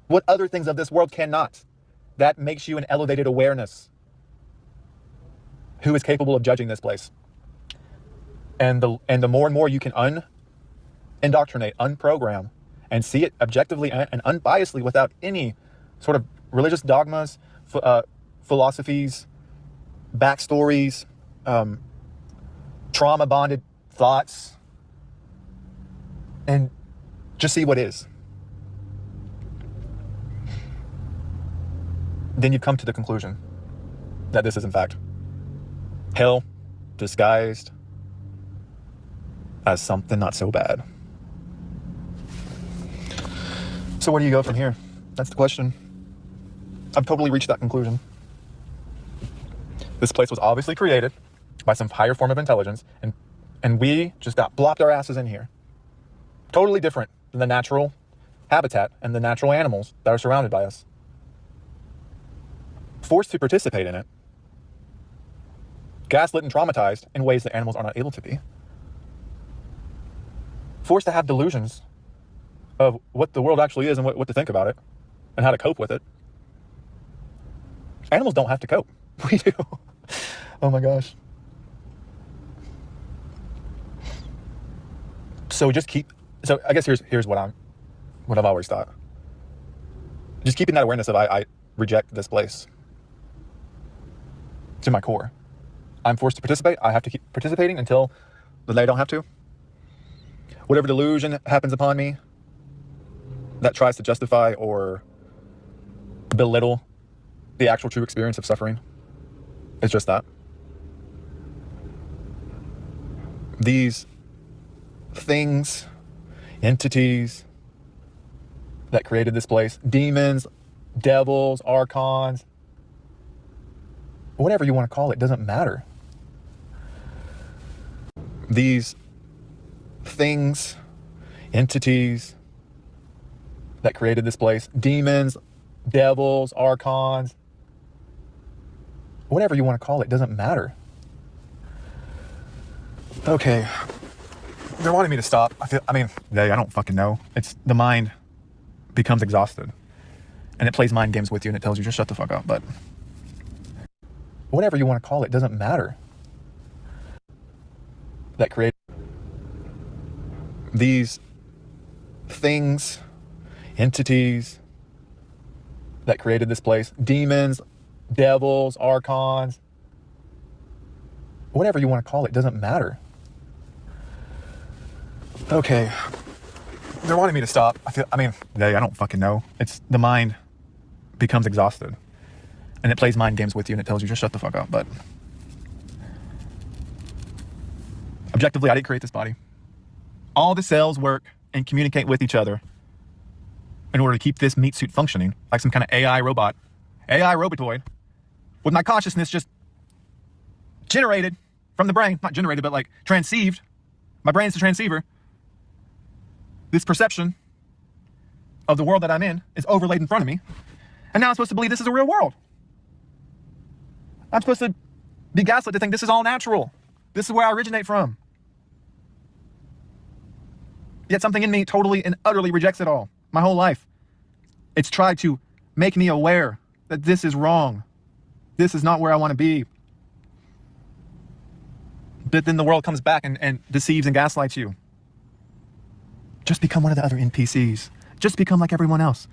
S12: what other things of this world cannot. That makes you an elevated awareness. Who is capable of judging this place? And the more and more you can indoctrinate, unprogram, and see it objectively and unbiasedly without any sort of religious dogmas, philosophies, backstories, trauma-bonded thoughts, and just see what is. then you've come to the conclusion that this is in fact hell disguised as something not so bad. So where do you go from here? That's the question. I've totally reached that conclusion. This place was obviously created by some higher form of intelligence, and we just got plopped our asses in here. Totally different than the natural habitat and the natural animals that are surrounded by us. Forced to participate in it. Gaslit and traumatized in ways that animals are not able to be. Forced to have delusions of what the world actually is and what to think about it and how to cope with it. Animals don't have to cope. We do. Oh my gosh. So I guess here's what I've always thought. Just keeping that awareness of I reject this place to my core. I'm forced to participate. I have to keep participating until the day I don't have to. Whatever delusion happens upon me that tries to justify or belittle the actual true experience of suffering, it's just that. These things, entities that created this place, demons, devils, archons, whatever you want to call it, doesn't matter. These things, entities that created this place, demons, devils, archons, whatever you want to call it, doesn't matter. Okay. They're wanting me to stop. I don't fucking know. It's the mind becomes exhausted and it plays mind games with you and it tells you just shut the fuck up. But whatever you want to call it doesn't matter. That create these things, entities that created this place, demons, devils, archons, whatever you want to call it doesn't matter. Okay. They're wanting me to stop. I don't fucking know. It's the mind becomes exhausted and it plays mind games with you and it tells you just shut the fuck up. But objectively, I didn't create this body. All the cells work and communicate with each other in order to keep this meat suit functioning like some kind of AI robot, AI robotoid, with my consciousness just generated from the brain, not generated, but like transceived. My brain's the transceiver. This perception of the world that I'm in is overlaid in front of me. And now I'm supposed to believe this is a real world. I'm supposed to be gaslit to think this is all natural. This is where I originate from. Yet something in me totally and utterly rejects it all. My whole life. It's tried to make me aware that this is wrong. This is not where I want to be. But then the world comes back and deceives and gaslights you. Just become one of the other NPCs. Just become like everyone else.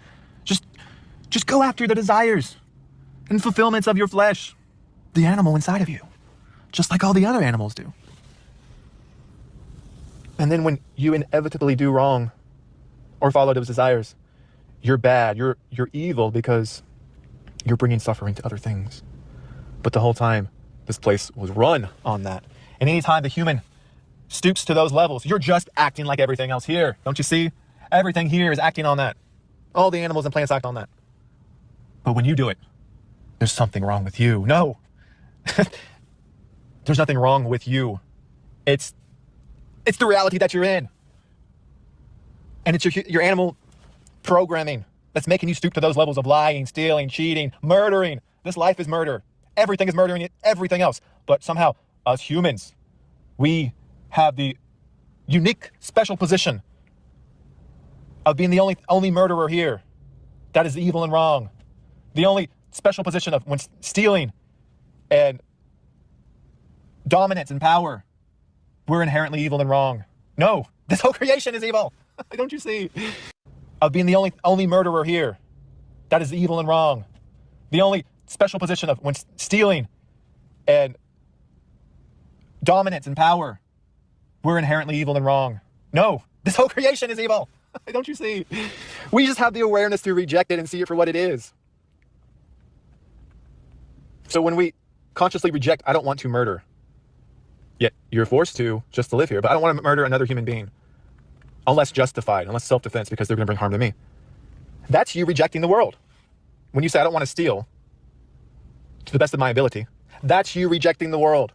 S12: Just go after the desires and fulfillments of your flesh. The animal inside of you. Just like all the other animals do. And then when you inevitably do wrong or follow those desires, you're bad. You're evil because you're bringing suffering to other things. But the whole time, this place was run on that. And anytime the human stoops to those levels, you're just acting like everything else here. Don't you see? Everything here is acting on that. All the animals and plants act on that. But when you do it, there's something wrong with you. No. There's nothing wrong with you. It's the reality that you're in. And it's your animal programming that's making you stoop to those levels of lying, stealing, cheating, murdering. This life is murder. Everything is murdering everything else. But somehow, us humans, we have the unique, special position of being the only murderer here. That is evil and wrong. The only special position of when stealing and dominance and power, we're inherently evil and wrong. No, this whole creation is evil. Don't you see? Of being the only murderer here. That is evil and wrong. The only special position of when stealing and dominance and power, we're inherently evil and wrong. No, this whole creation is evil. Don't you see? We just have the awareness to reject it and see it for what it is. So when we consciously reject, I don't want to murder, yet you're forced to just to live here, but I don't want to murder another human being unless justified, unless self-defense, because they're going to bring harm to me. That's you rejecting the world. When you say, I don't want to steal to the best of my ability, that's you rejecting the world.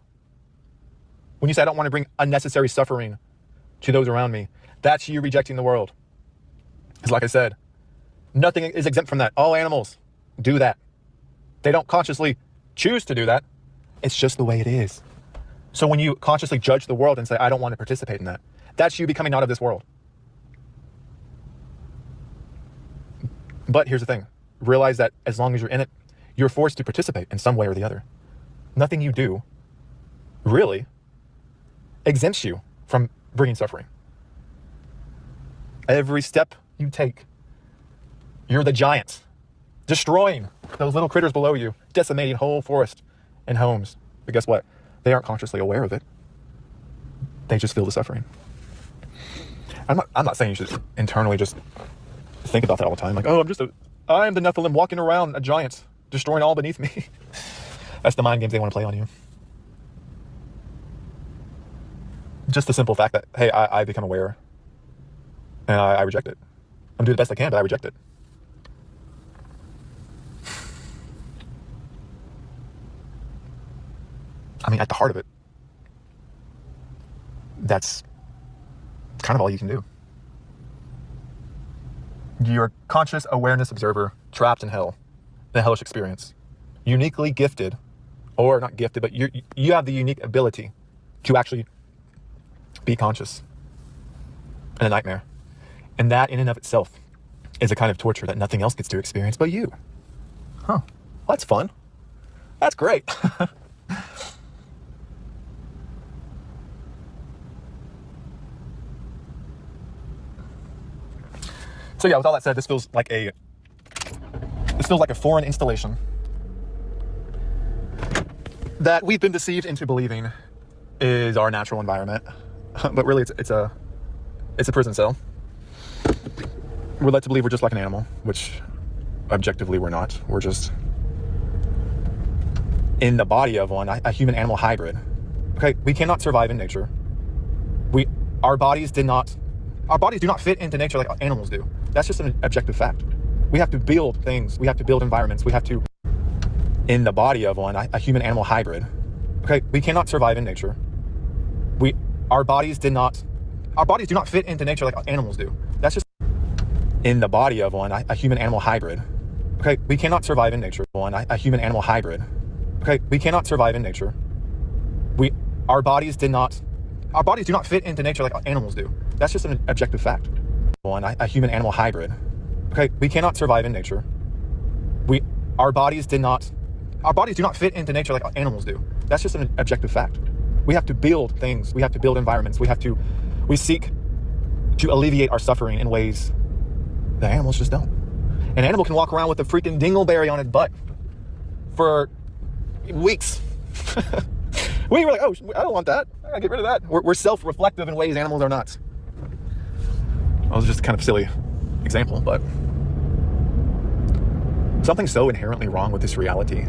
S12: When you say, I don't want to bring unnecessary suffering to those around me, that's you rejecting the world. Because like I said, nothing is exempt from that. All animals do that. They don't consciously choose to do that. It's just the way it is. So when you consciously judge the world and say, I don't want to participate in that, that's you becoming not of this world. But here's the thing. Realize that as long as you're in it, you're forced to participate in some way or the other. Nothing you do really exempts you from bringing suffering. Every step you take, you're the giant, destroying those little critters below you, decimating whole forest and homes. But guess what? They aren't consciously aware of it. They just feel the suffering. I'm not saying you should internally just think about that all the time. Like, oh, I'm the Nephilim walking around a giant, destroying all beneath me. That's the mind games they want to play on you. Just the simple fact that, hey, I become aware and I reject it. I'm doing the best I can, but I reject it. I mean, at the heart of it, that's kind of all you can do. You're a conscious awareness observer trapped in hell, in a hellish experience. Uniquely gifted, or not gifted, but you have the unique ability to actually be conscious in a nightmare. And that in and of itself is a kind of torture that nothing else gets to experience but you. Huh. Well, that's fun. That's great. So yeah, with all that said, this feels like a foreign installation that we've been deceived into believing is our natural environment. But really it's a prison cell. We're led to believe we're just like an animal, which objectively we're not. We're just in the body of one, a human animal hybrid. Okay, we cannot survive in nature. Our bodies do not fit into nature like animals do. That's just an objective fact. We have to build things. We have to build environments. We have to, in the body of one, a human animal hybrid. Okay, we cannot survive in nature. Our bodies do not fit into nature like animals do. That's just in the body of one, a human animal hybrid. Okay, we cannot survive in nature. A human animal hybrid. Okay, we cannot survive in nature. Our bodies do not fit into nature like animals do. That's just an objective fact. A human animal hybrid. Okay, we cannot survive in nature. Our bodies do not fit into nature like animals do. That's just an objective fact. We have to build things. We have to build environments. We seek to alleviate our suffering in ways that animals just don't. An animal can walk around with a freaking dingleberry on its butt for weeks. We were like, oh, I don't want that. I gotta get rid of that. We're self-reflective in ways animals are not. That was just kind of silly example, but something's so inherently wrong with this reality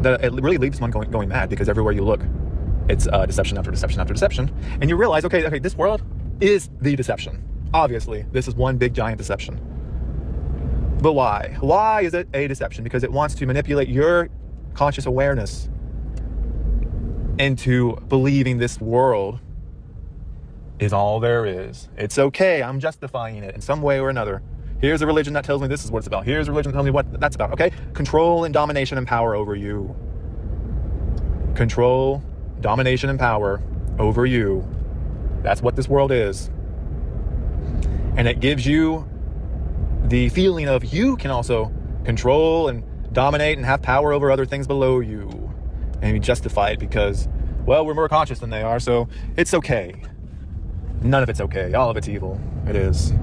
S12: that it really leaves one going mad, because everywhere you look, it's deception after deception after deception, and you realize, okay, this world is the deception. Obviously, this is one big giant deception. But why? Why is it a deception? Because it wants to manipulate your conscious awareness into believing this world is all there is. It's okay, I'm justifying it in some way or another. Here's a religion that tells me this is what it's about. Here's a religion that tells me what that's about, okay? Control and domination and power over you. Control, domination, and power over you. That's what this world is. And it gives you the feeling of you can also control and dominate and have power over other things below you. And you justify it because, well, we're more conscious than they are, so it's okay. None of it's okay. All of it's evil. It is.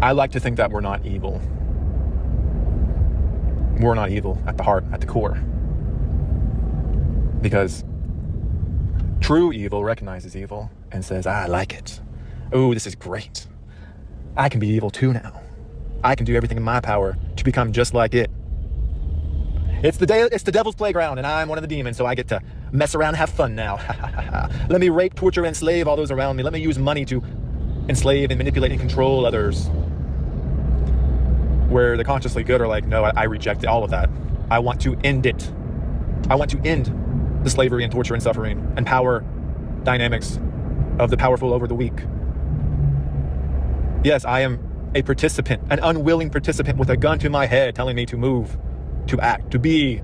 S12: I like to think that we're not evil. We're not evil at the heart, at the core. Because true evil recognizes evil and says, I like it. Oh, this is great. I can be evil too now. I can do everything in my power to become just like it. It's the devil's playground, and I'm one of the demons, so I get to mess around and have fun now. Let me rape, torture, and enslave all those around me. Let me use money to enslave and manipulate and control others. Where the consciously good are like, no, I reject all of that. I want to end it. I want to end the slavery and torture and suffering and power dynamics of the powerful over the weak. Yes, I am a participant, an unwilling participant with a gun to my head telling me to move, to act, to be,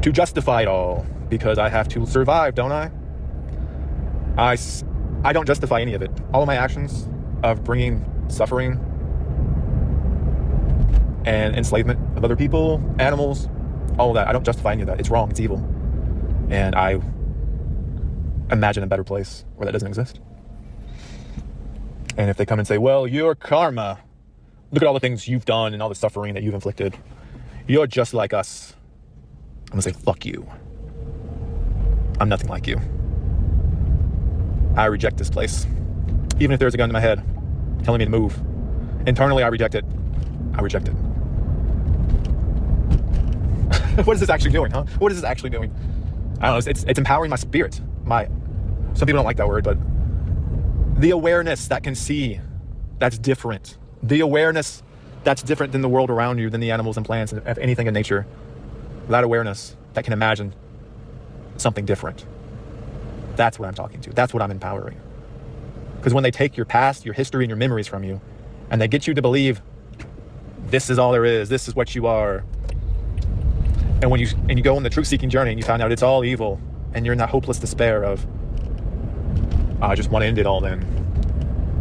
S12: to justify it all, because I have to survive, don't I? I don't justify any of it. All of my actions of bringing suffering and enslavement of other people, animals, all of that, I don't justify any of that. It's wrong, it's evil. And I imagine a better place where that doesn't exist. And if they come and say, well, your karma, look at all the things you've done and all the suffering that you've inflicted, you're just like us, I'm gonna say, fuck you. I'm nothing like you. I reject this place. Even if there's a gun to my head telling me to move. Internally, I reject it. I reject it. What is this actually doing, huh? What is this actually doing? I don't know, it's empowering my spirit. Some people don't like that word, but the awareness that can see that's different. The awareness that's different than the world around you, than the animals and plants and anything in nature. That awareness that can imagine something different. That's what I'm talking to. That's what I'm empowering. Because when they take your past, your history, and your memories from you, and they get you to believe this is all there is, this is what you are, and when you go on the truth-seeking journey and you find out it's all evil, and you're in that hopeless despair of, I just want to end it all then.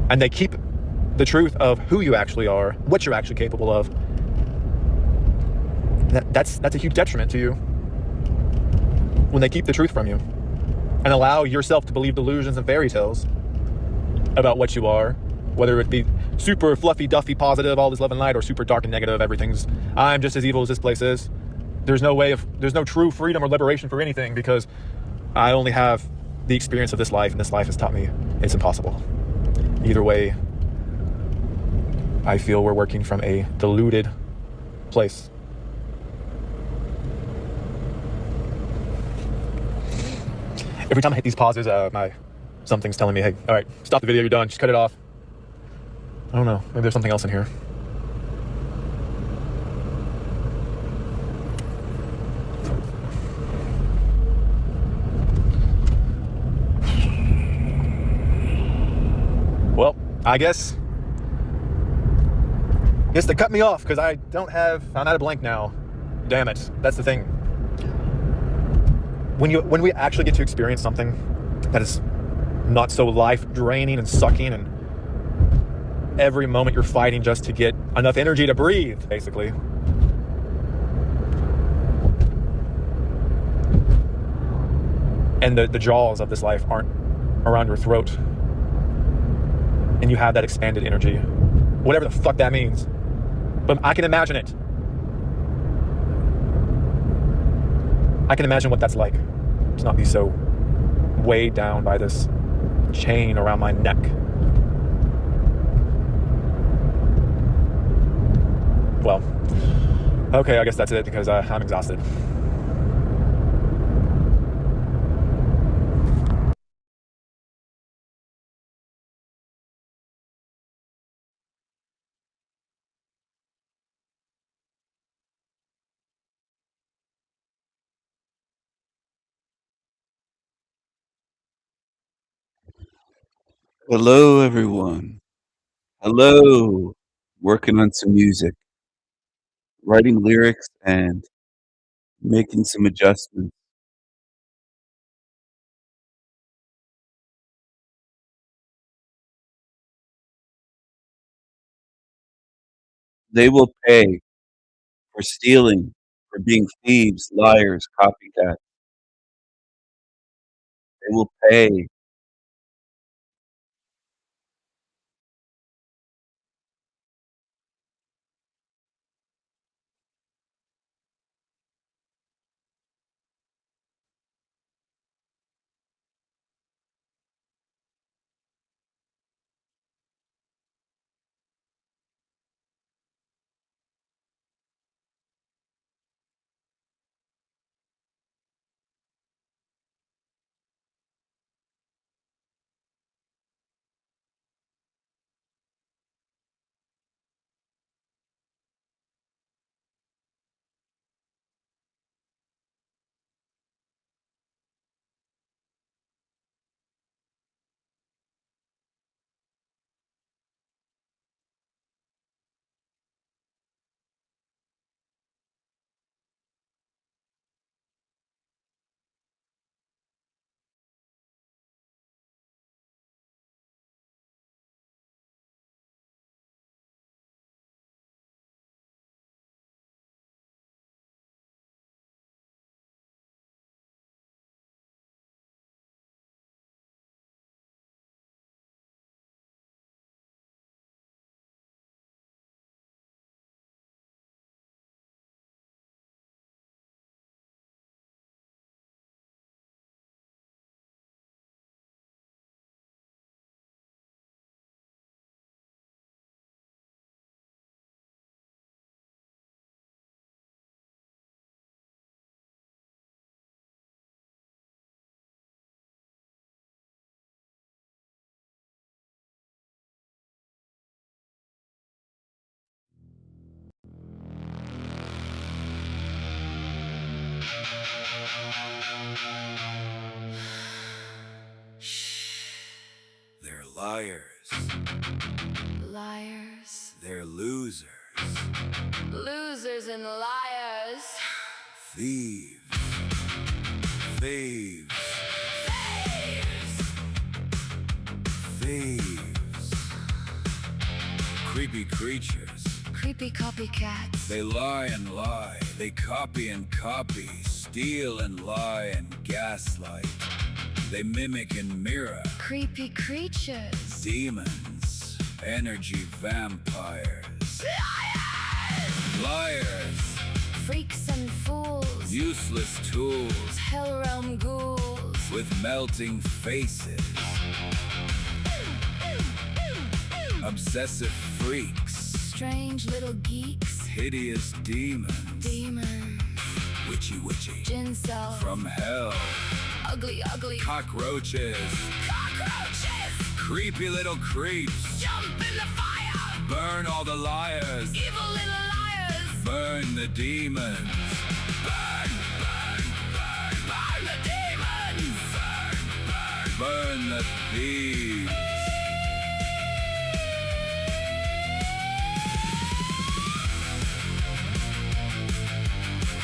S12: And they keep the truth of who you actually are, what you're actually capable of. That's a huge detriment to you. When they keep the truth from you and allow yourself to believe delusions and fairy tales about what you are, whether it be super fluffy, duffy, positive, all this love and light, or super dark and negative, I'm just as evil as this place is. There's no true freedom or liberation for anything, because I only have the experience of this life, and this life has taught me it's impossible. Either way, I feel we're working from a deluded place. Every time I hit these pauses, something's telling me, hey, all right, stop the video, you're done, just cut it off. I don't know, maybe there's something else in here. Well, I guess they cut me off because I'm out of blank now. Damn it, that's the thing. When we actually get to experience something that is not so life draining and sucking, and every moment you're fighting just to get enough energy to breathe, basically. And the jaws of this life aren't around your throat. And you have that expanded energy. Whatever the fuck that means. But I can imagine it. I can imagine what that's like. To not be so weighed down by this chain around my neck. Well, okay, I guess that's it, because I'm exhausted.
S3: Hello, everyone. Hello. Working on some music, writing lyrics, and making some adjustments. They will pay for stealing, for being thieves, liars, copycats. They will pay.
S18: They're liars.
S1: Liars.
S18: They're losers.
S1: Losers and liars.
S18: Thieves. Thieves. Thieves. Creepy creatures.
S1: Creepy copycats.
S18: They lie and lie. They copy and copy. Steal and lie and gaslight. They mimic and mirror.
S1: Creepy creatures.
S18: Demons. Energy vampires. Liars.
S1: Freaks and fools.
S18: Useless tools.
S1: Hellrealm ghouls.
S18: With melting faces. Obsessive freaks.
S1: Strange little geeks.
S18: Hideous demons.
S1: Demons.
S18: Witchy.
S1: Incel.
S18: From hell.
S1: Ugly.
S18: Cockroaches. Creepy little creeps.
S1: Jump in the fire.
S18: Burn all the liars.
S1: Evil little liars.
S18: Burn the demons.
S1: Burn the demons.
S18: Burn the thieves.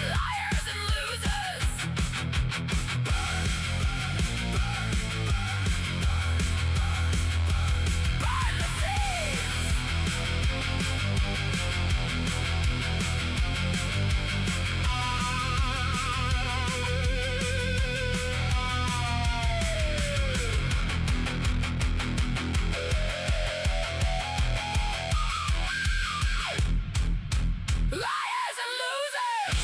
S1: Liars and losers. Burn the thieves. Liars and losers.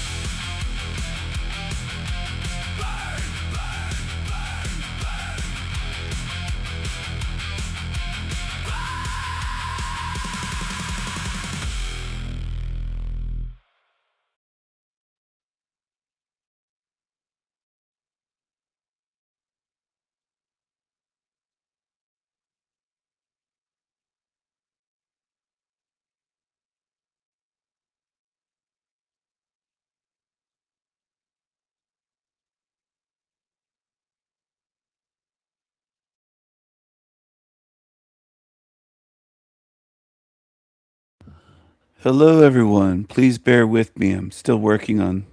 S3: Hello, everyone. Please bear with me. I'm still working on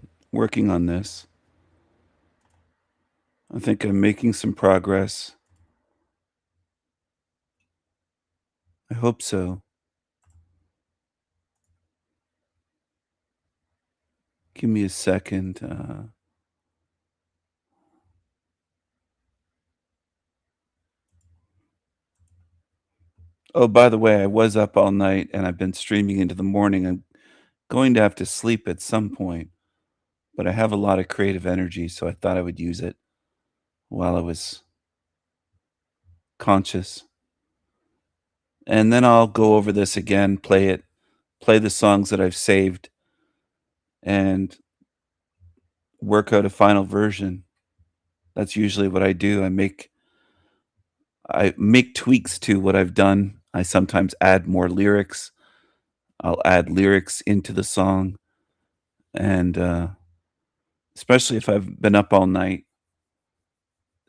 S3: this. I think I'm making some progress. I hope so. Give me a second. Oh, by the way, I was up all night and I've been streaming into the morning. I'm going to have to sleep at some point, but I have a lot of creative energy, so I thought I would use it while I was conscious. And then I'll go over this again, play the songs that I've saved, and work out a final version. That's usually what I do. I make tweaks to what I've done. I sometimes add more lyrics. I'll add lyrics into the song. And especially if I've been up all night,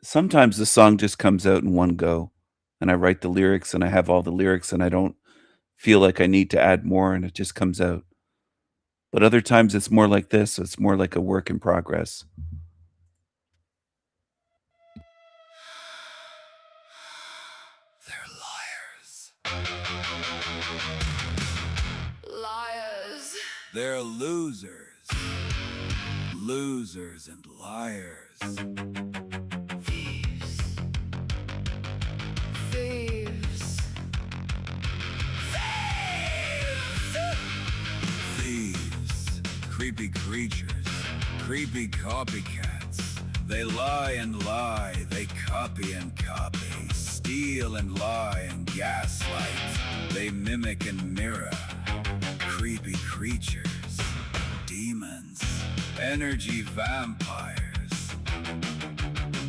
S3: sometimes the song just comes out in one go. And I write the lyrics and I have all the lyrics and I don't feel like I need to add more and it just comes out. But other times it's more like this. It's more like a work in progress.
S1: Liars.
S18: They're losers. Losers and liars.
S1: Thieves. Thieves.
S18: Thieves. Creepy creatures. Creepy copycats. They lie and lie. They copy and copy. Steal and lie and gaslight. They mimic and mirror. Creepy creatures. Demons. Energy vampires.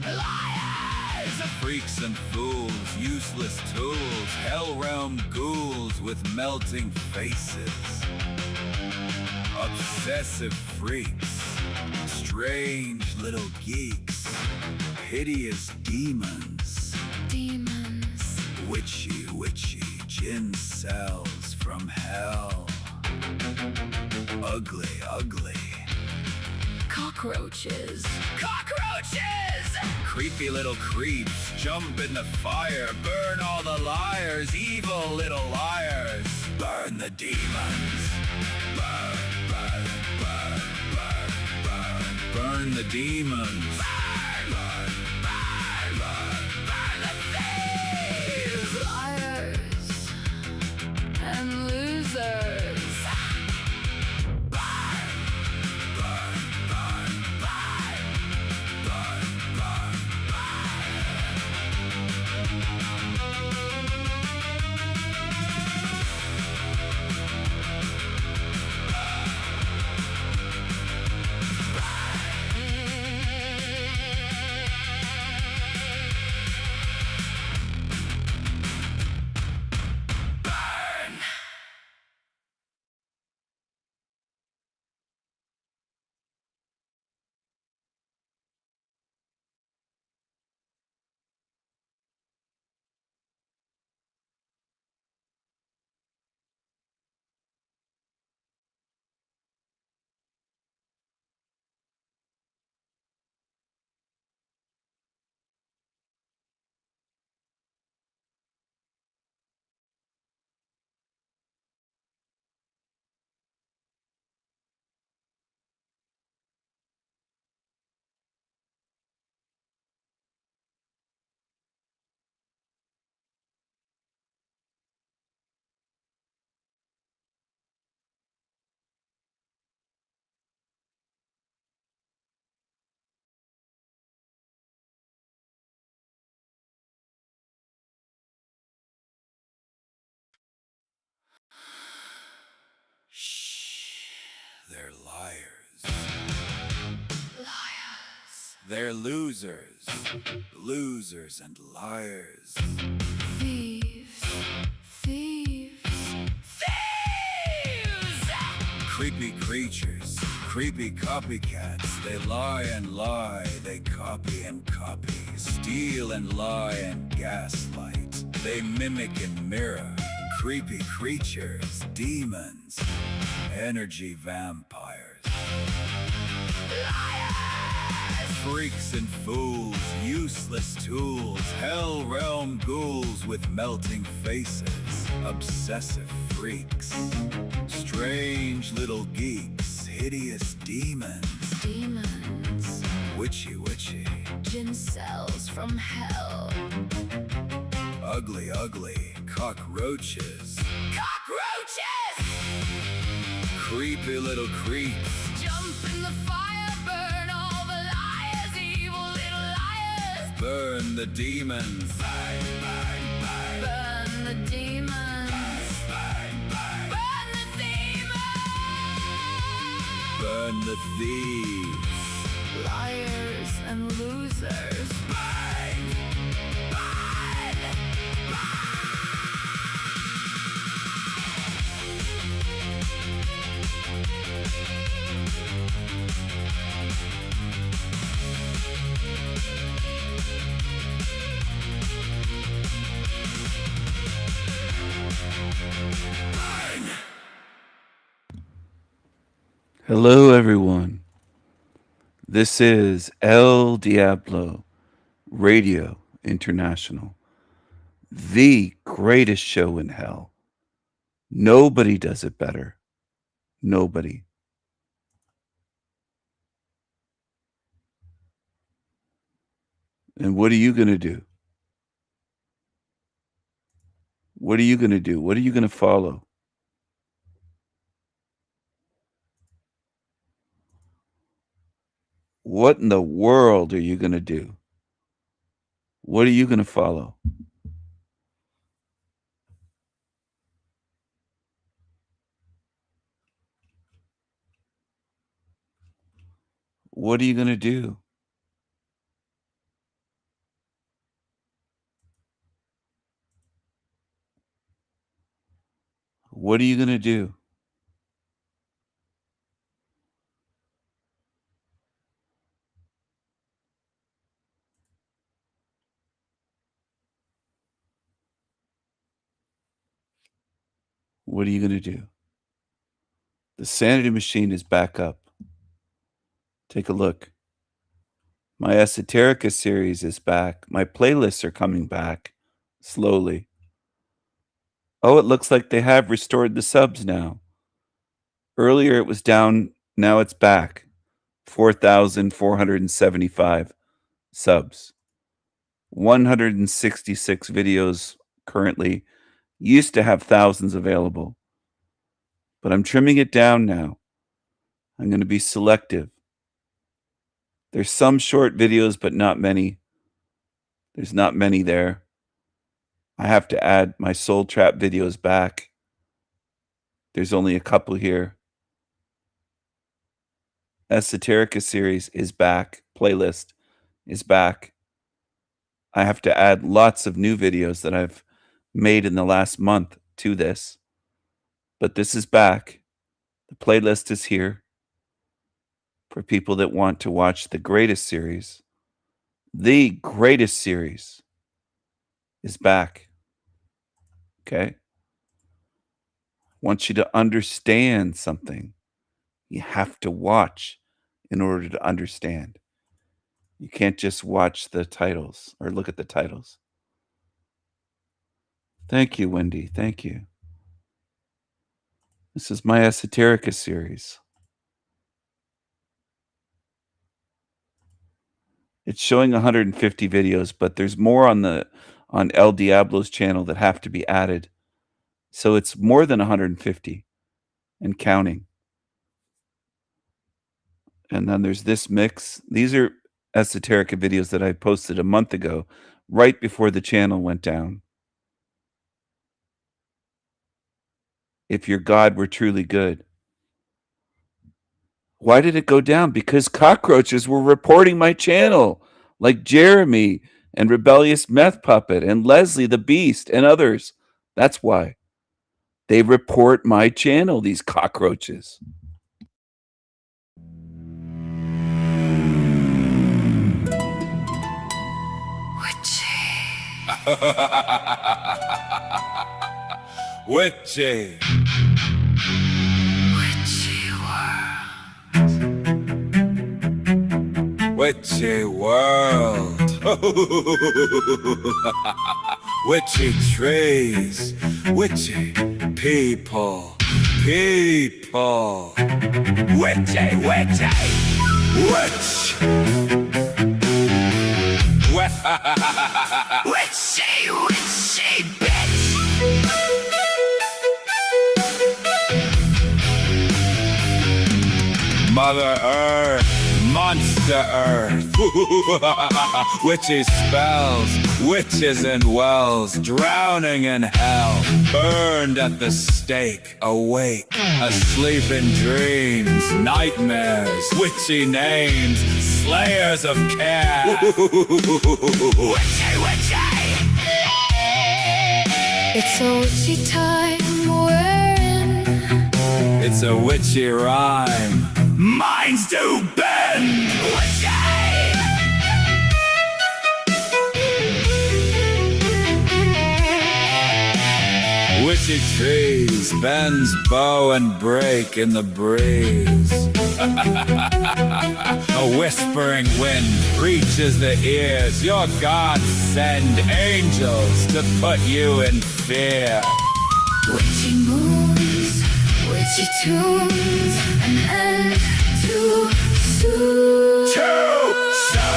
S1: Liars.
S18: Freaks and fools. Useless tools. Hellrealm ghouls with melting faces. Obsessive freaks. Strange little geeks, hideous demons,
S1: Demons.
S18: witchy, witchy gin cells from hell. Ugly, ugly.
S1: Cockroaches. Cockroaches!
S18: Creepy little creeps, jump in the fire, burn all the liars, evil little liars. Burn the demons. Burn, burn, burn, burn, burn. Burn the demons.
S1: Burn, burn, burn, burn, burn the thieves! Liars and losers.
S18: They're liars.
S1: Liars.
S18: They're losers. Losers and liars.
S1: Thieves. Thieves. Thieves!
S18: Creepy creatures, creepy copycats. They lie and lie, they copy and copy. Steal and lie and gaslight. They mimic and mirror. Creepy creatures, demons, energy vampires. Freaks and fools, useless tools, hell realm ghouls with melting faces, obsessive freaks, strange little geeks, hideous demons,
S1: Demons.
S18: witchy, witchy,
S1: Gin cells from hell.
S18: ugly, ugly, cockroaches,
S1: Cockroaches!
S18: creepy little creeps,
S1: Jump in the fire, burn all the liars, evil little liars.
S18: burn the demons,
S1: Burn the demons. Burn the demons.
S18: burn the thieves.
S1: Liars and losers.
S3: Hello, everyone. This is El Diablo Radio International, the greatest show in hell. Nobody does it better. Nobody. And what are you going to do? What are you going to do? What are you going to follow? What in the world are you going to do? What are you going to follow? What are you going to do? What are you going to do? What are you going to do? The sanity machine is back up. Take a look. My Esoterica series is back. My playlists are coming back slowly. Oh, it looks like they have restored the subs now. Earlier it was down, now it's back. 4,475 subs. 166 videos currently. Used to have thousands available. But I'm trimming it down now. I'm going to be selective. There's some short videos, but not many. There's not many there. I have to add my Soul Trap videos back. There's only a couple here. Esoterica series is back. Playlist is back. I have to add lots of new videos that I've made in the last month to this. But this is back. The playlist is here for people that want to watch the greatest series. The greatest series is back. Okay? I want you to understand something. You have to watch in order to understand. You can't just watch the titles or look at the titles. Thank you, Wendy. Thank you. This is my Esoterica series. It's showing 150 videos, but there's more on El Diablo's channel that have to be added. So it's more than 150 and counting. And then there's this mix. These are Esoterica videos that I posted a month ago, right before the channel went down. If your God were truly good. Why did it go down? Because cockroaches were reporting my channel, like Jeremy and Rebellious Meth Puppet and Leslie the Beast and others. That's why. They report my channel, these cockroaches.
S18: Witchy. Witchy world. Witchy trees. Witchy people. People. Witchy, witchy. Witch. Witchy, witchy bitch. Mother Earth, Monster Earth, witchy spells, witches in wells, drowning in hell, burned at the stake, awake, asleep in dreams, nightmares, witchy names, slayers of care. Witchy, witchy.
S1: It's a witchy time we're in.
S18: It's a witchy rhyme. Minds do bend. Witchy trees bends bow and break in the breeze. A whispering wind reaches the ears. Your gods send angels to put you in fear.
S1: Witchy moons, witchy tunes, an end too soon.
S18: Too soon.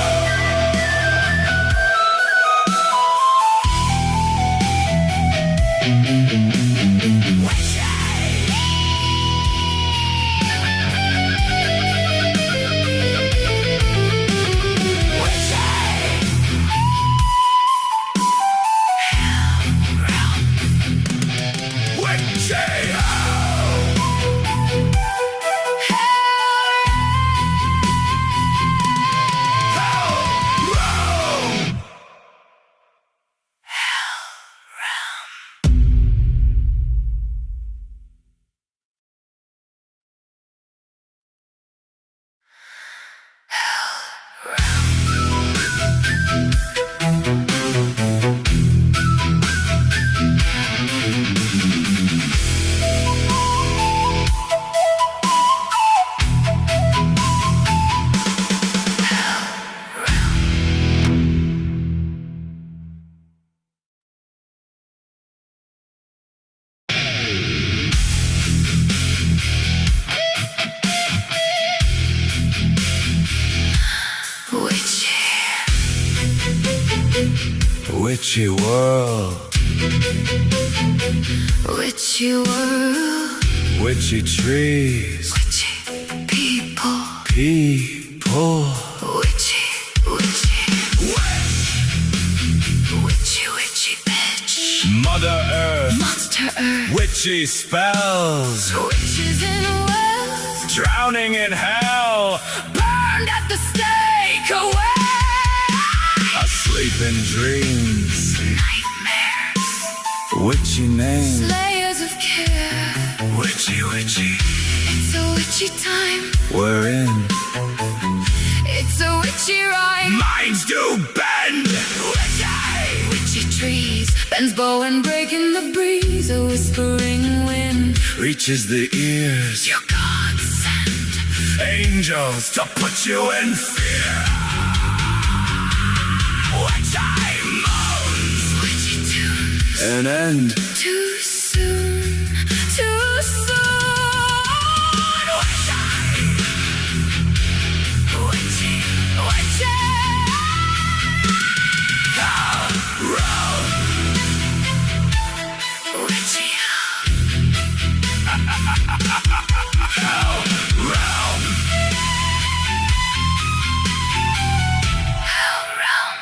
S18: Witchy world.
S1: Witchy world.
S18: Witchy trees.
S1: Witchy people.
S18: People.
S1: Witchy, witchy. Witchy, witchy bitch.
S18: Mother Earth.
S1: Monster Earth.
S18: Witchy spells.
S1: Witches in wells.
S18: Drowning in hell.
S1: Burned at the stake away.
S18: Asleep in dreams.
S1: Nightmares.
S18: Witchy name.
S1: Slayers of care.
S18: Witchy, witchy.
S1: It's a witchy time.
S18: We're in.
S1: It's a witchy rhyme.
S18: Minds do bend.
S1: Witchy. Witchy trees. Bends bow and breaking the breeze. A whispering wind.
S18: Reaches the ears.
S1: Your God sent.
S18: Angels to put you in fear.
S1: Witchy moans. Witchy tunes.
S18: An end.
S1: Too soon. Too soon. Witchy. Witchy.
S18: Hell round.
S1: Witchy
S18: Hell round.
S1: hell realm.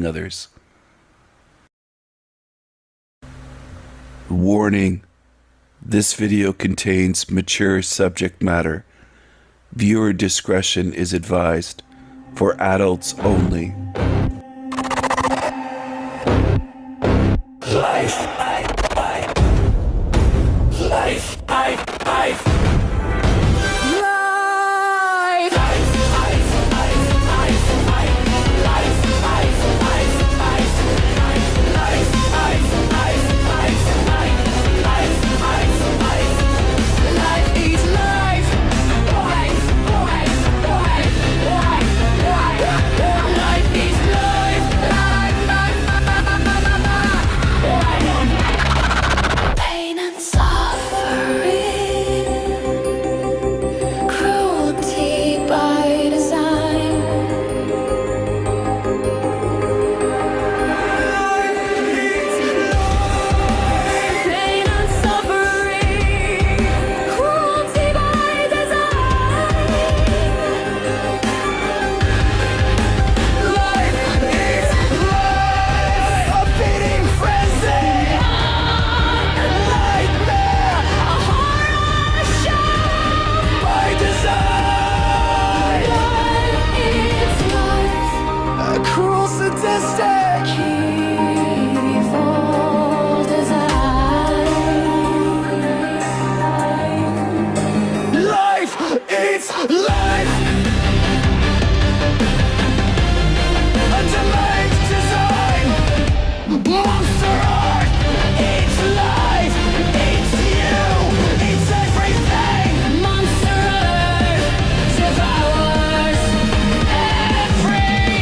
S3: Others. Warning. This video contains mature subject matter. Viewer discretion is advised. For adults only.
S18: Life. Life. Life.
S1: Pain and suffering, cruelty by design. Pain and suffering, cruelty by design. Life is life, a beating frenzy.
S18: Cruel, sadistic,
S1: Evil design.
S18: life eats life. A delayed design. Monster Earth eats life, eats you, eats everything.
S1: Monster Earth devours everything.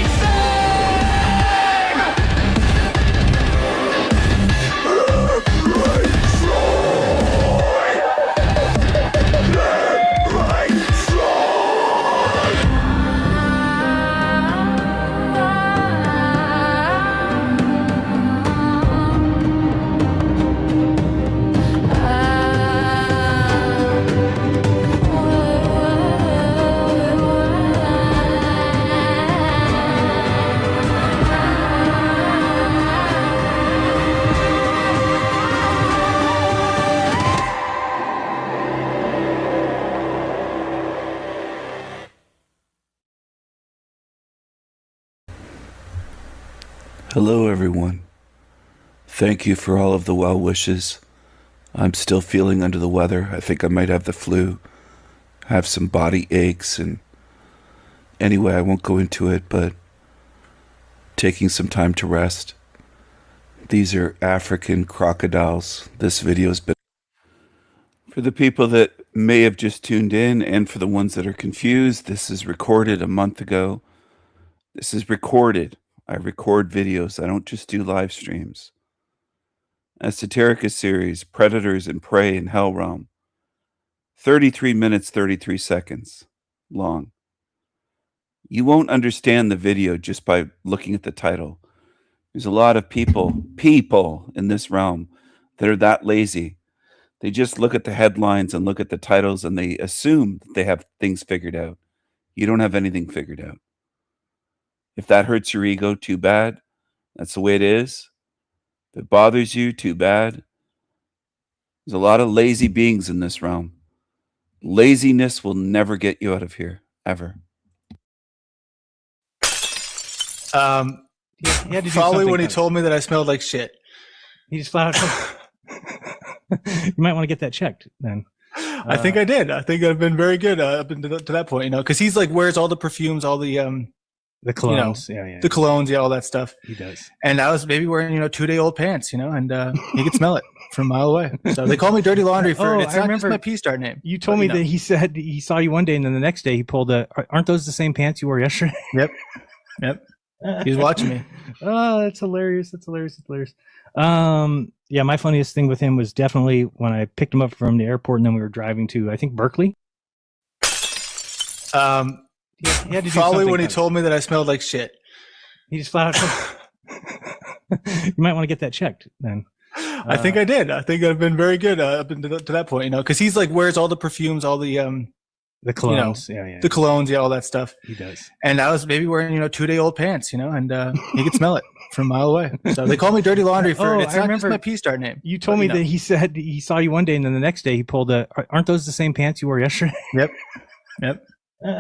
S3: Hello, everyone. Thank you for all of the well wishes. I'm still feeling under the weather. I think I might have the flu. have some body aches, and anyway, I won't go into it, but taking some time to rest. These are African crocodiles. This video's been for the people that may have just tuned in, and for the ones that are confused. This is recorded a month ago. This is recorded. I record videos. I don't just do live streams. Esoterica series, Predators and Prey in Hell Realm. 33 minutes, 33 seconds long. You won't understand the video just by looking at the title. There's a lot of people in this realm that are that lazy. They just look at the headlines and look at the titles and they assume that they have things figured out. You don't have anything figured out. If that hurts your ego, too bad. That's the way it is. If it bothers you, too bad. There's a lot of lazy beings in this realm. Laziness will never get you out of here, ever.
S21: He had to do probably when he told me that I smelled like shit.
S13: He just flat out. You might want to get that checked then.
S21: I think I did. I think I've been very good up to that point, you know, because he's like wears all the perfumes, all the
S13: colognes,
S21: the colognes, all that stuff.
S13: He does.
S21: And I was maybe wearing 2-day-old pants, and he could smell it from a mile away. So they call me Dirty Laundry for it. It's not just my P-star name.
S13: You told me that he said he saw you one day, and then the next day he pulled aren't those the same pants you wore yesterday?
S21: Yep. He was watching me.
S13: Oh, that's hilarious. That's hilarious. Yeah, my funniest thing with him was definitely when I picked him up from the airport and then we were driving to, I think, Berkeley.
S21: He had to probably when he told me that I smelled like shit.
S13: He just flat out. You might want to get that checked then.
S21: I think I did. I think I've been very good up to that point, because he's like wears all the perfumes, all the
S13: colognes,
S21: the colognes, all that stuff.
S13: He does.
S21: And I was maybe wearing 2-day-old pants, and he could smell it from a mile away. So they call me Dirty Laundry for it. It's not just my P-star name.
S13: You told me that he said he saw you one day, and then the next day he pulled aren't those the same pants you wore yesterday?
S21: Yep.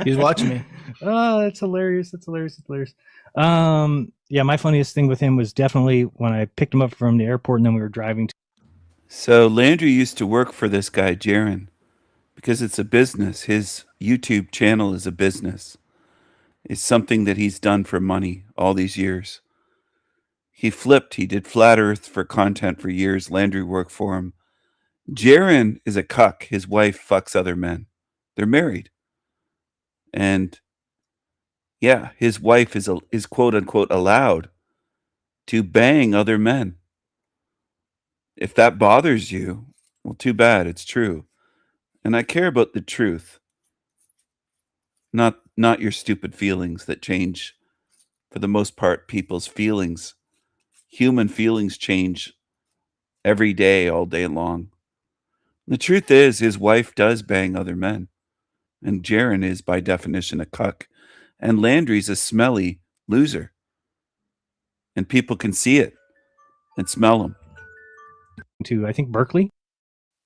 S21: He was watching me.
S13: Oh, that's hilarious. That's hilarious. Yeah, my funniest thing with him was definitely when I picked him up from the airport and then we were driving to.
S3: So Landry used to work for this guy, Jaron, because it's a business. His YouTube channel is a business. It's something that he's done for money all these years. He flipped. He did Flat Earth for content for years. Landry worked for him. Jaron is a cuck. His wife fucks other men. They're married. And yeah, his wife is quote unquote allowed to bang other men. If that bothers you, well, too bad. It's true. And I care about the truth, not your stupid feelings that change. For the most part, people's feelings, human feelings change every day, all day long. The truth is, his wife does bang other men. And Jaron is, by definition, a cuck. And Landry's a smelly loser. And people can see it and smell him.
S13: To, I think, Berkeley.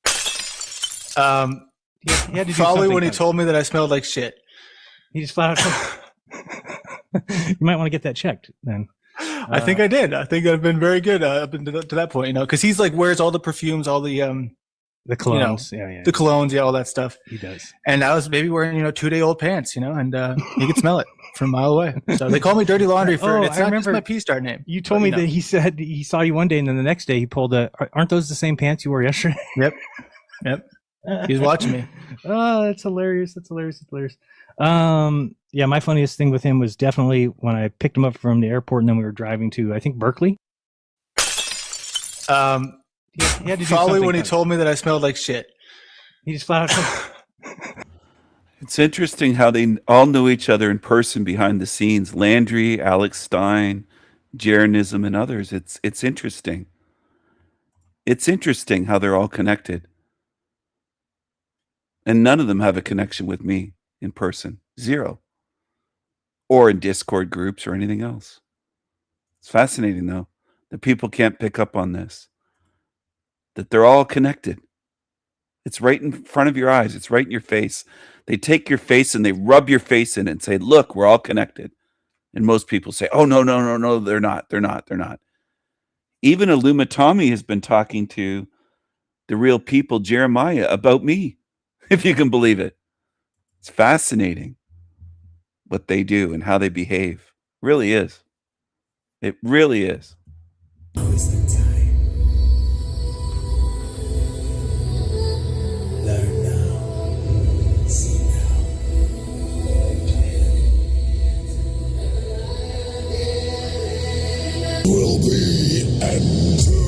S21: He had to probably when he told me that I smelled like shit.
S13: He just flat out. You might want to get that checked then.
S21: I think I did. I think I've been very good up to that point, because he's like wears all the perfumes, all the
S13: colognes,
S21: the colognes, all that stuff.
S13: He does.
S21: And I was maybe wearing 2-day-old pants, and he could smell it from a mile away. So they call me Dirty Laundry for it. It's not just my P-star name.
S13: You told me that he said he saw you one day, and then the next day he pulled aren't those the same pants you wore yesterday?
S21: Yep. He was watching me.
S13: Oh, that's hilarious. That's hilarious. Yeah, my funniest thing with him was definitely when I picked him up from the airport and then we were driving to, I think, Berkeley.
S21: He had to probably when he told me that I smelled like shit.
S13: He just flat out.
S3: It's interesting how they all know each other in person behind the scenes. Landry, Alex Stein, Jaronism, and others. It's interesting. It's interesting how they're all connected. And none of them have a connection with me in person. Zero. Or in Discord groups or anything else. It's fascinating, though, that people can't pick up on this. That they're all connected. It's right in front of your eyes. It's right in your face. They take your face and they rub your face in it and say, look, we're all connected. And most people say, oh, no, they're not. Even Illumitami has been talking to the real people, Jeremiah, about me, if you can believe it. It's fascinating what they do and how they behave. Really is. It really is.
S1: Learn now, see now. Will be entombed.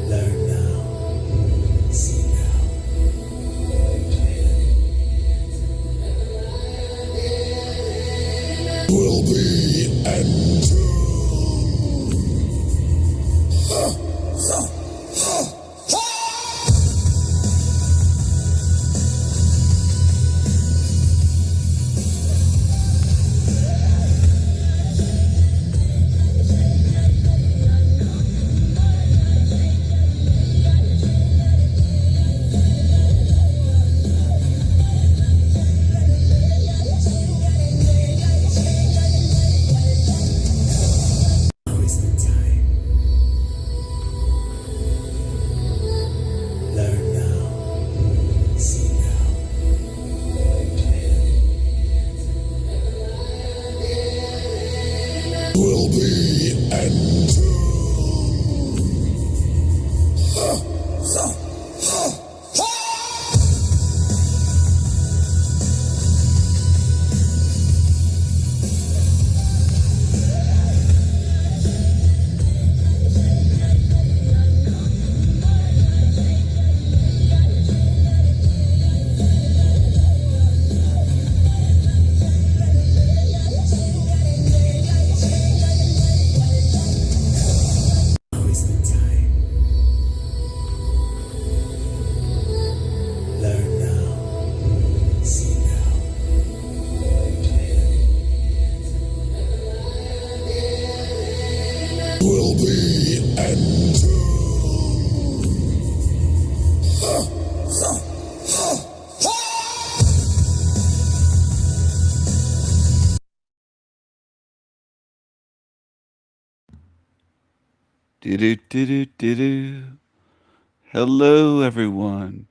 S1: Learn now, see now. Will be entombed. Learn now, see now. Will be entombed. Learn now, see now. Will be entombed.
S3: Do-do-do-do-do-do. Hello, everyone.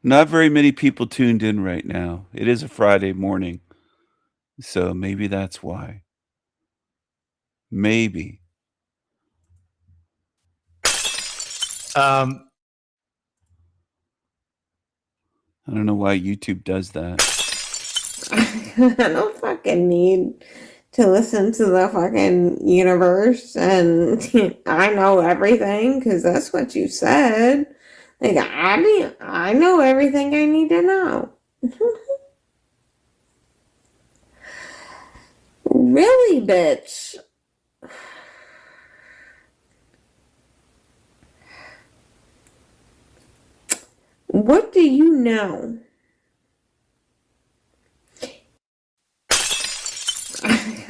S3: Not very many people tuned in right now. It is a Friday morning, so maybe that's why. Maybe. I don't know why YouTube does that.
S14: I don't fucking need to listen to the fucking universe and I know everything because that's what you said. Like I know everything I need to know. Really, bitch. What do you know?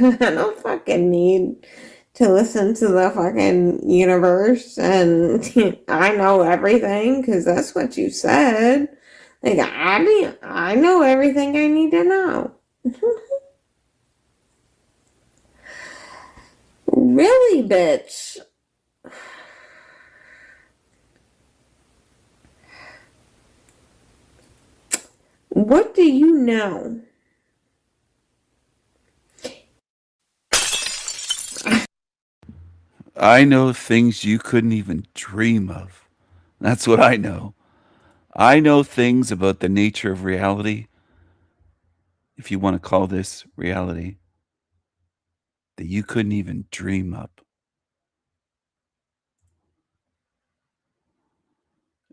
S14: I don't fucking need to listen to the fucking universe and I know everything because that's what you said. Like I know everything I need to know. Really, bitch. What do you know?
S3: I know things you couldn't even dream of. That's what I know. I know things about the nature of reality, if you want to call this reality, that you couldn't even dream up.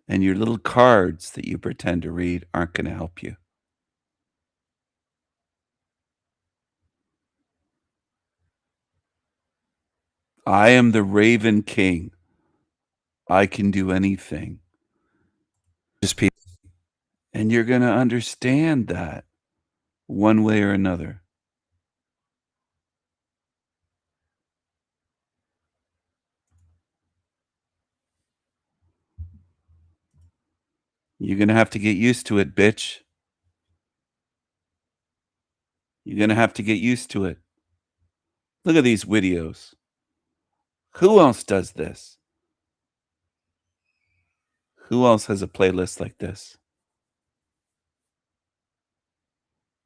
S3: And your little cards that you pretend to read aren't going to help you. I am the Raven King. I can do anything. Just people. And you're going to understand that one way or another. You're going to have to get used to it, bitch. You're going to have to get used to it. Look at these videos. Who else does this? Who else has a playlist like this?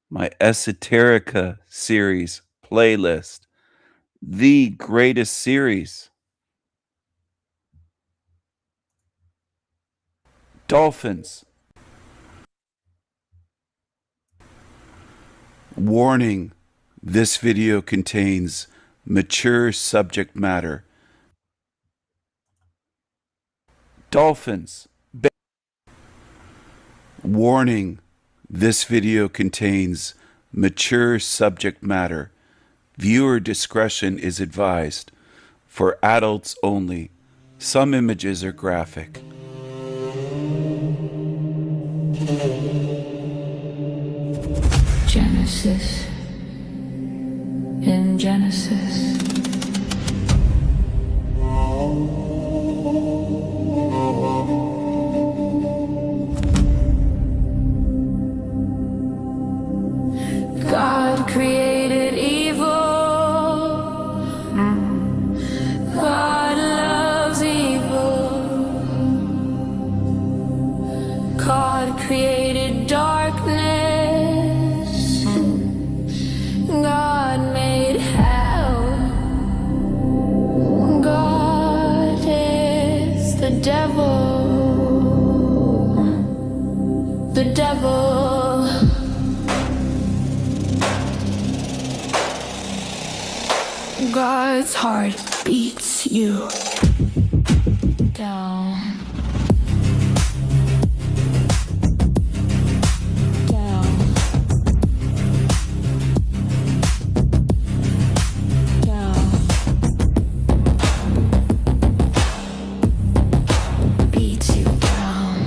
S3: My Esoterica series playlist. The greatest series. Dolphins. Warning, this video contains mature subject matter. Dolphins. Warning, this video contains mature subject matter. Viewer discretion is advised. For adults only. Some images are graphic.
S1: Genesis. In Genesis. God created evil. God loves evil. God created darkness. God made hell. God is the devil. The devil. God's heart beats you down. Down. Down. Beats you down.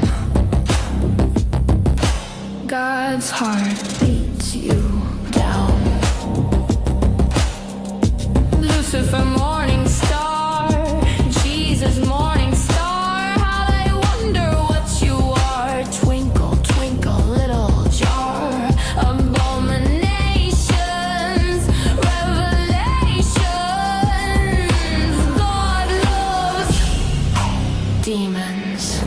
S1: God's heart beats you down. Lucifer, morning star, Jesus, morning star, how I wonder what you are. Twinkle, twinkle, little jar, abominations, revelations. God loves demons.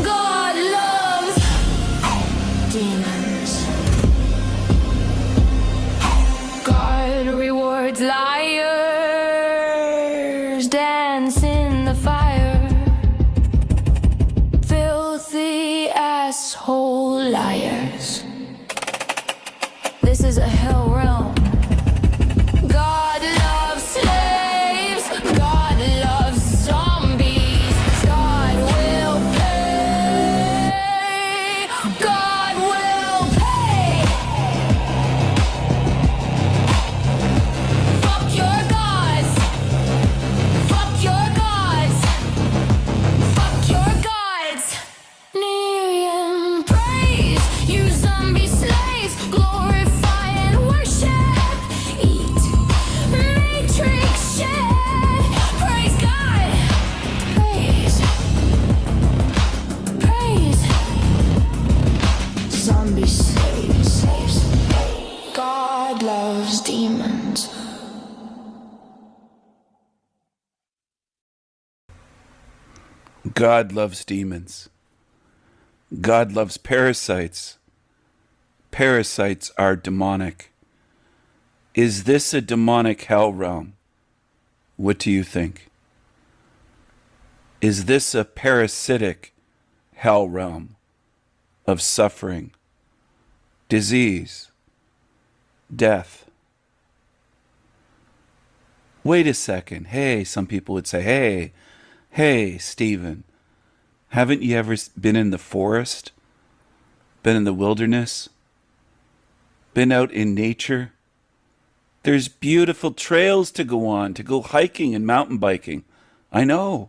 S1: God loves demons. God rewards liars, dance in the fire. Filthy asshole liars. This is a hell realm. God loves slaves. God loves zombies. God will pay. God will pay. Fuck your gods. Fuck your gods. Fuck your gods. Kneel and praise. You zombie slaves. Glorify and worship. Eat. Matrix shit. Praise God. Praise. Praise. Zombie slaves. God loves demons.
S3: God loves demons. God loves parasites. Parasites are demonic. Is this a demonic hell realm? What do you think? Is this a parasitic hell realm of suffering, disease, death? Wait a second. Hey, some people would say, hey, Stephen, haven't you ever been in the forest? Been in the wilderness? Been out in nature? There's beautiful trails to go on, to go hiking and mountain biking. I know.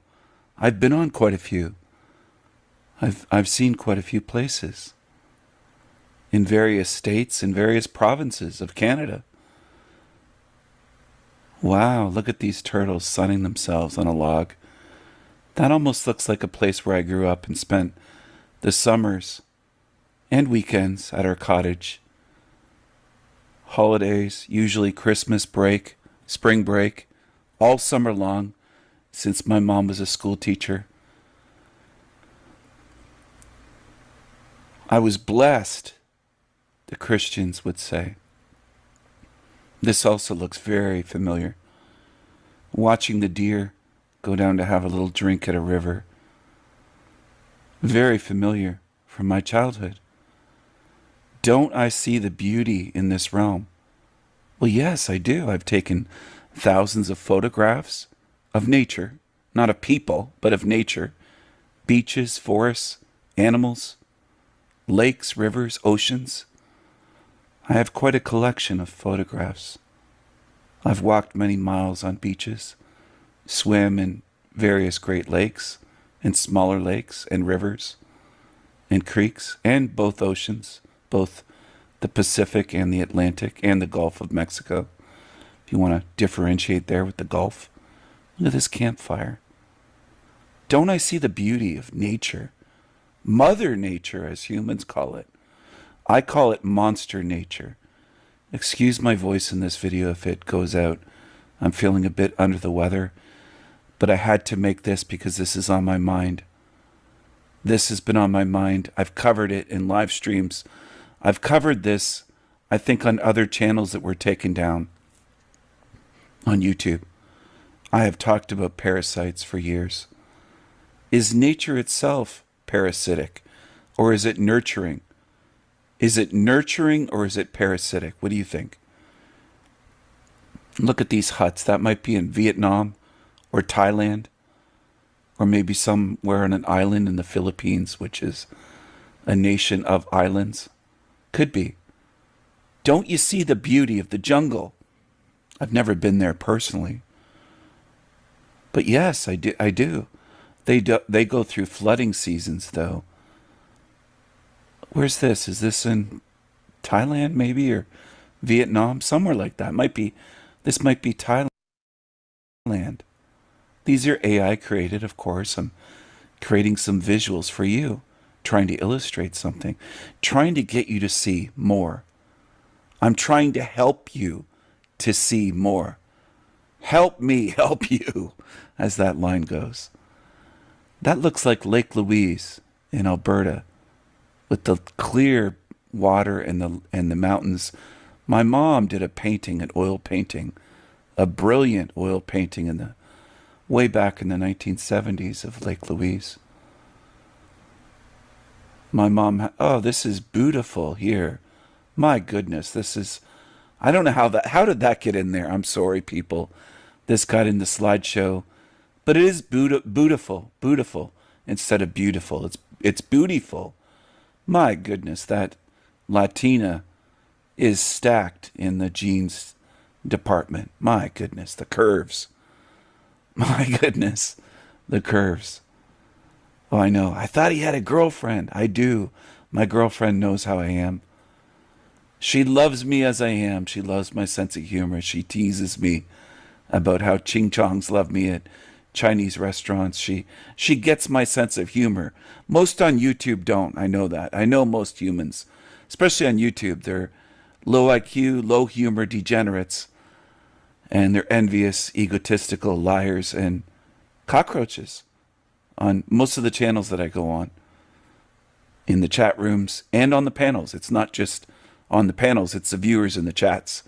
S3: I've been on quite a few. I've seen quite a few places in various states and various provinces of Canada. Wow, look at these turtles sunning themselves on a log. That almost looks like a place where I grew up and spent the summers and weekends at our cottage. Holidays, usually Christmas break, spring break, all summer long, since my mom was a school teacher. I was blessed, the Christians would say. This also looks very familiar. Watching the deer go down to have a little drink at a river. Very familiar from my childhood. Don't I see the beauty in this realm? Well, yes, I do. I've taken thousands of photographs of nature, not of people, but of nature. Beaches, forests, animals, lakes, rivers, oceans. I have quite a collection of photographs. I've walked many miles on beaches, swam in various great lakes and smaller lakes and rivers and creeks and both oceans, both the Pacific and the Atlantic and the Gulf of Mexico. If you want to differentiate there with the Gulf, look at this campfire. Don't I see the beauty of nature? Mother Nature, as humans call it. I call it monster nature. Excuse my voice in this video if it goes out. I'm feeling a bit under the weather, but I had to make this because this is on my mind. This has been on my mind. I've covered it in live streams. I've covered this, I think, on other channels that were taken down on YouTube. I have talked about parasites for years. Is nature itself parasitic, or is it nurturing? Is it nurturing or is it parasitic? What do you think? Look at these huts. That might be in Vietnam or Thailand, or maybe somewhere on an island in the Philippines, which is a nation of islands. Could be. Don't you see the beauty of the jungle? I've never been there personally. But yes, I do. They go through flooding seasons, though. Where's this? Is this in Thailand, maybe, or Vietnam? Somewhere like that. This might be Thailand. These are AI created, of course. I'm creating some visuals for you, trying to illustrate something, trying to get you to see more. I'm trying to help you to see more. Help me help you, as that line goes. That looks like Lake Louise in Alberta, with the clear water and the mountains. My mom did a painting, an oil painting, a brilliant oil painting way back in the 1970s of Lake Louise. My mom, oh, this is beautiful here. My goodness, I don't know how did that get in there? I'm sorry, people. This got in the slideshow, but it is beautiful, instead of beautiful. It's beautiful. My goodness, that Latina is stacked in the jeans department. My goodness, the curves. My goodness, the curves. Oh, I know. I thought he had a girlfriend. I do. My girlfriend knows how I am. She loves me as I am. She loves my sense of humor. She teases me about how ching chongs love me at Chinese restaurants. She gets my sense of humor. Most on YouTube don't. I know that. I know most humans, especially on YouTube, they're low IQ, low humor degenerates, and they're envious, egotistical liars and cockroaches on most of the channels that I go on, in the chat rooms and on the panels. It's not just on the panels, it's the viewers in the chats.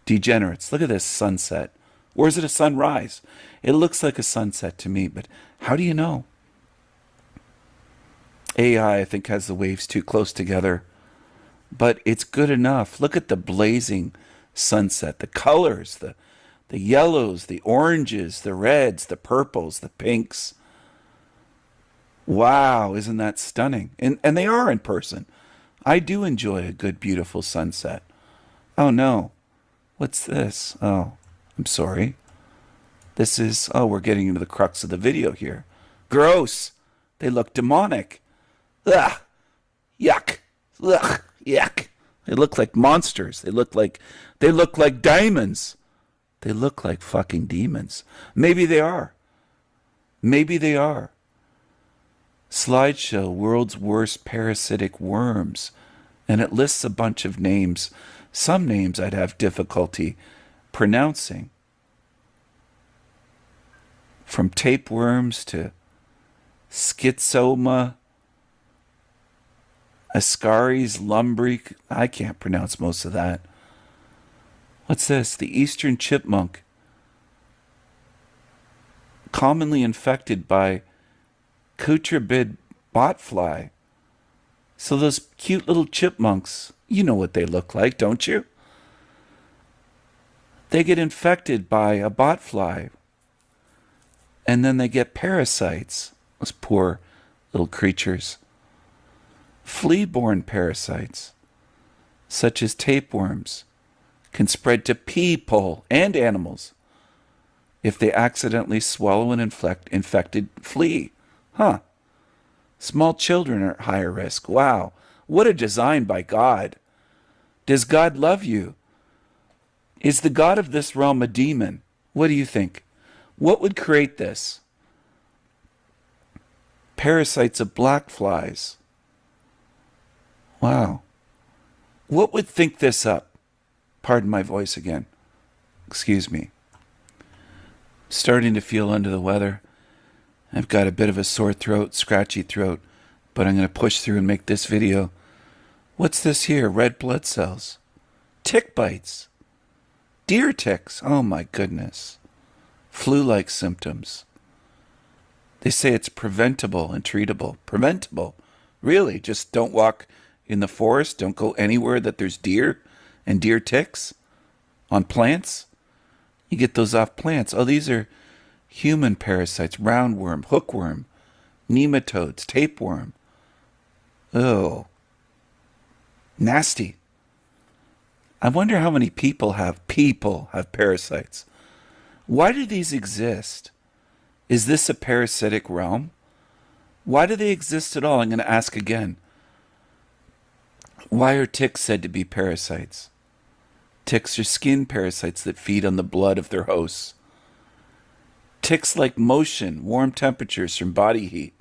S3: Degenerates. Look at this sunset. Or is it a sunrise? It looks like a sunset to me, but how do you know? AI, I think, has the waves too close together, but it's good enough. Look at the blazing sunset, the colors, the yellows, the oranges, the reds, the purples, the pinks. Wow, isn't that stunning? And they are in person. I do enjoy a good, beautiful sunset. Oh no, what's this? Oh, I'm sorry. This is, we're getting into the crux of the video here. Gross. They look demonic. Ugh. Yuck. Ugh. Yuck. They look like monsters. They look like diamonds. They look like fucking demons. Maybe they are. Maybe they are. Slideshow, world's worst parasitic worms. And it lists a bunch of names. Some names I'd have difficulty pronouncing. From tapeworms to schizoma, Ascaris lumbric. I can't pronounce most of that. What's this? The eastern chipmunk. Commonly infected by cutrabid botfly. So those cute little chipmunks, you know what they look like, don't you? They get infected by a botfly. And then they get parasites. Those poor little creatures. Flea-borne parasites, such as tapeworms, can spread to people and animals if they accidentally swallow an infected flea. Huh. Small children are at higher risk. Wow. What a design by God. Does God love you? Is the God of this realm a demon? What do you think? What would create this? Parasites of black flies. Wow. What would think this up? Pardon my voice again. Excuse me. Starting to feel under the weather. I've got a bit of a sore throat, scratchy throat, but I'm going to push through and make this video. What's this here? Red blood cells. Tick bites. Deer ticks. Oh my goodness. Flu-like symptoms. They say it's preventable and treatable. Preventable. Really? Just don't walk in the forest. Don't go anywhere that there's deer and deer ticks on plants. You get those off plants. Oh, these are human parasites. Roundworm, hookworm, nematodes, tapeworm. Oh, nasty. I wonder how many people have parasites. Why do these exist? Is this a parasitic realm? Why do they exist at all? I'm going to ask again. Why are ticks said to be parasites? Ticks are skin parasites that feed on the blood of their hosts. Ticks like motion, warm temperatures from body heat,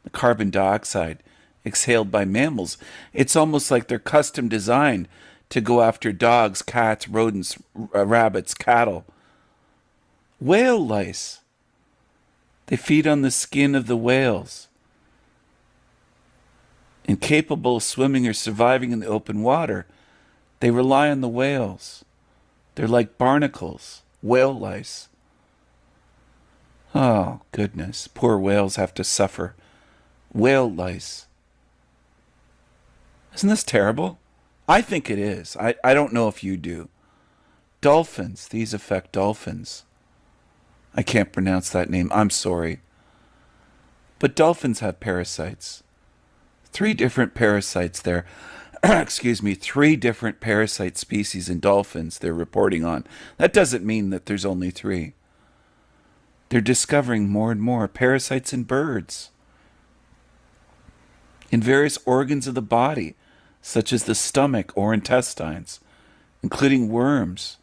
S3: the carbon dioxide exhaled by mammals. It's almost like they're custom designed to go after dogs, cats, rodents, rabbits, cattle. Whale lice. They feed on the skin of the whales. Incapable of swimming or surviving in the open water, they rely on the whales. They're like barnacles, whale lice. Oh, goodness. Poor whales have to suffer. Whale lice. Isn't this terrible? I think it is. I don't know if you do. Dolphins. These affect dolphins. I can't pronounce that name. I'm sorry. But dolphins have parasites. 3 different parasites there. Excuse me. 3 different parasite species in dolphins they're reporting on. That doesn't mean that there's only 3. They're discovering more and more parasites in birds, in various organs of the body, such as the stomach or intestines, including worms,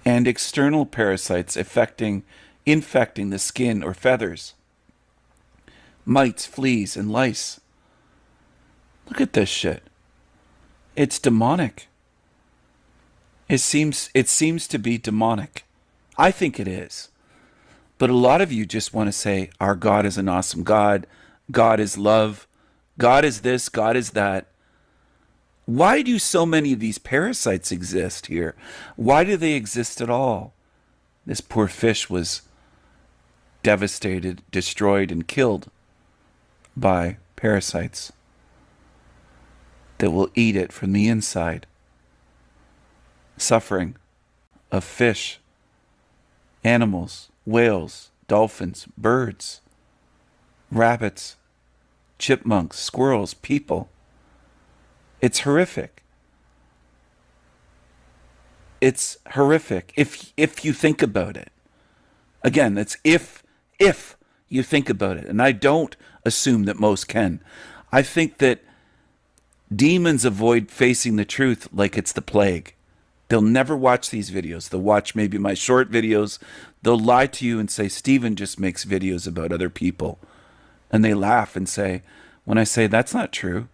S3: and external parasites infecting the skin or feathers, mites, fleas, and lice. Look at this shit. It's demonic. It seems to be demonic. I think it is. But a lot of you just want to say, our God is an awesome God. God is love. God is this. God is that. Why do so many of these parasites exist here? Why do they exist at all? This poor fish was devastated, destroyed, and killed by parasites that will eat it from the inside. Suffering of fish, animals, whales, dolphins, birds, rabbits, chipmunks, squirrels, people. It's horrific. It's horrific if you think about it. Again, that's if you think about it. And I don't assume that most can. I think that demons avoid facing the truth like it's the plague. They'll never watch these videos. They'll watch maybe my short videos. They'll lie to you and say, Stephen just makes videos about other people. And they laugh and say, when I say that's not true,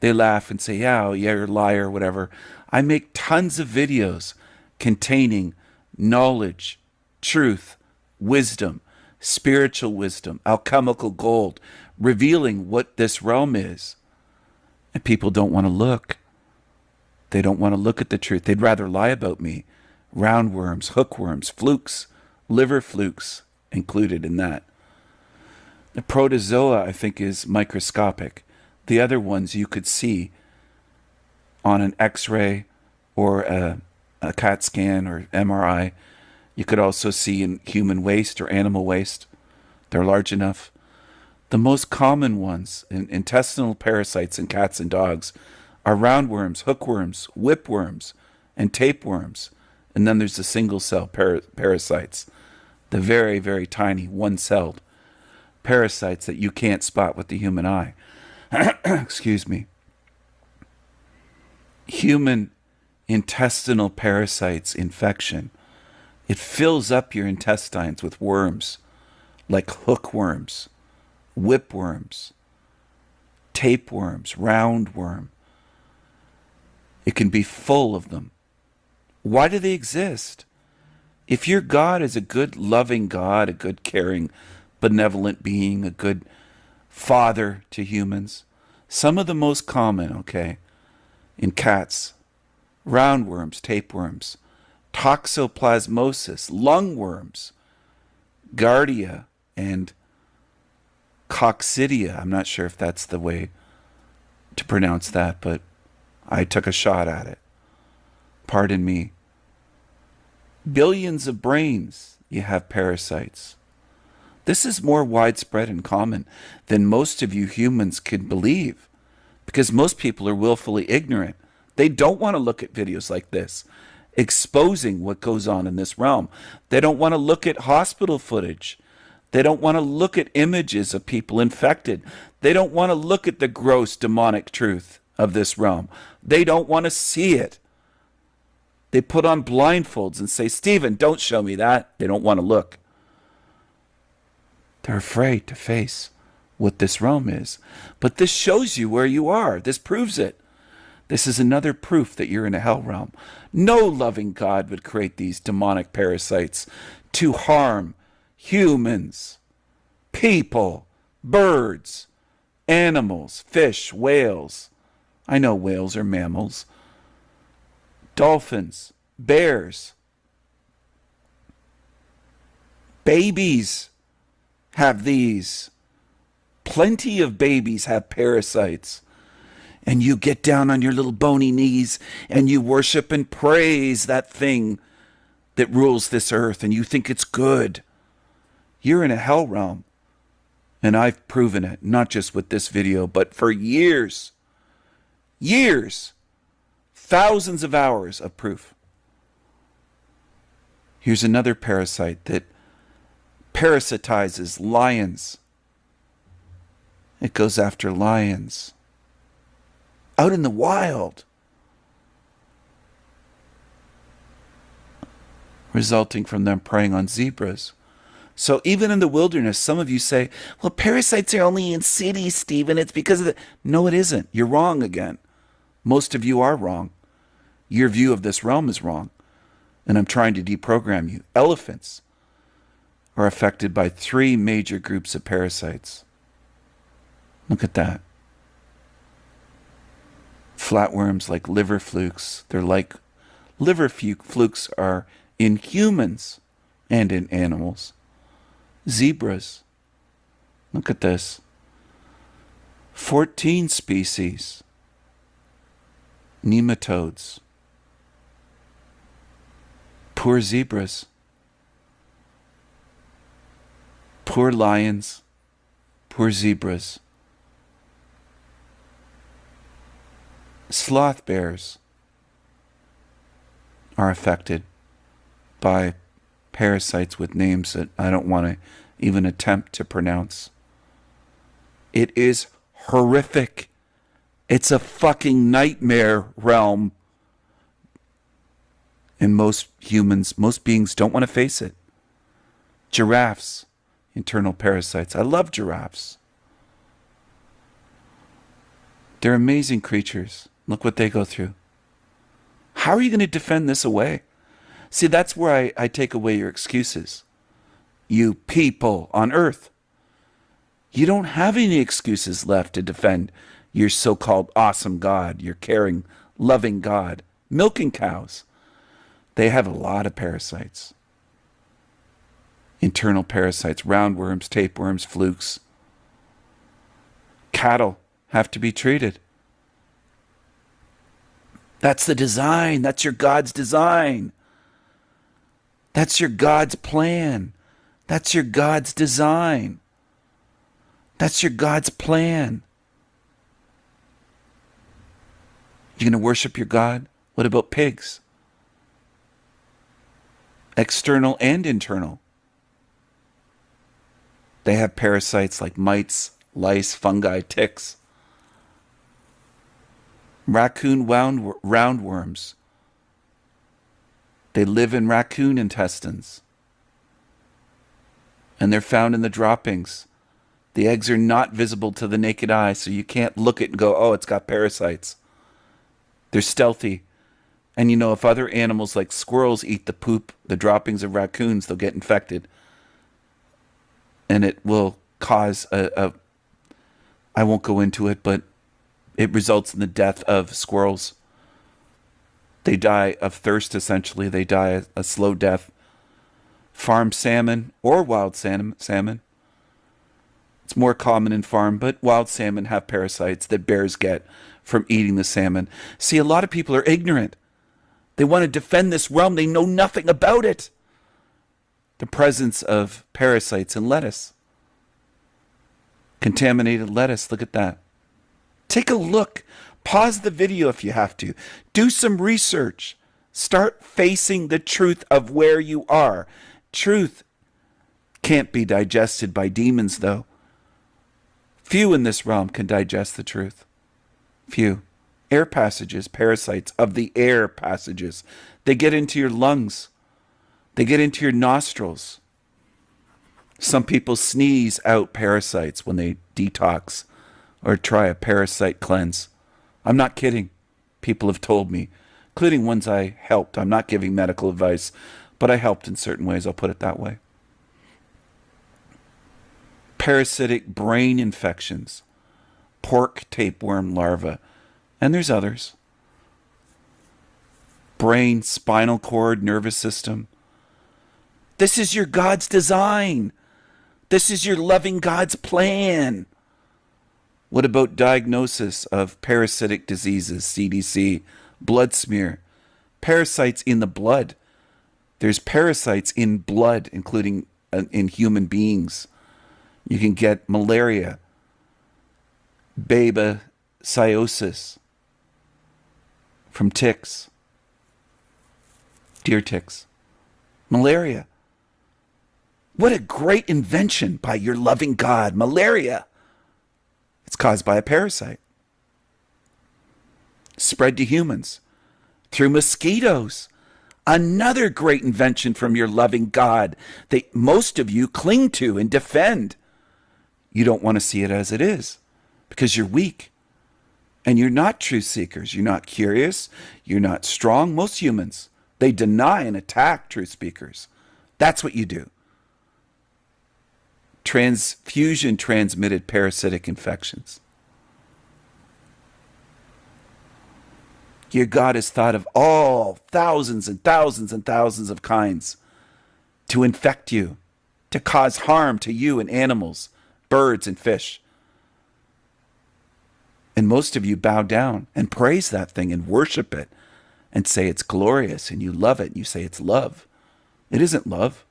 S3: they laugh and say, yeah, you're a liar, whatever. I make tons of videos containing knowledge, truth, wisdom, spiritual wisdom, alchemical gold, revealing what this realm is. And people don't want to look. They don't want to look at the truth. They'd rather lie about me. Roundworms, hookworms, flukes, liver flukes included in that. The protozoa, I think, is microscopic. The other ones you could see on an X-ray or a CAT scan or MRI. You could also see in human waste or animal waste. They're large enough. The most common ones, intestinal parasites in cats and dogs, are roundworms, hookworms, whipworms, and tapeworms. And then there's the single-cell parasites, the very, very tiny, one-celled parasites that you can't spot with the human eye. Excuse me. Human intestinal parasites infection. It fills up your intestines with worms, like hookworms, whipworms, tapeworms, roundworm. It can be full of them. Why do they exist? If your God is a good, loving God, a good, caring, benevolent being, a good father to humans, some of the most common, okay, in cats, roundworms, tapeworms, toxoplasmosis, lungworms, giardia, and coccidia. I'm not sure if that's the way to pronounce that, but I took a shot at it. Pardon me. Billions of brains, you have parasites. This is more widespread and common than most of you humans could believe, because most people are willfully ignorant. They don't want to look at videos like this, exposing what goes on in this realm. They don't want to look at hospital footage. They don't want to look at images of people infected. They don't want to look at the gross demonic truth of this realm. They don't want to see it. They put on blindfolds and say, Stephen, don't show me that. They don't want to look. They're afraid to face what this realm is. But this shows you where you are. This proves it. This is another proof that you're in a hell realm. No loving God would create these demonic parasites to harm humans, people, birds, animals, fish, whales. I know whales are mammals. Dolphins, bears, babies have these. Plenty of babies have parasites. And you get down on your little bony knees and you worship and praise that thing that rules this earth, and you think it's good. You're in a hell realm. And I've proven it, not just with this video, but for years. Years. Thousands of hours of proof. Here's another parasite that parasitizes lions. It goes after lions. Out in the wild. Resulting from them preying on zebras. So even in the wilderness, some of you say, well, parasites are only in cities, Stephen. It's because of the... No, it isn't. You're wrong again. Most of you are wrong. Your view of this realm is wrong. And I'm trying to deprogram you. Elephants are affected by 3 major groups of parasites. Look at that. Flatworms like liver flukes. They're like... Liver flukes are in humans and in animals. Zebras. Look at this. 14 species. Nematodes. Poor zebras. Poor lions. Poor zebras. Sloth bears are affected by parasites with names that I don't want to even attempt to pronounce. It is horrific. It's a fucking nightmare realm. And most humans, most beings don't want to face it. Giraffes, internal parasites. I love giraffes. They're amazing creatures. Look what they go through. How are you going to defend this away? See, that's where I take away your excuses. You people on earth. You don't have any excuses left to defend your so-called awesome God, your caring, loving God. Milking cows. They have a lot of parasites. Internal parasites, roundworms, tapeworms, flukes. Cattle have to be treated. That's the design. That's your God's design. That's your God's plan. That's your God's design. That's your God's plan. You're going to worship your God? What about pigs? External and internal. They have parasites like mites, lice, fungi, ticks. Raccoon roundworms. They live in raccoon intestines. And they're found in the droppings. The eggs are not visible to the naked eye, so you can't look at it and go, oh, it's got parasites. They're stealthy. And you know, if other animals like squirrels eat the poop, the droppings of raccoons, they'll get infected. And it will cause I won't go into it, but it results in the death of squirrels. They die of thirst, essentially. They die a slow death. Farm salmon or wild salmon. It's more common in farm, but wild salmon have parasites that bears get from eating the salmon. See, a lot of people are ignorant. They want to defend this realm. They know nothing about it. The presence of parasites in lettuce. Contaminated lettuce. Look at that. Take a look. Pause the video if you have to. Do some research. Start facing the truth of where you are. Truth can't be digested by demons, though. Few in this realm can digest the truth. Few. Air passages, parasites of the air passages. They get into your lungs. They get into your nostrils. Some people sneeze out parasites when they detox or try a parasite cleanse. I'm not kidding. People have told me, including ones I helped. I'm not giving medical advice, but I helped in certain ways. I'll put it that way. Parasitic brain infections, pork tapeworm larvae, and there's others. Brain, spinal cord, nervous system. This is your God's design. This is your loving God's plan. What about diagnosis of parasitic diseases, CDC, blood smear, parasites in the blood? There's parasites in blood, including in human beings. You can get malaria, babesiosis from ticks, deer ticks, malaria. What a great invention by your loving God, malaria. It's caused by a parasite. Spread to humans through mosquitoes. Another great invention from your loving God that most of you cling to and defend. You don't want to see it as it is because you're weak and you're not truth seekers. You're not curious. You're not strong. Most humans, they deny and attack truth speakers. That's what you do. Transfusion transmitted parasitic infections. Your God has thought of all thousands and thousands and thousands of kinds to infect you, to cause harm to you and animals, birds and fish. And most of you bow down and praise that thing and worship it and say it's glorious and you love it and you say it's love. It isn't love.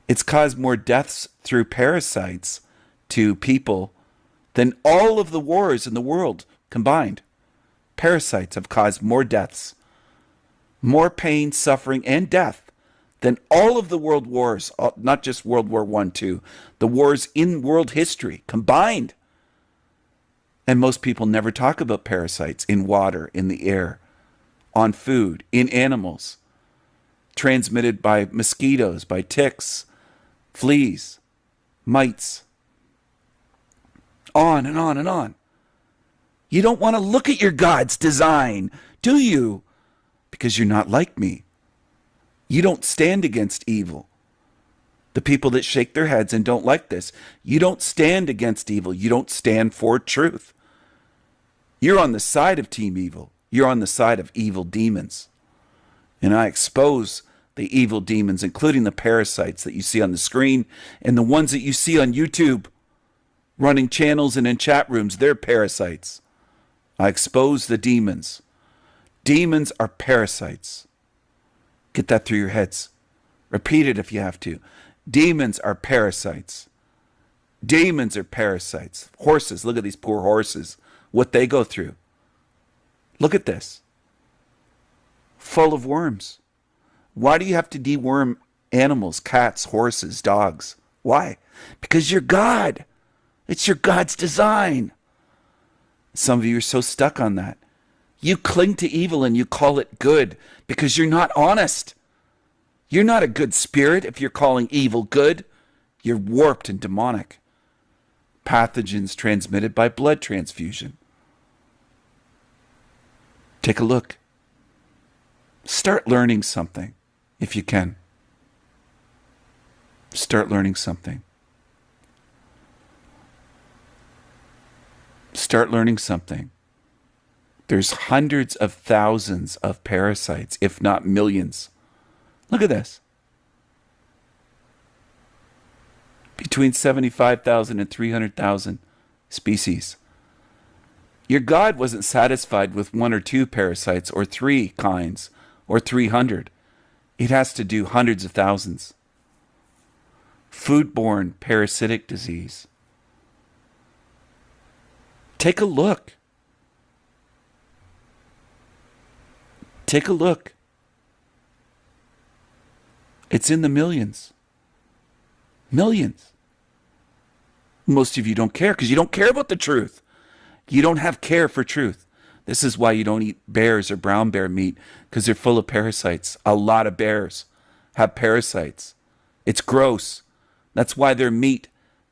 S3: It's caused more deaths through parasites to people than all of the wars in the world combined. Parasites have caused more deaths, more pain, suffering, and death than all of the world wars, not just World War I, II, the wars in world history combined. And most people never talk about parasites in water, in the air, on food, in animals, transmitted by mosquitoes, by ticks, fleas, mites, on and on and on. You don't want to look at your God's design, do you? Because you're not like me. You don't stand against evil. The people that shake their heads and don't like this, you don't stand against evil. You don't stand for truth. You're on the side of Team Evil. You're on the side of evil demons. And I expose the evil demons, including the parasites that you see on the screen and the ones that you see on YouTube running channels and in chat rooms. They're parasites. I expose the demons. Demons are parasites. Get that through your heads. Repeat it if you have to. Demons are parasites. Demons are parasites. Horses, look at these poor horses, what they go through. Look at this. Full of worms. Why do you have to deworm animals, cats, horses, dogs? Why? Because you're God. It's your God's design. Some of you are so stuck on that. You cling to evil and you call it good because you're not honest. You're not a good spirit if you're calling evil good. You're warped and demonic. Pathogens transmitted by blood transfusion. Take a look. Start learning something if you can. Start learning something. Start learning something. There's hundreds of thousands of parasites, if not millions. Look at this. Between 75,000 and 300,000 species. Your God wasn't satisfied with 1 or 2 parasites or 3 kinds or 300. It has to do hundreds of thousands. Foodborne parasitic disease. Take a look. Take a look. It's in the millions. Millions. Most of you don't care because you don't care about the truth. You don't have care for truth. This is why you don't eat bears or brown bear meat, because they're full of parasites. A lot of bears have parasites. It's gross. That's why they're meat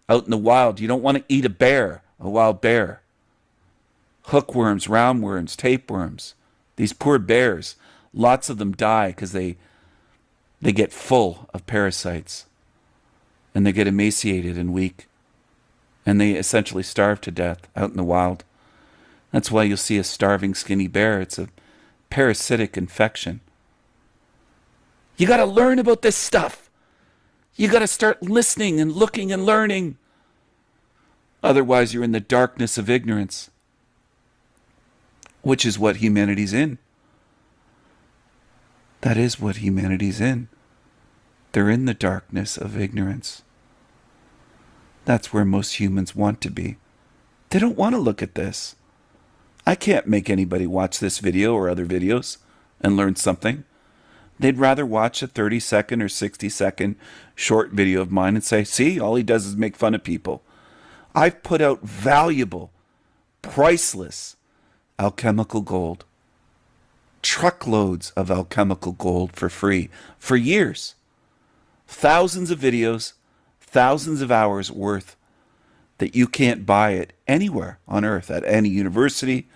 S3: out in the wild. You don't want to eat a bear, a wild bear. Hookworms, roundworms, tapeworms. These poor bears, lots of them die because they get full of parasites. And they get emaciated and weak. And they essentially starve to death out in the wild. That's why you'll see a starving skinny bear. It's a parasitic infection. You got to learn about this stuff. You got to start listening and looking and learning. Otherwise, you're in the darkness of ignorance, which is what humanity's in. That is what humanity's in. They're in the darkness of ignorance. That's where most humans want to be. They don't want to look at this. I can't make anybody watch this video or other videos and learn something. They'd rather watch a 30-second or 60-second short video of mine and say, see, all he does is make fun of people. I've put out valuable, priceless alchemical gold. Truckloads of alchemical gold for free for years. Thousands of videos, thousands of hours worth that you can't buy it anywhere on earth, at any university,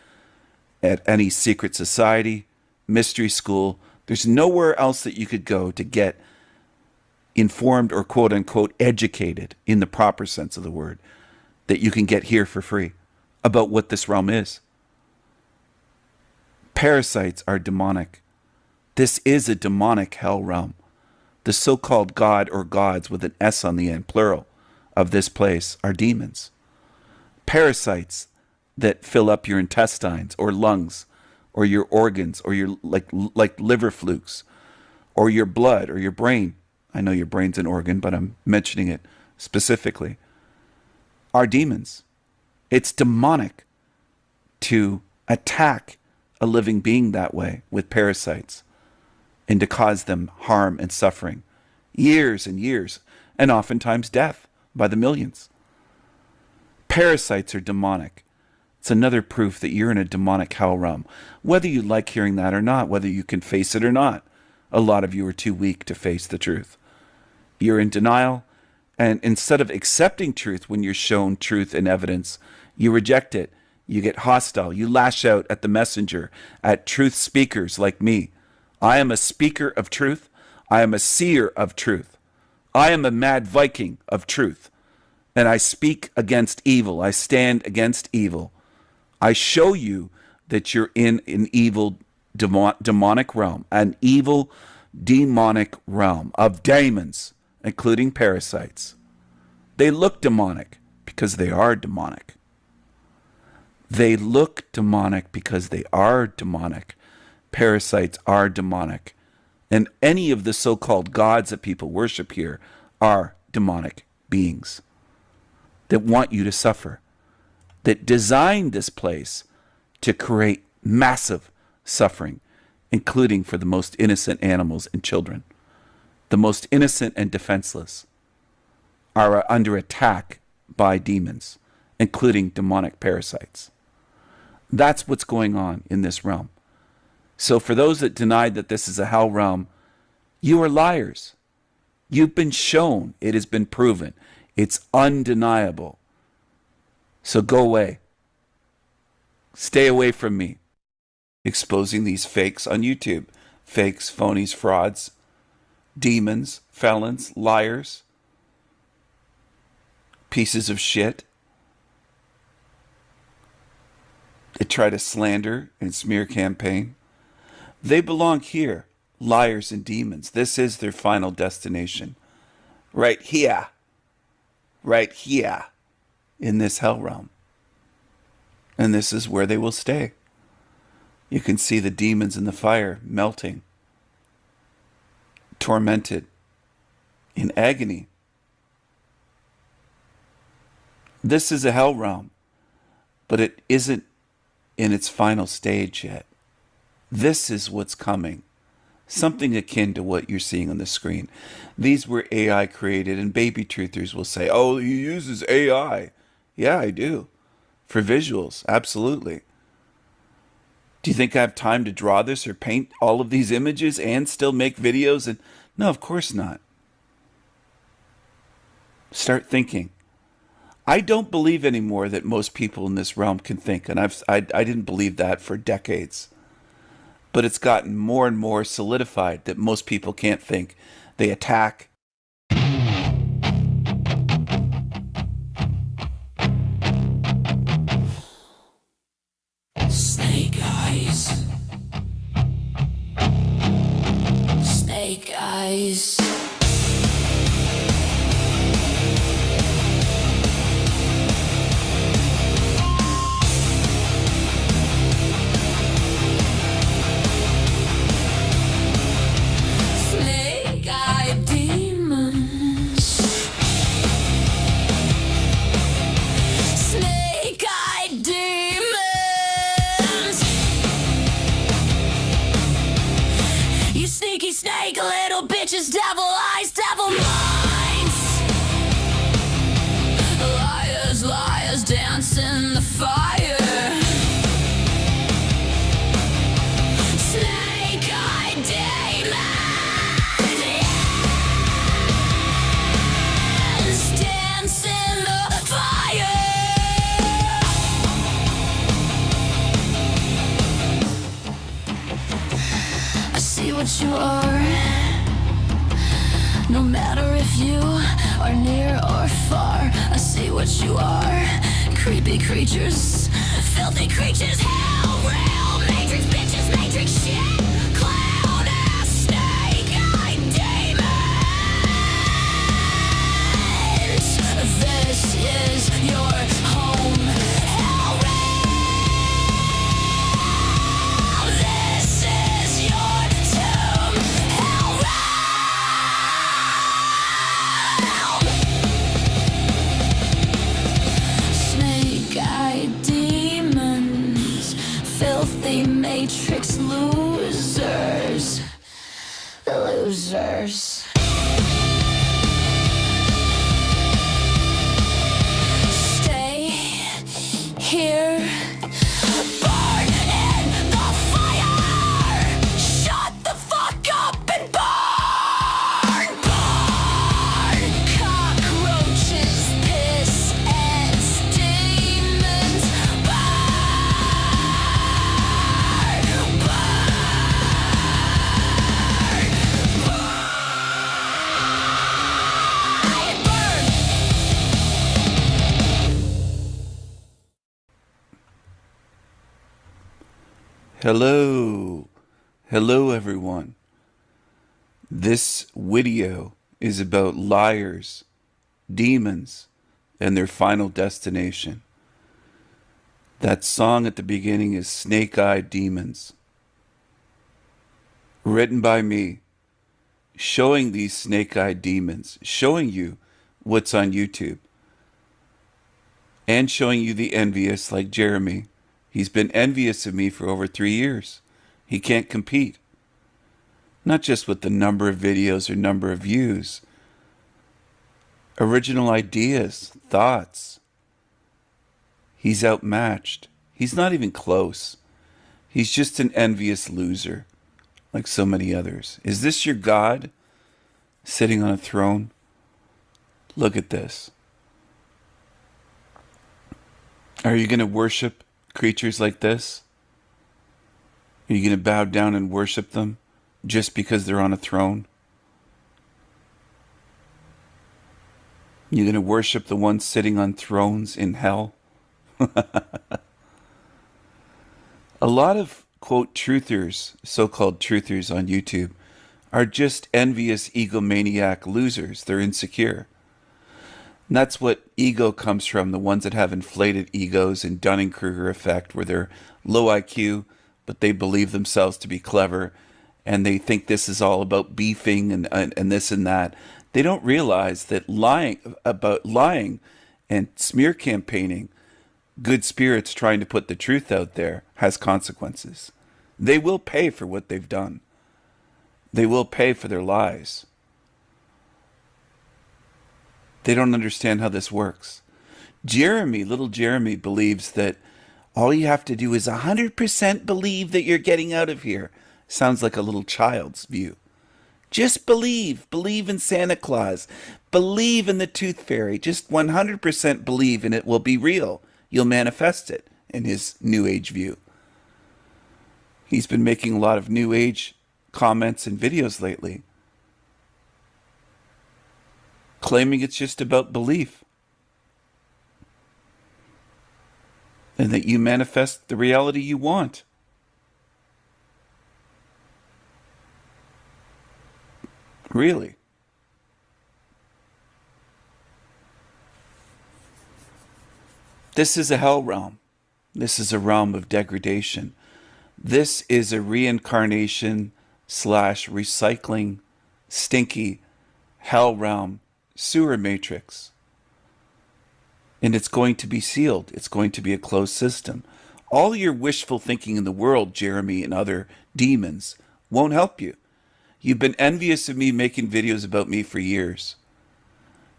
S3: at any secret society, mystery school. There's nowhere else that you could go to get informed or quote unquote educated in the proper sense of the word that you can get here for free about what this realm is. Parasites are demonic. This is a demonic hell realm. The so-called God or gods with an S on the end, plural, of this place are demons. Parasites that fill up your intestines or lungs or your organs or your like liver flukes or your blood or your brain. I know your brain's an organ, but I'm mentioning it specifically. Are demons. It's demonic to attack a living being that way with parasites. and to cause them harm and suffering, years and years, and oftentimes death by the millions. Parasites are demonic. It's another proof that you're in a demonic hell realm, whether you like hearing that or not, whether you can face it or not. A lot of you are too weak to face the truth. You're in denial, and instead of accepting truth when you're shown truth and evidence, you reject it. You get hostile. You lash out at the messenger, at truth speakers like me. I am a speaker of truth. I am a seer of truth. I am a mad Viking of truth. And I speak against evil. I stand against evil. I show you that you're in an evil demonic realm, an evil demonic realm of demons, including parasites. They look demonic because they are demonic. They look demonic because they are demonic. Parasites are demonic. And any of the so-called gods that people worship here are demonic beings that want you to suffer, that designed this place to create massive suffering, including for the most innocent animals and children. The most innocent and defenseless are under attack by demons, including demonic parasites. That's what's going on in this realm. So for those that denied that this is a hell realm, you are liars. You've been shown, it has been proven. It's undeniable. So go away. Stay away from me. Exposing these fakes on YouTube. Fakes, phonies, frauds, demons, felons, liars, pieces of shit. They try to slander and smear campaign. They belong here, liars and demons. This is their final destination. Right here. Right here. In this hell realm. And this is where they will stay. You can see the demons in the fire melting. Tormented. In agony. This is a hell realm. But it isn't in its final stage yet. This is what's coming. Something akin to what you're seeing on the screen. These were AI created, and baby truthers will say, oh, he uses AI. Yeah, I do. For visuals, absolutely. Do you think I have time to draw this or paint all of these images and still make videos? And no, of course not. Start thinking. I don't believe anymore that most people in this realm can think, and I didn't believe that for decades. But it's gotten more and more solidified that most people can't think. They attack.
S1: Snake eyes. Snake eyes. Snake-eyed demons. Snake-eyed demons. You sneaky snake, little bitches, devil eyes, devil minds. Liars, liars, dance in the fire. Snake-eyed demons. Dance in the fire. I see what you are. No matter if you are near or far, I see what you are. Creepy creatures, filthy creatures, hell real, matrix bitches, matrix shit, clown ass, snake-eyed demons. This is your home, hell realm. This is your tomb, hell realm. Snake-eyed demons, filthy matrix losers. losers. Stay here. Burn in the fire. Shut the fuck up and burn. Burn. Cockroaches, piss ants, demons. Burn.
S3: Hello. Hello, everyone. This video is about liars, demons, and their final destination. That song at the beginning is Snake-Eyed Demons. Written by me, showing these snake-eyed demons, showing you what's on YouTube, and showing you the envious like Jeremy. He's been envious of me for over 3 years. He can't compete. Not just with the number of videos or number of views. Original ideas, thoughts. He's outmatched. He's not even close. He's just an envious loser, like so many others. Is this your God sitting on a throne? Look at this. Are you going to worship creatures like this? Are you going to bow down and worship them just because they're on a throne? You're going to worship the ones sitting on thrones in hell? A lot of, quote, truthers, so-called truthers on YouTube, are just envious egomaniac losers. They're insecure. And that's what ego comes from, the ones that have inflated egos and Dunning-Kruger effect, where they're low IQ, but they believe themselves to be clever, and they think this is all about beefing and this and that. They don't realize that lying and smear campaigning, good spirits trying to put the truth out there, has consequences. They will pay for what they've done. They will pay for their lies. They don't understand how this works. Little Jeremy believes that all you have to do is 100% believe that you're getting out of here. Sounds like a little child's view. Just believe in Santa Claus, believe in the Tooth Fairy, just 100% believe and it will be real. You'll manifest it, in his New Age view. He's been making a lot of New Age comments and videos lately, claiming it's just about belief, and that you manifest the reality you want. Really? This is a hell realm. This is a realm of degradation. This is a reincarnation / recycling, stinky hell realm sewer matrix. And it's going to be sealed. It's going to be a closed system. All your wishful thinking in the world, Jeremy and other demons, won't help you. You've been envious of me making videos about me for years,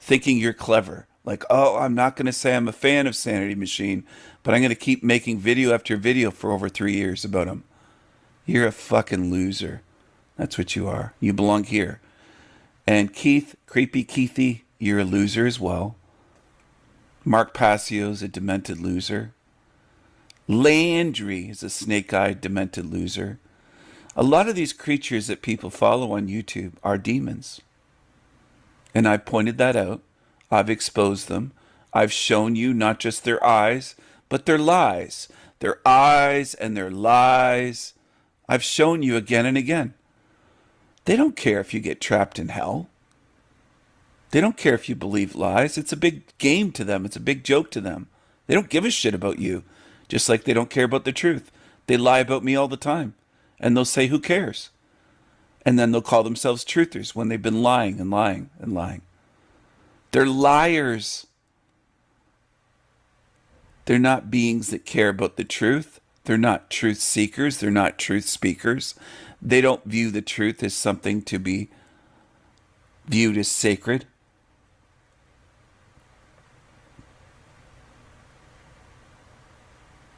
S3: thinking you're clever. Like, oh, I'm not going to say I'm a fan of Sanity Machine, but I'm going to keep making video after video for over 3 years about him. You're a fucking loser. That's what you are. You belong here. And Keith, Creepy Keithy, you're a loser as well. Mark Passio's a demented loser. Landry is a snake-eyed, demented loser. A lot of these creatures that people follow on YouTube are demons. And I pointed that out. I've exposed them. I've shown you not just their eyes, but their lies. Their eyes and their lies. I've shown you again and again. They don't care if you get trapped in hell. They don't care if you believe lies. It's a big game to them. It's a big joke to them. They don't give a shit about you, just like they don't care about the truth. They lie about me all the time. And they'll say, who cares? And then they'll call themselves truthers when they've been lying and lying and lying. They're liars. They're not beings that care about the truth. They're not truth seekers. They're not truth speakers. They don't view the truth as something to be viewed as sacred.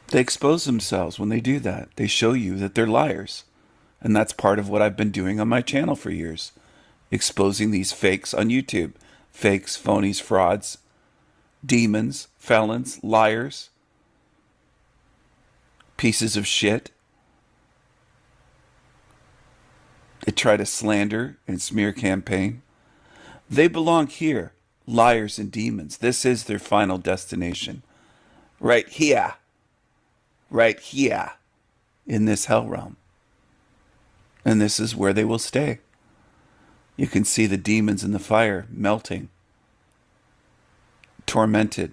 S3: They expose themselves when they do that. They show you that they're liars. And that's part of what I've been doing on my channel for years. Exposing these fakes on YouTube. Fakes, phonies, frauds, demons, felons, liars, pieces of shit. They try to slander and smear campaign. They belong here, liars and demons. This is their final destination. Right here. Right here. In this hell realm. And this is where they will stay. You can see the demons in the fire melting. Tormented.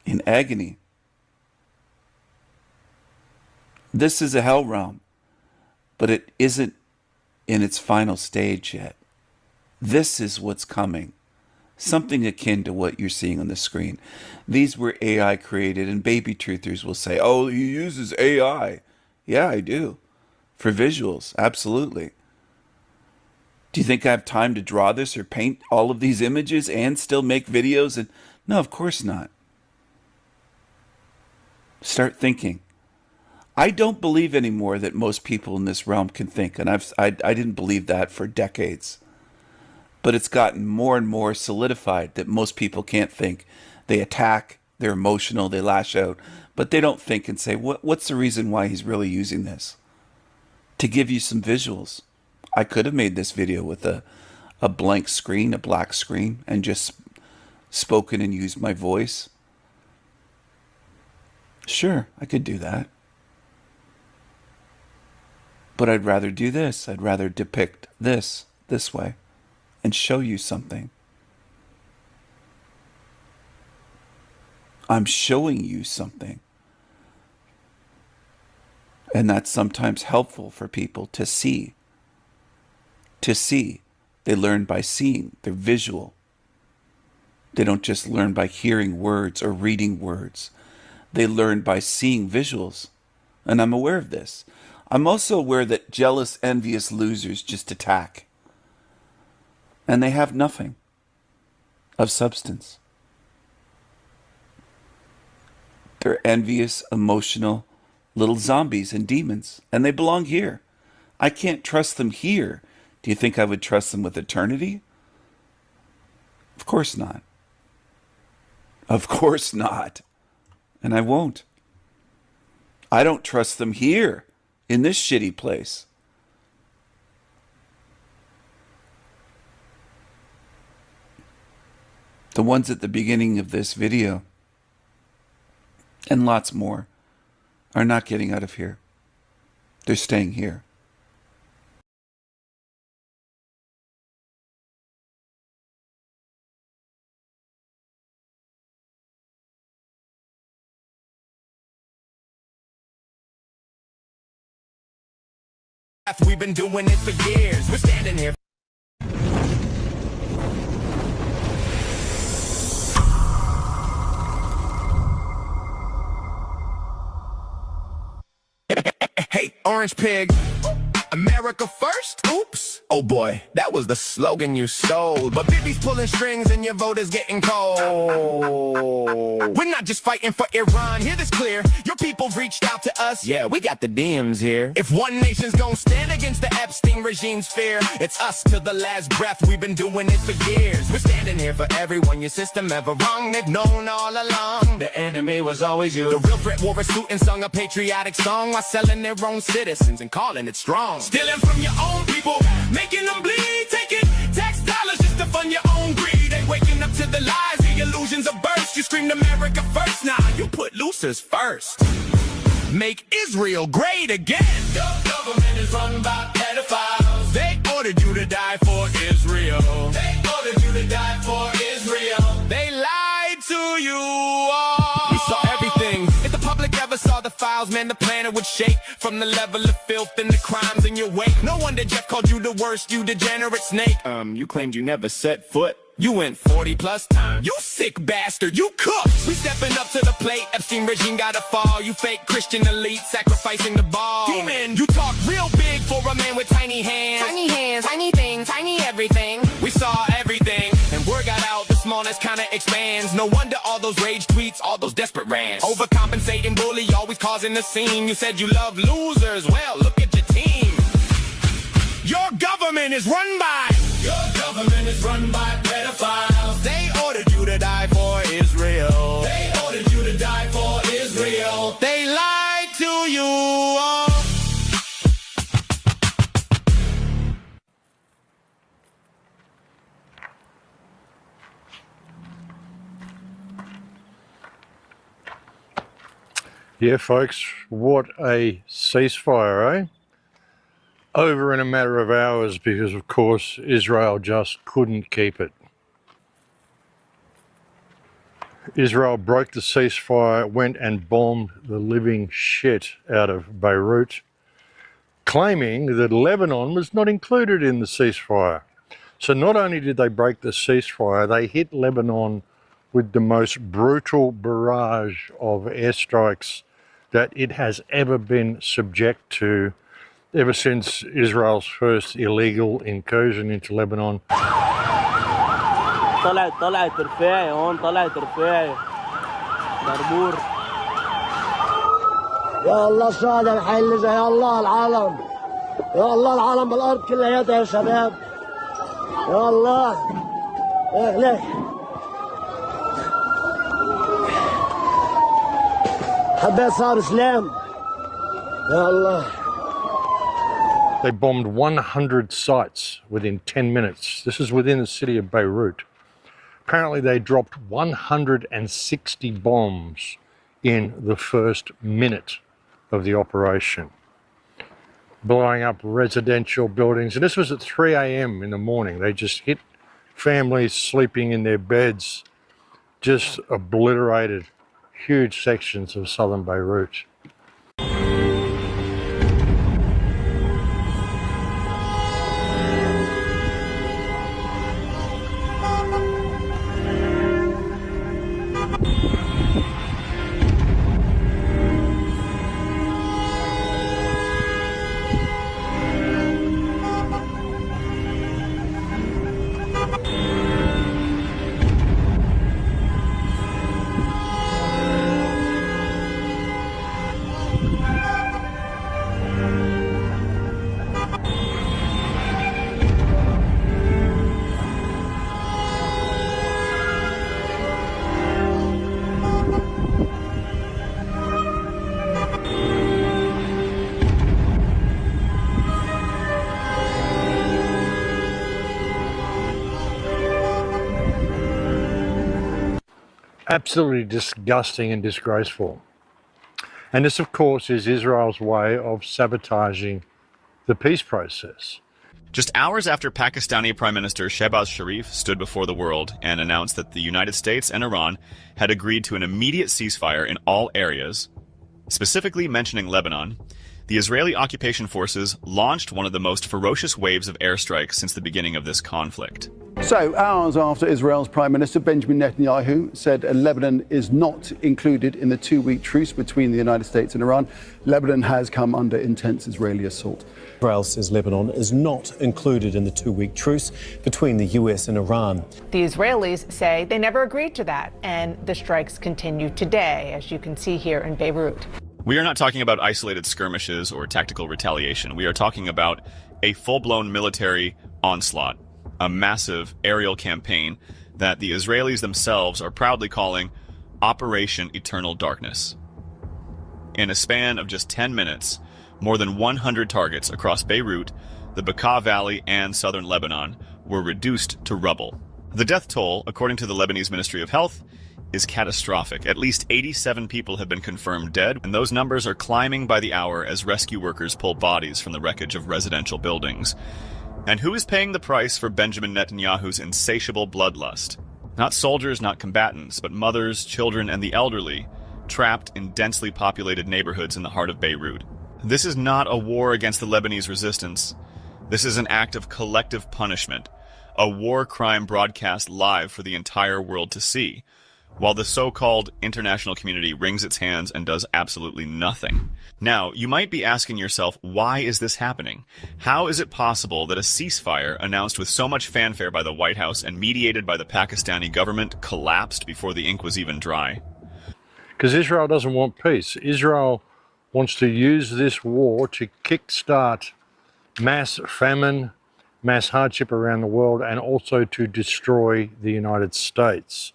S3: In agony. This is a hell realm. But it isn't in its final stage yet. This is what's coming. Something akin to what you're seeing on the screen. These were AI created, and baby truthers will say, oh, he uses AI. Yeah, I do. For visuals, absolutely. Do you think I have time to draw this or paint all of these images and still make videos? And no, of course not. Start thinking. I don't believe anymore that most people in this realm can think, and I didn't believe that for decades. But it's gotten more and more solidified that most people can't think. They attack, they're emotional, they lash out, but they don't think and say, what's the reason why he's really using this? To give you some visuals. I could have made this video with a blank screen, a black screen, and just spoken and used my voice. Sure, I could do that. But I'd rather do this. I'd rather depict this way and show you something. I'm showing you something. And that's sometimes helpful for people to see. To see. They learn by seeing. They're visual. They don't just learn by hearing words or reading words. They learn by seeing visuals. And I'm aware of this. I'm also aware that jealous, envious losers just attack. And they have nothing of substance. They're envious, emotional, little zombies and demons. And they belong here. I can't trust them here. Do you think I would trust them with eternity? Of course not. Of course not. And I won't. I don't trust them here. In this shitty place. The ones at the beginning of this video, and lots more, are not getting out of here. They're staying here.
S1: We've been doing it for years. We're standing here. Hey, Orange Pig. America first? Oops. Oh boy, that was the slogan you stole. But Bibi's pulling strings and your vote is getting cold. We're not just fighting for Iran, hear this clear. Your people reached out to us. Yeah, we got the DMs here. If one nation's gonna stand against the Epstein regime's fear, it's us till the last breath. We've been doing it for years. We're standing here for everyone. Your system ever wrong, they've known all along. The enemy was always you. The real threat wore a suit and sung a patriotic song while selling their own citizens and calling it strong. Stealing from your own people, making them bleed, taking tax dollars just to fund your own greed. They waking up to the lies, the illusions of burst. You screamed America first, nah, you put losers first. Make Israel great again. Your government is run by pedophiles. They ordered you to die for Israel. They ordered you to die for Israel. They lied to you all. We saw everything. If the public ever saw the files, man, the planet would shake from the level of filth and the crimes in your wake. No wonder Jeff called you the worst, you degenerate snake. You claimed you never set foot You went 40 plus times. You sick bastard, you cooked. We stepping up to the plate. Epstein regime gotta fall. You fake Christian elite sacrificing the ball. Demon, you talk real big for a man with tiny hands. Tiny hands, tiny things, tiny everything. We saw everything, and word got out. The smallness kinda expands. No wonder all those rage tweets, all those desperate rants. Overcompensating bully, always causing a scene. You said you love losers. Well, look at your team. Your government is run by. Your government is run by pedophiles. They ordered you to die for Israel. They ordered you to die for Israel. They lied to you all.
S11: Yeah, folks, what a ceasefire, eh? Over in a matter of hours because, of course, Israel just couldn't keep it. Israel broke the ceasefire, went and bombed the living shit out of Beirut, claiming that Lebanon was not included in the ceasefire. So not only did they break the ceasefire, they hit Lebanon with the most brutal barrage of airstrikes that it has ever been subject to ever since Israel's first illegal incursion into Lebanon.
S22: طلعت رفاعي هون طلعت رفاعي بربور يا الله الشهداء الحي اللي جاي يا الله العالم يا الله العالم بالارض كلياتها يا شباب يا الله ليك حبيت صار سلام يا الله.
S11: They bombed 100 sites within 10 minutes. This is within the city of Beirut. Apparently they dropped 160 bombs in the first minute of the operation, blowing up residential buildings. And this was at 3 a.m. in the morning. They just hit families sleeping in their beds, just obliterated huge sections of southern Beirut. Absolutely disgusting and disgraceful. And this, of course, is Israel's way of sabotaging the peace process.
S23: Just hours after Pakistani Prime Minister Shehbaz Sharif stood before the world and announced that the United States and Iran had agreed to an immediate ceasefire in all areas, specifically mentioning Lebanon, the Israeli occupation forces launched one of the most ferocious waves of airstrikes since the beginning of this conflict.
S24: So, hours after Israel's Prime Minister Benjamin Netanyahu said Lebanon is not included in the 2-week truce between the United States and Iran, Lebanon has come under intense Israeli assault.
S25: Israel says Lebanon is not included in the 2-week truce between the US and Iran.
S26: The Israelis say they never agreed to that, and the strikes continue today, as you can see here in Beirut.
S23: We are not talking about isolated skirmishes or tactical retaliation. We are talking about a full-blown military onslaught, a massive aerial campaign that the Israelis themselves are proudly calling Operation Eternal Darkness. In a span of just 10 minutes, more than 100 targets across Beirut, the Bekaa Valley, and southern Lebanon were reduced to rubble. The death toll, according to the Lebanese Ministry of Health, is catastrophic. At least 87 people have been confirmed dead, and those numbers are climbing by the hour as rescue workers pull bodies from the wreckage of residential buildings. And who is paying the price for Benjamin Netanyahu's insatiable bloodlust? Not soldiers, not combatants, but mothers, children, and the elderly, trapped in densely populated neighborhoods in the heart of Beirut. This is not a war against the Lebanese resistance. This is an act of collective punishment, a war crime broadcast live for the entire world to see, while the so-called international community wrings its hands and does absolutely nothing. Now, you might be asking yourself, why is this happening? How is it possible that a ceasefire announced with so much fanfare by the White House and mediated by the Pakistani government collapsed before the ink was even dry?
S11: Because Israel doesn't want peace. Israel wants to use this war to kickstart mass famine, mass hardship around the world, and also to destroy the United States.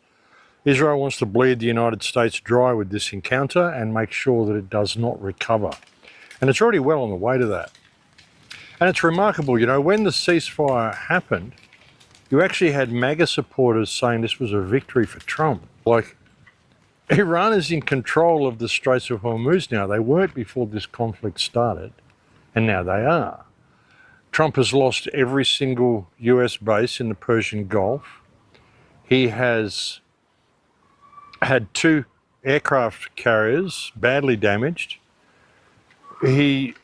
S11: Israel wants to bleed the United States dry with this encounter and make sure that it does not recover. And it's already well on the way to that. And it's remarkable, you know, when the ceasefire happened, you actually had MAGA supporters saying this was a victory for Trump. Like, Iran is in control of the Straits of Hormuz now. They weren't before this conflict started, and now they are. Trump has lost every single US base in the Persian Gulf. He has had 2 aircraft carriers badly damaged. He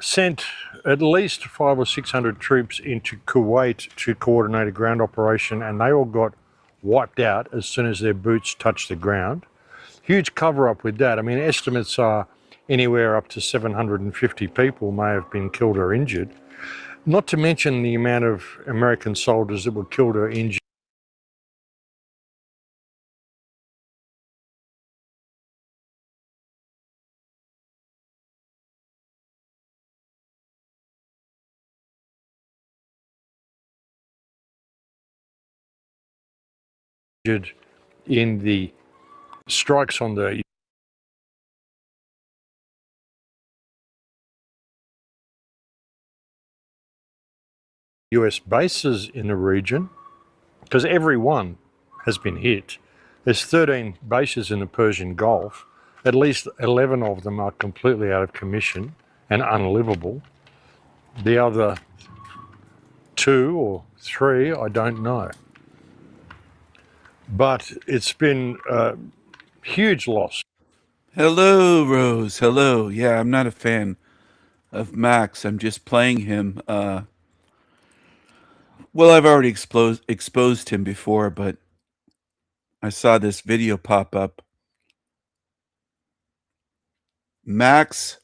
S11: sent at least 500 or 600 troops into Kuwait to coordinate a ground operation, and they all got wiped out as soon as their boots touched the ground. Huge cover-up with that. I mean, estimates are anywhere up to 750 people may have been killed or injured, not to mention the amount of American soldiers that were killed or injured. In the strikes on the US bases in the region, because every one has been hit. There's 13 bases in the Persian Gulf. At least 11 of them are completely out of commission and unlivable. The other 2 or 3, I don't know. But it's been a huge loss.
S3: Hello, Rose. Hello. Yeah, I'm not a fan of Max. I'm just playing him. Well, I've already exposed him before, but I saw this video pop up. Max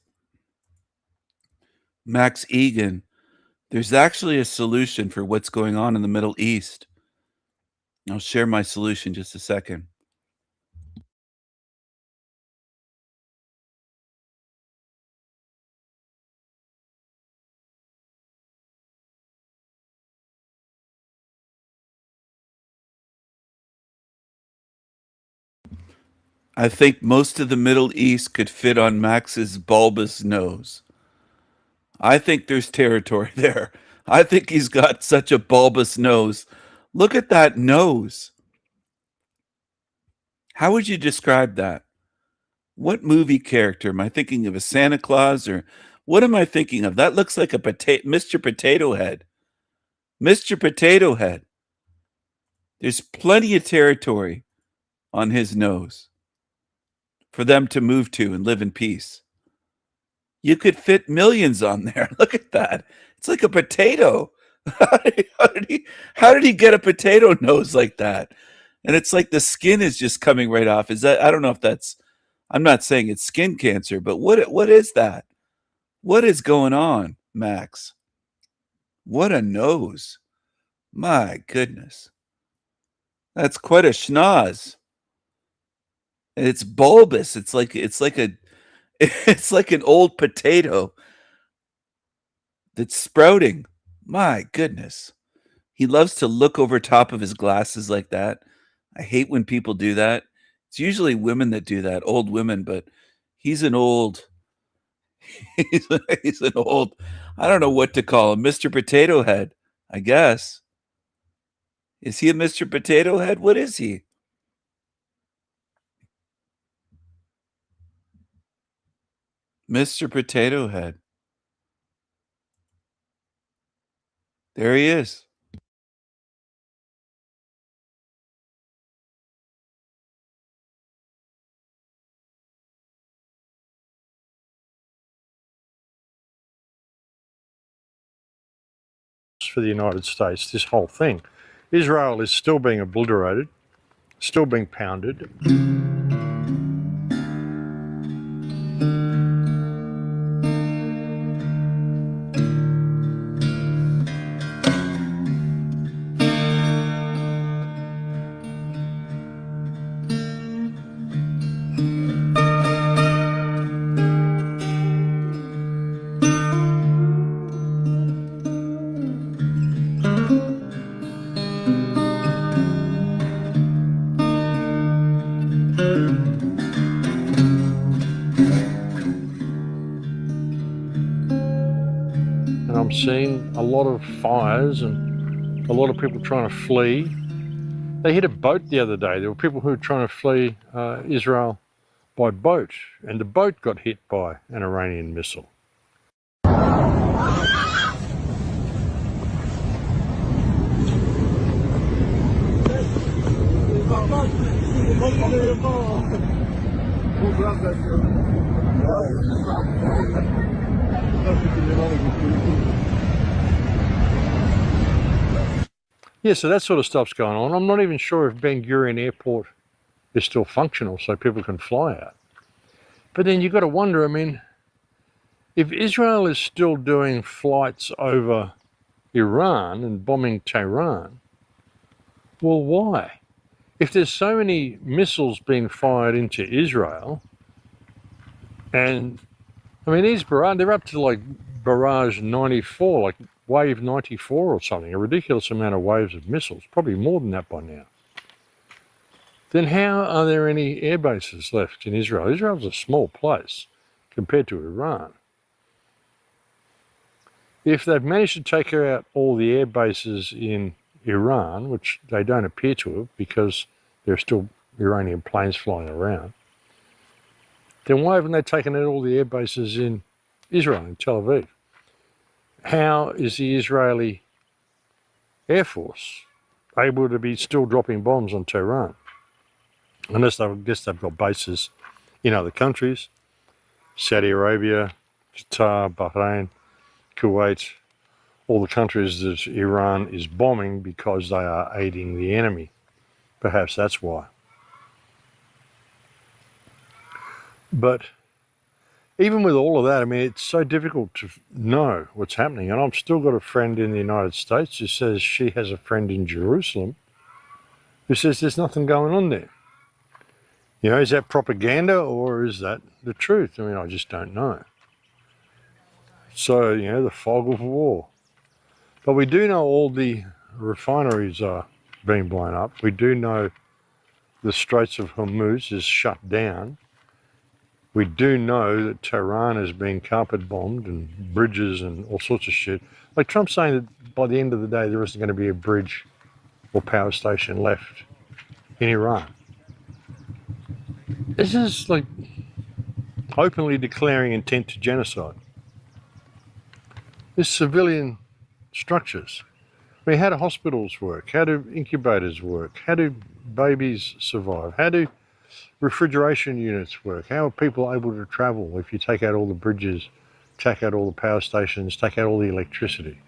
S3: Egan. There's actually a solution for what's going on in the Middle East. I'll share my solution just a second. I think most of the Middle East could fit on Max's bulbous nose. I think there's territory there. I think he's got such a bulbous nose. Look at that nose. How would you describe that? What movie character? Am I thinking of a Santa Claus, or what am I thinking of? That looks like a Mr. Potato Head. Mr. Potato Head. There's plenty of territory on his nose for them to move to and live in peace. You could fit millions on there. Look at that. It's like a potato. How did he get a potato nose like that? And it's like the skin is just coming right off. Is that, I don't know if that's, I'm not saying it's skin cancer, but what is that? What is going on, Max? What a nose. My goodness. That's quite a schnoz. And it's bulbous. It's like it's like an old potato that's sprouting. My goodness. He loves to look over top of his glasses like that. I hate when people do that. It's usually women that do that, old women, but he's an old he's an old, I don't know what to call him, Mr. Potato Head, I guess. Is he a Mr. Potato Head? What is he? Mr. Potato Head. There he is.
S11: for the United States, this whole thing. Israel is still being obliterated, still being pounded. And I'm seeing a lot of fires and a lot of people trying to flee. They hit a boat the other day. There were people who were trying to flee Israel by boat, and the boat got hit by an Iranian missile. Yeah, so that sort of stuff's going on. I'm not even sure if Ben Gurion Airport is still functional so people can fly out. But then you've got to wonder, I mean, if Israel is still doing flights over Iran and bombing Tehran, well, why? If there's so many missiles being fired into Israel, and I mean, these barrage, they're up to like barrage 94, like wave 94 or something, a ridiculous amount of waves of missiles, probably more than that by now. Then how are there any air bases left in Israel? Israel's a small place compared to Iran. If they've managed to take out all the air bases in Iran, which they don't appear to have because there are still Iranian planes flying around, then why haven't they taken out all the air bases in Israel, in Tel Aviv? How is the Israeli Air Force able to be still dropping bombs on Tehran? Unless I guess they've got bases in other countries, Saudi Arabia, Qatar, Bahrain, Kuwait, all the countries that Iran is bombing because they are aiding the enemy. Perhaps that's why. But even with all of that, I mean, it's so difficult to know what's happening. And I've still got a friend in the United States who says she has a friend in Jerusalem who says there's nothing going on there. You know, is that propaganda or is that the truth? I mean, I just don't know. So, you know, the fog of war. But we do know all the refineries are being blown up. We do know the Straits of Hormuz is shut down. We do know that Tehran is being carpet bombed and bridges and all sorts of shit. Like Trump's saying that by the end of the day, there isn't going to be a bridge or power station left in Iran. This is like openly declaring intent to genocide. There's civilian structures. I mean, how do hospitals work? How do incubators work? How do babies survive? How do refrigeration units work? How are people able to travel if you take out all the bridges, take out all the power stations, take out all the electricity?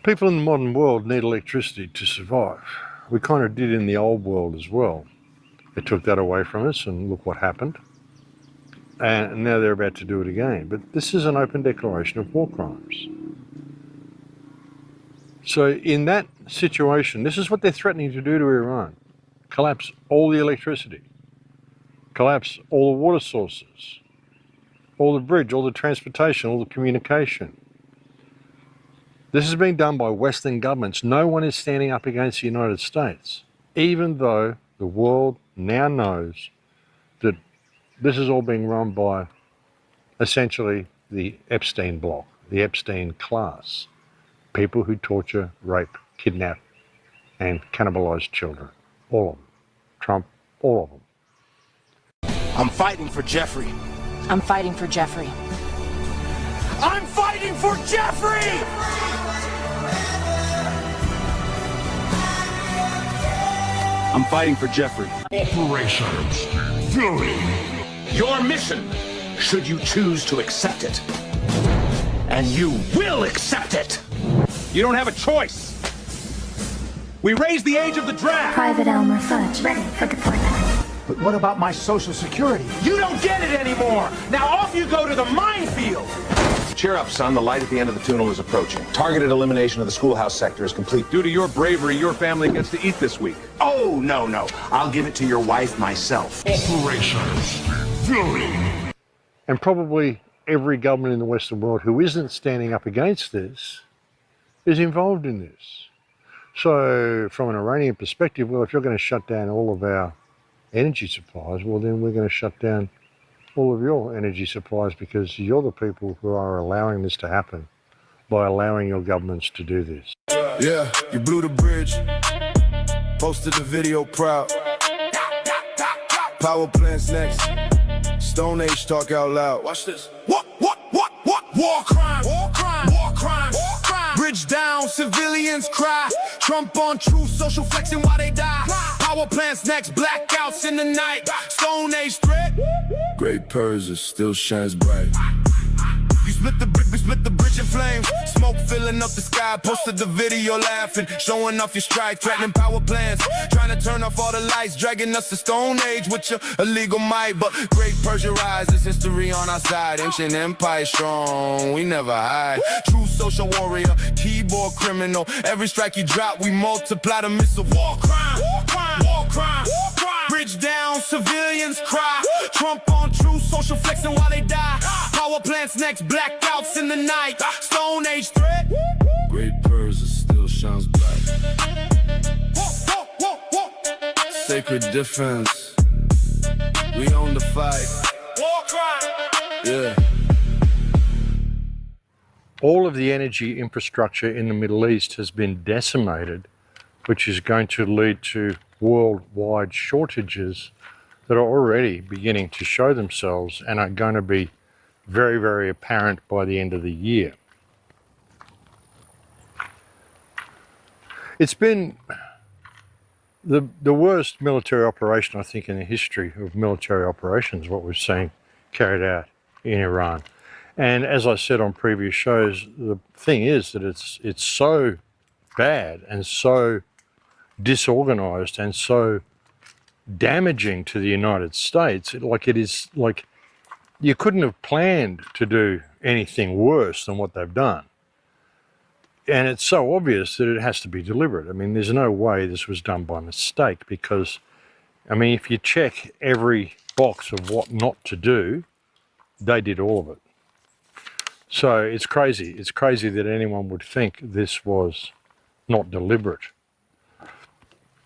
S11: People in the modern world need electricity to survive. We kind of did in the old world as well. They took that away from us and look what happened. And now they're about to do it again. But this is an open declaration of war crimes. So in that situation, this is what they're threatening to do to Iran. Collapse all the electricity. Collapse all the water sources. All the bridge, all the transportation, all the communication. This is being done by Western governments. No one is standing up against the United States, even though the world now knows that this is all being run by essentially the Epstein bloc, the Epstein class. People who torture, rape, kidnap, and cannibalize children. All of them. Trump, all of them.
S4: I'm fighting for Jeffrey.
S15: I'm fighting for Jeffrey.
S4: I'm fighting for Jeffrey!
S16: I'm fighting for Jeffrey.
S4: Operation Fury. Your mission, should you choose to accept it. And you will accept it. You don't have a choice. We raised the age of the draft.
S5: Private Elmer Fudge, ready for deployment.
S4: But what about my social security? You don't get it anymore. Now off you go to the minefield.
S6: Cheer up, son. The light at the end of the tunnel is approaching. Targeted elimination of the schoolhouse sector is complete.
S4: Due to your bravery, your family gets to eat this week.
S6: Oh, no. I'll give it to your wife myself.
S4: Operation Fury.
S11: And probably every government in the Western world who isn't standing up against this is involved in this. So from an Iranian perspective, well, if you're going to shut down all of our energy supplies, well, then we're going to shut down all of your energy supplies because you're the people who are allowing this to happen by allowing your governments to do this.
S7: Yeah, you blew the bridge, posted the video proud. Power plants next, Stone Age talk out loud. Watch this. What? War crime, war crime, war crime, war crime. Bridge down, civilians cry. Trump on truth, social flexing while they die. Power plants next, blackouts in the night. Stone Age threat. Great Persia still shines bright. You split the brick, we split the bridge in flames. Smoke filling up the sky, posted the video laughing, showing off your strike, threatening power plants, trying to turn off all the lights, dragging us to Stone Age with your illegal might. But Great Persia rises, history on our side, ancient empire strong, we never hide. True social warrior, keyboard criminal, every strike you drop, we multiply the missile. War crime, war crime, war crime, war crime. Bridge down, civilians cry. Trump on true social flexing while they die. Power plants next, blackouts in the night. Stone Age threat. Great Persia still shines bright. Sacred defense. We own the fight. War crime. Yeah.
S11: All of the energy infrastructure in the Middle East has been decimated, which is going to lead to worldwide shortages that are already beginning to show themselves and are going to be very, very apparent by the end of the year. It's been the worst military operation, I think, in the history of military operations, what we've seen carried out in Iran. And as I said on previous shows, the thing is that it's so bad and so disorganized and so damaging to the United States, it is like you couldn't have planned to do anything worse than what they've done. And it's so obvious that it has to be deliberate. I mean, there's no way this was done by mistake because, I mean, if you check every box of what not to do, they did all of it. So it's crazy. It's crazy that anyone would think this was not deliberate.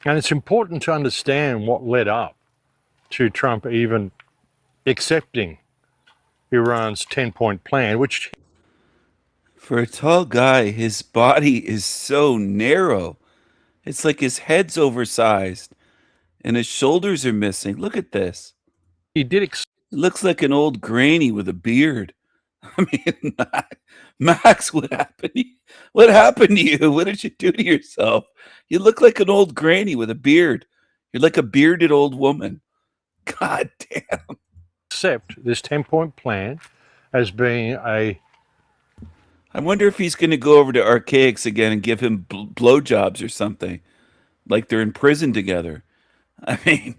S11: And it's important to understand what led up to Trump even accepting Iran's 10-point plan, which...
S3: For a tall guy, his body is so narrow. It's like his head's oversized and his shoulders are missing. Look at this.
S11: He did...
S3: It looks like an old granny with a beard. I mean, Max, what happened to you? What happened to you? What did you do to yourself? You look like an old granny with a beard. You're like a bearded old woman. God damn.
S11: Accept this 10-point plan as being a...
S3: I wonder if he's going to go over to Archaics again and give him blowjobs or something. Like they're in prison together. I mean...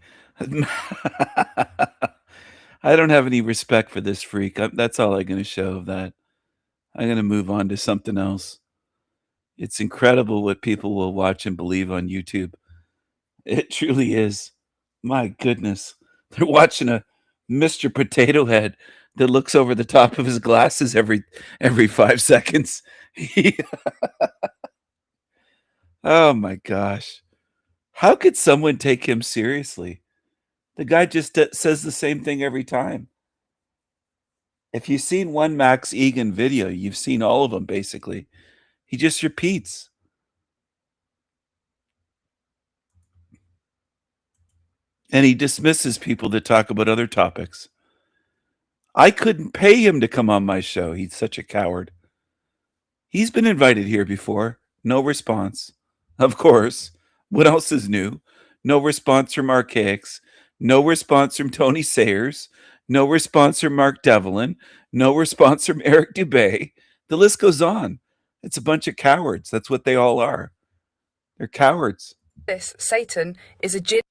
S3: I don't have any respect for this freak. That's all I'm going to show of that. I'm going to move on to something else. It's incredible what people will watch and believe on YouTube. It truly is. My goodness. They're watching a Mr. Potato Head that looks over the top of his glasses every 5 seconds. Oh my gosh. How could someone take him seriously? The guy just says the same thing every time. If you've seen one Max Egan video, you've seen all of them, basically. He just repeats. And he dismisses people that talk about other topics. I couldn't pay him to come on my show. He's such a coward. He's been invited here before. No response. Of course. What else is new? No response from Archaics. No response from Tony Sayers. No response from Mark Devlin. No response from Eric Dubay. The list goes on. It's a bunch of cowards. That's what they all are. They're cowards.
S2: Iblis, Satan, is a jinn.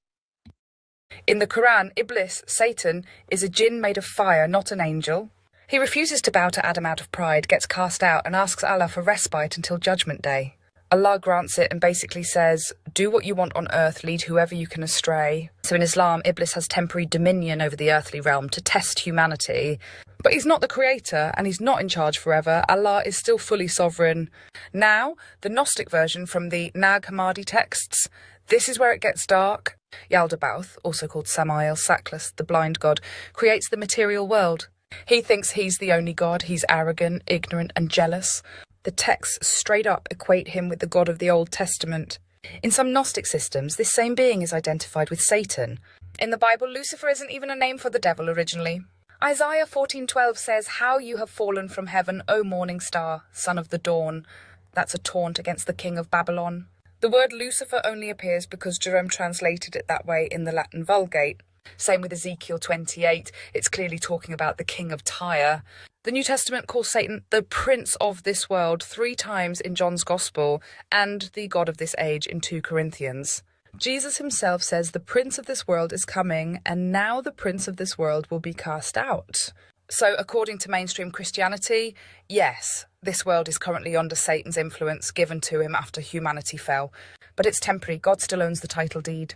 S2: In the Quran, Iblis, Satan, is a jinn made of fire, not an angel. He refuses to bow to Adam out of pride, gets cast out, and asks Allah for respite until Judgment Day. Allah grants it and basically says, do what you want on earth, lead whoever you can astray. So in Islam, Iblis has temporary dominion over the earthly realm to test humanity. But he's not the creator, and he's not in charge forever. Allah is still fully sovereign. Now, the Gnostic version from the Nag Hammadi texts. This is where it gets dark. Yaldabaoth, also called Samael, Sackless, the blind god, creates the material world. He thinks he's the only god. He's arrogant, ignorant, and jealous. The texts straight up equate him with the God of the Old Testament. In some Gnostic systems, this same being is identified with Satan. In the Bible, Lucifer isn't even a name for the devil originally. Isaiah 14:12 says, "How you have fallen from heaven, O morning star, son of the dawn." That's a taunt against the king of Babylon. The word Lucifer only appears because Jerome translated it that way in the Latin Vulgate. Same with Ezekiel 28, it's clearly talking about the king of Tyre. The New Testament calls Satan the prince of this world 3 times in John's Gospel and the God of this age in 2 Corinthians. Jesus himself says the prince of this world is coming and now the prince of this world will be cast out. So according to mainstream Christianity, yes, this world is currently under Satan's influence given to him after humanity fell. But it's temporary, God still owns the title deed.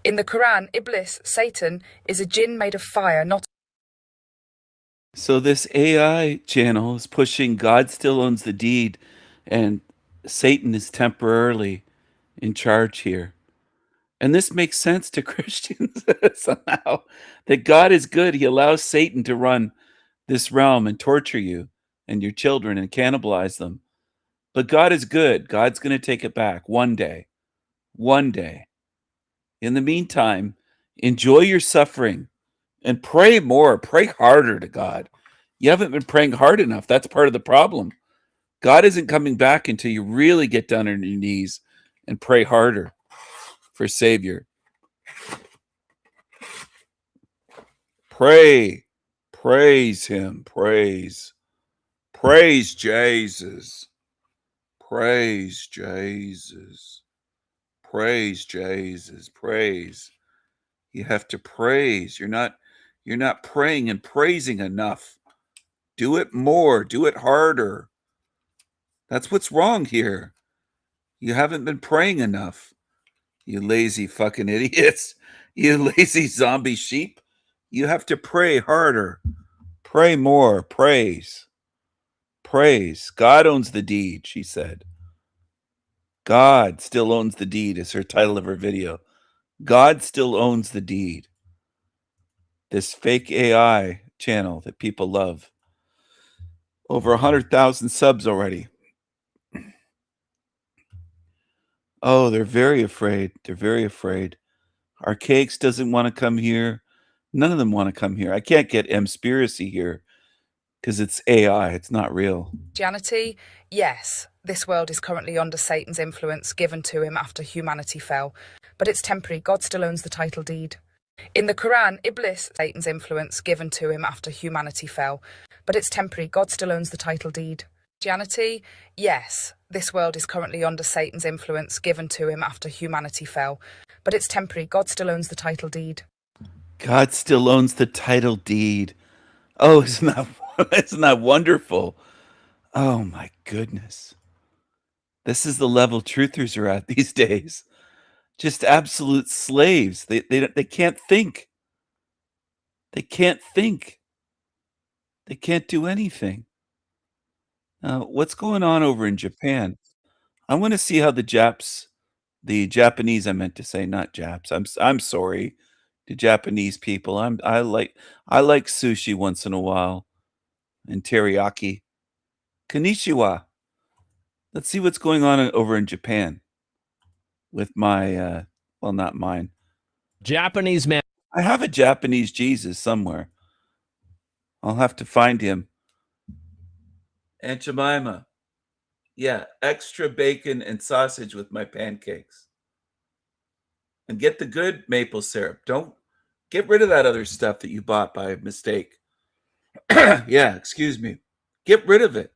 S2: In the Quran, Iblis, Satan, is a jinn made of fire, not...
S3: So this AI channel is pushing God still owns the deed and Satan is temporarily in charge here. And this makes sense to Christians somehow, that God is good. He allows Satan to run this realm and torture you and your children and cannibalize them. But God is good. God's going to take it back one day. One day. In the meantime, enjoy your suffering and pray more. Pray harder to God. You haven't been praying hard enough. That's part of the problem. God isn't coming back until you really get down on your knees and pray harder for Savior. Pray. Praise him. Praise. Praise Jesus. Praise Jesus. Praise Jesus. Praise. You have to praise. You're not praying and praising enough. Do it more. Do it harder. That's what's wrong here. You haven't been praying enough. You lazy fucking idiots. You lazy zombie sheep. You have to pray harder. Pray more. Praise. Praise. God owns the deed, she said. God still owns the deed is her title of her video. God still owns the deed. This fake AI channel that people love. Over 100,000 subs already. Oh, they're very afraid. They're very afraid. Archaics doesn't want to come here. None of them want to come here. I can't get Mspiracy here because it's AI. It's not real.
S2: Christianity, yes, this world is currently under Satan's influence given to him after humanity fell. But it's temporary. God still owns the title deed. In the Quran, Iblis, Satan's influence given to him after humanity fell. But it's temporary. God still owns the title deed. Christianity, yes, this world is currently under Satan's influence given to him after humanity fell. But it's temporary. God still owns the title deed.
S3: God still owns the title deed. Oh, isn't that wonderful? Oh my goodness. This is the level truthers are at these days. Just absolute slaves. They can't think. They can't think. They can't do anything. What's going on over in Japan? I want to see how the Japanese, I meant to say, not Japs. I'm sorry, to Japanese people. I like sushi once in a while and teriyaki. Konnichiwa. Let's see what's going on over in Japan with my well, not mine.
S8: Japanese man.
S3: I have a Japanese Jesus somewhere. I'll have to find him. Aunt Jemima. Yeah, extra bacon and sausage with my pancakes. And get the good maple syrup. Don't get rid of that other stuff that you bought by mistake. Yeah, excuse me. Get rid of it.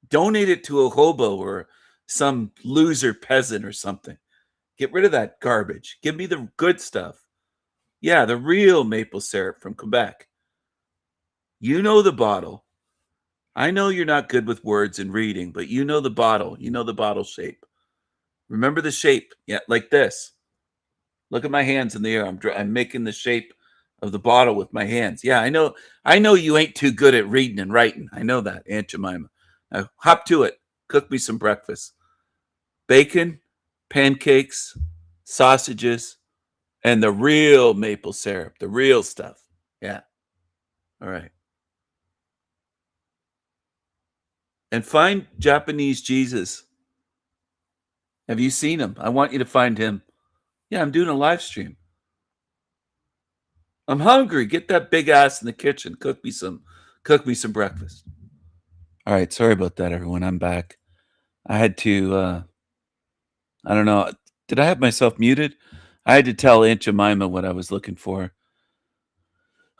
S3: Donate it to a hobo or some loser peasant or something. Get rid of that garbage. Give me the good stuff. Yeah, the real maple syrup from Quebec. You know the bottle. I know you're not good with words and reading, but you know the bottle. You know the bottle shape. Remember the shape. Yeah, like this. Look at my hands in the air. I'm making the shape of the bottle with my hands. Yeah, I know. I know you ain't too good at reading and writing. I know that, Aunt Jemima. Now, hop to it. Cook me some breakfast. Bacon, pancakes, sausages, and the real maple syrup. The real stuff. Yeah. All right. And find Japanese Jesus. Have you seen him? I want you to find him. Yeah, I'm doing a live stream. I'm hungry. Get that big ass in the kitchen. Cook me some breakfast. All right, sorry about that, everyone. I'm back. I had to I don't know. Did I have myself muted? I had to tell Aunt Jemima what I was looking for.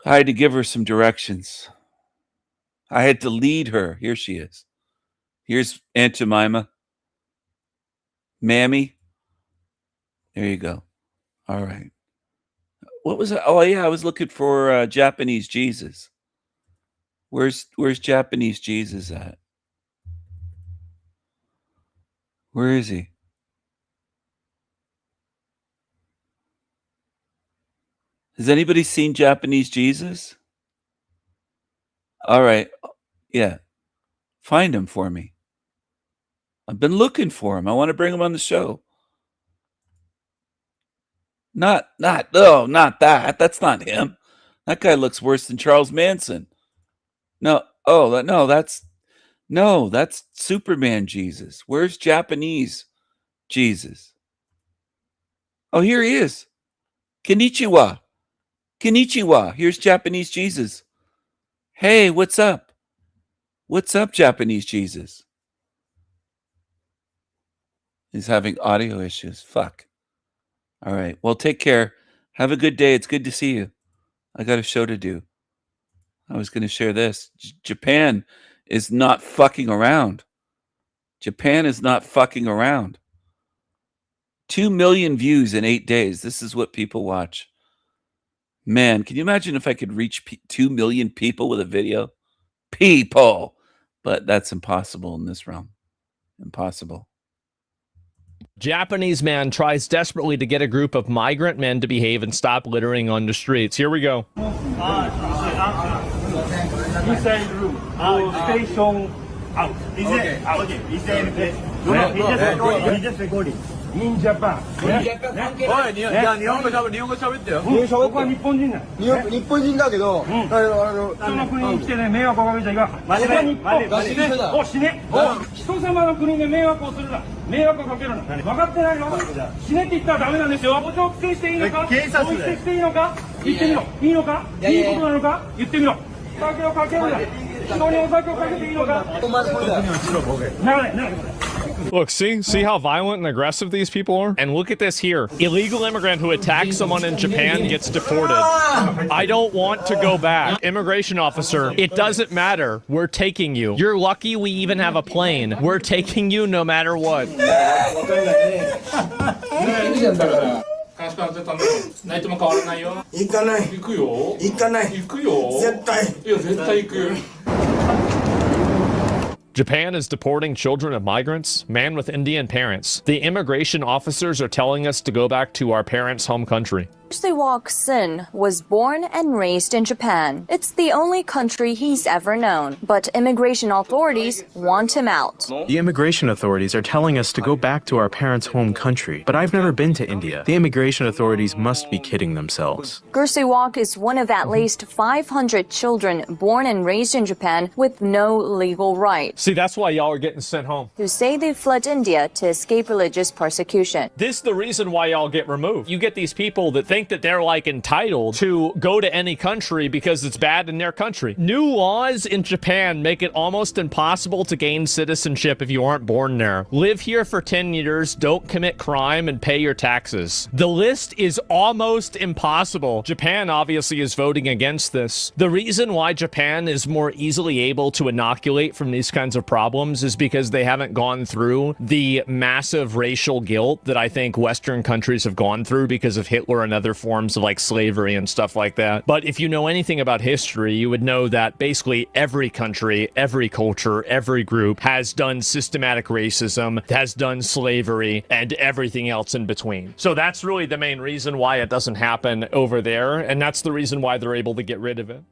S3: I had to give her some directions. I had to lead her. Here she is. Here's Aunt Jemima. Mammy. There you go. All right. What was it? Oh, yeah, I was looking for Japanese Jesus. Where's Japanese Jesus at? Where is he? Has anybody seen Japanese Jesus? All right. Yeah. Find him for me. I've been looking for him. I want to bring him on the show. Not that. That's not him. That guy looks worse than Charles Manson. No. Oh, no, that's Superman Jesus. Where's Japanese Jesus? Oh, here he is. Konnichiwa. Konnichiwa. Here's Japanese Jesus. Hey, what's up? What's up, Japanese Jesus? He's having audio issues. Fuck. All right. Well, take care. Have a good day. It's good to see you. I got a show to do. I was going to share this. Japan is not fucking around. Japan is not fucking around. 2 million views in 8 days. This is what people watch. Man, can you imagine if I could reach 2 million people with a video? People! But that's impossible in this realm. Impossible.
S8: Japanese man tries desperately to get a group of migrant men to behave and stop littering on the streets. Here we go.
S22: Inside room. Station out. Is there he just recording. In Japan. In Japan. おい、じゃあ日本語喋ってよ。僕は日本人だ。日本人だけど、人の国に来てね、迷惑をかけちゃいかん。ここは日本。死ね。人様の国で迷惑をするな。迷惑をかけるな。分かってないの？死ねって言ったらダメなんですよ。補助規制していいのか？警察で。していいのか？言ってみろ。いいのか？いいことなのか？言ってみろ。お酒をかけるな。人にお酒をかけていいのか？Look,
S8: see how violent and aggressive these people are? And look at this here. Illegal immigrant who attacks someone in Japan gets deported. I don't want to go back. Immigration officer, it doesn't matter. We're taking you. You're lucky we even have a plane. We're taking you no matter what.
S9: 監視官絶対泣いても変わらないよ。
S22: 行かない。
S9: 行くよ。
S22: 行かない。
S9: 行くよ。
S22: 絶対。
S9: いや、絶対行くよ。
S8: Japan is deporting children of migrants, man with Indian parents. The immigration officers are telling us to go back to our parents' home country.
S10: Wok Sin was born and raised in Japan. It's the only country he's ever known, but immigration authorities want him out.
S12: The immigration authorities are telling us to go back to our parents' home country, but I've never been to India. The immigration authorities must be kidding themselves.
S10: Wok is one of at least 500 children born and raised in Japan with no legal rights.
S8: See, that's why y'all are getting sent home.
S10: Who say they fled India to escape religious persecution.
S8: This is the reason why y'all get removed. You get these people that think that they're like entitled to go to any country because it's bad in their country. New laws in Japan make it almost impossible to gain citizenship if you aren't born there. Live here for 10 years, don't commit crime, and pay your taxes. The list is almost impossible. Japan obviously is voting against this. The reason why Japan is more easily able to inoculate from these kinds of problems is because they haven't gone through the massive racial guilt that I think Western countries have gone through because of Hitler and other forms of like slavery and stuff like that. But if you know anything about history, you would know that basically every country, every culture, every group has done systematic racism, has done slavery, and everything else in between. So that's really the main reason why it doesn't happen over there, and that's the reason why they're able to get rid of it.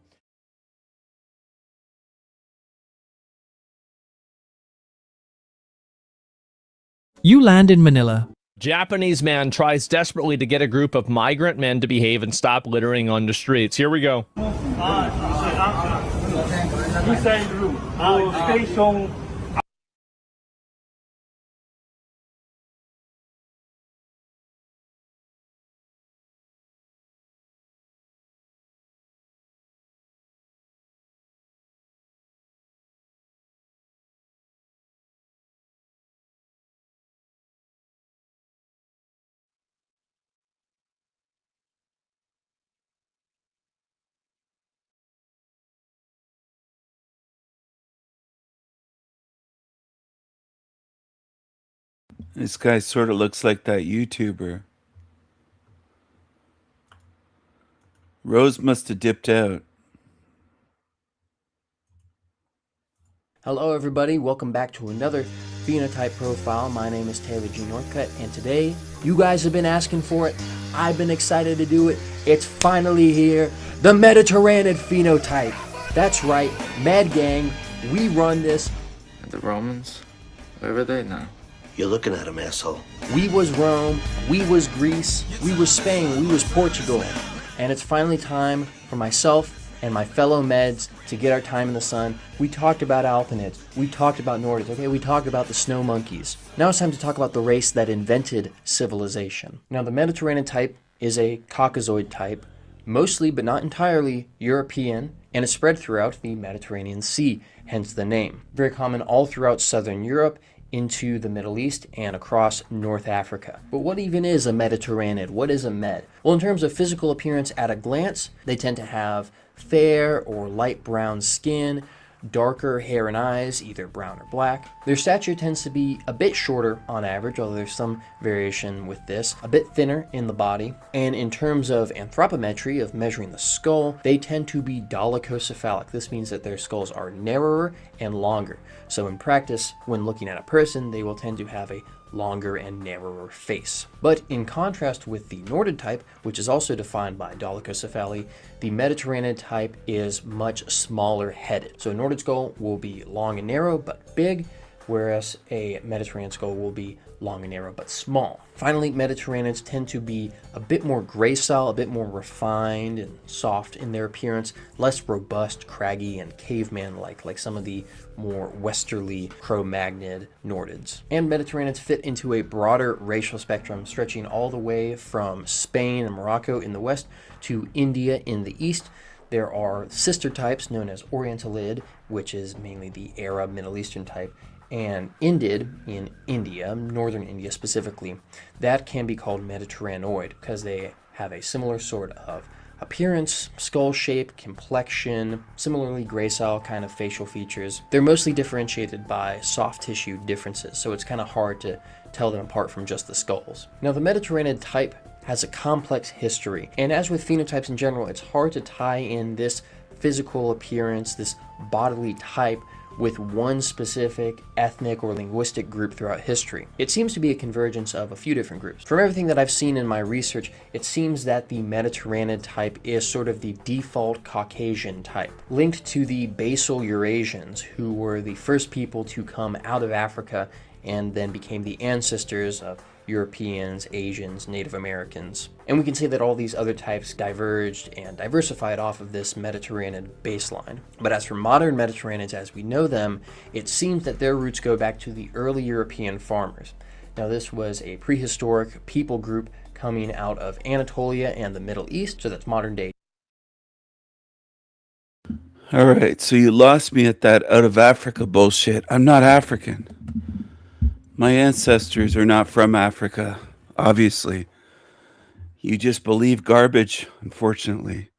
S13: You land in Manila.
S8: Japanese man tries desperately to get a group of migrant men to behave and stop littering on the streets. Here we go.
S22: Inside room. Station.
S3: This guy sort of looks like that YouTuber. Rose must have dipped out.
S17: Hello everybody, welcome back to another phenotype profile. My name is Taylor G. Northcutt, and today, you guys have been asking for it. I've been excited to do it. It's finally here. The Mediterranean phenotype. That's right, Med Gang, we run this.
S18: The Romans? Where were they now?
S19: You're looking at him, asshole.
S17: We was Rome, we was Greece, we was Spain, we was Portugal. And it's finally time for myself and my fellow meds to get our time in the sun. We talked about alpinids, we talked about Nordics, okay, we talked about the snow monkeys. Now it's time to talk about the race that invented civilization. Now the Mediterranean type is a Caucasoid type, mostly but not entirely European, and is spread throughout the Mediterranean Sea, hence the name. Very common all throughout southern Europe, into the Middle East, and across North Africa. But what even is a Mediterranean? What is a Med? Well, in terms of physical appearance at a glance, they tend to have fair or light brown skin, darker hair and eyes, either brown or black. Their stature tends to be a bit shorter on average, although there's some variation with this, a bit thinner in the body. And in terms of anthropometry, of measuring the skull, they tend to be dolichocephalic. This means that their skulls are narrower and longer. So in practice, when looking at a person, they will tend to have a longer and narrower face. But in contrast with the Nordid type, which is also defined by dolichocephaly, the Mediterranean type is much smaller headed. So a Nordid skull will be long and narrow but big, whereas a Mediterranean skull will be long and narrow but small. Finally, Mediterraneans tend to be a bit more gracile, a bit more refined and soft in their appearance, less robust, craggy, and caveman-like, like some of the more westerly Cro-Magnid Nordids. And Mediterraneans fit into a broader racial spectrum, stretching all the way from Spain and Morocco in the west to India in the east. There are sister types known as Orientalid, which is mainly the Arab Middle Eastern type, and Indid in India, northern India specifically. That can be called Mediterraneoid because they have a similar sort of appearance, skull shape, complexion, similarly gracile kind of facial features. They're mostly differentiated by soft tissue differences, so it's kind of hard to tell them apart from just the skulls. Now, the Mediterranean type has a complex history, and as with phenotypes in general, it's hard to tie in this physical appearance, this bodily type, with one specific ethnic or linguistic group throughout history. It seems to be a convergence of a few different groups. From everything that I've seen in my research, it seems that the Mediterranean type is sort of the default Caucasian type, linked to the basal Eurasians, who were the first people to come out of Africa and then became the ancestors of Europeans, Asians, Native Americans. And we can say that all these other types diverged and diversified off of this Mediterranean baseline. But as for modern Mediterraneans as we know them, it seems that their roots go back to the early European farmers. Now, this was a prehistoric people group coming out of Anatolia and the Middle East, so that's modern day.
S3: All right, so you lost me at that out of Africa bullshit. I'm not African. My ancestors are not from Africa, obviously. You just believe garbage, unfortunately.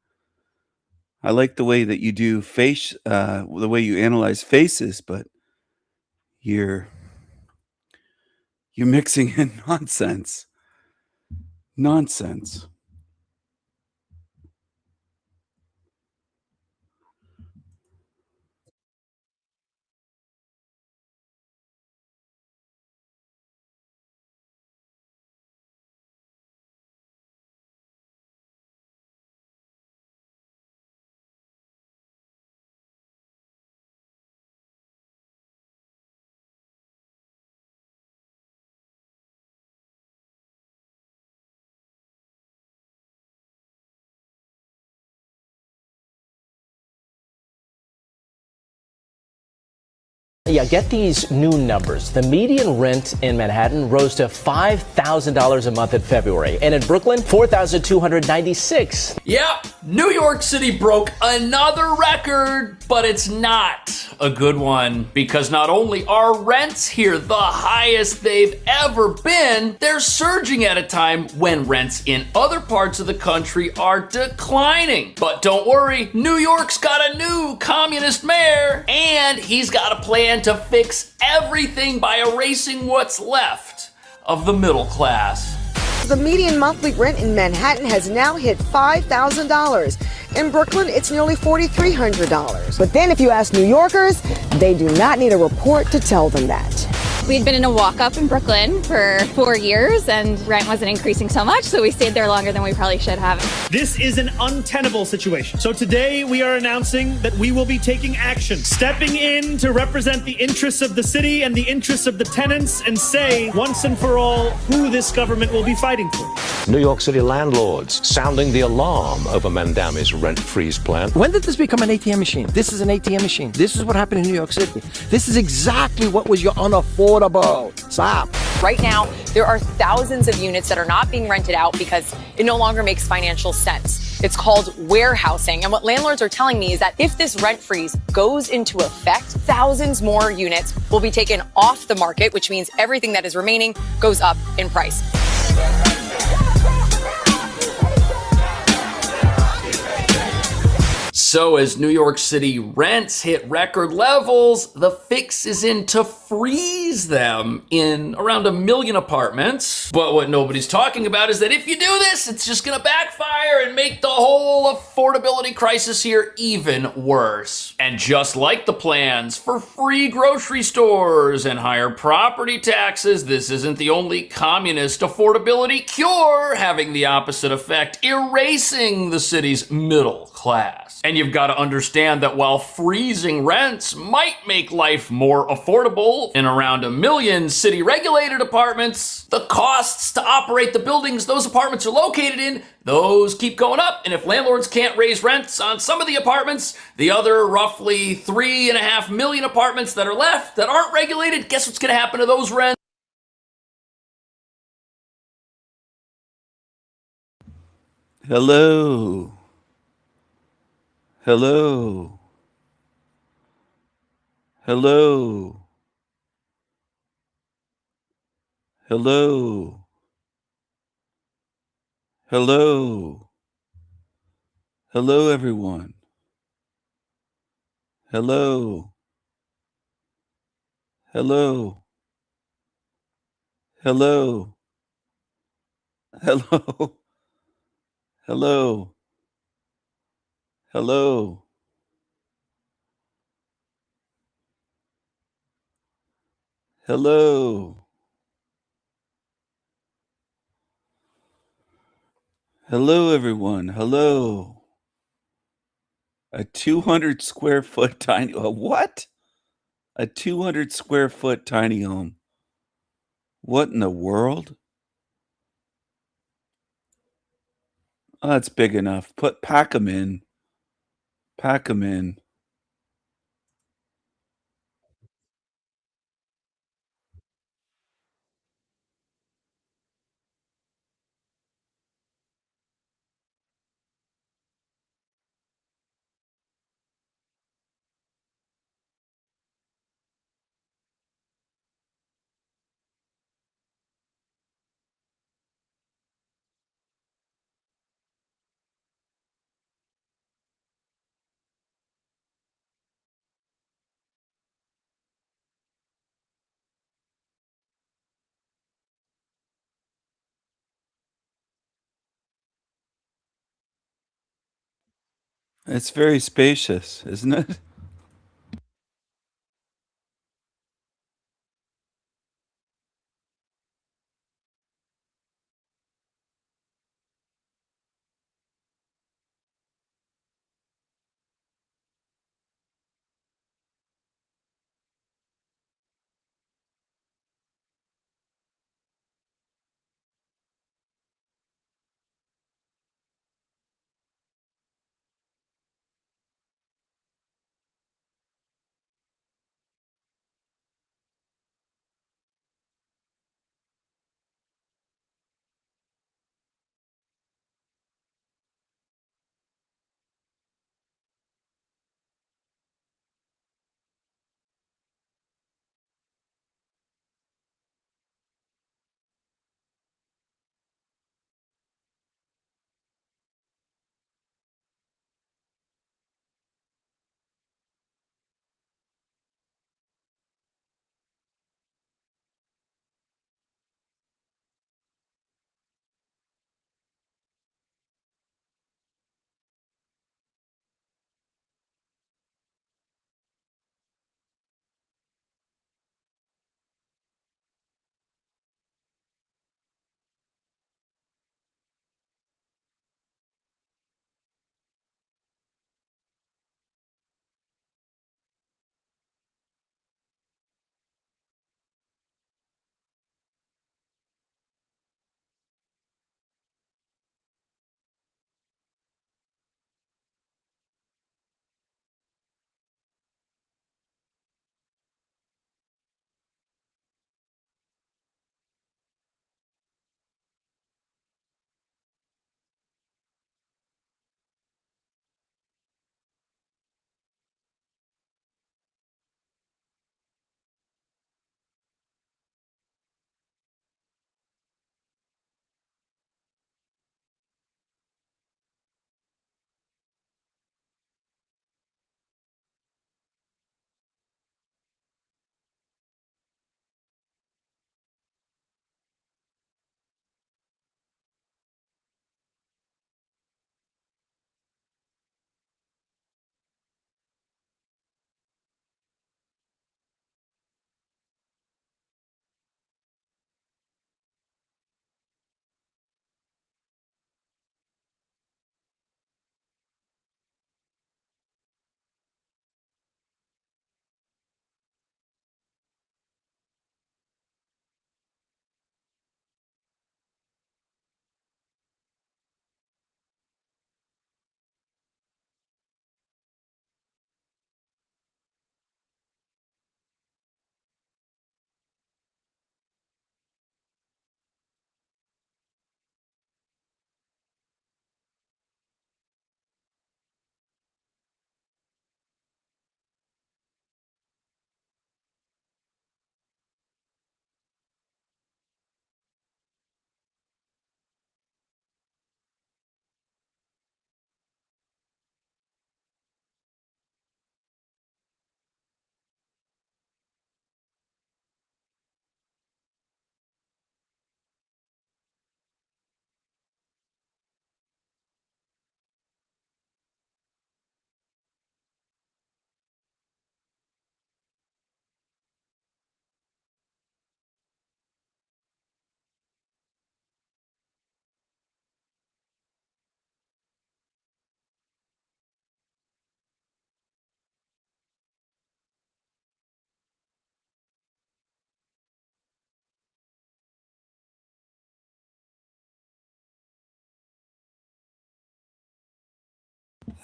S3: I like the way that you do the way you analyze faces, but You're mixing in nonsense. Nonsense.
S1: Yeah, get these new numbers. The median rent in Manhattan rose to $5,000 a month in February, and in Brooklyn, $4,296.
S14: Yeah, New York City broke another record, but it's not a good one, because not only are rents here the highest they've ever been, they're surging at a time when rents in other parts of the country are declining. But don't worry, New York's got a new communist mayor, and he's got a plan to fix everything by erasing what's left of the middle class.
S20: The median monthly rent in Manhattan has now hit $5,000. In Brooklyn, it's nearly $4,300. But then if you ask New Yorkers, they do not need a report to tell them that.
S21: We'd been in a walk-up in Brooklyn for 4 years, and rent wasn't increasing so much, so we stayed there longer than we probably should have.
S24: This is an untenable situation. So today we are announcing that we will be taking action, stepping in to represent the interests of the city and the interests of the tenants, and say once and for all who this government will be fighting for.
S6: New York City landlords sounding the alarm over Mandami's rent freeze plan.
S17: When did this become an ATM machine? This is an ATM machine. This is what happened in New York City. This is exactly what was your unaffordable. Stop.
S25: Right now, there are thousands of units that are not being rented out because it no longer makes financial sense. It's called warehousing. And what landlords are telling me is that if this rent freeze goes into effect, thousands more units will be taken off the market, which means everything that is remaining goes up in price.
S14: So as New York City rents hit record levels, the fix is in to freeze them in around 1 million apartments. But what nobody's talking about is that if you do this, it's just gonna backfire and make the whole affordability crisis here even worse. And just like the plans for free grocery stores and higher property taxes, this isn't the only communist affordability cure having the opposite effect, erasing the city's middle class. And you've got to understand that while freezing rents might make life more affordable in around 1 million city-regulated apartments, the costs to operate the buildings those apartments are located in, those keep going up. And if landlords can't raise rents on some of the apartments, the other roughly 3.5 million apartments that are left that aren't regulated, guess what's going to happen to those rents?
S3: Hello. Hello. Hello. Hello. Hello. Hello, everyone. Hello. Hello. Hello. Hello. Hello. Hello. Hello. Hello, everyone. Hello. A 200 square foot tiny, what? A 200 square foot tiny home. What in the world? Oh, that's big enough. Pack them in. Pack them in. It's very spacious, isn't it?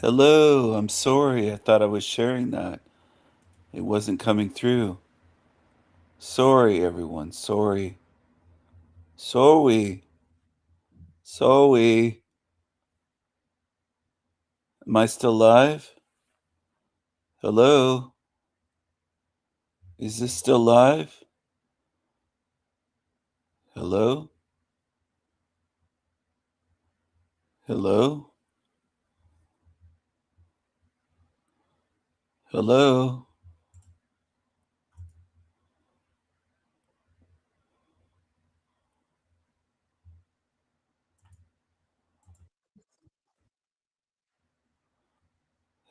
S3: Hello, I'm sorry. I thought I was sharing that. It wasn't coming through. Sorry, everyone. Sorry. Sorry. Sorry. Am I still live? Hello? Is this still live? Hello? Hello? Hello?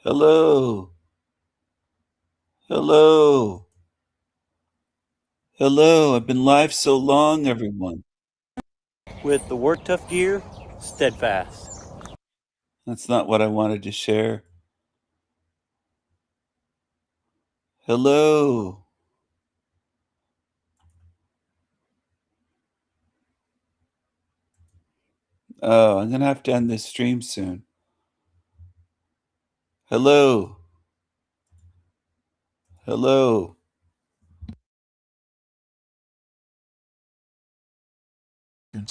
S3: Hello. Hello. Hello. I've been live so long, everyone.
S4: With the work tough gear, steadfast.
S3: That's not what I wanted to share. Hello. Oh, I'm going to have to end this stream soon. Hello. Hello.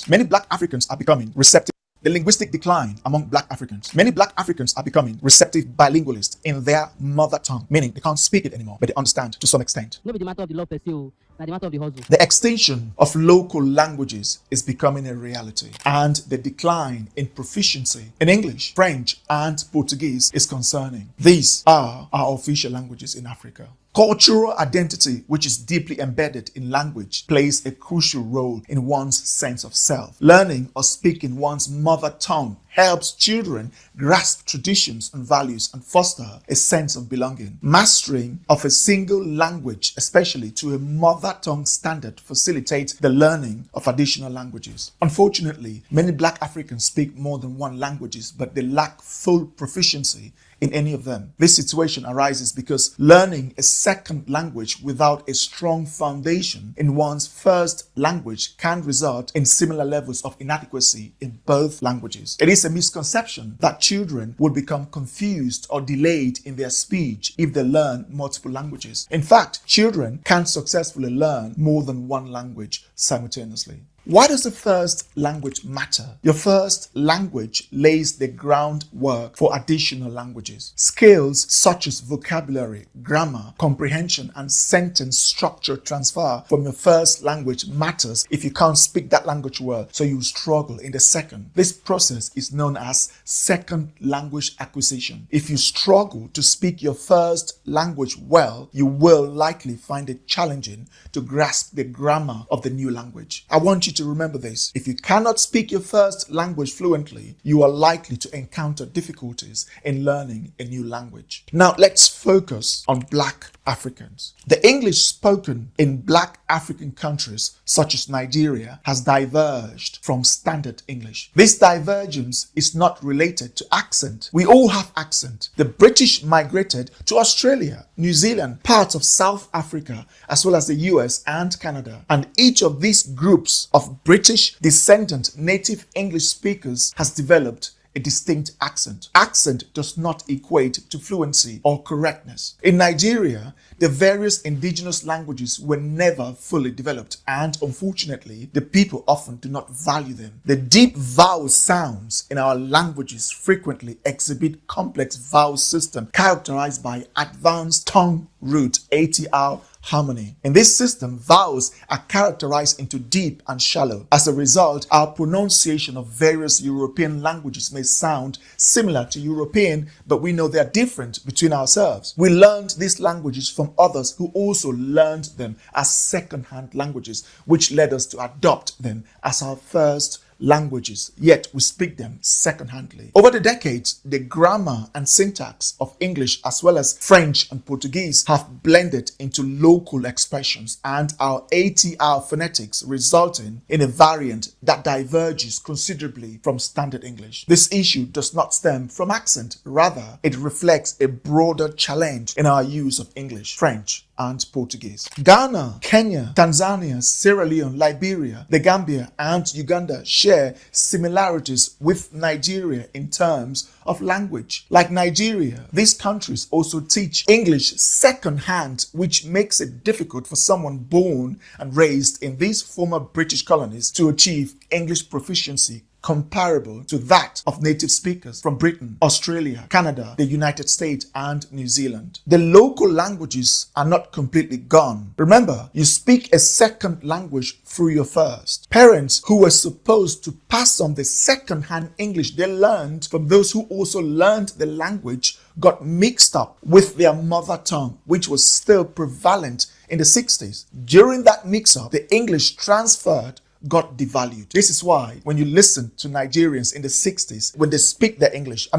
S5: Many black Africans are becoming receptive. The linguistic decline among black Africans. Many black Africans are becoming receptive bilingualists in their mother tongue, meaning they can't speak it anymore, but they understand to some extent.
S15: No be the matter of the love pursue, na the matter of the hustle.
S5: The extinction of local languages is becoming a reality, and the decline in proficiency in English, French, and Portuguese is concerning. These are our official languages in Africa. Cultural identity, which is deeply embedded in language, plays a crucial role in one's sense of self. Learning or speaking one's mother tongue helps children grasp traditions and values and foster a sense of belonging. Mastering of a single language, especially to a mother tongue standard, facilitates the learning of additional languages. Unfortunately, many black Africans speak more than one languages, but they lack full proficiency in any of them. This situation arises because learning a second language without a strong foundation in one's first language can result in similar levels of inadequacy in both languages. It is a misconception that children will become confused or delayed in their speech if they learn multiple languages. In fact, children can successfully learn more than one language simultaneously. Why does the first language matter? Your first language lays the groundwork for additional languages. Skills such as vocabulary, grammar, comprehension, and sentence structure transfer from your first language matters if you can't speak that language well, so you struggle in the second. This process is known as second language acquisition. If you struggle to speak your first language well, you will likely find it challenging to grasp the grammar of the new language. I want you to remember this. If you cannot speak your first language fluently, you are likely to encounter difficulties in learning a new language. Now, let's focus on black Africans. The English spoken in black African countries such as Nigeria has diverged from standard English. This divergence is not related to accent. We all have accent. The British migrated to Australia, New Zealand, parts of South Africa, as well as the US and Canada. And each of these groups of British descendant native English speakers has developed a distinct accent. Accent does not equate to fluency or correctness. In Nigeria, the various indigenous languages were never fully developed, and unfortunately, the people often do not value them. The deep vowel sounds in our languages frequently exhibit complex vowel system characterized by advanced tongue root ATR harmony. In this system, vowels are characterized into deep and shallow. As a result, our pronunciation of various European languages may sound similar to European, but we know they are different between ourselves. We learned these languages from others who also learned them as second-hand languages, which led us to adopt them as our first languages, yet we speak them second-handly. Over the decades, the grammar and syntax of English as well as French and Portuguese have blended into local expressions and our ATR phonetics, resulting in a variant that diverges considerably from standard English. This issue does not stem from accent, rather it reflects a broader challenge in our use of English, French, and Portuguese. Ghana, Kenya, Tanzania, Sierra Leone, Liberia, the Gambia, and Uganda share similarities with Nigeria in terms of language. Like Nigeria, these countries also teach English second-hand, which makes it difficult for someone born and raised in these former British colonies to achieve English proficiency comparable to that of native speakers from Britain, Australia, Canada, the United States, and New Zealand. The local languages are not completely gone. Remember, you speak a second language through your first. Parents who were supposed to pass on the second-hand English they learned from those who also learned the language got mixed up with their mother tongue, which was still prevalent in the 60s. During that mix-up, the English transferred got devalued. This is why when you listen to Nigerians in the 60s, when they speak their English,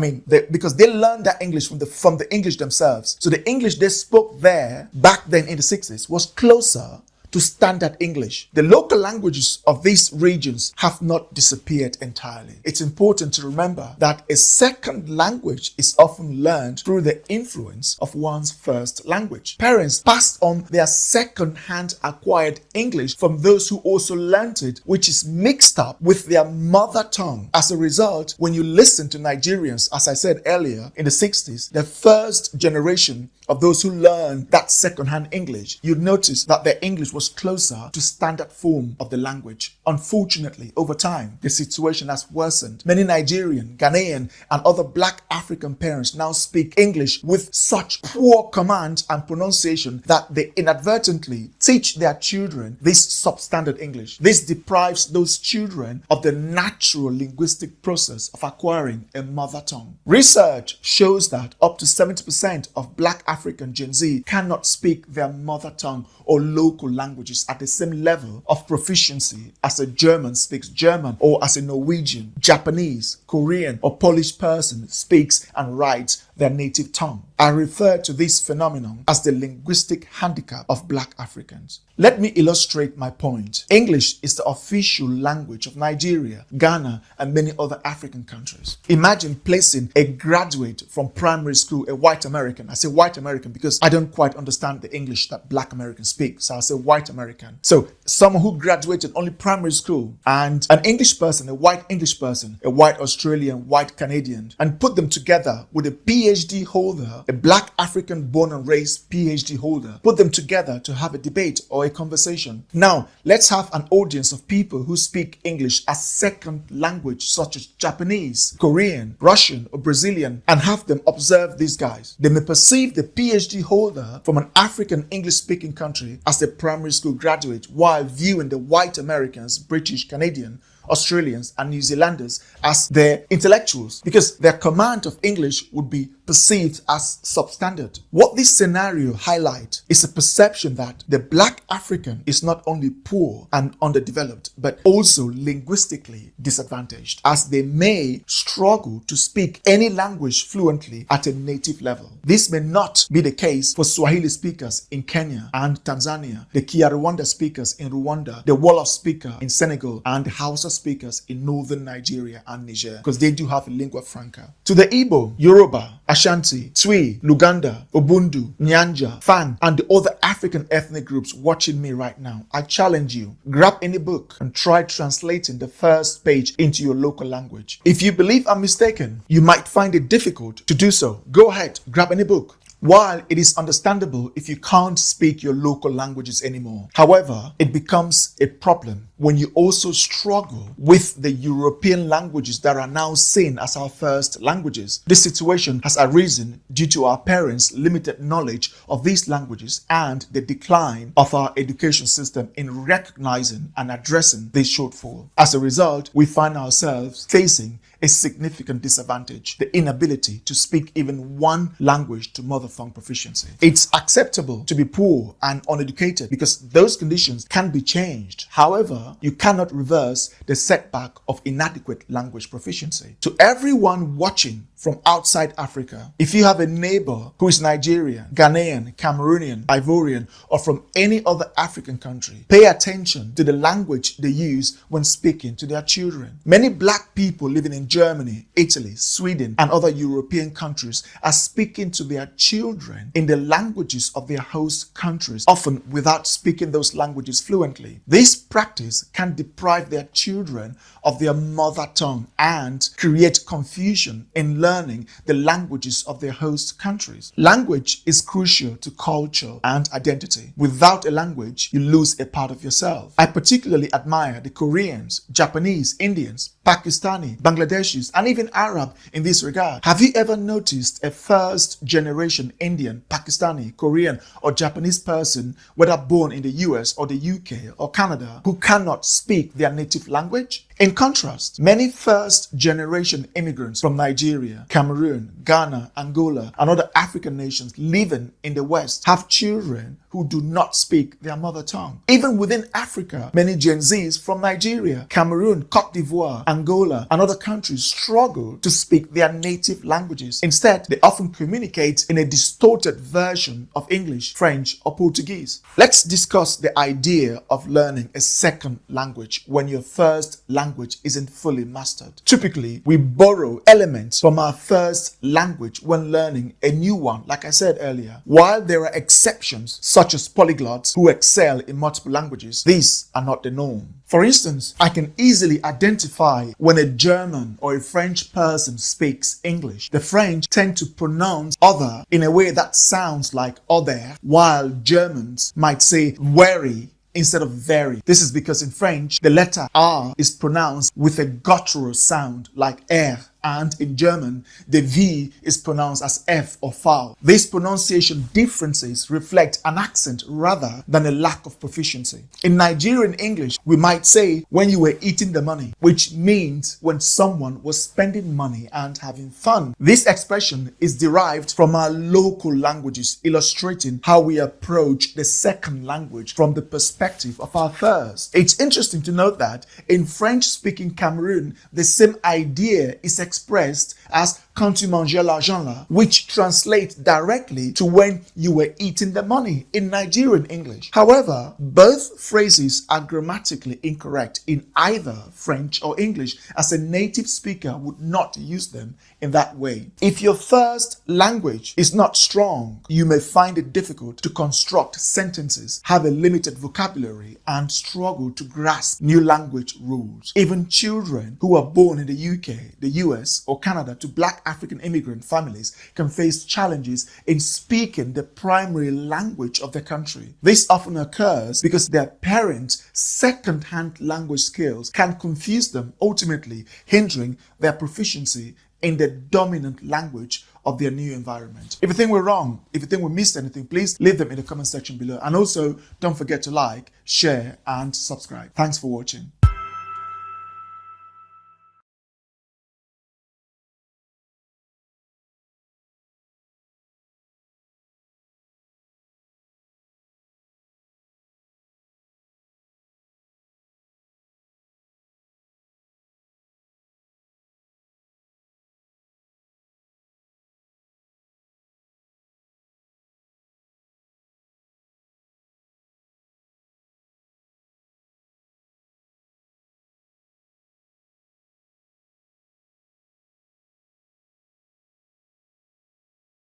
S5: because they learned that English from the English themselves. So the English they spoke there back then in the 60s was closer to standard English. The local languages of these regions have not disappeared entirely. It's important to remember that a second language is often learned through the influence of one's first language. Parents passed on their second-hand acquired English from those who also learnt it, which is mixed up with their mother tongue. As a result, when you listen to Nigerians, as I said earlier, in the 60s, the first generation of those who learned that second-hand English, you'd notice that their English was closer to standard form of the language. Unfortunately, over time, the situation has worsened. Many Nigerian, Ghanaian, and other Black African parents now speak English with such poor command and pronunciation that they inadvertently teach their children this substandard English. This deprives those children of the natural linguistic process of acquiring a mother tongue. Research shows that up to 70% of Black African Gen Z cannot speak their mother tongue or local languages at the same level of proficiency as a German speaks German, or as a Norwegian, Japanese, Korean, or Polish person speaks and writes their native tongue. I refer to this phenomenon as the linguistic handicap of Black Africans. Let me illustrate my point. English is the official language of Nigeria, Ghana, and many other African countries. Imagine placing a graduate from primary school, a white American. I say white American because I don't quite understand the English that Black Americans speak, so I say white American. So someone who graduated only primary school, and an English person, a white English person, a white Australian, white Canadian, and put them together with a PhD holder, a Black African born and raised PhD holder, put them together to have a debate or a conversation. Now, let's have an audience of people who speak English as second language, such as Japanese, Korean, Russian, or Brazilian, and have them observe these guys. They may perceive the PhD holder from an African English-speaking country as a primary school graduate, while viewing the white Americans, British, Canadian, Australians, and New Zealanders as their intellectuals, because their command of English would be perceived as substandard. What this scenario highlights is a perception that the Black African is not only poor and underdeveloped, but also linguistically disadvantaged, as they may struggle to speak any language fluently at a native level. This may not be the case for Swahili speakers in Kenya and Tanzania, the Kinyarwanda speakers in Rwanda, the Wolof speaker in Senegal, and the Hausa speakers in northern Nigeria and Niger, because they do have a lingua franca. To the Igbo, Yoruba, Ashanti, Twi, Luganda, Ubundu, Nyanja, Fang, and the other African ethnic groups watching me right now, I challenge you, grab any book and try translating the first page into your local language. If you believe I'm mistaken, you might find it difficult to do so. Go ahead, grab any book. While it is understandable if you can't speak your local languages anymore, however, it becomes a problem when you also struggle with the European languages that are now seen as our first languages. This situation has arisen due to our parents' limited knowledge of these languages and the decline of our education system in recognizing and addressing this shortfall. As a result, we find ourselves facing a significant disadvantage: the inability to speak even one language to mother tongue proficiency. It's acceptable to be poor and uneducated because those conditions can be changed. However, you cannot reverse the setback of inadequate language proficiency. To everyone watching from outside Africa, if you have a neighbor who is Nigerian, Ghanaian, Cameroonian, Ivorian, or from any other African country, pay attention to the language they use when speaking to their children. Many Black people living in Germany, Italy, Sweden, and other European countries are speaking to their children in the languages of their host countries, often without speaking those languages fluently. This practice can deprive their children of their mother tongue and create confusion in learning the languages of their host countries. Language is crucial to culture and identity. Without a language, you lose a part of yourself. I particularly admire the Koreans, Japanese, Indians, Pakistani, Bangladeshis, and even Arab in this regard. Have you ever noticed a first-generation Indian, Pakistani, Korean, or Japanese person, whether born in the US or the UK or Canada, who cannot speak their native language? In contrast, many first-generation immigrants from Nigeria, Cameroon, Ghana, Angola, and other African nations living in the West have children who do not speak their mother tongue. Even within Africa, many Gen Zs from Nigeria, Cameroon, Cote d'Ivoire, Angola, and other countries struggle to speak their native languages. Instead, they often communicate in a distorted version of English, French, or Portuguese. Let's discuss the idea of learning a second language when your first language isn't fully mastered. Typically, we borrow elements from our first language when learning a new one, like I said earlier. While there are exceptions, such as polyglots who excel in multiple languages, these are not the norm. For instance, I can easily identify when a German or a French person speaks English. The French tend to pronounce other in a way that sounds like other, while Germans might say very instead of very. This is because in French, the letter R is pronounced with a guttural sound like R, and in German, the V is pronounced as F or vowel. These pronunciation differences reflect an accent rather than a lack of proficiency. In Nigerian English, we might say when you were eating the money, which means when someone was spending money and having fun. This expression is derived from our local languages, illustrating how we approach the second language from the perspective of our first. It's interesting to note that in French-speaking Cameroon, the same idea is expressed as quand tu mangeais l'argent là, which translates directly to when you were eating the money in Nigerian English. However, both phrases are grammatically incorrect in either French or English, as a native speaker would not use them in that way. If your first language is not strong, you may find it difficult to construct sentences, have a limited vocabulary, and struggle to grasp new language rules. Even children who are born in the UK, the US, or Canada to Black African immigrant families can face challenges in speaking the primary language of their country. This often occurs because their parents' second-hand language skills can confuse them, ultimately hindering their proficiency in the dominant language of their new environment. If you think we're wrong, if you think we missed anything, please leave them in the comment section below. And also, don't forget to like, share, and subscribe. Thanks for watching.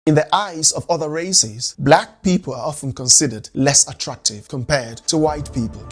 S5: In the eyes of other races, black people are often considered less attractive compared to white people.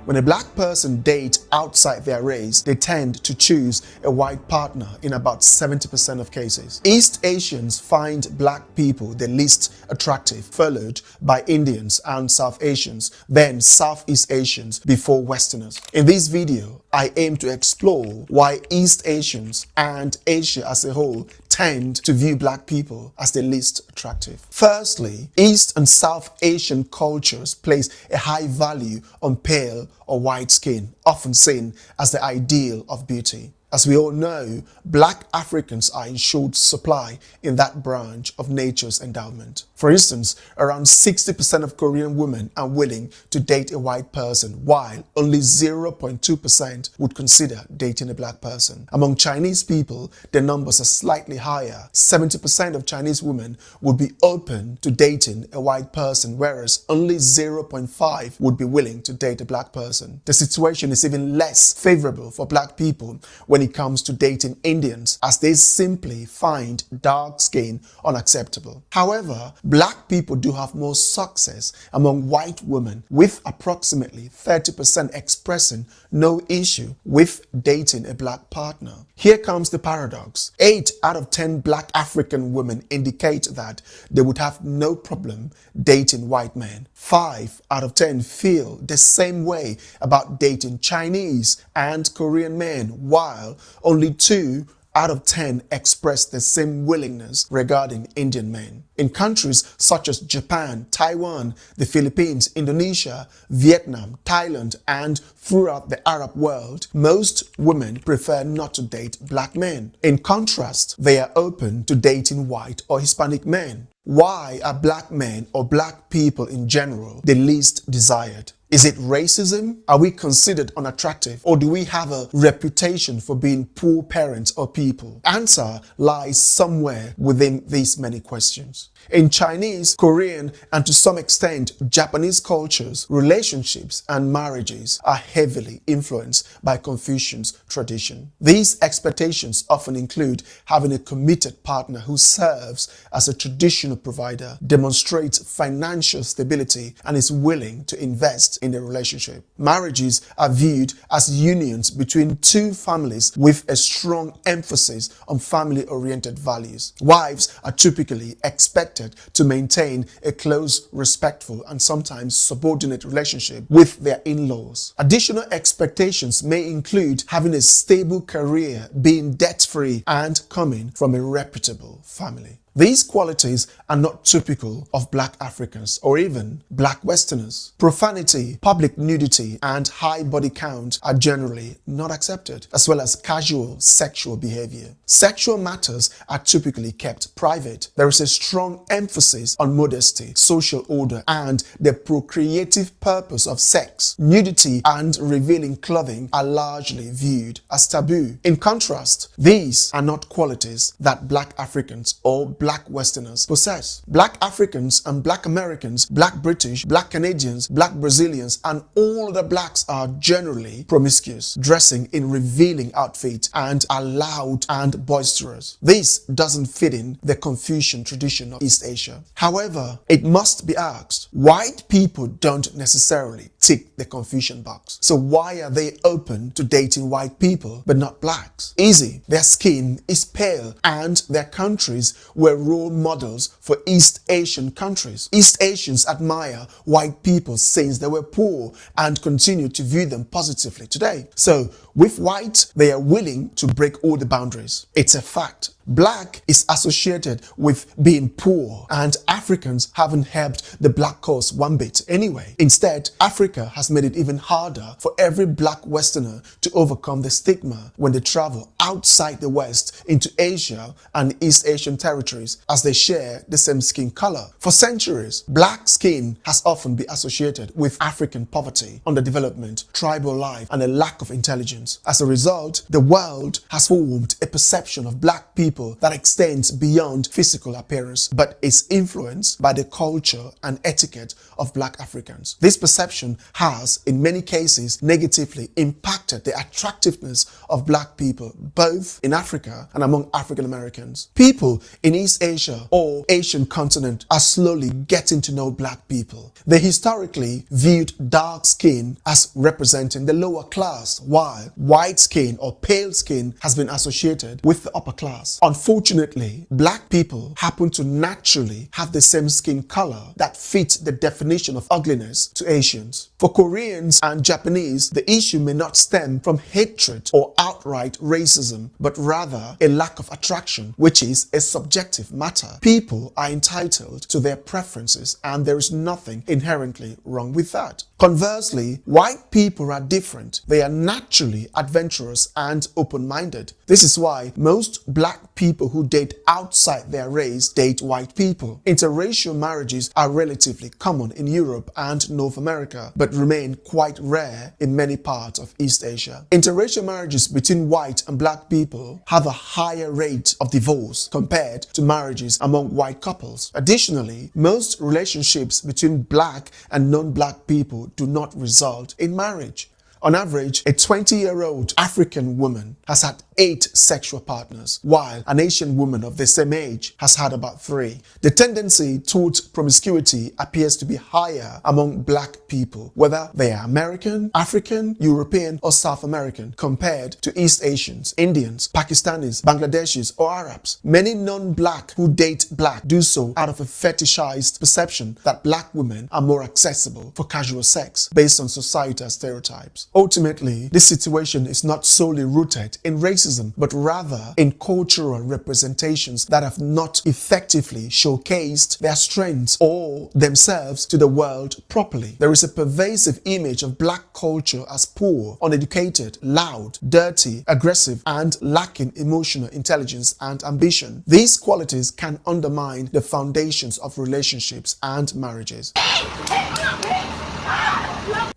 S5: When a black person dates outside their race, they tend to choose a white partner in about 70% of cases. East Asians find black people the least attractive, followed by Indians and South Asians, then Southeast Asians before Westerners. In this video, I aim to explore why East Asians and Asia as a whole tend to view black people as the least attractive. Firstly, East and South Asian cultures place a high value on pale or white skin, often seen as the ideal of beauty. As we all know, black Africans are in short supply in that branch of nature's endowment. For instance, around 60% of Korean women are willing to date a white person, while only 0.2% would consider dating a black person. Among Chinese people, the numbers are slightly higher. 70% of Chinese women would be open to dating a white person, whereas only 0.5% would be willing to date a black person. The situation is even less favorable for black people when when it comes to dating Indians, as they simply find dark skin unacceptable. However, black people do have more success among white women, with approximately 30% expressing no issue with dating a black partner. Here comes the paradox. 8 out of 10 black African women indicate that they would have no problem dating white men. 5 out of 10 feel the same way about dating Chinese and Korean men, while only 2 out of 10 express the same willingness regarding Indian men. In countries such as Japan, Taiwan, the Philippines, Indonesia, Vietnam, Thailand, and throughout the Arab world, most women prefer not to date black men. In contrast, they are open to dating white or Hispanic men. Why are black men or black people in general the least desired? Is it racism? Are we considered unattractive? Or do we have a reputation for being poor parents or people? Answer lies somewhere within these many questions. In Chinese, Korean, and to some extent Japanese cultures, relationships and marriages are heavily influenced by Confucian's tradition. These expectations often include having a committed partner who serves as a traditional provider, demonstrates financial stability, and is willing to invest in the relationship. Marriages are viewed as unions between two families with a strong emphasis on family-oriented values. Wives are typically expected to maintain a close, respectful, and sometimes subordinate relationship with their in-laws. Additional expectations may include having a stable career, being debt-free, and coming from a reputable family. These qualities are not typical of black Africans or even black Westerners. Profanity, public nudity, and high body count are generally not accepted, as well as casual sexual behavior. Sexual matters are typically kept private. There is a strong emphasis on modesty, social order, and the procreative purpose of sex. Nudity and revealing clothing are largely viewed as taboo. In contrast, these are not qualities that black Africans or black Westerners possess. Black Africans and black Americans, black British, black Canadians, black Brazilians, and all the blacks are generally promiscuous, dressing in revealing outfits, and are loud and boisterous. This doesn't fit in the Confucian tradition of East Asia. However, it must be asked, white people don't necessarily tick the Confucian box. So why are they open to dating white people but not blacks? Easy. Their skin is pale and their countries were role models for East Asian countries. East Asians admire white people since they were poor and continue to view them positively today. So with white, they are willing to break all the boundaries. It's a fact. Black is associated with being poor, and Africans haven't helped the black cause one bit anyway. Instead, Africa has made it even harder for every black Westerner to overcome the stigma when they travel outside the West into Asia and East Asian territories, as they share the same skin color. For centuries, black skin has often been associated with African poverty, underdevelopment, tribal life, and a lack of intelligence. As a result, the world has formed a perception of black people that extends beyond physical appearance, but is influenced by the culture and etiquette of black Africans. This perception has, in many cases, negatively impacted the attractiveness of black people, both in Africa and among African Americans. People in East Asia or Asian continent are slowly getting to know black people. They historically viewed dark skin as representing the lower class, while white skin or pale skin has been associated with the upper class. Unfortunately, black people happen to naturally have the same skin color that fits the definition of ugliness to Asians. For Koreans and Japanese, the issue may not stem from hatred or outright racism, but rather a lack of attraction, which is a subjective matter. People are entitled to their preferences, and there is nothing inherently wrong with that. Conversely, white people are different. They are naturally adventurous and open-minded. This is why most black people who date outside their race date white people. Interracial marriages are relatively common in Europe and North America, but remain quite rare in many parts of East Asia. Interracial marriages between white and black people have a higher rate of divorce compared to marriages among white couples. Additionally, most relationships between black and non-black people do not result in marriage. On average, a 20-year-old African woman has had 8 sexual partners, while an Asian woman of the same age has had about 3. The tendency towards promiscuity appears to be higher among black people, whether they are American, African, European, or South American, compared to East Asians, Indians, Pakistanis, Bangladeshis, or Arabs. Many non-black who date black do so out of a fetishized perception that black women are more accessible for casual sex based on societal stereotypes. Ultimately, this situation is not solely rooted in racism, but rather in cultural representations that have not effectively showcased their strengths or themselves to the world properly. There is a pervasive image of black culture as poor, uneducated, loud, dirty, aggressive, and lacking emotional intelligence and ambition. These qualities can undermine the foundations of relationships and marriages.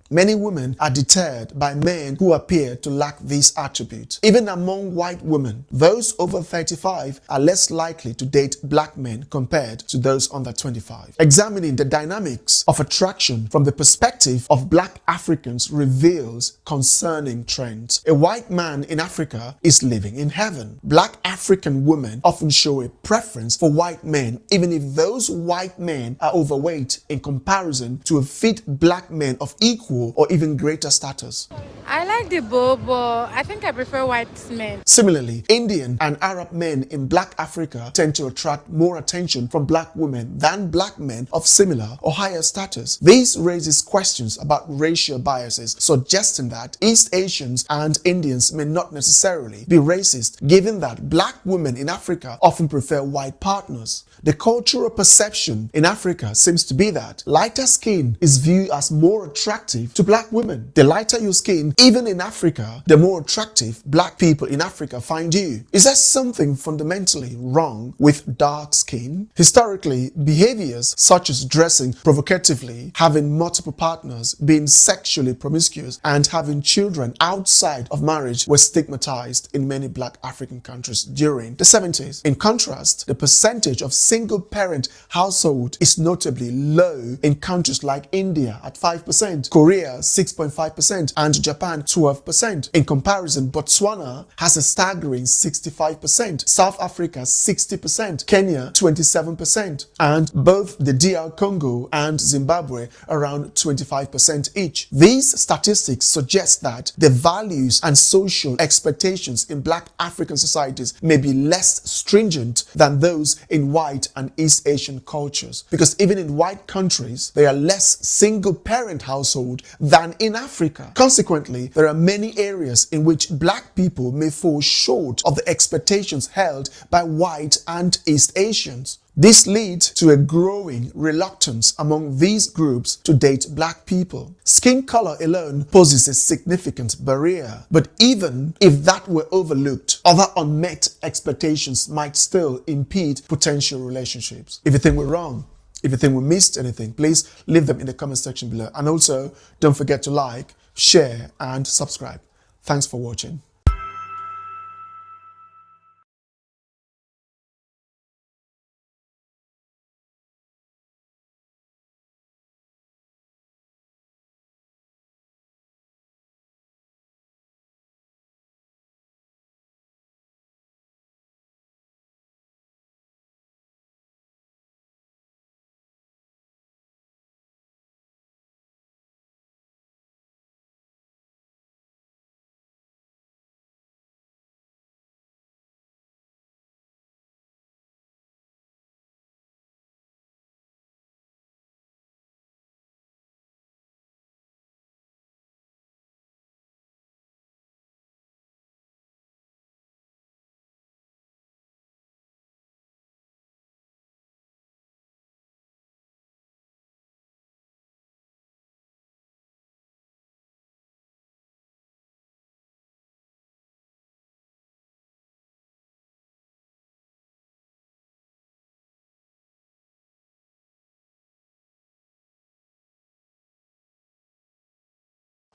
S5: Many women are deterred by men who appear to lack these attributes. Even among white women, those over 35 are less likely to date black men compared to those under 25. Examining the dynamics of attraction from the perspective of black Africans reveals concerning trends. A white man in Africa is living in heaven. Black African women often show a preference for white men, even if those white men are overweight in comparison to a fit black men of equal or even greater status.
S2: I like the both, but I think I prefer white men.
S5: Similarly, Indian and Arab men in black Africa tend to attract more attention from black women than black men of similar or higher status. This raises questions about racial biases, suggesting that East Asians and Indians may not necessarily be racist, given that black women in Africa often prefer white partners. The cultural perception in Africa seems to be that lighter skin is viewed as more attractive to black women. The lighter your skin, even in Africa, the more attractive black people in Africa find you. Is there something fundamentally wrong with dark skin? Historically, behaviors such as dressing provocatively, having multiple partners, being sexually promiscuous, and having children outside of marriage were stigmatized in many black African countries during the 70s. In contrast, the percentage of single-parent household is notably low in countries like India at 5%, Korea 6.5%, and Japan 12%. In comparison, Botswana has a staggering 65%, South Africa 60%, Kenya 27%, and both the DR Congo and Zimbabwe around 25% each. These statistics suggest that the values and social expectations in black African societies may be less stringent than those in white and East Asian cultures, because even in white countries there are less single-parent household than in Africa. Consequently, there are many areas in which black people may fall short of the expectations held by white and East Asians. This leads to a growing reluctance among these groups to date black people. Skin color alone poses a significant barrier, but even if that were overlooked, other unmet expectations might still impede potential relationships. If you think we're wrong, if you think we missed anything, please leave them in the comment section below. And also, don't forget to like, share, and subscribe. Thanks for watching.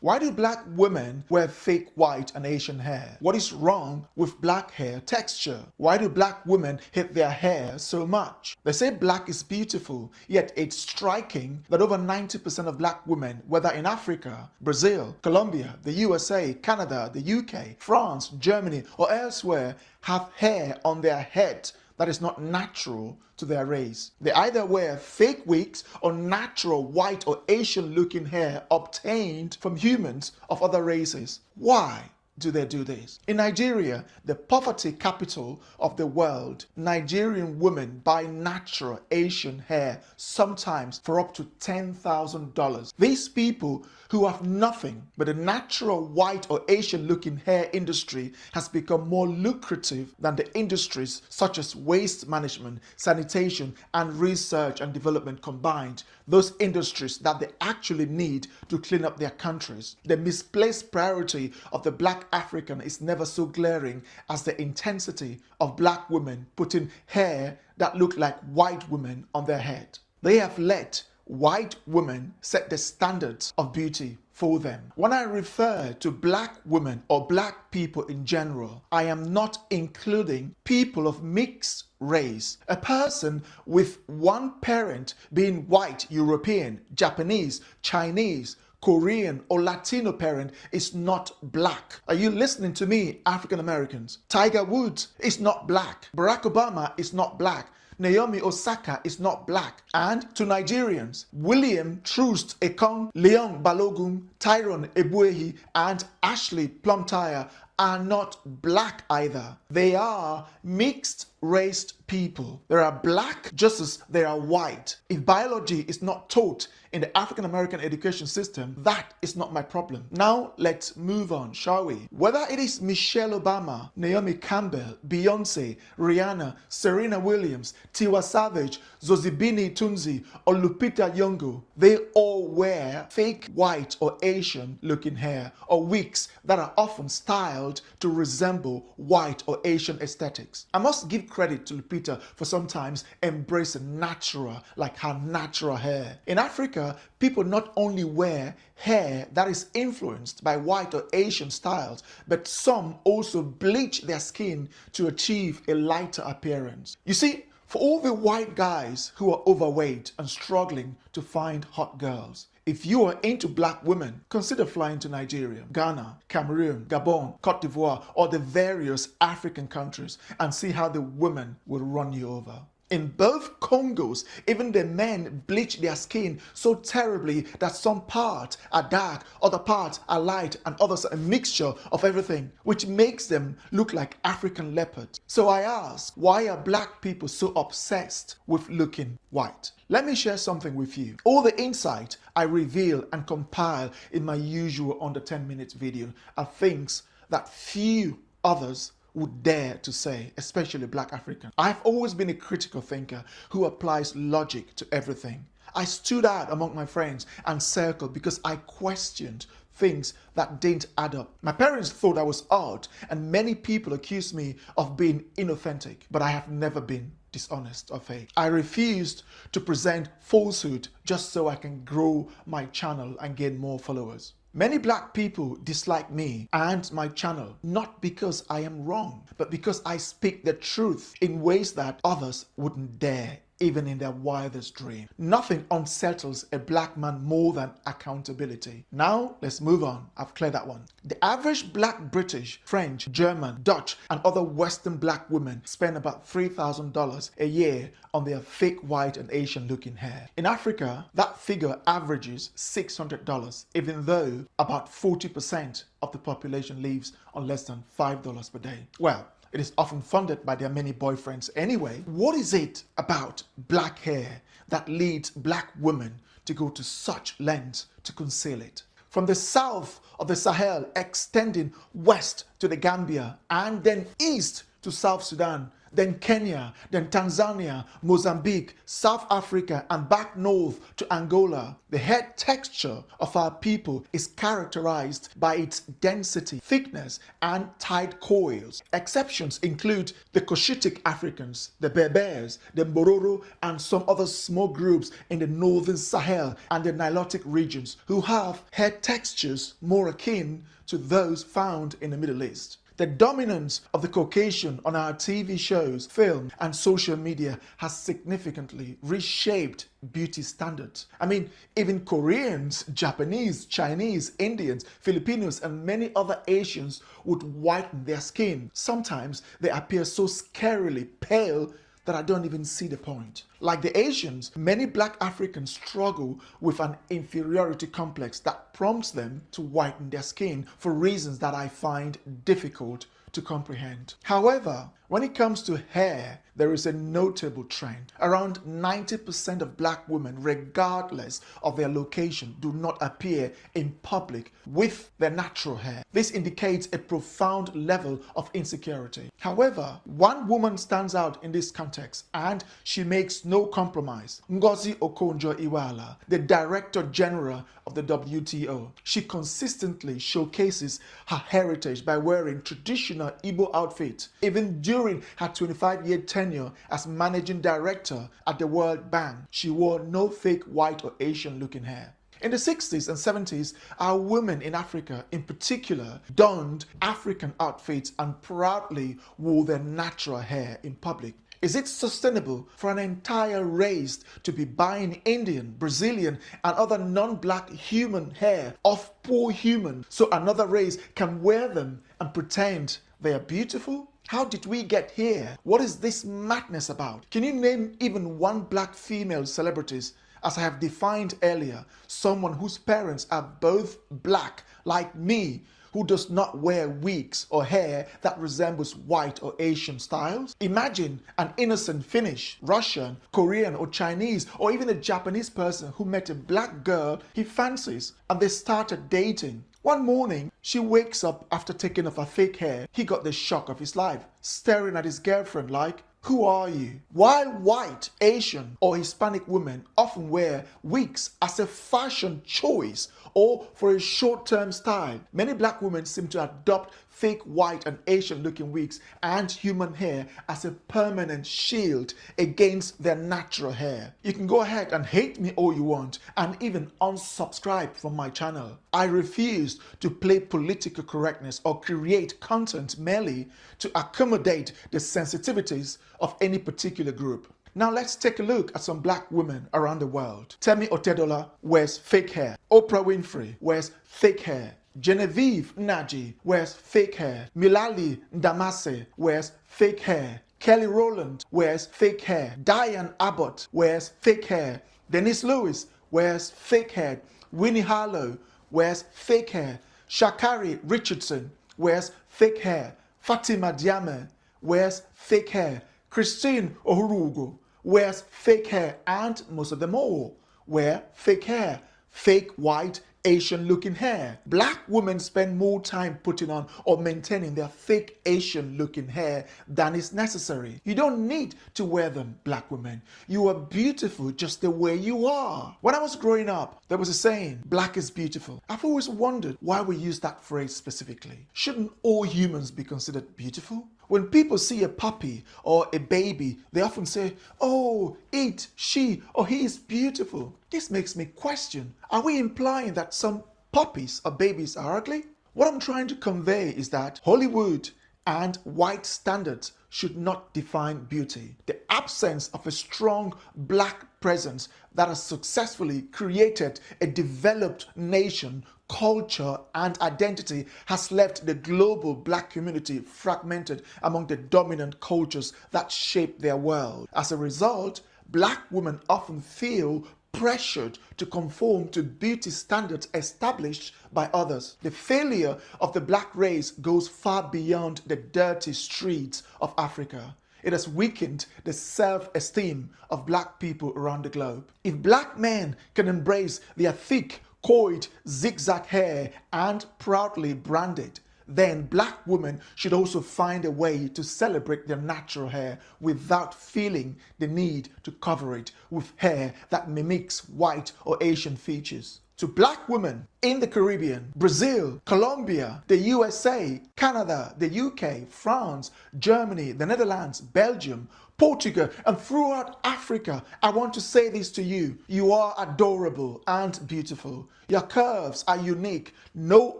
S5: Why do black women wear fake white and Asian hair? What is wrong with black hair texture? Why do black women hate their hair so much? They say black is beautiful, yet it's striking that over 90% of black women, whether in Africa, Brazil, Colombia, the USA, Canada, the UK, France, Germany, or elsewhere, have hair on their head that is not natural to their race. They either wear fake wigs or natural white or Asian looking hair obtained from humans of other races. Why do they do this? In Nigeria, the poverty capital of the world, Nigerian women buy natural Asian hair sometimes for up to $10,000. These people who have nothing but a natural white or Asian looking hair industry has become more lucrative than the industries such as waste management, sanitation, and research and development combined, those industries that they actually need to clean up their countries. The misplaced priority of the black African is never so glaring as the intensity of black women putting hair that look like white women on their head. They have let white women set the standards of beauty for them. When I refer to black women or black people in general, I am not including people of mixed race. A person with one parent being white, European, Japanese, Chinese, Korean or Latino parent is not black. Are you listening to me, African Americans? Tiger Woods is not black. Barack Obama is not black. Naomi Osaka is not black. And to Nigerians, William Troost Ekong, Leon Balogun, Tyrone Ebuehi, and Ashley Plumtyre are not black either. They are mixed raced people. They are black just as they are white. If biology is not taught in the African American education system, that is not my problem. Now let's move on, shall we? Whether it is Michelle Obama, Naomi Campbell, Beyonce, Rihanna, Serena Williams, Tiwa Savage, Zozibini Tunzi, or Lupita Nyong'o, they all wear fake white or Asian looking hair or wigs that are often styled to resemble white or Asian aesthetics. I must give credit to Lupita for sometimes embracing natural, like her natural hair. In Africa, people not only wear hair that is influenced by white or Asian styles, but some also bleach their skin to achieve a lighter appearance. You see, for all the white guys who are overweight and struggling to find hot girls, if you are into black women, consider flying to Nigeria, Ghana, Cameroon, Gabon, Cote d'Ivoire, or the various African countries and see how the women will run you over. In both Congos, even the men bleach their skin so terribly that some parts are dark, other parts are light, and others are a mixture of everything, which makes them look like African leopards. So I ask, why are black people so obsessed with looking white? Let me share something with you. All the insight I reveal and compile in my usual under 10 minutes video are things that few others would dare to say, especially black Africans. I've always been a critical thinker who applies logic to everything. I stood out among my friends and circle because I questioned things that didn't add up. My parents thought I was odd, and many people accused me of being inauthentic, but I have never been dishonest or fake. I refused to present falsehood just so I can grow my channel and gain more followers. Many black people dislike me and my channel, not because I am wrong, but because I speak the truth in ways that others wouldn't dare, even in their wildest dream. Nothing unsettles a black man more than accountability. Now, let's move on. I've cleared that one. The average black British, French, German, Dutch, and other Western black women spend about $3,000 a year on their fake white and Asian looking hair. In Africa, that figure averages $600, even though about 40% of the population lives on less than $5 per day. Well, it is often funded by their many boyfriends anyway. What is it about black hair that leads black women to go to such lengths to conceal it? From the south of the Sahel, extending west to the Gambia, and then east to South Sudan then Kenya, then Tanzania, Mozambique, South Africa, and back north to Angola. The hair texture of our people is characterized by its density, thickness, and tight coils. Exceptions include the Cushitic Africans, the Berbers, the Mbororo, and some other small groups in the northern Sahel and the Nilotic regions who have hair textures more akin to those found in the Middle East. The dominance of the Caucasian on our TV shows, film, and social media has significantly reshaped beauty standards. I mean, even Koreans, Japanese, Chinese, Indians, Filipinos, and many other Asians would whiten their skin. Sometimes they appear so scarily pale that I don't even see the point. Like the Asians, many black Africans struggle with an inferiority complex that prompts them to whiten their skin for reasons that I find difficult to comprehend. However, when it comes to hair, there is a notable trend. Around 90% of black women, regardless of their location, do not appear in public with their natural hair. This indicates a profound level of insecurity. However, one woman stands out in this context, and she makes no compromise. Ngozi Okonjo-Iweala, the Director General of the WTO. She consistently showcases her heritage by wearing traditional Igbo outfits, even during her 25-year tenure as Managing Director at the World Bank. She wore no fake white or Asian looking hair. In the 60s and 70s, our women in Africa in particular donned African outfits and proudly wore their natural hair in public. Is it sustainable for an entire race to be buying Indian, Brazilian, and other non-black human hair of poor humans so another race can wear them and pretend they are beautiful? How did we get here? What is this madness about? Can you name even one black female celebrities? As I have defined earlier, someone whose parents are both black, like me, who does not wear wigs or hair that resembles white or Asian styles? Imagine an innocent Finnish, Russian, Korean, or Chinese, or even a Japanese person who met a black girl he fancies and they started dating. One morning, she wakes up after taking off her fake hair. He got the shock of his life, staring at his girlfriend like, "Who are you?" While white, Asian, or Hispanic women often wear wigs as a fashion choice or for a short-term style, many black women seem to adopt fake white and Asian looking wigs and human hair as a permanent shield against their natural hair. You can go ahead and hate me all you want and even unsubscribe from my channel. I refuse to play political correctness or create content merely to accommodate the sensitivities of any particular group. Now let's take a look at some black women around the world. Temi Otedola wears fake hair. Oprah Winfrey wears fake hair. Genevieve Nnaji wears fake hair. Milali Ndamase wears fake hair. Kelly Rowland wears fake hair. Diane Abbott wears fake hair. Denise Lewis wears fake hair. Winnie Harlow wears fake hair. Sha'Carri Richardson wears fake hair. Fatima Diame wears fake hair. Christine Ohurugo wears fake hair, and most of them all wear fake hair. Fake white Asian looking hair. Black women spend more time putting on or maintaining their fake Asian looking hair than is necessary. You don't need to wear them, black women. You are beautiful just the way you are. When I was growing up, there was a saying, black is beautiful. I've always wondered why we use that phrase specifically. Shouldn't all humans be considered beautiful? When people see a puppy or a baby, they often say, "Oh, it, she, or he is beautiful." This makes me question, are we implying that some puppies or babies are ugly? What I'm trying to convey is that Hollywood and white standards should not define beauty. The absence of a strong black presence that has successfully created a developed nation, culture, and identity has left the global black community fragmented among the dominant cultures that shape their world. As a result, black women often feel pressured to conform to beauty standards established by others. The failure of the black race goes far beyond the dirty streets of Africa. It has weakened the self-esteem of black people around the globe. If black men can embrace their thick, coiled, zigzag hair and proudly brand it, then black women should also find a way to celebrate their natural hair without feeling the need to cover it with hair that mimics white or Asian features. To black women in the Caribbean, Brazil, Colombia, the USA, Canada, the UK, France, Germany, the Netherlands, Belgium, Portugal, and throughout Africa, I want to say this to you. You are adorable and beautiful. Your curves are unique. No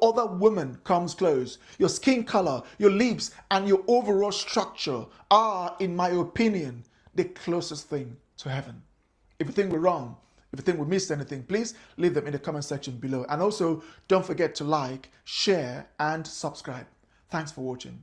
S5: other woman comes close. Your skin color, your lips, and your overall structure are, in my opinion, the closest thing to heaven. If you think we're wrong, if you think we missed anything, please leave them in the comment section below. And also, don't forget to like, share, and subscribe. Thanks for watching.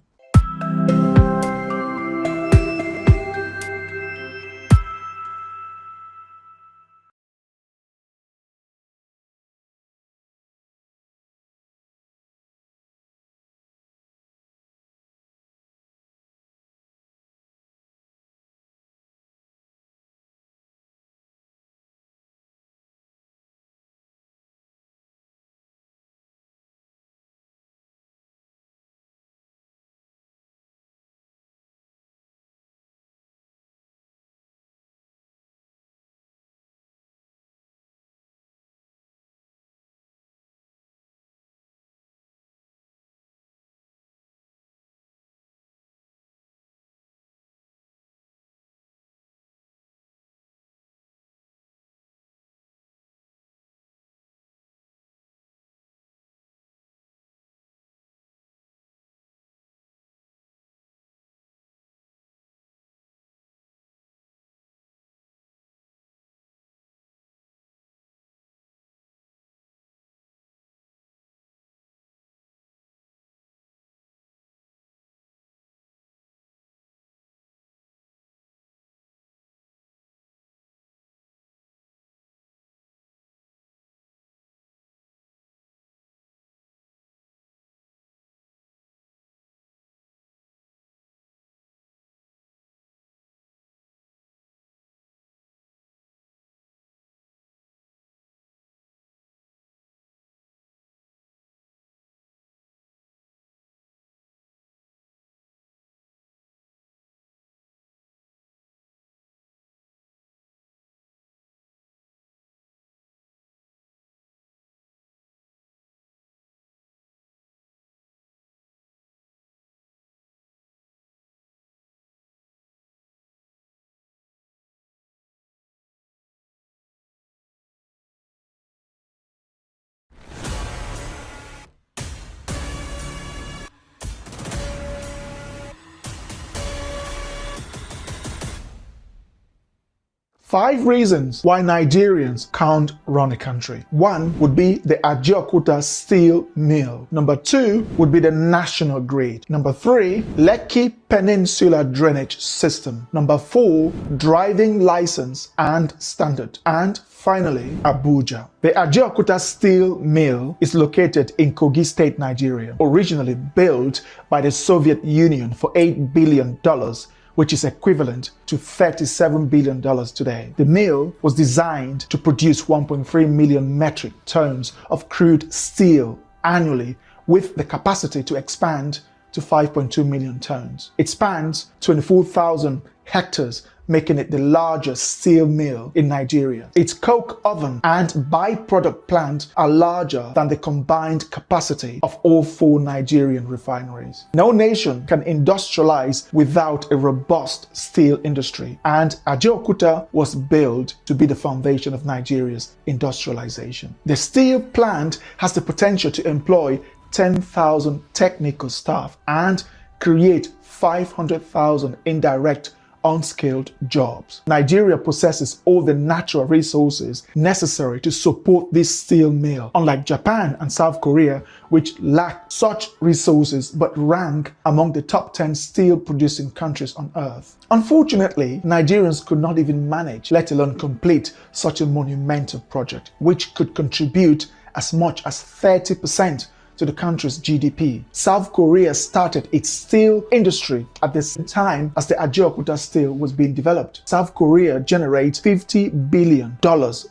S5: Five reasons why Nigerians can't run a country. One would be the Ajaokuta steel mill. Number two would be the national grid. Number three, Lekki Peninsula drainage system. Number four, driving license and standard. And finally, Abuja. The Ajaokuta steel mill is located in Kogi State, Nigeria, originally built by the Soviet Union for $8 billion, which is equivalent to $37 billion today. The mill was designed to produce 1.3 million metric tons of crude steel annually, with the capacity to expand to 5.2 million tons. It spans 24,000 hectares, making it the largest steel mill in Nigeria. Its coke oven and byproduct plant are larger than the combined capacity of all four Nigerian refineries. No nation can industrialize without a robust steel industry, and Ajaokuta was built to be the foundation of Nigeria's industrialization. The steel plant has the potential to employ 10,000 technical staff and create 500,000 indirect unskilled jobs. Nigeria possesses all the natural resources necessary to support this steel mill, unlike Japan and South Korea, which lack such resources but rank among the top 10 steel producing countries on earth. Unfortunately, Nigerians could not even manage, let alone complete, such a monumental project, which could contribute as much as 30% to the country's GDP. South Korea started its steel industry at the same time as the Ajaokuta steel was being developed. South Korea generates $50 billion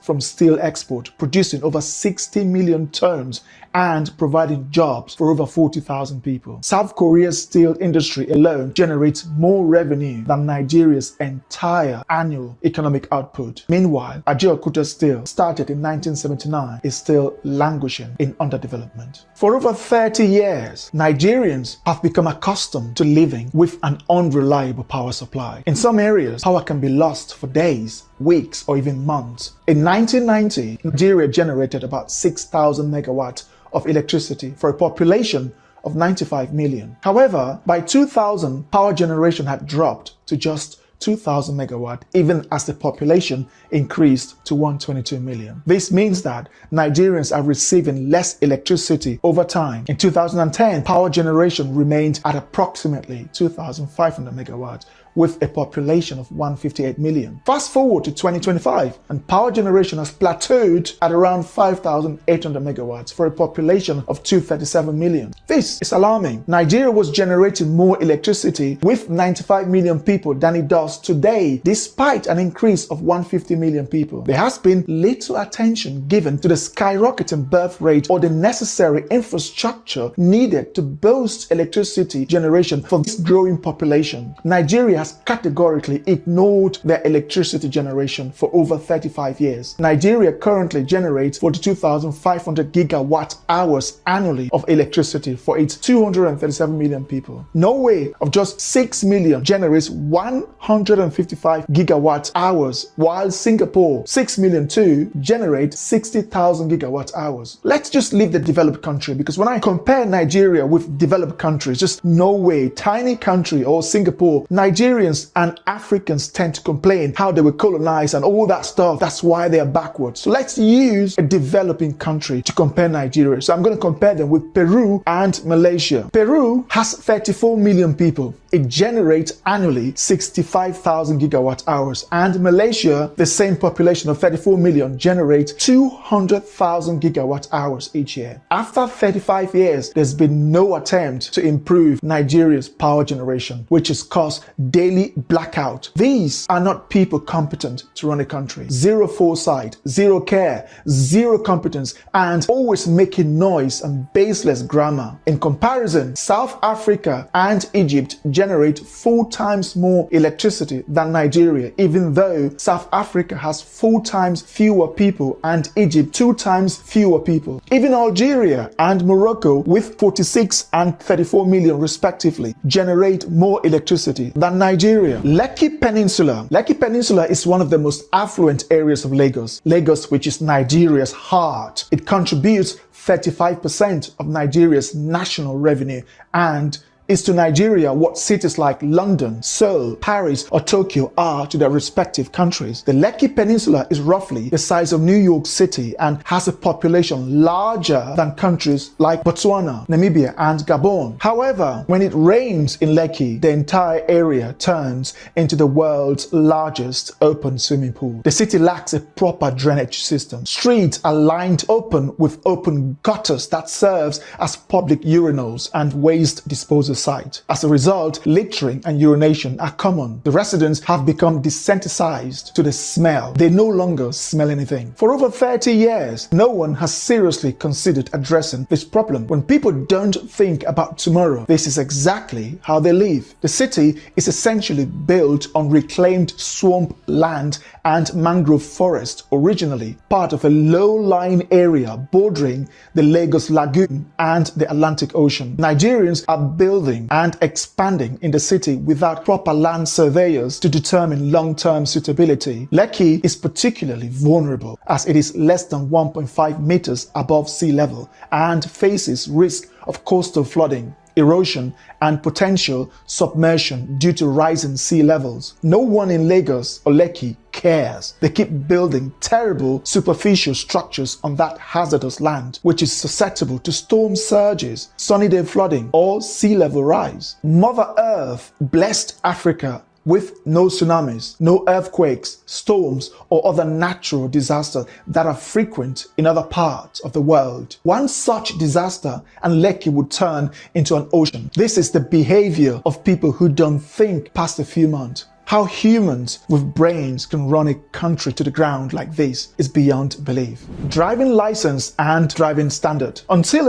S5: from steel export, producing over 60 million tons and providing jobs for over 40,000 people. South Korea's steel industry alone generates more revenue than Nigeria's entire annual economic output. Meanwhile, Ajaokuta Steel, started in 1979, is still languishing in underdevelopment. For over 30 years, Nigerians have become accustomed to living with an unreliable power supply. In some areas, power can be lost for days, weeks, or even months. In 1990, Nigeria generated about 6,000 megawatts of electricity for a population of 95 million. However, by 2000, power generation had dropped to just 2,000 megawatts, even as the population increased to 122 million. This means that Nigerians are receiving less electricity over time. In 2010, power generation remained at approximately 2,500 megawatts, with a population of 158 million. Fast forward to 2025, and power generation has plateaued at around 5,800 megawatts for a population of 237 million. This is alarming. Nigeria was generating more electricity with 95 million people than it does today, despite an increase of 150 million people. There has been little attention given to the skyrocketing birth rate or the necessary infrastructure needed to boost electricity generation for this growing population. Nigeria has categorically ignored their electricity generation for over 35 years. Nigeria currently generates 42,500 gigawatt hours annually of electricity for its 237 million people. Norway, of just 6 million, generates 155 gigawatt hours, while Singapore, 6 million too, generates 60,000 gigawatt hours. Let's just leave the developed country, because when I compare Nigeria with developed countries, just Norway, tiny country, or Singapore, Nigerians and Africans tend to complain how they were colonized and all that stuff. That's why they are backwards. So let's use a developing country to compare Nigeria. So I'm going to compare them with Peru and Malaysia. Peru has 34 million people. It generates annually 65,000 gigawatt hours, and Malaysia, the same population of 34 million, generates 200,000 gigawatt hours each year. After 35 years, there's been no attempt to improve Nigeria's power generation, which has caused daily blackout. These are not people competent to run a country. Zero foresight, zero care, zero competence, and always making noise and baseless grammar. In comparison, South Africa and Egypt generate 4 times more electricity than Nigeria, even though South Africa has 4 times fewer people and Egypt 2 times fewer people. Even Algeria and Morocco, with 46 and 34 million respectively, generate more electricity than Nigeria. Lekki Peninsula. Lekki Peninsula is one of the most affluent areas of Lagos. Lagos, which is Nigeria's heart. It contributes 35% of Nigeria's national revenue and is to Nigeria what cities like London, Seoul, Paris, or Tokyo are to their respective countries. The Lekki Peninsula is roughly the size of New York City and has a population larger than countries like Botswana, Namibia, and Gabon. However, when it rains in Lekki, the entire area turns into the world's largest open swimming pool. The city lacks a proper drainage system. Streets are lined open with open gutters that serves as public urinals and waste disposal site. As a result, littering and urination are common. The residents have become desensitized to the smell. They no longer smell anything. For over 30 years, no one has seriously considered addressing this problem. When people don't think about tomorrow, this is exactly how they live. The city is essentially built on reclaimed swamp land and mangrove forest, originally part of a low-lying area bordering the Lagos Lagoon and the Atlantic Ocean. Nigerians are building and expanding in the city without proper land surveyors to determine long-term suitability. Lekki is particularly vulnerable as it is less than 1.5 meters above sea level and faces risk of coastal flooding, erosion, and potential submersion due to rising sea levels. No one in Lagos or Lekki cares. They keep building terrible superficial structures on that hazardous land, which is susceptible to storm surges, sunny day flooding, or sea level rise. Mother Earth blessed Africa with no tsunamis, no earthquakes, storms, or other natural disasters that are frequent in other parts of the world. One such disaster and Lekki would turn into an ocean. This is the behavior of people who don't think past a few months. How humans with brains can run a country to the ground like this is beyond belief. Driving license and driving standard. Until